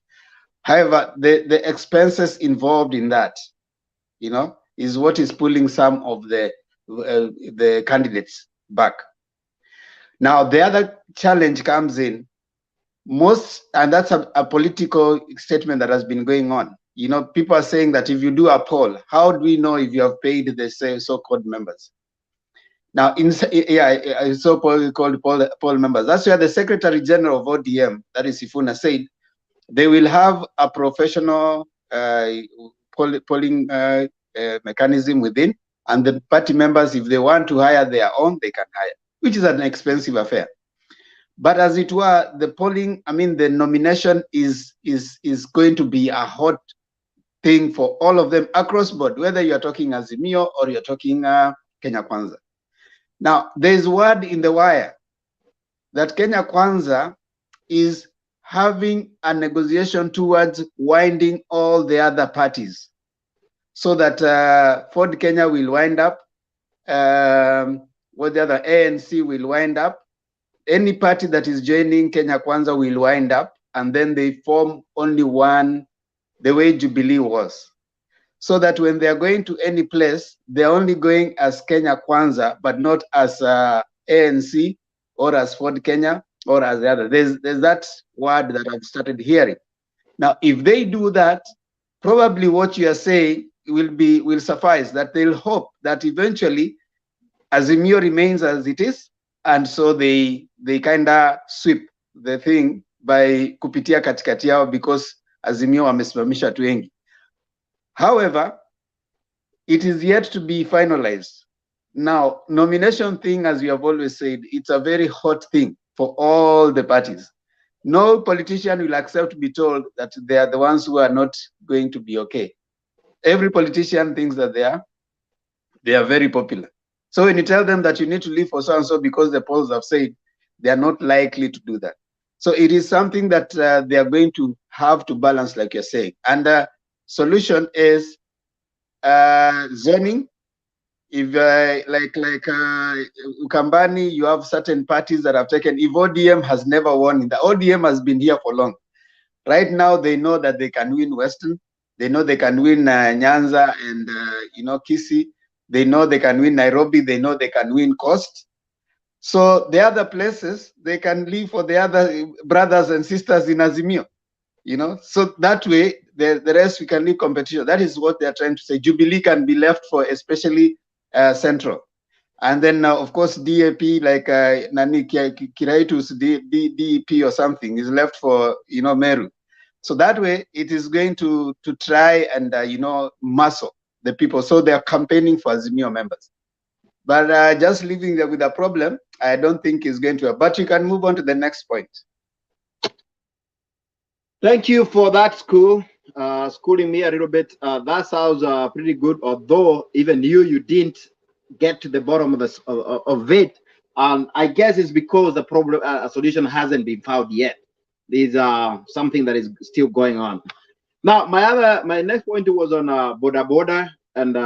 However, the expenses involved in that, is what is pulling some of the candidates back. Now, the other challenge comes in, and that's a political statement that has been going on. People are saying that if you do a poll, how do we know if you have paid the so-called members? Now, so-called poll members, that's where the Secretary General of ODM, that is Sifuna, said they will have a professional polling mechanism within, and the party members, if they want to hire their own, they can hire, which is an expensive affair. But as it were, the polling, the nomination is going to be a hot thing for all of them across board, whether you're talking Azimio or you're talking Kenya Kwanza. Now, there's word in the wire that Kenya Kwanza is having a negotiation towards winding all the other parties, so that Ford Kenya will wind up, what the other ANC will wind up, any party that is joining Kenya Kwanza will wind up, and then they form only one, the way Jubilee was. So that when they are going to any place, they're only going as Kenya Kwanza, but not as ANC or as Ford Kenya or as the other. There's that word that I've started hearing. Now, if they do that, probably what you are saying will suffice, that they'll hope that eventually Azimio remains as it is, and so they kind of sweep the thing by kupitia katikati yao, because Azimio wamesimamisha watu wengi. However, it is yet to be finalized. Now, nomination thing, as we have always said, it's a very hot thing for all the parties. No politician will accept to be told that they are the ones who are not going to be okay. Every politician thinks that they are very popular. So when you tell them that you need to leave for so-and-so because the polls have said, they are not likely to do that. So it is something that they are going to have to balance, like you're saying. And the solution is zoning. If like Ukambani, you have certain parties that have taken. If ODM has never won, the ODM has been here for long. Right now, they know that they can win Western. They know they can win Nyanza and Kisii. They know they can win Nairobi. They know they can win Coast. So the other places, they can leave for the other brothers and sisters in Azimio. So that way, the rest we can leave competition. That is what they are trying to say. Jubilee can be left for especially Central. And then, of course, DAP, like Nani Kiraitus DEP or something, is left for, Meru. So that way, it is going to try and, muscle the people. So they are campaigning for Azimio members. But just leaving them with a problem, I don't think is going to. But you can move on to the next point. Thank you for that, schooling me a little bit. That sounds pretty good. Although even you didn't get to the bottom of it. I guess it's because the problem a solution hasn't been found yet. There's something that is still going on. Now, my next point was on Boda Boda, and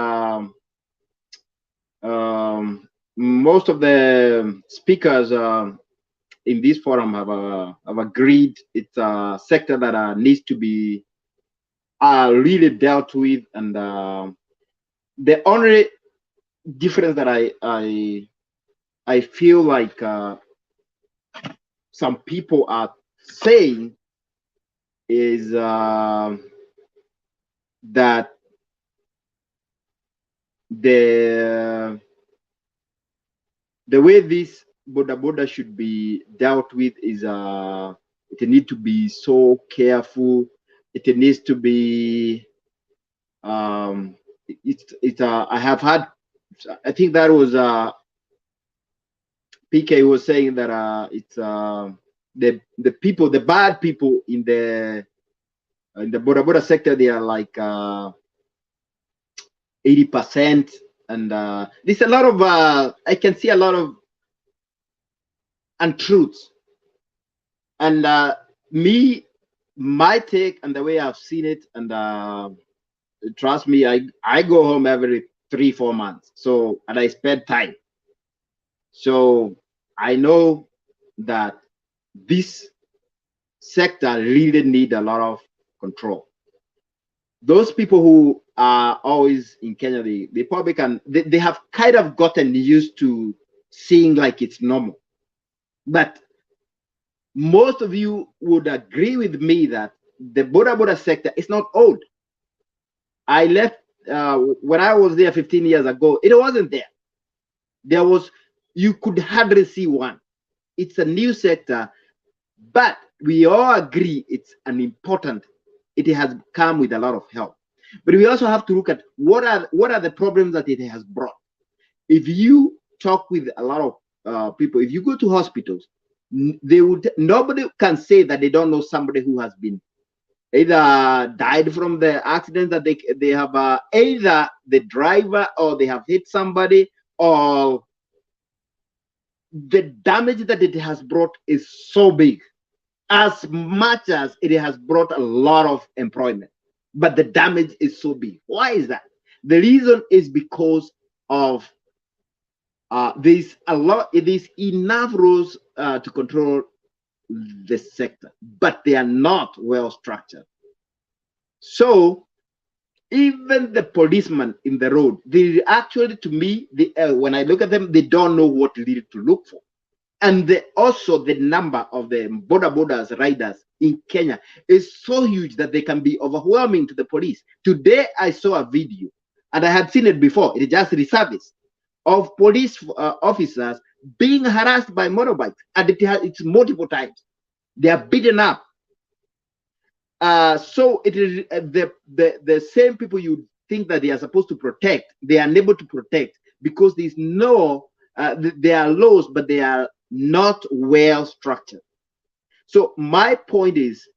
most of the speakers in this forum have agreed it's a sector that needs to be really dealt with, and the only difference that I feel like some people are saying is that the way this Boda Boda should be dealt with is it needs to be so careful. It needs to be I have had, I think that was PK was saying that it's the people, the bad people in the Boda Boda sector, they are like 80%, and there's a lot of I can see a lot of untruths, and my take and the way I've seen it, and trust me, I go home every 3-4 months, so, and I spend time, so I know that this sector really need a lot of control. Those people who are always in Kenya, they probably can, they have kind of gotten used to seeing like it's normal. But most of you would agree with me that the Boda Boda sector is not old. I left when I was there 15 years ago, it wasn't there. There was, you could hardly see one. It's a new sector, but we all agree it's an important, it has come with a lot of help. But we also have to look at what are the problems that it has brought. If you talk with a lot of people, if you go to hospitals, nobody can say that they don't know somebody who has been either died from the accident that they have either the driver or they have hit somebody, or the damage that it has brought is so big, as much as it has brought a lot of employment, but the damage is so big. Why is that? The reason is because of there's enough rules to control the sector, but they are not well structured. So even the policemen in the road, they actually, to me, when I look at them, they don't know what really to look for. And also the number of the Boda Bodas riders in Kenya is so huge that they can be overwhelming to the police. Today, I saw a video, and I had seen it before, it just resurfaced, of police officers being harassed by motorbikes, and it's multiple times. They are beaten up. So it is the same people you think that they are supposed to protect, they are unable to protect because there's no, there are laws, but they are not well structured. So my point is,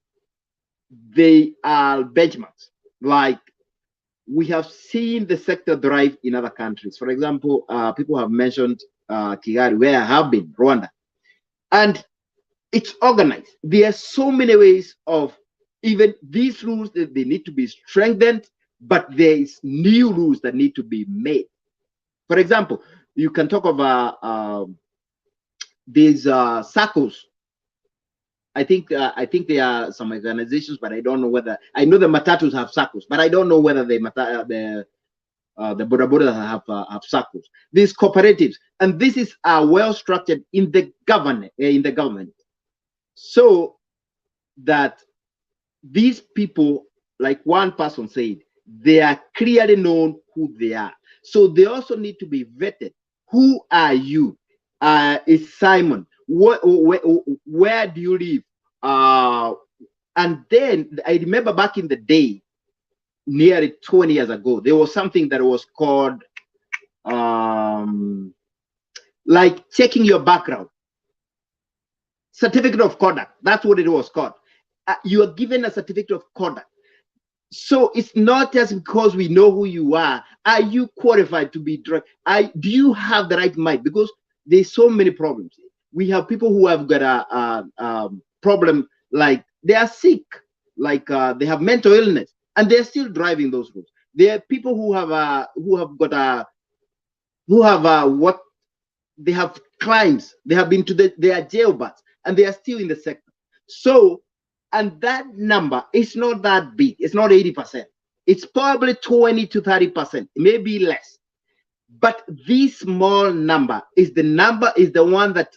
they are benchmarks. Like we have seen the sector thrive in other countries. For example, people have mentioned Kigali, where I have been, Rwanda. And it's organized. There are so many ways of even these rules that they need to be strengthened, but there is new rules that need to be made. For example, you can talk about these SACCOs. I think there are some organizations, but I don't know whether, I know the Matatus have SACCOs, but I don't know whether the Boda Boda have SACCOs. These cooperatives, and this is well structured in the government, so that these people, like one person said, they are clearly known who they are. So they also need to be vetted. Who are you? Is Simon? Where do you live? And then I remember back in the day, nearly 20 years ago, there was something that was called like checking your background. Certificate of conduct. That's what it was called. You are given a certificate of conduct. So it's not just because we know who you are. Are you qualified to be drug? Do you have the right mind? Because there's so many problems. We have people who have got a problem, like they are sick, like they have mental illness, and they're still driving those roads. There are people who have crimes. They have been to they are jailbirds, and they are still in the sector. So, and that number is not that big. It's not 80%. It's probably 20 to 30%, maybe less. But this small number is the one that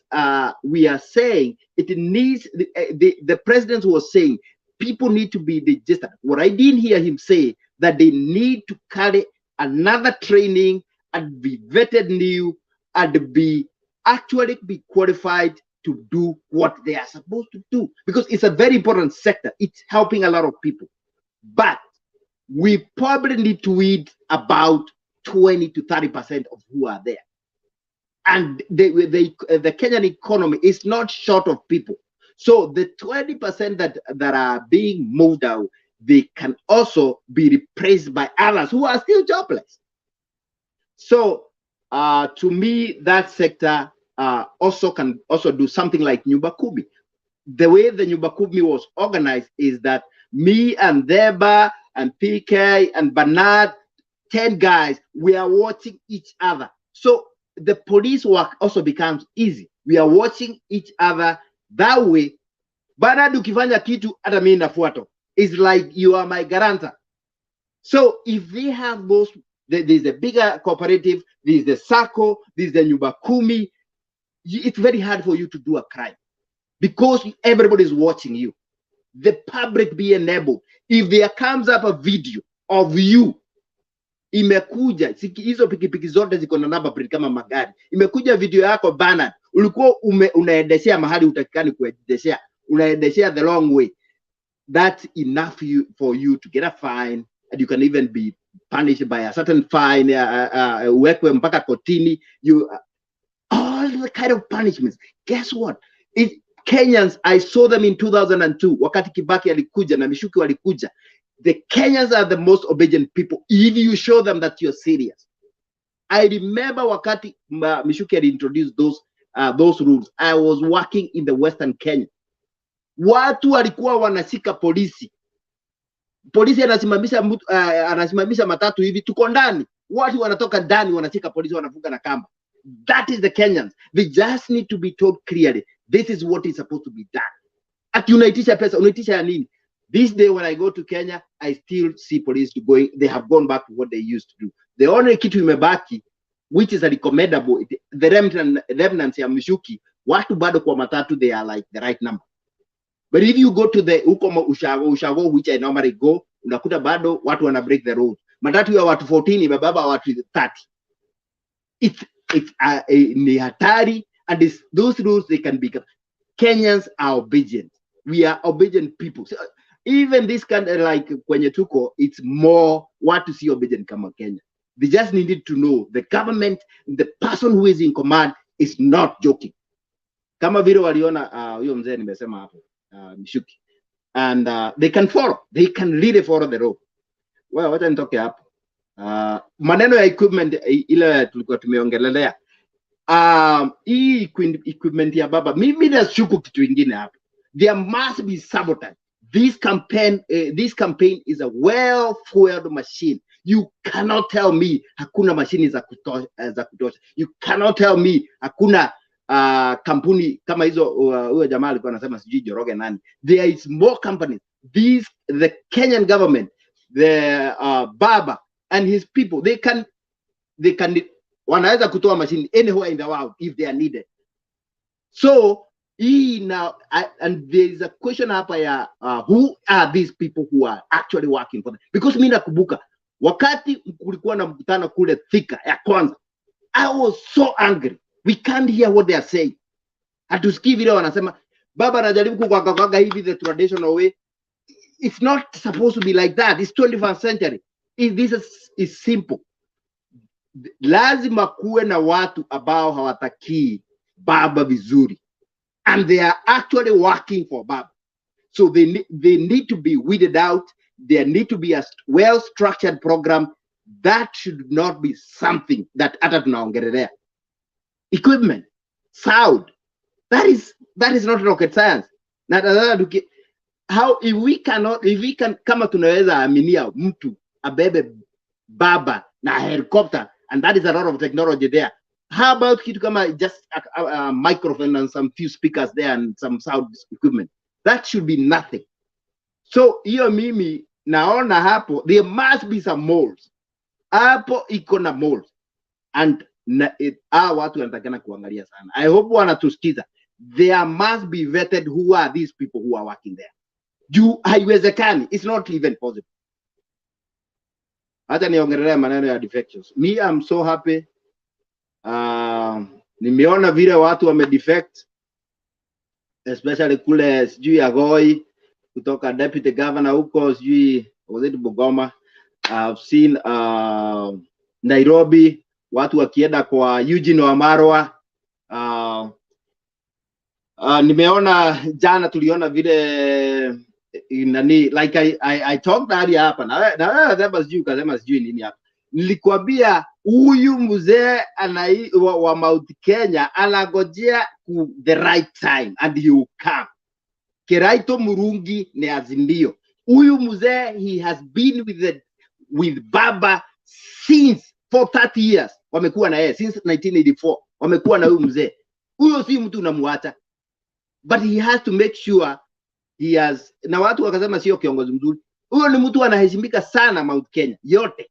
we are saying it needs. The president was saying people need to be registered. What I didn't hear him say, that they need to carry another training and be vetted new and be qualified to do what they are supposed to do, because it's a very important sector. It's helping a lot of people, but we probably need to weed about 20 to 30% of who are there. And the Kenyan economy is not short of people. So the 20% that are being moved out, they can also be replaced by others who are still jobless. So to me, that sector also can do something like Nyumba Kumi. The way the Nyumba Kumi was organized is that me and Deba and PK and Bernard, 10 guys, we are watching each other. So the police work also becomes easy. We are watching each other that way. Bernard ukifanya kitu hata mimi nafuata. It's like you are my guarantor. So if they have those, there's a bigger cooperative, there's the SACCO, there's the Nyumba Kumi, it's very hard for you to do a crime because everybody is watching you. The public be enabled. If there comes up a video of you, imekuja hizo pikipiki zote ziko na namba plate kama magari, imekuja video yako Bernard, ulikuwa unaendeshea mahali utakikani kuendeshea, unaendeshea the wrong way, that's enough for you to get a fine, and you can even be punished by a certain fine, uwekwe mpaka kotini, all the kind of punishments. Guess what? Kenyans, I saw them in 2002 wakati Kibaki alikuja na Mishuki walikuja. The Kenyans are the most obedient people if you show them that you're serious. I remember wakati Mishuki had introduced those rules. I was working in the Western Kenya. Watu walikuwa wanashika polisi. Polisi anasimamisha matatu hivi, tuko ndani. Watu wanatoka ndani wanashika polisi, wanafunga na kamba. That is the Kenyans. They just need to be told clearly, this is what is supposed to be done. At unaitisha pesa, unaitisha ya nini? This day when I go to Kenya, I still see police they have gone back to what they used to do. The only kitu imebaki, which is a recommendable, the remnants ya Mishuki, watu bado kwa matatu, they are like the right number. But if you go to the Ushago, which I normally go, unakuta bado watu wana break the road. Matatu ya watu 14 imebaba watu 30. It's ni hatari, and those rules, they can be. Kenyans are obedient. We are obedient people. So even this kind of like kwenye tuko, it's more what to see obedient kama Kenya. They just needed to know the government, the person who is in command is not joking. Kama vile waliona huyo mzee nimesema hapo Mishuki, and they can follow. They can really follow the road. Well, wacha nitoke hapo. Maneno ya equipment ile tulikuwa tumeongelelea. hii equipment ya baba, mimi nashuku kitu ingine hapa. There must be sabotage. This campaign is a well-fueled machine. You cannot tell me hakuna mashini za kutosha. You cannot tell me hakuna kampuni kama hizo. Huyo jamaa alikuwa anasema sijui Joroge nani. There is more companies. The Kenyan government, the Baba and his people, they can wanaweza kutoa mashini anywhere in the world if they are needed. So now, and there is a question hapa ya who are these people who are actually working for them? Because mimi nakumbuka wakati kulikuwa na mkutano kule Thika ya kwanza, I was so angry. We can't hear what they are saying. Hatusikii vile wanasema. Baba anajaribu kukakaga hivi the traditional way. It's not supposed to be like that. It's 21st century. This is simple. Lazima kuwe na watu ambao hawatakii baba vizuri, and they are actually working for baba. So they need to be weeded out. There need to be a well-structured program. That should not be something that hata tunaongelea. Equipment, sound, that is not rocket science. How if we can kama tunaweza aminia mtu abebe baba na helicopter, and that is a lot of technology there. How about kitu kama just a microphone and some few speakers there and some sound equipment? That should be nothing. So hiyo mimi naona hapo there must be some molds. Hapo iko na molds, and watu wanatakana kuangalia sana. I hope wanatusikiza. There must be vetted who are these people who are working there. Haiwezekani. It's not even possible. Hata niongelea maneno ya defections. Me, I'm so happy. Nimeona vile watu wame defect, especially kule sijui Agoi kutoka deputy governor huko sijui Bungoma. I've seen Nairobi watu wakienda kwa Eugene Wamarwa. Nimeona jana tuliona vile like I talked earlier hapa na sema sijui kasema sijui nini hapa. Nilikwambia huyu mzee wa Mount Kenya anagojea the right time and he will come. Kiraito Murungi ni Azimio. Huyu mzee, he has been with baba since for 30 years. Wamekuwa na yeye since 1984. Wamekuwa na huyu mzee. Huyo si mtu unamwacha. But he has to make sure he has, na watu wakasema sio kiongozi mzuri. Huyo ni mtu anaheshimika sana Mount Kenya yote.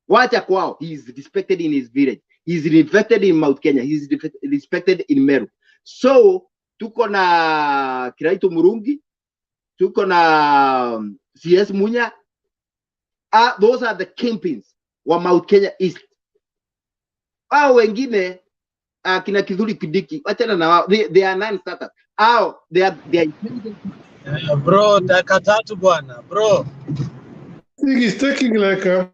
Wacha kwao. He is respected in his village. He is respected in Mount Kenya. He is respected in Meru. So tuko na Kiraito Murungi, tuko na CS Munya. Those are the kingpins wa Mount Kenya East. Wengine kina Kidhuri Kidiki, wachana na wao. They are non-starters. They are bro, dakika tatu bwana, bro. He's taking like a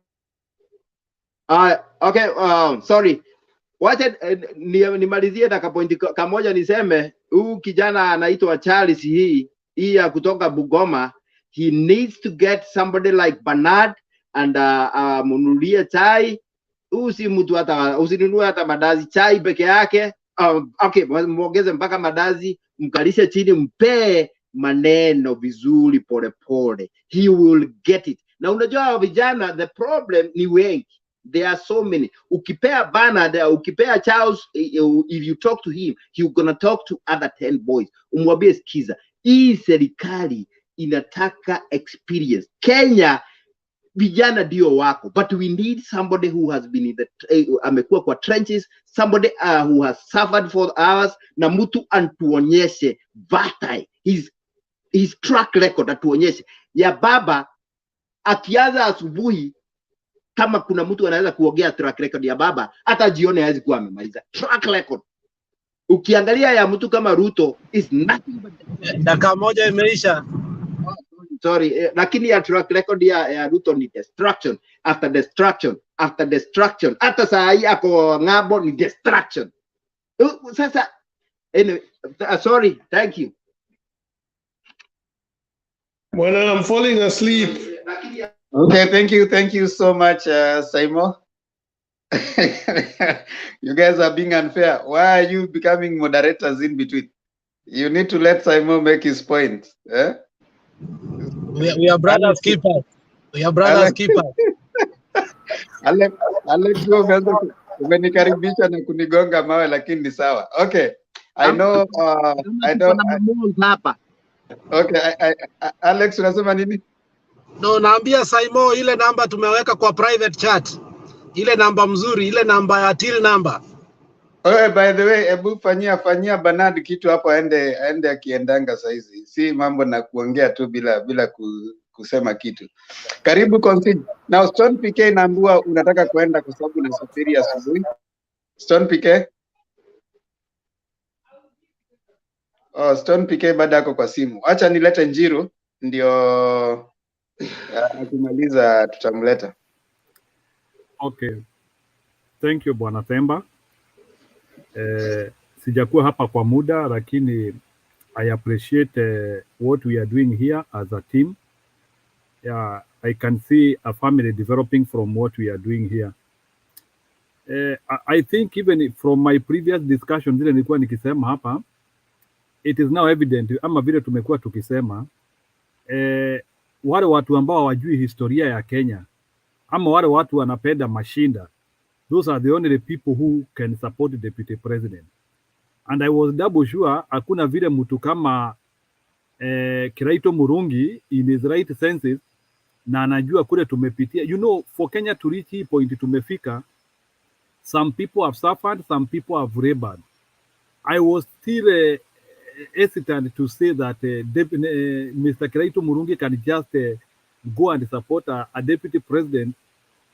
okay, sorry. Wacha nimalizie dakika pointi kamoja niseme huyu kijana anaitwa Charles hii ya kutoka Bungoma. He needs to get somebody like Bernard and munulie chai. Usi mtu hata usinunue hata madazi, chai peke yake. Okay, muongeze mpaka madazi, mkalishe chini, mpe maneno vizuri pole pole. He will get it. Na unajua vijana, the problem ni wengi. There are so many. Ukipea Bernard, ukipea Charles, if you talk to him, he's gonna talk to other 10 boys. Umwambie sikiza, hii serikali inataka experience. Kenya vijana ndio wako, but we need somebody who has been in the amekuwa kwa trenches, somebody who has suffered for hours, na mtu antuonyeshe batai his track record, atuonyeshe ya baba. Akianza asubuhi, kama kuna mtu anaweza kuongea track record ya baba, hata jione hawezi kuwa amemaliza track record. Ukiangalia ya mtu kama Ruto is nothing but dakika moja imeisha. Sorry, lakini ya track record ya Ruto ni destruction after destruction after destruction. Hata saa hii ako ng'ambo ni destruction. Sasa anyway, sorry, thank you. Well, I'm falling asleep. Okay, thank you so much, Simon. You guys are being unfair. Why are you becoming moderators in between? You need to let Simon make his point. Eh? We are brothers keepers. We are brothers keepers. Alex, umenikaribisha na kunigonga mawe lakini ni sawa. Okay. I know Okay, Alex unasema nini? No, naambia Simon ile namba tumeweka kwa private chat. Ile namba mzuri, ile namba ya till number. Oh, by the way, ebu fanyia Bernard kitu hapo aende akiendanga saizi. Si mambo na kuongea tu bila kusema kitu. Karibu concede. Now Stone PK naambua unataka kuenda kwa sababu unasafiri asubuhi. Stone PK? Oh, Stone PK bado yako kwa simu. Acha nilete Njiru ndio akimaliza tutamleta. Okay. Thank you Bwana Themba. Sijakuwa hapa kwa muda lakini I appreciate what we are doing here as a team. Yeah, I can see a family developing from what we are doing here. I think even from my previous discussion zile nilikuwa nikisema hapa, it is now evident ama vile tumekuwa tukisema wale watu ambao hawajui historia ya Kenya ama wale watu wanapenda mashinda, those are the only people who can support the deputy president. And I was double sure hakuna vile mtu kama Kiraito Murungi in his right senses na anajua kule tumepitia. You know, for Kenya to reach hii point tumefika, some people have suffered, some people have labored. I was still hesitant to say that Mr. Kiraito Murungi can just go and support a deputy president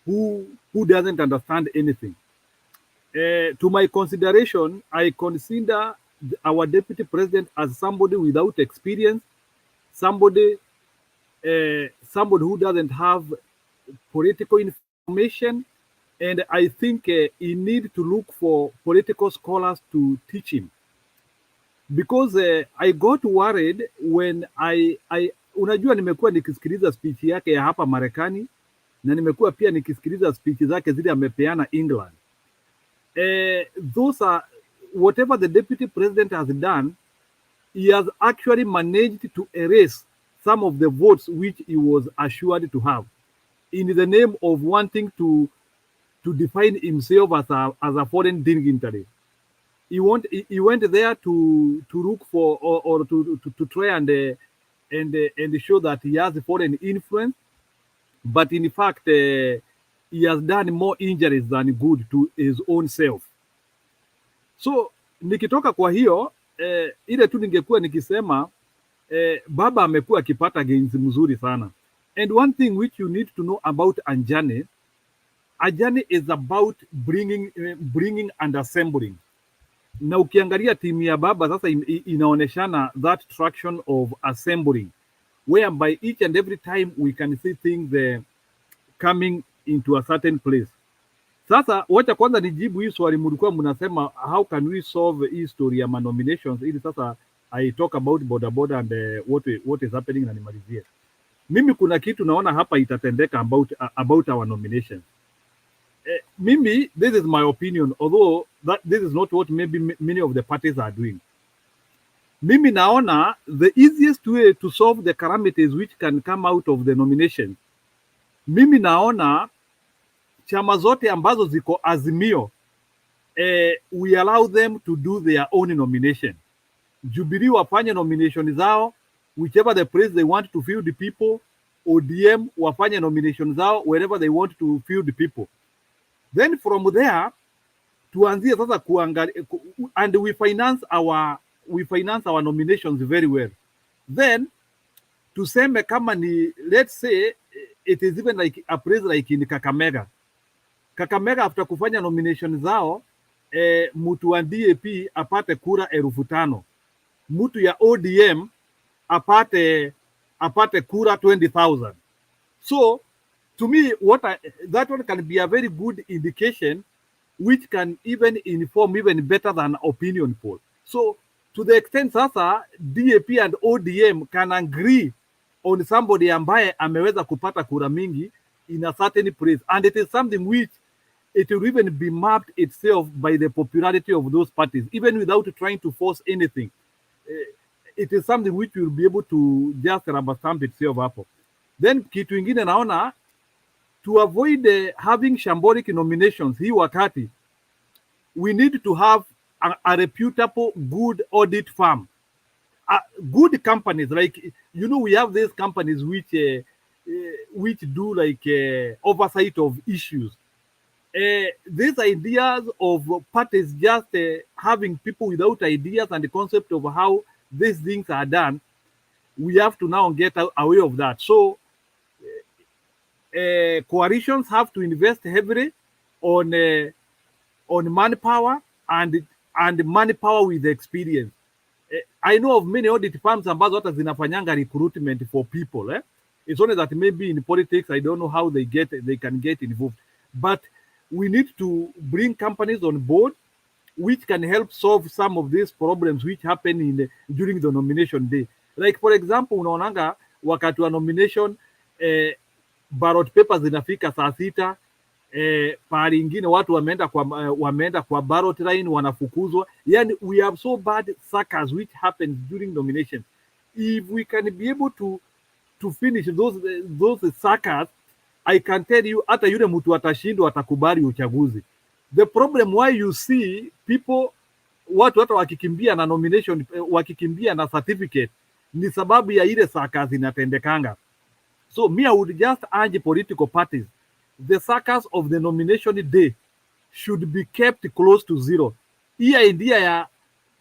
who doesn't understand anything. To my consideration, I consider our deputy president as somebody without experience, somebody who doesn't have political information, and I think he needs to look for political scholars to teach him. Because I got worried when unajua nimekuwa nikisikiliza speech yake ya hapa Marekani na nimekuwa pia nikisikiliza speech zake zile amepeana England. Those are whatever the deputy president has done, he has actually managed to erase some of the votes which he was assured to have in the name of wanting to define himself as a foreign dignitary. He went there to look for or to try and show that he has a foreign influence, but in fact he has done more injuries than good to his own self. So nikitoka kwa hiyo ile tu ningekuwa nikisema baba amekuwa akipata gains mzuri sana. And one thing which you need to know about Anjane is about bringing and assembling. Na ukiangalia timu ya baba sasa inaoneshana that traction of assembling, whereby each and every time we can see things coming into a certain place. Sasa wacha kwanza nijibu hii swali mlikuwa mnasema how can we solve hii story ya nominations, ili sasa I talk about Boda Boda and what is happening na nimalizie. Mimi kuna kitu naona hapa itatendeka about our nominations. Mimi, this is my opinion, although this is not what maybe many of the parties are doing. Mimi naona the easiest way to solve the calamities which can come out of the nomination, mimi naona chama zote ambazo ziko Azimio, we allow them to do their own nomination. Jubilee wafanye nomination zao, whichever the place they want to field the people. ODM wafanye nomination zao wherever they want to field the people. Then from there, tuanzie sasa kuangalia, and we finance our nominations very well. Then tuseme kama ni, let's say it is even like a place like in Kakamega. Kakamega after kufanya nomination zao, mtu wa DAP apate kura 5,000. Mtu ya ODM apate kura 20,000. So to me, that one can be a very good indication, which can even inform even better than opinion poll. So to the extent sasa DAP and ODM can agree on somebody ambaye ameweza kupata kura mingi in a certain place, and it is something which it will even be mapped itself by the popularity of those parties, even without trying to force anything. It is something which will be able to just rubber stamp itself hapo. Then kitu ingine naona to avoid having shambolic nominations hii wakati, we need to have a reputable good audit firm. Good companies, like, you know, we have these companies which do like oversight of issues. These ideas of parties just having people without ideas and the concept of how these things are done, we have to now get away of that. So coalitions have to invest heavily on manpower and manpower with experience. I know of many audit firms ambazo hata zinafanyanga recruitment for people. It's only that maybe in politics, I don't know how they can get involved. But we need to bring companies on board which can help solve some of these problems which happen during the nomination day. Like, for example, unaonanga wakati wa nomination ballot papers zinafika saa 6, pahali ingine watu wameenda kwa ballot line wanafukuzwa. Yani, we have so bad suckers which happens during nomination. If we can be able to finish those suckers, I can tell you hata yule mtu atashindwa atakubali uchaguzi. The problem why you see people, watu hata wakikimbia na nomination, wakikimbia na certificate, ni sababu ya ile suckers inatendekanga. So me, I would just urge political parties, the suckers of the nomination day should be kept close to zero. Hii idea ya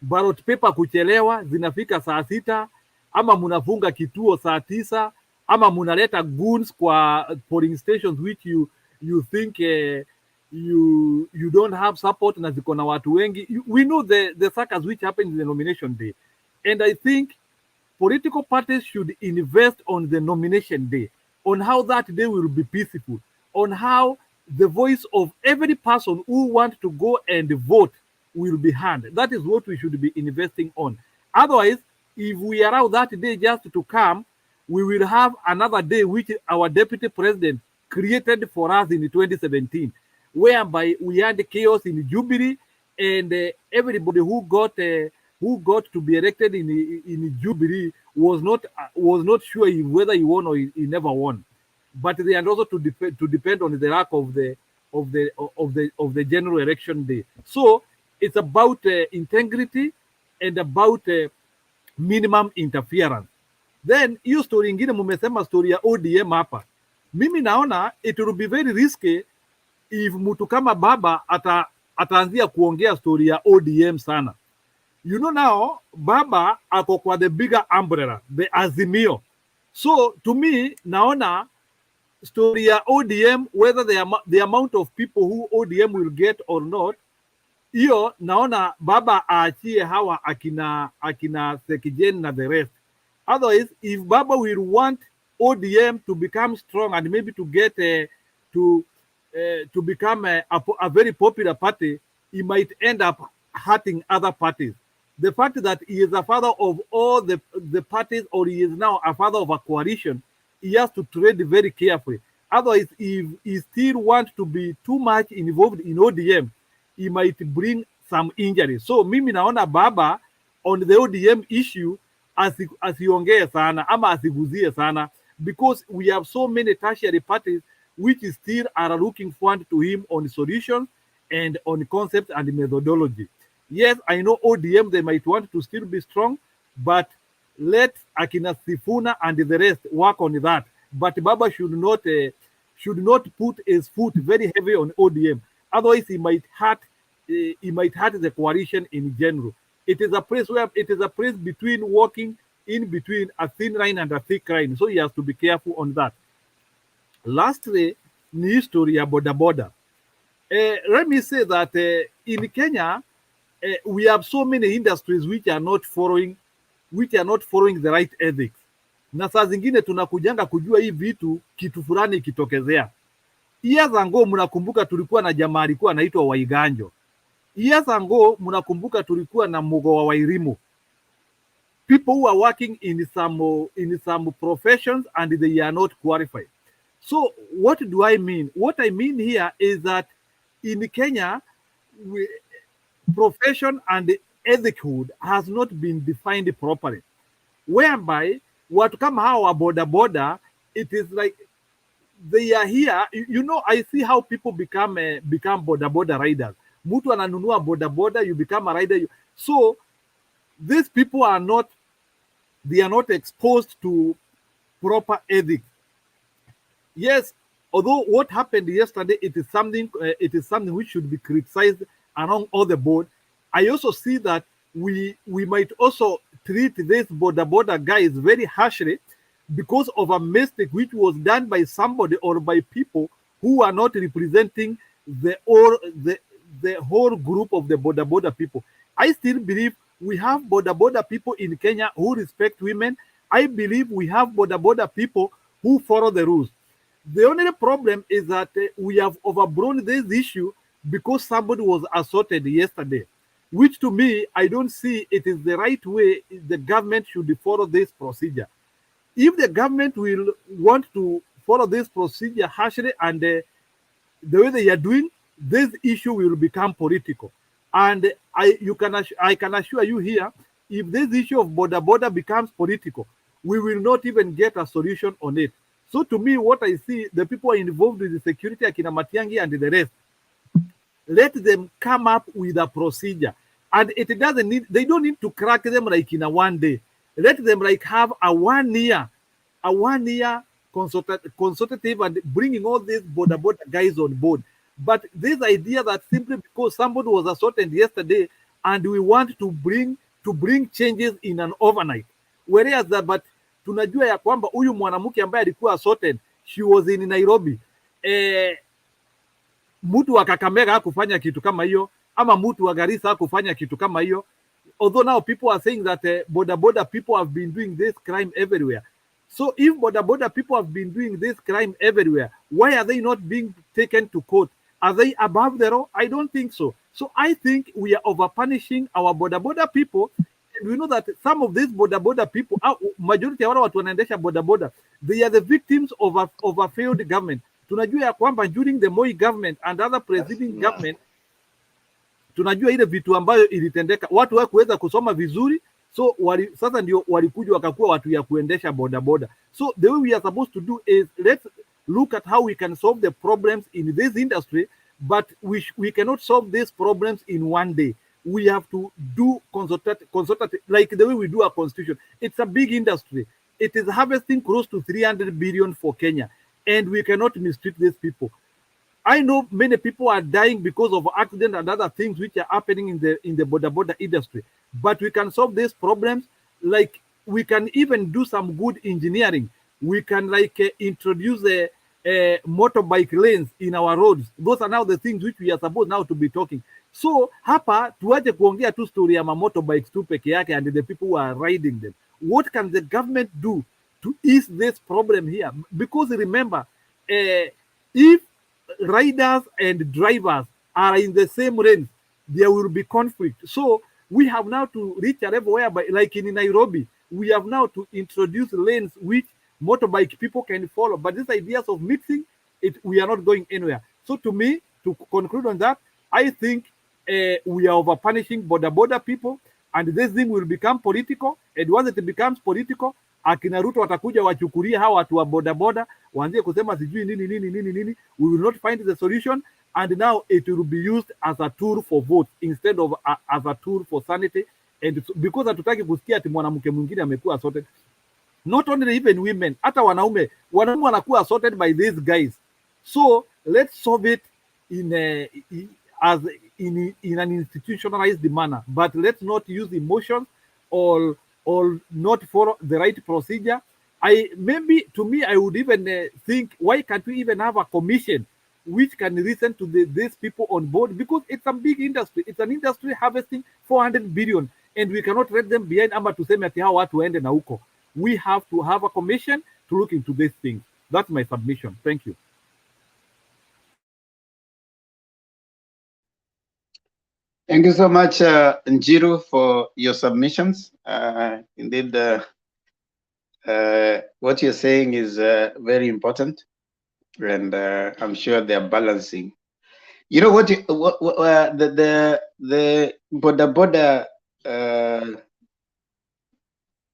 ballot paper kuchelewa zinafika saa 6, ama munafunga kituo saa 9, ama munaleta goons kwa polling stations which you think you don't have support na ziko na watu wengi. We know the suckers which happen in the nomination day, and I think political parties should invest on the nomination day, on how that day will be peaceful, on how the voice of every person who wants to go and vote will be heard. That is what we should be investing on. Otherwise, if we allow that day just to come, we will have another day which our deputy president created for us in 2017, whereby we had chaos in Jubilee, and everybody who got to be elected in Jubilee was not sure whether he won or he never won. But they are also to depend on the lack of the general election day. So it's about integrity and about minimum interference. Then hiyo story ingine mumesema story ya ODM hapa. Mimi naona it will be very risky if mtu kama baba ataanzia kuongea story ya ODM sana. You know, now baba ako kwa the bigger umbrella, the Azimio. So to me, naona story ya ODM, whether the amount of people who ODM will get or not, hiyo naona baba aachie hawa akina Sekijen na the rest. Otherwise, if baba will want ODM to become strong and maybe to get to become a very popular party, he might end up hurting other parties. The fact that he is a father of all the parties, or he is now a father of a coalition, he has to tread very carefully. Otherwise, if he still wants to be too much involved in ODM, he might bring some injury. So mimi naona baba on the ODM issue asiongee sana ama asiguzie sana, because we have so many tertiary parties which still are looking forward to him on solutions and on concepts and methodology. Yes, I know ODM, they might want to still be strong, but let Akina Sifuna and the rest work on that. But Baba should not put his foot very heavy on ODM. Otherwise, he might hurt the coalition in general. It is a place between walking in between a thin line and a thick line. So he has to be careful on that. Lastly, ni history ya Boda Boda. Let me say that in Kenya, we have so many industries which are not following the right ethics. Na saa zingine tunakujanga kujua hii vitu kitu fulani ikitokezea. Years ago mnakumbuka tulikuwa na jamaa alikuwa anaitwa Waiganjo. Years ago mnakumbuka tulikuwa na Mugo wa Wairimu. People who are working in some professions and they are not qualified. So what do I mean? What I mean here is that in Kenya, profession and ethichood has not been defined properly, whereby watu kama hawa boda boda, it is like they are here. You know, I see how people become boda boda riders. Mtu ananunua boda boda, you become a rider. So these people are not, they are not exposed to proper ethics. Yes, although what happened yesterday, it is something which should be criticized along all the board. I also see that we might also treat this boda boda guys very harshly because of a mistake which was done by somebody or by people who are not representing the whole group of the boda boda people. I still believe we have boda boda people in Kenya who respect women. I believe we have boda boda people who follow the rules. The only problem is that we have overblown this issue because somebody was assaulted yesterday, which to me, I don't see it is the right way the government should follow this procedure. If the government will want to follow this procedure harshly and the way they are doing, this issue will become political. And I can assure you here, if this issue of border border becomes political, we will not even get a solution on it. So to me, what I see, the people involved with the security, Akina Matiangi and the rest, let them come up with a procedure. And it doesn't need, they don't need to crack them like in a one day. Let them like have a 1 year consultative and bringing all these border guys on board. But this idea that simply because somebody was assaulted yesterday and we want to bring changes in an overnight, whereas that, but tunajua ya kwamba huyu mwanamke ambaye alikuwa assaulted, she was in Nairobi. Mtu wa Kakamega hakufanya kitu kama hiyo, ama mtu wa Garissa hakufanya kitu kama hiyo. Although now people are saying that border border people have been doing this crime everywhere. So if border border people have been doing this crime everywhere, why are they not being taken to court? Are they above the law? I don't think so. So I think we are over punishing our border border people. And we know that some of these border border people, majority ya wale watu wanaendesha border border, they are the victims of a failed government. Tunajua ya kwamba during the Moi government and other preceding government, tunajua ile vitu ambayo ilitendeka, watu hawakuweza kusoma vizuri, so sasa ndio walikuja wakakuwa watu ya kuendesha boda boda. So the way we are supposed to do is let's look at how we can solve the problems in this industry, but we cannot solve these problems in one day. We have to do consultative, like the way we do our constitution. It's a big industry. It is harvesting close to 300 billion for Kenya, and we cannot mistreat these people. I know many people are dying because of accidents and other things which are happening in the border border industry. But we can solve these problems. Like we can even do some good engineering. We can like introduce a motorbike lanes in our roads. Those are now the things which we are supposed now to be talking. So hapa tuache kuongea tu story ya motorbikes tu peke yake and the people who are riding them. What can the government do to ease this problem here? Because remember, if riders and drivers are in the same range, there will be conflict. So we have now to reach a level whereby, like in Nairobi, we have now to introduce lanes which motorbike people can follow. But these ideas of mixing it, we are not going anywhere. So to me, to conclude on that, I think we are over punishing border border people, and this thing will become political. And once it becomes political, akina Ruto watakuja wachukulia hawa watu wa boda boda, waanzie kusema sijui nini. We will not find the solution, and now it will be used as a tool for vote instead of as a tool for sanity. And because hatutaki kusikia ati mwanamke mwingine amekuwa assaulted. Not only even women, hata wanaume wanakuwa assaulted by these guys. So let's solve it in an institutionalized manner, but let's not use emotions or not follow the right procedure. Maybe to me, I would even think, why can't we even have a commission which can listen to these people on board? Because it's a big industry. It's an industry harvesting 400 billion, and we cannot let them behind ama tuseme ati hawa watu waende na huko. We have to have a commission to look into these things. That's my submission. Thank you. Thank you so much, Njiru, for your submissions. Indeed, what you're saying is very important, and I'm sure they're balancing. You know what? The Boda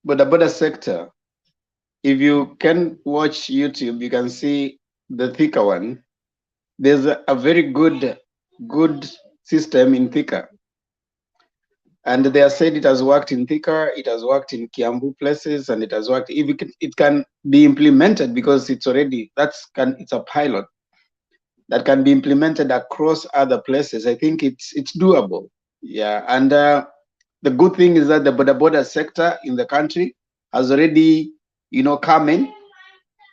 Boda sector. If you can watch YouTube, you can see the Thika one. There's a very good system in Thika, and they have said it has worked in Thika, it has worked in Kiambu places, and it has worked. If it can be implemented, because it's already it's a pilot that can be implemented across other places. I think it's doable. Yeah, and the good thing is that the Boda sector in the country has already, come in.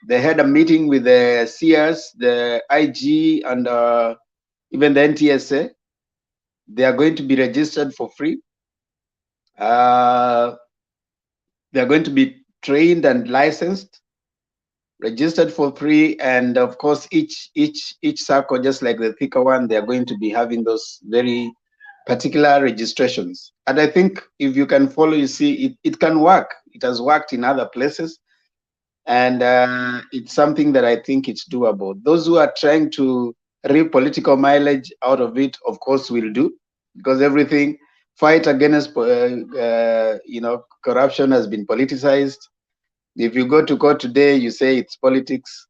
They had a meeting with the CS, the IG, and even the NTSA. They are going to be registered for free. They are going to be trained and licensed, registered for free, and of course, each circle, just like the Thika one, they are going to be having those very particular registrations. And I think if you can follow, you see it can work. It has worked in other places, and it's something that I think it's doable. Those who are trying to reap political mileage out of it, of course, will do, because everything fight against corruption has been politicized. If you go to court today, you say it's politics.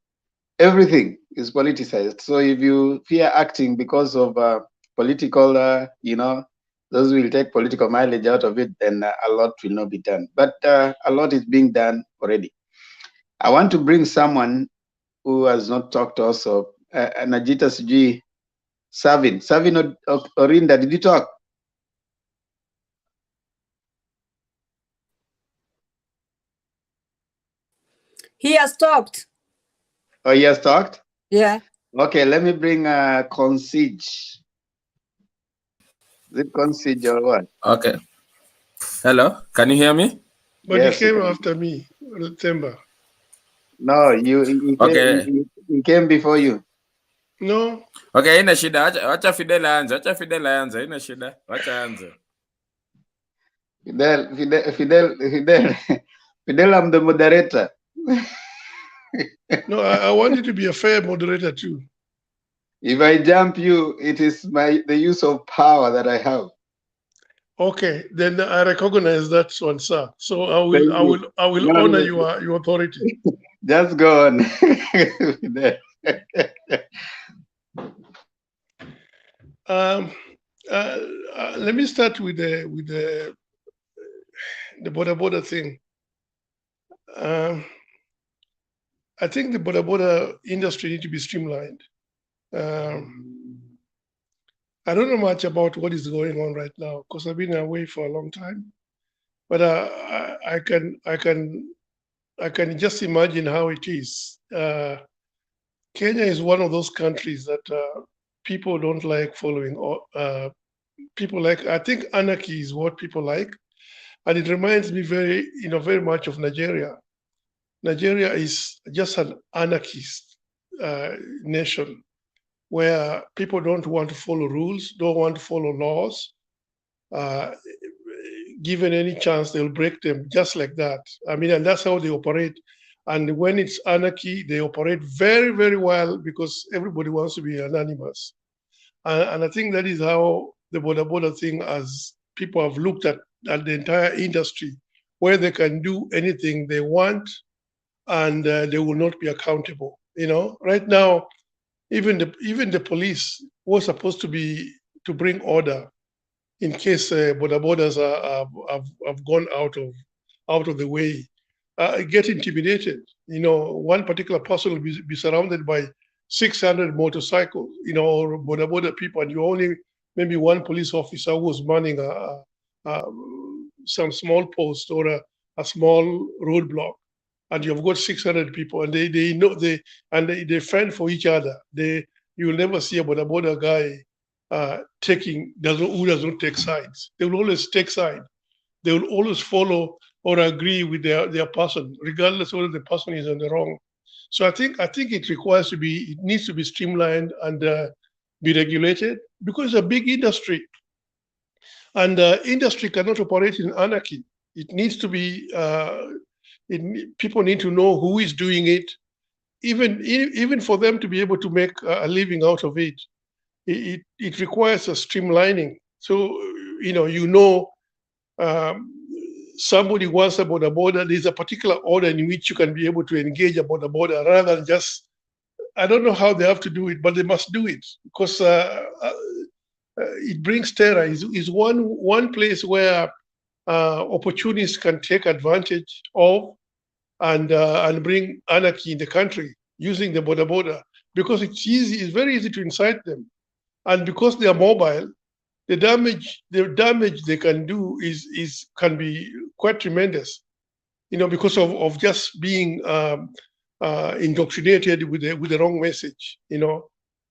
Everything is politicized. So if you fear acting because of political, those will take political mileage out of it, then a lot will not be done. But a lot is being done already. I want to bring someone who has not talked also, Najita Sujui, Savin Orinda, did you talk? He has talked. Oh, he has talked? Yeah. Okay, let me bring Consige. Is it Consige or what? Okay. Hello, can you hear me? But Yes, he came after me, September. No, he came before you. No. Okay, ina shida. Wacha Fidel anze. Ina shida. Wacha anze. Fidel, I'm the moderator. No, I want you to be a fair moderator too. If I jump you, it is the use of power that I have. Okay, then I recognize that one, sir. So I will honor your authority. Just go on. Let me start with the Boda Boda thing. I think the Boda Boda industry need to be streamlined. I don't know much about what is going on right now because I've been away for a long time, but I can just imagine how it is. Kenya is one of those countries that people don't like following. People like, I think anarchy is what people like, and it reminds me very much of Nigeria. Nigeria is just an anarchist nation where people don't want to follow rules, don't want to follow laws. Given any chance, they'll break them just like that. I mean, and that's how they operate. And when it's anarchy, they operate very, very well because everybody wants to be anonymous. And I think that is how the Boda Boda thing, as people have looked at the entire industry, where they can do anything they want and they will not be accountable. Right now, even the police was supposed to bring order in case Boda Bodas have gone out of the way, get intimidated. One particular person will be surrounded by 600 motorcycles, or Boda Boda people, and you only maybe one police officer who was manning some small post or a small roadblock, and you've got 600 people, and they know they fend for each other. You will never see a Boda Boda guy who does not take sides. They will always take side. They will always follow or agree with their person, regardless whether the person is on the wrong. So I think it needs to be streamlined and be regulated because it's a big industry, and industry cannot operate in anarchy. It needs to be. People need to know who is doing it, even for them to be able to make a living out of it. it requires a streamlining. So, somebody wants a Boda Boda, there's a particular order in which you can be able to engage a Boda Boda rather than just, I don't know how they have to do it, but they must do it because it brings terror. Is one place where opportunists can take advantage of and bring anarchy in the country using the Boda Boda, because it's very easy to incite them, and because they are mobile, the damage they can do can be quite tremendous, because of just being indoctrinated with the wrong message,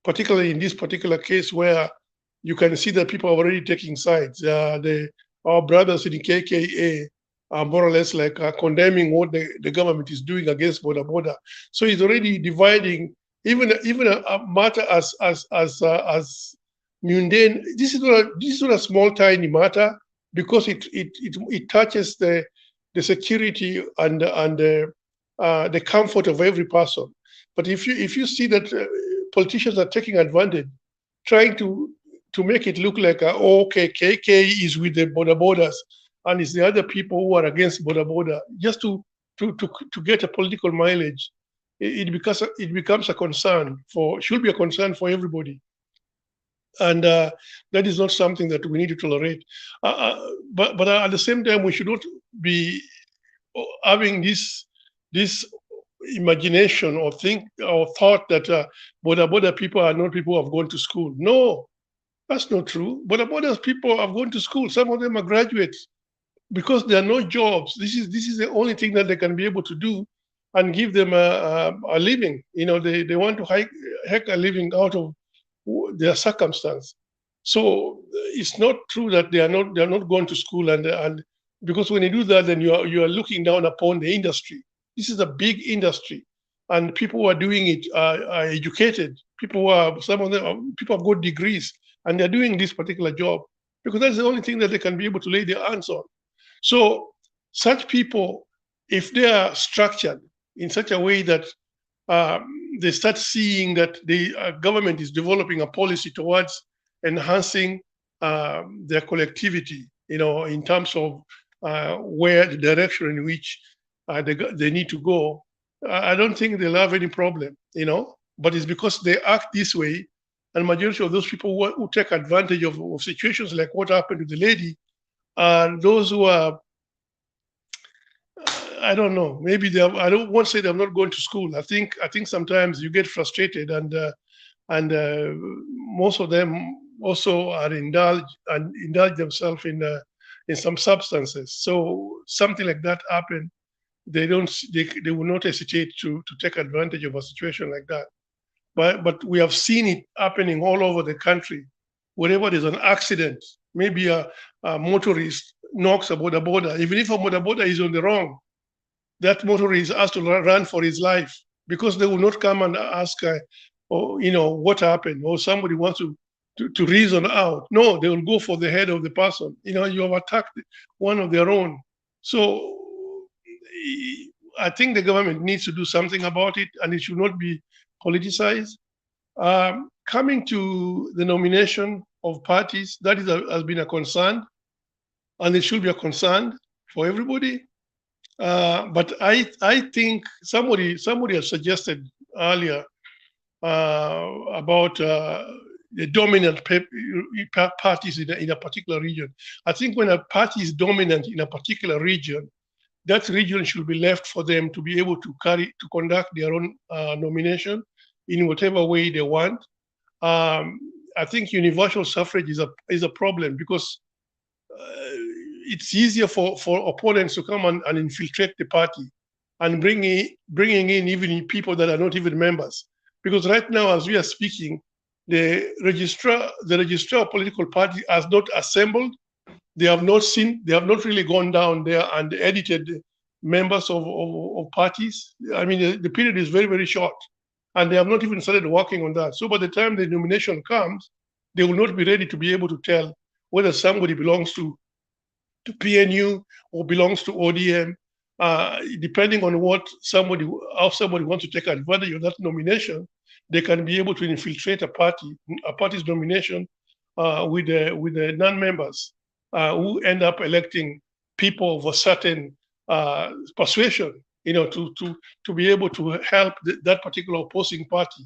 particularly in this particular case where you can see that people are already taking sides. Our brothers in the KKA are more or less like condemning what the government is doing against Boda Boda. So it's already dividing even a matter as mundane. This is not a small tiny matter, because it touches the security and the comfort of every person. But if you see that politicians are taking advantage, trying to make it look like okay, KK is with the Boda Bodas and it's the other people who are against Boda Boda, just to get a political mileage, it becomes a concern should be a concern for everybody. And that is not something that we need to tolerate. But at the same time, we should not be having this imagination or thought that Boda Boda people are not people who have gone to school. No, that's not true. Boda Boda's people have gone to school. Some of them are graduates, because there are no jobs. This is the only thing that they can be able to do and give them a living. They want to hack a living out of their circumstance. So it's not true that they are not going to school, and because when you do that, then you are looking down upon the industry. This is a big industry, and people who are doing it are educated. Some of them people have got degrees, and they're doing this particular job because that's the only thing that they can be able to lay their hands on. So such people, if they are structured in such a way that they start seeing that the government is developing a policy towards enhancing their collectivity, in terms of where the direction in which they need to go, I don't think they'll have any problem, but it's because they act this way. And majority of those people who take advantage of situations like what happened to the lady are those who are, I don't know, maybe I don't want to say they're not going to school. I think sometimes you get frustrated, and most of them also are indulge themselves in some substances. So something like that happen, they will not hesitate to take advantage of a situation like that. But we have seen it happening all over the country. Wherever there's an accident, maybe a motorist knocks a Boda Boda, even if a Boda Boda is on the wrong, that motorist has to run for his life, because they will not come and ask, what happened, or somebody wants to reason out. No, they will go for the head of the person. You have attacked one of their own. So I think the government needs to do something about it, and it should not be politicized. Coming to the nomination of parties, that has been a concern, and it should be a concern for everybody. But I think somebody has suggested earlier about the dominant parties in a particular region. I think when a party is dominant in a particular region, that region should be left for them to be able to conduct their own nomination in whatever way they want. I think universal suffrage is a problem, because it's easier for opponents to come and infiltrate the party and bringing in even people that are not even members. Because right now, as we are speaking, the registrar of political party has not assembled. They have not really gone down there and edited members of parties. I mean, the period is very, very short, and they have not even started working on that. So by the time the nomination comes, they will not be ready to be able to tell whether somebody belongs to PNU or belongs to ODM, depending on how somebody wants to take advantage of that nomination. they can be able to infiltrate a party's nomination with the non-members who end up electing people of a certain persuasion, to be able to help that particular opposing party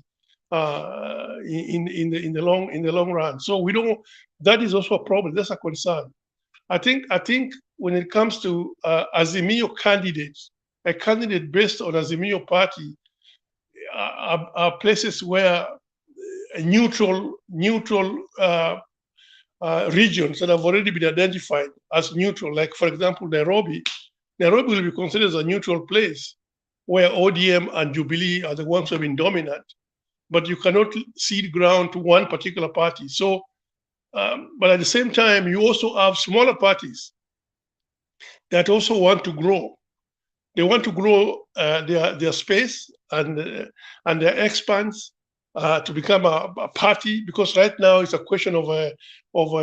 in the long run. So we don't. That is also a problem. That's a concern. I think when it comes to Azimio candidates, a candidate based on Azimio party are places where neutral regions that have already been identified as neutral, like for example Nairobi will be considered as a neutral place where ODM and Jubilee are the ones who have been dominant, but you cannot cede ground to one particular party. So, but at the same time, you also have smaller parties that also want to grow. They want to grow their space and their expanse to become a party, because right now it's a question of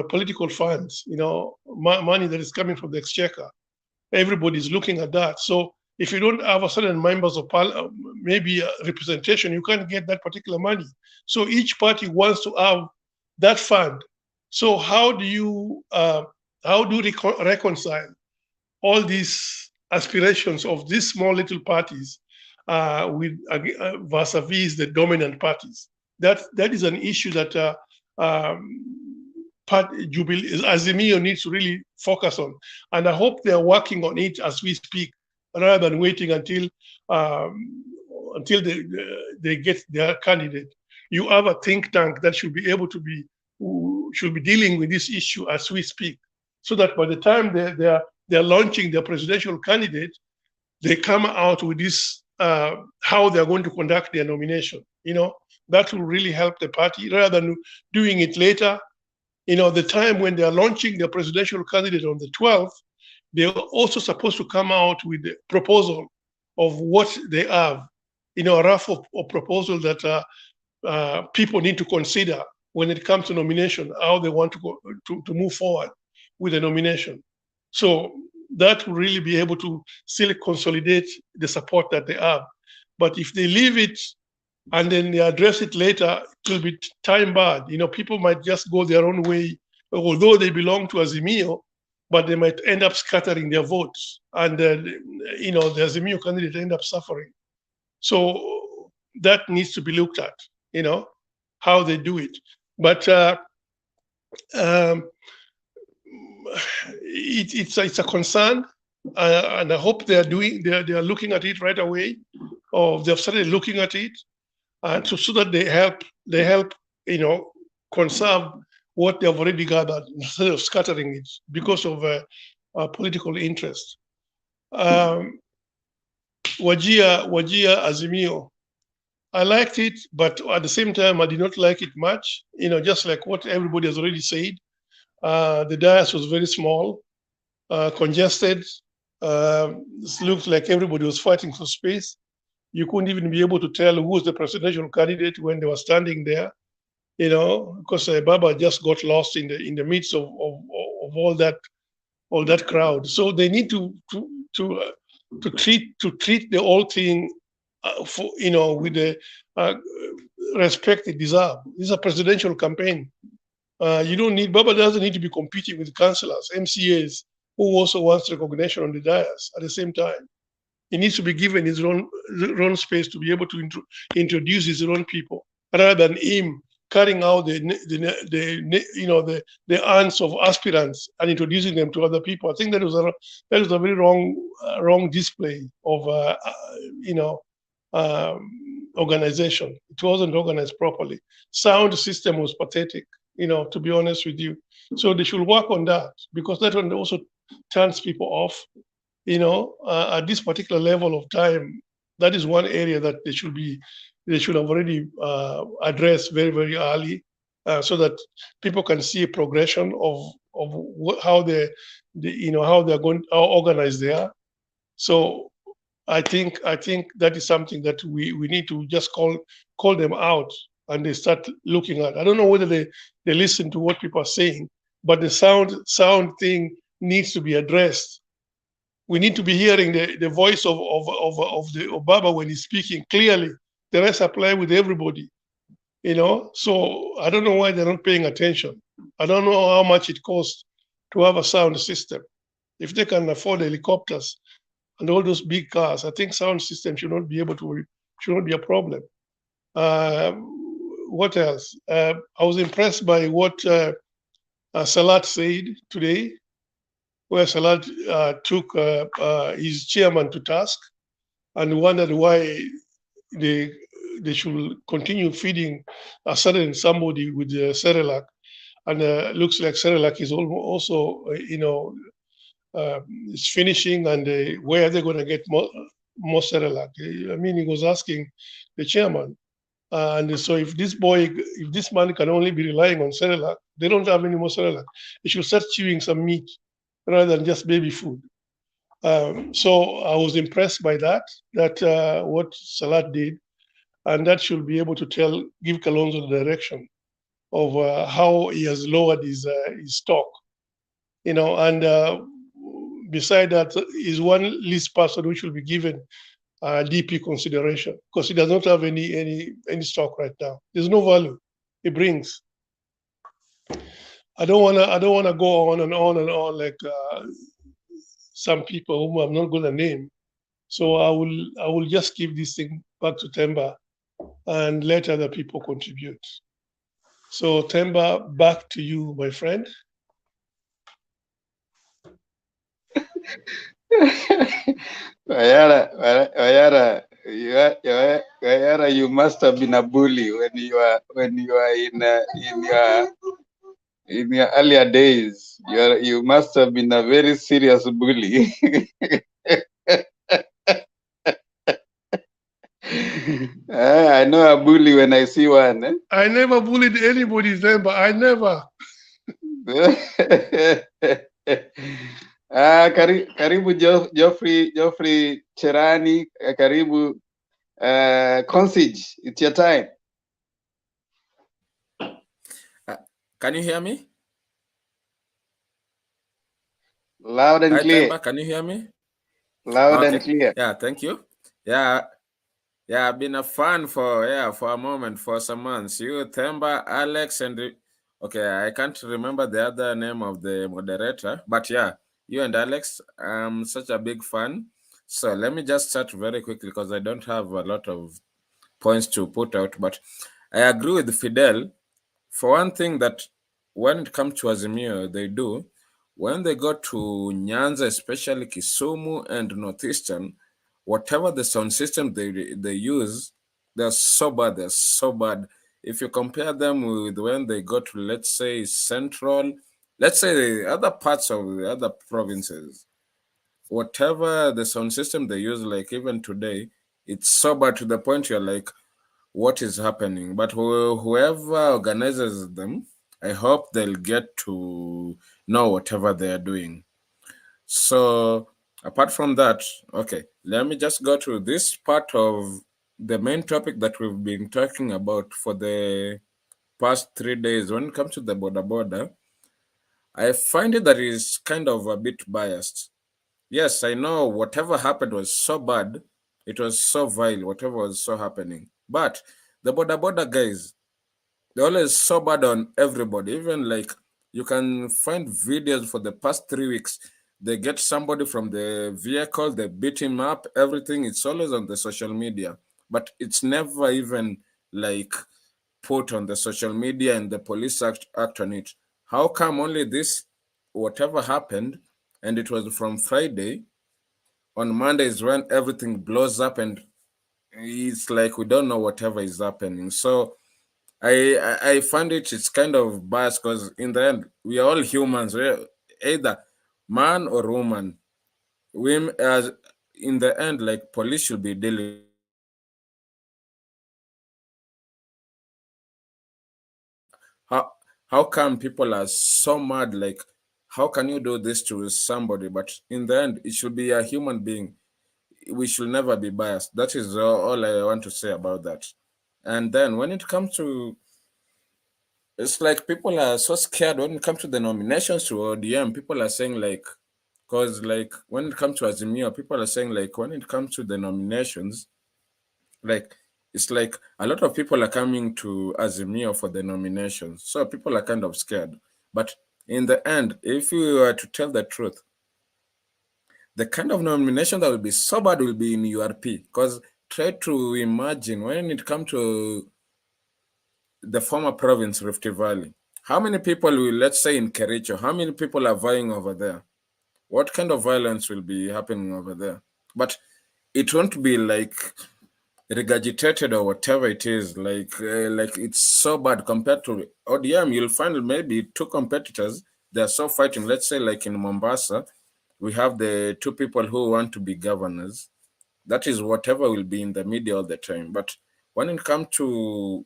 political funds, money that is coming from the exchequer. Everybody's looking at that. So if you don't have a certain members of maybe representation, you can't get that particular money. So each party wants to have that fund. So how do you reconcile all these aspirations of these small little parties with vis-a-vis the dominant parties? That is an issue that Jubilee Azimio needs to really focus on, and I hope they are working on it as we speak, rather than waiting until they get their candidate. You have a think tank that should be dealing with this issue as we speak, so that by the time they're launching their presidential candidate, they come out with this how they're going to conduct their nomination. That will really help the party rather than doing it later. The time when they are launching their presidential candidate on the 12th, they're also supposed to come out with a proposal of what they have, a rough of proposal that people need to consider when it comes to nomination, how they want to go to move forward with the nomination. So that will really be able to still consolidate the support that they have. But if they leave it and then they address it later, it will be time barred. People might just go their own way, although they belong to Azimio, but they might end up scattering their votes, and the Azimio candidate end up suffering. So that needs to be looked at, how they do it. But it's a concern, and I hope they are looking at it right away, or they've started looking at it, so that they help conserve what they have already gathered instead of scattering it because of political interest. Wajir Azimio, I liked it, but at the same time, I did not like it much. Just like what everybody has already said, the dais was very small, congested. It looked like everybody was fighting for space. You couldn't even be able to tell who was the presidential candidate when they were standing there, because Baba just got lost in the midst of all that crowd. So they need to treat the whole thing with the respect it deserves. This is a presidential campaign. Baba doesn't need to be competing with councillors, MCAs, who also wants recognition on the dais at the same time. He needs to be given his own space to be able to introduce his own people, rather than him carrying out the ants of aspirants and introducing them to other people. I think that was a very wrong display of organization. It wasn't organized properly. Sound system was pathetic, to be honest with you. So they should work on that, because that one also turns people off. At this particular level of time, that is one area that they should have already addressed very, very early, so that people can see a progression of how how organized they are. So I think that is something that we need to just call them out, and they start looking at. I don't know whether they listen to what people are saying, but the sound thing needs to be addressed. We need to be hearing the voice of Baba when he's speaking clearly. The rest apply with everybody. You know, so I don't know why they're not paying attention. I don't know how much it costs to have a sound system. If they can afford helicopters and all those big cars, I think sound system should not be a problem. What else? I was impressed by what Salat said today, where Salat took his chairman to task and wondered why they should continue feeding a certain somebody with Cerelac, and looks like Cerelac is also it's finishing, and where are they going to get more Cerelac? I mean, he was asking the chairman, and so if this man can only be relying on Cerelac, they don't have any more Cerelac. They should start chewing some meat rather than just baby food. So I was impressed by that what Salat did, and that should be able to give Kalonzo the direction of how he has lowered his stock, and beside that is one least person who should be given DP consideration, because he does not have any stock right now. There's no value he brings. I don't wanna go on and on and on like some people whom I'm not going to name. So I will just give this thing back to Temba and let other people contribute. So Temba, back to you, my friend. Wayara, you must have been a bully when you are in your earlier days. You must have been a very serious bully. I know a bully when I see one. Eh? I never bullied anybody's neighbor. I never. Karibu Geoffrey Cherani, karibu Consige. It's your time. Can you hear me? Loud and clear. Temba, can you hear me? Loud and clear. Yeah, thank you. Yeah, I've been a fan for a moment, for some months. You, Temba, Alex, and okay, I can't remember the other name of the moderator, but yeah, you and Alex, I'm such a big fan. So let me just start very quickly because I don't have a lot of points to put out, but I agree with Fidel. For one thing, that when it comes to Azimio, they do, when they go to Nyanza, especially Kisumu and Northeastern, whatever the sound system they use, they're so bad. They're so bad. If you compare them with when they go to, let's say, Central, let's say the other parts of the other provinces, whatever the sound system they use, like even today, it's so bad to the point you're like, what is happening? But whoever organizes them, I hope they'll get to know whatever they are doing. So apart from that, okay, let me just go to this part of the main topic that we've been talking about for the past 3 days. When it comes to the Boda Boda, I find it that is kind of a bit biased. Yes, I know whatever happened was so bad, it was so vile, whatever was so happening. But the Boda Boda guys, they're always so bad on everybody. Even like you can find videos for the past 3 weeks. They get somebody from the vehicle, they beat him up, everything. It's always on the social media. But it's never even like put on the social media and the police act on it. How come only this, whatever happened, and it was from Friday, on Monday is when everything blows up and it's like we don't know whatever is happening. So I find it's kind of biased because in the end we are all humans. We're either man or woman. Women, as in the end, like police should be dealing. How come people are so mad? Like, how can you do this to somebody? But in the end, it should be a human being. We should never be biased. That is all I want to say about that. And then when it comes to, it's like people are so scared when it comes to the nominations to ODM. People are saying like, because like when it comes to Azimio, people are saying like when it comes to the nominations, like it's like a lot of people are coming to Azimio for the nominations. So people are kind of scared. But in the end, if you were to tell the truth, the kind of nomination that will be so bad will be in URP. Because try to imagine when it comes to the former province, Rift Valley, how many people will, let's say in Kericho, how many people are vying over there? What kind of violence will be happening over there? But it won't be like regurgitated or whatever it is, like it's so bad compared to ODM. You'll find maybe two competitors, they're so fighting. Let's say like in Mombasa, we have the two people who want to be governors. That is whatever will be in the media all the time. But when it comes to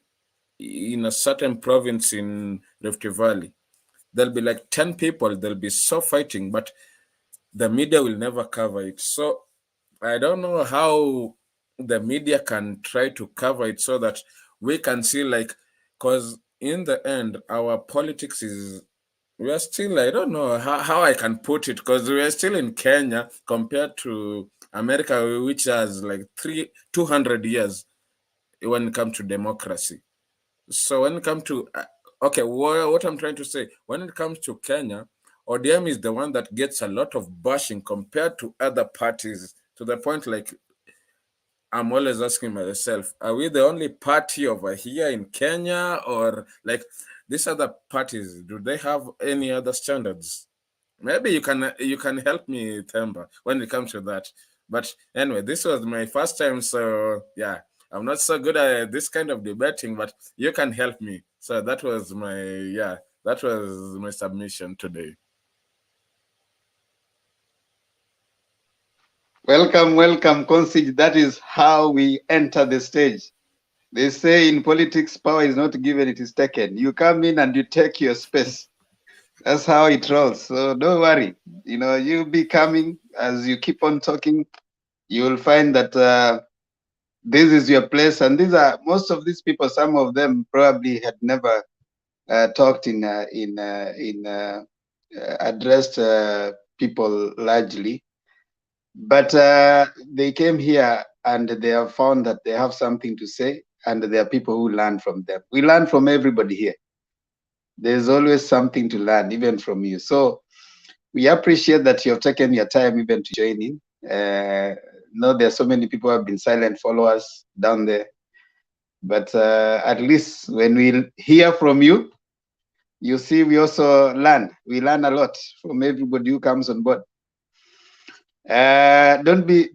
in a certain province in Rift Valley, there'll be like 10 people, they'll be so fighting, but the media will never cover it. So I don't know how the media can try to cover it so that we can see, like, because in the end, our politics is, we are still, I don't know how I can put it, because we are still in Kenya compared to America, which has like 200 years when it comes to democracy. So when it comes to, okay, what I'm trying to say, when it comes to Kenya, ODM is the one that gets a lot of bashing compared to other parties, to the point like I'm always asking myself, are we the only party over here in Kenya, or like these other parties, do they have any other standards? Maybe you can help me, Themba, when it comes to that. But anyway, this was my first time, so yeah, I'm not so good at this kind of debating, but you can help me. So that was my submission today. Welcome, welcome, Consig. That is how we enter the stage. They say in politics, power is not given, it is taken. You come in and you take your space. That's how it rolls. So don't worry. You know, you'll be coming as you keep on talking. You will find that this is your place. And these are most of these people. Some of them probably had never talked addressed people largely. But they came here and they have found that they have something to say, and there are people who learn from them. We learn from everybody here. There's always something to learn, even from you. So we appreciate that you have taken your time even to join in. No, there are so many people who have been silent followers down there. But at least when we hear from you, you see we also learn. We learn a lot from everybody who comes on board. Don't be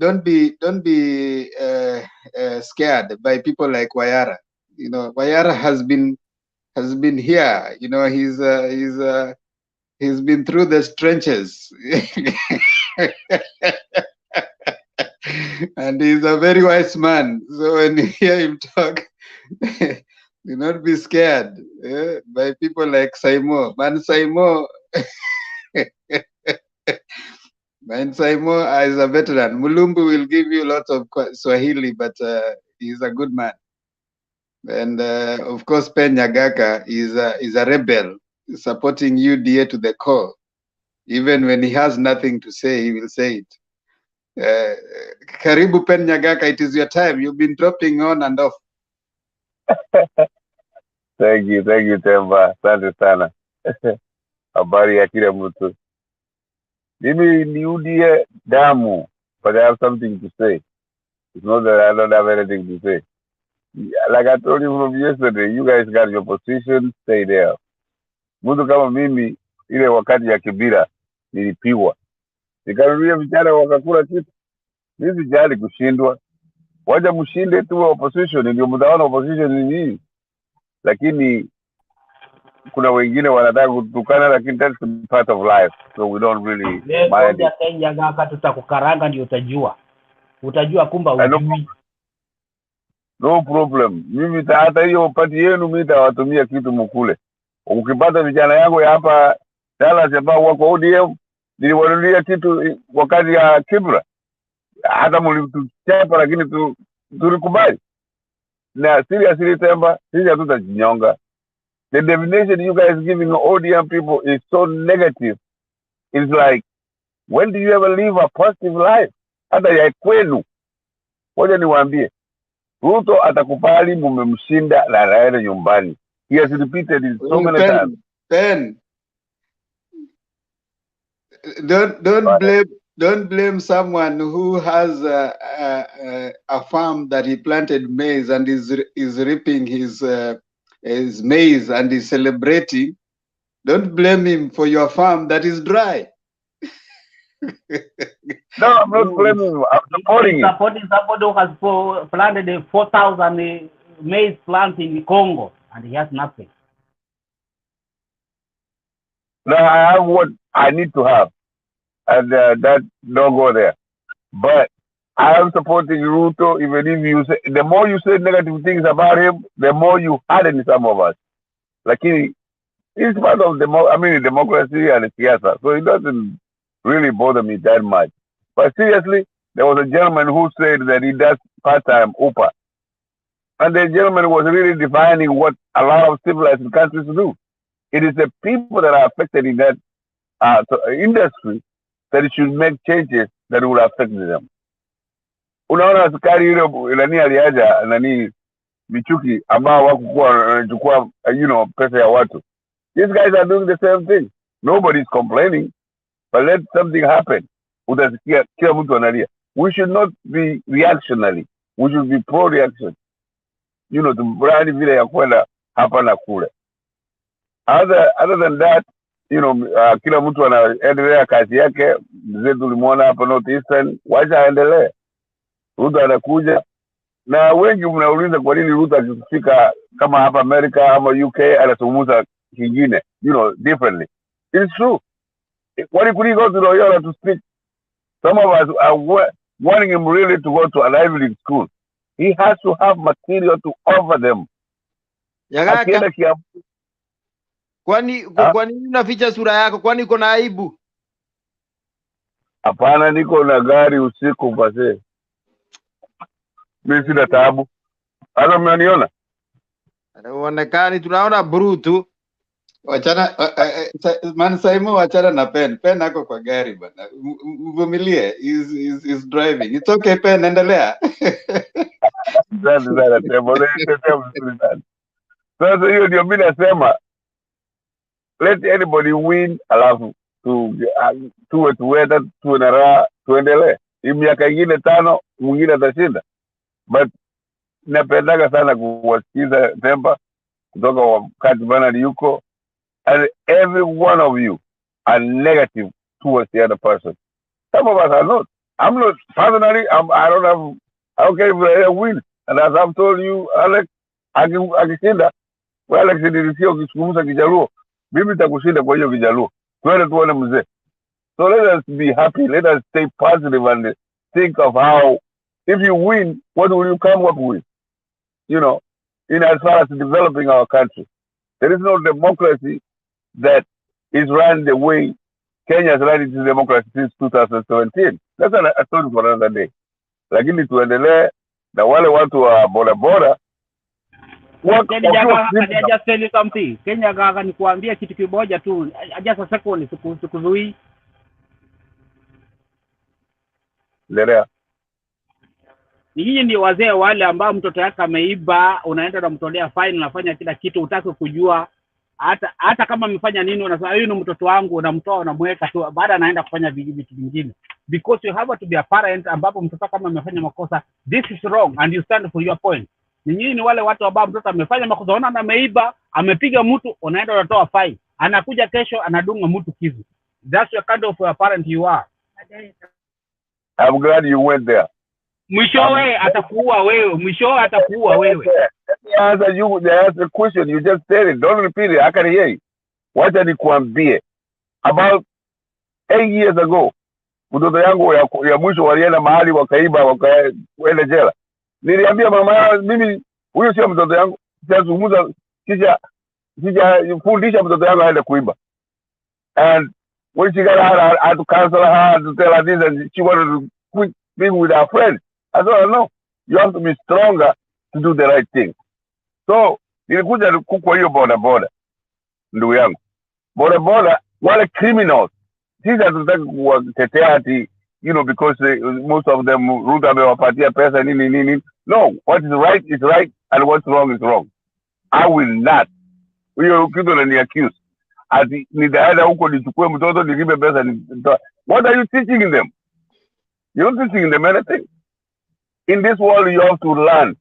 scared by people like Wayara. You know, Wayara has been here. You know, he's been through the trenches, and he's a very wise man. So when you hear him talk, do not be scared by people like Saimo. Man, Saimo. Man, Saimo is a veteran. Mulumbu will give you lots of Swahili, but he's a good man. And of course, Pen Nyagaka is a rebel, supporting UDA to the core. Even when he has nothing to say, he will say it. Karibu Pen Nyagaka, it is your time. You've been dropping on and off. Thank you, Themba. Asante sana. Habari ya kila mtu. Mimi niudie damu, but I have something to say. It's not that I don't have anything to say. Like I told you from yesterday, you guys got your position, stay there. Mtu kama mimi, ile wakati ya Kibira, nilipigwa. Nikarudia vijana wakakula kitu. Mimi sijali kushindwa. Wacha mshinde tu wa opposition, ndio mtaona opposition ni nini. Lakini kuna wengine wanataka kutukana, lakini that's part of life. So we don't really mind it. Kenya gaka tutakukaranga ndio utajua kumba ujui. No problem. Mimi hata hiyo pati yenu mimi nitawatumia kitu mkule. Ukipata vijana yangu ya hapa Dallas ambao wako ODM, niliwanunulia kitu wakati ya Kibra. Hata mlituchapa lakini tulikubali. Na seriously Themba, sisi hatutajinyonga. The definition you guys giving ODM people is so negative. It's like, when do you ever live a positive life? Hata ya kwenu. Ngoja niwaambie. Ruto atakubali mumemshinda na anaenda nyumbani. He has repeated it so many times. Ben, don't blame someone who has a farm that he planted maize and is reaping his maize and is celebrating. Don't blame him for your farm that is dry. No, I'm not blaming him. I'm supporting him. Supporting somebody who has planted 4,000 maize plants in Congo and he has nothing. No, I have what I need to have, and that don't go there. But I am supporting Ruto. Even if you say, the more you say negative things about him, the more you harden some of us. Like he's part of democracy and siasa, so it doesn't really bother me that much. But seriously, there was a gentleman who said that he does part-time Uber, and the gentleman was really defining what a lot of civilized countries do. It is the people that are affected in that industry that should make changes that will affect them. Unaona askari yule nani aliaja nani michuki ambao wakukuwa wanachukua pesa ya watu. These guys are doing the same thing. Nobody's complaining, but let something happen. Utasikia kila mtu analia. We should not be reactionary. We should be pro-reaction. Tubrani vile ya kwenda hapa na kule. Other than that, kila mtu anaendelea kazi yake. Mzee tulimuona hapa North Eastern, wacha aendelee. Ruto anakuja na wengi mnauliza kwa nini Ruto akifika kama hapa Amerika ama UK anazungumza kingine, differently. It's true. Why could he go to Loyola to speak? Some of us are wanting him really to go to a Ivy school. He has to have material to offer them. Kwani unaficha sura yako? Kwani uko na aibu? Hapana, niko na gari usiku basi. Mimi sina taabu. Hata mnaniona? Uonekani tunaona brutu. Wachana man Saimo, wachana na Pen ako kwa gari bana. Uvumilie, is driving. It's okay Pen, endelea. Sasa hiyo ndio mimi nasema, let anybody win, alafu tuwe na raha, tuendelee. Hii miaka ingine 5 mwingine atashinda. But napendaga sana kuwasikiza Temba kutoka wakati bana yuko, and every one of you are negative towards the other person. Some of us are not. I'm not personally. I don't care if I win. And as I've told you, Alex, akishinda, Alex nilisikia ukizungumza Kijaluo, mimi nitakushinda kwa hiyo Kijaluo. Twende tuone mzee. So let us be happy. Let us stay positive and think of how, if you win, what will you come up with? In as far as developing our country. There is no democracy that is run the way Kenya has run its democracy since 2017. That's a story for another day. Lakini tuendelee na wale watu wa bodaboda. Just tell you something. Kenya gaga ni kuambia kitu kimoja tu. Just a second sikuzui. Endelea. Nyinyi ni wazee wale ambao mtoto yake ameiba, unaenda unamtolea fine, unafanya kila kitu, utaki kujua hata kama amefanya nini, unasema huyu ni mtoto wangu, unamtoa unamweka tu, baada anaenda kufanya vitu vingine, because you have to be a parent, ambapo mtoto kama amefanya makosa, this is wrong and you stand for your point. Nyinyi ni wale watu ambao mtoto amefanya makosa, unaona ameiba, amepiga mtu, unaenda unatoa fine, anakuja kesho anadunga mtu kisu. That's your kind of a parent you are. I'm glad you went there. Mwishowe atakuua wewe. There's a question you just said it. Don't repeat it. I can hear you. Wacha nikuambie. About 8 years ago, mtoto yangu ya mwisho walienda mahali wakaiba, wakaenda jela. Niliambia mama yangu, mimi huyo sio mtoto yangu. Sijazungumza, sijafundisha mtoto yangu aende kuiba. And when she got out, I had to counsel her, to tell her this, and she wanted to quit being with her friends. I said, no, you have to be stronger to do the right thing. So, nilikuja kwa hiyo boda ndugu yangu. Boda wale criminals, sisi hatutaki kuwatetea ati you know, because most of them Ruto amewapatia pesa nini. No, what is right and what's wrong is wrong. I will not. Huyo kitu ni accused. Ati nitaenda huko nichukue mtoto nilipe pesa. What are you teaching them? You're not teaching them anything. In this world you have to learn.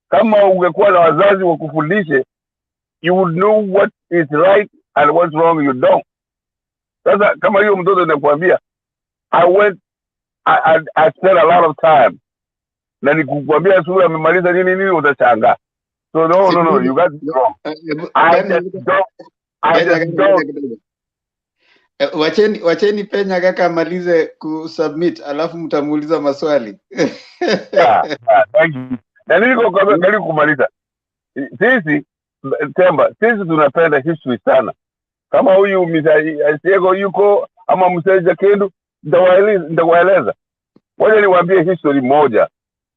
Kama ungekuwa na wazazi wakufundishe, you would know what is right and what's wrong you don't. Sasa kama hiyo mtoto nakwambia, I spent a lot of time. Na nikukwambia sura amemaliza nini utachanga. So no, you got it wrong. I just don't. Wacheni Penya kaka amalize kusubmit alafu mtamuuliza maswali. Thank you. Na niko kumaliza. Sisi tunapenda history sana. Kama huyu Mzee yuko ama Mzee Kendu nitawaeleza. Wacha niwaambie history moja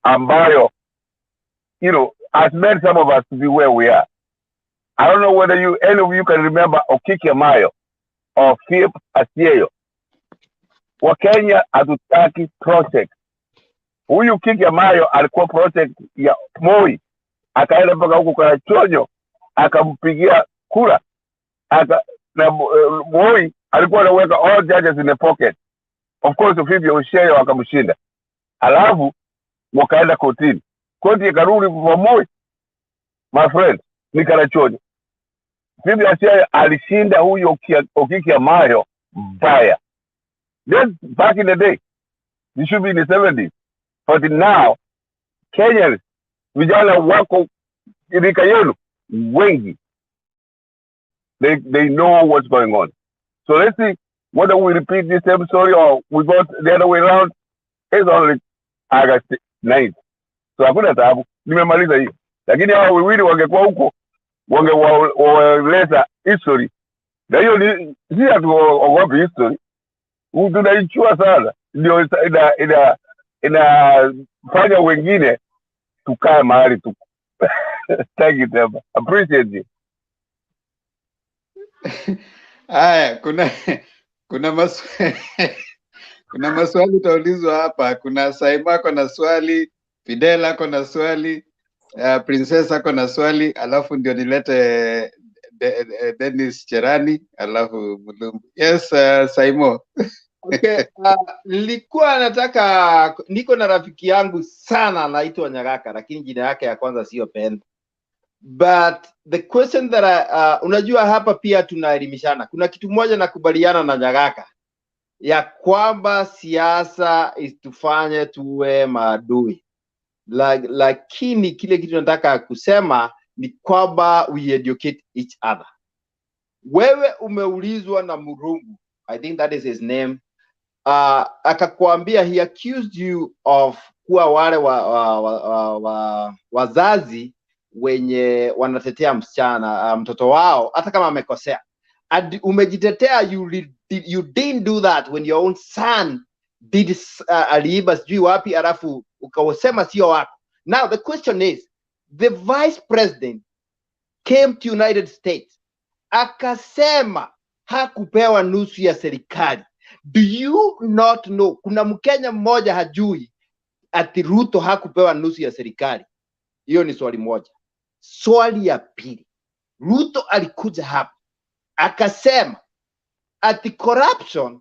ambayo, you know, has made some of us to be where we are. I don't know whether any of you can remember Okiki Amayo or Philip Asieyo. Wakenya hatutaki project. Huyu Kiki Amayo alikuwa project ya Moi. Akaenda mpaka huko kwa Chonyo, akampigia kura. Moi alikuwa anaweka all judges in the pocket. Of course Philip Asieyo akamshinda. Alafu wakaenda kotini. Koti ikarudi kwa Moi. My friend, nikala Chonyo. Philip Asieyo alishinda huyo Okiki Amayo mbaya. Just back in the day, it should be in the 70s. But now, Kenyans, vijana wako rika yenu wengi. They know what's going on. So let's see whether we repeat this same story or we go the other way around. It's only August 9th. So hakuna taabu. Nimemaliza hiyo. Lakini hao wawili wangekuwa huko, wangewaeleza history. Na hiyo si hatuogopi history. Tunaichua sana. Ndio inafanya wengine tukae mahali tu. Thank you, Temba. Appreciate you. Haya, kuna maswali utaulizwa hapa. Kuna Saima ako na swali, Fidel ako na swali, Princess ako na swali, alafu ndio nilete Dennis Cherani, alafu Mulumbu. Yes, Saimo. Okay, niko na rafiki yangu sana anaitwa Nyagaka, lakini jina yake ya kwanza sio Penda. But the question that unajua hapa pia tunaelimishana. Kuna kitu moja nakubaliana na Nyagaka ya kwamba siasa isitufanye tuwe maadui. Lakini kile kitu nataka kusema ni kwamba we educate each other. Wewe umeulizwa na Murungu, I think that is his name. Akakwambia he accused you of kuwa wale wazazi wenye wanatetea msichana mtoto wao hata kama amekosea. Umejitetea, you didn't do that when your own son did aliiba sijui wapi alafu ukawasema sio wako. Now the question is, the vice president came to United States akasema hakupewa nusu ya serikali. Do you not know? Kuna Mkenya mmoja hajui ati Ruto hakupewa nusu ya serikali. Hiyo ni swali moja. Swali ya pili, Ruto alikuja hapa akasema ati corruption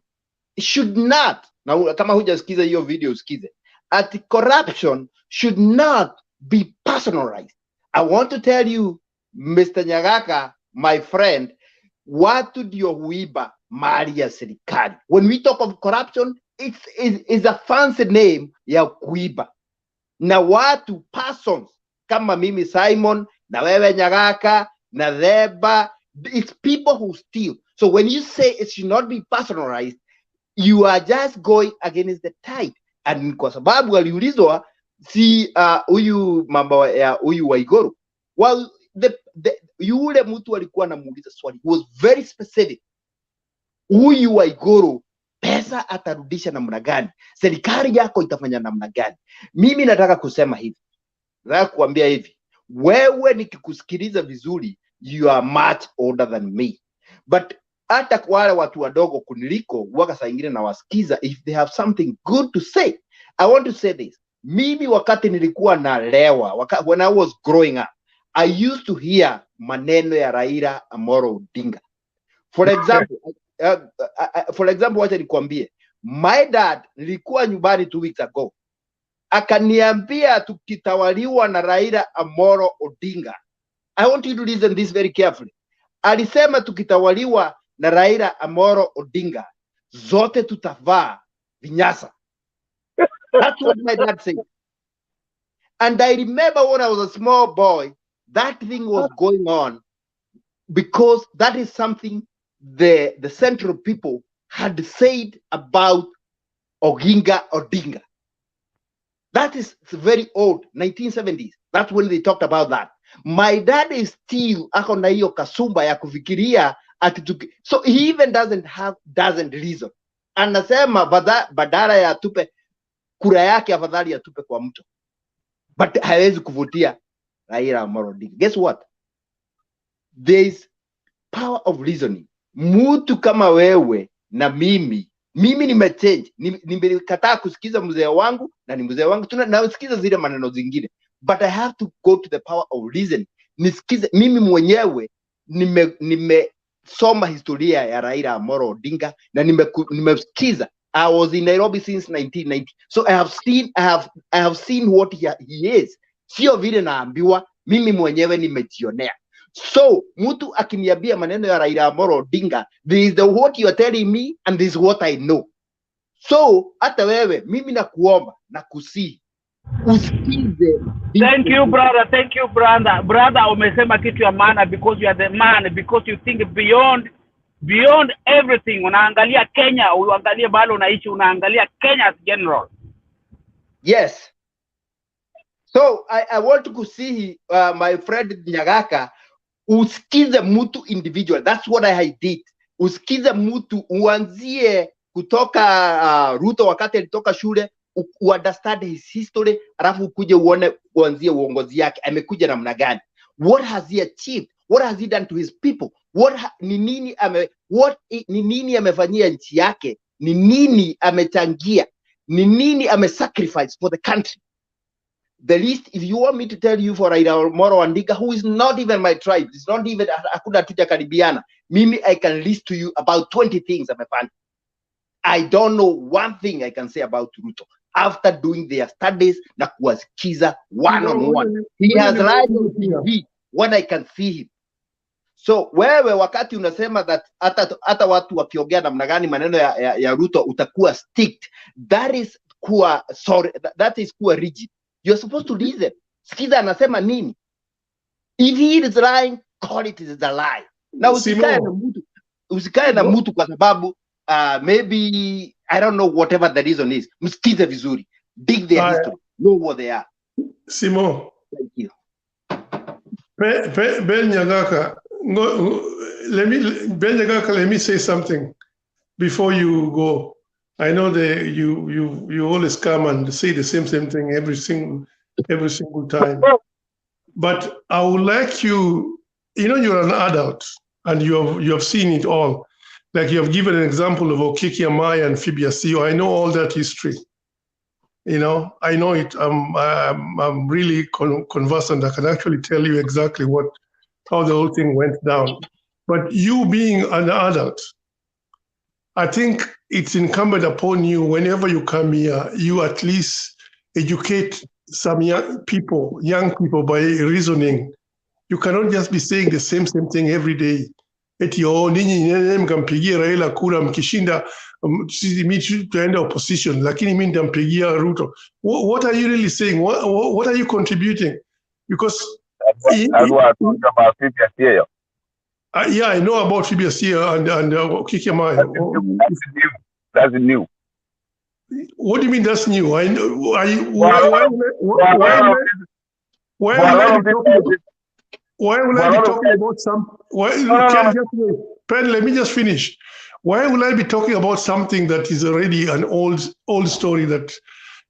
should not, na kama hujasikiza hiyo video usikize, ati corruption should not be personalized. I want to tell you, Mr. Nyagaka, my friend, watu ndio huiba mali ya serikali. When we talk of corruption, it's a fancy name ya kuiba. Na watu, persons, kama mimi Simon, na wewe Nyagaka, na Theba, it's people who steal. So when you say it should not be personalized, you are just going against the tide. And kwa sababu aliulizwa si huyu mambo ya huyu Waiguru. Well, yule mtu alikuwa anamuuliza swali, he was very specific. Huyu Waiguru pesa atarudisha namna gani? Serikali yako itafanya namna gani? Mimi nataka kusema hivi. Nataka kuambia hivi. Wewe nikikusikiliza vizuri, you are much older than me. But hata kwa wale watu wadogo kuniliko waga saa ingine na wasikiza if they have something good to say. I want to say this. Mimi wakati nilikuwa nalewa, when I was growing up, I used to hear maneno ya Raila Amolo Odinga. For example, wacha nikwambie, my dad nilikuwa nyumbani 2 weeks ago, akaniambia tukitawaliwa na Raila Amolo Odinga. I want you to listen this very carefully. Alisema tukitawaliwa na Raila Amolo Odinga, zote tutavaa vinyasa. That's what my dad said. And I remember when I was a small boy, that thing was going on because that is something the central people had said about Odinga. That is very old, 1970s. That's when they talked about that. My dad is still ako na hiyo kasumba ya kufikiria ati so he even doesn't reason. Anasema badala ya tupe kura yake afadhali ya tupe kwa mtu. But hawezi kuvutia Raila Amolo Odinga. Guess what? There is power of reasoning. Mtu kama wewe na mimi nimechange. Nimekataa kusikiza mzee wangu na ni mzee wangu. Tunasikiza zile maneno zingine. But I have to go to the power of reasoning. Nisikize mimi mwenyewe nimesoma historia ya Raila Amolo Odinga na nimesikiza. I was in Nairobi since 1990. So I have seen what he is. Sio vile naambiwa, mimi mwenyewe nimejionea. So mtu akiniambia maneno ya Raila Amolo Odinga, this is what you are telling me and this is what I know. So hata wewe mimi nakuomba na kusihi usikize. Thank you brother, thank you brother. Brother umesema kitu ya maana because you are the man, because you think beyond everything. Unaangalia Kenya, uangalie mahali unaishi, unaangalia Kenya as general. Yes. So I want to kusihi my friend Nyagaka, usikize mtu individual. That's what I did. Usikize mtu, uanzie kutoka Ruto wakati alitoka shule, understand his history, alafu ukuje uanzie uongozi yake. Amekuja namna gani? What has he achieved? What has he done to his people? Ni nini amefanyia nchi yake? Ni nini amechangia? Ni nini amesacrifice for the country? The least, if you want me to tell you for Raila Amolo Odinga, who is not even my tribe, it's not even hakuna tuja karibiana, mimi I can list to you about 20 things amefanya. I don't know one thing I can say about Ruto after doing their studies na kuwasikiza one-on-one. He has lied on TV when I can see him. So wewe wakati unasema that hata watu wakiongea namna gani maneno ya Ruto utakuwa sticked, that is kuwa rigid. You're supposed to listen. Sikiza anasema nini. If he is lying, call it is a lie. Na usikae na mtu kwa sababu maybe I don't know whatever the reason is. Msikize vizuri. Dig their history. Know what they are. Simo. Thank you. Ben Nyagaka, let me say something before you go. I know that you always come and say the same thing every single time. But I would like you know, you're an adult and you have seen it all. Like you have given an example of Okiki Amaya and Fibiasio. I know all that history. You know, I know it. I'm really conversant. I can actually tell you exactly how the whole thing went down. But you being an adult, I think it's incumbent upon you, whenever you come here, you at least educate some young people by reasoning. You cannot just be saying the same thing every day. Eti ninyi mkampigia Raila kura mkishinda mimi tuenda opposition lakini mimi nitampigia Ruto. What are you really saying? What are you contributing? Because that's what I talked about Fibiasio. Yeah, I know about Fibiasio and Okiki Amaya. That's new. What do you mean that's new? Why will I be talking about some? Let me just finish. Why will I be talking about something that is already an old story that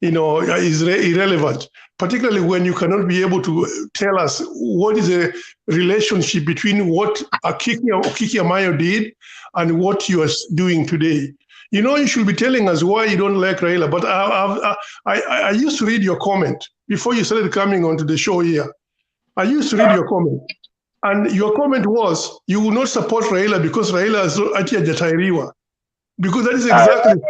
is irrelevant, particularly when you cannot be able to tell us what is the relationship between what Kiki Amayo did and what you are doing today. You should be telling us why you don't like Raila. But I used to read your comment before you started coming onto the show here. I used to read your comment. And your comment was, you will not support Raila because Raila is Atia Jatairiwa. Because that is exactly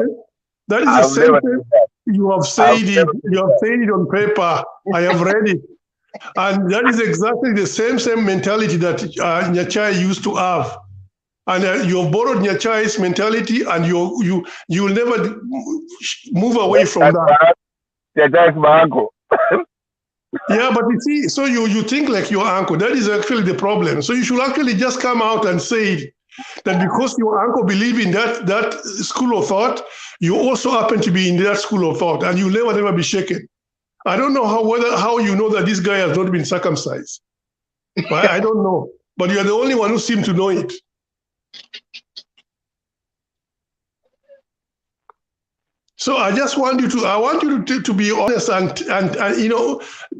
that is the same thing you have said it. You have said it on paper. I have read it. And that is exactly the same mentality that Nyachai used to have. And you have borrowed Nyachai's mentality, and you will never move away from that. Nyachai's my uncle. Yeah, but you see, so you think like your uncle. That is actually the problem. So you should actually just come out and say that because your uncle believe in that school of thought, you also happen to be in that school of thought, and you'll never be shaken. I don't know how you know that this guy has not been circumcised. I don't know, but you are the only one who seems to know it. So I just want you to be honest and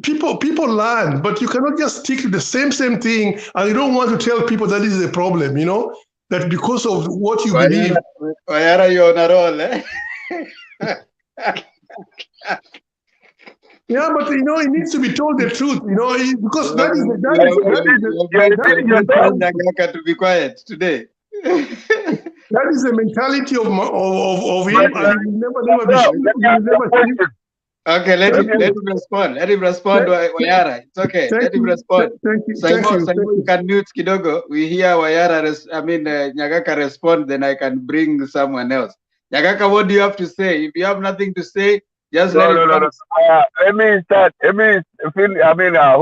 people learn, but you cannot just stick to the same thing, and you don't want to tell people that is the problem, that because of what you believe. Why you on a roll, eh? Yeah, but it needs to be told the truth, because that is to be quiet today. That is the mentality of him, and he will never be. Okay, let him respond. Let him respond, Wayara. It's okay. Let him respond. Thank you. You can mute Kidogo. We hear Wayara, Nyagaka respond, then I can bring someone else. Nyagaka, what do you have to say? If you have nothing to say, just let him. No. Let me start. Who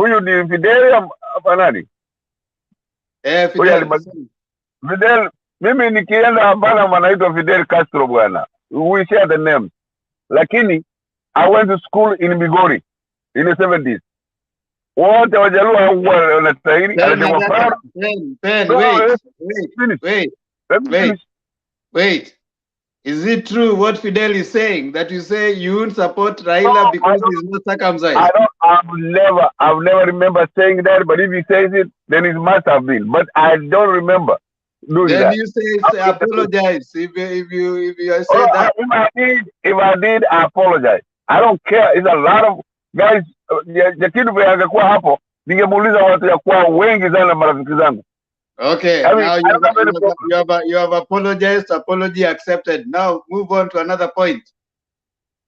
you do? Fidel Panani? Fidel. Mimi nikienda hapana manaitwa Fidel Castro bwana. We share the name. Lakini I went to school in Migori in the 70s. Wote wajaluo wanastahili Wait. Is it true what Fidel is saying, that you say you won't support Raila because he's not circumcised? I've never remember saying that, but if he says it, then it must have been. But I don't remember doing then that. You say apologize if you say that. If I did, I apologize. I don't care. It's a lot of guys. Angekuwa hapo, ningemuuliza watu ya kuwa wengi sana marafiki zangu. Okay, now you have apologized, apology accepted. Now move on to another point.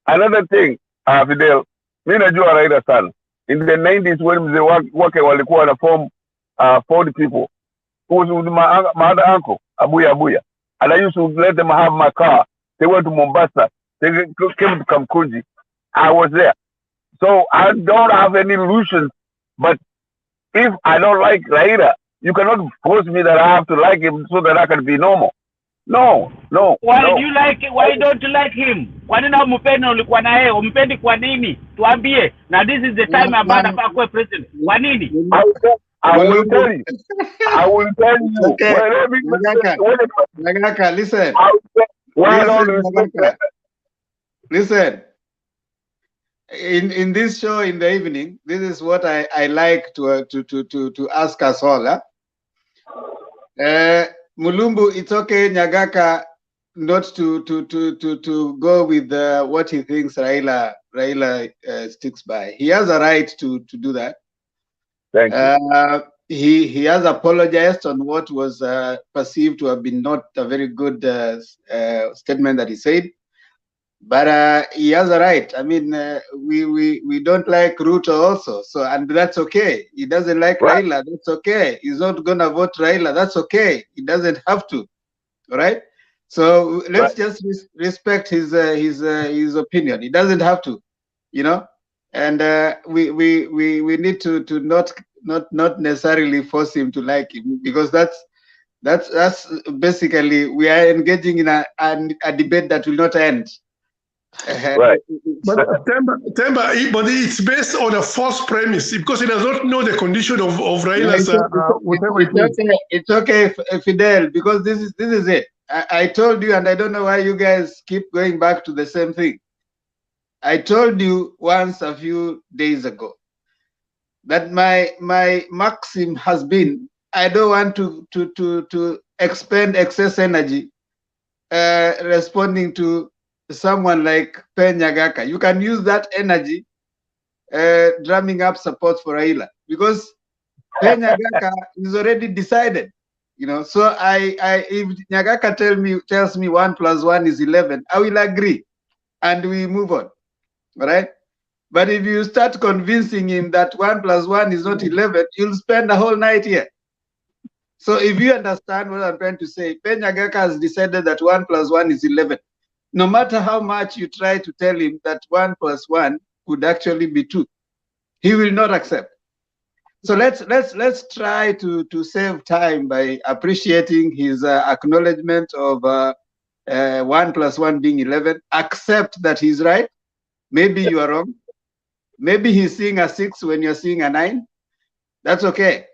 Another thing, Fidel, mimi najua Raila sana. In the 90s when mzee wake walikuwa na form 40 people, who was with my other uncle, Abuya. And I used to let them have my car. They went to Mombasa. They came to Kamkunji. I was there. So I don't have any illusions. But if I don't like Raila, you cannot force me that I have to like him so that I can be normal. No. Why do you like? Why don't you like him? Kwa nini umpendi ulikuwa na yeye? Umpendi kwa nini? Tuambie. Now this is the time ambapo anakuwa president. Kwa nini? I will tell you. Okay. Nagaka, listen. Listen. In this show in the evening, this is what I like to ask us all. Mulumbu, it's okay, Nyagaka, not to go with what he thinks Raila sticks by. He has a right to do that. Thank you. He has apologized on what was perceived to have been not a very good statement that he said. But he has a right. I mean, we don't like Ruto also, and that's okay. He doesn't like Raila, that's okay. He's not gonna vote Raila, that's okay. He doesn't have to, all right? So let's just respect his opinion. He doesn't have to, and we need to not necessarily force him to like him, because that's basically we are engaging in a debate that will not end. Right. But Temba, but it's based on a false premise, because he does not know the condition of Raila's whatever it is. It's okay, Fidel, because this is it. I told you, and I don't know why you guys keep going back to the same thing. I told you once a few days ago that my maxim has been, I don't want to expend excess energy responding to someone like Penyagaka. You can use that energy drumming up support for Raila, because Penyagaka is already decided. You know, so if Nyagaka tells me 1 + 1 is 11, I will agree, and we move on. All right. But if you start convincing him that 1 + 1 is not 11, you'll spend the whole night here. So if you understand what I'm trying to say, Penyagaka has decided that 1 + 1 is 11. No matter how much you try to tell him that 1 + 1 could actually be 2, he will not accept. So let's try to save time by appreciating his acknowledgement of 1 + 1 being 11. Accept that he's right. Maybe you are wrong. Maybe he's seeing a 6 when you're seeing a 9. That's okay.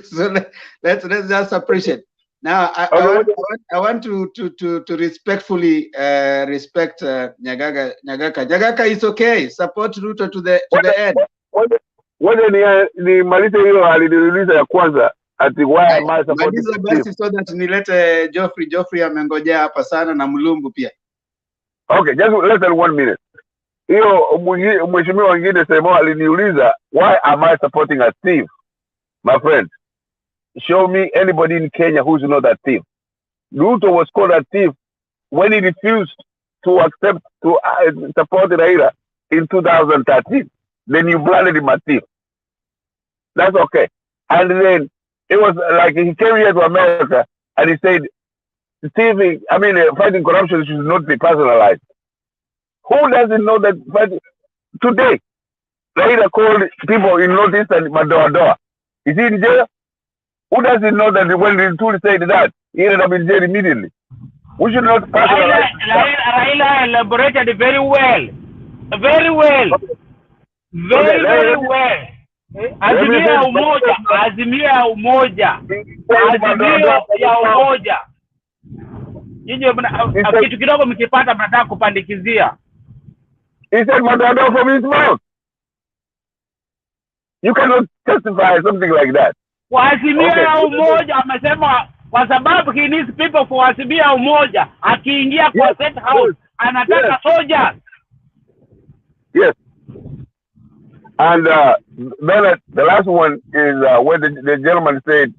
So let's just appreciate. Now I want to respectfully respect Nyagaka. Nyagaka is okay. Support Ruto to the end. Ngoja nimalize hiyo aliniuliza ya kwanza ati why am I supporting Maliza basi so that nilete Geoffrey amengojea hapa sana na Mulumbu pia. Okay, just less than 1 minute. Hiyo mheshimiwa wengine sema aliniuliza why am I supporting a thief? My friend, show me anybody in Kenya who's not a thief. Ruto was called a thief when he refused to accept to support Raila in 2013. Then you branded him a thief. That's okay. And then it was like he came here to America and he said, thieving, fighting corruption should not be personalized. Who doesn't know that fighting? Today, Raila called people in Northeast and Boda Boda. Is he in jail? Who doesn't know that when Rintoul said that, he ended up in jail immediately? We should not personalize. Raila elaborated very well. Very well. Very well. Azimio ya Umoja. Azimio ya Umoja. Azimio ya Umoja. Nyinyi kitu kidogo mkipata mnataka kupandikizia. He said Boda Boda from his mouth. You cannot justify something like that. Kwa Azimio ya Umoja amesema kwa sababu he needs people for Azimio ya Umoja. Akiingia kwa State House anataka soldiers. Yes. And then the last one is where the gentleman said,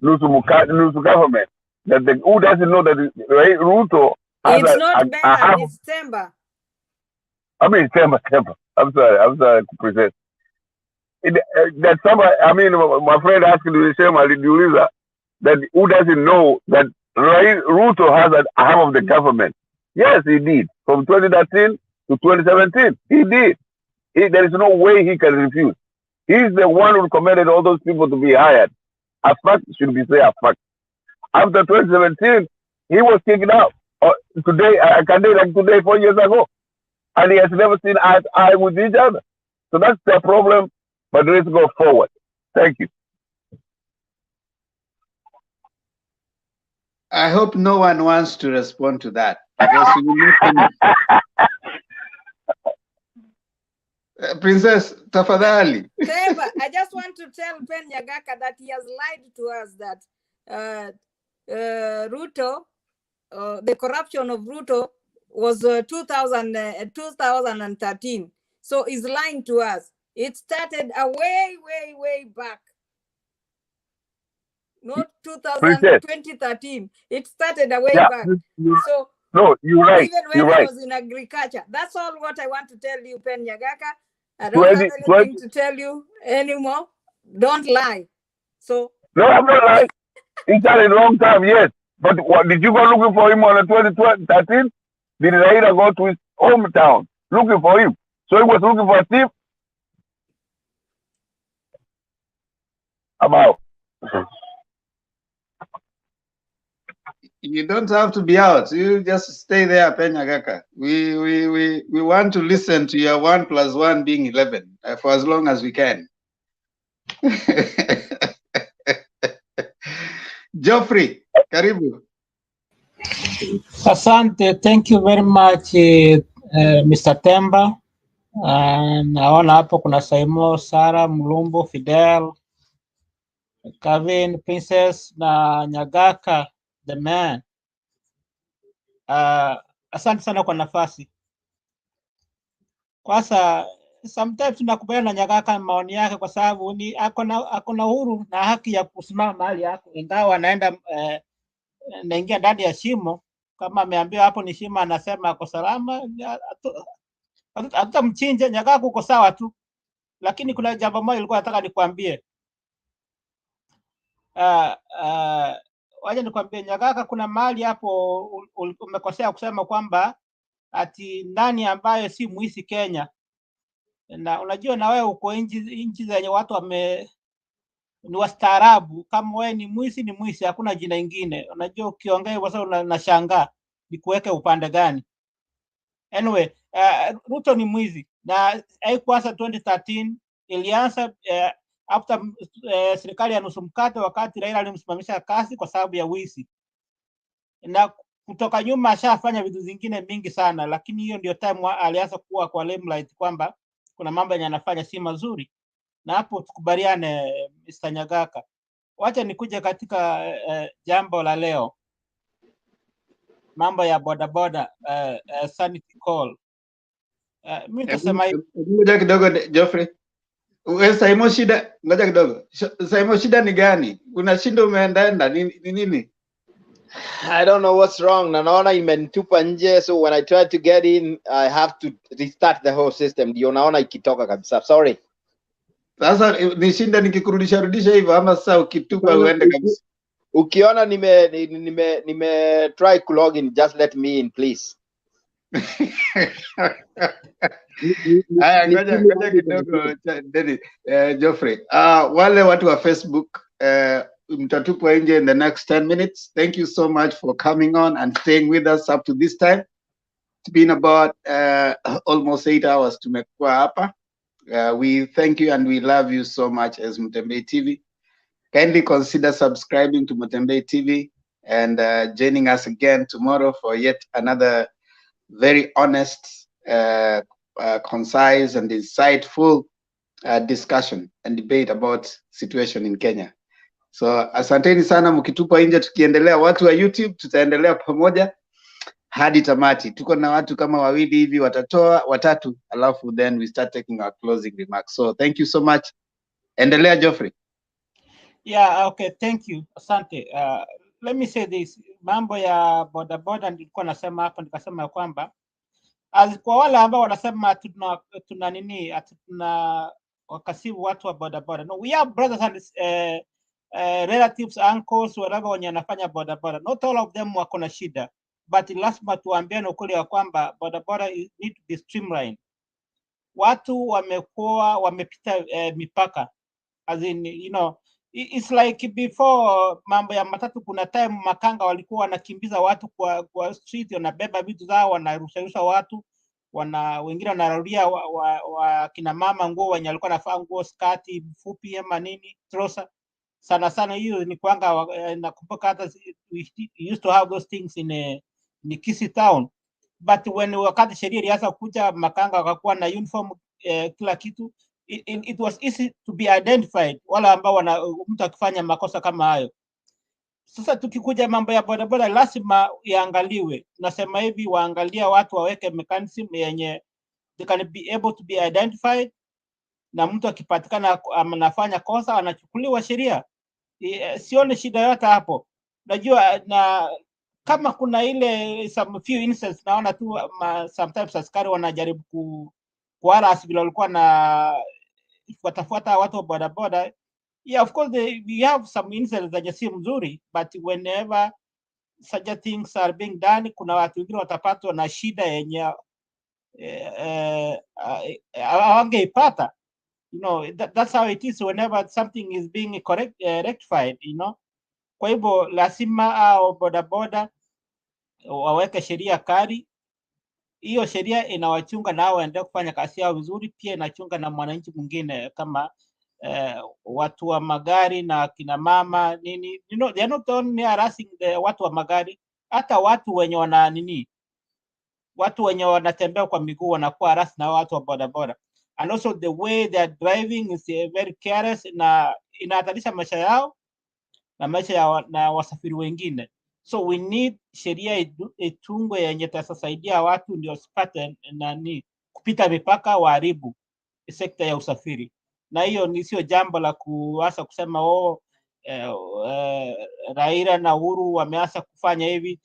Nusu government. That who doesn't know that Ruto has it's not better, it's Temba. Temba. I'm sorry to present. That somebody, my friend asked the same that who doesn't know that Ruto has a half of the government. Yes, he did. From 2013 to 2017, he did. There is no way he can refuse. He's the one who recommended all those people to be hired. A fact should be said a fact. After 2017, he was kicked out. Today, 4 years ago. And he has never seen eye to eye with each other. So that's the problem. But let's go forward. Thank you. I hope no one wants to respond to that. Because Princess, tafadhali. I just want to tell Penyagaka that he has lied to us that Ruto, the corruption of Ruto was 2013. So he's lying to us. It started way back. Not 2013. It started back. So no, you're right. Even when I was in agriculture. That's all what I want to tell you, Penyagaka. I don't have anything to tell you anymore. Don't lie. So no, I'm not lying. It's a long time, yes. But what did you go looking for him on the 2013? Did Raila go to his hometown looking for him? So he was looking for a thief. I'm out. You don't have to be out. You just stay there, Penyagaka. We want to listen to your 1 + 1 being 11 for as long as we can. Geoffrey, karibu. Asante, thank you very much, Mr. Temba, naona hapo kuna Saimo, Sara, Mlumbo, Fidel, Kevin, Princess na Nyagaka the man. Asante sana kwa nafasi. Kwanza sometimes tunakubaliana na Nyagaka maoni yake kwa sababu ni akona uhuru na haki ya kusimama mahali yako, ingawa anaenda naingia ndani ya shimo. Kama ameambiwa hapo ni shimo, anasema ako salama, hatutamchinja. Nyagaka uko sawa tu, lakini kuna jambo moja nilikuwa nataka nikwambie. Waje nikwambie Nyagaka, kuna mahali hapo umekosea kusema kwamba ati nani ambayo si muisi Kenya. Na unajua na wewe uko nchi zenye watu ni wastaarabu. Kama wewe ni muisi, hakuna jina ingine. Unajua ukiongea hivyo sasa unashangaa ni kuweke upande gani. Anyway, Ruto ni mwizi na haikuanza 2013, ilianza after serikali ya nusu mkate, wakati Raila alimsimamisha kazi kwa sababu ya wizi. Na kutoka nyuma ashafanya vitu zingine mingi sana, lakini hiyo ndio time alianza kuwa kwa limelight kwamba kuna mambo yenye anafanya si mazuri. Na hapo tukubaliane, Mr. Nyagaka. Wacha nikuje katika jambo la leo, mambo ya Boda Boda sanity call. Mimi nitasema hivi. Ngoja kidogo Geoffrey. Wewe Saimo, shida, ngoja kidogo. Saimo, shida ni gani? Unashinda umeendaenda ni nini? I don't know what's wrong. Naona imenitupa nje, so when I try to get in, I have to restart the whole system. Ndio naona ikitoka kabisa. Sorry. Sasa nishinda nikikurudisha rudisha hivyo ama sasa ukitupa uende kabisa? Ukiona nime try to log in, just let me in please. Haya, ngoja kidogo Geoffrey. Wale watu wa Facebook mtatupwa nje in the next 10 minutes. Thank you so much for coming on and staying with us up to this time. It's been about almost 8 hours tumekuwa hapa. We thank you and we love you so much as Mutembei TV. Kindly consider subscribing to Mutembei TV and joining us again tomorrow for yet another very honest, concise and insightful discussion and debate about situation in Kenya. So asanteni sana, mkitupa nje tukiendelea. Watu wa YouTube tutaendelea pamoja hadi tamati. Tuko na watu kama wawili hivi watatoa watatu, alafu then we start taking our closing remarks. So thank you so much. Endelea Geoffrey. Yeah, okay, thank you. Asante. Let me say this. Mambo ya Boda Boda nilikuwa nasema hapa, nikasema kwamba kwa wale ambao wanasema tuna nini, tuna wakasibu watu wa Boda Boda. No, we have brothers and relatives, uncles, whatever wenye wanafanya Boda Boda. Not all of them wako na shida, but lazima tuambiane ukweli ya kwamba Boda Boda need to be streamlined. Watu wamepita mipaka, as in, you know, it's like before mambo ya matatu, kuna time makanga walikuwa wanakimbiza watu kwa street, wanabeba vitu zao wanarusha watu, wengine wanarudia kina mama nguo wenye walikuwa nafaa nguo skati fupi ama nini trosa. Sana sana hiyo ni kwanga, nakumbuka hata we used to have those things in Kisii town, but when wakati sheria ilianza kuja, makanga wakakuwa na uniform kila kitu. It was easy to be identified wala ambao mtu akifanya makosa kama hayo. Sasa tukikuja mambo ya Boda Boda, lazima iangaliwe. Nasema hivi, waangalia watu, waweke mechanism yenye they can be able to be identified, na mtu akipatikana anafanya kosa anachukuliwa sheria. Sione shida yote hapo. Najua na kama kuna ile some few instances naona tu sometimes askari wanajaribu kuharass bila walikuwa na watafuata watu wa Boda Boda. Yeah, of course we have some incidents that si mzuri, but whenever such things are being done, kuna watu wengine watapatwa na shida yenye hawangeipata. You know, that's how it is whenever something is being rectified, you know. Kwa hivyo lazima au Boda Boda waweke sheria kali. Hiyo sheria inawachunga na waendelee kufanya kazi yao vizuri, pia inachunga na mwananchi mwingine kama watu wa magari na kina mama nini, you know, they are not only harassing the watu wa magari, hata watu wenye wana nini, watu wenye wanatembea kwa miguu wanakuwa harassed na watu wa bodaboda. And also the way they are driving is very careless na inahatarisha maisha yao na maisha ya na wasafiri wengine. So we need sheria itungwe yenye itasaidia watu ndio wasipate nani kupita mipaka waharibu sekta ya usafiri. Na hiyo ni sio jambo la kuanza kusema Raila na Uhuru wameanza kufanya hivi.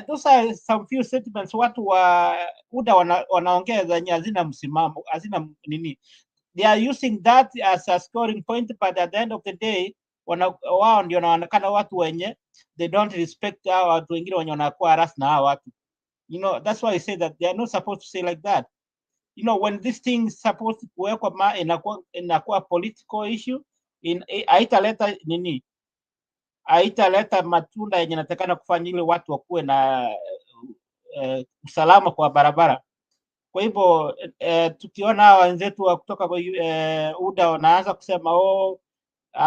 Those are some few statements watu wa UDA wanaongea zenye hazina msimamo, hazina nini. They are using that as a scoring point, but at the end of the day wao ndio wanaonekana watu wenye they don't respect hao watu wengine wenye wanakuwa harass na hao watu. You know, that's why I say that they are not supposed to say like that. You know, when this thing is supposed to kuwekwa inakuwa political issue, haitaleta nini, haitaleta matunda yenye natakana kufanya ile watu wakuwe na usalama kwa barabara. Kwa hivyo tukiona wenzetu wa kutoka UDA wanaanza kusema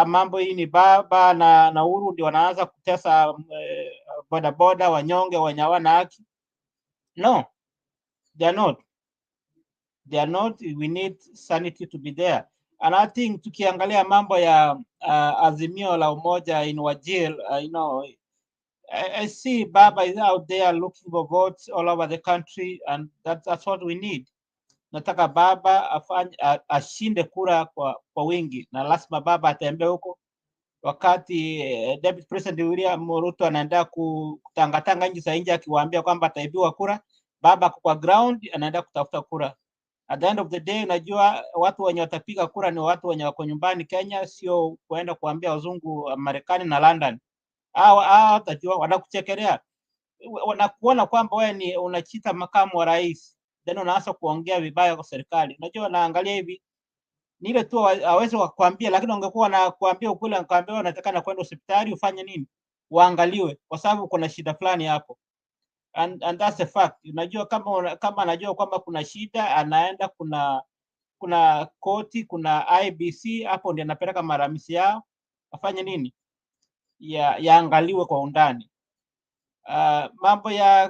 mambo hii ni baba na Uhuru ndio wanaanza kutesa bodaboda wanyonge wenye hawana haki. No, they are not. They are not. We need sanity to be there. And I think tukiangalia mambo ya Azimio La Umoja in Wajir, you know, I see Baba is out there looking for votes all over the country, and that's what we need. Nataka Baba ashinde kura kwa wingi, na lazima Baba atembee huko wakati Deputy President William Ruto anaenda kutangatanga nchi za nje akiwaambia kwamba ataibiwa kura. Baba kwa ground anaenda kutafuta kura. At the end of the day, najua watu wenye watapiga kura ni watu wenye wako nyumbani Kenya, sio kuenda kuambia wazungu Marekani na London. Watajua, wanakuchekelea, wanakuona kwamba wewe ni unachita makamu wa rais, then unaanza kuongea vibaya kwa serikali. Unajua wanaangalia hivi, ni ile tu hawezi kukuambia, lakini ungekuwa na kuambia ukweli, anakuambia unataka kwenda hospitali ufanye nini, waangaliwe kwa sababu kuna shida fulani hapo. And that's a fact. Unajua kama anajua kwamba kuna shida, anaenda kuna koti, kuna IBC, hapo ndio anapeleka maramisi yao afanye nini, yaangaliwe kwa undani. Mambo ya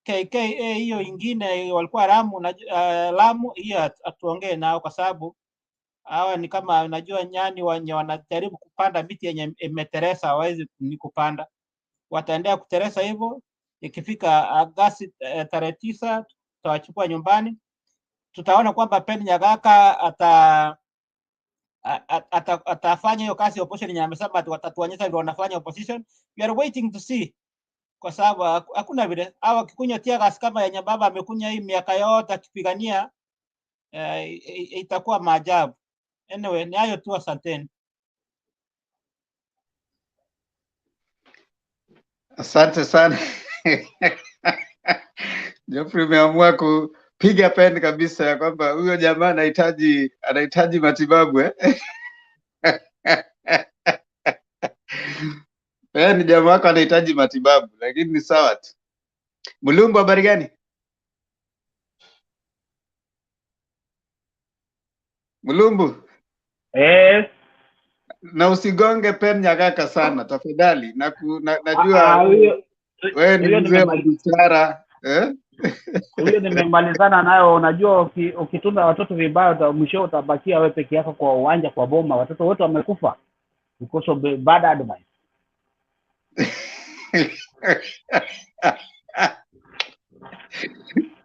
KKA hiyo ingine walikuwa Lamu, hiyo atuongee nao kwa sababu hawa ni kama unajua nyani wenye wanajaribu kupanda miti yenye imeteresa, hawezi ni kupanda, wataendelea kuteresa hivyo. Ikifika Agosti 9 tutawachukua nyumbani, tutaona kwamba Pen Nyagaka atafanya hiyo kazi opposition yenye amesema watatuonyesha vile wanafanya opposition. We are waiting to see, kwa sababu hakuna vile hawa kikunya tia gas kama yenye baba amekunya hii miaka yote akipigania, itakuwa maajabu. Anyway, ni hayo tu, asanteni. Asante sana. Geoffrey umeamua kupiga pen kabisa ya kwamba huyo jamaa anahitaji matibabu ni jamaa wako anahitaji matibabu, lakini ni sawa tu. Mulumbu, habari gani? Mulumbu. Na usigonge Pen Nyagaka sana tafadhali. Najua wewe ni mzee wa biashara. Huyo nimemalizana nayo. Unajua ukitunza watoto vibaya, mwisho utabakia wewe peke yako kwa uwanja, kwa boma, watoto wote wamekufa because of bad advice.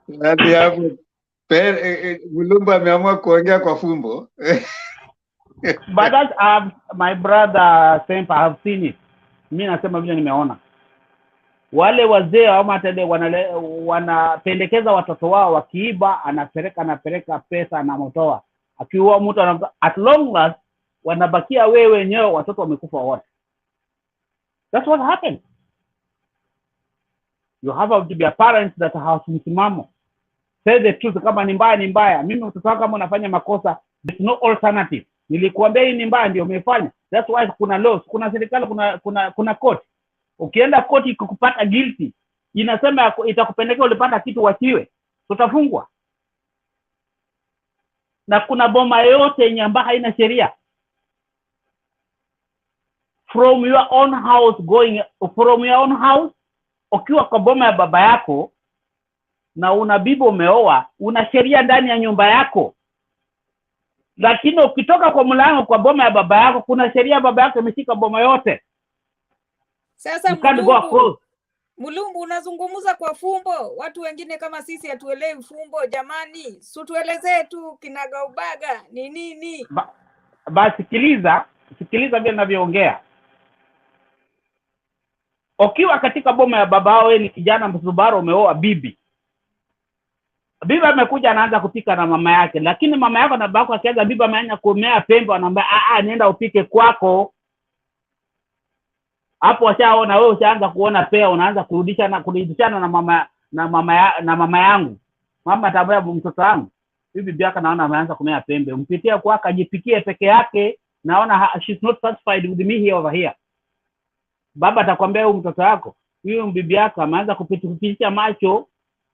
Nani hapo? Mulumbu ameamua kuongea kwa fumbo. But that my brother Sempa, I have seen it. Mimi nasema vile nimeona. Wale wazee au matende wanapendekeza watoto wao wakiiba, anapeleka pesa, anamotoa. Akiua mtu at long last wanabakia wewe wenyewe, watoto wamekufa wote. That's what happened. You have to be a parent that has msimamo. Say the truth, kama ni mbaya ni mbaya. Mimi mtoto wako kama unafanya makosa, there's no alternative. Nilikuambia hii ni mbaya ndio umefanya. That's why kuna laws, kuna serikali, kuna court. Ukienda court ikikupata guilty, inasema itakupendekea ulipata kitu wasiwe, utafungwa. Na kuna boma yote yenye ambayo haina sheria. From your own house ukiwa kwa boma ya baba yako, na una bibi umeoa, una sheria ndani ya nyumba yako. Lakini ukitoka kwa mlango kwa boma ya baba yako, kuna sheria baba yako imeshika boma yote. Sasa Mulumbu unazungumza kwa fumbo. Watu wengine kama sisi hatuelewi fumbo jamani. Tuelezee tu kinagaubaga ni nini? Basi sikiliza vile ninavyoongea. Ukiwa katika boma ya babao, wewe ni kijana mzubaro, umeoa bibi. Bibi amekuja anaanza kupika na mama yake, lakini mama yako na babako akianza bibi ameanza kumea pembe, anaambia nenda upike kwako. Hapo washaona wewe, ushaanza kuona pea, unaanza kurudishana na mama yangu. Mama atabaya mtoto wangu. Bibi yake naona ameanza kumea pembe. Mpitie kwako ajipikie peke yake, naona she's not satisfied with me here over here. Baba atakwambia huyu mtoto wako, huyu bibi yako ameanza kupitisha macho,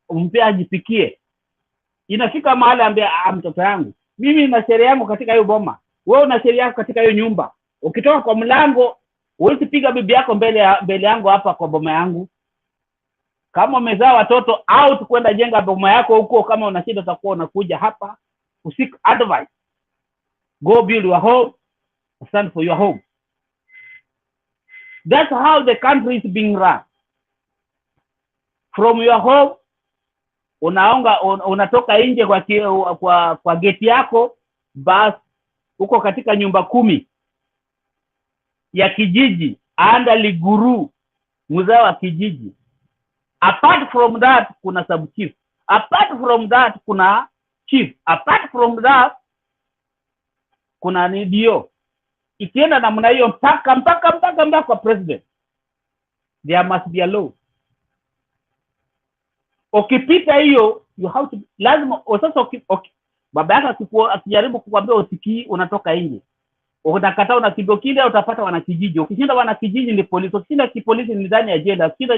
umpe ajipikie. Inafika mahali ambia mtoto wangu, mimi na sheria yangu katika hiyo boma, wewe una sheria yako katika hiyo nyumba. Ukitoka kwa mlango, huwezi piga bibi yako mbele yangu hapa kwa boma yangu. Kama umezaa watoto out kwenda jenga boma yako huko, kama una shida utakuwa unakuja hapa usik advice. Go build your home, stand for your home. That's how the country is being run. From your home, unatoka nje kwa geti yako, bas uko katika nyumba 10 ya kijiji, anda liguru mzao wa kijiji. Apart from that kuna sub chief, apart from that kuna chief, apart from that kuna nidio. Ikienda namna hiyo mpaka kwa president, there must be a law. Ukipita hiyo, you have to, lazima sasa baba yako akijaribu kukwambia usikii, unatoka nje. Unakataa, unakimbia kile, utapata wanakijiji. Ukishinda wanakijiji ni polisi, ukishinda kipolisi ni ndani ya jela, ukishinda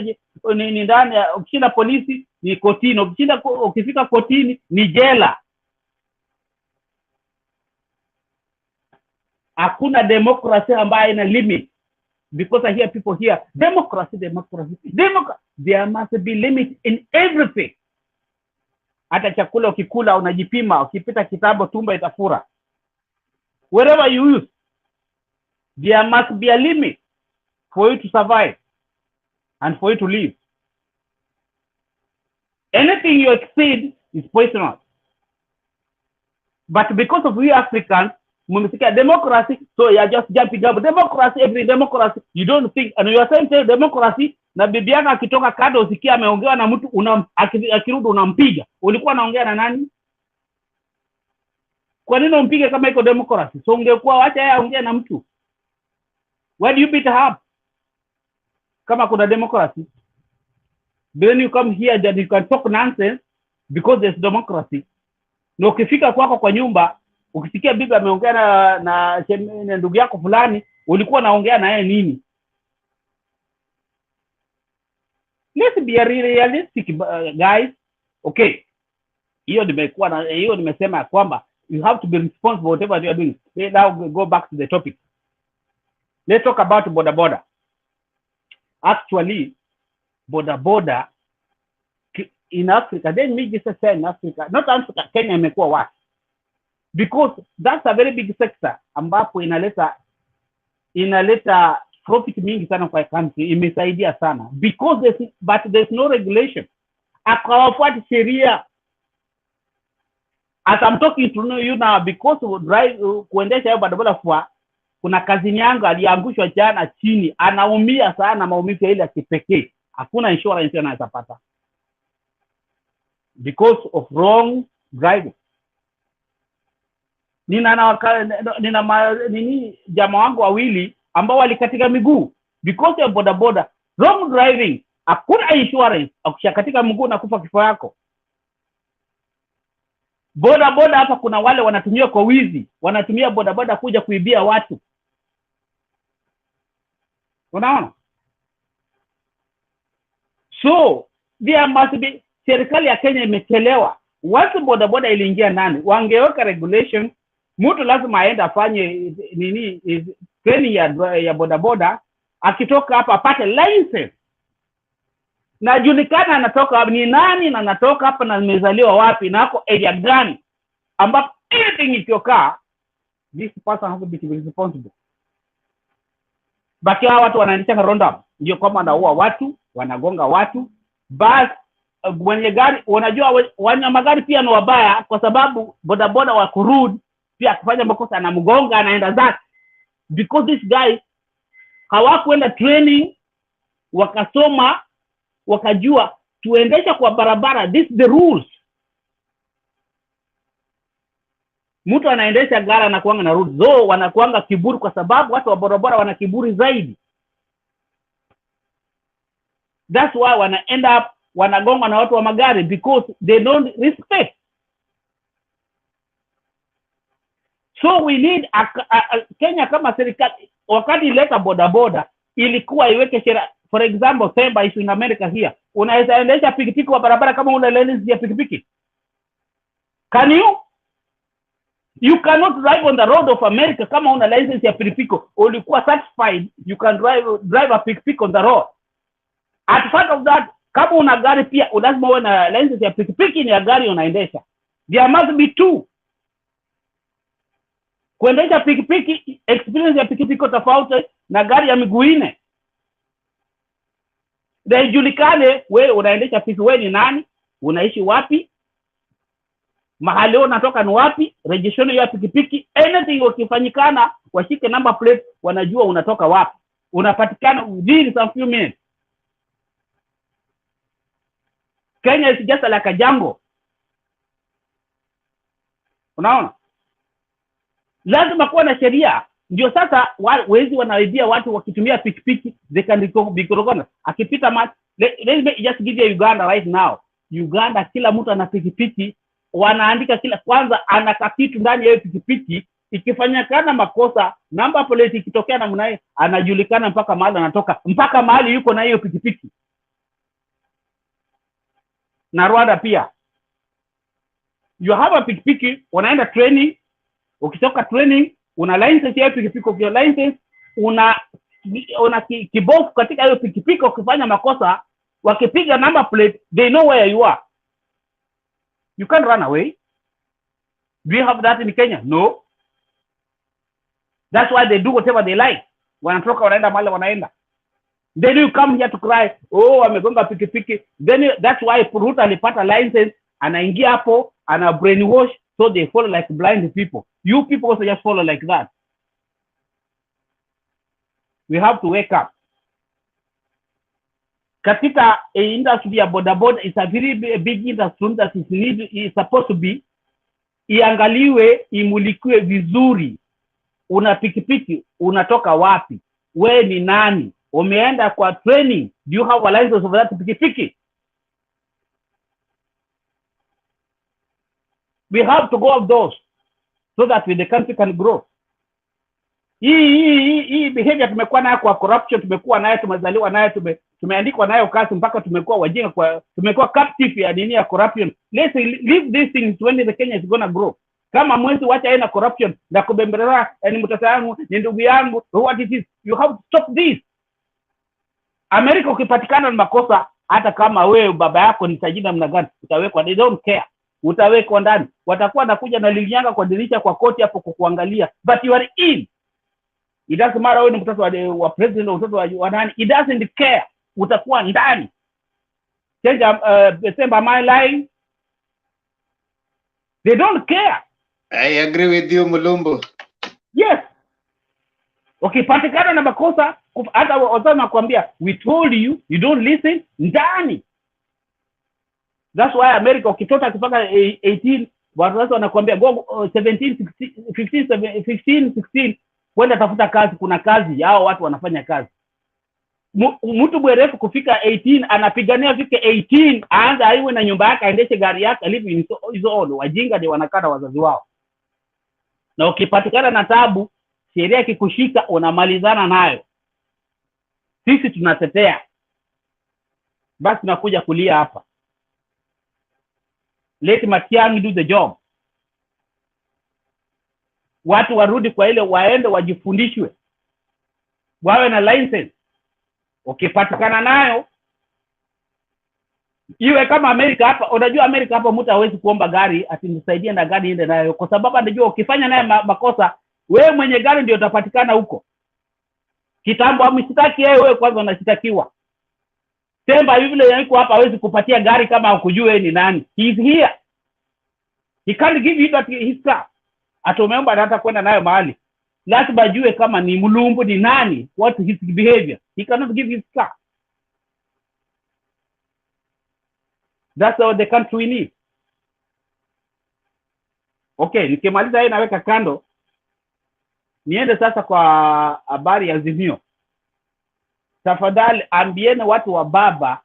ni ndani ya, ukishinda polisi ni kotini, ukifika kotini ni jela. Hakuna democracy ambayo ina limit, because I hear people here democracy. There must be limit in everything. Hata chakula ukikula unajipima, ukipita kitabu tumbo itafura. Wherever you use, there must be a limit for you to survive and for you to live. Anything you exceed is poisonous. But because of we Africans, mumesikia democracy, so you are just jumping up democracy, every democracy. You don't think, and you are saying democracy, na bibi yako akitoka kado usikia ameongea na mtu, akirudi unampiga. Ulikuwa unaongea na nani? Kwa nini umpige kama iko democracy? So ungekuwa wacha yeye aongee na mtu. Why do you beat her up? Kama kuna democracy, then you come here that you can talk nonsense because there's democracy. Na ukifika kwako kwa nyumba, ukisikia bibi ameongea na ndugu yako fulani, ulikuwa naongea na yeye nini? Let's be realistic, guys. Okay. Hiyo nimesema kwamba you have to be responsible whatever you are doing. Now go back to the topic. Let's talk about Boda Boda. Actually, Boda Boda in Africa, then me just say in Africa, not Africa, Kenya imekuwa wapi? Because that's a very big sector ambapo inaleta profit mingi sana kwa country, imesaidia sana. Because there's no regulation. Akawafuata sheria. As I'm talking to you now, because kuendesha hiyo bodaboda kwa, kuna kazini yangu aliangushwa jana chini, anaumia sana, maumivu ile ya kipekee. Hakuna insurance anayopata. Because of wrong driving. Nina jamaa wangu wawili ambao walikatika miguu because ya bodaboda. Wrong driving, hakuna insurance, akishakatika mguu na kufa kifo yako. Boda hapa kuna wale wanatumia kwa wizi, wanatumia boda kuja kuibia watu. Unaona? So, there must be, serikali ya Kenya imechelewa. Once boda iliingia ndani, wangeweka regulation, mtu lazima aende afanye training ya boda, akitoka hapa apate license. najulikana anatoka ni nani na anatoka hapa na nimezaliwa wapi na ako area gani, ambapo anything ikiokaa, this person has to be responsible. Baki hawa watu wanaendesha ronda, ndio kama wanaua watu, wanagonga watu. Basi wenye gari, unajua wanyama gari pia ni wabaya, kwa sababu bodaboda wa kurudi pia kufanya makosa na mgonga anaenda zake, because this guy hawakwenda training, wakasoma, wakajua tuendesha kwa barabara, this the rules. Mtu anaendesha gari na kuanga na rules, wanakuanga kiburi, kwa sababu watu wa bodaboda wana kiburi zaidi. That's why wana end up wanagonga na watu wa magari, because they don't respect. So we need Kenya kama serikali, wakati ileta bodaboda ilikuwa iweke sheria. For example, Themba is in America here, unaweza endesha pikipiki kwa barabara kama una license ya pikipiki? Can you? You cannot drive on the road of America kama una license ya pikipiki. Ulikuwa certified, you can drive a pikipiki on the road. At part of that, kama una gari pia lazima uwe na license ya pikipiki, ni ya gari unaendesha. There must be two. Kuendesha pikipiki, experience ya pikipiki tofauti na gari ya miguu nne. Julikane wewe unaendesha pikipiki, wewe ni nani, unaishi wapi, mahali unatoka ni wapi, registration ya pikipiki, anything ukifanyikana washike number plate, wanajua unatoka wapi, unapatikana within some few minutes. Kenya is just like a jungle. Unaona? Lazima kuwa na sheria. Ndio sasa wezi wanaibia watu wakitumia pikipiki, they can be recognized. Akipita let me just give you Uganda right now. Uganda kila mtu ana pikipiki, wanaandika kila, kwanza anakakitu ndani ya pikipiki, ikifanya kana makosa, number plate ikitokea namna hiyo, anajulikana mpaka mahali anatoka, mpaka mahali yuko na hiyo pikipiki. Na Rwanda pia. You have a pikipiki, unaenda training, ukitoka training, una license ya pikipiki, ukiwa license, una kibofu katika hiyo pikipiki, ukifanya makosa, wakipiga number plate, they know where you are. You can't run away. Do you have that in Kenya? No. That's why they do whatever they like. Wanatoka wanaenda mahali wanaenda. Then you come here to cry, oh, amegonga pikipiki. Then that's why Ruto alipata license, anaingia hapo, ana brainwash, so they follow like blind people. You people also just follow like that. We have to wake up. Katika industry ya bodaboda, is a very big industry that is supposed to be, iangaliwe, imulikiwe vizuri. Una pikipiki, unatoka wapi? We ni nani? Umeenda kwa training? Do you have a license of that pikipiki? We have to go of those so that the country can grow. Hii behavior tumekuwa nayo kwa corruption, tumekuwa nayo, tumezaliwa nayo, tumeandikwa nayo kazi mpaka tumekuwa wajinga, tumekuwa captive ya nini ya corruption. Let's leave these things when the Kenya is gonna grow. Kama mwezi wacha aina corruption na kubembeleza, ni mtoto yangu, ni ndugu yangu, what it is, you have to stop this. Amerika ukipatikana na makosa, hata kama wewe baba yako ni tajiri namna gani, utawekwa, they don't care. Utawekwa ndani. Watakuwa nakuja na lilinyanga kwa dirisha kwa koti hapo kukuangalia. But you are in. It doesn't matter wewe ni mtoto wa president au mtoto wa nani. It doesn't care. Utakuwa ndani. December my line. They don't care. I agree with you, Mulumbu. Yes. Ukipatikana na makosa, hata wasema kuambia, we told you, you don't listen, ndani. That's why America ukitoka akipaka 18, watu wanakuambia go 17, 15, 16, kwenda tafuta kazi, kuna kazi, hao watu wanafanya kazi. Mtu mwerefu kufika 18, anapigania fike 18, aanze aiwe na nyumba yake, aendeshe gari yake, live in his own. Wajinga ndio wanakata wazazi wao. Na ukipatikana na tabu, sheria ikikushika unamalizana nayo. Sisi tunatetea. Basi tunakuja kulia hapa. Let Matiang'i do the job. Watu warudi kwa ile, waende wajifundishwe, wawe na license. Ukipatikana nayo, Iwe kama Amerika hapa, unajua Amerika hapa mtu hawezi kuomba gari ati nisaidie na gari iende nayo, kwa sababu anajua ukifanya naye makosa wewe mwenye gari ndio utapatikana huko. Kitambo amsitaki wewe kwanza unashitakiwa. Temba vile yuko hapa hawezi kupatia gari kama hukujua ni nani. He is here. He can't give you that his car. Atomeomba hata kwenda nayo mahali. Lazima ajue kama ni mulumbu ni nani, what his behavior. He cannot give his car. That's all the country we need. Okay, nikimaliza hii naweka kando. Niende sasa kwa habari ya Azimio. Tafadhali ambieni watu wa baba,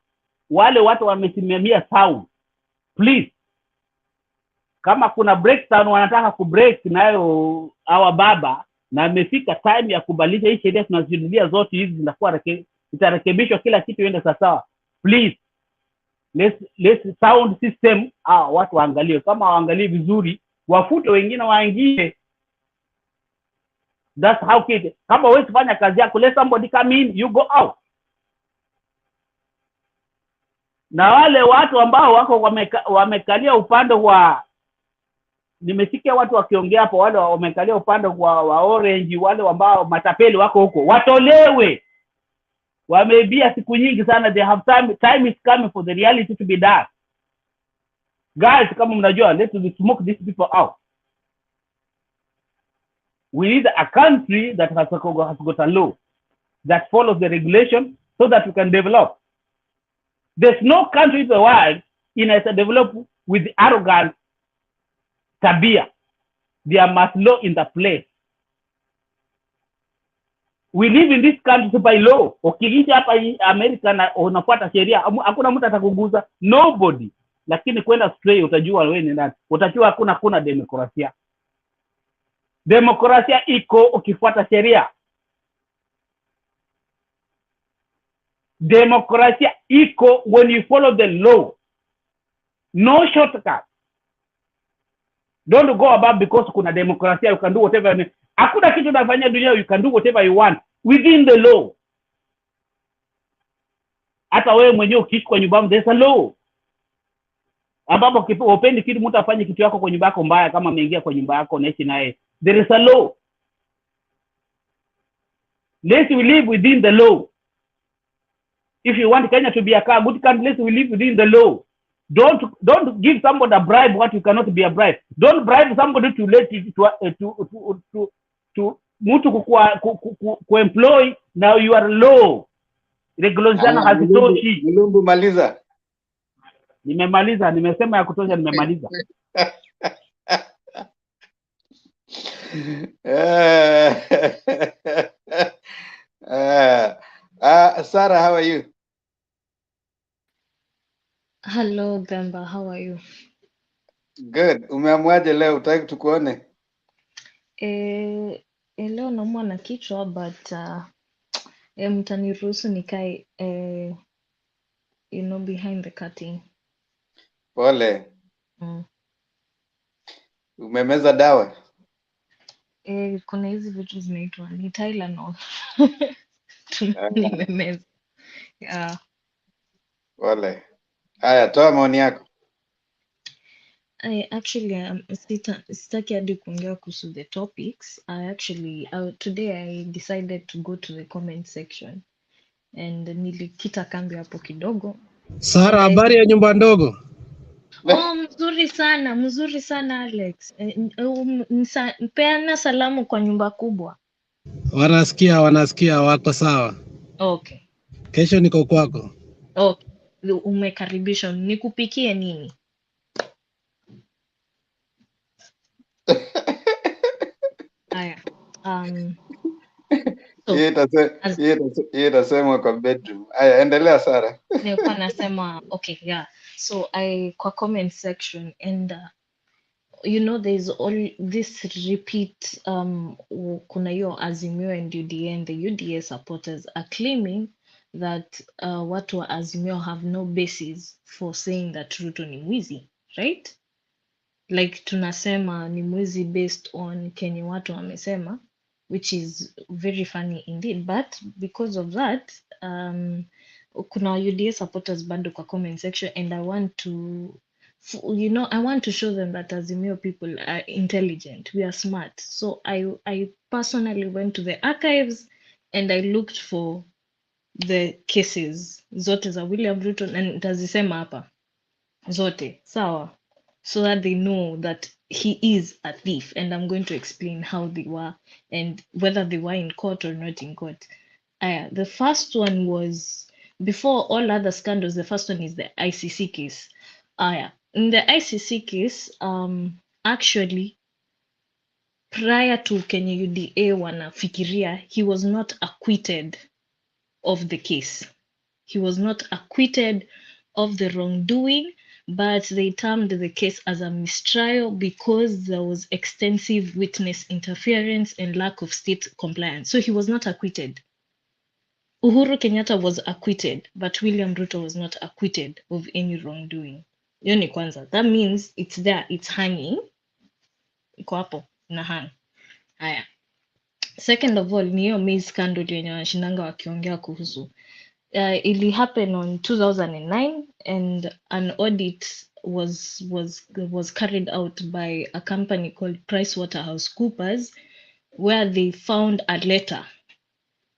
wale watu wamesimamia town. Please. Kama kuna breakdown wanataka kubreak nayo hawa baba, na amefika time ya kubadilisha hii sheria tunazirudia zote hizi zinakuwa itarekebishwa kila kitu iende sawa. Please. Let's sound system watu waangalie, kama waangalie vizuri wafute wengine waingie. That's how kid. Kama wewe fanya kazi yako, let somebody come in, you go out. Na wale watu ambao wako wamekalia upande wa, nimesikia watu wakiongea hapo, wale wamekalia upande wa orange, wale ambao matapeli wako huko, watolewe. Wameibia siku nyingi sana. They have time is coming for the reality to be done. Guys, kama mnajua, let's smoke these people out. We need a country that has got a law that follows the regulation so that we can develop. There's no country in the world develop with arrogant tabia. There must law in the place. We live in this country by law. Ukiingia hapa Amerika na unafuata sheria, hakuna mtu atakuguza, nobody. Lakini kwenda stray utajua wewe ni nani. Utajua hakuna demokrasia. Demokrasia iko ukifuata sheria. Demokrasia iko when you follow the law. No shortcut. Don't go above because kuna demokrasia, you can do whatever. Hakuna kitu unafanya dunia, you can do whatever you want within the law. Hata wewe mwenyewe ukiishi kwa nyumba, there's a law. Ambapo upendi kitu mtu afanye kitu yako kwa nyumba yako mbaya, kama ameingia kwa nyumba yako naishi naye, there is a law. Let's we live within the law. If you want Kenya to be a good country, let's we live within the law. Don't give somebody a bribe what you cannot be a bribe. Don't bribe somebody to let it to mtu ku employ. Now you are law. Regulation hazitoshi. Mulumbu maliza. Nimemaliza, nimesema ya kutosha, nimemaliza. Sarah, how are you? Hello, Demba. How are you? Good. Umeamwaje leo? Utaki tukuone? Leo naumwa na kichwa but mtaniruhusu nikae behind the curtain. Pole. Umemeza dawa? Kuna hizi vitu zinaitwa ni Tylenol. Nimemeza. Yeah. Pole. Haya, toa maoni yako. Actually, sitaki hadi kuongea kuhusu the topics. Today I decided to go to the comment section and nilikita kambi hapo kidogo. Sara, habari ya nyumba ndogo? Mzuri sana Alex. Peana salamu kwa nyumba kubwa. Wanasikia wako sawa. Okay. Kesho niko kwako. Okay. Umekaribishwa. Nikupikie nini? Haya. Yeye tasema kwa bedroom. Haya, endelea Sara. Nilikuwa nasema okay, yeah. So kwa comment section and there's all this repeat kuna hiyo Azimio and UDA, and the UDA supporters are claiming that watu wa Azimio have no basis for saying that Ruto ni mwizi, right? Like tunasema ni mwizi based on kenye watu wamesema, which is very funny indeed, but because of that kuna UDA supporters bado kwa comment section, and I want to I want to show them that Azimio people are intelligent, we are smart. So I personally went to the archives and I looked for the cases zote za William Ruto, na nitazisema hapa zote, sawa, so that they know that he is a thief, and I'm going to explain how they were and whether they were in court or not in court. The first one was, before all other scandals, the first one is the ICC case. In the ICC case, actually, prior to Kenya UDA wanafikiria, he was not acquitted of the case. He was not acquitted of the wrongdoing, but they termed the case as a mistrial because there was extensive witness interference and lack of state compliance. So he was not acquitted. Uhuru Kenyatta was acquitted, but William Ruto was not acquitted of any wrongdoing. Hiyo ni kwanza. That means it's there, it's hanging. Iko hapo, na hang. Haya. Second of all, ni hiyo maize scandal yenye wanashindanga wakiongea kuhusu. It happened on 2009, and an audit was carried out by a company called PricewaterhouseCoopers, where they found a letter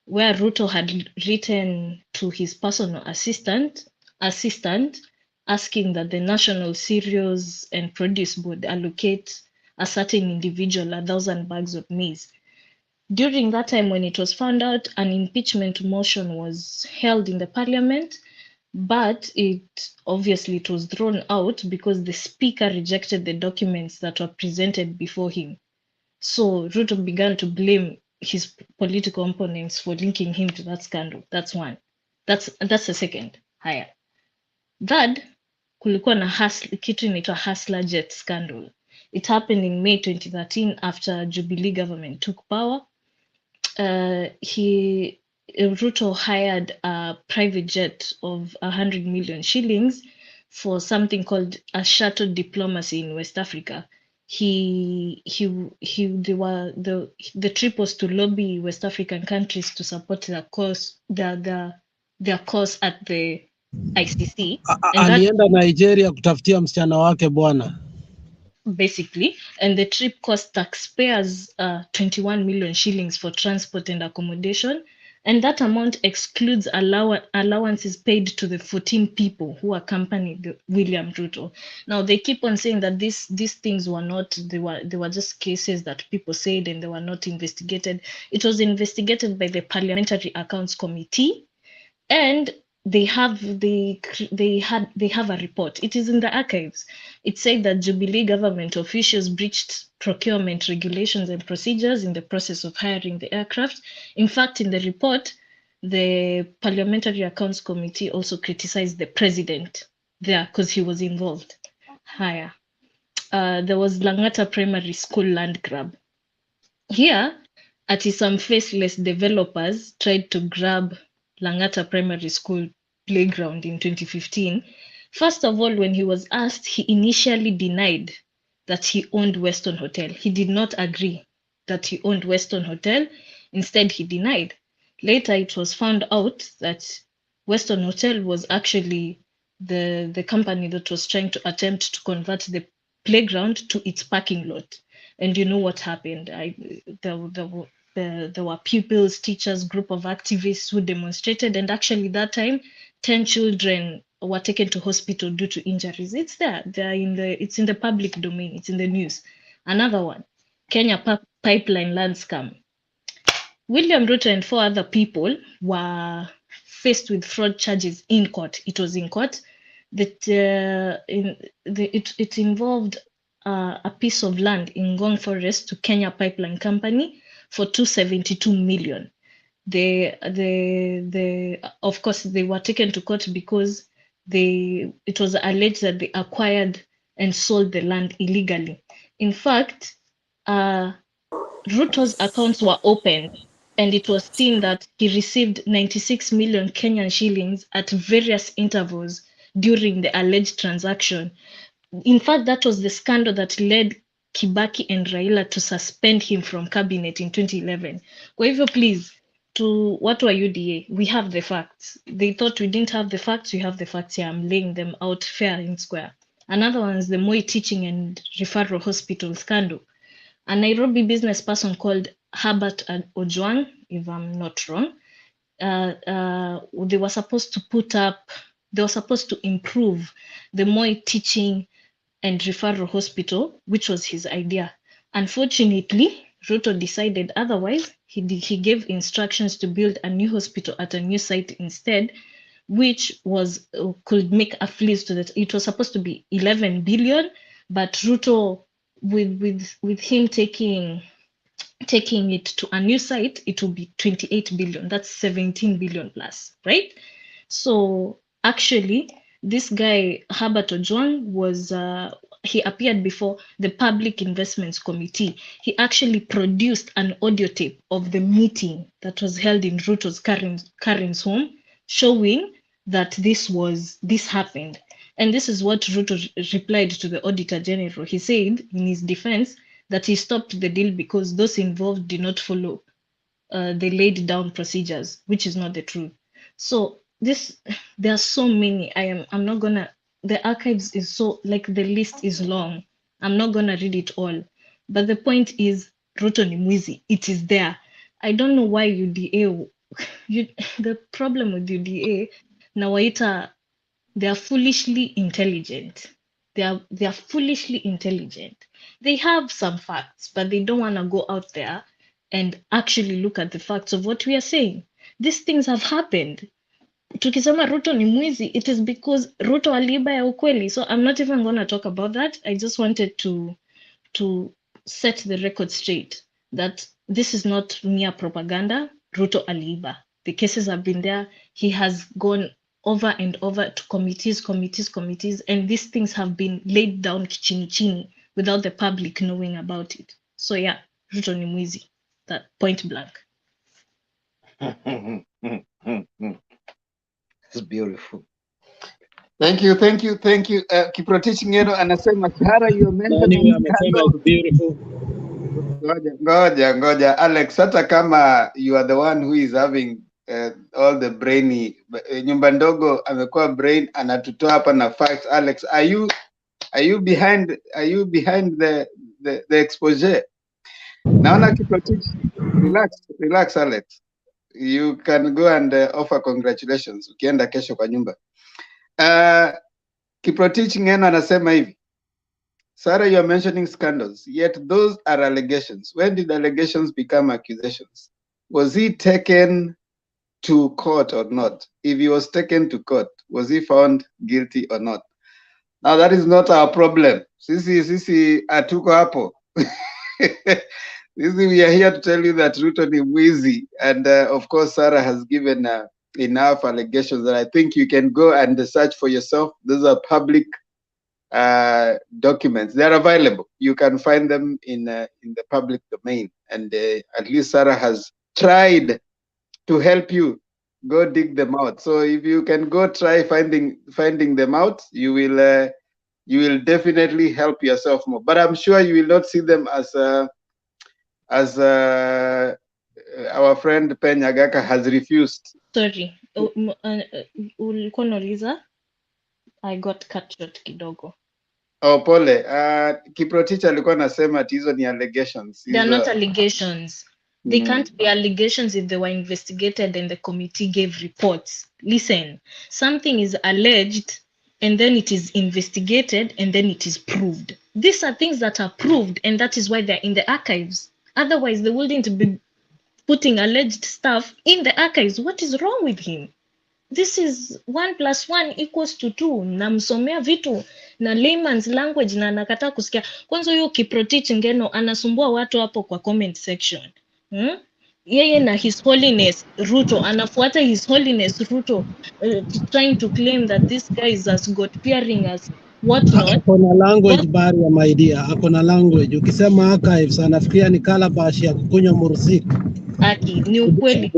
where Ruto had written to his personal assistant asking that the National Cereals and Produce Board allocate a certain individual 1,000 bags of maize. During that time, when it was found out, an impeachment motion was held in the parliament, but it was thrown out because the speaker rejected the documents that were presented before him. So Ruto began to blame his political opponents for linking him to that scandal. That's one. That's the second. Haya. Third, kulikuwa na kitu inaitwa Hustler Jet scandal. It happened in May 2013 after Jubilee government took power. Ruto hired a private jet of 100 million shillings for something called a shuttle diplomacy in West Africa. The trip was to lobby West African countries to support their cause at the ICC. Alienda Nigeria kutafutia msichana wake bwana. Basically, and the trip cost taxpayers 21 million shillings for transport and accommodation, and that amount excludes allowances paid to the 14 people who accompanied William Ruto. Now they keep on saying that these things were not, they were just cases that people said and they were not investigated. It was investigated by the Parliamentary Accounts Committee, and they have a report. It is in the archives. It said that Jubilee government officials breached procurement regulations and procedures in the process of hiring the aircraft. In fact, in the report, the Parliamentary Accounts Committee also criticized the president there because he was involved. Higher. There was Langata Primary School land grab. Here, some faceless developers tried to grab Langata Primary School playground in 2015. First of all, when he was asked, he initially denied that he owned Weston Hotel. He did not agree that he owned Weston Hotel. Instead, he denied. Later, it was found out that Weston Hotel was actually the company that was trying to attempt to convert the playground to its parking lot. And you know what happened? There were pupils, teachers, group of activists who demonstrated, and actually that time 10 children were taken to hospital due to injuries. It's there. It's in the public domain. It's in the news. Another one, Kenya pipeline land scam. William Ruto and 4 other people were faced with fraud charges in court. It was in court that it involved a piece of land in Ngong Forest to Kenya Pipeline Company for 272 million. Of course, they were taken to court because it was alleged that they acquired and sold the land illegally. In fact, Ruto's accounts were opened, and it was seen that he received 96 million Kenyan shillings at various intervals during the alleged transaction. In fact, that was the scandal that led Kibaki and Raila to suspend him from cabinet in 2011. Kwa hivyo, please, to what were UDA? We have the facts. They thought we didn't have the facts. We have the facts here. I'm laying them out fair and square. Another one is the Moi Teaching and Referral Hospital scandal. A Nairobi business person called Herbert Ojwang, if I'm not wrong, they were supposed to improve the Moi Teaching and Referral Hospital, which was his idea. Unfortunately, Ruto decided otherwise. He gave instructions to build a new hospital at a new site instead, which was could make a fleece to that. It was supposed to be 11 billion, but Ruto, with him taking it to a new site, it will be 28 billion. That's 17 billion plus, right? So actually, this guy Herbert Ojwang was he appeared before the Public Investments Committee. He actually produced an audio tape of the meeting that was held in Ruto's Karen's home, showing that this happened. And this is what Ruto replied to the Auditor General. He said in his defense that he stopped the deal because those involved did not follow the laid down procedures, which is not the truth. So there are so many. I'm not gonna, the archives is so, like, the list is long. I'm not gonna read it all. But the point is, Ruto ni mwizi. It is there. I don't know why UDA, the problem with UDA, Nawaita, they are foolishly intelligent. They are foolishly intelligent. They have some facts, but they don't want to go out there and actually look at the facts of what we are saying. These things have happened. Tukisema Ruto ni mwizi, it is because Ruto aliiba ya ukweli. So I'm not even going to talk about that. I just wanted to set the record straight that this is not mere propaganda. Ruto aliiba. The cases have been there. He has gone over and over to committees, and these things have been laid down chini without the public knowing about it. So yeah, Ruto ni mwizi. That point blank. It's beautiful. Thank you. Kiprotich Ngeno anasema Shara, you mentioning amesema it's beautiful. Ngoja Alex, hata kama you are the one who is having all the brainy, nyumba ndogo amekuwa brain, anatutoa hapa na facts. Alex, are you behind the expose? Naona Kiprotich, relax Alex. You can go and offer congratulations ukienda kesho kwa nyumba. Kiprotich Ngeno anasema hivi, Sarah, you are mentioning scandals, yet those are allegations. When did allegations become accusations? Was he taken to court or not? If he was taken to court, was he found guilty or not? Now that is not our problem. Sisi atuko hapo. We are here to tell you that Ruto ni mwizi, and of course Sarah has given enough allegations that I think you can go and search for yourself. Those are public documents. They are available. You can find them in the public domain, and at least Sarah has tried to help you go dig them out. So if you can go try finding them out, you will definitely help yourself more. But I'm sure you will not see them as our friend Penyagaka has refused. Sorry, ulikuwa unauliza? I got cut short kidogo. Oh, pole. Kiprotich alikuwa anasema hizo ni allegations. They are not allegations. They can't be allegations if they were investigated and the committee gave reports. Listen, something is alleged and then it is investigated and then it is proved. These are things that are proved, and that is why they're in the archives. Otherwise, they wouldn't be putting alleged stuff in the archives. What is wrong with him? This is 1 + 1 = 2. Namsomea vitu na layman's language na anakataa kusikia. Kwanza huyo Kiprotich Ngeno anasumbua watu hapo kwa comment section. Yeye na His Holiness Ruto anafuata His Holiness Ruto, trying to claim that this guy is as God fearing as what not. Akona language barrier, my dear. Akona language. Ukisema archives anafikiria ni calabash ya kukunywa mursik. Aki, ni ukweli.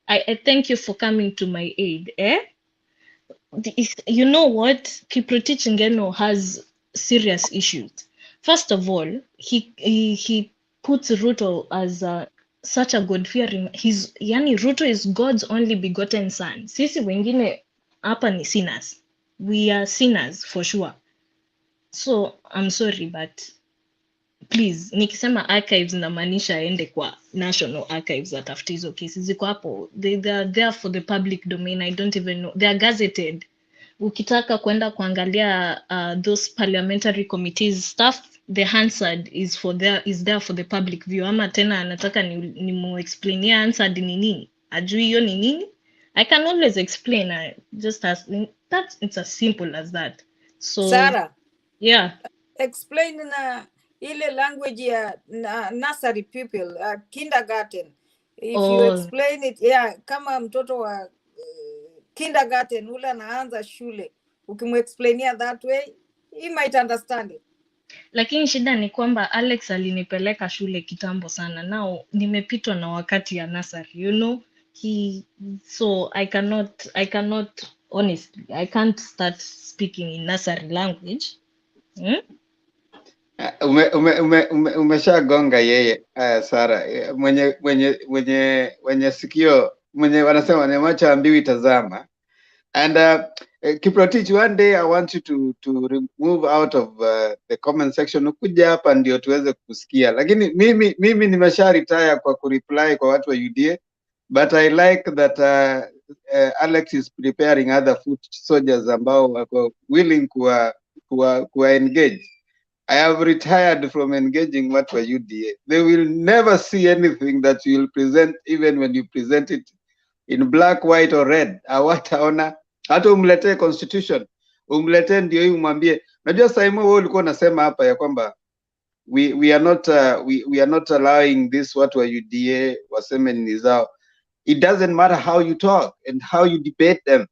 I thank you for coming to my aid. You know what? Kiprotich Ngeno has serious issues. First of all, he puts Ruto as such a God-fearing. Yani Ruto is God's only begotten son. Sisi wengine hapa ni sinners. We are sinners for sure. So I'm sorry but please, nikisema archives namaanisha aende kwa National Archives atafute hizo cases ziko hapo. They are there for the public domain. I don't even know. They are gazetted. Ukitaka kwenda kuangalia those parliamentary committees stuff, the Hansard is there for the public view. Ama tena anataka ni mu explainia Hansard ni nini? Ajui hiyo ni nini? I can always explain. Just as it's as simple as that. So Sarah, yeah. Explain na ile language ya nursery pupil, kindergarten. If you explain it, kama mtoto wa kindergarten ule anaanza shule, ukimuexplainia that way, he might understand it. Lakini shida ni kwamba Alex alinipeleka shule kitambo sana. Now nimepitwa na wakati ya nursery, you know. So I cannot honestly, I can't start speaking in nursery language. Umeshagonga yeye Sara, mwenye sikio, mwenye wanasema ni macho ambiwi tazama. And Kiprotich, one day I want you to remove out of the comment section, ukuja hapa ndio tuweze kusikia. Lakini mimi nimesha retire kwa kureply kwa watu wa UDA, but I like that Alex is preparing other foot soldiers ambao wako willing kuwa engage. I have retired from engaging what were UDA. They will never see anything that you will present, even when you present it in black, white or red. Hawataona. Hata umletee constitution, umletee ndio hii umwambie. Najua Saimo wewe ulikuwa unasema hapa ya kwamba we are not allowing this watu wa UDA waseme ni zao. It doesn't matter how you talk and how you debate them.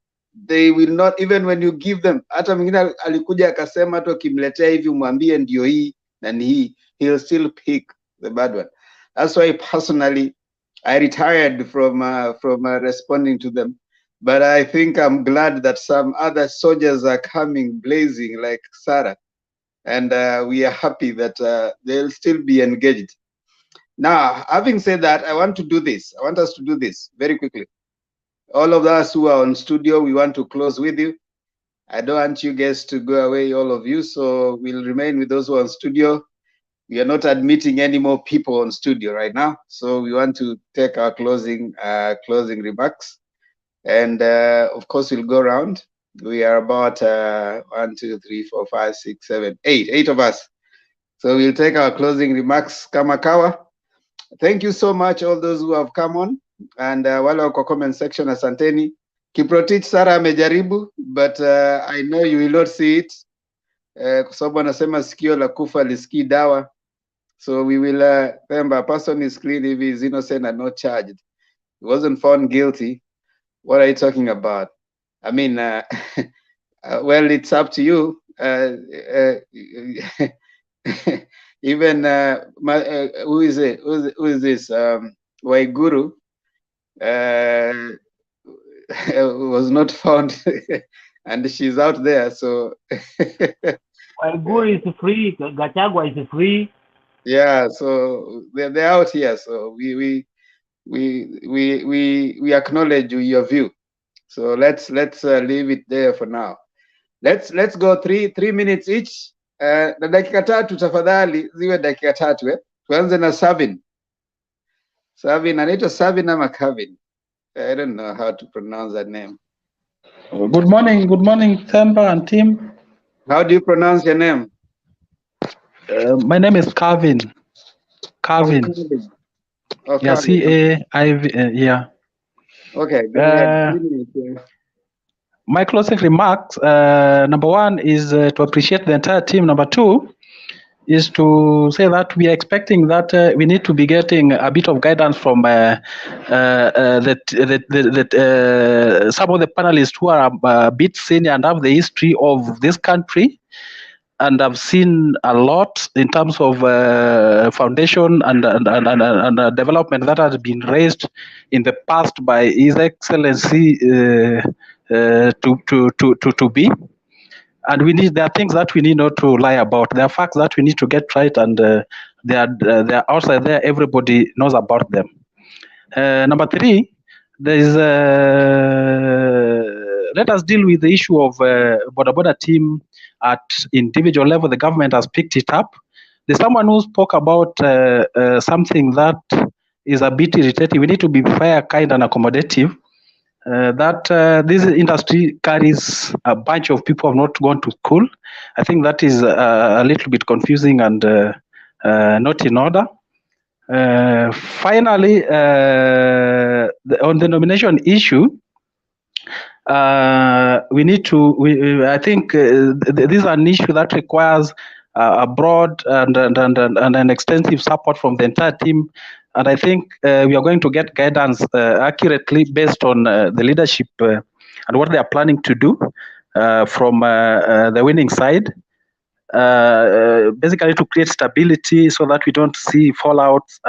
They will not, even when you give them. Hata mwingine alikuja akasema hata ukimletea hivi umwambie ndio hii na ni hii, he'll still pick the bad one. That's why personally I retired from responding to them. But I think I'm glad that some other soldiers are coming blazing like Sarah. And we are happy that they'll still be engaged. Now, having said that, I want us to do this very quickly. All of us who are on studio, we want to close with you. I don't want you guys to go away, all of you. So we'll remain with those who are on studio. We are not admitting any more people on studio right now. So we want to take our closing remarks. And of course, we'll go around. We are about 1, 2, 3, 4, 5, 6, 7, 8 of us. So we'll take our closing remarks. Kamakawa, thank you so much, all those who have come on. And wale wako comment section, asanteni. Kiprotich, Sara amejaribu, but I know you will not see it. Kwa sababu anasema sikio la kufa lisikii dawa. So we will remember, a person is clean if he is innocent and not charged. He wasn't found guilty. What are you talking about? I mean, well, it's up to you. Even who is it? Who is this? Waiguru was not found, and she's out there. So Waiguru is free. Gachagua is free. Yeah, so they're out here. So we acknowledge your view. So let's leave it there for now. Let's go 3 minutes each. Na dakika tatu tafadhali ziwe dakika tatu Tuanze na Savin. Savin, anaitwa Savin ama Kevin? I don't know how to pronounce that name. Good morning, Themba and team. How do you pronounce your name? My name is Kevin. Kevin. Oh, yeah, C-A-I-V. Yeah. Okay. Go ahead. My closing remarks. Number one is to appreciate the entire team. Number two is to say that we are expecting that we need to be getting a bit of guidance from some of the panelists who are a bit senior and have the history of this country. And I've seen a lot in terms of foundation and development that has been raised in the past by His Excellency to be. And there are things that we need not to lie about. There are facts that we need to get right, and they are outside there. Everybody knows about them. Number three, there is let us deal with the issue of Boda Boda team at individual level. The government has picked it up. There's someone who spoke about something that is a bit irritating. We need to be fair, kind, and accommodative. This industry carries a bunch of people who have not gone to school. I think that is a little bit confusing and not in order. Finally, on the nomination issue, we need to. I think this is an issue that requires a broad and an extensive support from the entire team. And I think we are going to get guidance accurately based on the leadership and what they are planning to do from the winning side. Basically to create stability so that we don't see fallouts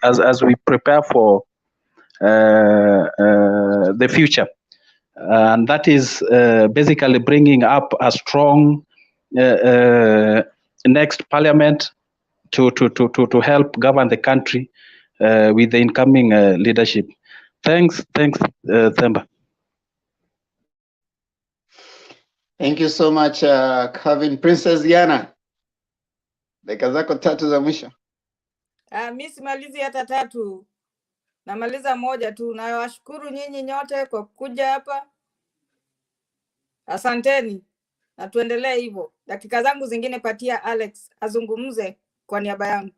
as we prepare for the future, and that is basically bringing up a strong next parliament to help govern the country with the incoming leadership. Thanks, Themba. Thank you so much, Kevin. Princess Diana, dakika zako tatu za mwisho. Mi simalizi hata tatu, namaliza moja tu. Nawashukuru nyinyi nyote kwa kuja hapa, asanteni na tuendelee hivyo. Dakika zangu zingine patia Alex azungumze kwa niaba yangu.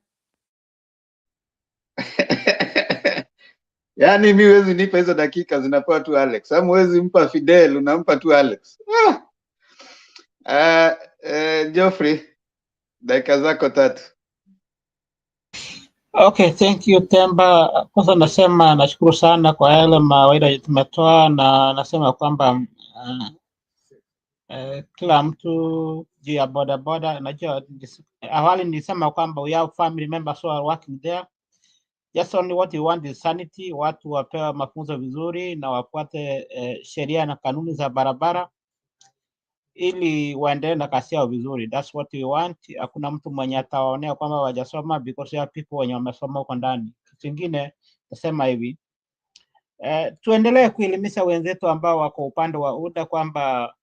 Yaani mi huwezi nipa hizo dakika, zinapewa tu Alex. Ama huwezi mpa Fidel, unampa tu Alex. Geoffrey, dakika zako tatu. Okay, thank you Themba. Kwanza nasema nashukuru sana kwa yale mawaida tumetoa, na nasema kwamba kila mtu juu ya boda boda. Najua awali nilisema kwamba we have family members who are working there. Just only what you want is sanity. Watu wapewa mafunzo vizuri na wafuate sheria na kanuni za barabara ili waendelee na kazi yao vizuri. That's what we want. Hakuna mtu mwenye atawaonea kwamba hawajasoma, because there are people wenye wamesoma huko ndani. Kitu kingine nasema hivi, tuendelee kuelimisha wenzetu ambao wako upande wa UDA kwamba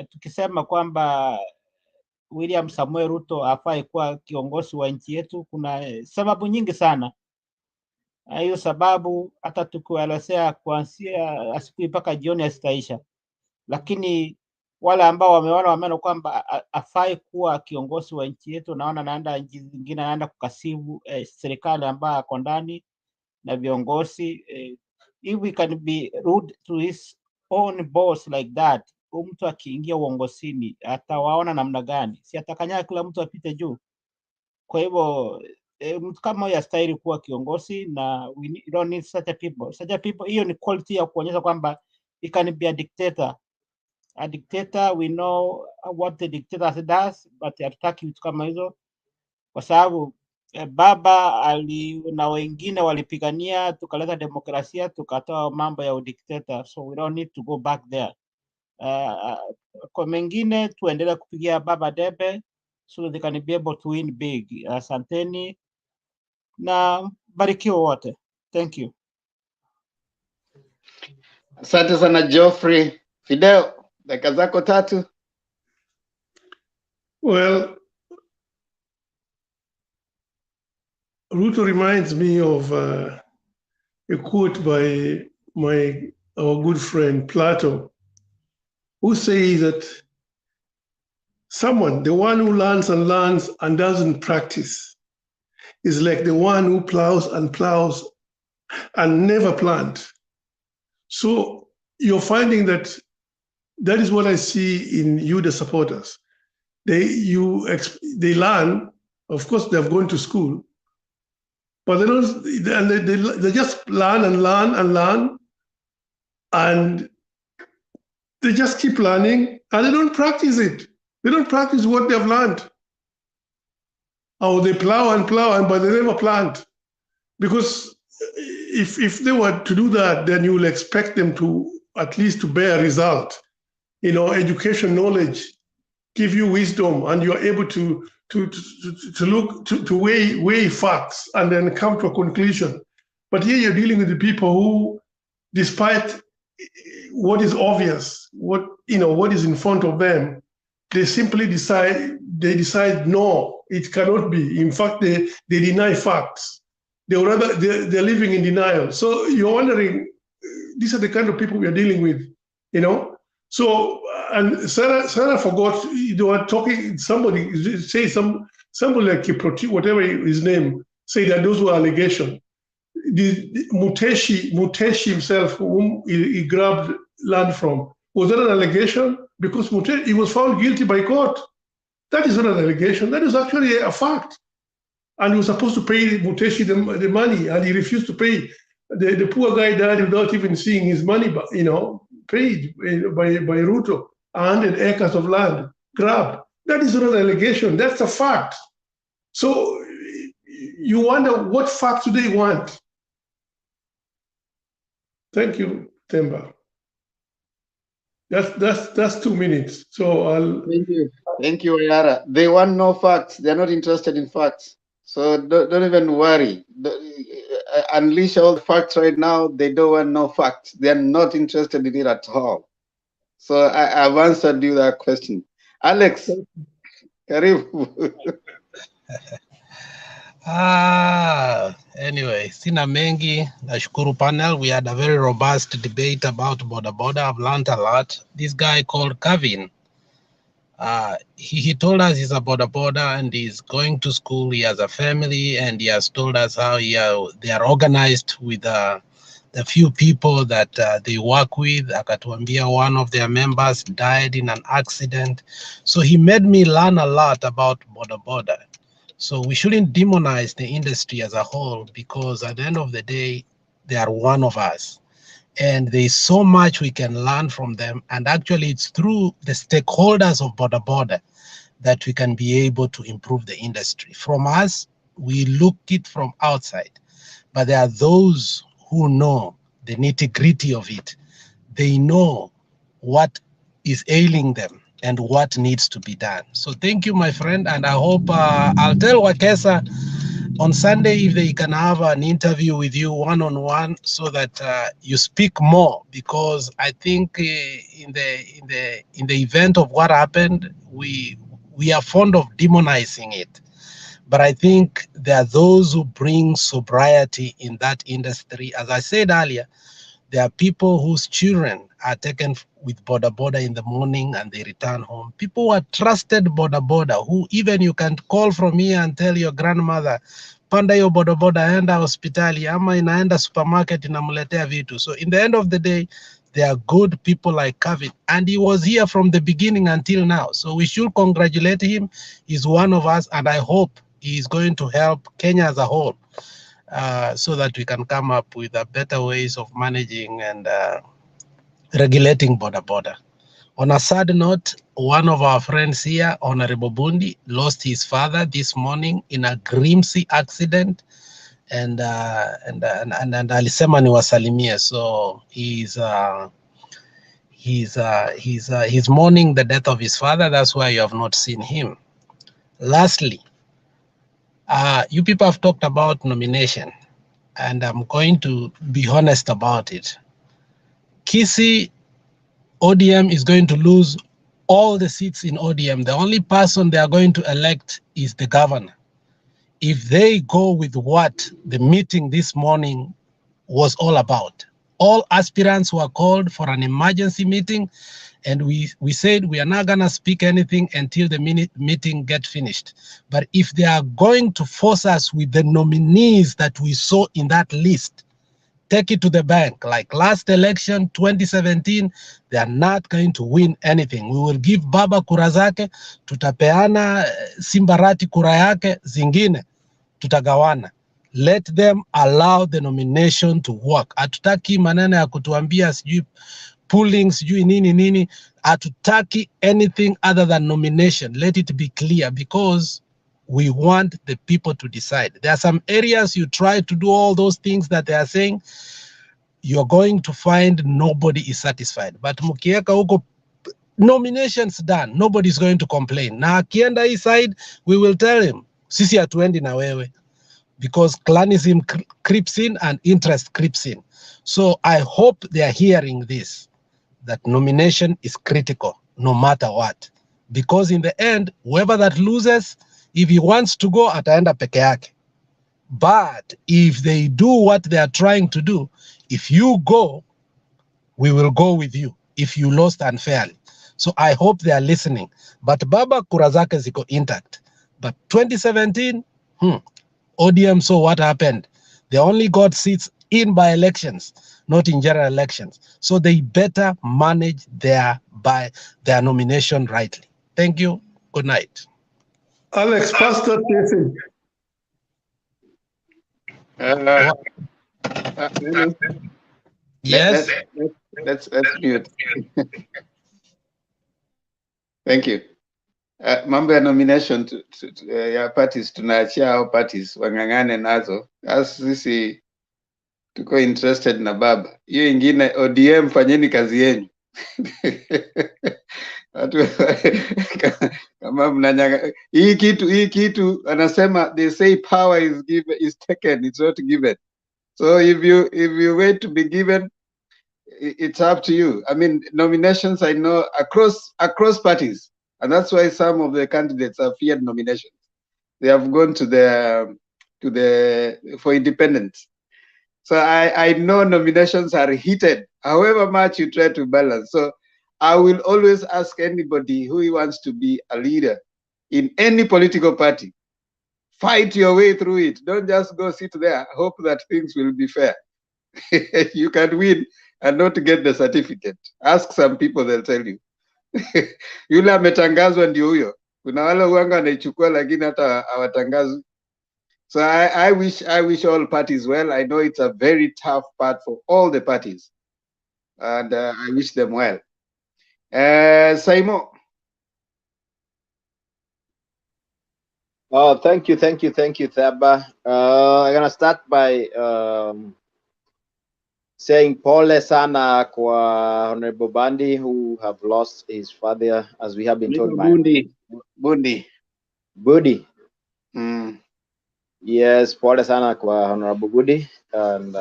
tukisema kwamba William Samuel Ruto hafai kuwa kiongozi wa nchi yetu, kuna sababu nyingi sana. Hiyo sababu hata tukielezea kuanzia asubuhi mpaka jioni hazitaisha, lakini wale ambao wameona kwamba hafai kuwa kiongozi wa nchi yetu, naona naenda nchi zingine, naenda kukasibu serikali ambayo ako ndani na viongozi. If we can be rude to his own boss like that, mtu akiingia uongozini atawaona namna gani? Si atakanya kila mtu apite juu? Kwa hivyo mtu kama huyo hastahili kuwa kiongozi, na we don't need such a people. Such a people, hiyo ni quality ya kuonyesha kwamba he can be a dictator. A dictator, we know what the dictator does, but hatutaki vitu kama hizo, kwa sababu baba na wengine walipigania tukaleta demokrasia, tukatoa mambo ya udikteta, so we don't need to go back there. Kwa mengine tuendelee kupigia baba debe so that they can be able to win big. Asanteni na barikiwa wote. Thank you. Asante sana Geoffrey. Fidel, dakika zako tatu. Well, Ruto reminds me of a quote by our good friend Plato, who says that the one who learns and doesn't practice is like the one who plows and never plant. So you're finding that is what I see in you, the supporters. They learn, of course they've gone to school, but they just learn, and they just keep learning, and they don't practice it. They don't practice what they've learned. Or they plow, but they never plant. Because if they were to do that, then you will expect them to at least to bear result. Education, knowledge, give you wisdom, and you're able to to weigh facts and then come to a conclusion. But here you're dealing with the people who, despite what is obvious, what is in front of them, they simply decide no, it cannot be. In fact, they deny facts. They're living in denial. So you're wondering, these are the kind of people we are dealing with, So, and Sarah forgot, they were talking, somebody like Kiproti, whatever his name, say that those were allegations. The Muteshi himself, whom he grabbed land from, was that an allegation? Because he was found guilty by court. That is not an allegation. That is actually a fact. And he was supposed to pay Muteshi the money, and he refused to pay. The poor guy died without even seeing his money, paid by Ruto. 100 acres of land grabbed. That is not an allegation. That's a fact. So you wonder what facts do they want? Thank you, Temba. That's 2 minutes. So Thank you, Yara. They want no facts. They're not interested in facts. So don't even worry. Unleash all the facts right now. They don't want no facts. They're not interested in it at all. So I've answered you that question. Alex, karibu. Anyway, sina mengi. Nashukuru panel. We had a very robust debate about Boda Boda. I've learned a lot. This guy called Kevin, he told us he's a Boda Boda and he's going to school. He has a family, and he has told us how they are organized with the few people that they work with. Akatuambia one of their members died in an accident. So he made me learn a lot about Boda Boda. So we shouldn't demonize the industry as a whole, because at the end of the day, they are one of us. And there's so much we can learn from them. And actually, it's through the stakeholders of Boda Boda that we can be able to improve the industry. From us, we look it from outside. But there are those who know the nitty-gritty of it. They know what is ailing them and what needs to be done. So thank you, my friend, and I hope I'll tell Wakesa on Sunday if they can have an interview with you one-on-one, so that you speak more, because I think in the event of what happened, we are fond of demonizing it. But I think there are those who bring sobriety in that industry. As I said earlier, there are people whose children are taken with Boda Boda in the morning and they return home. People who are trusted Boda Boda, who even you can call from here and tell your grandmother, panda yo Boda Boda, enda hospitali, ama inaenda supermarket inamletea vitu. So in the end of the day, there are good people like Kevin, and he was here from the beginning until now. So we should congratulate him. He's one of us, and I hope he is going to help Kenya as a whole, so that we can come up with better ways of managing and regulating Boda Boda. On a sad note, one of our friends here, Honorable Bundi, lost his father this morning in a grimsy accident, and alisema niwasalimie. So he's mourning the death of his father. That's why you have not seen him. Lastly, you people have talked about nomination, and I'm going to be honest about it. Kisii ODM is going to lose all the seats in ODM. The only person they are going to elect is the governor. If they go with what the meeting this morning was all about, all aspirants were called for an emergency meeting, and we said we are not going to speak anything until the meeting get finished. But if they are going to force us with the nominees that we saw in that list, take it to the bank. Like last election, 2017, they are not going to win anything. We will give Baba kura zake, tutapeana Simbarati kura yake, zingine tutagawana. Let them allow the nomination to work. Hatutaki maneno ya kutuambia sijui pooling, sijui nini nini. Hatutaki anything other than nomination. Let it be clear, because we want the people to decide. There are some areas you try to do all those things that they are saying, you're going to find nobody is satisfied. But mukieka huko nominations done, nobody's going to complain. Na akienda hii side, we will tell him, sisi hatuendi na wewe, because clanism creeps in and interest creeps in. So I hope they are hearing this, that nomination is critical no matter what, because in the end, whoever that loses, if he wants to go, ataenda peke yake. But if they do what they are trying to do, if you go, we will go with you if you lost unfairly. So I hope they are listening. But Baba kura zake ziko intact. But 2017, ODM saw what happened. They only got seats in by elections, not in general elections. So they better manage their nomination rightly. Thank you. Good night. Alex, Pastor Stephen. Yes. Let's mute. Thank you. Mambo ya nomination ya parties tunaachia hao parties wang'ang'ane nazo. Sisi tuko interested na baba. Hiyo ingine ODM, fanyeni kazi yenu. Kama mnanyanga hii kitu anasema, they say power is taken, it's not given. So if you wait to be given, it's up to you. I mean, nominations, I know across parties, and that's why some of the candidates have feared nominations. They have gone for independence. So I know nominations are heated, however much you try to balance. So I will always ask anybody who wants to be a leader in any political party, fight your way through it. Don't just go sit there, hope that things will be fair. You can win and not get the certificate. Ask some people, they'll tell you. Yule ametangazwa ndio huyo. Kuna wale uanga anaichukua lakini hata hawatangazwi. So I wish all parties well. I know it's a very tough part for all the parties, and I wish them well. Saimo. Oh, thank you, Thaba. I'm gonna start by saying pole sana kwa Honorable Bandi, who have lost his father, as we have been told by Budi. Yes, pole sana kwa Honorable Budi, and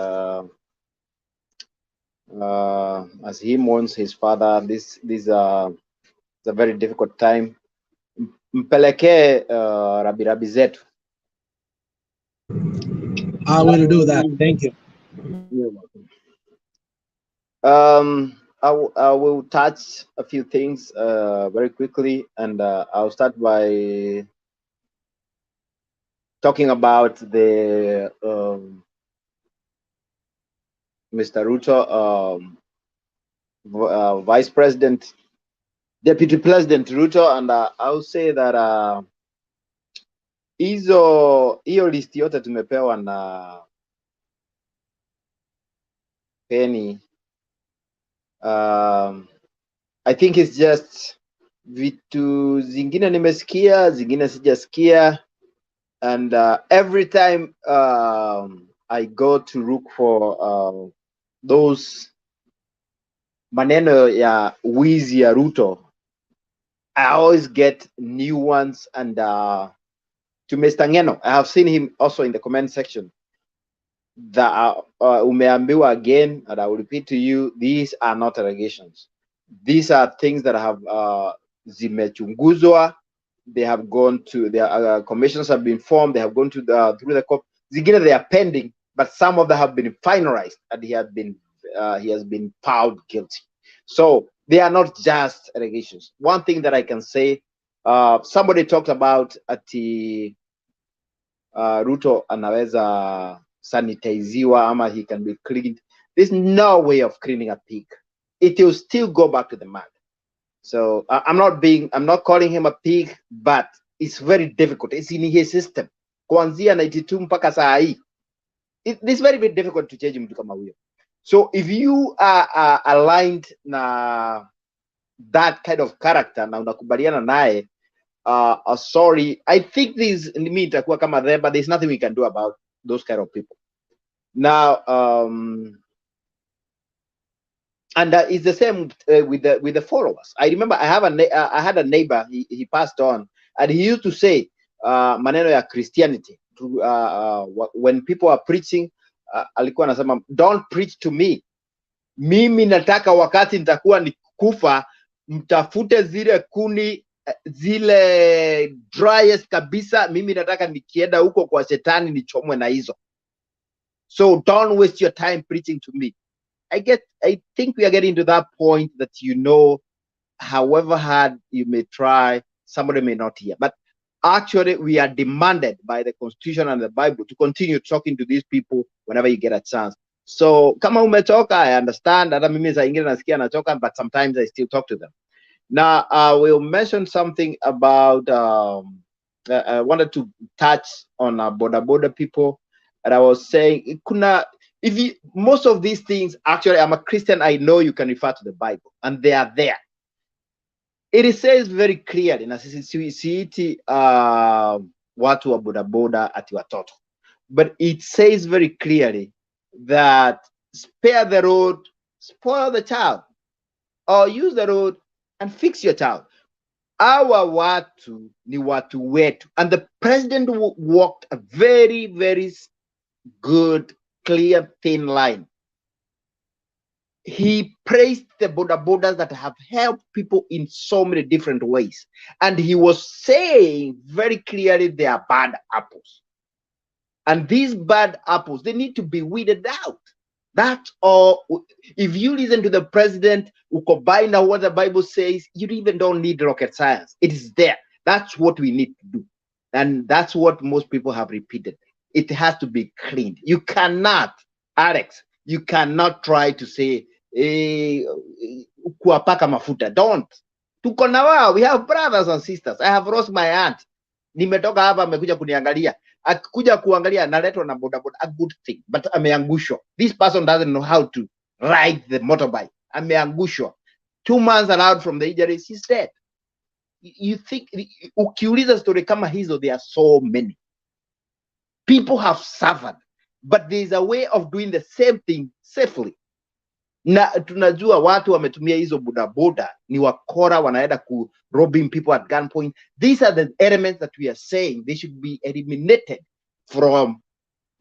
as he mourns his father, this is a very difficult time. Mpelekee rabirabi zetu. I will do that. Thank you. You're welcome. I will touch a few things very quickly, and I'll start by talking about the Mr. Ruto, Vice President, Deputy President Ruto, and I'll say that hiyo list yote tumepewa na Penny. I think it's just vitu zingine nimesikia, zingine sijasikia, and every time I go to look for those maneno ya wizi ya Ruto, I always get new ones. And to Mr. Ngeno, I have seen him also in the comment section, that umeambiwa again, and I will repeat to you, these are not allegations. These are things that have zimechunguzwa. They have gone to their commissions have been formed. They have gone to through the court. Zingine they are pending, but some of them have been finalized, and he has been found guilty. So they are not just allegations. One thing that I can say, somebody talked about ati Ruto anaweza sanitiziwa ama he can be cleaned. There's no way of cleaning a pig. It will still go back to the mud. So I'm not calling him a pig, but it's very difficult. It's in his system. Kuanzia 92 mpaka saa hii. It's very, very difficult to change mtu kama huyo. So if you are aligned na that kind of character na unakubaliana naye, sorry, I think this me itakuwa kama there, but there's nothing we can do about those kind of people. Now, And it's the same with the followers. I remember I had a neighbor. He passed on, and he used to say, maneno ya Christianity. When people are preaching, alikuwa anasema, don't preach to me. Mimi nataka wakati nitakuwa nikufa, mtafute zile kuni zile driest kabisa. Mimi nataka nikienda huko kwa shetani nichomwe na hizo. So don't waste your time preaching to me. I think we are getting to that point that, however hard you may try, somebody may not hear. But actually, we are demanded by the Constitution and the Bible to continue talking to these people whenever you get a chance. So, kama umetoka, I understand. Hata mimi saa ingine nasikia nachoka, but sometimes I still talk to them. Now, we'll mention something about, I wanted to touch on Boda Boda people. And I was saying, most of these things, actually, I'm a Christian. I know you can refer to the Bible, and they are there. It says very clearly, na siiti watu wa Boda Boda ati watoto, but it says very clearly that spare the road, spoil the child, or use the road and fix your child. Our watu ni watu wetu, and the president walked a very, very good, clear, thin line. He praised the Boda Bodas that have helped people in so many different ways. And he was saying very clearly they are bad apples. And these bad apples, they need to be weeded out. That's all. If you listen to the president, who combine what the Bible says, you even don't need rocket science. It is there. That's what we need to do. And that's what most people have repeated. It has to be cleaned. You cannot, Alex, you cannot try to say, kuwapaka mafuta. Don't. Tuko na wao. We have brothers and sisters. I have lost my aunt. Nimetoka hapa, amekuja kuniangalia. Akikuja kuangalia, naletwa na boda boda. A good thing. But ameangushwa. This person doesn't know how to ride the motorbike. Ameangushwa. 2 months allowed from the injuries, he's dead. You think, ukiuliza story kama hizo, there are so many. People have suffered. But there's a way of doing the same thing safely. Na tunajua watu wametumia hizo bodaboda ni wakora, wanaenda ku robbing people at gunpoint. These are the elements that we are saying they should be eliminated from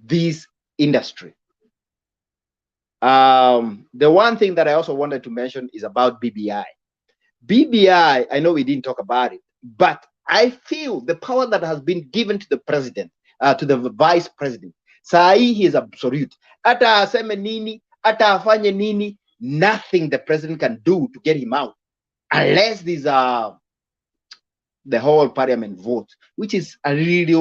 this industry. The one thing that I also wanted to mention is about BBI. BBI, I know we didn't talk about it, but I feel the power that has been given to the president, to the vice president, sahi he is absolute. Ata aseme nini, ata afanye nini, nothing the president can do to get him out, unless these are the whole parliament vote, which is a really,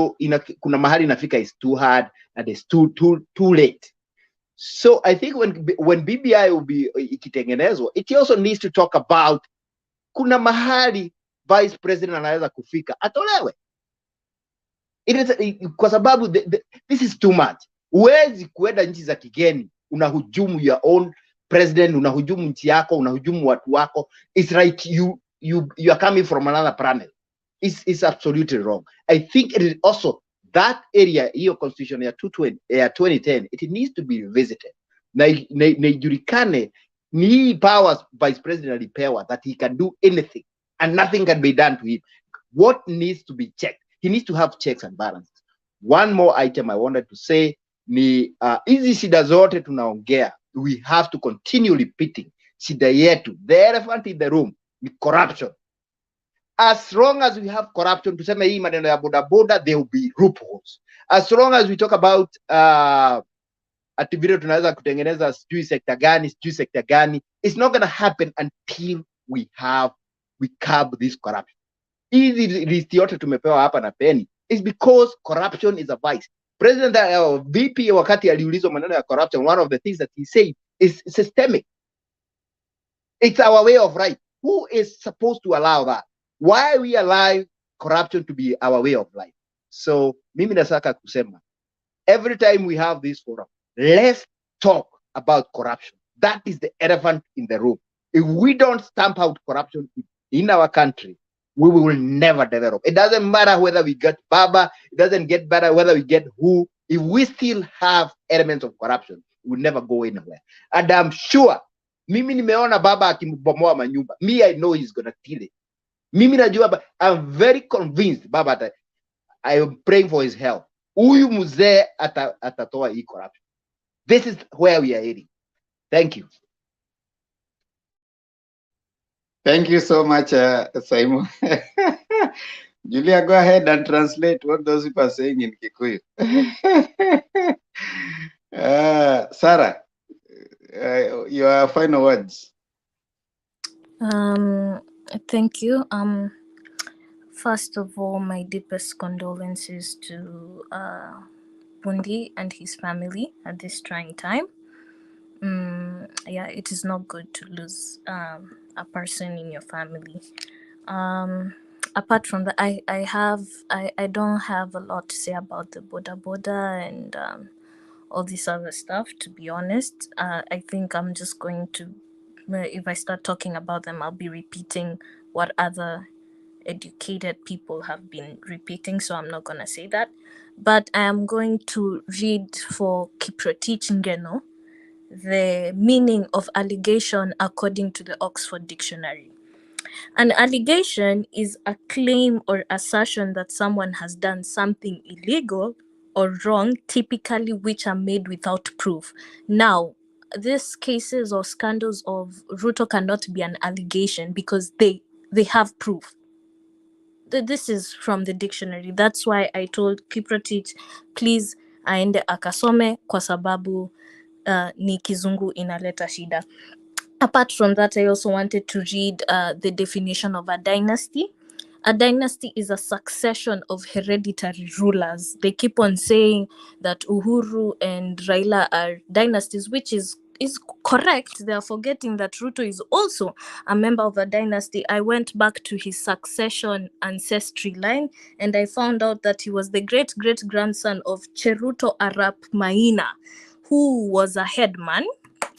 kuna mahali nafika is too hard and it's too late. So I think when BBI will be ikitengenezwa, it also needs to talk about kuna mahali vice president anaweza kufika atolewe. Kwa sababu this is too much. Huwezi kuenda nchi za kigeni unahujumu your own president, unahujumu nchi yako, unahujumu watu wako. It's like you are coming from another planet. It's absolutely wrong. I think it is also that area, hiyo constitution ya 2010, it needs to be revisited. Na ijulikane ni powers vice president alipewa that he can do anything and nothing can be done to him. What needs to be checked? He needs to have checks and balances. One more item I wanted to say ni hizi shida zote tunaongea, we have to continue repeating shida yetu. The elephant in the room ni corruption. As long as we have corruption, tuseme hii maneno ya boda boda, there will be loopholes. As long as we talk about ati vile tunaweza kutengeneza sijui sekta gani, it's not going to happen until we curb this corruption. Hizi list yote tumepewa hapa na Penny is because corruption is a vice. President VP wakati aliulizwa maneno ya corruption, one of the things that he said is systemic. It's our way of life. Who is supposed to allow that? Why we allow corruption to be our way of life? So mimi nataka kusema, every time we have this forum, let's talk about corruption. That is the elephant in the room. If we don't stamp out corruption in our country, we will never develop. It doesn't matter whether we get Baba, it doesn't get better whether we get who. If we still have elements of corruption, we'll never go anywhere. And I'm sure Mimi nimeona baba akimbomoa manyumba. Me, I know he's gonna kill it. Mimi najua, I'm very convinced baba I am praying for his health. Huyu mzee atatoa hii corruption. This is where we are heading. Thank you. Thank you so much, Simon. Julia, go ahead and translate what those people are saying in Kikuyu. Sarah, your final words. Thank you. First of all, my deepest condolences to Bundi and his family at this trying time. Yeah, it is not good to lose a person in your family. Apart from that, I don't have a lot to say about the Boda Boda and all this other stuff, to be honest. I think I'm just going to, if I start talking about them, I'll be repeating what other educated people have been repeating, so I'm not gonna say that. But I am going to read for Kiprotich Ngeno the meaning of allegation according to the Oxford Dictionary. An allegation is a claim or assertion that someone has done something illegal or wrong, typically which are made without proof. Now, these cases or scandals of Ruto cannot be an allegation because they have proof. This is from the dictionary. That's why I told Kiprotich, please aende akasome kwa sababu ni kizungu inaleta shida. Apart from that, I also wanted to read the definition of a dynasty. A dynasty is a succession of hereditary rulers. They keep on saying that Uhuru and Raila are dynasties, which is correct. They are forgetting that Ruto is also a member of a dynasty. I went back to his succession ancestry line and I found out that he was the great-great-grandson of Cheruto Arap Maina, who was a headman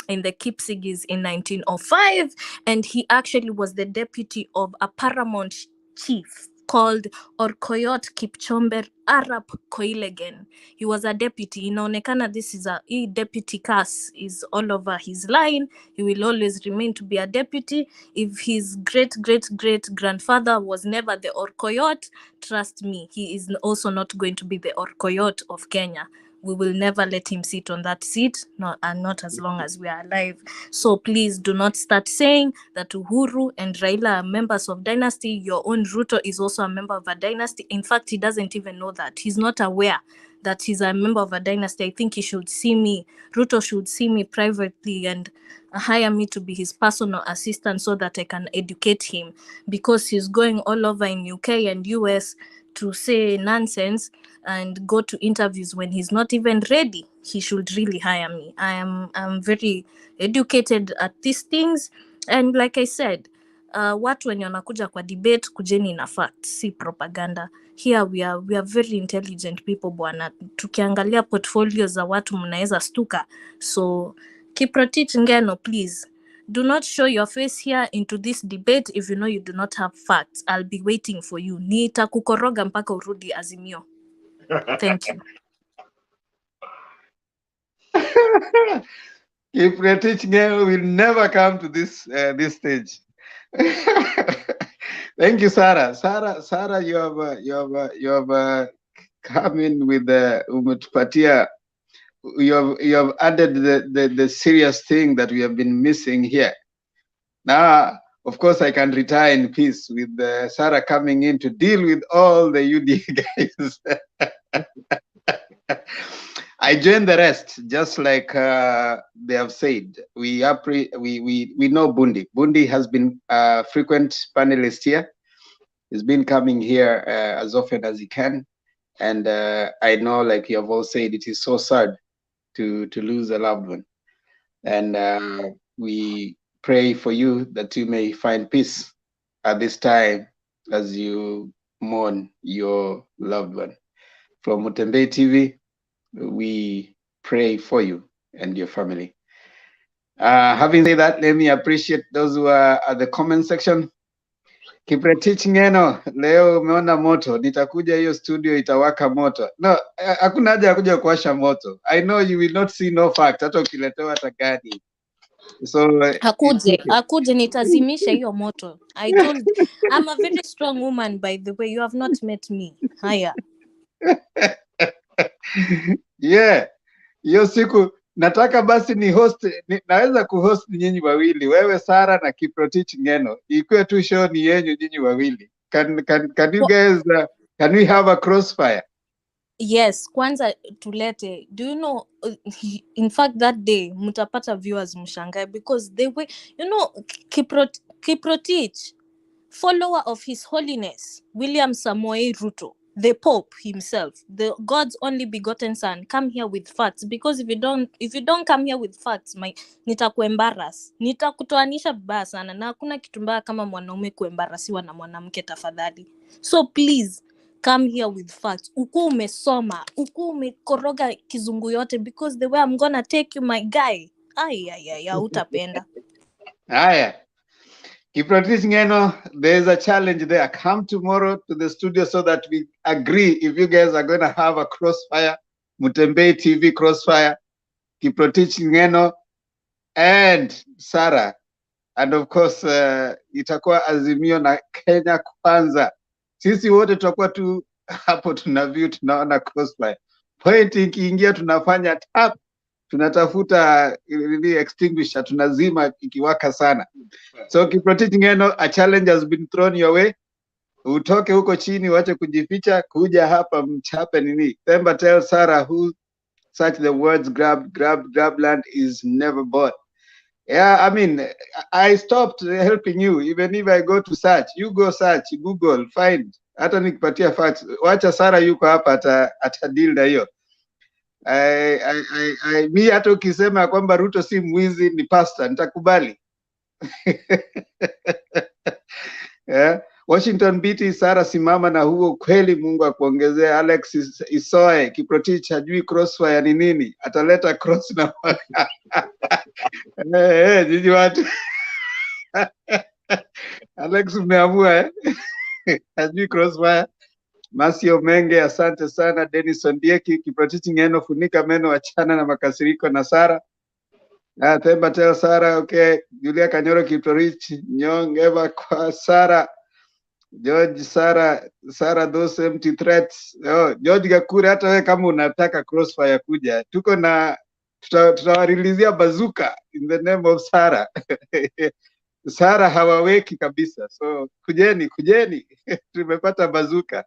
in the Kipsigis in 1905, and he actually was the deputy of a paramount chief called Orkoyot Kipchomber Arap Koilegen. He was a deputy. Inaonekana this is a deputy curse is all over his line. He will always remain to be a deputy. If his great-great-great-grandfather was never the Orkoyot, trust me, he is also not going to be the Orkoyot of Kenya. We will never let him sit on that seat, not as long as we are alive. So please do not start saying that Uhuru and Raila are members of dynasty. Your own Ruto is also a member of a dynasty. In fact, he doesn't even know that. He's not aware that he's a member of a dynasty. I think he should see me, Ruto should see me privately and hire me to be his personal assistant so that I can educate him, because he's going all over in UK and US to say nonsense and go to interviews when he's not even ready. He should really hire me. I'm very educated at these things, and like I said, watu wenye wanakuja kwa debate, kujeni na facts, si propaganda. Here we are very intelligent people bwana. Tukiangalia portfolios za watu mnaweza stuka. So Kiprotich Ngeno, please do not show your face here into this debate if you know you do not have facts. I'll be waiting for you. Nitakukoroga mpaka urudi Azimio. Thank you. Kiprotich Ngeno will never come to this stage. Thank you, Sarah. Sarah, you have come in with umetupatia. You have added the serious thing that we have been missing here. Now, of course, I can retire in peace with Sarah coming in to deal with all the UD guys. I join the rest, just like they have said. We know Bundi. Bundi has been a frequent panelist here. He's been coming here as often as he can, and I know, like you have all said, it is so sad to lose a loved one, and we pray for you that you may find peace at this time as you mourn your loved one. From Mutembei TV, we pray for you and your family. Having said that, let me appreciate those who are at the comment section. Kiprotich Ngeno, leo umeona moto, nitakuja hiyo studio itawaka moto. No, hakuna haja ya kuja kuwasha moto. I know you will not see no fact, hata ukiletewa hata gani. So akuje nitazimisha hiyo moto. I'm a very strong woman, by the way. You have not met me. Haya. Yeah, hiyo siku nataka basi ni host naweza kuhost nyinyi wawili, wewe Sara na Kiprotich Ngeno, ikuwe tu show ni yenyu nyinyi wawili. Can you guys can we have a crossfire? Yes, kwanza tulete. Do you know, in fact that day mutapata viewers mshangae, because they were, you know, Kiprotich, follower of His Holiness William Samoei Ruto, the Pope himself, the God's only begotten son, come here with facts, because if you don't come here with facts, nitakuembarrass, nitakutoanisha vibaya sana, na hakuna kitu mbaya kama mwanaume kuembarrasiwa na mwanamke, tafadhali. So please come here with facts. Uko umesoma, uko umekoroga kizungu yote, because the way I'm gonna take you, my guy, utapenda. Haya. Kiprotich Ngeno, there's a challenge there. Come tomorrow to the studio so that we agree if you guys are going to have a crossfire, Mutembei TV crossfire, Kiprotich Ngeno and Sarah. And of course, itakuwa Azimio na Kenya kwanza. Sisi wote tutakuwa tu hapo tunaview, tunaona crossfire. Point ikiingia tunafanya tap, tunatafuta extinguisher, tunazima ikiwaka sana. So Kiprotich Ngeno, a challenge has been thrown your way. Utoke huko chini, wache kujificha, kuja hapa mchape nini. Themba tell Sarah who such the words grab land is never bought. Yeah, I mean, I stopped helping you. Even if I go to search, you go search, Google, find. Hata nikipatia facts. Wacha Sarah yuko hapa ata deal na hiyo. Mi hata ukisema kwamba Ruto si mwizi, ni pastor, nitakubali. Yeah. Washington BT, Sara simama na huo kweli, Mungu akuongezea. Alex Isoe, Kiprotich hajui crossfire ni nini, ataleta cross na jiji watu. Alex umeamua hajui crossfire. Masio Menge, asante sana. Dennis Ondieki, Kiprotich Ngeno, funika meno, achana na makasiriko na Sara. Themba tell Sara, okay. Julia Kanyoro, Kiprotich Nyong, Eva kwa Sara. George, Sara those empty threats. George Gakure, hata wewe kama unataka crossfire kuja, tuko na tutawarilizia bazooka in the name of Sara. Sara hawaweki kabisa, so kujeni tumepata bazooka.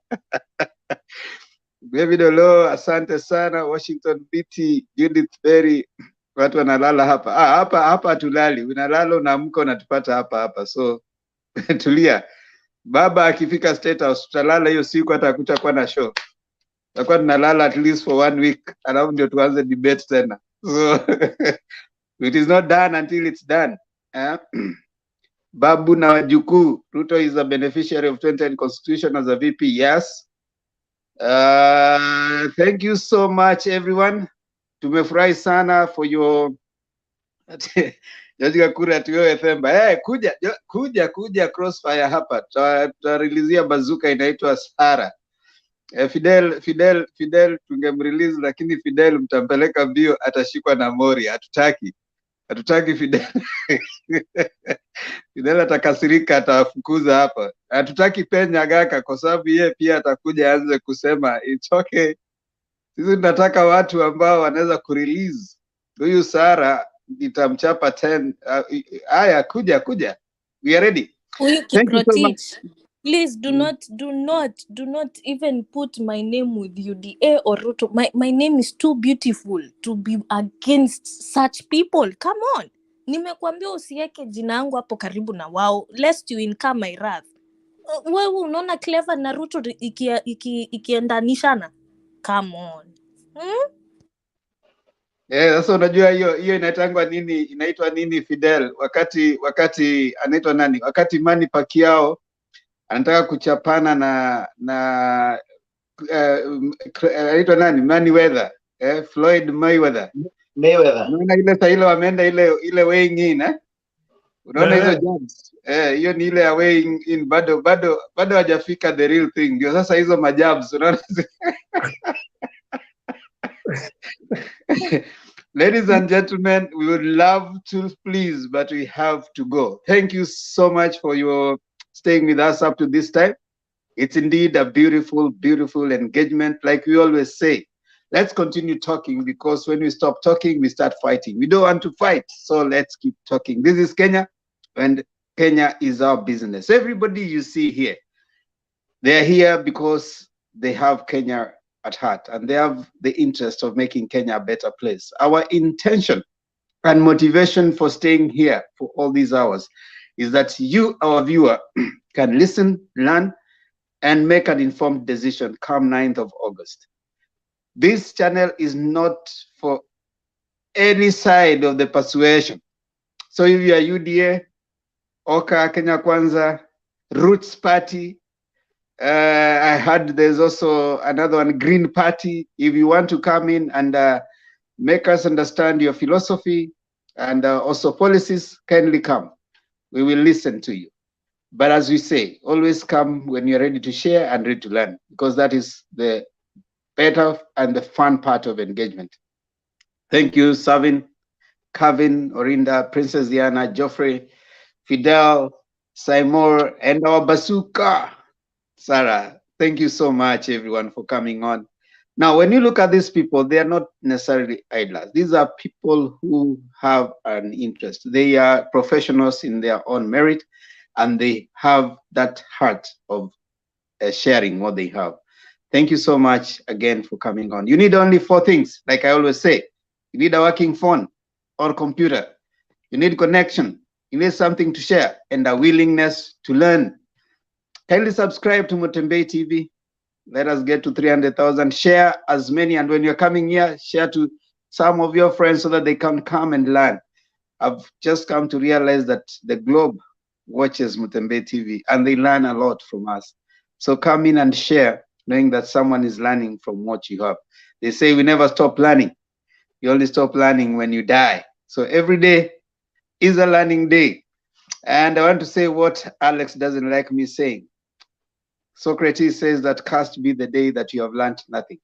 David Olo, asante sana. Washington BT, Judith Berry, watu wanalala hapa. Hapa tulali, unalala unaamka unatupata hapa, so tulia. Baba akifika State House tutalala hiyo siku, hata kutakuwa na show. Tutakuwa tunalala at least for 1 week, alafu ndio tuanze debate tena. So it is not done until it's done. Babu na wajukuu, Ruto is a beneficiary of 2010 constitution as a VP. Yes. Thank you so much everyone. Tumefurahi sana for your George Gakure atuwe Themba. Kuja crossfire hapa. Tutarelizia bazooka inaitwa Sara. Fidel tungemrelease, lakini Fidel mtampeleka mbio, atashikwa na mori. Hatutaki Fidel. Fidel atakasirika, atafukuza hapa. Hatutaki Penya Gaka kwa sababu yeye pia atakuja aanze kusema it's okay. Sisi tunataka watu ambao wanaweza kurelease. Huyu Sara nitamchapa 10. Aya, kuja. We are ready. Thank you so much. Please do not even put my name with UDA or Ruto. My name is too beautiful to be against such people. Come on. Nimekuambia usiweke jina yangu hapo karibu na wao, lest you incur my wrath. Wewe unaona clever na Ruto ikiendanishana? Come on. Sasa unajua hiyo inaitangwa nini? Inaitwa nini Fidel? Wakati anaitwa nani? Wakati Manny Pacquiao anataka kuchapana na anaitwa nani? Mayweather. Floyd Mayweather. Unaona ile saa ile wameenda ile weighing in Unaona hizo jabs? Hiyo ni ile ya weighing in, bado hajafika the real thing. Ndio sasa hizo majabs unaona. Ladies and gentlemen, we would love to please, but we have to go. Thank you so much for your staying with us up to this time. It's indeed a beautiful, beautiful engagement. Like we always say, let's continue talking, because when we stop talking, we start fighting. We don't want to fight, so let's keep talking. This is Kenya, and Kenya is our business. Everybody you see here, they're here because they have Kenya at heart, and they have the interest of making Kenya a better place. Our intention and motivation for staying here for all these hours is that you, our viewer, can listen, learn, and make an informed decision come 9th of August. This channel is not for any side of the persuasion. So if you are UDA, Oka, Kenya Kwanza, Roots Party, I heard there's also another one, Green Party. If you want to come in and make us understand your philosophy and also policies, kindly come. We will listen to you. But as we say, always come when you're ready to share and ready to learn, because that is the better and the fun part of engagement. Thank you, Savin, Kevin, Orinda, Princess Diana, Geoffrey, Fidel, Seymour, and our bazooka, Sarah. Thank you so much, everyone, for coming on. Now, when you look at these people, they are not necessarily idlers. These are people who have an interest. They are professionals in their own merit, and they have that heart of sharing what they have. Thank you so much again for coming on. You need only 4 things, like I always say. You need a working phone or computer. You need connection. You need something to share and a willingness to learn. Kindly subscribe to Mutembei TV. Let us get to 300,000. Share as many, and when you're coming here, share to some of your friends so that they can come and learn. I've just come to realize that the globe watches Mutembei TV and they learn a lot from us. So come in and share, knowing that someone is learning from what you have. They say we never stop learning. You only stop learning when you die. So every day is a learning day. And I want to say what Alex doesn't like me saying. Socrates says that cursed be the day that you have learned nothing.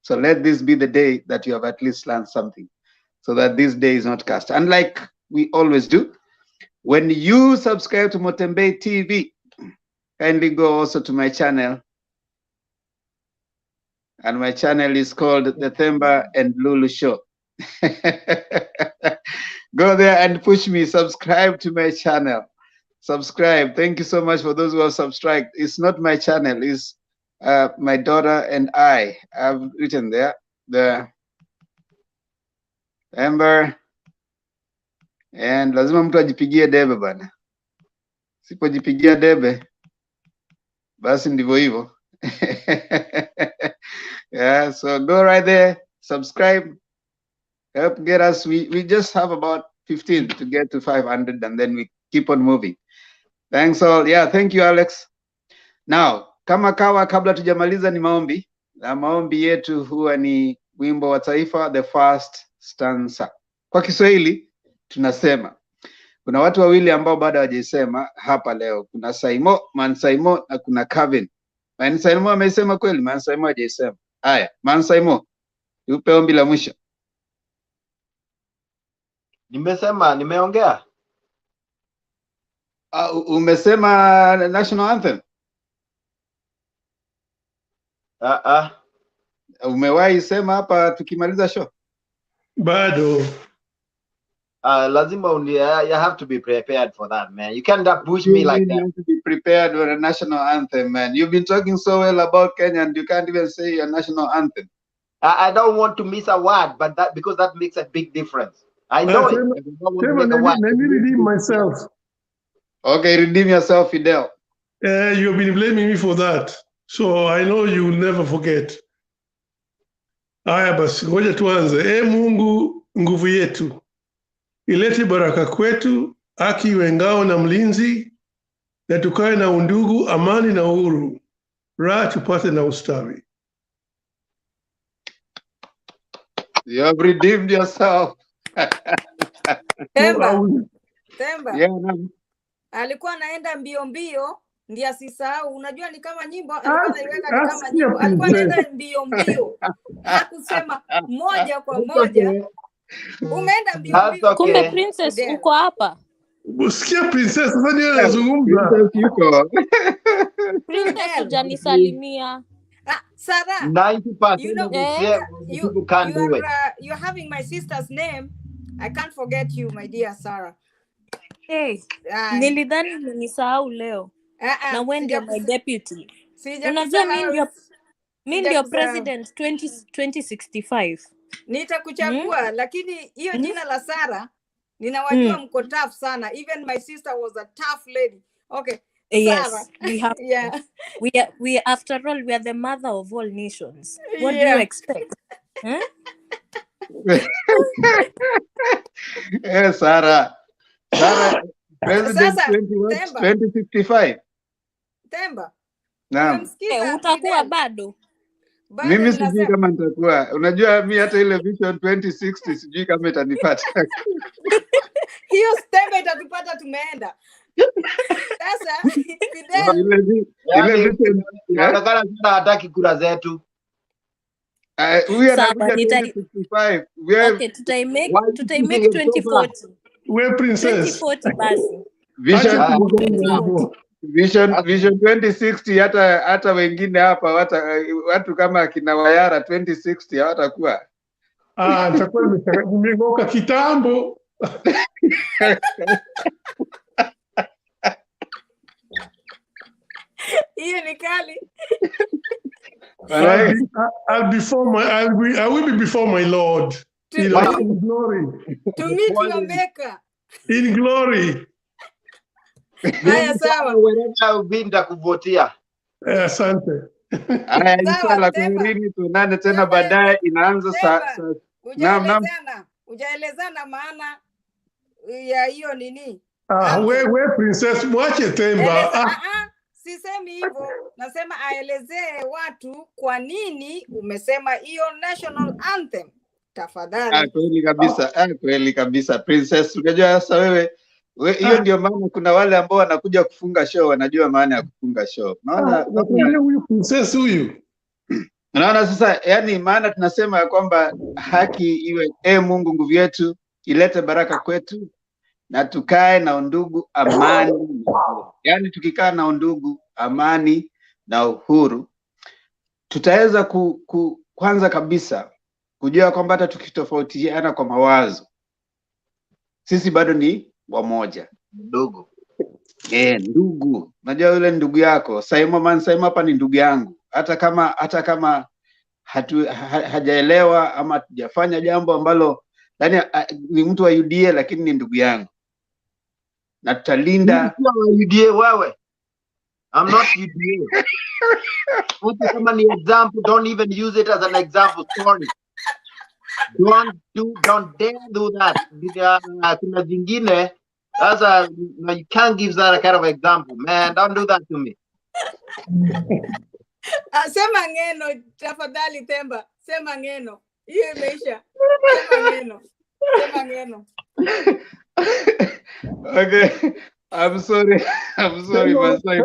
So let this be the day that you have at least learned something, so that this day is not cursed. And like we always do, when you subscribe to Mutembei TV, kindly go also to my channel. And my channel is called The Themba and Lulu Show. Go there and push me. Subscribe to my channel. Subscribe. Thank you so much for those who have subscribed. It's not my channel. It's my daughter and I. I've written there the Amber, and lazima mtu ajipigie debe bana. Sipojipigia debe basi ndivyo hivyo. Yeah, so go right there, subscribe, help get us. We just have about 15 to get to 500, and then we keep on moving. Thanks all. Yeah, thank you, Alex. Now, kama kawa, kabla tujamaliza ni maombi, na maombi yetu huwa ni wimbo wa taifa, the first stanza. Kwa Kiswahili tunasema, kuna watu wawili ambao bado hawajaisema hapa leo. Kuna Man Saimo na kuna Kevin. Man Saimo amesema kweli, Man Saimo hajaisema. Haya, Man Saimo, upe ombi la mwisho. Nimesema, nimeongea. Umesema national anthem? Umewahi sema hapa tukimaliza show? Bado. Lazima you have to be prepared for that, man. You can't push me like that. You have to be prepared for a national anthem, man. You've been talking so well about Kenya and you can't even say a national anthem. I don't want to miss a word, but because that makes a big difference. I know it. Let me redeem myself. Okay, redeem yourself, Fidel. You've been blaming me for that, so I know you will never forget. Haya basi, ngoja tuanze. Mungu, nguvu yetu, ilete baraka kwetu, haki iwe ngao na mlinzi, na tukae na undugu, amani na uhuru, raha tupate na ustawi. You have redeemed yourself. Themba. Themba. Yeah, alikuwa anaenda mbio mbio ndiye asisahau. Unajua ni kama nyimbo alikuwa anaiweka ni kama nyimbo. Alikuwa anaenda mbio mbio. Hakusema moja kwa moja. Umeenda That's okay. Kumbe princess uko hapa. Usikia princess sasa ndio anazungumza. Princess yuko. Princess hujanisalimia. Sarah, 90% you know, of the people can't do it. You're having my sister's name. I can't forget you, my dear Sarah. Hey, nilidhani nilisahau leo. Na wewe ndio my deputy. Unajua mimi ndio president 2065. Nitakuchagua lakini hiyo jina la Sarah ninawajua mko tough sana. Even my sister was a tough lady. Okay. Yes, we have. Yeah. We after all we are the mother of all nations. What do you expect? Sarah, president 2065. Temba. Naam. Utakuwa bado. Mimi sijui kama nitakuwa. Unajua mimi hata ile vision 2060 sijui kama itanipata. Hiyo Temba itatupata tumeenda. Sasa Fidel ile vision Nataka hataki kura zetu. We are 2065. Okay, tutaimake 2040. We princess. 2040 basi. Vision 2060 hata wengine hapa watu kama kina Wayara 2060 hawatakuwa. Nitakuwa nimegoka kitambo. Hiyo ni kali. I will be before my Lord. In glory. To meet your maker. In glory. Haya sawa. Wewe ubinda kuvotia. Asante. Haya inshallah kuhurini tuonane tena baadaye inaanza saa. Ujaelezana maana ya hiyo nini? We princess mwache Temba. Sisemi hivyo, nasema aelezee watu kwa nini umesema hiyo national anthem. Tafadhali. Kweli kabisa princess. Unajua sasa wewe hiyo ndio maana kuna wale ambao wanakuja kufunga show wanajua maana ya kufunga show. Naona huyu princess huyu. Naona sasa yani maana tunasema ya kwamba haki iwe Mungu nguvu yetu ilete baraka kwetu na tukae na undugu amani. Yani tukikaa na undugu amani na uhuru tutaweza kwanza kabisa kujua kwamba hata tukitofautiana kwa mawazo sisi bado ni wamoja. Ndugu. Ndugu. Unajua yule ndugu yako. Simon hapa ni ndugu yangu. Hata kama hajaelewa ama hajafanya jambo ambalo yani ni mtu wa UDA lakini ni ndugu yangu. Na tutalinda UDA wewe. I'm not UDA. Hata kama ni example, don't even use it as an example. Sorry. Don't dare do that. Kuna vingine sasa you can't give that a kind of example, man. Don't do that to me. Sema ngeno tafadhali Temba. Sema ngeno. Hiyo imeisha. Sema ngeno. Okay. I'm sorry Masai.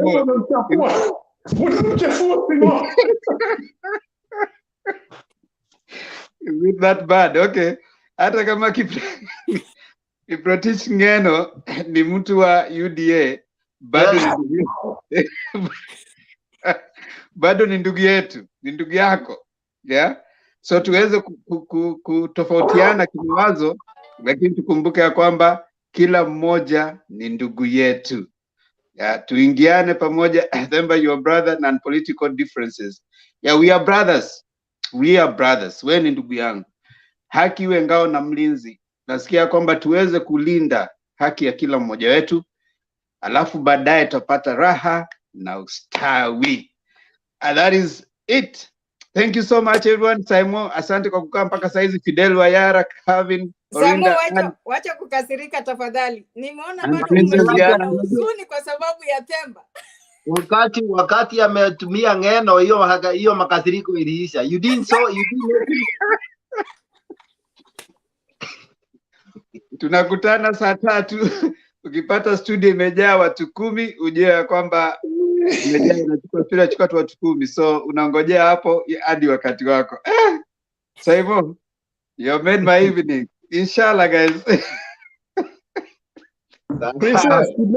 Is it that bad? Okay. Hata kama Kiprotich Ngeno ni mtu wa UDA bado ni ndugu yetu, ni ndugu yako. Yeah? So tuweze kutofautiana kimawazo lakini tukumbuke ya kwamba kila mmoja ni ndugu yetu. Yeah, tuingiane pamoja. Remember your brother and political differences. Yeah, we are brothers. Wewe ni ndugu yangu. Haki iwe ngao na mlinzi. Nasikia kwamba tuweze kulinda haki ya kila mmoja wetu. Alafu baadaye tutapata raha na ustawi. And that is it. Thank you so much everyone. Simon, asante kwa kukaa mpaka saizi. Fidel, Wayara, Kevin, Orinda. Wacha kukasirika tafadhali. Nimeona bado umekuwa na huzuni kwa sababu ya Temba. Wakati ametumia ngeno hiyo makasiriko iliisha. You didn't. Tunakutana saa 3. Ukipata studio imejaa watu 10, ujue kwamba imejaa inachukua tu watu 10. So unangojea hapo hadi wakati wako. So hivyo, you made my evening. Inshallah, guys. Princess, good night.